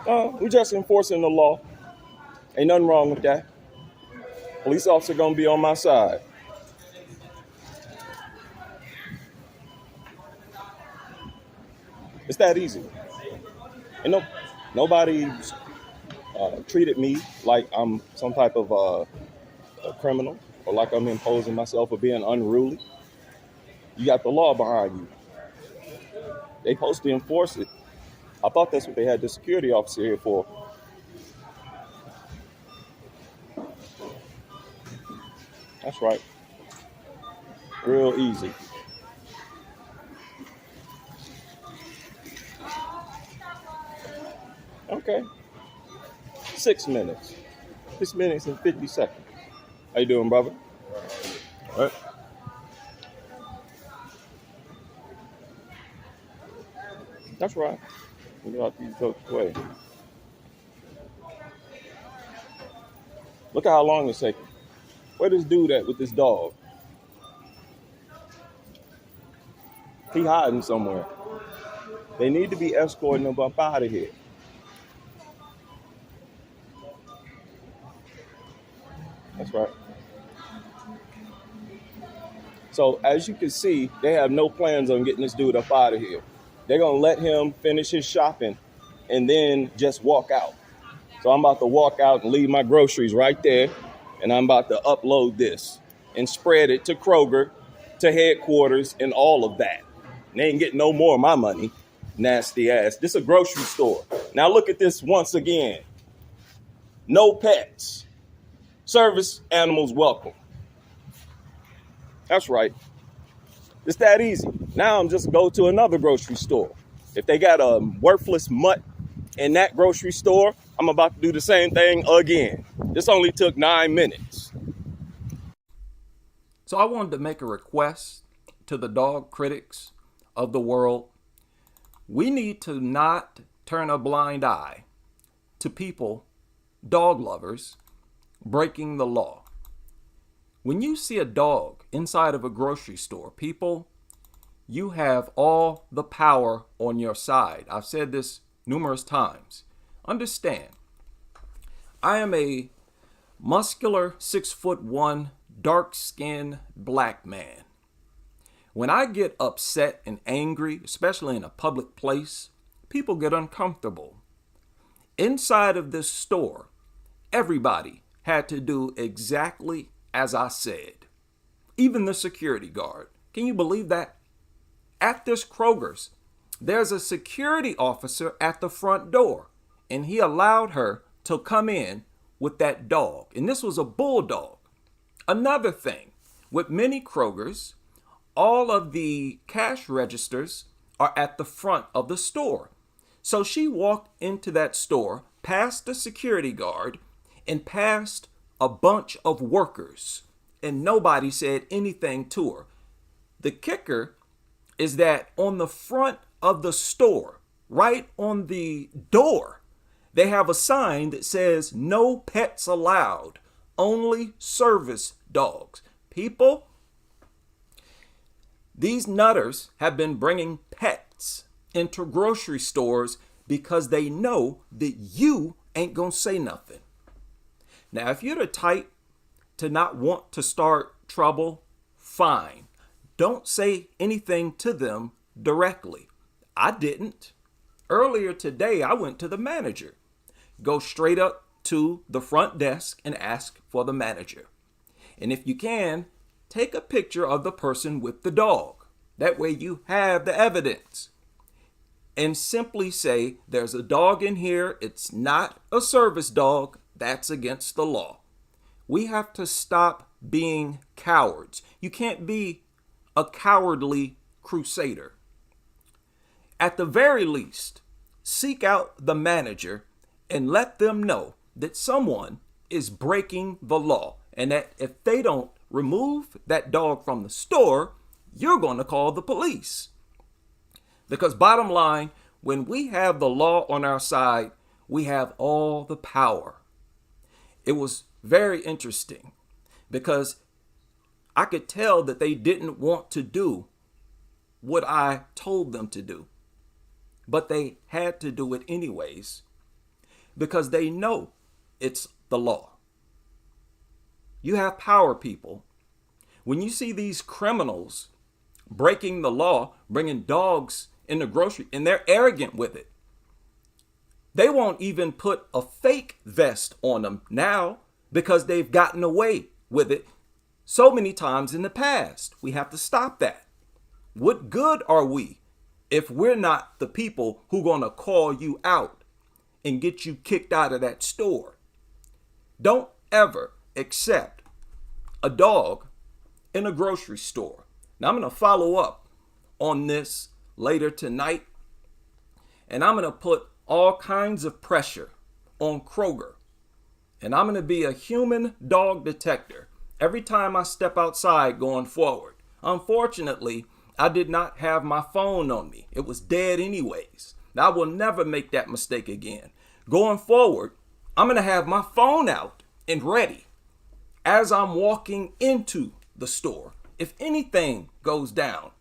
We're just enforcing the law. Ain't nothing wrong with that. Police officer gonna be on my side. It's that easy. And nobody treated me like I'm some type of a criminal or like I'm imposing myself or being unruly. You got the law behind you. They supposed to enforce it. I thought that's what they had the security officer here for. That's right. Real easy. Okay. 6 minutes. 6 minutes and 50 seconds. How you doing, brother? All right. That's right. We get out these folks' way. Look at how long it's taking. Where this dude at with this dog? He hiding somewhere. They need to be escorting him up out of here. That's right. So as you can see, they have no plans on getting this dude up out of here. They're going to let him finish his shopping and then just walk out. So I'm about to walk out and leave my groceries right there. And I'm about to upload this and spread it to Kroger, to headquarters, and all of that. And they ain't getting no more of my money. Nasty ass. This is a grocery store. Now look at this once again. No pets. Service animals welcome. That's right. It's that easy. Now I'm just go to another grocery store. If they got a worthless mutt in that grocery store, I'm about to do the same thing again. This only took 9 minutes. So I wanted to make a request to the dog critics of the world. We need to not turn a blind eye to people, dog lovers, breaking the law. When you see a dog inside of a grocery store, people, you have all the power on your side. I've said this numerous times. Understand, I am a muscular 6'1", dark-skinned black man. When I get upset and angry, especially in a public place, people get uncomfortable. Inside of this store, everybody had to do exactly as I said. Even the security guard. Can you believe that? At this Kroger's, there's a security officer at the front door, and he allowed her to come in with that dog. And this was a bulldog. Another thing, with many Kroger's, all of the cash registers are at the front of the store. So she walked into that store, past the security guard, and past a bunch of workers, and nobody said anything to her. The kicker is that on the front of the store, right on the door, they have a sign that says no pets allowed, only service dogs. People, these nutters have been bringing pets into grocery stores because they know that you ain't gonna say nothing. Now, if you're the type to not want to start trouble, fine. Don't say anything to them directly. I didn't. Earlier today, I went to the manager. Go straight up to the front desk and ask for the manager. And if you can, take a picture of the person with the dog. That way you have the evidence. And simply say, there's a dog in here. It's not a service dog. That's against the law. We have to stop being cowards. You can't be a cowardly crusader. At the very least, seek out the manager and let them know that someone is breaking the law, and that if they don't remove that dog from the store, you're going to call the police. Because bottom line, when we have the law on our side, we have all the power. It was very interesting because I could tell that they didn't want to do what I told them to do, but they had to do it anyways because they know it's the law. You have power, people. When you see these criminals breaking the law, bringing dogs in the grocery, and they're arrogant with it. They won't even put a fake vest on them now because they've gotten away with it so many times in the past. We have to stop that. What good are we if we're not the people who gonna call you out and get you kicked out of that store. Don't ever accept a dog in a grocery store. Now I'm gonna follow up on this later tonight, and I'm gonna put all kinds of pressure on Kroger, and I'm gonna be a human dog detector every time I step outside going forward. Unfortunately, I did not have my phone on me. It was dead anyways. Now, I will never make that mistake again. Going forward, I'm going to have my phone out and ready as I'm walking into the store. If anything goes down,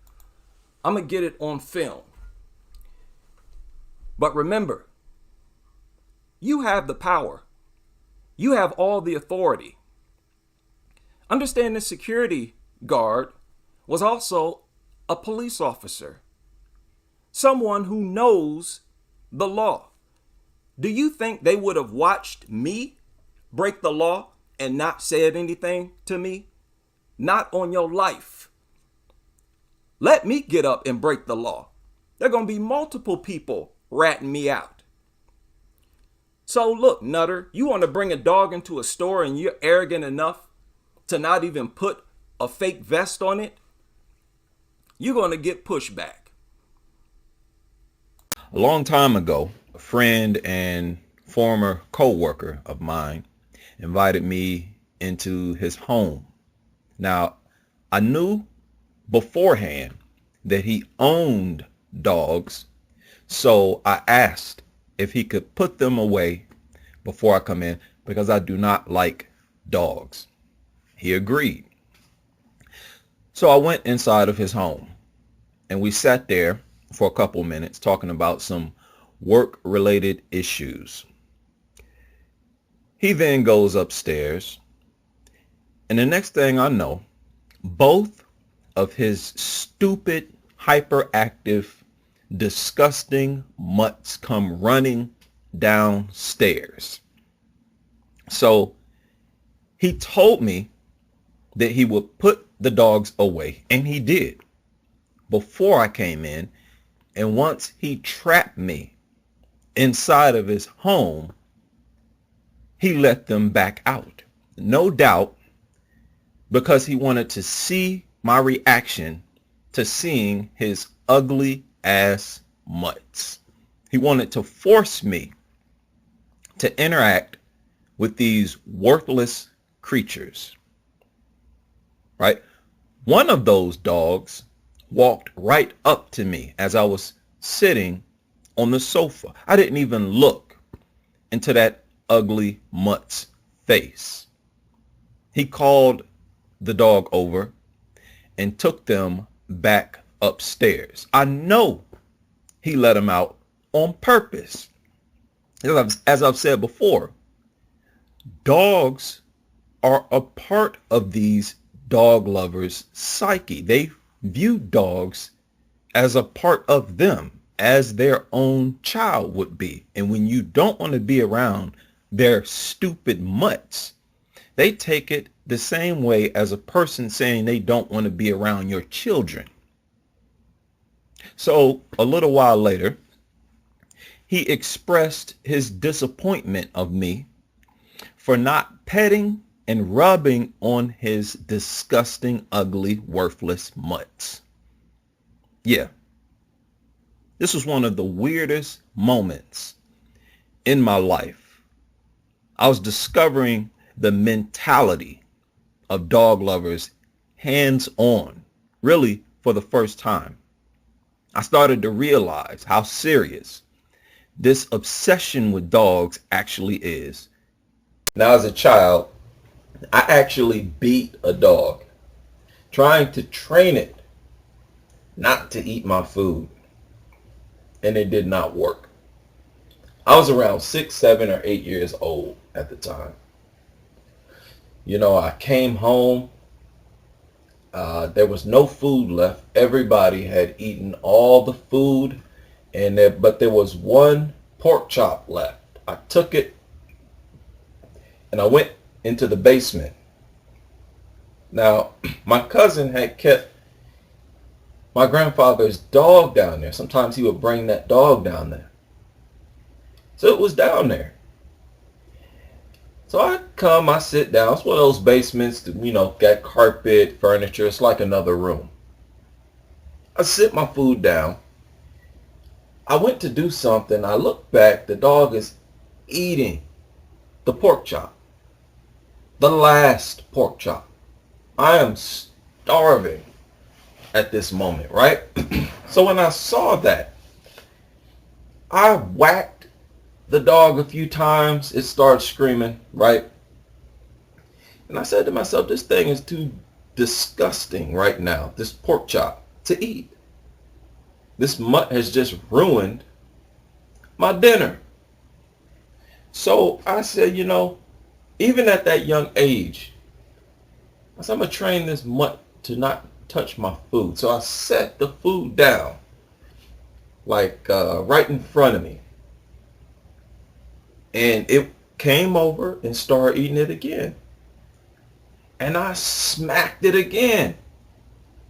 I'm going to get it on film. But remember, you have the power. You have all the authority. Understand the security guard was also a police officer, someone who knows the law. Do you think they would have watched me break the law and not said anything to me? Not on your life. Let me get up and break the law. There are going to be multiple people ratting me out. So look, Nutter, you want to bring a dog into a store and you're arrogant enough to not even put a fake vest on it? You're going to get pushback. A long time ago, a friend and former co-worker of mine invited me into his home. Now, I knew beforehand that he owned dogs, so I asked if he could put them away before I come in because I do not like dogs. He agreed. So I went inside of his home and we sat there for a couple minutes talking about some work-related issues. He then goes upstairs, and the next thing I know, both of his stupid, hyperactive, disgusting mutts come running downstairs. So he told me that he would put the dogs away, and he did before I came in. And once he trapped me inside of his home, he let them back out. No doubt because he wanted to see my reaction to seeing his ugly ass mutts. He wanted to force me to interact with these worthless creatures. Right? One of those dogs walked right up to me as I was sitting on the sofa. I didn't even look into that ugly mutt's face. He called the dog over and took them back upstairs. I know he let them out on purpose. As I've said before, dogs are a part of these dog lovers' psyche. They view dogs as a part of them, as their own child would be. And when you don't want to be around their stupid mutts, they take it the same way as a person saying they don't want to be around your children. So a little while later, he expressed his disappointment of me for not petting and rubbing on his disgusting, ugly, worthless mutts. Yeah. This was one of the weirdest moments in my life. I was discovering the mentality of dog lovers hands-on, really for the first time. I started to realize how serious this obsession with dogs actually is. Now, as a child, I actually beat a dog, trying to train it not to eat my food, and it did not work. I was around 6, 7, or 8 years old at the time. You know, I came home, there was no food left. Everybody had eaten all the food, but there was one pork chop left. I took it and I went into the basement. Now, my cousin had kept my grandfather's dog down there. Sometimes he would bring that dog down there. So it was down there. So I sit down. It's one of those basements that, got carpet, furniture. It's like another room. I sit my food down. I went to do something. I look back. The dog is eating the pork chop. The last pork chop. I am starving at this moment, right? So when I saw that, I whacked the dog a few times. It started screaming, right? And I said to myself, this thing is too disgusting right now, this pork chop, to eat. This mutt has just ruined my dinner. So I said, even at that young age, I said, I'm going to train this mutt to not touch my food. So I set the food down, like right in front of me. And it came over and started eating it again. And I smacked it again.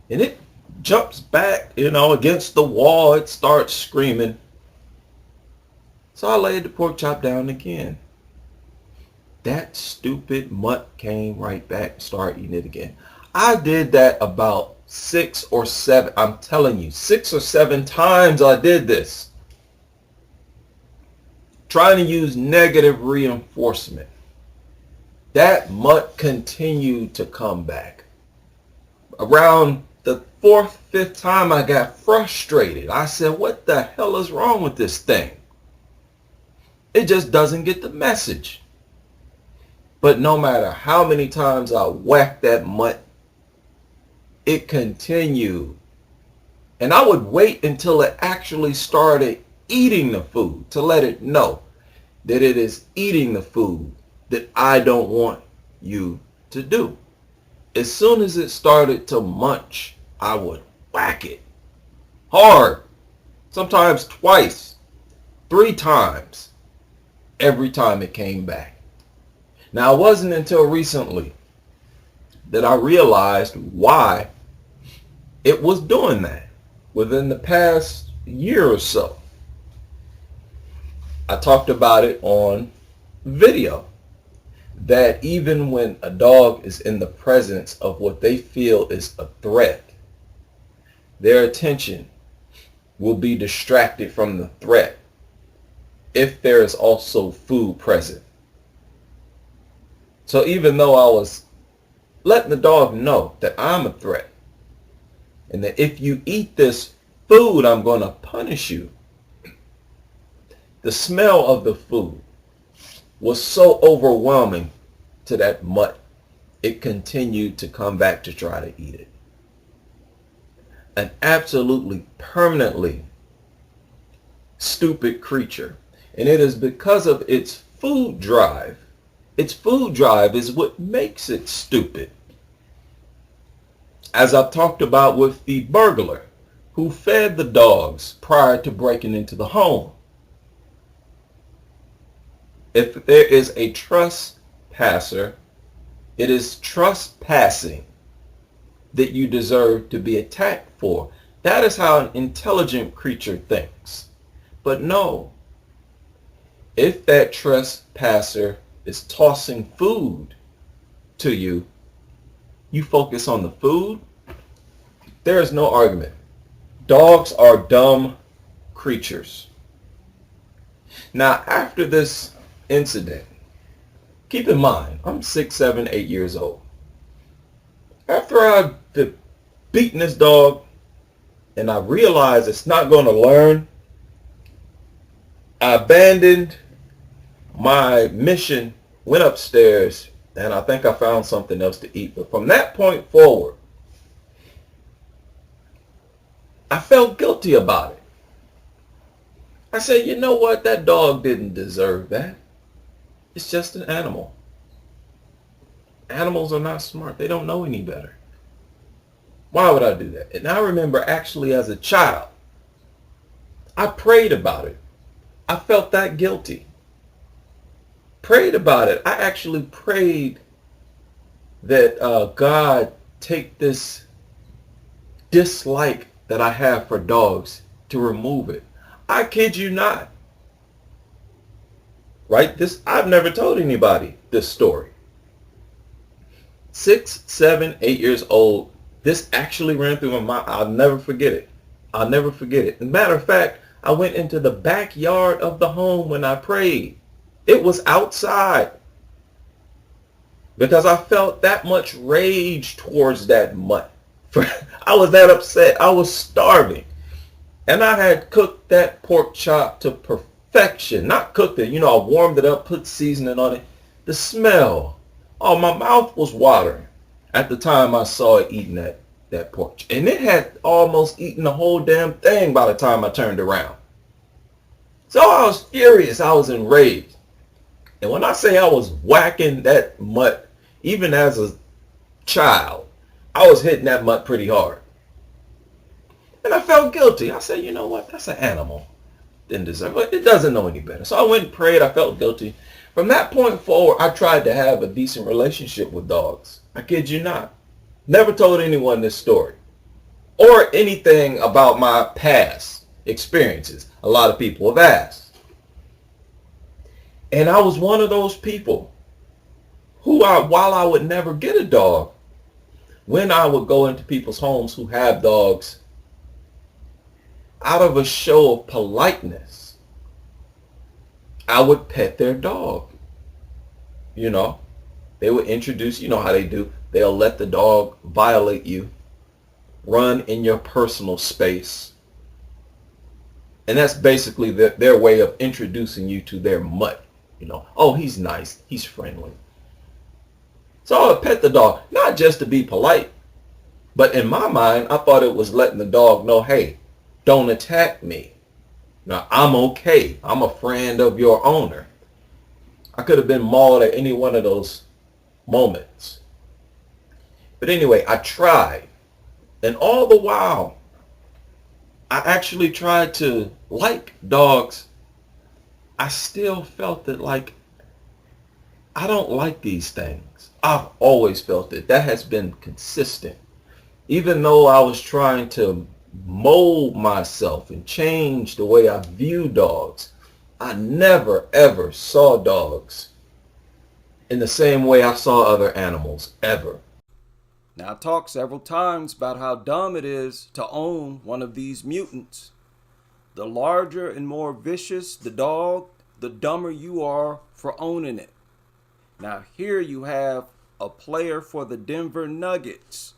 And it jumps back, against the wall. It starts screaming. So I laid the pork chop down again. That stupid mutt came right back and started eating it again. I did that about 6 or 7. I'm telling you, 6 or 7 times I did this. Trying to use negative reinforcement. That mutt continued to come back. Around the 4th, 5th time I got frustrated. I said, what the hell is wrong with this thing? It just doesn't get the message. But no matter how many times I whacked that mutt, it continued. And I would wait until it actually started eating the food to let it know that it is eating the food that I don't want you to do. As soon as it started to munch, I would whack it hard, sometimes twice, 3 times, every time it came back. Now, it wasn't until recently that I realized why it was doing that. Within the past year or so, I talked about it on video, that even when a dog is in the presence of what they feel is a threat, their attention will be distracted from the threat if there is also food present. So even though I was letting the dog know that I'm a threat, and that if you eat this food, I'm going to punish you, the smell of the food was so overwhelming to that mutt, it continued to come back to try to eat it. An absolutely permanently stupid creature. And it is because of its food drive. Its food drive is what makes it stupid. As I've talked about with the burglar who fed the dogs prior to breaking into the home. If there is a trespasser, it is trespassing that you deserve to be attacked for. That is how an intelligent creature thinks. But no, if that trespasser is tossing food to you, you focus on the food, there is no argument. Dogs are dumb creatures. Now, after this incident, keep in mind, I'm 6, 7, 8 years old. After I've beaten this dog and I realized it's not going to learn, I abandoned my mission, went upstairs, and I think I found something else to eat. But from that point forward, I felt guilty about it. I said, you know what? That dog didn't deserve that. It's just an animal. Animals are not smart. They don't know any better. Why would I do that? And I remember actually as a child, I prayed about it. I felt that guilty. Prayed about it. I actually prayed that God take this dislike that I have for dogs to remove it. I kid you not. Right? I've never told anybody this story. 6, 7, 8 years old, this actually ran through my mind. I'll never forget it. I'll never forget it. As a matter of fact, I went into the backyard of the home when I prayed. It was outside. Because I felt that much rage towards that mutt. I was that upset. I was starving. And I had cooked that pork chop to perfection. Not cooked it, I warmed it up, put seasoning on it. The smell. Oh, my mouth was watering at the time I saw it eating that pork. And it had almost eaten the whole damn thing by the time I turned around. So I was furious. I was enraged. And when I say I was whacking that mutt, even as a child, I was hitting that mutt pretty hard. And I felt guilty. I said, you know what? That's an animal. Didn't deserve it. It doesn't know any better. So I went and prayed. I felt guilty. From that point forward, I tried to have a decent relationship with dogs. I kid you not. Never told anyone this story or anything about my past experiences. A lot of people have asked. And I was one of those people who, while I would never get a dog, when I would go into people's homes who have dogs, out of a show of politeness, I would pet their dog. They would introduce, how they do. They'll let the dog violate you, run in your personal space. And that's basically their way of introducing you to their mutt. Oh, he's nice. He's friendly. So I would pet the dog, not just to be polite, but in my mind, I thought it was letting the dog know, hey, don't attack me. Now, I'm okay. I'm a friend of your owner. I could have been mauled at any one of those moments. But anyway, I tried. And all the while, I actually tried to like dogs. I still felt that, I don't like these things. I've always felt it. That has been consistent. Even though I was trying to mold myself and change the way I view dogs, I never ever saw dogs in the same way I saw other animals, ever. Now, I talked several times about how dumb it is to own one of these mutants. The larger and more vicious the dog, the dumber you are for owning it. Now, here you have a player for the Denver Nuggets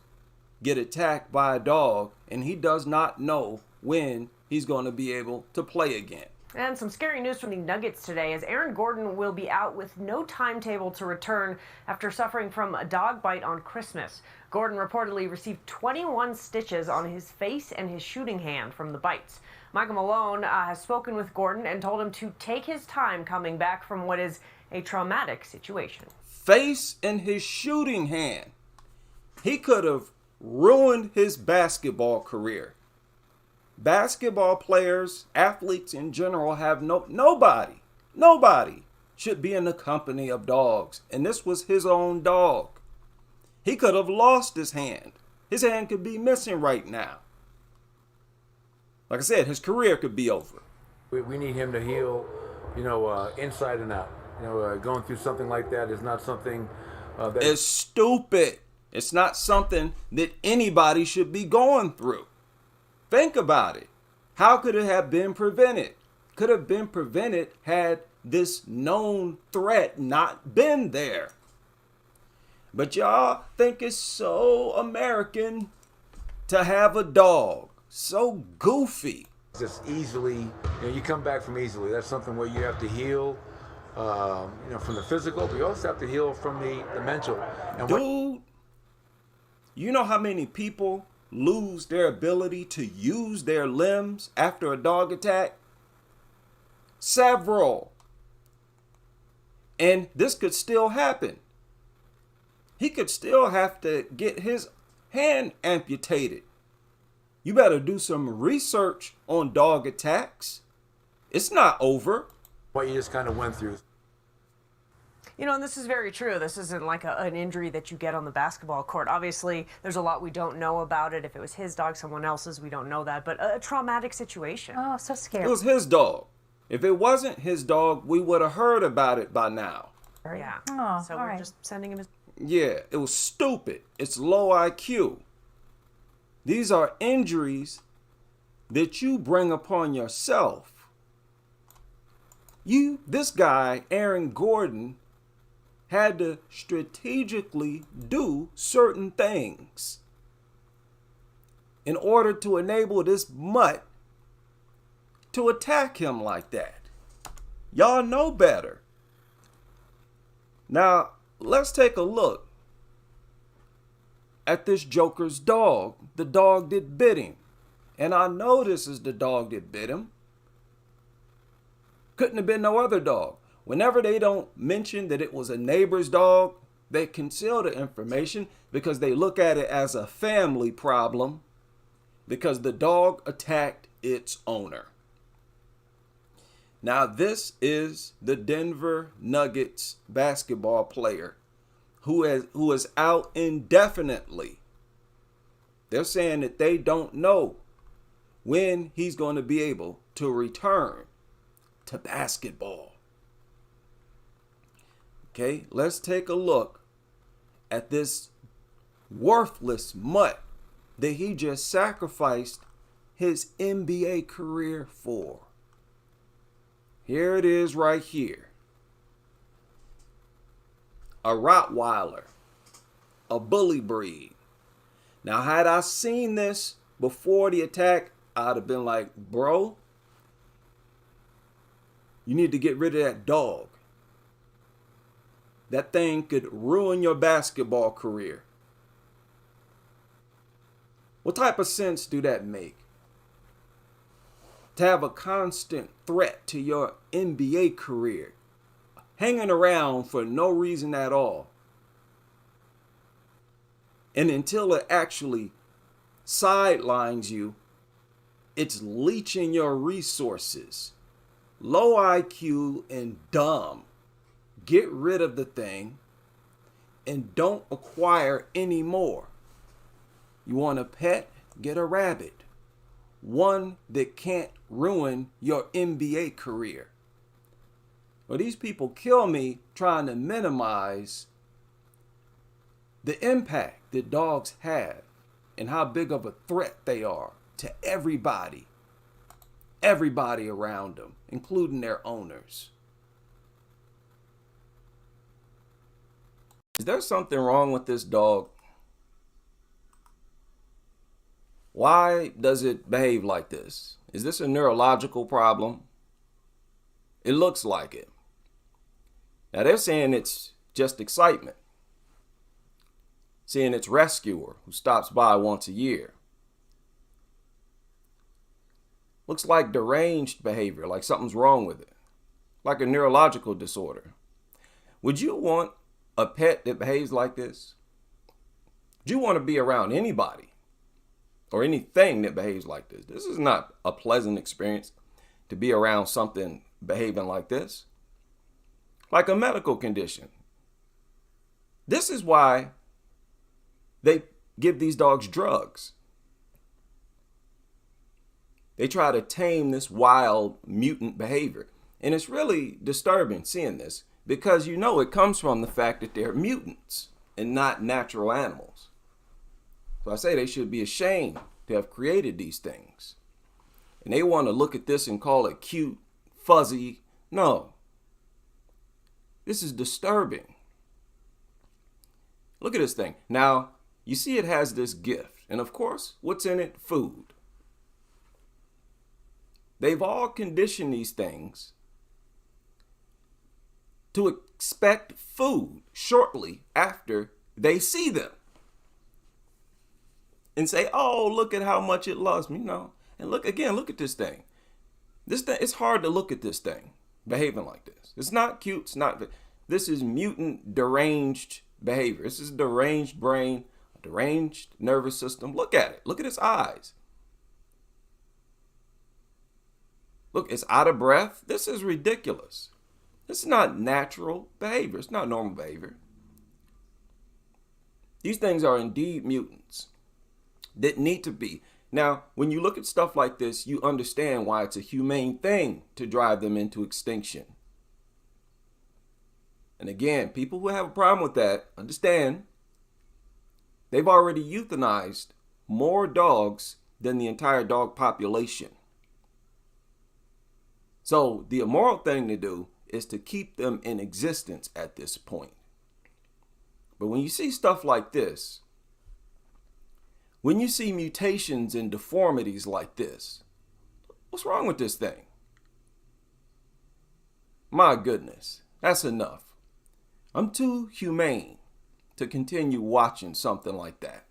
get attacked by a dog, and he does not know when he's going to be able to play again. And some scary news from the Nuggets today, as Aaron Gordon will be out with no timetable to return after suffering from a dog bite on Christmas. Gordon reportedly received 21 stitches on his face and his shooting hand from the bites. Michael Malone has spoken with Gordon and told him to take his time coming back from what is a traumatic situation. Face and his shooting hand. He could have ruined his basketball career. Basketball players, athletes in general, have nobody should be in the company of dogs. And this was his own dog. He could have lost his hand. His hand could be missing right now. Like I said, his career could be over. We need him to heal, inside and out. Going through something like that is not something that... It's stupid. It's not something that anybody should be going through. Think about it. How could it have been prevented? Could have been prevented had this known threat not been there. But y'all think it's so American to have a dog. So goofy. Just easily, you come back from easily. That's something where you have to heal, from the physical, but you also have to heal from the mental. And dude, you know how many people lose their ability to use their limbs after a dog attack? Several. And this could still happen. He could still have to get his hand amputated. You better do some research on dog attacks. It's not over. What you just kind of went through. You know, and this is very true. This isn't like an injury that you get on the basketball court. Obviously, there's a lot we don't know about it. If it was his dog, someone else's, we don't know that. But a traumatic situation. Oh, so scary. It was his dog. If it wasn't his dog, we would have heard about it by now. Yeah. Oh, so all we're right. just sending him his... Yeah, it was stupid. It's low IQ. These are injuries that you bring upon yourself. This guy, Aaron Gordon, had to strategically do certain things in order to enable this mutt to attack him like that. Y'all know better. Now, let's take a look at this joker's dog, the dog that bit him. And I know this is the dog that bit him. Couldn't have been no other dog. Whenever they don't mention that it was a neighbor's dog, they conceal the information because they look at it as a family problem because the dog attacked its owner. Now, this is the Denver Nuggets basketball player who is out indefinitely. They're saying that they don't know when he's going to be able to return to basketball. Okay, let's take a look at this worthless mutt that he just sacrificed his NBA career for. Here it is right here. A Rottweiler, a bully breed. Now, had I seen this before the attack, I'd have been like, bro, you need to get rid of that dog. That thing could ruin your basketball career. What type of sense do that make? To have a constant threat to your NBA career, hanging around for no reason at all. And until it actually sidelines you, it's leeching your resources. Low IQ and dumb. Get rid of the thing and don't acquire any more. You want a pet? Get a rabbit. One that can't ruin your NBA career. Well, these people kill me trying to minimize the impact that dogs have and how big of a threat they are to everybody around them, including their owners. Is there something wrong with this dog? Why does it behave like this? Is this a neurological problem? It looks like it. Now they're saying it's just excitement. Seeing its rescuer who stops by once a year. Looks like deranged behavior, like something's wrong with it. Like a neurological disorder. Would you want a pet that behaves like this? Would you want to be around anybody or anything that behaves like this? This is not a pleasant experience to be around something behaving like this. Like a medical condition. This is why they give these dogs drugs. They try to tame this wild mutant behavior. And it's really disturbing seeing this because you know it comes from the fact that they're mutants and not natural animals. So I say they should be ashamed to have created these things. And they want to look at this and call it cute, fuzzy. No. This is disturbing. Look at this thing. Now, you see it has this gift. And of course, what's in it? Food. They've all conditioned these things to expect food shortly after they see them. And say, oh, look at how much it loves me. No. And look at this thing. This thing, it's hard to look at this thing behaving like this. It's not cute. It's not. This is mutant, deranged behavior. This is deranged brain, deranged nervous system. Look at it. Look at its eyes. Look, it's out of breath. This is ridiculous. This is not natural behavior. It's not normal behavior. These things are indeed mutants that need to be. Now, when you look at stuff like this, you understand why it's a humane thing to drive them into extinction. And again, people who have a problem with that, understand they've already euthanized more dogs than the entire dog population. So the immoral thing to do is to keep them in existence at this point. But when you see stuff like this, when you see mutations and deformities like this, what's wrong with this thing? My goodness, that's enough. I'm too humane to continue watching something like that.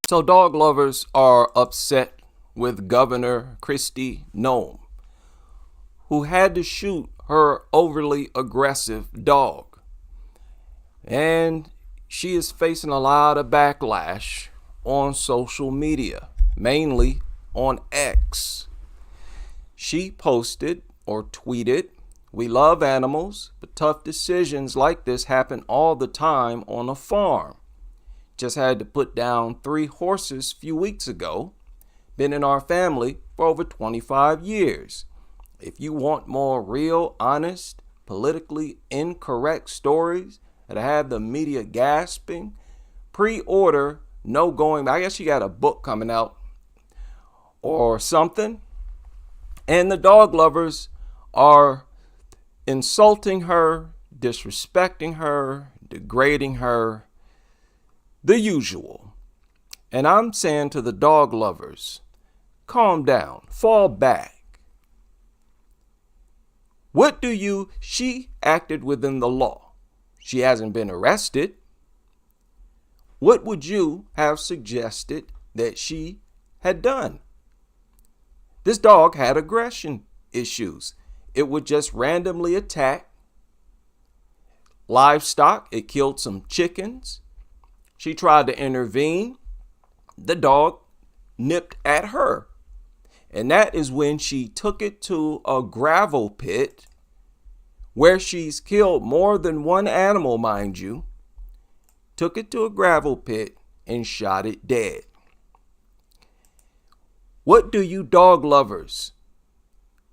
So dog lovers are upset with Governor Kristi Noem, who had to shoot her overly aggressive dog. And she is facing a lot of backlash on social media, mainly on X. She posted or tweeted, "We love animals, but tough decisions like this happen all the time on a farm. Just had to put down 3 horses a few weeks ago. Been in our family for over 25 years. If you want more real, honest, politically incorrect stories that have the media gasping, pre-order No Going Back." I guess she got a book coming out or something. And the dog lovers are insulting her, disrespecting her, degrading her, the usual. And I'm saying to the dog lovers, calm down, fall back. She acted within the law. She hasn't been arrested. What would you have suggested that she had done? This dog had aggression issues. It would just randomly attack livestock. It killed some chickens. She tried to intervene. The dog nipped at her. And that is when she took it to a gravel pit where she's killed more than one animal, mind you. Took it to a gravel pit and shot it dead. What do you dog lovers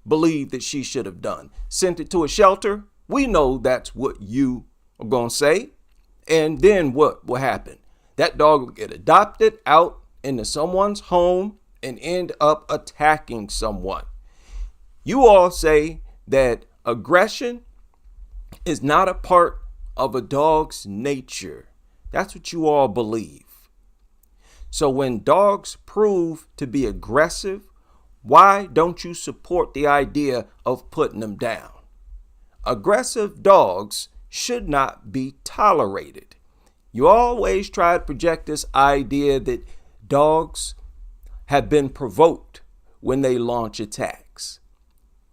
believe that she should have done? Sent it to a shelter? We know that's what you are going to say. And then what will happen? That dog will get adopted out into someone's home and end up attacking someone. You all say that aggression is not a part of a dog's nature. That's what you all believe. So when dogs prove to be aggressive, why don't you support the idea of putting them down? Aggressive dogs should not be tolerated. You always try to project this idea that dogs have been provoked when they launch attacks.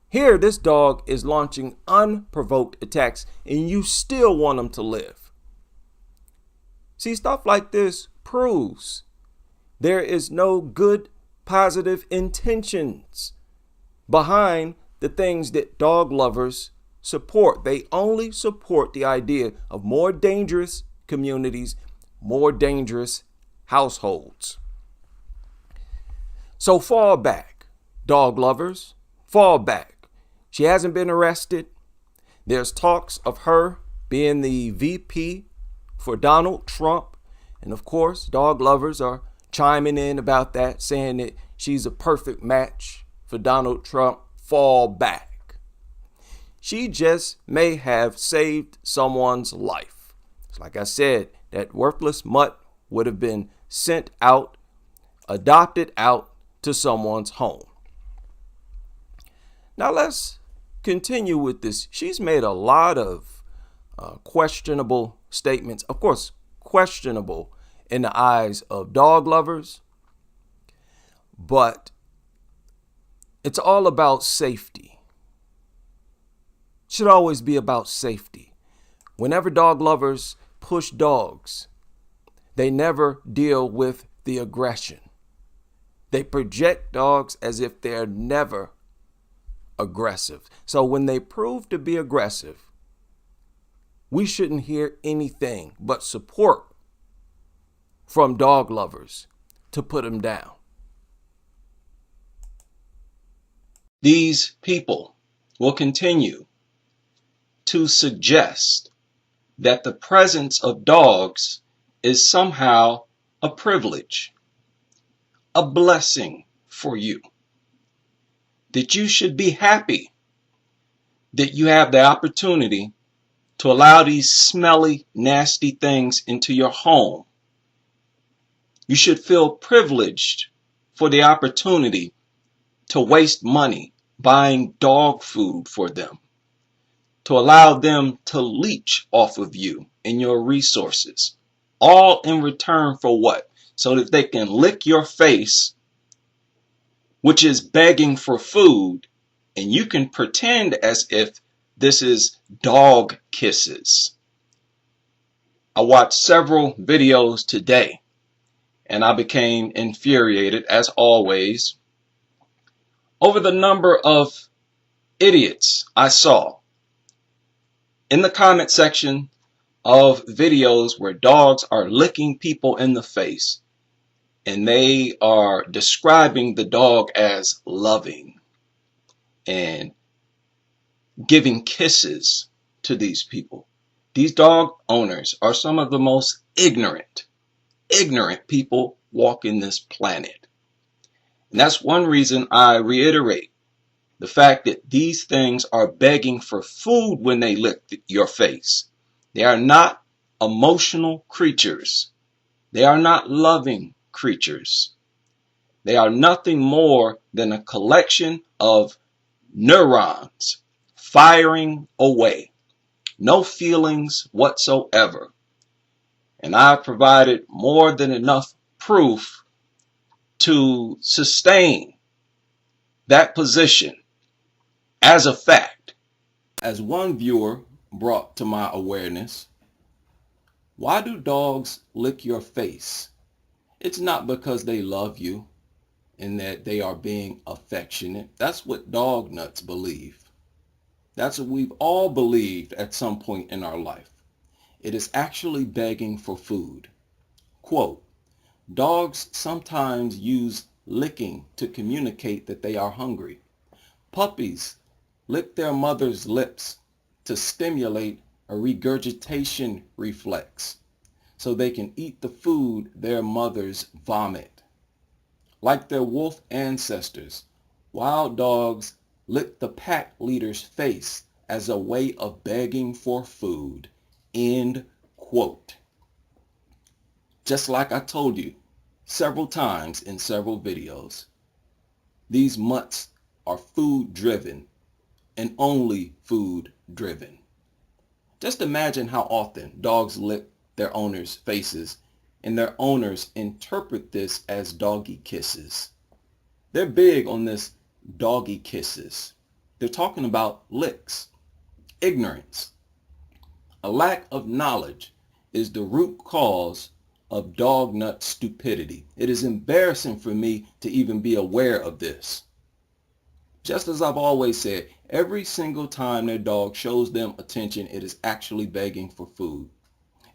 Here, this dog is launching unprovoked attacks, and you still want them to live. See, stuff like this proves there is no good, positive intentions behind the things that dog lovers support. They only support the idea of more dangerous communities, more dangerous households. So fall back, dog lovers, fall back. She hasn't been arrested. There's talks of her being the VP for Donald Trump. And of course, dog lovers are chiming in about that, saying that she's a perfect match for Donald Trump. Fall back. She just may have saved someone's life. Like I said, that worthless mutt would have been sent out, adopted out to someone's home. Now let's continue with this. She's made a lot of questionable statements. Of course, questionable in the eyes of dog lovers, but it's all about safety. It should always be about safety. Whenever dog lovers push dogs, they never deal with the aggression. They project dogs as if they're never aggressive. So when they prove to be aggressive, we shouldn't hear anything but support from dog lovers to put them down. These people will continue to suggest that the presence of dogs is somehow a privilege, a blessing for you, that you should be happy that you have the opportunity to allow these smelly, nasty things into your home. You should feel privileged for the opportunity to waste money buying dog food for them, to allow them to leech off of you and your resources, all in return for what? So that they can lick your face, which is begging for food, and you can pretend as if this is dog kisses. I watched several videos today, and I became infuriated, as always, over the number of idiots I saw in the comment section of videos where dogs are licking people in the face, and they are describing the dog as loving and giving kisses to these people. These dog owners are some of the most ignorant people walking this planet. And that's one reason I reiterate the fact that these things are begging for food when they lick your face. They are not emotional creatures. They are not loving creatures. They are nothing more than a collection of neurons firing away. No feelings whatsoever. And I've provided more than enough proof to sustain that position as a fact. As one viewer brought to my awareness, why do dogs lick your face? It's not because they love you and that they are being affectionate. That's what dog nuts believe. That's what we've all believed at some point in our life. It is actually begging for food. Quote, dogs sometimes use licking to communicate that they are hungry. Puppies lick their mother's lips to stimulate a regurgitation reflex so they can eat the food their mothers vomit. Like their wolf ancestors, wild dogs lick the pack leader's face as a way of begging for food. End quote. Just like I told you several times in several videos, these mutts are food driven and only food driven. Just imagine how often dogs lick their owners' faces and their owners interpret this as doggy kisses. They're big on this doggy kisses. They're talking about licks. Ignorance. A lack of knowledge is the root cause of dog nut stupidity. It is embarrassing for me to even be aware of this. Just as I've always said, every single time their dog shows them attention, it is actually begging for food.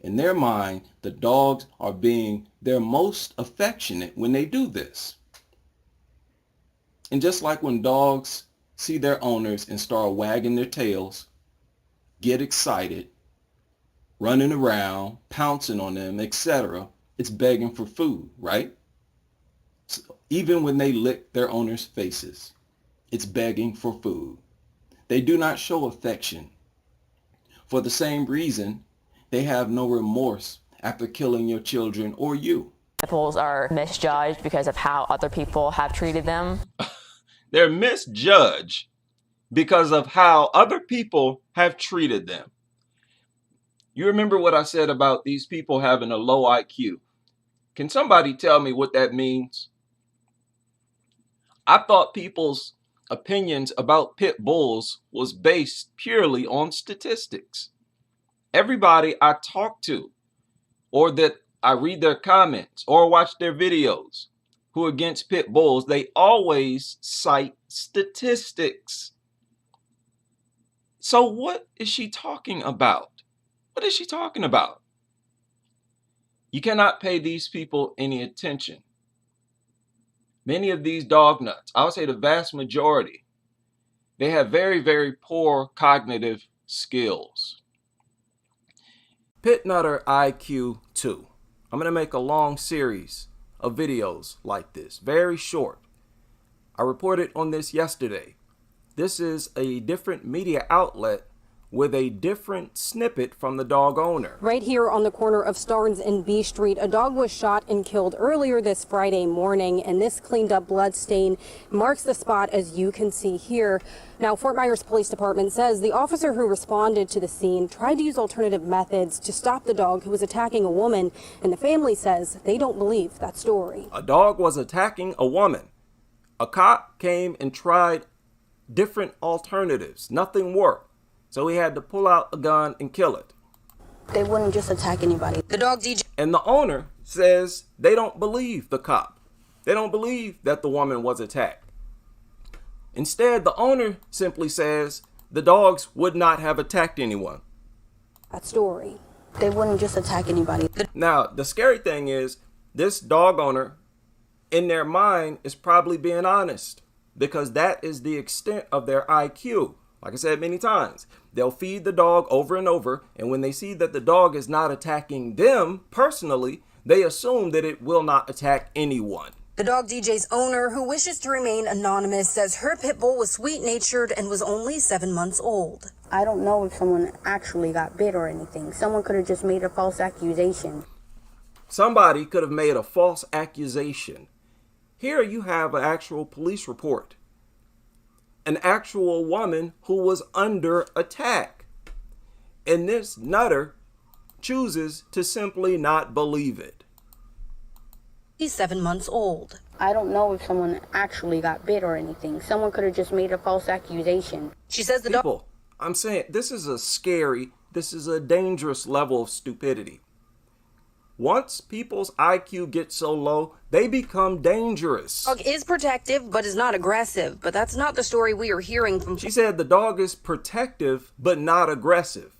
In their mind, the dogs are being their most affectionate when they do this. And just like when dogs see their owners and start wagging their tails, get excited, running around, pouncing on them, etc., it's begging for food, right? So even when they lick their owners' faces, it's begging for food. They do not show affection. For the same reason, they have no remorse after killing your children or you. Pitbulls are misjudged because of how other people have treated them. They're misjudged because of how other people have treated them. You remember what I said about these people having a low IQ? Can somebody tell me what that means? I thought people's opinions about pit bulls was based purely on statistics. Everybody I talk to, or that I read their comments or watch their videos who are against pit bulls, they always cite statistics. So what is she talking about? What is she talking about? You cannot pay these people any attention. Many of these dog nuts, I would say the vast majority, they have very, very poor cognitive skills. Pit Nutter IQ 2. I'm going to make a long series of videos like this, very short. I reported on this yesterday. This is a different media outlet with a different snippet from the dog owner. Right here on the corner of Starnes and B Street, a dog was shot and killed earlier this Friday morning, and this cleaned up blood stain marks the spot, as you can see here. Now, Fort Myers Police Department says the officer who responded to the scene tried to use alternative methods to stop the dog who was attacking a woman, and the family says they don't believe that story. A dog was attacking a woman. A cop came and tried different alternatives. Nothing worked. So he had to pull out a gun and kill it. They wouldn't just attack anybody. The dog DJ. And the owner says they don't believe the cop. They don't believe that the woman was attacked. Instead, the owner simply says the dogs would not have attacked anyone. That story. They wouldn't just attack anybody. Now, the scary thing is this dog owner, in their mind, is probably being honest, because that is the extent of their IQ. Like I said many times, they'll feed the dog over and over, and when they see that the dog is not attacking them personally, they assume that it will not attack anyone. The dog DJ's owner, who wishes to remain anonymous, says her pit bull was sweet-natured and was only 7 months old. I don't know if someone actually got bit or anything. Someone could have just made a false accusation. Somebody could have made a false accusation. Here you have an actual police report. An actual woman who was under attack. And this nutter chooses to simply not believe it. He's 7 months old. I don't know if someone actually got bit or anything. Someone could have just made a false accusation. She says the dog... People, I'm saying this is a dangerous level of stupidity. Once people's IQ gets so low, they become dangerous. The dog is protective, but is not aggressive. But that's not the story we are hearing from... She said the dog is protective, but not aggressive.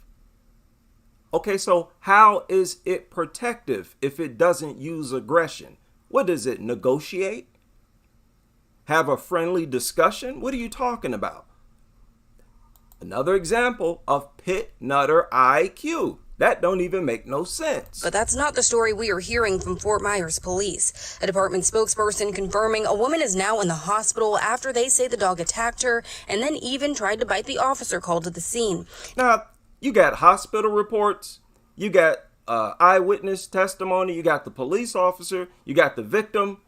Okay, so how is it protective if it doesn't use aggression? What does it negotiate? Have a friendly discussion? What are you talking about? Another example of pit nutter IQ. That don't even make no sense. But that's not the story we are hearing from Fort Myers police. A department spokesperson confirming a woman is now in the hospital after they say the dog attacked her and then even tried to bite the officer called to the scene. Now, you got hospital reports, you got eyewitness testimony, you got the police officer, you got the victim,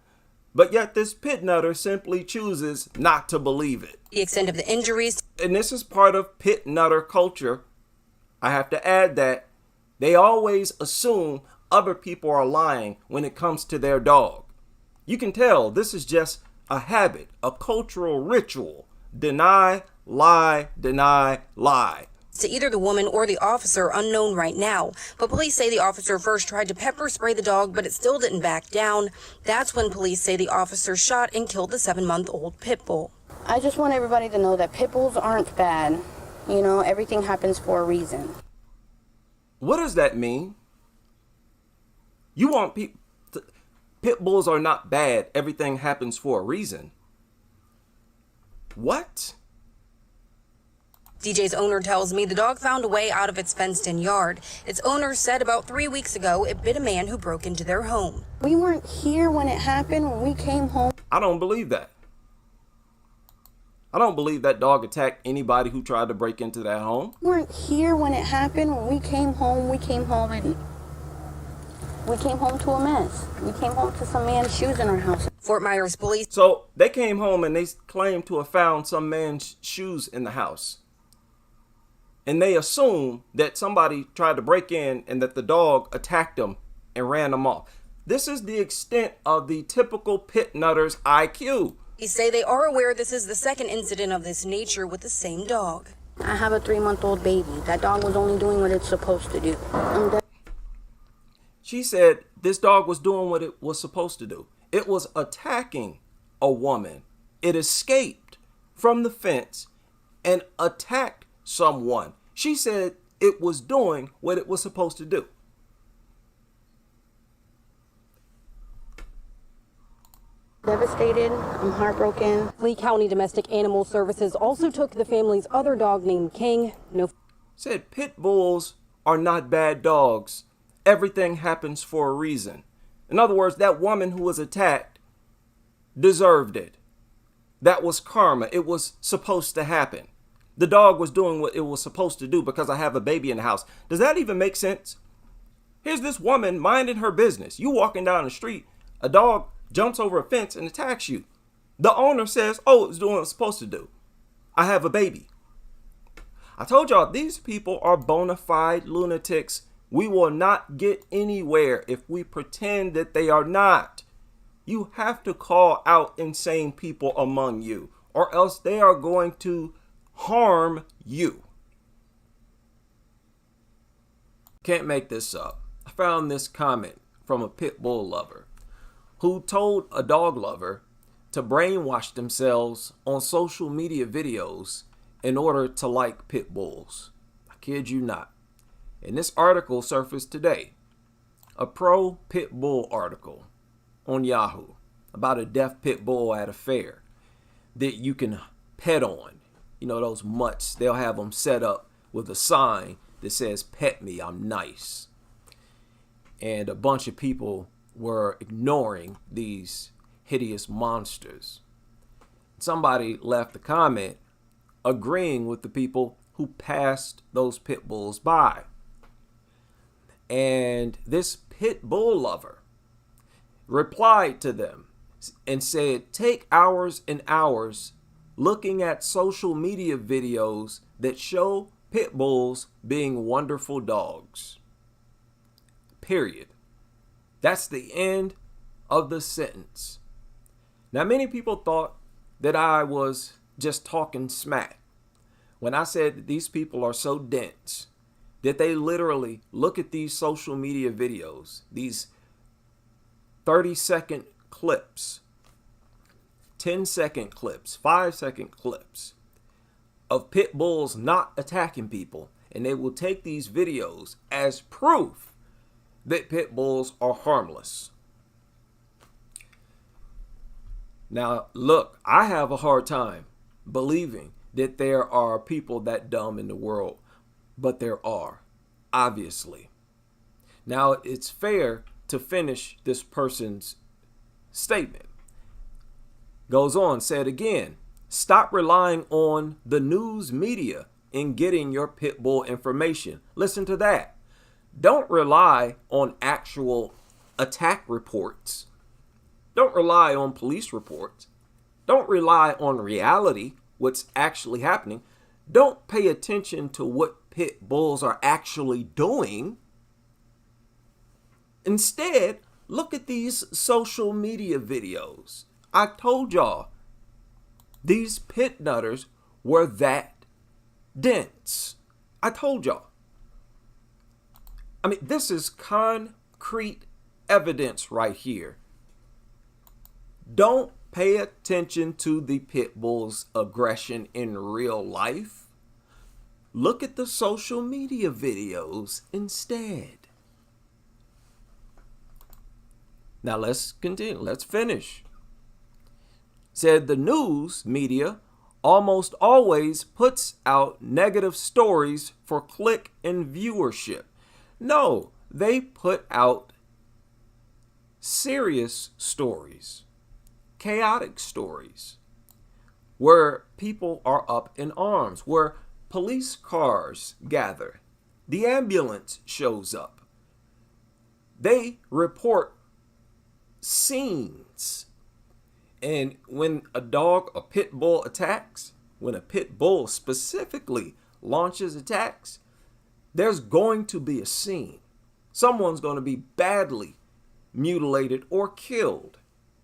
but yet this pit nutter simply chooses not to believe it. The extent of the injuries. And this is part of pit nutter culture. I have to add that they always assume other people are lying when it comes to their dog. You can tell this is just a habit, a cultural ritual. Deny, lie, deny, lie. To either the woman or the officer, unknown right now. But police say the officer first tried to pepper spray the dog, but it still didn't back down. That's when police say the officer shot and killed the 7-month-old pit bull. I just want everybody to know that pit bulls aren't bad. You know, everything happens for a reason. What does that mean? You want people... Pit bulls are not bad. Everything happens for a reason. What? DJ's owner tells me the dog found a way out of its fenced-in yard. Its owner said about 3 weeks ago it bit a man who broke into their home. We weren't here when it happened, when we came home. I don't believe that. I don't believe that dog attacked anybody who tried to break into that home. We weren't here when it happened. When we came home and we came to a mess. We came home to some man's shoes in our house. Fort Myers police. So they came home and they claimed to have found some man's shoes in the house. And they assume that somebody tried to break in and that the dog attacked them and ran them off. This is the extent of the typical pit nutter's IQ. They say they are aware this is the second incident of this nature with the same dog. I have a 3-month-old baby. That dog was only doing what it's supposed to do. She said this dog was doing what it was supposed to do. It was attacking a woman. It escaped from the fence and attacked someone. She said it was doing what it was supposed to do. Devastated. I'm heartbroken. Lee County Domestic Animal Services also took the family's other dog named King. Said pit bulls are not bad dogs. Everything happens for a reason. In other words, that woman who was attacked deserved it. That was karma. It was supposed to happen. The dog was doing what it was supposed to do because I have a baby in the house. Does that even make sense? Here's this woman minding her business. You walking down the street, a dog jumps over a fence and attacks you. The owner says, oh, it was doing what it was supposed to do. I have a baby. I told y'all, these people are bona fide lunatics. We will not get anywhere if we pretend that they are not. You have to call out insane people among you, or else they are going to harm you. Can't make this up. I found this comment from a pit bull lover who told a dog lover to brainwash themselves on social media videos in order to like pit bulls. I kid you not. And this article surfaced today. A pro pit bull article on Yahoo about a deaf pit bull at a fair that you can pet on. You know, those mutts, they'll have them set up with a sign that says, "Pet me, I'm nice." And a bunch of people were ignoring these hideous monsters. Somebody left a comment agreeing with the people who passed those pit bulls by. And this pit bull lover replied to them and said, take hours and hours looking at social media videos that show pit bulls being wonderful dogs. Period. That's the end of the sentence. Now, many people thought that I was just talking smack when I said that these people are so dense that they literally look at these social media videos, these 30-second clips, 10-second clips, 5-second clips of pit bulls not attacking people, and they will take these videos as proof that pit bulls are harmless. Now, look, I have a hard time believing that there are people that dumb in the world, but there are, obviously. Now, it's fair to finish this person's statement. Goes on, said again, stop relying on the news media in getting your pit bull information. Listen to that. Don't rely on actual attack reports. Don't rely on police reports. Don't rely on reality, what's actually happening. Don't pay attention to what pit bulls are actually doing. Instead, look at these social media videos. I told y'all, these pit nutters were that dense. I told y'all. I mean, this is concrete evidence right here. Don't pay attention to the pit bull's aggression in real life. Look at the social media videos instead. Now let's continue. Let's finish. Said the news media almost always puts out negative stories for click and viewership. No, they put out serious stories, chaotic stories, where people are up in arms, where police cars gather, the ambulance shows up. They report scenes. And when a dog, a pit bull attacks, when a pit bull specifically launches attacks, there's going to be a scene. Someone's going to be badly mutilated or killed.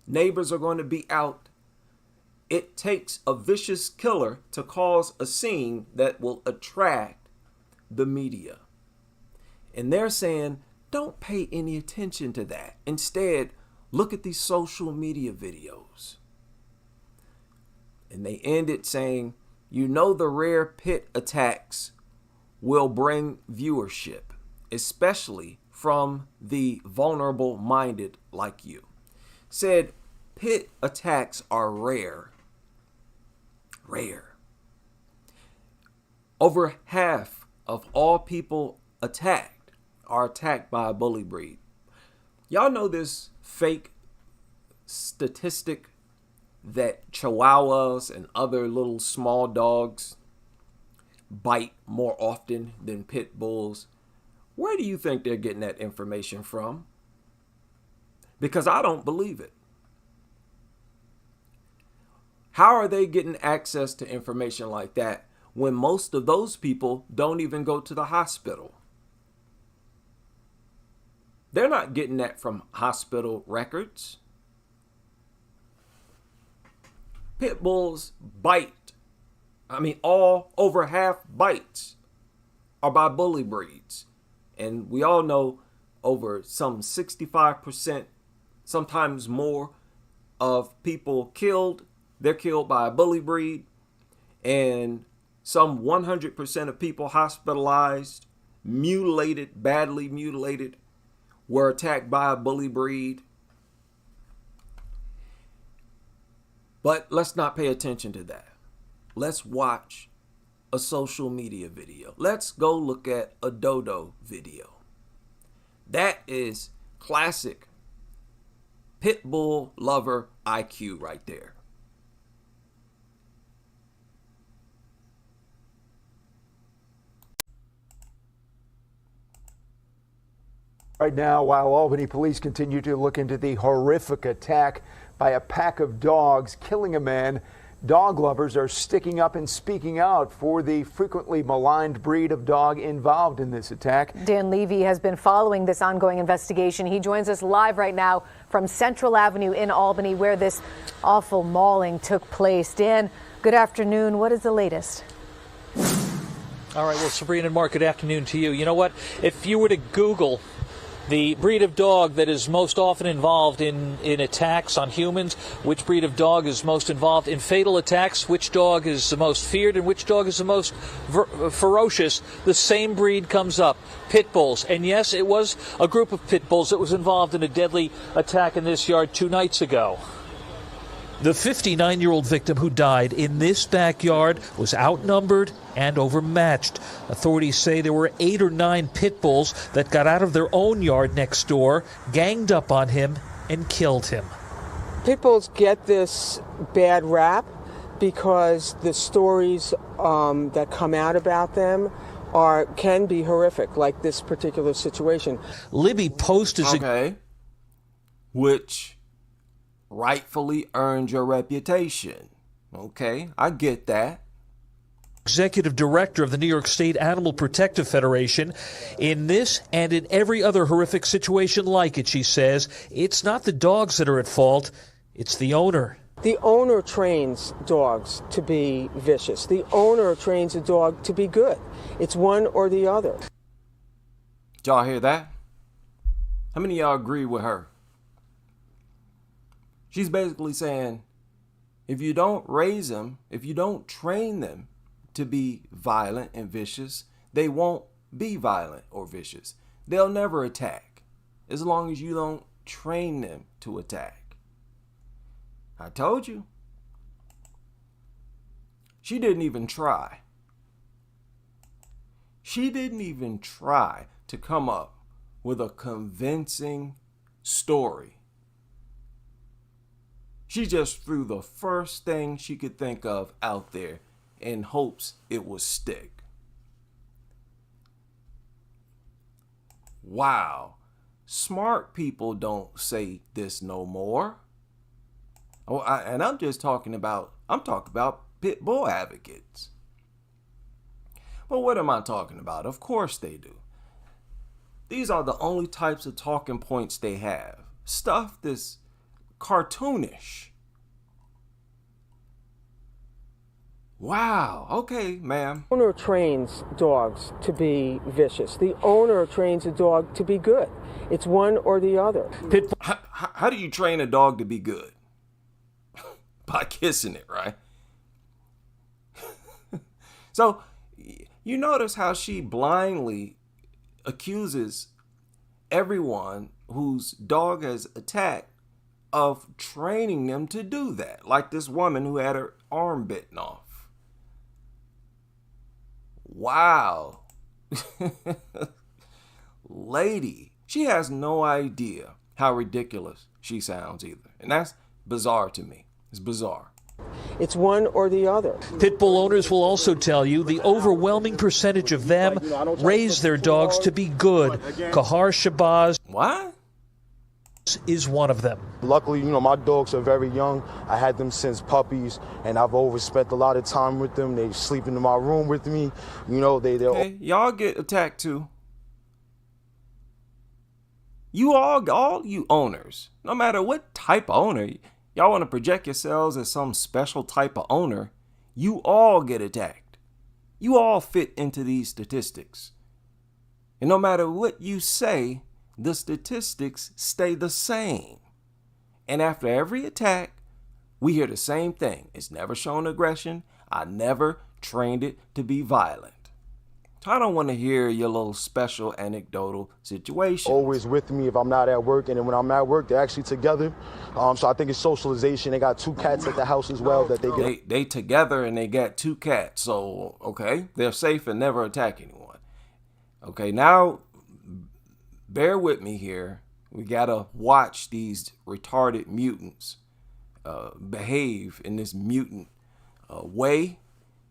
Neighbors are going to be out. It takes a vicious killer to cause a scene that will attract the media. And they're saying, don't pay any attention to that. Instead, look at these social media videos. And they end it saying, You know the rare pit attacks will bring viewership, especially from the vulnerable-minded like you. Said pit attacks are rare. Rare. Over half of all people attacked are attacked by a bully breed. Y'all know this fake statistic that chihuahuas and other little small dogs bite more often than pit bulls? Where do you think they're getting that information from? Because I don't believe it. How are they getting access to information like that when most of those people don't even go to the hospital? They're not getting that from hospital records. Pit bulls bite. Over half bites are by bully breeds. And we all know over some 65%, sometimes more, of people killed, they're killed by a bully breed. And some 100% of people hospitalized, mutilated, badly mutilated, were attacked by a bully breed. But let's not pay attention to that. Let's watch a social media video. Let's go look at a dodo video. That is classic pit bull lover IQ right there. Right now, while Albany police continue to look into the horrific attack by a pack of dogs killing a man, dog lovers are sticking up and speaking out for the frequently maligned breed of dog involved in this attack. Dan Levy has been following this ongoing investigation. He joins us live right now from Central Avenue in Albany, where this awful mauling took place. Dan, good afternoon. What is the latest? All right, well, Sabrina and Mark, good afternoon to you. You know what? If you were to Google the breed of dog that is most often involved in attacks on humans, which breed of dog is most involved in fatal attacks, which dog is the most feared, and which dog is the most ferocious, the same breed comes up, pit bulls. And yes, it was a group of pit bulls that was involved in a deadly attack in this yard 2 nights ago. The 59-year-old victim who died in this backyard was outnumbered and overmatched. Authorities say there were 8 or 9 pit bulls that got out of their own yard next door, ganged up on him, and killed him. Pit bulls get this bad rap because the stories that come out about them can be horrific, like this particular situation. Libby Post is which rightfully earned your reputation. Okay, I get that. Executive Director of the New York State Animal Protective Federation. In this and in every other horrific situation like it, she says, it's not the dogs that are at fault, it's the owner. The owner trains dogs to be vicious. The owner trains a dog to be good. It's one or the other. Did y'all hear that? How many of y'all agree with her? She's basically saying, if you don't raise them, if you don't train them to be violent and vicious, they won't be violent or vicious. They'll never attack as long as you don't train them to attack. I told you. She didn't even try. She didn't even try to come up with a convincing story. She just threw the first thing she could think of out there in hopes it would stick. Wow. Smart people don't say this no more. I'm talking about pit bull advocates. But what am I talking about? Of course they do. These are the only types of talking points they have. Stuff that's cartoonish. Wow. Okay, ma'am. The owner trains dogs to be vicious. The owner trains a dog to be good. It's one or the other. How do you train a dog to be good? By kissing it, right? So you notice how she blindly accuses everyone whose dog has attacked of training them to do that. Like this woman who had her arm bitten off. Wow. Lady, she has no idea how ridiculous she sounds either. And that's bizarre to me. It's bizarre. It's one or the other. Pit bull owners will also tell you the overwhelming percentage of them raise their dogs to be good. Kahar Shabazz is one of them. Luckily, my dogs are very young. I had them since puppies, and I've always spent a lot of time with them. They sleep in my room with me. Okay, y'all get attacked too. You all you owners, no matter what type of owner, y'all want to project yourselves as some special type of owner, you all get attacked. You all fit into these statistics. And no matter what you say, the statistics stay the same. And after every attack, we hear the same thing. It's never shown aggression. I never trained it to be violent. I don't want to hear your little special anecdotal situation. Always with me if I'm not at work, and then when I'm at work, they're actually together. So I think it's socialization. They got 2 cats at the house as well that they get. They together and they got 2 cats. So, okay, they're safe and never attack anyone. Okay, now bear with me here. We got to watch these retarded mutants behave in this mutant way.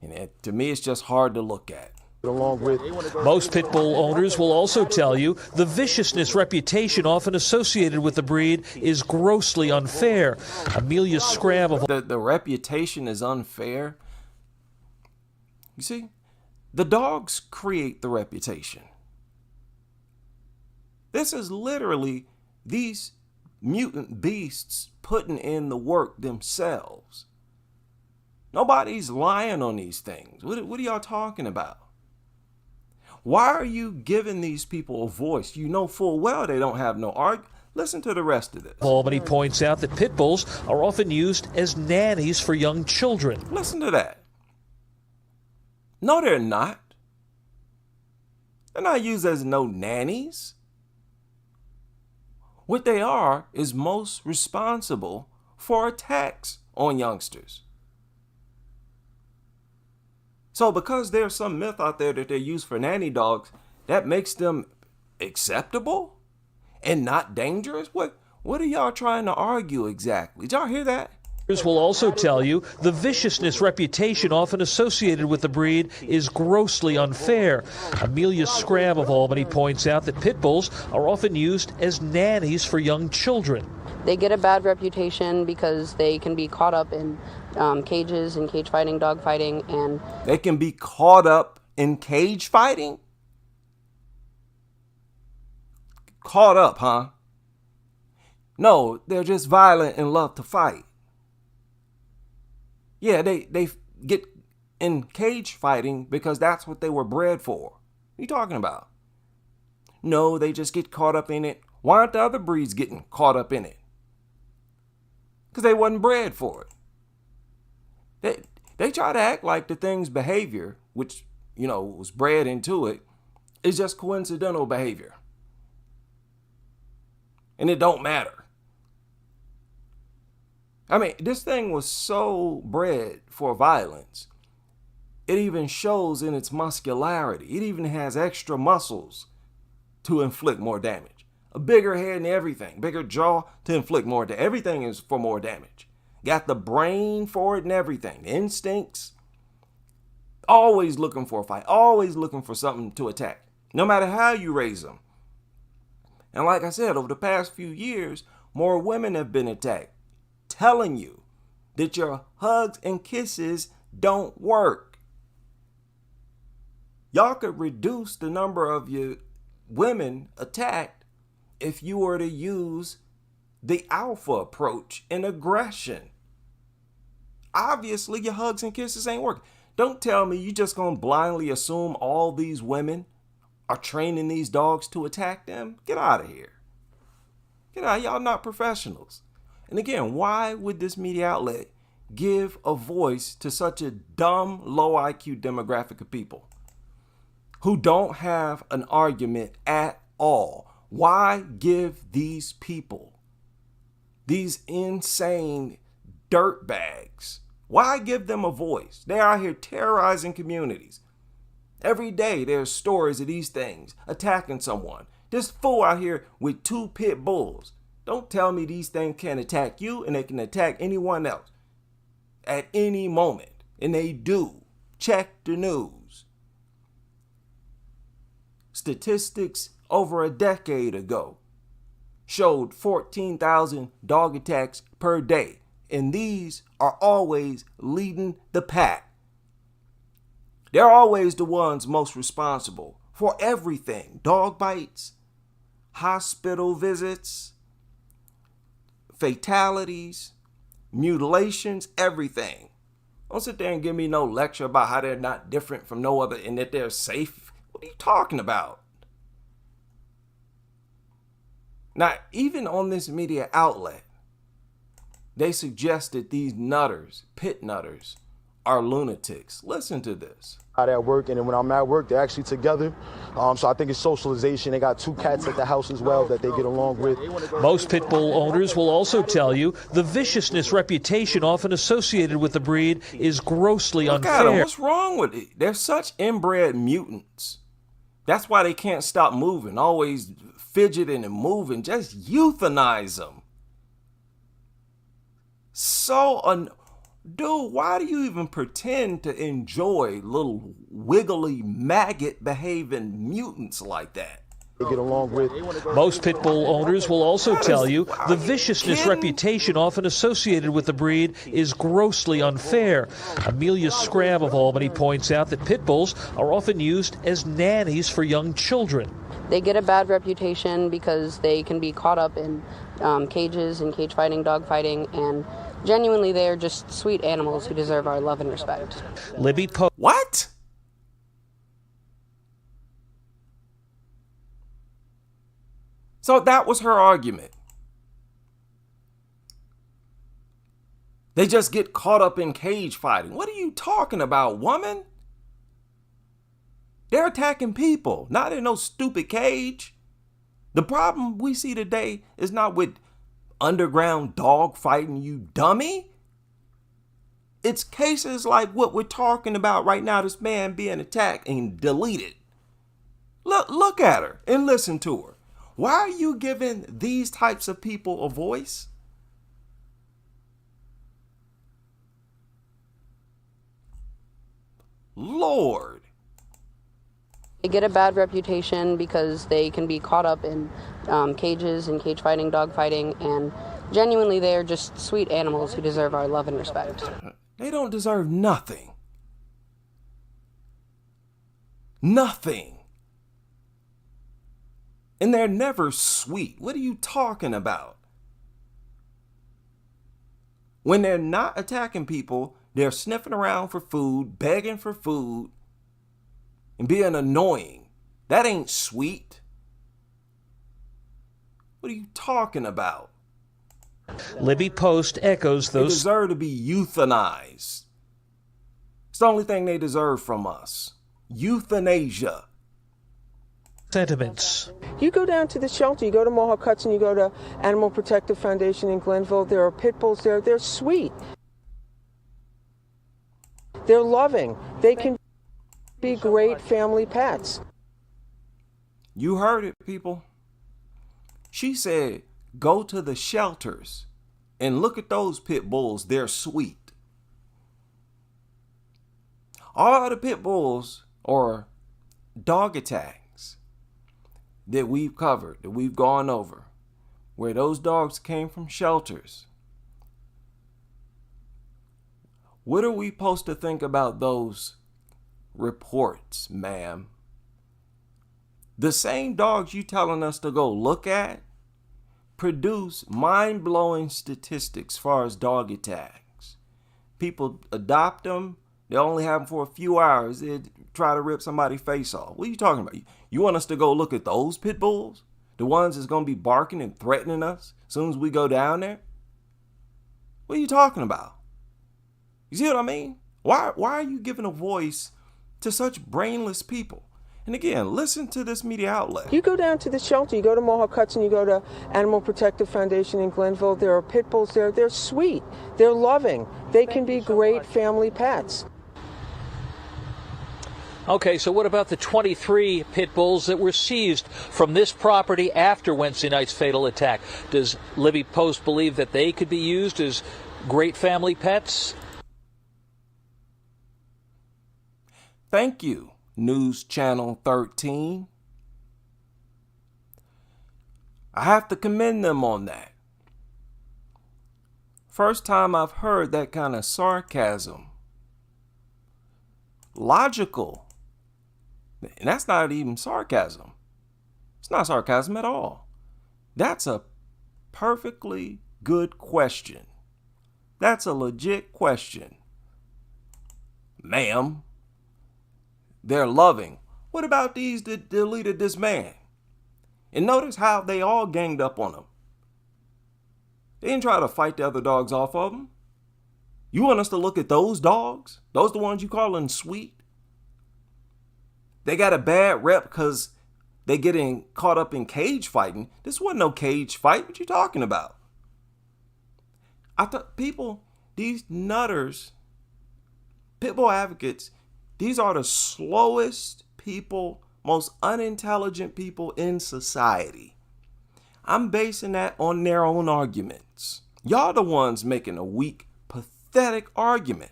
And to me, it's just hard to look at. Most pit bull owners will also tell you the viciousness reputation often associated with the breed is grossly unfair. Amelia Scram of the reputation is unfair. You see, the dogs create the reputation. This is literally these mutant beasts putting in the work themselves. Nobody's lying on these things. What are y'all talking about? Why are you giving these people a voice? You know full well they don't have no argument. Listen to the rest of this. Albany points out that pit bulls are often used as nannies for young children. Listen to that. No, they're not. They're not used as no nannies. What they are is most responsible for attacks on youngsters. So because there's some myth out there that they're used for nanny dogs, that makes them acceptable and not dangerous? What are y'all trying to argue exactly? Did y'all hear that? Will also tell you the viciousness reputation often associated with the breed is grossly unfair. Amelia Scram of Albany points out that pit bulls are often used as nannies for young children. They get a bad reputation because they can be caught up in cages and cage fighting, dog fighting, and they can be caught up in cage fighting? Caught up, huh? No, they're just violent and love to fight. Yeah, they get in cage fighting because that's what they were bred for. What are you talking about? No, they just get caught up in it. Why aren't the other breeds getting caught up in it? Because they wasn't bred for it. They try to act like the thing's behavior, which, was bred into it, is just coincidental behavior. And it don't matter. I mean, this thing was so bred for violence. It even shows in its muscularity. It even has extra muscles to inflict more damage. A bigger head and everything, bigger jaw to inflict more damage. Everything is for more damage. Got the brain for it and everything. The instincts. Always looking for a fight. Always looking for something to attack. No matter how you raise them. And like I said, over the past few years, more women have been attacked. Telling you that your hugs and kisses don't work. Y'all could reduce the number of your women attacked if you were to use the alpha approach in aggression. Obviously, your hugs and kisses ain't working. Don't tell me you just gonna blindly assume all these women are training these dogs to attack them. Get out of here. Get out. Y'all not professionals. And again, why would this media outlet give a voice to such a dumb, low IQ demographic of people who don't have an argument at all? Why give these people, these insane dirtbags, why give them a voice? They're out here terrorizing communities. Every day there's stories of these things attacking someone. This fool out here with 2 pit bulls. Don't tell me these things can't attack you and they can attack anyone else at any moment. And they do. Check the news. Statistics over a decade ago showed 14,000 dog attacks per day. And these are always leading the pack. They're always the ones most responsible for everything. Dog bites, hospital visits, fatalities, mutilations, everything. Don't sit there and give me no lecture about how they're not different from no other and that they're safe. What are you talking about? Now, even on this media outlet, they suggest that these nutters, pit nutters, are lunatics. Listen to this. Out at work, and then when I'm at work, they're actually together. So I think it's socialization. They got 2 cats at the house as well that they get along with. Most pit bull owners will also tell you the viciousness reputation often associated with the breed is grossly Look unfair. at them. What's wrong with it? They're such inbred mutants. That's why they can't stop moving, always fidgeting and moving. Just euthanize them. Dude, why do you even pretend to enjoy little wiggly maggot behaving mutants like that? They get along with. Most pit bull owners will also tell you the viciousness reputation often associated with the breed is grossly unfair. Amelia Scram of Albany points out that pit bulls are often used as nannies for young children. They get a bad reputation because they can be caught up in cages and cage fighting, dog fighting, and genuinely they are just sweet animals who deserve our love and respect. Libby Poe. What? So that was her argument. They just get caught up in cage fighting. What are you talking about, woman? They're attacking people, not in no stupid cage. The problem we see today is not with underground dog fighting, you dummy. It's cases like what we're talking about right now, this man being attacked and deleted. Look at her and listen to her. Why are you giving these types of people a voice? Lord. They get a bad reputation because they can be caught up in cages and cage fighting, dog fighting, and genuinely they are just sweet animals who deserve our love and respect. They don't deserve nothing. Nothing. And they're never sweet. What are you talking about? When they're not attacking people, they're sniffing around for food, begging for food, and being annoying. That ain't sweet. What are you talking about? Libby Post echoes those. They deserve to be euthanized. It's the only thing they deserve from us. Euthanasia. Sentiments. You go down to the shelter, you go to Mohawk Hudson, you go to Animal Protective Foundation in Glenville, there are pit bulls there. They're sweet. They're loving. They can be great family pets. You heard it, people. She said, go to the shelters and look at those pit bulls. They're sweet. All the pit bulls or dog attacks that we've covered, that we've gone over, where those dogs came from shelters. What are we supposed to think about those reports, ma'am? The same dogs you telling us to go look at produce mind-blowing statistics as far as dog attacks. People adopt them. They only have them for a few hours. They try to rip somebody's face off. What are you talking about? You want us to go look at those pit bulls? The ones that's going to be barking and threatening us as soon as we go down there? What are you talking about? You see what I mean? Why are you giving a voice to such brainless people? And again, listen to this media outlet. You go down to the shelter, you go to Mohawk Hudson, you go to Animal Protective Foundation in Glenville. There are pit bulls there. They're sweet. They're loving. They can be great family pets. Okay, so what about the 23 pit bulls that were seized from this property after Wednesday night's fatal attack? Does Libby Post believe that they could be used as great family pets? Thank you, News Channel 13. I have to commend them on that. First time I've heard that kind of sarcasm. Logical. And that's not even sarcasm. It's not sarcasm at all. That's a perfectly good question. That's a legit question. Ma'am, they're loving. What about these that deleted this man? And notice how they all ganged up on him. They didn't try to fight the other dogs off of him. You want us to look at those dogs? Those the ones you calling sweet? They got a bad rep because they getting caught up in cage fighting. This wasn't no cage fight. What you talking about? I thought people, these nutters, pit bull advocates, these are the slowest people, most unintelligent people in society. I'm basing that on their own arguments. Y'all the ones making a weak, pathetic argument.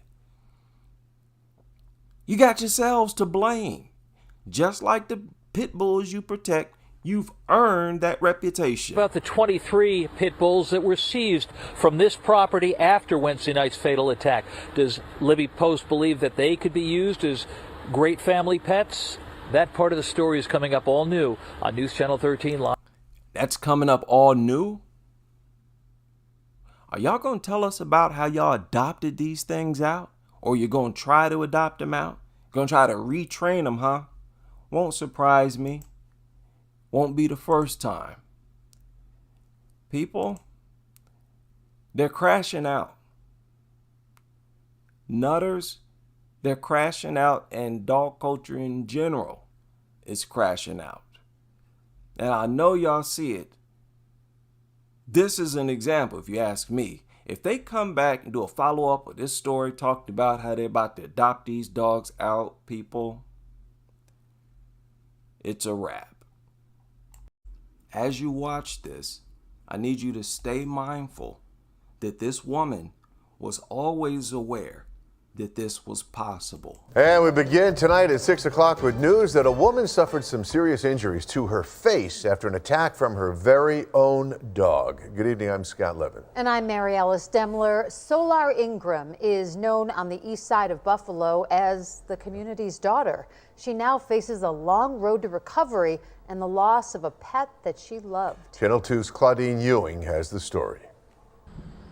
You got yourselves to blame. Just like the pit bulls you protect, you've earned that reputation. About the 23 pit bulls that were seized from this property after Wednesday night's fatal attack. Does Libby Post believe that they could be used as great family pets? That part of the story is coming up all new on News Channel 13 Live. That's coming up all new? Are y'all going to tell us about how y'all adopted these things out? Or you're going to try to adopt them out? Going to try to retrain them, huh? Won't surprise me. Won't be the first time. People, they're crashing out. Nutters, they're crashing out, and dog culture in general is crashing out. And I know y'all see it. This is an example, if you ask me. If they come back and do a follow-up of this story, talked about how they're about to adopt these dogs out, people, it's a wrap. As you watch this, I need you to stay mindful that this woman was always aware that this was possible. And we begin tonight at 6 o'clock with news that a woman suffered some serious injuries to her face after an attack from her very own dog. Good evening, I'm Scott Levin. And I'm Mary Alice Demler. Solar Ingram is known on the east side of Buffalo as the community's daughter. She now faces a long road to recovery and the loss of a pet that she loved. Channel 2's Claudine Ewing has the story.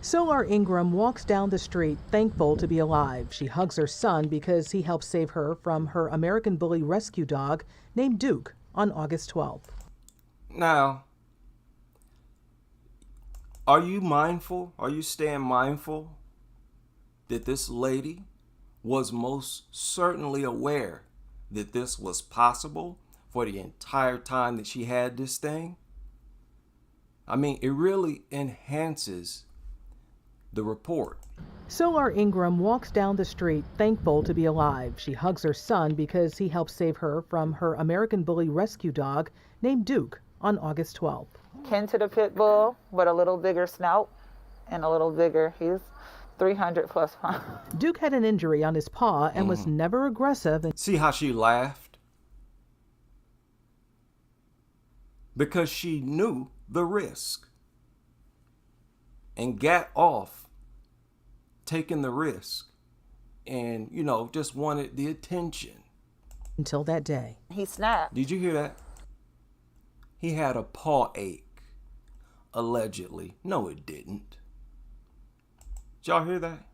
Solar Ingram walks down the street thankful to be alive. She hugs her son because he helped save her from her American Bully rescue dog named Duke on August 12th. Now, are you mindful? Are you staying mindful that this lady was most certainly aware that this was possible for the entire time that she had this thing? I mean, it really enhances the report. Solar Ingram walks down the street thankful to be alive. She hugs her son because he helped save her from her American Bully rescue dog named Duke on August 12th. Kin to the pit bull with a little bigger snout and a little bigger. He's 300 plus pounds. Duke had an injury on his paw and was never aggressive. See how she laughed? Because she knew the risk and got off taking the risk and, you know, just wanted the attention. Until that day. He snapped. Did you hear that? He had a paw ache, allegedly. No, it didn't. Did y'all hear that?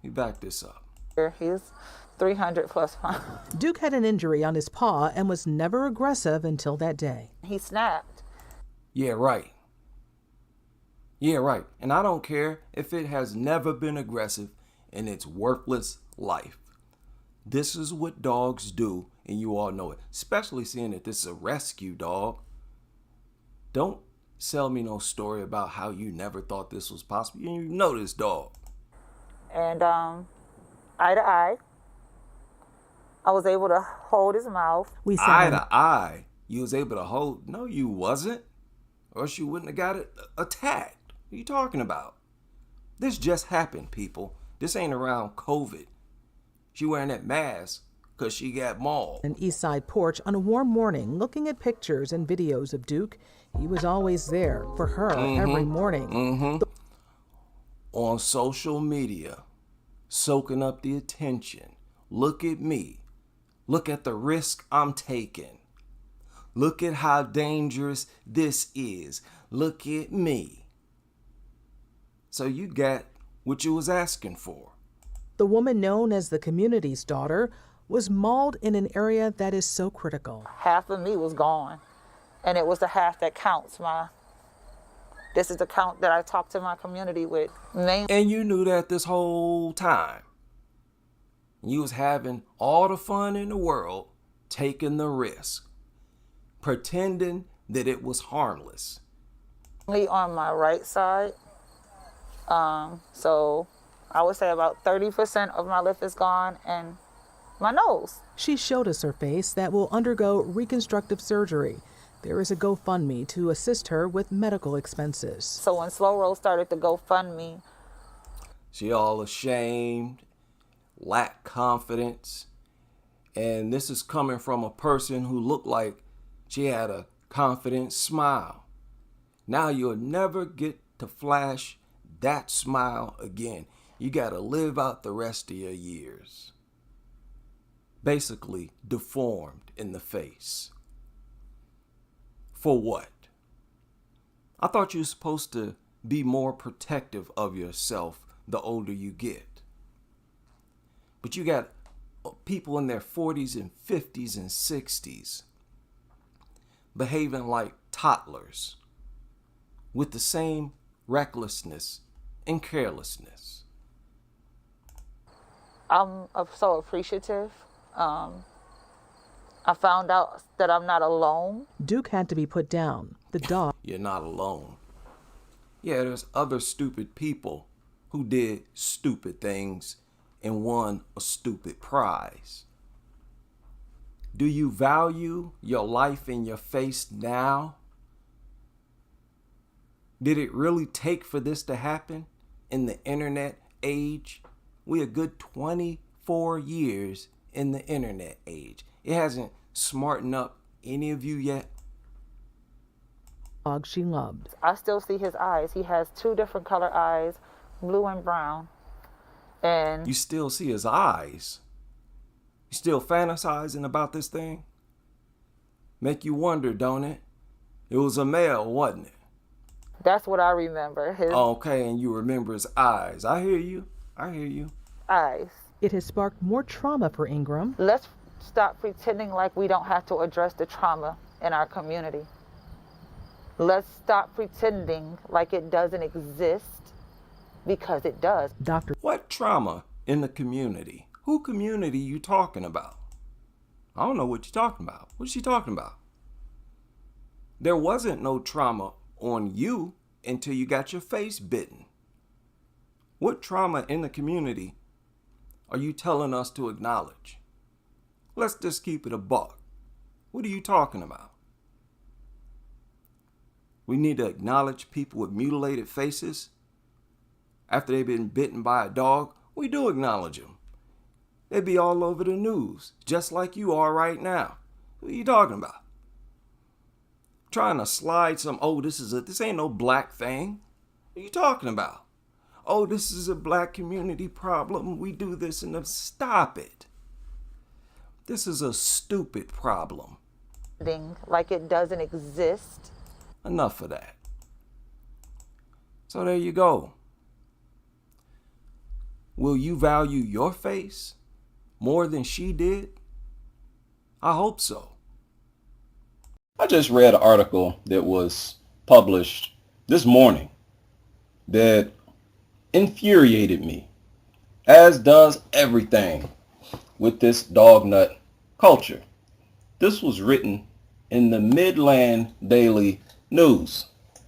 He backed this up. He's 300 plus pounds. Duke had an injury on his paw and was never aggressive until that day. He snapped. Yeah, right. Yeah, right. And I don't care if it has never been aggressive in its worthless life. This is what dogs do, and you all know it, especially seeing that this is a rescue dog. Don't sell me no story about how you never thought this was possible. You know this dog. And eye to eye, I was able to hold his mouth. Eye to eye, you was able to hold? No, you wasn't. Or else you wouldn't have got it attacked. What are you talking about? This just happened, people. This ain't around COVID. She wearing that mask because she got mauled. An East Side porch on a warm morning, looking at pictures and videos of Duke. He was always there for her every morning. On social media, soaking up the attention. Look at me. Look at the risk I'm taking. Look at how dangerous this is. Look at me. So you got what you was asking for. The woman known as the community's daughter was mauled in an area that is so critical. Half of me was gone, and it was the half that counts. This is the count that I talk to my community with. And you knew that this whole time. You was having all the fun in the world, taking the risk, pretending that it was harmless. Only on my right side, so I would say about 30% of my lip is gone, and my nose. She showed us her face that will undergo reconstructive surgery. There is a GoFundMe to assist her with medical expenses. So when Slow Roll started the GoFundMe, she all ashamed, lacked confidence, and this is coming from a person who looked like she had a confident smile. Now you'll never get to flash that smile again. You gotta live out the rest of your years. Basically deformed in the face. For what? I thought you were supposed to be more protective of yourself the older you get. But you got people in their 40s and 50s and 60s behaving like toddlers with the same recklessness and carelessness. I'm so appreciative. I found out that I'm not alone. Duke had to be put down. The dog. You're not alone. Yeah, there's other stupid people who did stupid things and won a stupid prize. Do you value your life in your face now? Did it really take for this to happen in the internet age? We're a good 24 years in the internet age. It hasn't smartened up any of you yet. Dog she loved. I still see his eyes. He has 2 different color eyes, blue and brown. And you still see his eyes? You still fantasizing about this thing? Make you wonder, don't it? It was a male, wasn't it? That's what I remember. His okay, and you remember his eyes. I hear you. Eyes. It has sparked more trauma for Ingram. Let's stop pretending like we don't have to address the trauma in our community. Let's stop pretending like it doesn't exist, because it does. Doctor. What trauma in the community? Who community you talking about? I don't know what you're talking about. What's she talking about? There wasn't no trauma on you until you got your face bitten. What trauma in the community are you telling us to acknowledge? Let's just keep it a buck. What are you talking about? We need to acknowledge people with mutilated faces after they've been bitten by a dog. We do acknowledge them. They be all over the news, just like you are right now. What are you talking about? Trying to slide some, this ain't no black thing. What are you talking about? Oh, this is a black community problem. We do this and stop it. This is a stupid problem. Like it doesn't exist. Enough of that. So there you go. Will you value your face more than she did? I hope so. I just read an article that was published this morning that infuriated me. as does everything with this dog nut culture. This was written in the Midland Daily News.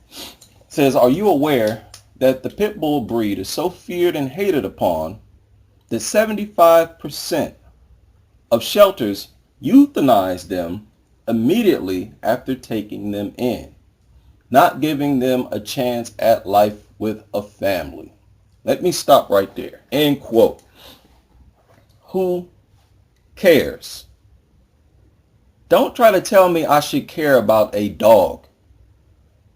It says, are you aware that the pit bull breed is so feared and hated upon that 75% of shelters euthanize them immediately after taking them in, not giving them a chance at life with a family? Let me stop right there. End quote. Who cares? Don't try to tell me I should care about a dog.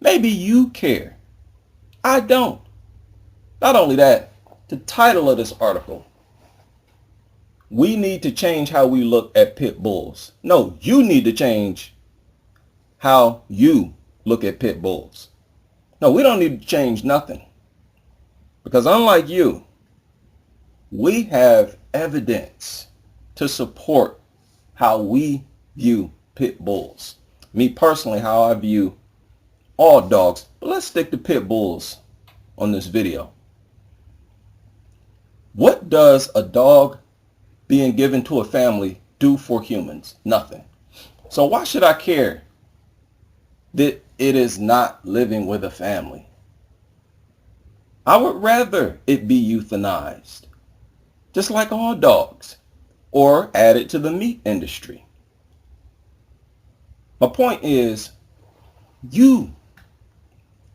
Maybe you care. I don't. Not only that, the title of this article, we need to change how we look at pit bulls. No, you need to change how you look at pit bulls. No, we don't need to change nothing. Because unlike you, we have evidence to support how we view pit bulls. Me personally, how I view all dogs. But let's stick to pit bulls on this video. What does a dog being given to a family do for humans? Nothing. So why should I care that it is not living with a family? I would rather it be euthanized, just like all dogs, or added to the meat industry. My point is, you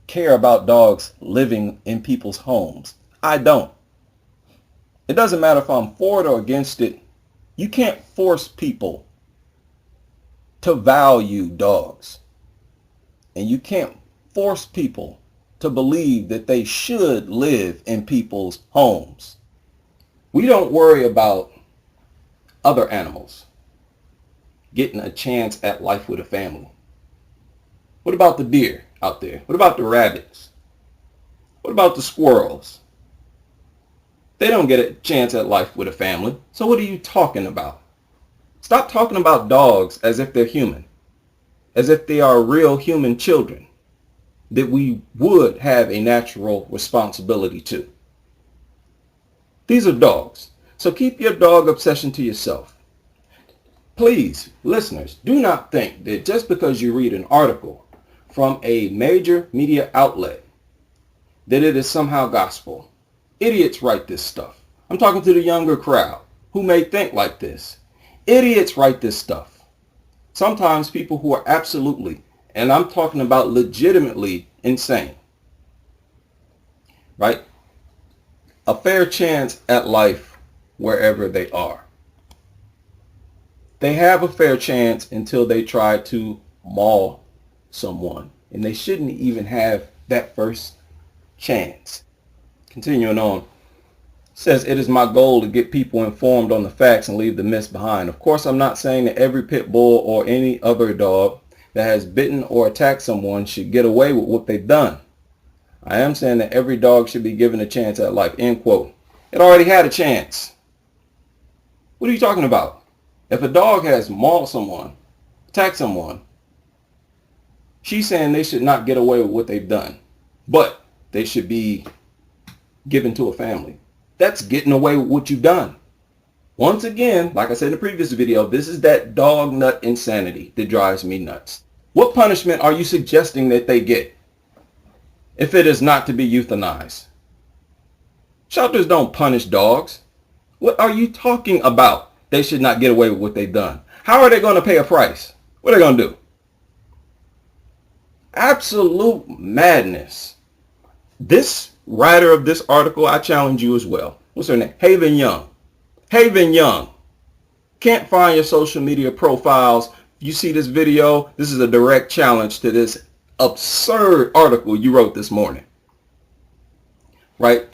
care about dogs living in people's homes. I don't. It doesn't matter if I'm for it or against it. You can't force people to value dogs. And you can't force people to believe that they should live in people's homes. We don't worry about other animals getting a chance at life with a family. What about the deer out there? What about the rabbits? What about the squirrels? They don't get a chance at life with a family. So what are you talking about? Stop talking about dogs as if they're human, as if they are real human children that we would have a natural responsibility to. These are dogs. So keep your dog obsession to yourself. Please, listeners, do not think that just because you read an article from a major media outlet that it is somehow gospel. Idiots write this stuff. I'm talking to the younger crowd who may think like this. Idiots write this stuff. Sometimes people who are absolutely, and I'm talking about legitimately insane, right? A fair chance at life wherever they are. They have a fair chance until they try to maul someone, and they shouldn't even have that first chance. Continuing on, it says, it is my goal to get people informed on the facts and leave the myths behind. Of course, I'm not saying that every pit bull or any other dog that has bitten or attacked someone should get away with what they've done. I am saying that every dog should be given a chance at life. End quote. It already had a chance. What are you talking about? If a dog has mauled someone, attacked someone, she's saying they should not get away with what they've done, but they should be given to a family. That's getting away with what you've done. Once again, like I said in the previous video, this is that dog nut insanity that drives me nuts. What punishment are you suggesting that they get if it is not to be euthanized? Shelters don't punish dogs. What are you talking about? They should not get away with what they've done. How are they going to pay a price? What are they going to do? Absolute madness. This writer of this article, I challenge you as well. What's her name? Haven Young. Haven Young. Can't find your social media profiles. You see this video, this is a direct challenge to this absurd article you wrote this morning. Right?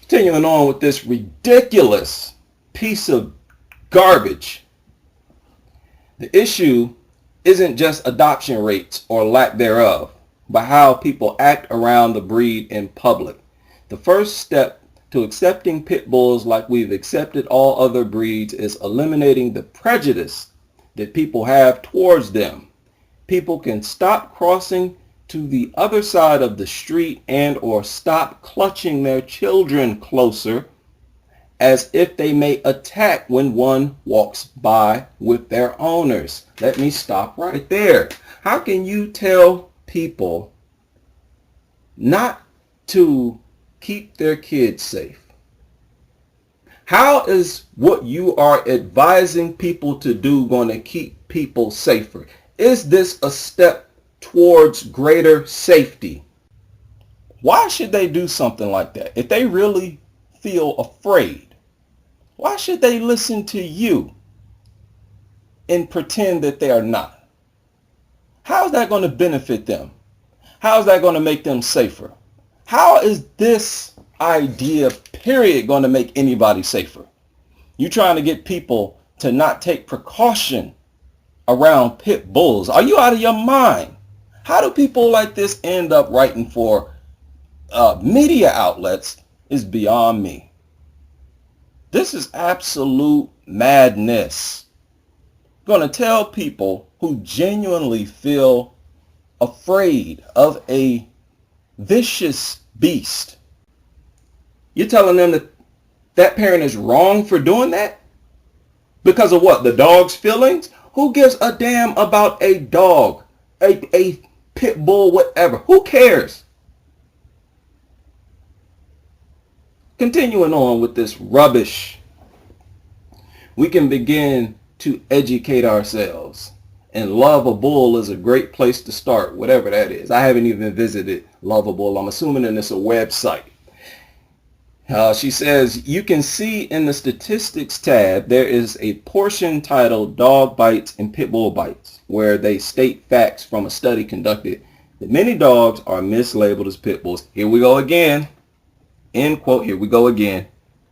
Continuing on with this ridiculous piece of garbage. The issue isn't just adoption rates or lack thereof, but how people act around the breed in public. The first step to accepting pit bulls like we've accepted all other breeds is eliminating the prejudice that people have towards them. People can stop crossing to the other side of the street and or stop clutching their children closer as if they may attack when one walks by with their owners. Let me stop right there. How can you tell people not to keep their kids safe? How is what you are advising people to do going to keep people safer? Is this a step towards greater safety? Why should they do something like that? If they really feel afraid, why should they listen to you and pretend that they are not? How is that going to benefit them? How is that going to make them safer? How is this idea, period, going to make anybody safer? You trying to get people to not take precaution around pit bulls. Are you out of your mind? How do people like this end up writing for media outlets is beyond me. This is absolute madness. I'm going to tell people who genuinely feel afraid of a vicious beast. You're telling them that that parent is wrong for doing that? Because of what? The dog's feelings? Who gives a damn about a dog? A pit bull, whatever. Who cares? Continuing on with this rubbish, we can begin to educate ourselves. And Lovable is a great place to start, whatever that is. I haven't even visited Lovable. I'm assuming that it's a website. She says, you can see in the statistics tab, there is a portion titled Dog Bites and Pit Bull Bites, where they state facts from a study conducted that many dogs are mislabeled as pit bulls. Here we go again. End quote. Here we go again.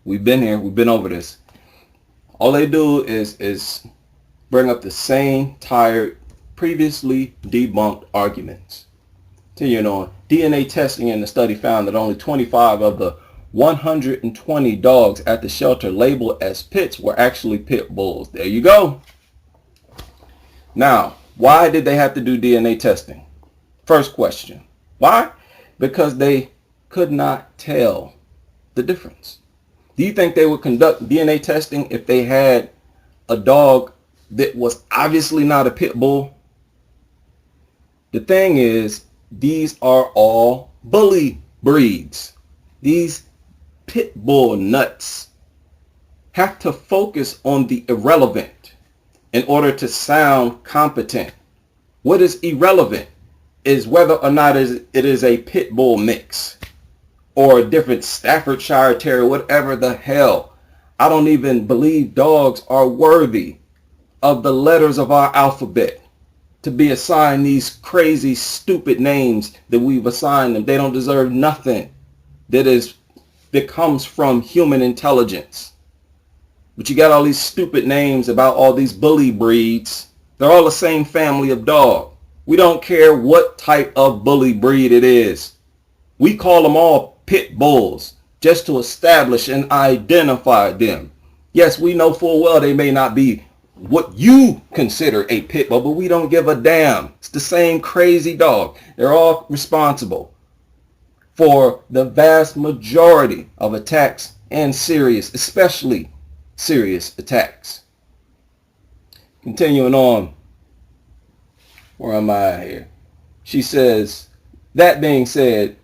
We've been here. We've been over this. All they do is bring up the same tired, previously debunked arguments. Continuing on, DNA testing in the study found that only 25 of the 120 dogs at the shelter labeled as pits were actually pit bulls. There you go. Now, why did they have to do DNA testing? First question. Why? Because they could not tell the difference. Do you think they would conduct DNA testing if they had a dog that was obviously not a pit bull? The thing is, these are all bully breeds. These pit bull nuts have to focus on the irrelevant in order to sound competent. What is irrelevant is whether or not it is a pit bull mix or a different Staffordshire Terrier, whatever the hell. I don't even believe dogs are worthy of the letters of our alphabet to be assigned these crazy, stupid names that we've assigned them. They don't deserve nothing that comes from human intelligence. But you got all these stupid names about all these bully breeds. They're all the same family of dog. We don't care what type of bully breed it is. We call them all pit bulls just to establish and identify them. Yes, we know full well they may not be what you consider a pit bull, but we don't give a damn. It's the same crazy dog. They're all responsible for the vast majority of attacks and especially serious attacks. Continuing on. Where am I here? She says, that being said,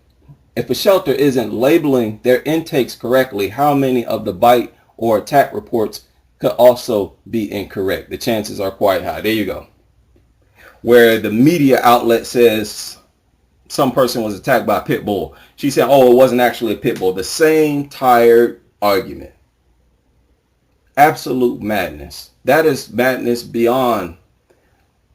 if a shelter isn't labeling their intakes correctly, how many of the bite or attack reports could also be incorrect? The chances are quite high. There you go. Where the media outlet says some person was attacked by a pit bull, she said, oh, it wasn't actually a pit bull. The same tired argument. Absolute madness. That is madness beyond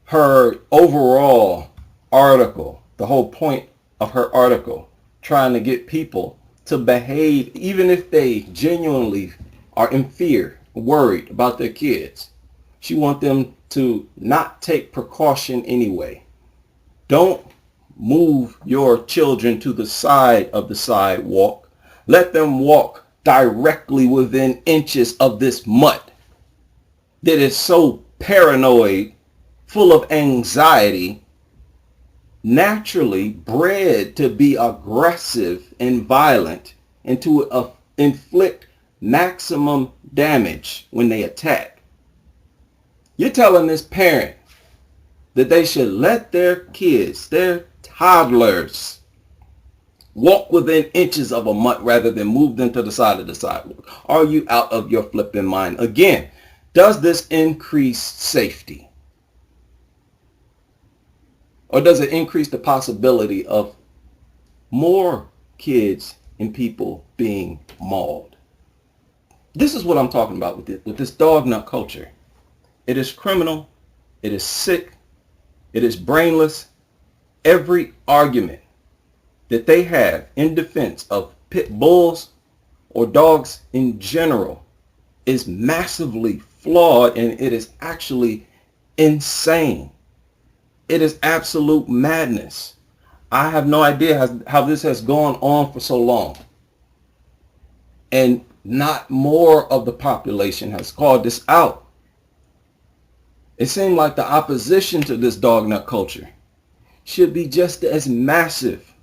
her overall article. The whole point of her article, trying to get people to behave, even if they genuinely are in fear, worried about their kids. She wants them to not take precaution anyway. Don't move your children to the side of the sidewalk. Let them walk directly within inches of this mutt that is so paranoid, full of anxiety, naturally bred to be aggressive and violent, and to inflict maximum damage when they attack. You're telling this parent that they should let their kids, their toddlers, walk within inches of a mutt rather than move them to the side of the sidewalk. Are you out of your flipping mind? Again, does this increase safety? Or does it increase the possibility of more kids and people being mauled? This is what I'm talking about with this dog nut culture. It is criminal. It is sick. It is brainless. Every argument that they have in defense of pit bulls or dogs in general is massively flawed, and it is actually insane. It is absolute madness. I have no idea how this has gone on for so long. And not more of the population has called this out. It seemed like the opposition to this dog nut culture should be just as massive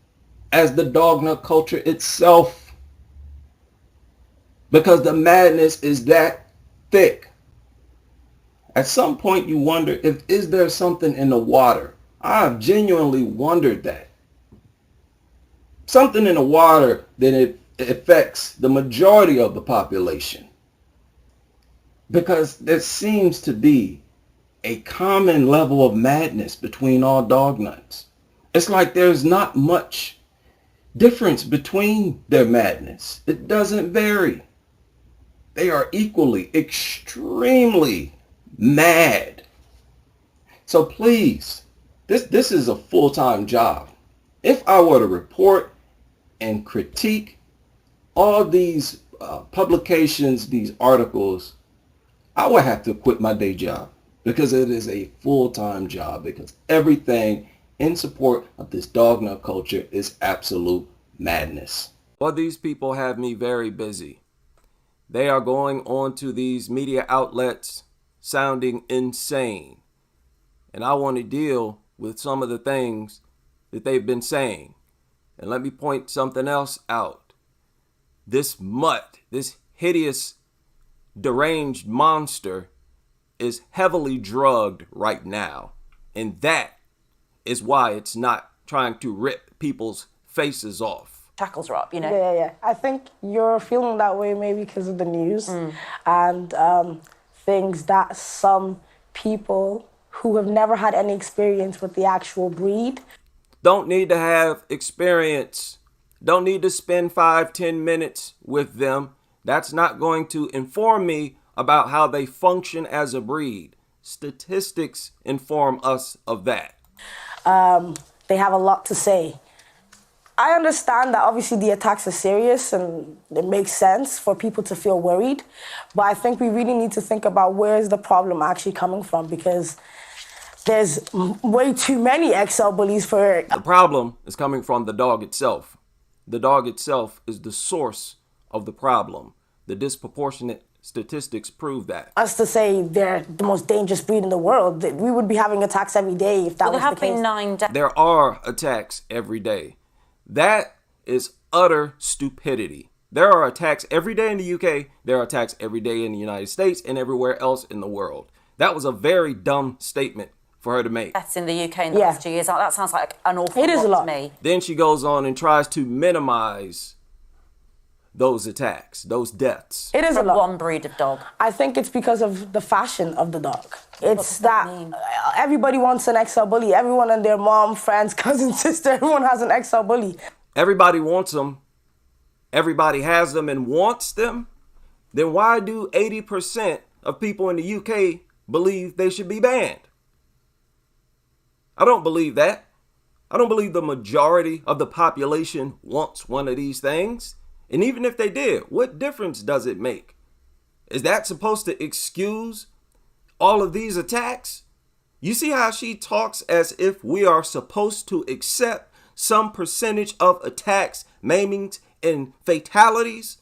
as the dog nut culture itself, because the madness is that thick. At some point you wonder, is there something in the water? I've genuinely wondered that. Something in the water that it affects the majority of the population, because there seems to be a common level of madness between all dog nuts. It's like there's not much difference between their madness. It doesn't vary. They are equally, extremely mad. So please, this is a full-time job. If I were to report and critique all these publications, these articles, I would have to quit my day job, because it is a full-time job, because everything in support of this dog nut culture is absolute madness. Well, these people have me very busy. They are going on to these media outlets sounding insane. And I want to deal with some of the things that they've been saying. And let me point something else out. This mutt, this hideous, deranged monster is heavily drugged right now. And that is why it's not trying to rip people's faces off. Shackles are up, you know? Yeah. I think you're feeling that way maybe because of the news and things that some people who have never had any experience with the actual breed don't need to have experience. Don't need to spend 5-10 minutes with them. That's not going to inform me about how they function as a breed. Statistics inform us of that. They have a lot to say. I understand that obviously the attacks are serious and it makes sense for people to feel worried, but I think we really need to think about where is the problem actually coming from, because there's way too many XL bullies for... The problem is coming from the dog itself. The dog itself is the source of the problem. The disproportionate statistics prove that. Us to say they're the most dangerous breed in the world, we would be having attacks every day if that was the case. There are attacks every day. That is utter stupidity. There are attacks every day in the UK. There are attacks every day in the United States and everywhere else in the world. That was a very dumb statement for her to make. That's in the UK in the last 2 years. That sounds like an awful lot to me. Then she goes on and tries to minimize those attacks, those deaths. It is a lot. One breed of dog. I think it's because of the fashion of the dog. It's that everybody wants an XL bully. Everyone and their mom, friends, cousin, sister, everyone has an XL bully. Everybody wants them. Everybody has them and wants them. Then why do 80% of people in the UK believe they should be banned? I don't believe that. I don't believe the majority of the population wants one of these things. And even if they did, what difference does it make? Is that supposed to excuse all of these attacks? You see how she talks as if we are supposed to accept some percentage of attacks, maimings, and fatalities?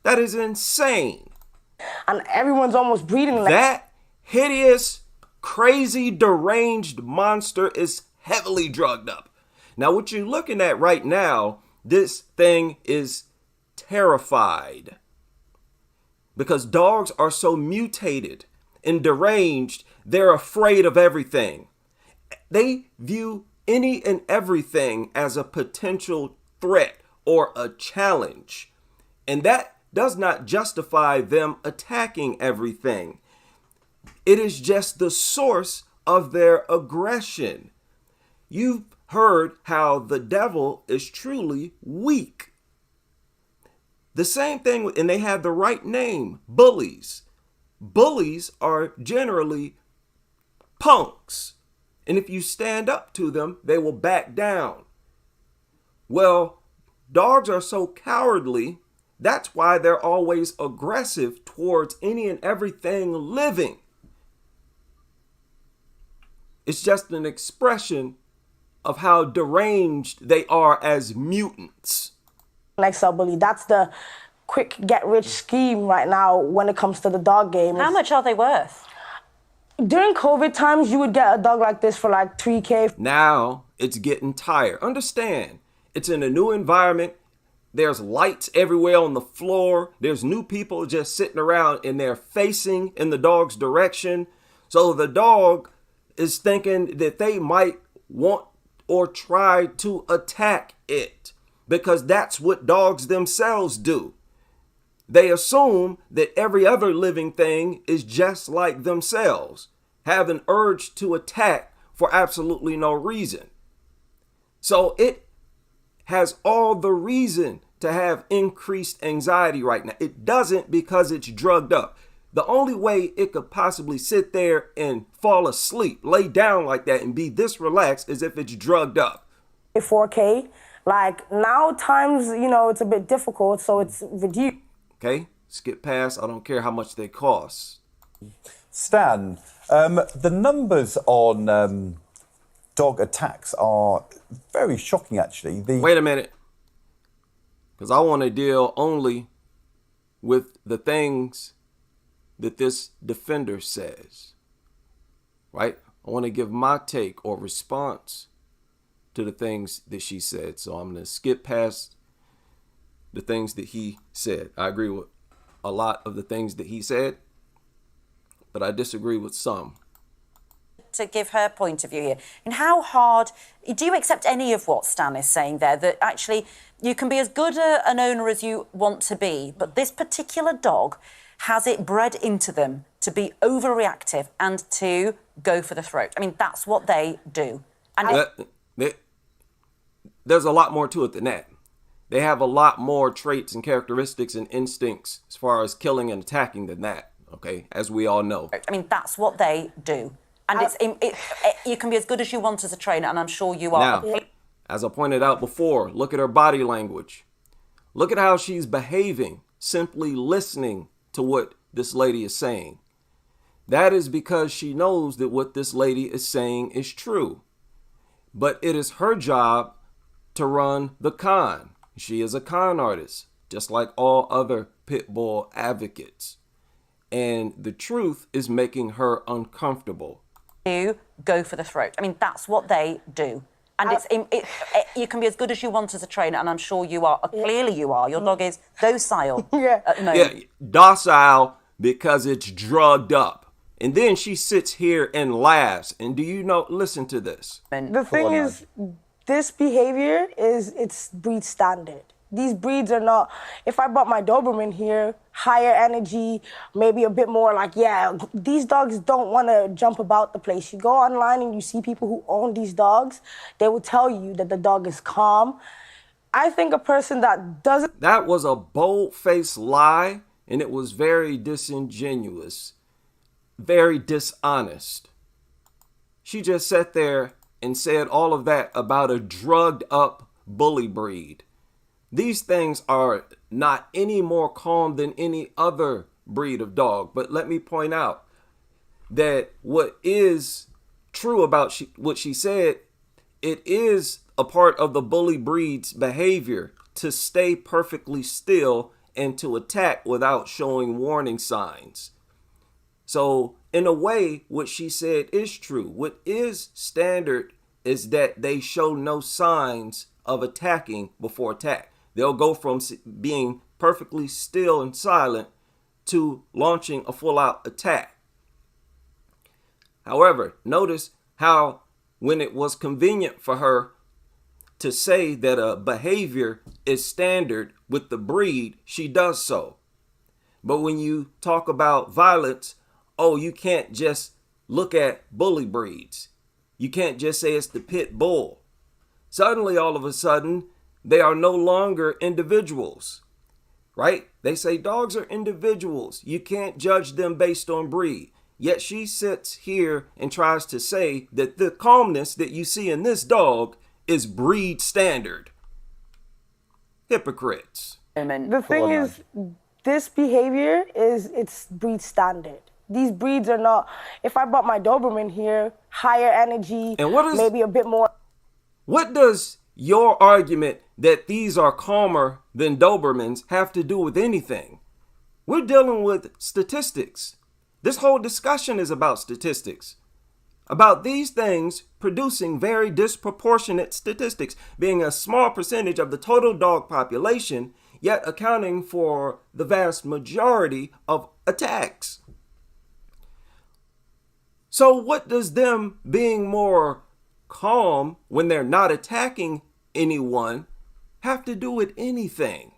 That is insane. And everyone's almost breeding like that. Hideous, crazy, deranged monster is heavily drugged up. Now, what you're looking at right now, this thing is terrified. because dogs are so mutated and deranged, they're afraid of everything. They view any and everything as a potential threat or a challenge. And that does not justify them attacking everything. It is just the source of their aggression. You've heard how the devil is truly weak. The same thing, and they have the right name, bullies. Bullies are generally punks. And if you stand up to them, they will back down. Well, dogs are so cowardly. That's why they're always aggressive towards any and everything living. It's just an expression of how deranged they are as mutants. Like bully, that's the quick get-rich scheme right now when it comes to the dog game. How much are they worth? During COVID times, you would get a dog like this for like $3K. Now it's getting tired. Understand, it's in a new environment. There's lights everywhere on the floor. There's new people just sitting around and they're facing in the dog's direction. So the dog is thinking that they might want or try to attack it, because that's what dogs themselves do. They assume that every other living thing is just like themselves, have an urge to attack for absolutely no reason. So it has all the reason to have increased anxiety right now. It doesn't because it's drugged up. The only way it could possibly sit there and fall asleep, lay down like that and be this relaxed is if it's drugged up. 4K, like now times, it's a bit difficult, so it's reduced. Okay, skip past, I don't care how much they cost. Stan, the numbers on dog attacks are very shocking, actually. Wait a minute, because I want to deal only with the things that this defender says, right? I want to give my take or response to the things that she said. So I'm going to skip past the things that he said. I agree with a lot of the things that he said, but I disagree with some. To give her point of view here, and how hard do you accept any of what Stan is saying there, that actually you can be as good an owner as you want to be, but this particular dog has it bred into them to be overreactive and to go for the throat? I mean, that's what they do. And there's a lot more to it than that. They have a lot more traits and characteristics and instincts as far as killing and attacking than that, okay, as we all know. I mean, that's what they do. And you can be as good as you want as a trainer, and I'm sure you are. Now, as I pointed out before, look at her body language. Look at how she's behaving, simply listening to what this lady is saying. That is because she knows that what this lady is saying is true. But it is her job to run the con. She is a con artist, just like all other pit bull advocates. And the truth is making her uncomfortable. You go for the throat. I mean, that's what they do. And you can be as good as you want as a trainer, and I'm sure you are. Clearly you are. Your dog is docile at the moment. Yeah, docile because it's drugged up. And then she sits here and laughs. And do you know, listen to this. The thing is, this behavior it's breed standard. These breeds are not, if I brought my Doberman here, higher energy, maybe a bit more like, these dogs don't want to jump about the place. You go online and you see people who own these dogs, they will tell you that the dog is calm. I think a person that doesn't... That was a bold-faced lie, and it was very disingenuous, very dishonest. She just sat there and said all of that about a drugged-up bully breed. These things are not any more calm than any other breed of dog. But let me point out that what is true about what she said, it is a part of the bully breed's behavior to stay perfectly still and to attack without showing warning signs. So in a way, what she said is true. What is standard is that they show no signs of attacking before attack. They'll go from being perfectly still and silent to launching a full-out attack. However, notice how when it was convenient for her to say that a behavior is standard with the breed, she does so. But when you talk about violence, oh, you can't just look at bully breeds. You can't just say it's the pit bull. Suddenly, all of a sudden, they are no longer individuals, right? They say dogs are individuals. You can't judge them based on breed. Yet she sits here and tries to say that the calmness that you see in this dog is breed standard. Hypocrites. The thing is, this behavior it's breed standard. These breeds are not, if I brought my Doberman here, higher energy, and what is, maybe a bit more. What does your argument that these are calmer than Dobermans have to do with anything? We're dealing with statistics. This whole discussion is about statistics, about these things producing very disproportionate statistics, being a small percentage of the total dog population, yet accounting for the vast majority of attacks. So what does them being more calm when they're not attacking anyone have to do with anything?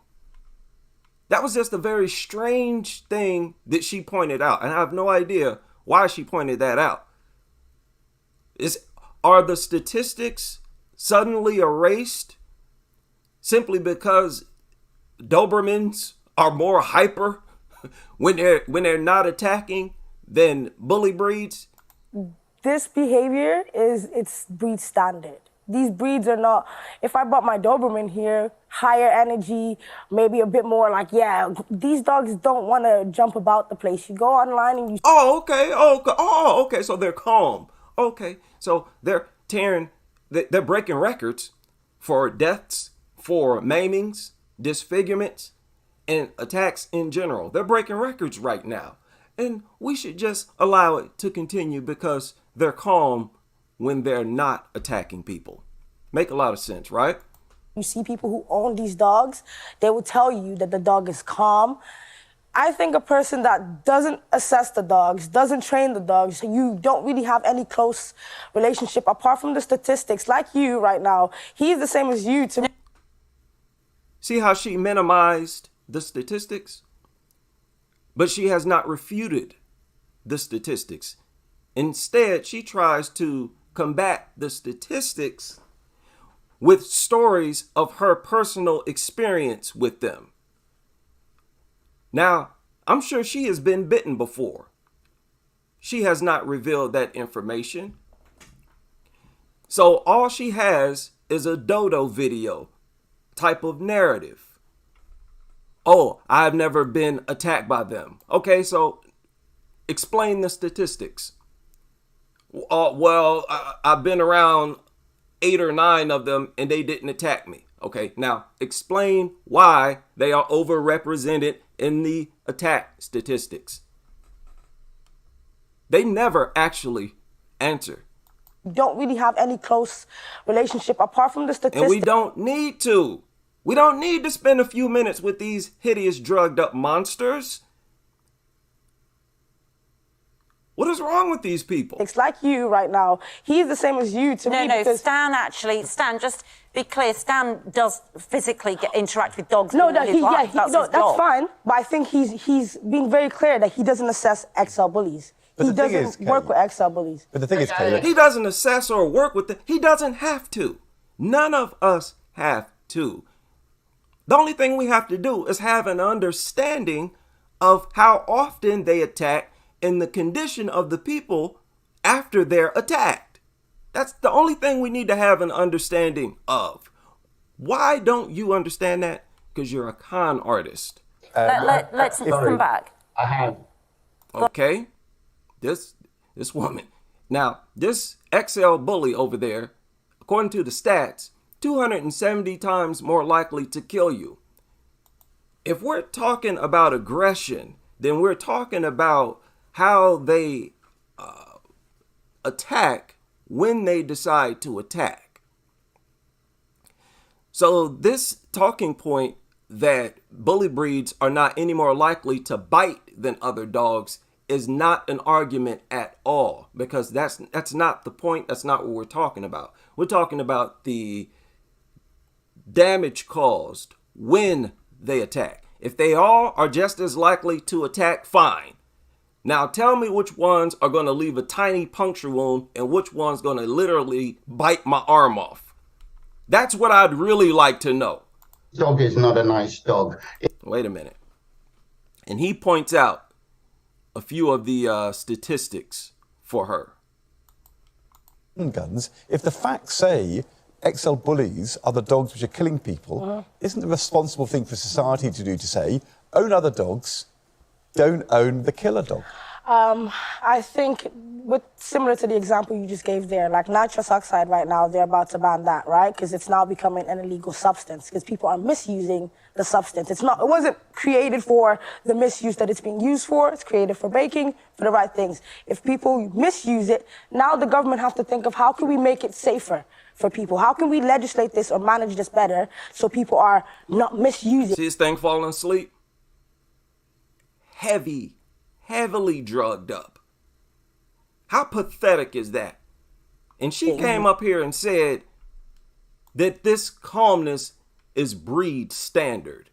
That was just a very strange thing that she pointed out, and I have no idea why she pointed that out. Are the statistics suddenly erased simply because Dobermans are more hyper when they're not attacking than bully breeds? This behavior it's breed standard. These breeds are not, if I brought my Doberman here, higher energy, maybe a bit more like, yeah, these dogs don't want to jump about the place. You go online and you... Okay, so they're calm. Okay, so they're breaking records for deaths, for maimings, disfigurements, and attacks in general. They're breaking records right now. And we should just allow it to continue because they're calm when they're not attacking people. Make a lot of sense, right? You see people who own these dogs, they will tell you that the dog is calm. I think a person that doesn't assess the dogs, doesn't train the dogs, you don't really have any close relationship apart from the statistics. Like you right now, he's the same as you to me. See how she minimized the statistics? But she has not refuted the statistics. Instead, she tries to combat the statistics with stories of her personal experience with them. Now, I'm sure she has been bitten before. She has not revealed that information. So all she has is a dodo video type of narrative. Oh, I've never been attacked by them. Okay, so explain the statistics. Well, I've been around 8 or 9 of them and they didn't attack me. Okay, now explain why they are overrepresented in the attack statistics. They never actually answer. Don't really have any close relationship apart from the statistics. And we don't need to. We don't need to spend a few minutes with these hideous drugged up monsters. What is wrong with these people? It's like you right now. He's the same as you to me. No, Stan, just be clear, Stan does physically interact with dogs. No, that's fine. But I think he's being very clear that he doesn't assess XL bullies. He doesn't work with XL bullies. But the thing is, Kayla, he doesn't assess or work with them. He doesn't have to. None of us have to. The only thing we have to do is have an understanding of how often they attack and the condition of the people after they're attacked. That's the only thing we need to have an understanding of. Why don't you understand that? Because you're a con artist. Let's come back. I have. Okay. This woman. Now, this XL bully over there, according to the stats, 270 times more likely to kill you. If we're talking about aggression, then we're talking about how they attack when they decide to attack. So this talking point that bully breeds are not any more likely to bite than other dogs is not an argument at all, because that's not the point. That's not what we're talking about. We're talking about the damage caused when they attack. If they all are just as likely to attack, fine. Now tell me which ones are going to leave a tiny puncture wound and which one's going to literally bite my arm off. That's what I'd really like to know. Dog is not a nice dog. Wait a minute. And he points out a few of the statistics for her. Guns. If the facts say XL bullies are the dogs which are killing people, isn't the responsible thing for society to do to say, own other dogs, don't own the killer dog? I think similar to the example you just gave there, like nitrous oxide right now, they're about to ban that, right? Because it's now becoming an illegal substance because people are misusing the substance. It wasn't created for the misuse that it's being used for. It's created for baking, for the right things. If people misuse it, now the government has to think of how can we make it safer for people? How can we legislate this or manage this better so people are not misusing? See this thing falling asleep? Heavily drugged up. How pathetic is that? And she came up here and said that this calmness is breed standard.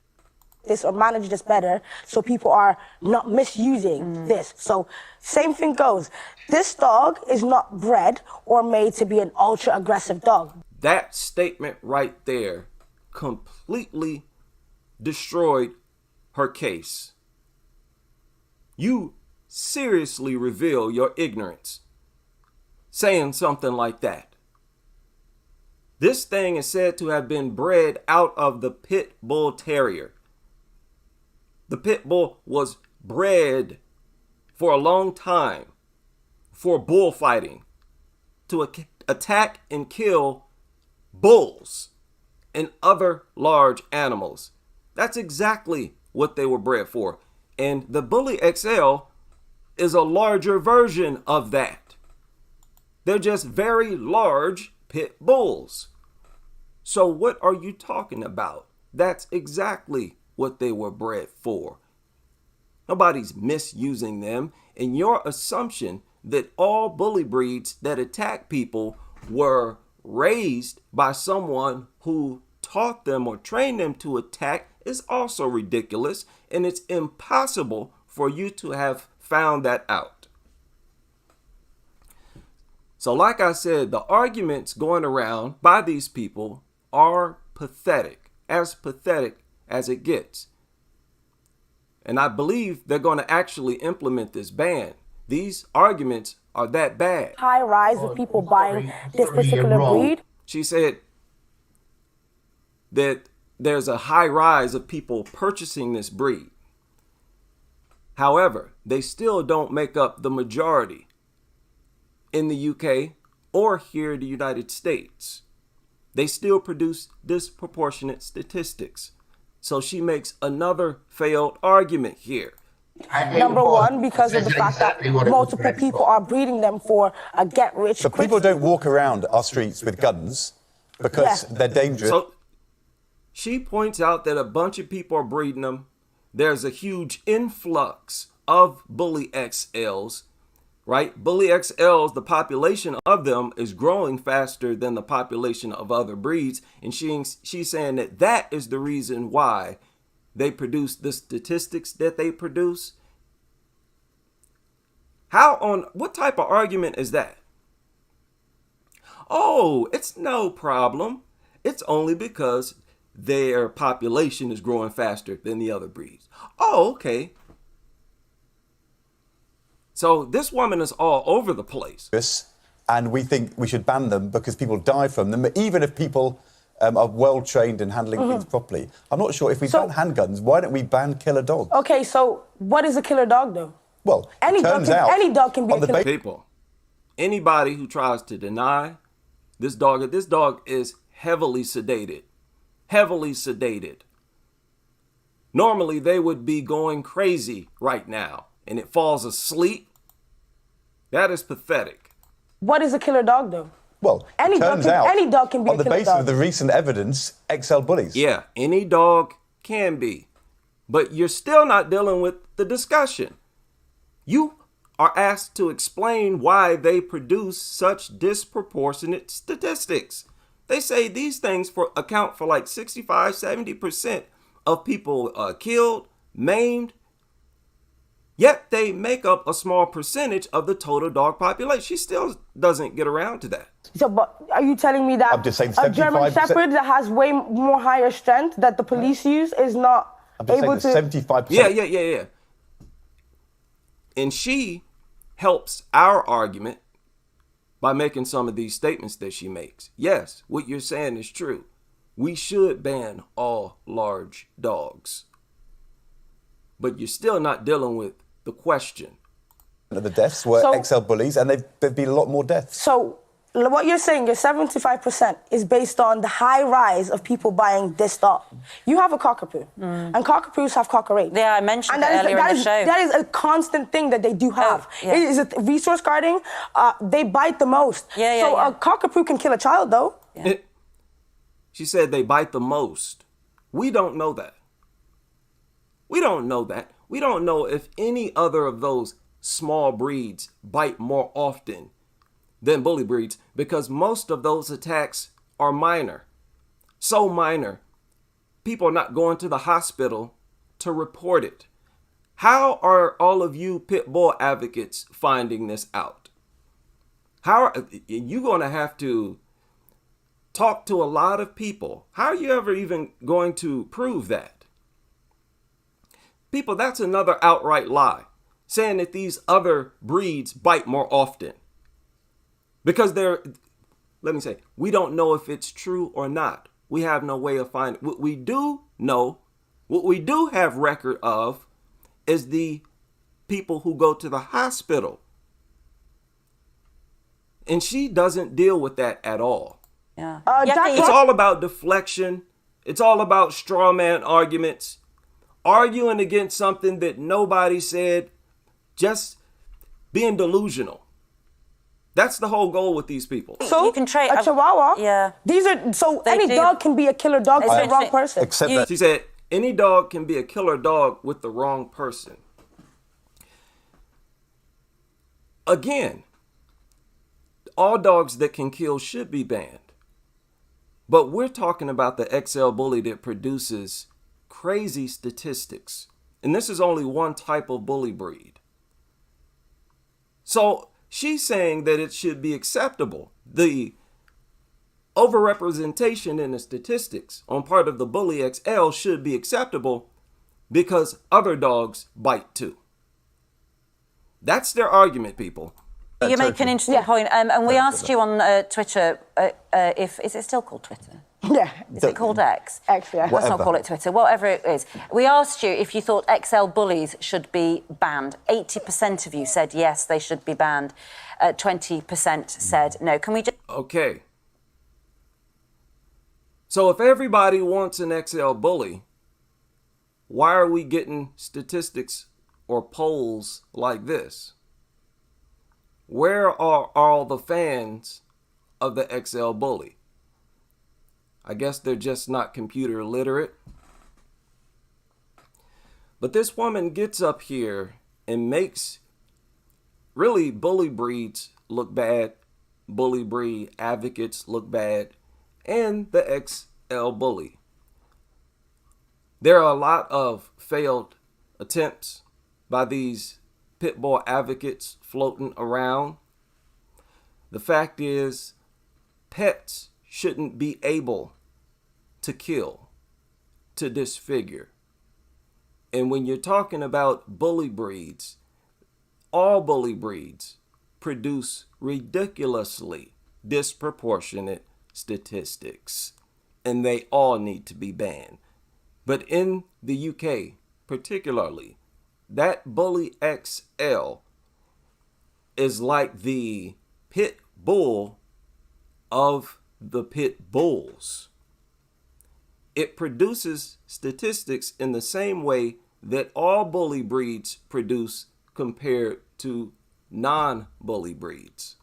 This or manage this better so people are not misusing this. So same thing goes. This dog is not bred or made to be an ultra aggressive dog. That statement right there completely destroyed her case. You seriously reveal your ignorance saying something like that. This thing is said to have been bred out of the pit bull terrier. The pit bull was bred for a long time for bullfighting, to attack and kill bulls and other large animals. That's exactly what they were bred for. And the Bully XL is a larger version of that. They're just very large pit bulls. So what are you talking about? That's exactly what they were bred for. Nobody's misusing them. And your assumption that all bully breeds that attack people were raised by someone who taught them or trained them to attack is also ridiculous, and it's impossible for you to have found that out. So like I said, the arguments going around by these people are pathetic as it gets. And I believe they're going to actually implement this ban. These arguments are that bad. High rise of people buying this particular breed. She said that there's a high rise of people purchasing this breed. However, they still don't make up the majority in the UK or here in the United States. They still produce disproportionate statistics. So she makes another failed argument here. Number one, because of the fact that multiple people are breeding them for a get-rich quick. But people don't walk around our streets with guns because they're dangerous. So she points out that a bunch of people are breeding them. There's a huge influx of Bully XLs, right? Bully XLs, the population of them is growing faster than the population of other breeds. And she's saying that that is the reason why they produce the statistics that they produce. What type of argument is that? Oh, it's no problem. It's only because their population is growing faster than the other breeds. Oh, okay. So this woman is all over the place. And we think we should ban them because people die from them, even if people are well trained in handling things properly. I'm not sure if we ban handguns, why don't we ban killer dogs? Okay, so what is a killer dog though? Well, any dog can be a killer. People, anybody who tries to deny this dog is heavily sedated. Normally they would be going crazy right now, and it falls asleep. That is pathetic. What is a killer dog though? Well, any dog can be on a killer dog. the basis of the recent evidence, XL bullies. Yeah, any dog can be. But you're still not dealing with the discussion. You are asked to explain why they produce such disproportionate statistics. They say these things account for like 65, 70% of people killed, maimed, yet they make up a small percentage of the total dog population. She still doesn't get around to that. So, but are you telling me that I'm just saying a German Shepherd that has way more higher strength that the police use is not able to... 75%. Yeah. And she helps our argument by making some of these statements that she makes. Yes, what you're saying is true. We should ban all large dogs. But you're still not dealing with the question. The deaths were XL bullies, and there've been a lot more deaths. So what you're saying, your 75% is based on the high rise of people buying this dog. You have a cockapoo, and cockapoos have cocker rape. Yeah, I mentioned that earlier in the show. That is a constant thing that they do have. Yeah. It is a resource guarding. They bite the most. A cockapoo can kill a child, though. Yeah. She said they bite the most. We don't know that. We don't know that. We don't know if any other of those small breeds bite more often than bully breeds, because most of those attacks are minor. So minor, people are not going to the hospital to report it. How are all of you pit bull advocates finding this out? How are you going to have to talk to a lot of people? How are you ever even going to prove that? People, that's another outright lie, saying that these other breeds bite more often. Because we don't know if it's true or not. We have no way of finding. What we do know, what we do have record of, is the people who go to the hospital. And she doesn't deal with that at all. Yeah. It's all about deflection. It's all about straw man arguments. Arguing against something that nobody said, just being delusional. That's the whole goal with these people. So you can trade a Chihuahua. Yeah. Any dog can be a killer dog with the wrong person. Except that she said any dog can be a killer dog with the wrong person. Again, all dogs that can kill should be banned. But we're talking about the XL bully that produces crazy statistics. And this is only one type of bully breed. So she's saying that it should be acceptable. The overrepresentation in the statistics on part of the bully XL should be acceptable because other dogs bite too. That's their argument, people. You make an interesting point. And we asked you on Twitter is it still called Twitter? Yeah. Is it called X? X, yeah. Let's not call it Twitter. Whatever it is. We asked you if you thought XL bullies should be banned. 80% of you said yes, they should be banned. 20% said no. Can we just... Okay. So if everybody wants an XL bully, why are we getting statistics or polls like this? Where are all the fans of the XL bully? I guess they're just not computer literate. But this woman gets up here and makes really bully breeds look bad, bully breed advocates look bad, and the XL bully. There are a lot of failed attempts by these pit bull advocates floating around. The fact is, pets shouldn't be able to kill, to disfigure. And when you're talking about bully breeds, all bully breeds produce ridiculously disproportionate statistics, and they all need to be banned. But in the UK, particularly, that bully XL is like the pit bull of the pit bulls. It produces statistics in the same way that all bully breeds produce compared to non-bully breeds.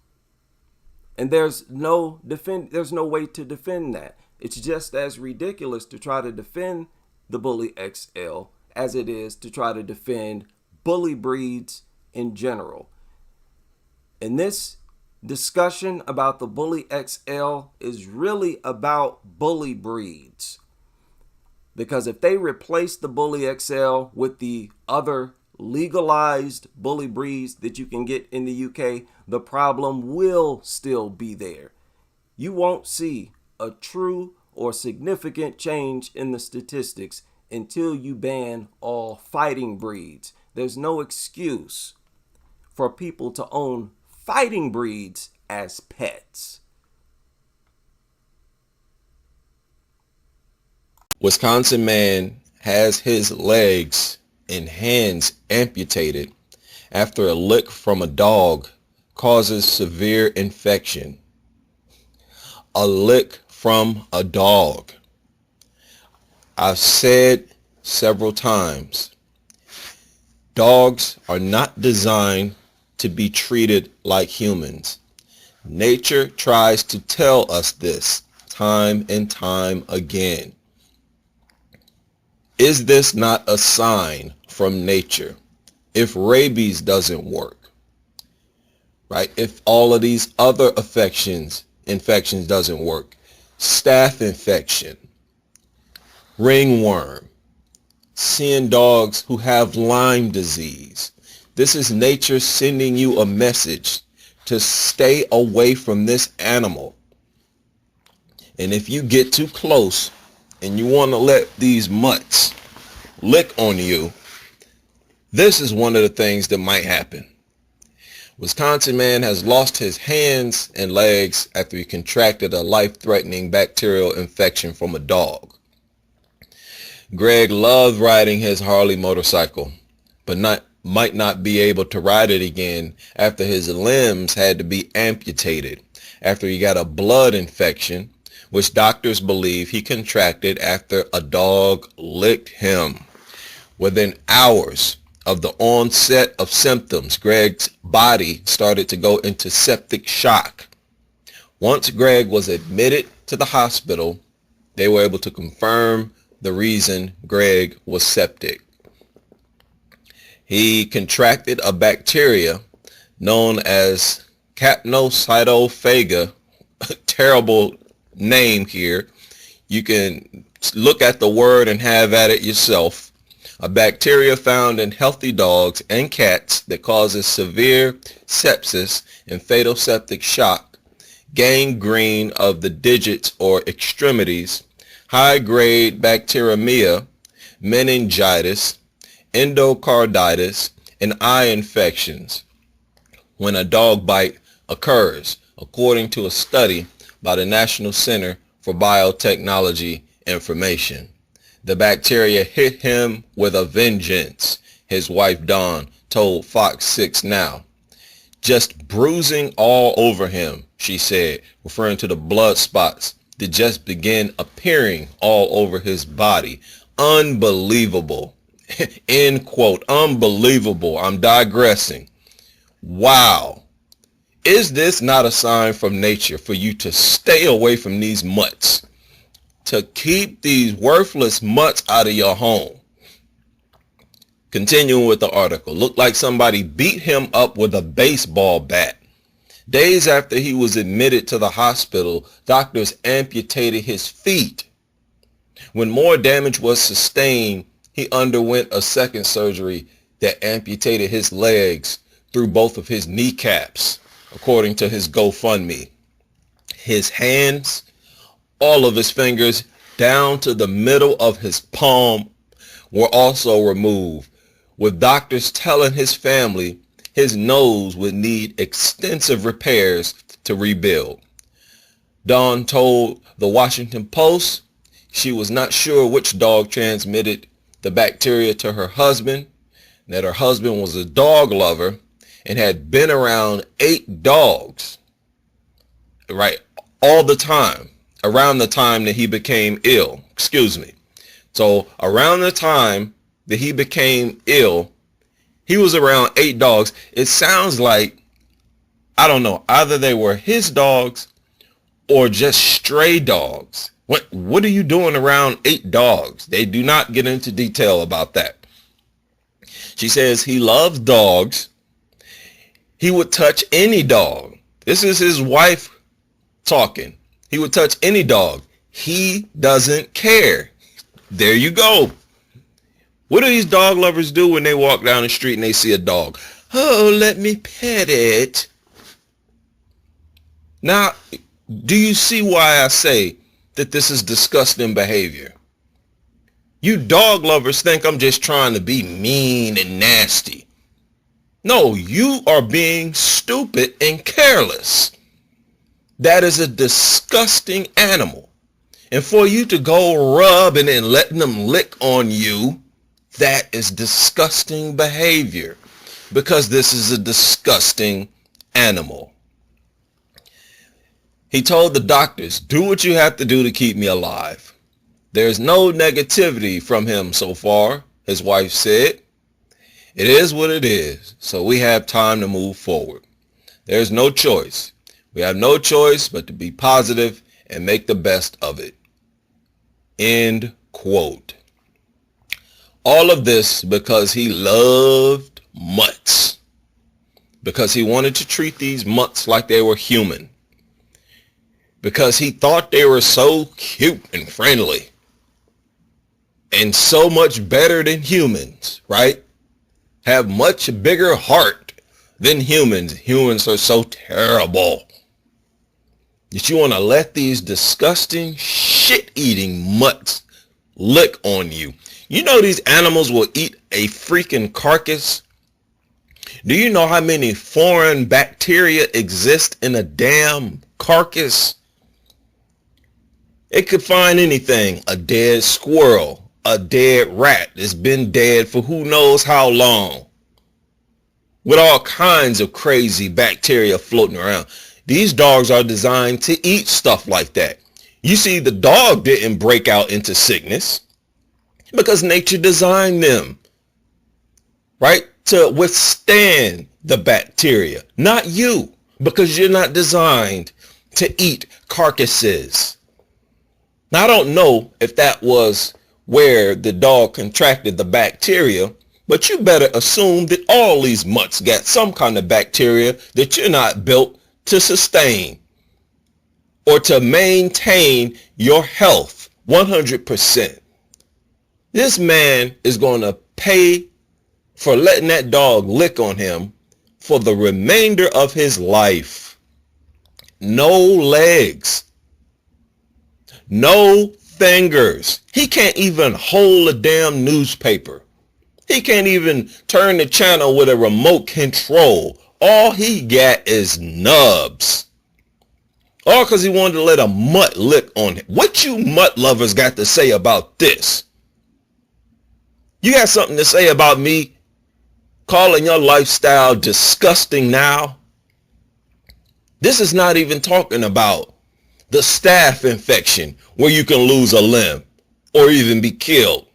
And there's no way to defend that. It's just as ridiculous to try to defend the bully XL as it is to try to defend bully breeds in general. And this discussion about the Bully XL is really about bully breeds. Because if they replace the Bully XL with the other legalized bully breeds that you can get in the UK, the problem will still be there. You won't see a true or significant change in the statistics until you ban all fighting breeds. There's no excuse for people to own fighting breeds as pets. Wisconsin man has his legs and hands amputated after a lick from a dog causes severe infection. A lick from a dog. I've said several times, dogs are not designed to be treated like humans. Nature tries to tell us this time and time again. Is this not a sign from nature? If rabies doesn't work, right? If all of these other infections doesn't work, staph infection, ringworm, seeing dogs who have Lyme disease. This is nature sending you a message to stay away from this animal. And if you get too close and you want to let these mutts lick on you, this is one of the things that might happen. Wisconsin man has lost his hands and legs after he contracted a life-threatening bacterial infection from a dog. Greg loved riding his Harley motorcycle, but might not be able to ride it again after his limbs had to be amputated after he got a blood infection, which doctors believe he contracted after a dog licked him. Within hours of the onset of symptoms, Greg's body started to go into septic shock. Once Greg was admitted to the hospital, they were able to confirm the reason Greg was septic. He contracted a bacteria known as capnocytophaga, a terrible name here. You can look at the word and have at it yourself. A bacteria found in healthy dogs and cats that causes severe sepsis and fatal septic shock, gangrene of the digits or extremities, high-grade bacteremia, meningitis, endocarditis, and eye infections when a dog bite occurs, according to a study by the National Center for Biotechnology Information. The bacteria hit him with a vengeance, his wife Dawn told Fox 6 Now. Just bruising all over him, she said, referring to the blood spots that just began appearing all over his body. Unbelievable. End quote. Unbelievable. I'm digressing. Wow. Is this not a sign from nature for you to stay away from these mutts? To keep these worthless mutts out of your home? Continuing with the article, looked like somebody beat him up with a baseball bat. Days after he was admitted to the hospital, doctors amputated his feet. When more damage was sustained, he underwent a second surgery that amputated his legs through both of his kneecaps, according to his GoFundMe. His hands, all of his fingers down to the middle of his palm were also removed, with doctors telling his family his nose would need extensive repairs to rebuild. Dawn told the Washington Post she was not sure which dog transmitted the bacteria to her husband, that her husband was a dog lover and had been around 8 dogs, right, all the time, around the time that he became ill. So around the time that he became ill, he was around 8 dogs. It sounds like, I don't know, either they were his dogs or just stray dogs. What are you doing around 8 dogs? They do not get into detail about that. She says he loves dogs. He would touch any dog. This is his wife talking. He would touch any dog. He doesn't care. There you go. What do these dog lovers do when they walk down the street and they see a dog? Oh, let me pet it. Now, do you see why I say that this is disgusting behavior? You dog lovers think I'm just trying to be mean and nasty. No, you are being stupid and careless. That is a disgusting animal. And for you to go rubbing and letting them lick on you, that is disgusting behavior, because this is a disgusting animal. He told the doctors, do what you have to do to keep me alive. There's no negativity from him so far, his wife said. It is what it is, so we have time to move forward. There's no choice. We have no choice but to be positive and make the best of it. End quote. All of this because he loved mutts. Because he wanted to treat these mutts like they were human. Because he thought they were so cute and friendly. And so much better than humans, right? Have much bigger heart than humans. Humans are so terrible that you want to let these disgusting shit-eating mutts lick on you. You know these animals will eat a freaking carcass? Do you know how many foreign bacteria exist in a damn carcass? It could find anything. A dead squirrel, a dead rat that's been dead for who knows how long, with all kinds of crazy bacteria floating around. These dogs are designed to eat stuff like that. You see, the dog didn't break out into sickness because nature designed them, right, to withstand the bacteria. Not you, because you're not designed to eat carcasses. Now, I don't know if that was where the dog contracted the bacteria, but you better assume that all these mutts got some kind of bacteria that you're not built to sustain or to maintain your health 100%. This man is going to pay for letting that dog lick on him for the remainder of his life. No legs. No fingers. He can't even hold a damn newspaper. He can't even turn the channel with a remote control. All he got is nubs. All because he wanted to let a mutt lick on him. What you mutt lovers got to say about this? You got something to say about me calling your lifestyle disgusting now? This is not even talking about the staph infection where you can lose a limb or even be killed,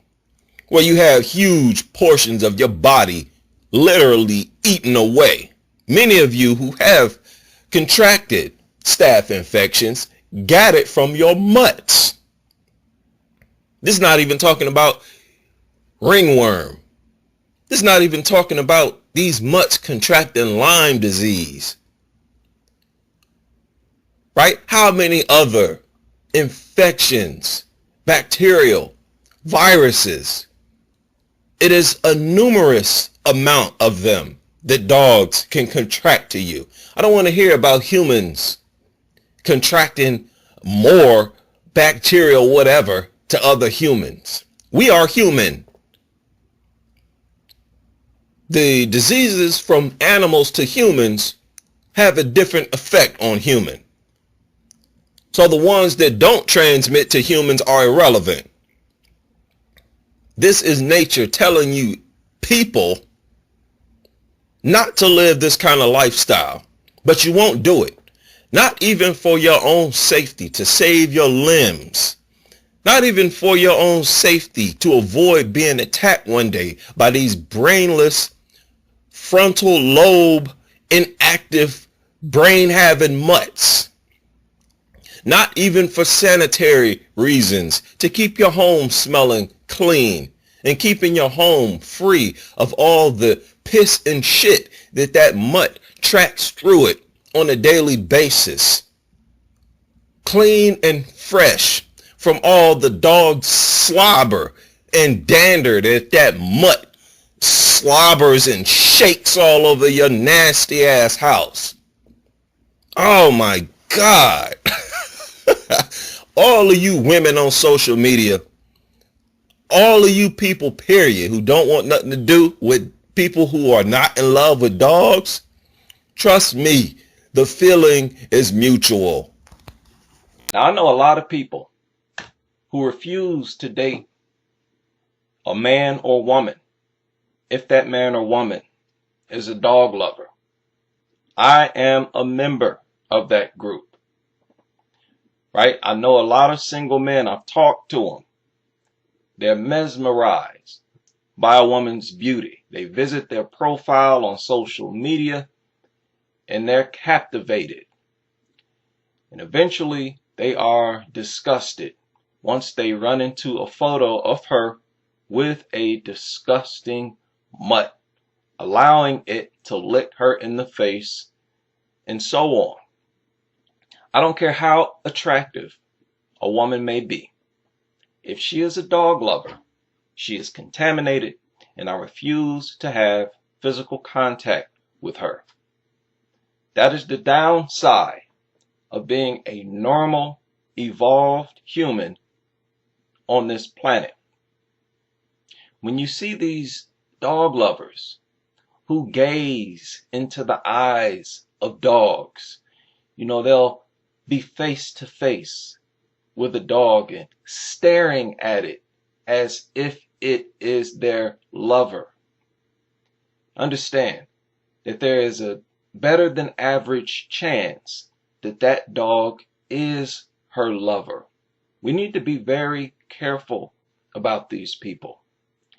where you have huge portions of your body literally eaten away. Many of you who have contracted staph infections got it from your mutts. This is not even talking about ringworm. This is not even talking about these mutts contracting Lyme disease. Right? How many other infections, bacterial, viruses? It is a numerous amount of them that dogs can contract to you. I don't want to hear about humans contracting more bacterial whatever to other humans. We are human. The diseases from animals to humans have a different effect on humans. So the ones that don't transmit to humans are irrelevant. This is nature telling you, people, not to live this kind of lifestyle, but you won't do it. Not even for your own safety, to save your limbs. Not even for your own safety, to avoid being attacked one day by these brainless, frontal lobe, inactive, brain-having mutts. Not even for sanitary reasons, to keep your home smelling clean. and keeping your home free of all the piss and shit that mutt tracks through it on a daily basis. Clean and fresh from all the dog slobber and dander that mutt slobbers and shakes all over your nasty ass house. Oh my God. All of you women on social media, all of you people, period, who don't want nothing to do with people who are not in love with dogs, trust me, the feeling is mutual. Now, I know a lot of people who refuse to date a man or woman if that man or woman is a dog lover. I am a member of that group. Right? I know a lot of single men. I've talked to them. They're mesmerized by a woman's beauty. They visit their profile on social media and they're captivated. And eventually they are disgusted once they run into a photo of her with a disgusting mutt, allowing it to lick her in the face and so on. I don't care how attractive a woman may be. If she is a dog lover, she is contaminated, and I refuse to have physical contact with her. That is the downside of being a normal, evolved human on this planet. When you see these dog lovers who gaze into the eyes of dogs, they'll be face to face with a dog and staring at it as if it is their lover. Understand that there is a better than average chance that that dog is her lover. We need to be very careful about these people.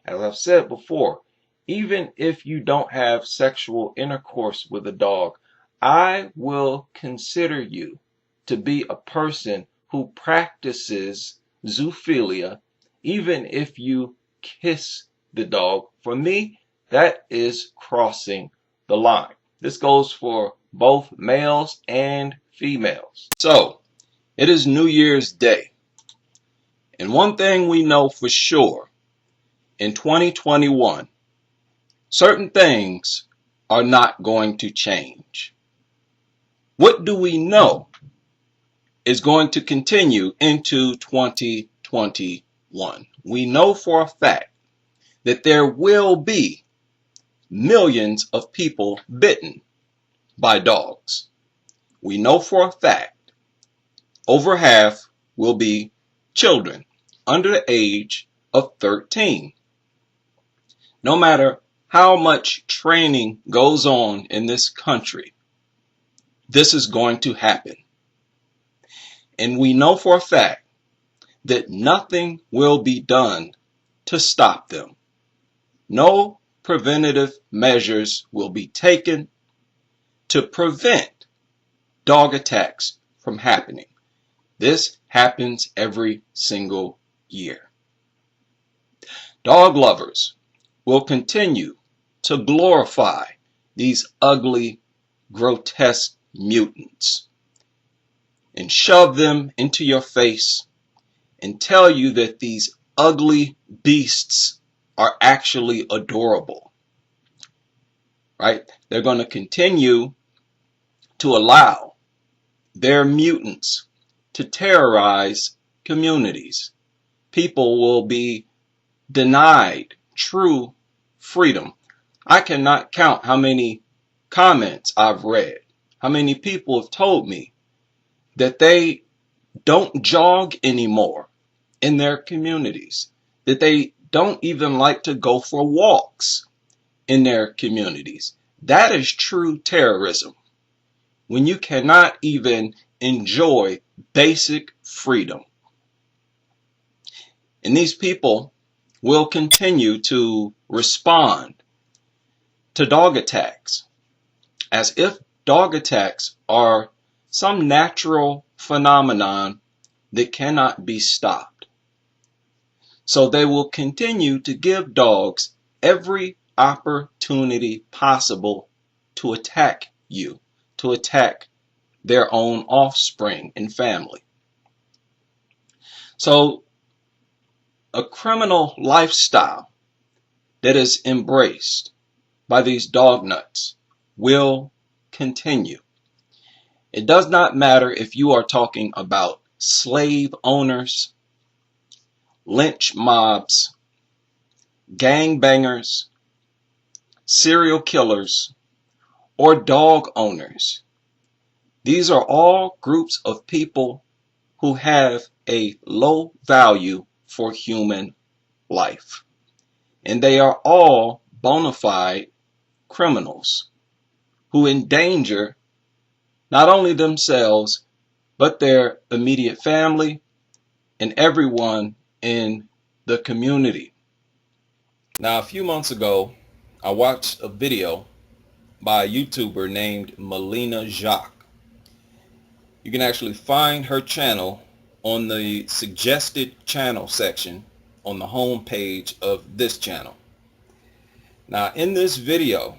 As I've said before, even if you don't have sexual intercourse with a dog, I will consider you to be a person who practices zoophilia, even if you kiss the dog. For me, that is crossing the line. This goes for both males and females. So, it is New Year's Day. And one thing we know for sure, in 2021, certain things are not going to change. What do we know is going to continue into 2021? We know for a fact that there will be millions of people bitten by dogs. We know for a fact over half will be children under the age of 13. No matter how much training goes on in this country, this is going to happen. And we know for a fact that nothing will be done to stop them. No preventative measures will be taken to prevent dog attacks from happening. This happens every single year. Dog lovers will continue to glorify these ugly, grotesque mutants and shove them into your face and tell you that these ugly beasts are actually adorable. Right? They're going to continue to allow their mutants to terrorize communities. People will be denied true freedom. I cannot count how many comments I've read, how many people have told me that they don't jog anymore in their communities, that they don't even like to go for walks in their communities. That is true terrorism, when you cannot even enjoy basic freedom. And these people will continue to respond to dog attacks as if dog attacks are some natural phenomenon that cannot be stopped. So they will continue to give dogs every opportunity possible to attack you, to attack their own offspring and family. So a criminal lifestyle that is embraced by these dog nuts will continue. It does not matter if you are talking about slave owners, lynch mobs, gangbangers, serial killers, or dog owners. These are all groups of people who have a low value for human life. And they are all bona fide criminals who endanger not only themselves, but their immediate family and everyone in the community. Now, a few months ago, I watched a video by a YouTuber named Melina Jacques. You can actually find her channel on the suggested channel section on the home page of this channel. Now, in this video,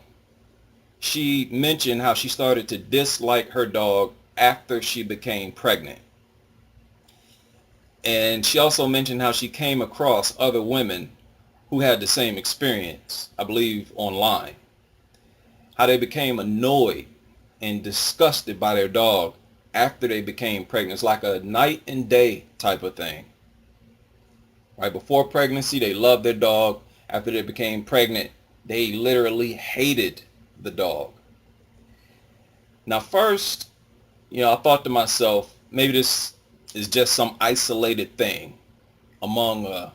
she mentioned how she started to dislike her dog after she became pregnant. And she also mentioned how she came across other women who had the same experience, I believe online. How they became annoyed and disgusted by their dog after they became pregnant. It's like a night and day type of thing. Right before pregnancy, they loved their dog. After they became pregnant, they literally hated the dog. Now, first, I thought to myself, maybe this is just some isolated thing among, a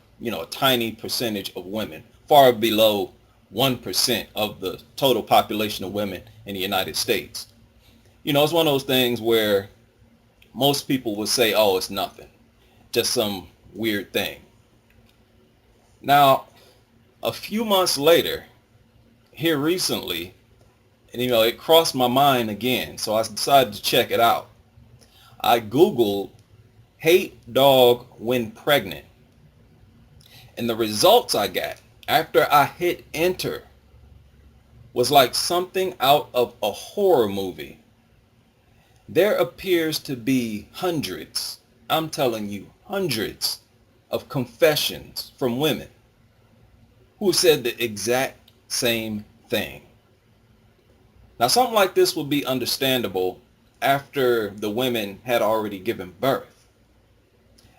tiny percentage of women, far below 1% of the total population of women in the United States. It's one of those things where most people would say, oh, it's nothing, just some weird thing. Now, a few months later, here recently, and it crossed my mind again, so I decided to check it out. I Googled hate dog when pregnant, and the results I got after I hit enter was like something out of a horror movie. There appears to be hundreds, I'm telling you, hundreds of confessions from women who said the exact same thing. Now, something like this would be understandable after the women had already given birth,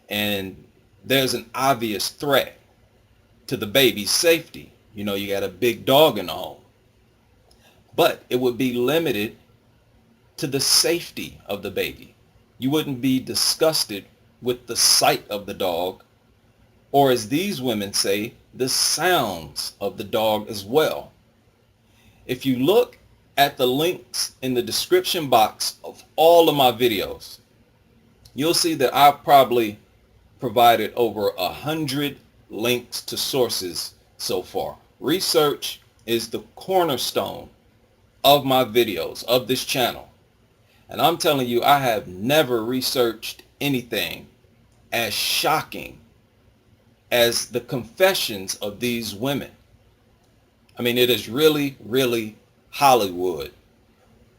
and there's an obvious threat to the baby's safety. You got a big dog in the home. But it would be limited to the safety of the baby. You wouldn't be disgusted with the sight of the dog, or as these women say, the sounds of the dog as well. If you look at the links in the description box of all of my videos, you'll see that I've probably provided over 100 links to sources so far. Research is the cornerstone of my videos, of this channel. And I'm telling you, I have never researched anything as shocking as the confessions of these women. I mean, it is really, really Hollywood.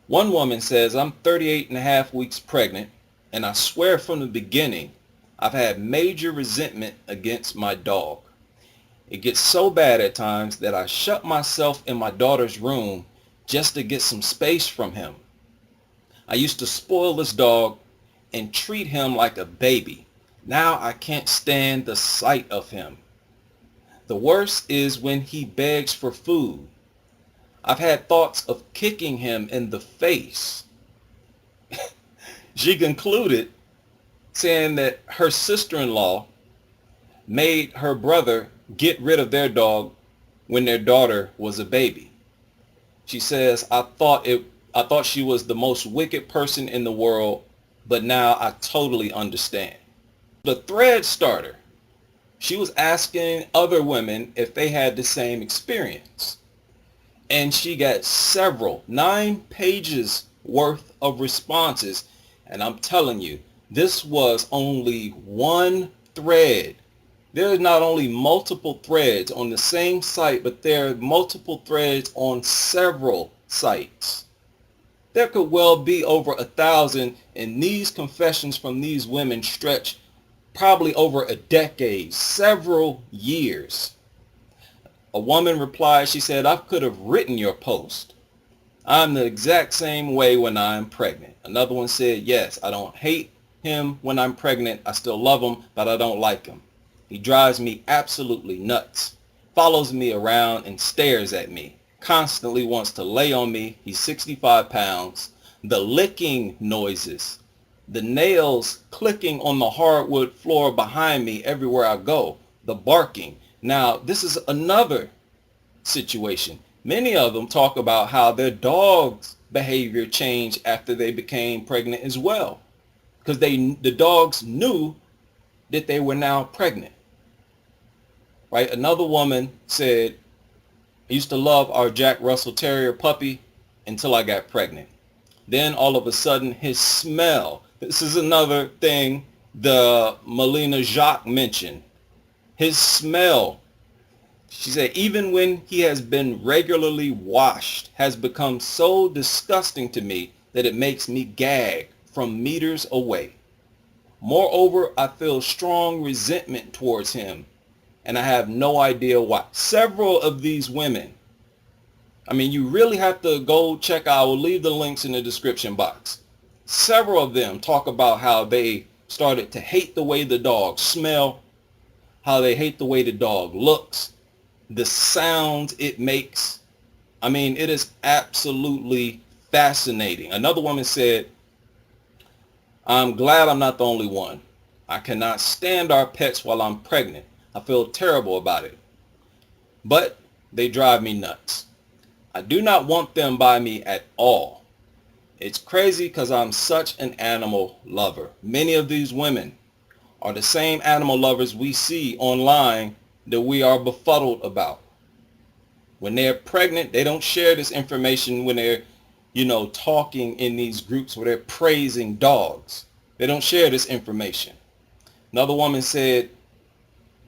One woman says, I'm 38 and a half weeks pregnant, and I swear from the beginning, I've had major resentment against my dog. It gets so bad at times that I shut myself in my daughter's room just to get some space from him. I used to spoil this dog and treat him like a baby. Now I can't stand the sight of him. The worst is when he begs for food. I've had thoughts of kicking him in the face. She concluded saying that her sister-in-law made her brother get rid of their dog when their daughter was a baby. She says, I thought she was the most wicked person in the world, but now I totally understand. The thread starter, she was asking other women if they had the same experience. And she got several, 9 pages worth of responses. And I'm telling you, this was only one thread There's not only multiple threads on the same site, but there are multiple threads on several sites. There could well be over 1,000, and these confessions from these women stretch probably over a decade, several years. A woman replied, she said, "I could have written your post. I'm the exact same way when I'm pregnant." Another one said, "Yes, I don't hate him when I'm pregnant. I still love him, but I don't like him. He drives me absolutely nuts. Follows me around and stares at me. Constantly wants to lay on me. He's 65 pounds. The licking noises. The nails clicking on the hardwood floor behind me everywhere I go. The barking." Now, this is another situation. Many of them talk about how their dog's behavior changed after they became pregnant as well, because the dogs knew that they were now pregnant. Right? Another woman said, "I used to love our Jack Russell Terrier puppy until I got pregnant. Then all of a sudden his smell," this is another thing the Melina Jacques mentioned, his smell, she said, "even when he has been regularly washed, has become so disgusting to me that it makes me gag from meters away. Moreover, I feel strong resentment towards him, and I have no idea why." Several of these women, I mean, you really have to go check out. I will leave the links in the description box. Several of them talk about how they started to hate the way the dog smell, how they hate the way the dog looks, the sounds it makes. I mean, it is absolutely fascinating. Another woman said, "I'm glad I'm not the only one. I cannot stand our pets while I'm pregnant. I feel terrible about it. But they drive me nuts. I do not want them by me at all. It's crazy because I'm such an animal lover." Many of these women are the same animal lovers we see online that we are befuddled about. When they're pregnant, they don't share this information when they're, talking in these groups where they're praising dogs. They don't share this information. Another woman said,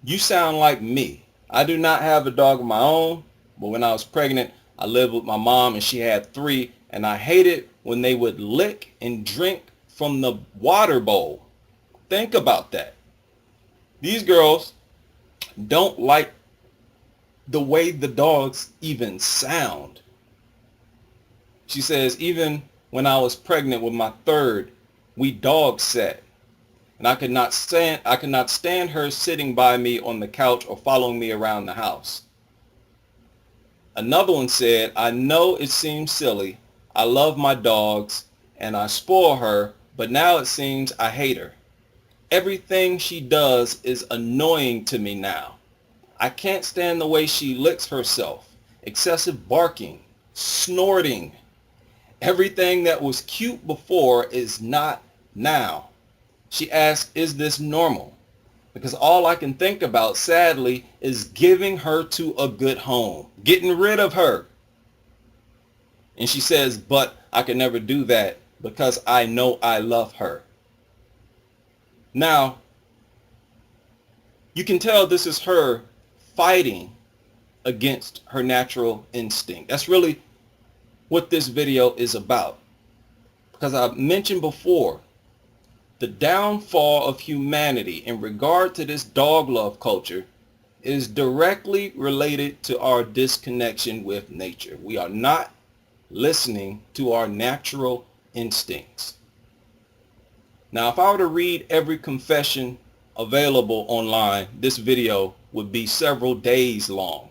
"You sound like me. I do not have a dog of my own, but when I was pregnant, I lived with my mom and she had 3, and I hated when they would lick and drink from the water bowl." Think about that. These girls don't like the way the dogs even sound. She says, "Even when I was pregnant with my 3rd, we dog sat. And I could not stand her sitting by me on the couch or following me around the house." Another one said, "I know it seems silly. I love my dogs and I spoil her, but now it seems I hate her. Everything she does is annoying to me now. I can't stand the way she licks herself. Excessive barking, snorting. Everything that was cute before is not now." She asked, "Is this normal? Because all I can think about, sadly, is giving her to a good home, getting rid of her." And she says, "But I can never do that because I know I love her." Now, you can tell this is her fighting against her natural instinct. That's really what this video is about. Because I mentioned before, the downfall of humanity in regard to this dog love culture is directly related to our disconnection with nature. We are not listening to our natural instincts. Now, if I were to read every confession available online, this video would be several days long.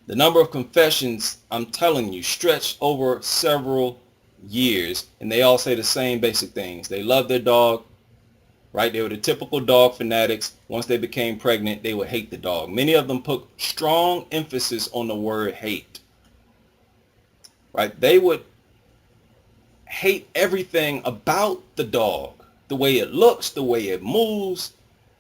The number of confessions, I'm telling you, stretched over several years, and they all say the same basic things. They love their dog, right? They were the typical dog fanatics. Once they became pregnant, they would hate the dog. Many of them put strong emphasis on the word hate, right? They would hate everything about the dog, the way it looks, the way it moves,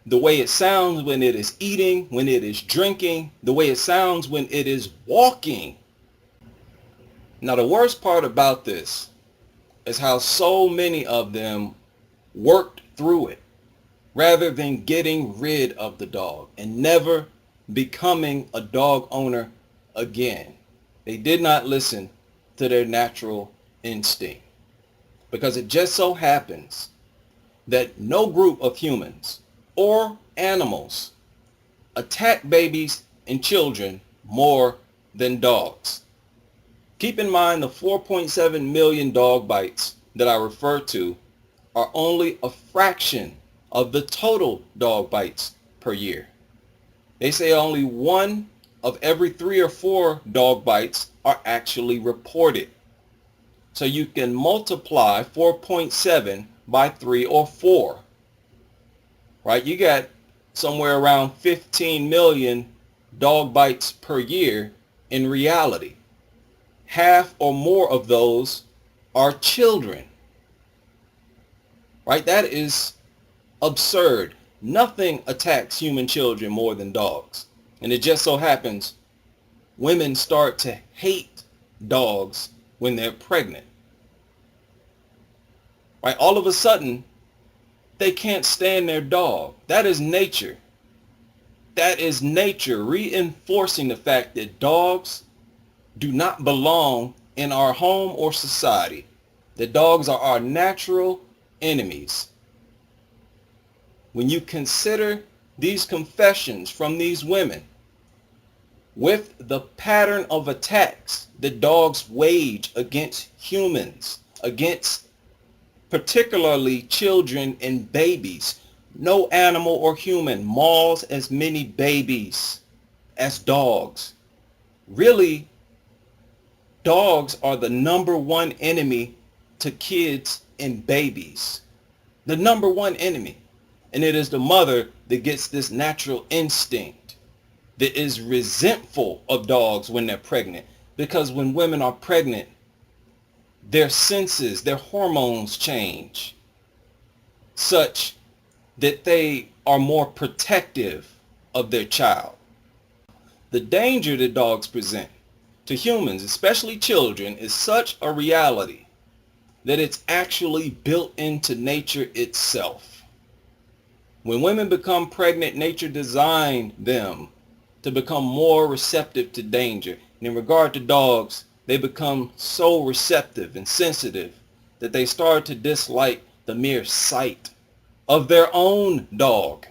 the way it sounds when it is eating, when it is drinking, the way it sounds when it is walking. Now, the worst part about this is how so many of them worked through it. rather than getting rid of the dog and never becoming a dog owner again. They did not listen to their natural instinct, because it just so happens that no group of humans or animals attack babies and children more than dogs. Keep in mind the 4.7 million dog bites that I refer to are only a fraction of the total dog bites per year. They say only 1 of every 3 or 4 dog bites are actually reported. So you can multiply 4.7 by 3 or 4. Right? You got somewhere around 15 million dog bites per year in reality. Half or more of those are children. Right? That is absurd. Nothing attacks human children more than dogs. And it just so happens women start to hate dogs when they're pregnant. Right? All of a sudden, they can't stand their dog. That is nature. That is nature reinforcing the fact that dogs do not belong in our home or society. That dogs are our natural enemies. When you consider these confessions from these women with the pattern of attacks that dogs wage against humans, against particularly children and babies, no animal or human mauls as many babies as dogs. Really, dogs are the #1 enemy to kids and babies. The #1 enemy. And it is the mother that gets this natural instinct, that is resentful of dogs when they're pregnant. Because when women are pregnant, their senses, their hormones change such that they are more protective of their child. The danger that dogs present to humans, especially children, is such a reality that it's actually built into nature itself. When women become pregnant, nature designed them to become more receptive to danger. And in regard to dogs, they become so receptive and sensitive that they start to dislike the mere sight of their own dog.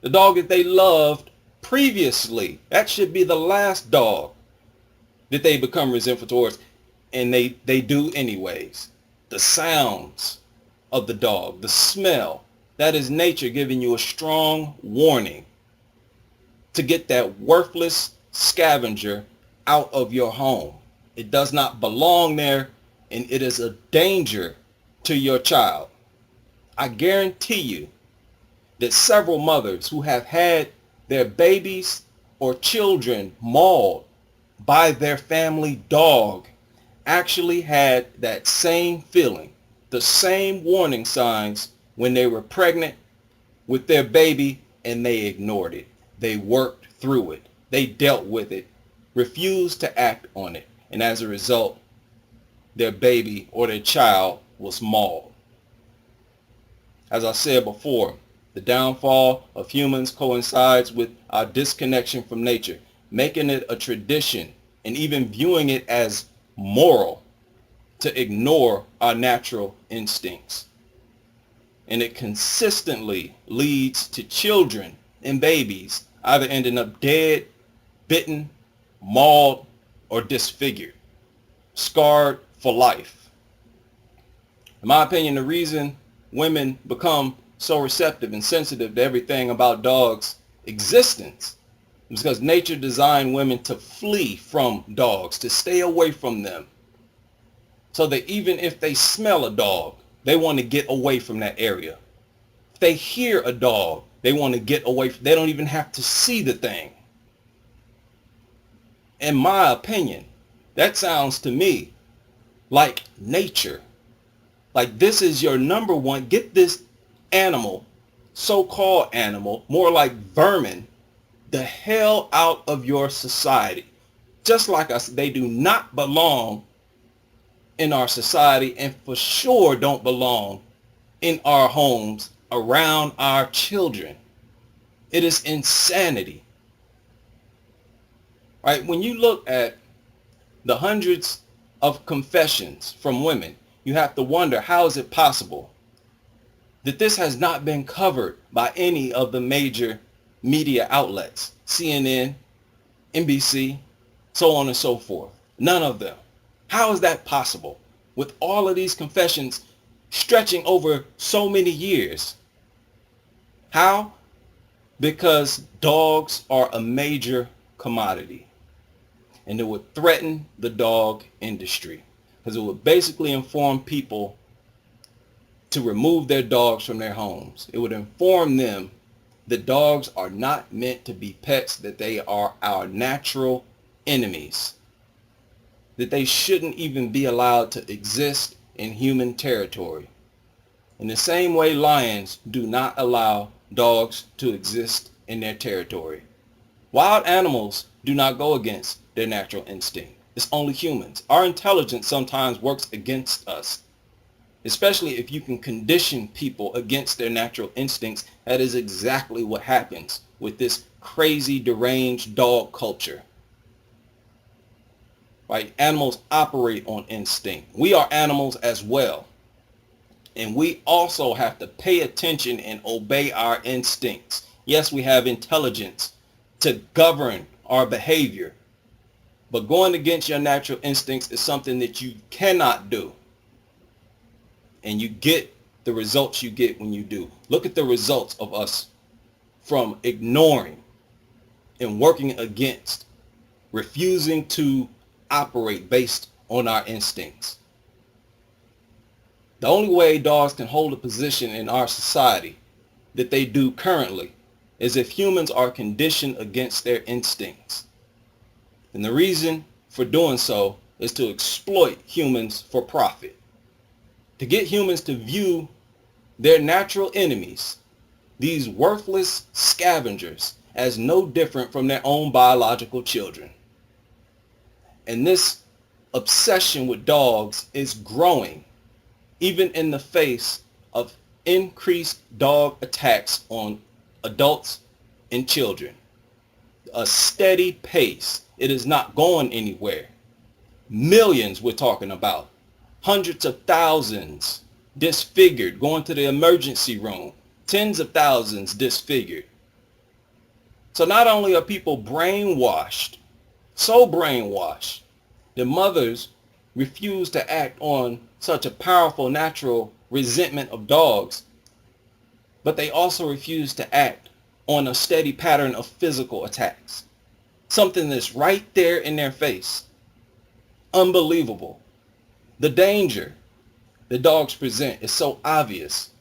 The dog that they loved previously. That should be the last dog that they become resentful towards. And they do anyways. The sounds of the dog, the smell, that is nature giving you a strong warning to get that worthless scavenger out of your home. It does not belong there, and it is a danger to your child. I guarantee you that several mothers who have had their babies or children mauled by their family dog actually had that same feeling, the same warning signs when they were pregnant with their baby, and they ignored it. They worked through it. They dealt with it, refused to act on it. And as a result, their baby or their child was mauled. As I said before, the downfall of humans coincides with our disconnection from nature, making it a tradition and even viewing it as moral to ignore our natural instincts. And it consistently leads to children and babies either ending up dead, bitten, mauled, or disfigured, scarred for life. In my opinion, the reason women become so receptive and sensitive to everything about dogs' existence is because nature designed women to flee from dogs, to stay away from them. So that even if they smell a dog, they want to get away from that area. If they hear a dog, they want to get away. They don't even have to see the thing. In my opinion, that sounds to me like nature. Like this is your #1. Get this animal, so-called animal, more like vermin, the hell out of your society. Just like us, they do not belong in our society, and for sure don't belong in our homes, around our children. It is insanity. Right? When you look at the hundreds of confessions from women, you have to wonder, how is it possible that this has not been covered by any of the major media outlets, CNN, NBC, so on and so forth? None of them. How is that possible with all of these confessions stretching over so many years? How? Because dogs are a major commodity, and it would threaten the dog industry, because it would basically inform people to remove their dogs from their homes. It would inform them that dogs are not meant to be pets, that they are our natural enemies, that they shouldn't even be allowed to exist in human territory. In the same way lions do not allow dogs to exist in their territory. Wild animals do not go against their natural instinct. It's only humans. Our intelligence sometimes works against us, especially if you can condition people against their natural instincts. That is exactly what happens with this crazy, deranged dog culture. Right? Animals operate on instinct. We are animals as well. And we also have to pay attention and obey our instincts. Yes, we have intelligence to govern our behavior, but going against your natural instincts is something that you cannot do. And you get the results you get when you do. Look at the results of us from ignoring and working against, refusing to operate based on our instincts. The only way dogs can hold a position in our society that they do currently is if humans are conditioned against their instincts. And the reason for doing so is to exploit humans for profit. To get humans to view their natural enemies, these worthless scavengers, as no different from their own biological children. And this obsession with dogs is growing, even in the face of increased dog attacks on adults and children. A steady pace. It is not going anywhere. Millions we're talking about. Hundreds of thousands disfigured, going to the emergency room. Tens of thousands disfigured. So not only are people brainwashed, so brainwashed, the mothers refuse to act on such a powerful natural resentment of dogs, but they also refuse to act on a steady pattern of physical attacks. Something that's right there in their face. Unbelievable. The danger the dogs present is so obvious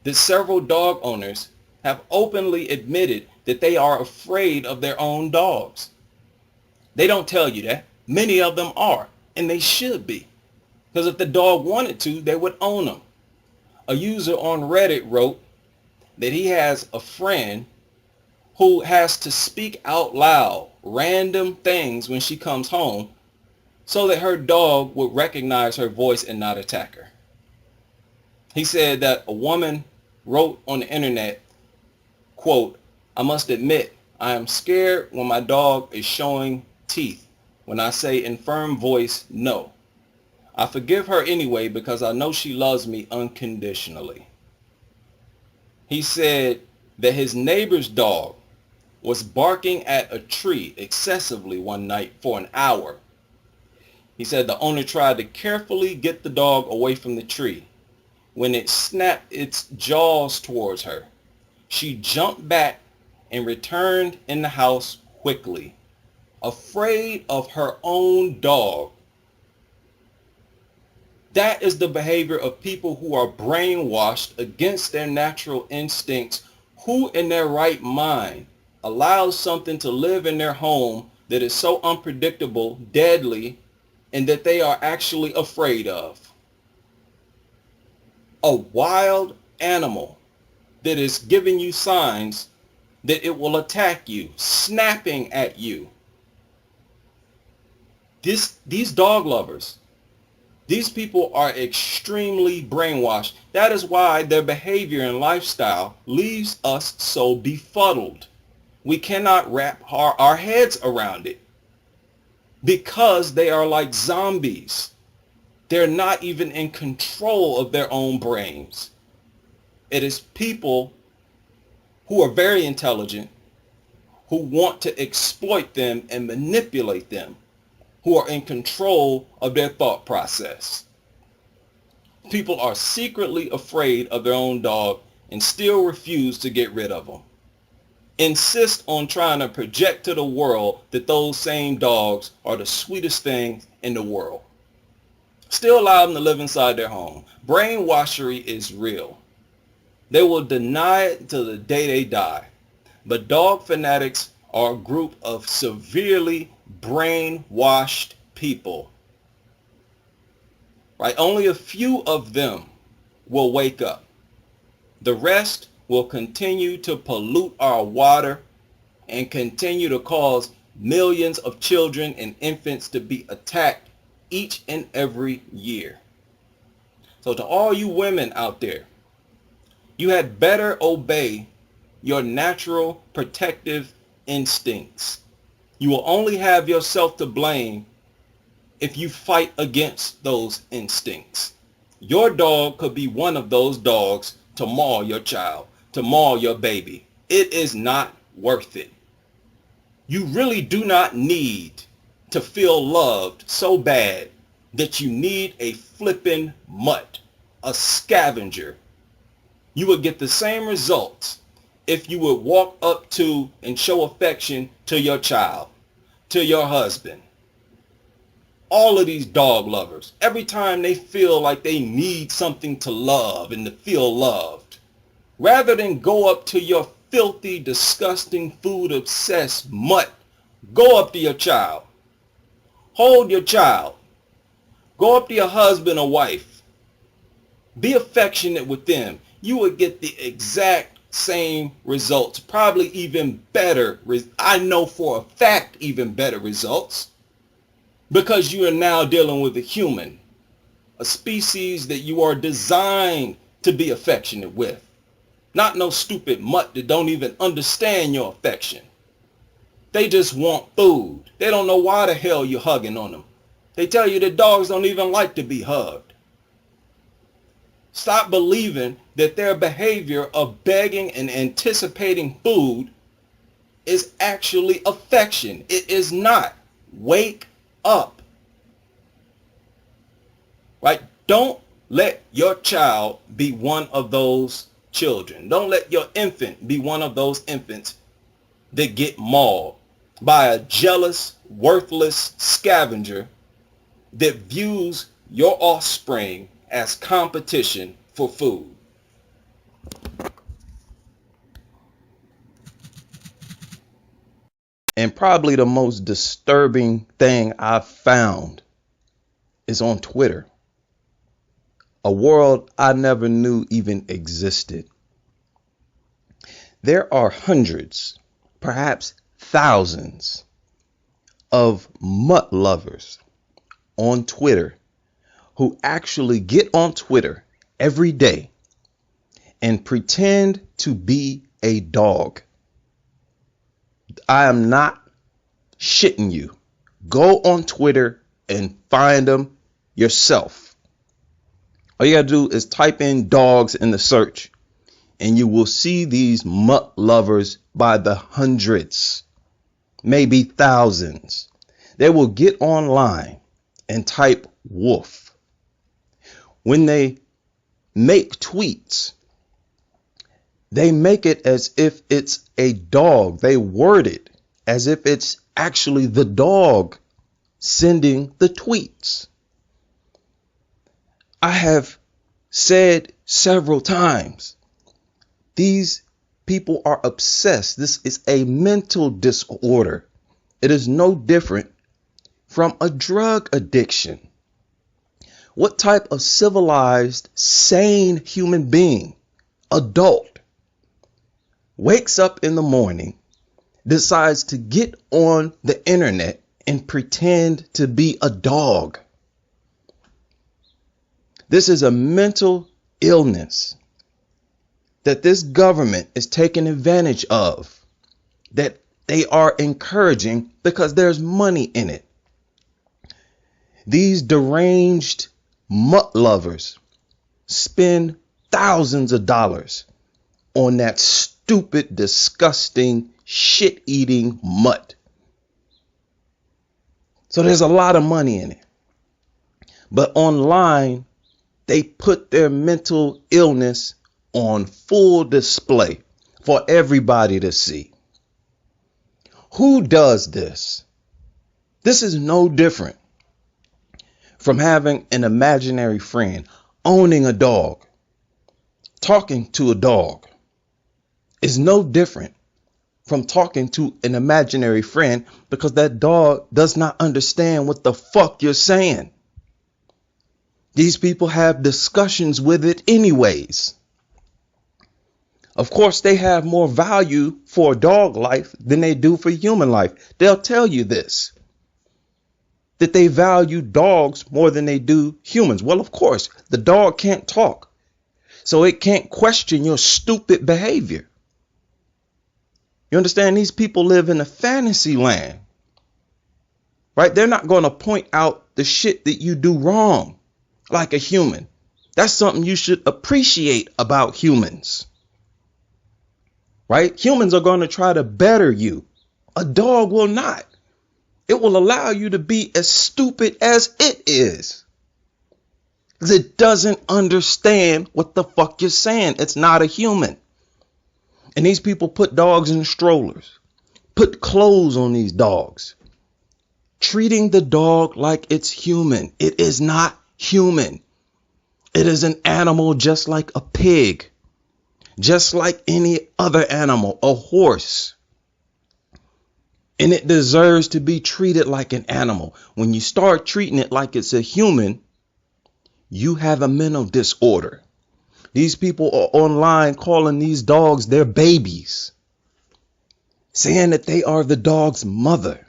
that several dog owners have openly admitted that they are afraid of their own dogs. They don't tell you that. Many of them are, and they should be. Because if the dog wanted to, they would own them. A user on Reddit wrote that he has a friend who has to speak out loud random things when she comes home so that her dog would recognize her voice and not attack her. He said that a woman wrote on the internet, quote, "I must admit, I am scared when my dog is showing teeth when I say in firm voice, no. I forgive her anyway because I know she loves me unconditionally." He said that his neighbor's dog was barking at a tree excessively one night for an hour. He said the owner tried to carefully get the dog away from the tree. When it snapped its jaws towards her, she jumped back and returned in the house quickly, afraid of her own dog. That is the behavior of people who are brainwashed against their natural instincts. Who in their right mind allows something to live in their home that is so unpredictable, deadly, and that they are actually afraid of? A wild animal that is giving you signs that it will attack you, snapping at you. These dog lovers These people are extremely brainwashed. That is why their behavior and lifestyle leaves us so befuddled. We cannot wrap our heads around it because they are like zombies. They're not even in control of their own brains. It is people who are very intelligent, who want to exploit them and manipulate them, who are in control of their thought process. People are secretly afraid of their own dog and still refuse to get rid of them. Insist on trying to project to the world that those same dogs are the sweetest things in the world. Still allow them to live inside their home. Brainwashery is real. They will deny it till the day they die. But dog fanatics are a group of severely brainwashed people. Right? Only a few of them will wake up. The rest will continue to pollute our water and continue to cause millions of children and infants to be attacked each and every year. So to all you women out there, you had better obey your natural protective instincts. You will only have yourself to blame if you fight against those instincts. Your dog could be one of those dogs to maul your child, to maul your baby. It is not worth it. You really do not need to feel loved so bad that you need a flippin' mutt, a scavenger. You would get the same results if you would walk up to and show affection to your child, to your husband. All of these dog lovers, every time they feel like they need something to love and to feel loved, rather than go up to your filthy, disgusting, food-obsessed mutt, go up to your child. Hold your child. Go up to your husband or wife. Be affectionate with them. You would get the exact same results, probably even better. I know for a fact even better results, because you are now dealing with a human, a species that you are designed to be affectionate with. Not no stupid mutt that don't even understand your affection. They just want food. They don't know why the hell you're hugging on them. They tell you that dogs don't even like to be hugged. Stop believing that their behavior of begging and anticipating food is actually affection. It is not. Wake up. Right? Don't let your child be one of those children. Don't let your infant be one of those infants that get mauled by a jealous, worthless scavenger that views your offspring as competition for food. And probably the most disturbing thing I've found is on Twitter. A world I never knew even existed. There are hundreds, perhaps thousands of mutt lovers on Twitter who actually get on Twitter every day and pretend to be a dog. I am not shitting you. Go on Twitter and find them yourself. All you gotta do is type in dogs in the search and you will see these mutt lovers by the hundreds, maybe thousands. They will get online and type wolf. When they make tweets, they make it as if it's a dog. They word it as if it's actually the dog sending the tweets. I have said several times, these people are obsessed. This is a mental disorder. It is no different from a drug addiction. What type of civilized, sane human being, adult, wakes up in the morning, decides to get on the internet and pretend to be a dog? This is a mental illness that this government is taking advantage of, that they are encouraging because there's money in it. These deranged mutt lovers spend thousands of dollars on that stupid, disgusting, shit-eating mutt. So there's a lot of money in it. But online, they put their mental illness on full display for everybody to see. Who does this? This is no different from having an imaginary friend, owning a dog, talking to a dog. Is no different from talking to an imaginary friend, because that dog does not understand what the fuck you're saying. These people have discussions with it anyways. Of course, they have more value for dog life than they do for human life. They'll tell you this, that they value dogs more than they do humans. Well, of course, the dog can't talk, so it can't question your stupid behavior. You understand? These people live in a fantasy land, right? They're not going to point out the shit that you do wrong like a human. That's something you should appreciate about humans, right? Humans are going to try to better you. A dog will not. It will allow you to be as stupid as it is, because it doesn't understand what the fuck you're saying. It's not a human. And these people put dogs in strollers, put clothes on these dogs, treating the dog like it's human. It is not human. It is an animal just like a pig, just like any other animal, a horse. And it deserves to be treated like an animal. When you start treating it like it's a human, you have a mental disorder. These people are online calling these dogs their babies, saying that they are the dog's mother,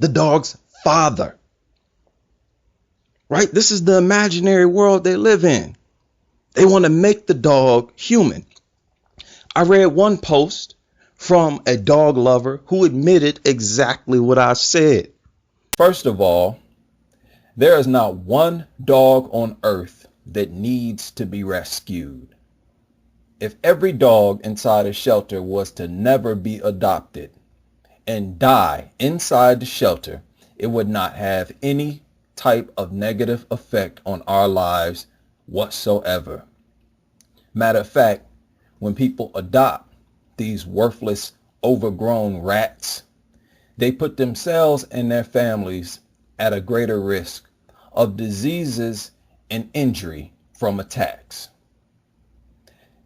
the dog's father. Right? This is the imaginary world they live in. They want to make the dog human. I read one post from a dog lover who admitted exactly what I said. First of all, there is not one dog on earth that needs to be rescued. If every dog inside a shelter was to never be adopted and die inside the shelter, it would not have any type of negative effect on our lives whatsoever. Matter of fact, when people adopt these worthless, overgrown rats, they put themselves and their families at a greater risk of diseases and injury from attacks.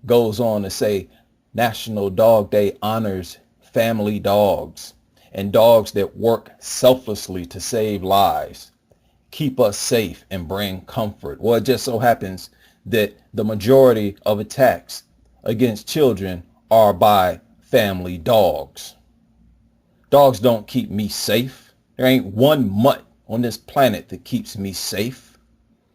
Goes on to say, National Dog Day honors family dogs and dogs that work selflessly to save lives, keep us safe and bring comfort. Well, it just so happens that the majority of attacks against children are by family dogs. Dogs don't keep me safe. There ain't one mutt on this planet that keeps me safe.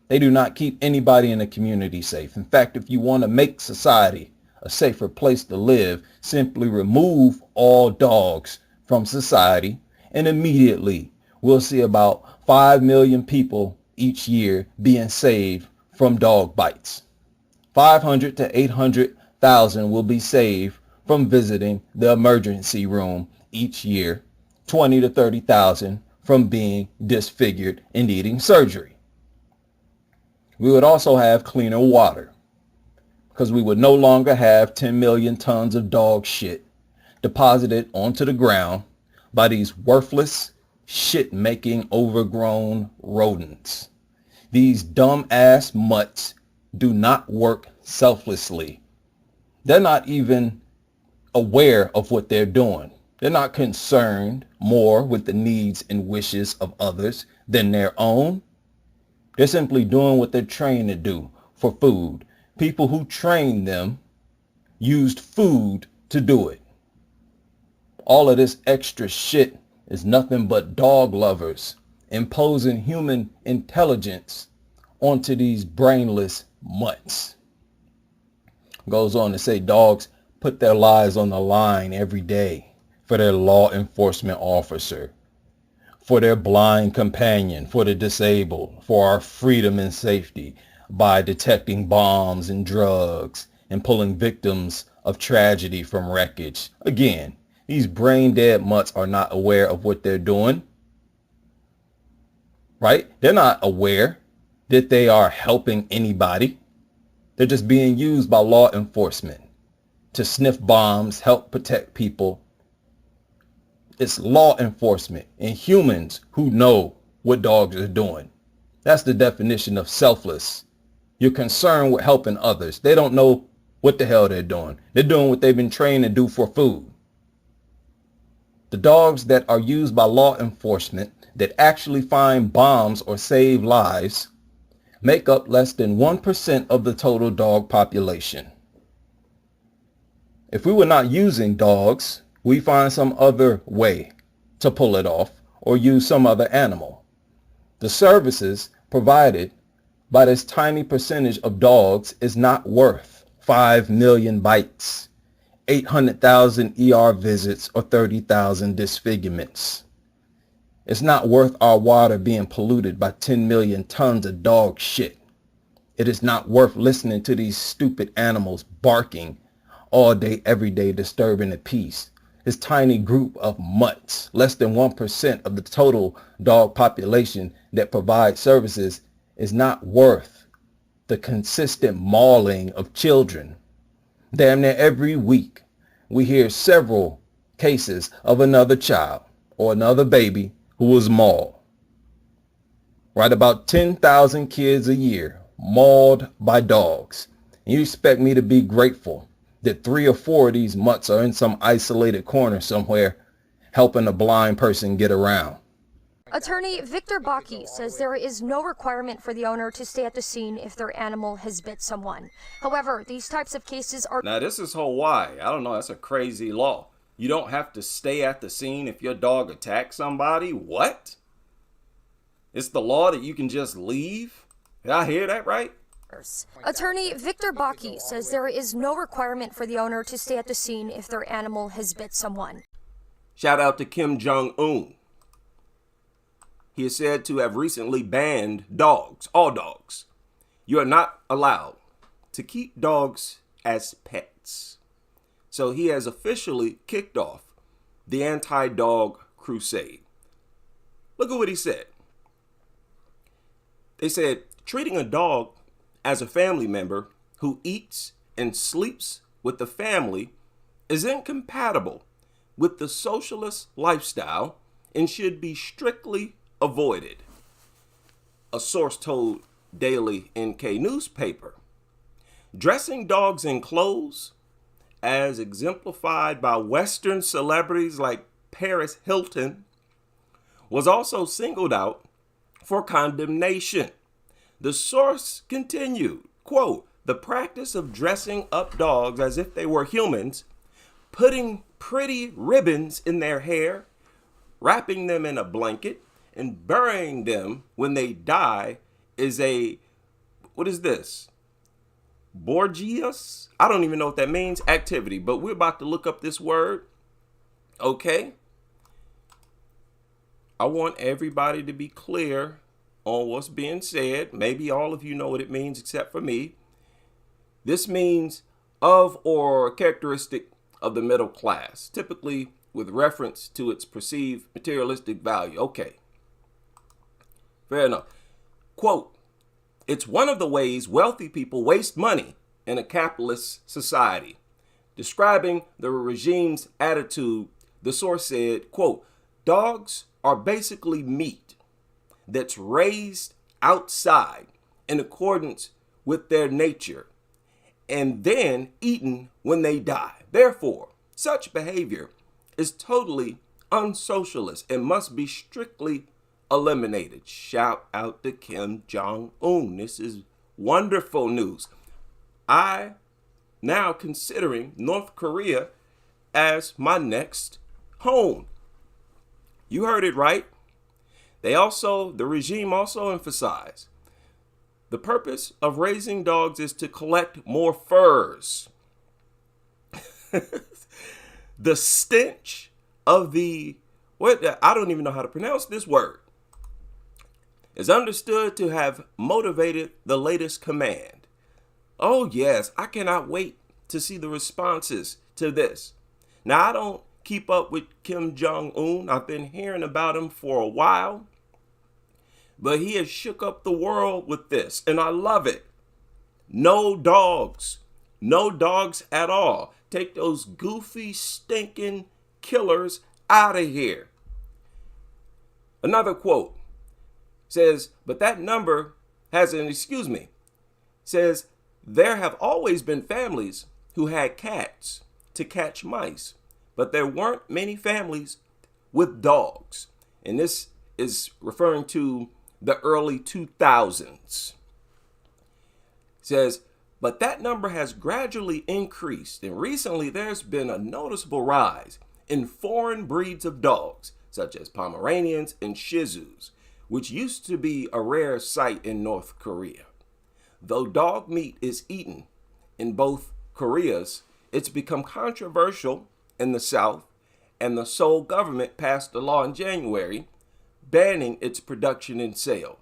They do not keep anybody in the community safe. In fact, if you want to make society a safer place to live, simply remove all dogs from society, and immediately we'll see about 5 million people each year being saved from dog bites. 500 to 800,000 will be saved from visiting the emergency room each year. 20 to 30,000 from being disfigured and needing surgery. We would also have cleaner water, because we would no longer have 10 million tons of dog shit deposited onto the ground by these worthless, shit-making, overgrown rodents. These dumb-ass mutts do not work selflessly. They're not even aware of what they're doing. They're not concerned more with the needs and wishes of others than their own. They're simply doing what they're trained to do for food. People who trained them used food to do it. All of this extra shit is nothing but dog lovers imposing human intelligence onto these brainless mutts. Goes on to say dogs put their lives on the line every day for their law enforcement officer, for their blind companion, for the disabled, for our freedom and safety by detecting bombs and drugs and pulling victims of tragedy from wreckage. Again, these brain dead mutts are not aware of what they're doing, right? They're not aware that they are helping anybody. They're just being used by law enforcement to sniff bombs, help protect people. It's law enforcement and humans who know what dogs are doing. That's the definition of selfless. You're concerned with helping others. They don't know what the hell they're doing. They're doing what they've been trained to do for food. The dogs that are used by law enforcement that actually find bombs or save lives make up less than 1% of the total dog population. If we were not using dogs, we find some other way to pull it off or use some other animal. The services provided by this tiny percentage of dogs is not worth 5 million bites, 800,000 ER visits, or 30,000 disfigurements. It's not worth our water being polluted by 10 million tons of dog shit. It is not worth listening to these stupid animals barking all day, every day, disturbing the peace. This tiny group of mutts, less than 1% of the total dog population that provide services, is not worth the consistent mauling of children. Damn near every week, we hear several cases of another child or another baby who was mauled. Right, about 10,000 kids a year mauled by dogs. And you expect me to be grateful that 3 or 4 of these mutts are in some isolated corner somewhere helping a blind person get around. Attorney Victor Baki says there is no requirement for the owner to stay at the scene if their animal has bit someone. However, these types of cases are... Now, this is Hawaii. I don't know. That's a crazy law. You don't have to stay at the scene if your dog attacks somebody? What? It's the law that you can just leave? Did I hear that right? Attorney Victor Baki says there is no requirement for the owner to stay at the scene if their animal has bit someone. Shout out to Kim Jong-un. He is said to have recently banned dogs, all dogs. You are not allowed to keep dogs as pets. So he has officially kicked off the anti-dog crusade. Look at what he said. They said, treating a dog as a family member who eats and sleeps with the family is incompatible with the socialist lifestyle and should be strictly avoided. A source told Daily NK newspaper. Dressing dogs in clothes, as exemplified by Western celebrities like Paris Hilton, was also singled out for condemnation. The source continued, quote, the practice of dressing up dogs as if they were humans, putting pretty ribbons in their hair, wrapping them in a blanket, and burying them when they die is a, what is this? Borgias? I don't even know what that means, activity, but we're about to look up this word. Okay. I want everybody to be clear on what's being said. Maybe all of you know what it means except for me. This means of or characteristic of the middle class, typically with reference to its perceived materialistic value. Okay. Fair enough. Quote, it's one of the ways wealthy people waste money in a capitalist society. Describing the regime's attitude, the source said, quote, dogs are basically meat that's raised outside in accordance with their nature and then eaten when they die. Therefore, such behavior is totally unsocialist and must be strictly eliminated. Shout out to Kim Jong-un. This is wonderful news. I now considering North Korea as my next home. You heard it right. The regime also emphasized The purpose of raising dogs is to collect more furs. The stench of I don't even know how to pronounce this word, is understood to have motivated the latest command. Oh yes, I cannot wait to see the responses to this. Now, I don't keep up with Kim Jong-un. I've been hearing about him for a while, but he has shook up the world with this, and I love it. No dogs. No dogs at all. Take those goofy, stinking killers out of here. Another quote says, but that number says, there have always been families who had cats to catch mice, but there weren't many families with dogs. And this is referring to the early 2000s. Says, but that number has gradually increased, and recently there's been a noticeable rise in foreign breeds of dogs, such as Pomeranians and Shih Tzus, which used to be a rare sight in North Korea. Though dog meat is eaten in both Koreas, it's become controversial in the South, and the Seoul government passed a law in January banning its production and sale.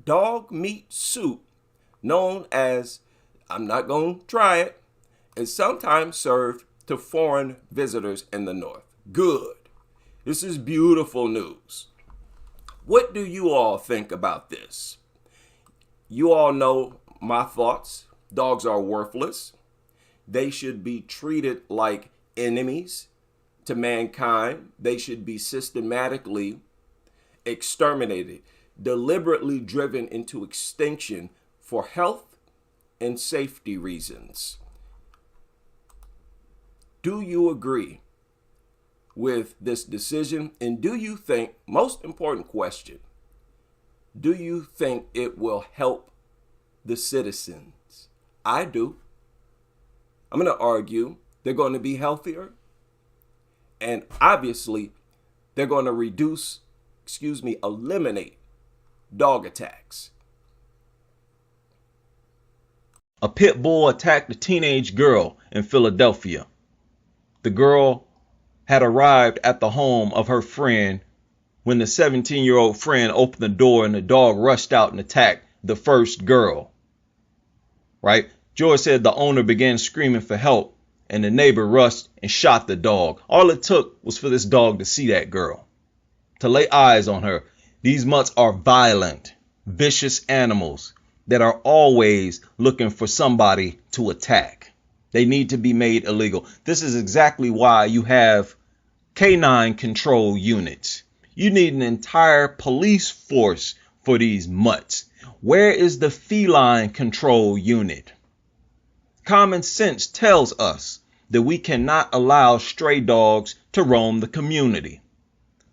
Dog meat soup, known as, I'm not going to try it, is sometimes served to foreign visitors in the North. Good. This is beautiful news. What do you all think about this? You all know my thoughts. Dogs are worthless. They should be treated like enemies to mankind. They should be systematically exterminated, deliberately driven into extinction for health and safety reasons. Do you agree with this decision? And do you think, most important question, do you think it will help the citizens? I do. I'm going to argue they're going to be healthier, and obviously they're going to eliminate dog attacks. A pit bull attacked a teenage girl in Philadelphia. The girl had arrived at the home of her friend when the 17-year-old friend opened the door and the dog rushed out and attacked the first girl. Right? George said the owner began screaming for help and the neighbor rushed and shot the dog. All it took was for this dog to see that girl, to lay eyes on her. These mutts are violent, vicious animals that are always looking for somebody to attack. They need to be made illegal. This is exactly why you have canine control units. You need an entire police force for these mutts. Where is the feline control unit? Common sense tells us that we cannot allow stray dogs to roam the community.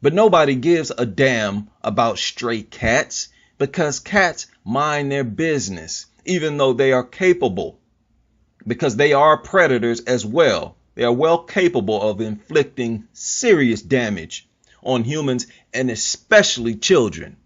But nobody gives a damn about stray cats because cats mind their business, even though they are capable, because they are predators as well. They are well capable of inflicting serious damage on humans and especially children.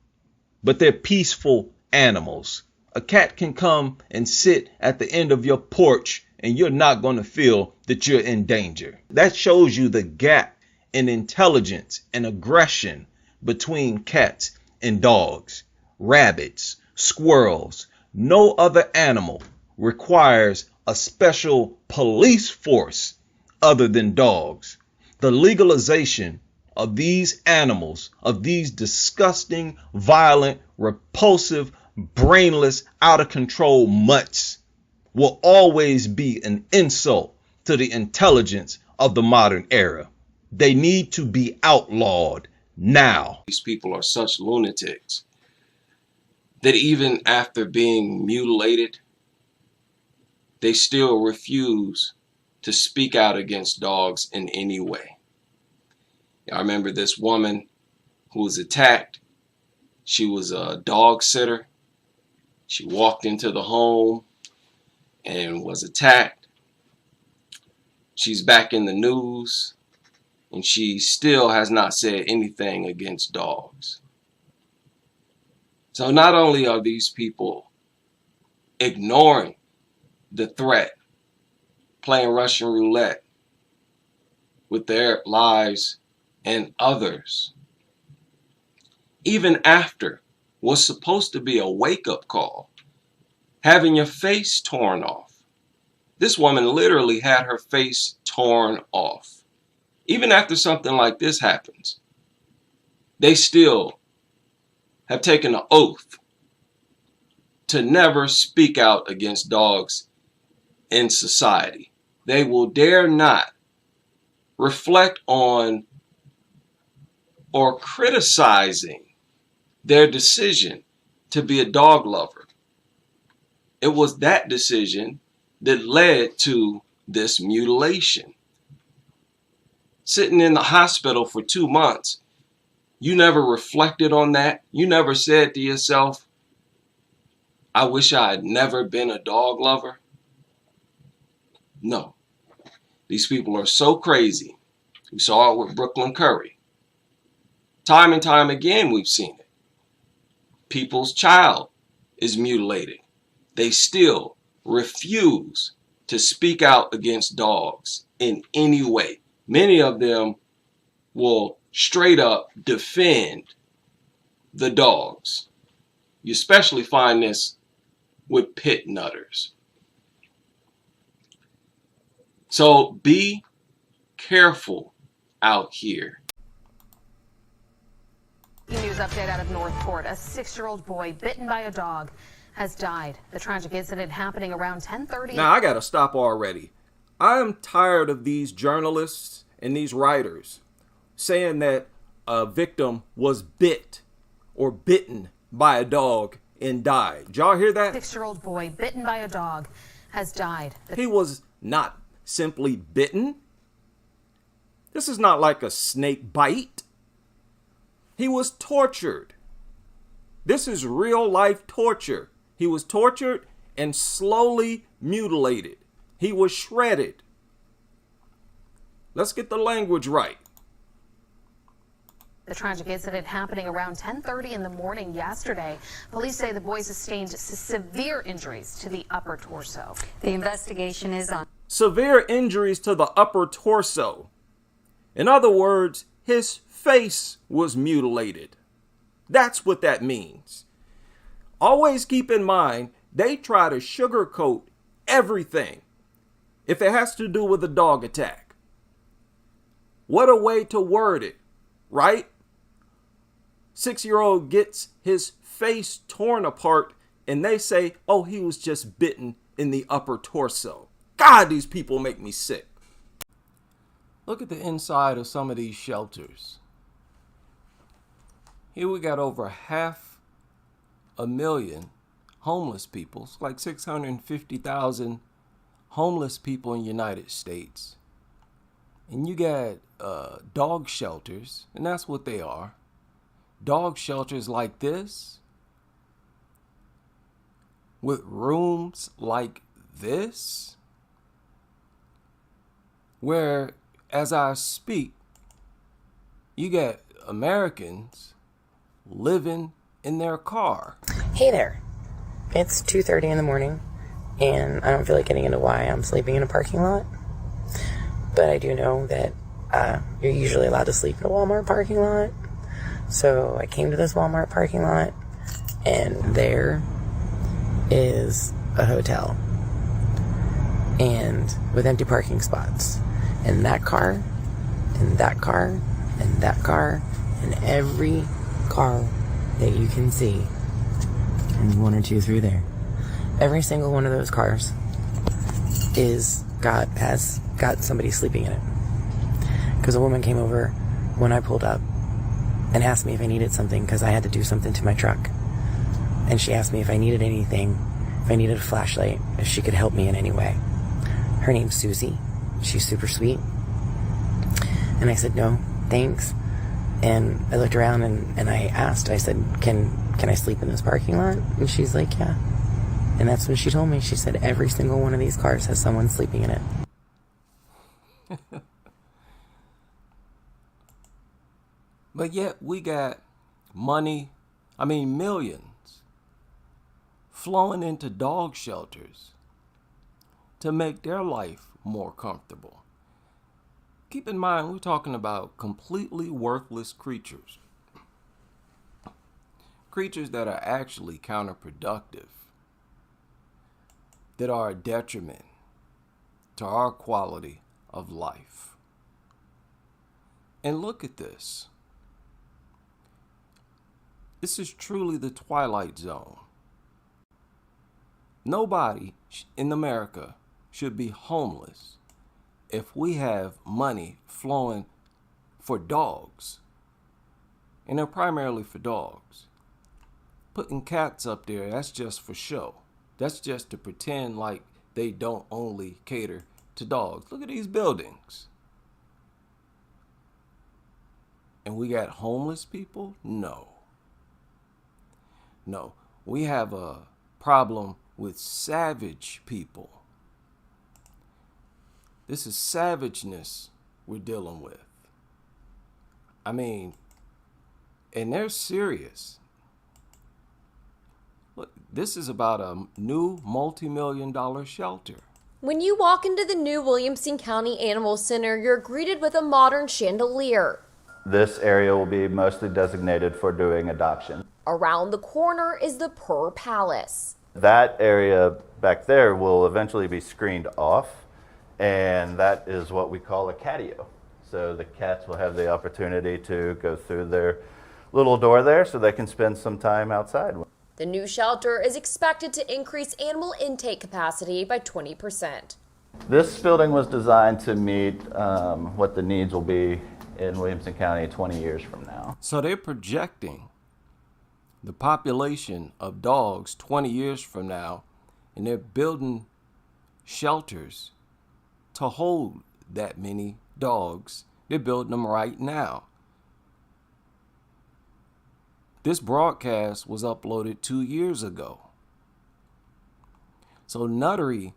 But they're peaceful animals. A cat can come and sit at the end of your porch and you're not going to feel that you're in danger. That shows you the gap in intelligence and aggression between cats and dogs, rabbits, squirrels. No other animal requires a special police force other than dogs. The legalization of these animals, of these disgusting, violent, repulsive, brainless, out of control mutts will always be an insult to the intelligence of the modern era. They need to be outlawed now. These people are such lunatics that even after being mutilated, they still refuse to speak out against dogs in any way. I remember this woman who was attacked. She was a dog sitter. She walked into the home and was attacked. She's back in the news, and she still has not said anything against dogs. So not only are these people ignoring the threat, playing Russian roulette with their lives and others. Even after what's supposed to be a wake-up call, having your face torn off. This woman literally had her face torn off. Even after something like this happens, they still have taken an oath to never speak out against dogs in society. They will dare not reflect on or criticizing their decision to be a dog lover. It was that decision that led to this mutilation. Sitting in the hospital for 2 months, you never reflected on that. You never said to yourself, I wish I had never been a dog lover. No. These people are so crazy. We saw it with Brooklyn Curry. Time and time again, we've seen it. People's child is mutilated. They still refuse to speak out against dogs in any way. Many of them will straight up defend the dogs. You especially find this with pit nutters. So be careful out here. News update out of Northport. A 6-year-old boy bitten by a dog has died. The tragic incident happening around 10:30. Now, I got to stop already. I am tired of these journalists and these writers saying that a victim was bit or bitten by a dog and died. Did y'all hear that? 6-year-old boy bitten by a dog has died. He was not simply bitten. This is not like a snake bite. He was tortured. This is real life torture. He was tortured and slowly mutilated. He was shredded. Let's get the language right. The tragic incident happening around 10:30 in the morning yesterday. Police say the boy sustained severe injuries to the upper torso. The investigation is on. Severe injuries to the upper torso. In other words, his face was mutilated. That's what that means. Always keep in mind, they try to sugarcoat everything if it has to do with a dog attack. What a way to word it, right? 6-year-old gets his face torn apart and they say, oh, he was just bitten in the upper torso. God, these people make me sick. Look at the inside of some of these shelters. Here we got over 500,000 homeless people. It's like 650,000 homeless people in the United States. And you got dog shelters, and that's what they are. Dog shelters like this, with rooms like this, where, as I speak, you got Americans living in their car. Hey there. It's 2:30 in the morning, and I don't feel like getting into why I'm sleeping in a parking lot. But I do know that you're usually allowed to sleep in a Walmart parking lot. So I came to this Walmart parking lot, and there is a hotel, and with empty parking spots. And that car, and that car, and that car, and every car that you can see, and one or two through there. Every single one of those cars has got somebody sleeping in it. Because a woman came over when I pulled up and asked me if I needed something because I had to do something to my truck. And she asked me if I needed anything, if I needed a flashlight, if she could help me in any way. Her name's Susie. She's super sweet. And I said, no, thanks. And I looked around and I asked, I said, can I sleep in this parking lot? And she's like, yeah. And that's when she told me. She said every single one of these cars has someone sleeping in it. But yet we got money, millions, flowing into dog shelters to make their life more comfortable. Keep in mind, we're talking about completely worthless creatures. Creatures that are actually counterproductive, that are a detriment to our quality of life. And look at this. This is truly the Twilight Zone. Nobody in America should be homeless if we have money flowing for dogs. And they're primarily for dogs. Putting cats up there, that's just for show. That's just to pretend like they don't only cater to dogs. Look at these buildings. And we got homeless people? No. No. We have a problem with savage people. This is savageness we're dealing with. I mean, and they're serious. Look, this is about a new multi-million-dollar shelter. When you walk into the new Williamson County Animal Center, you're greeted with a modern chandelier. This area will be mostly designated for doing adoption. Around the corner is the Purr Palace. That area back there will eventually be screened off, and that is what we call a catio. So the cats will have the opportunity to go through their little door there so they can spend some time outside. The new shelter is expected to increase animal intake capacity by 20%. This building was designed to meet what the needs will be in Williamson County 20 years from now. So they're projecting the population of dogs 20 years from now, and they're building shelters to hold that many dogs. They're building them right now. This broadcast was uploaded 2 years ago. So nuttery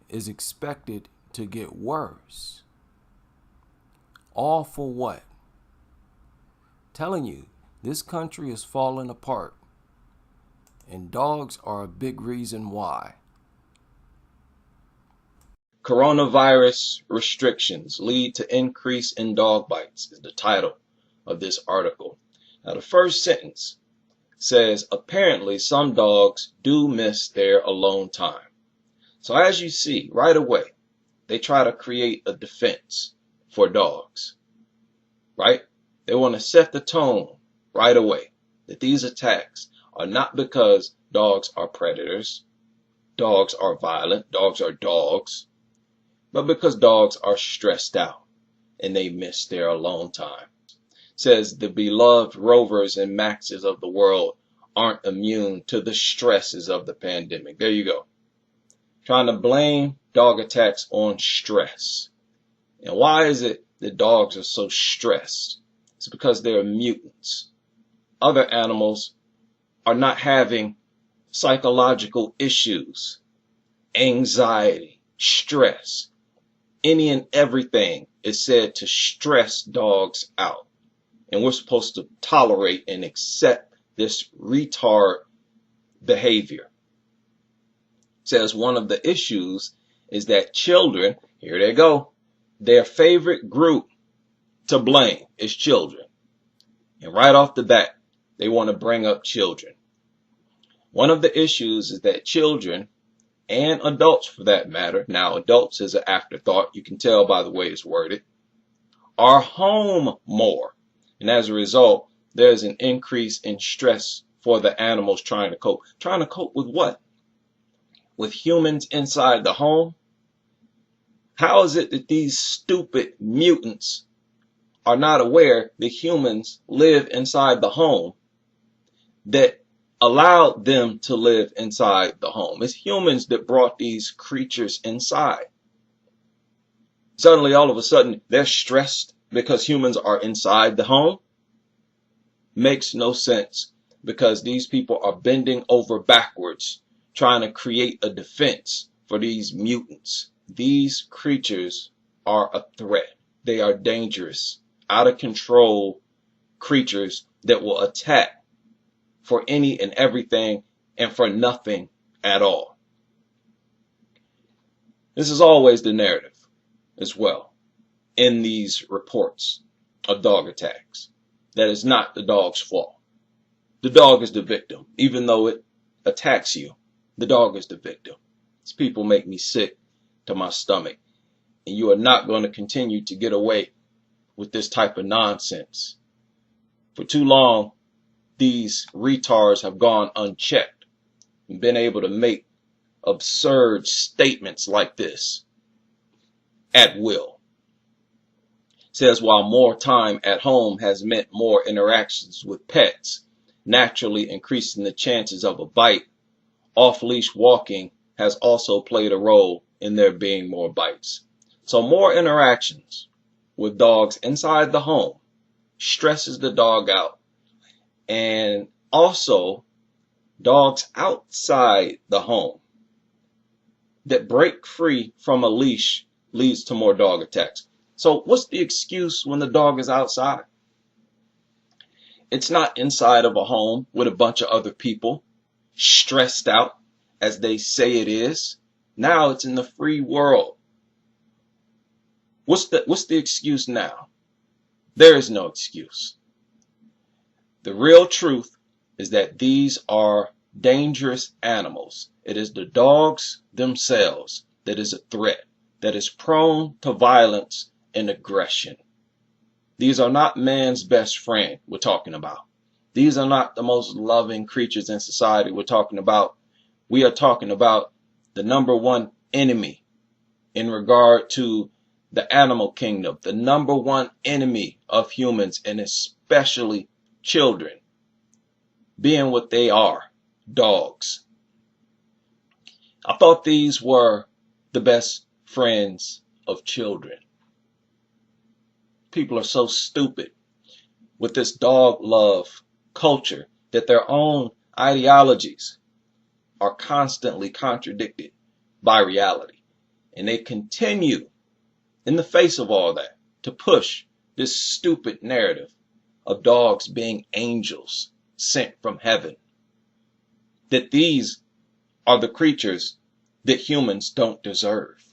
is expected to get worse. All for what? Telling you, this country is falling apart, and dogs are a big reason why. Coronavirus restrictions lead to increase in dog bites is the title of this article. Now, the first sentence says, apparently some dogs do miss their alone time. So as you see right away, they try to create a defense for dogs, right? They want to set the tone right away that these attacks are not because dogs are predators, dogs are violent, dogs are dogs, but because dogs are stressed out and they miss their alone time. Says the beloved Rovers and Maxes of the world aren't immune to the stresses of the pandemic. There you go. Trying to blame dog attacks on stress. And why is it that dogs are so stressed? It's because they're mutants. Other animals are not having psychological issues, anxiety, stress. Any and everything is said to stress dogs out. And we're supposed to tolerate and accept this retard behavior. It says one of the issues is that children, here they go, their favorite group to blame is children. And right off the bat, they want to bring up children. One of the issues is that children, and adults for that matter, now adults is an afterthought, you can tell by the way it's worded, are home more. And as a result, there's an increase in stress for the animals trying to cope. Trying to cope with what? With humans inside the home? How is it that these stupid mutants are not aware that humans live inside the home that allowed them to live inside the home? It's humans that brought these creatures inside. Suddenly, all of a sudden, they're stressed because humans are inside the home? Makes no sense, because these people are bending over backwards trying to create a defense for these mutants. These creatures are a threat. They are dangerous, out of control creatures that will attack for any and everything and for nothing at all. This is always the narrative as well in these reports of dog attacks. That is not the dog's fault. The dog is the victim. Even though it attacks you, the dog is the victim. These people make me sick to my stomach. And you are not going to continue to get away with this type of nonsense. For too long, these retards have gone unchecked and been able to make absurd statements like this at will. It says while more time at home has meant more interactions with pets, naturally increasing the chances of a bite, off-leash walking has also played a role in there being more bites. So more interactions with dogs inside the home stresses the dog out. And also dogs outside the home that break free from a leash leads to more dog attacks. So what's the excuse when the dog is outside? It's not inside of a home with a bunch of other people stressed out as they say it is. Now it's in the free world. What's the excuse now? There is no excuse. The real truth is that these are dangerous animals. It is the dogs themselves that is a threat, that is prone to violence and aggression. These are not man's best friend we're talking about. These are not the most loving creatures in society we're talking about. We are talking about the number one enemy in regard to the animal kingdom, the number one enemy of humans, and especially children, being what they are, dogs. I thought these were the best friends of children. People are so stupid with this dog love culture that their own ideologies are constantly contradicted by reality. And they continue, in the face of all that, to push this stupid narrative of dogs being angels sent from heaven. That these are the creatures that humans don't deserve.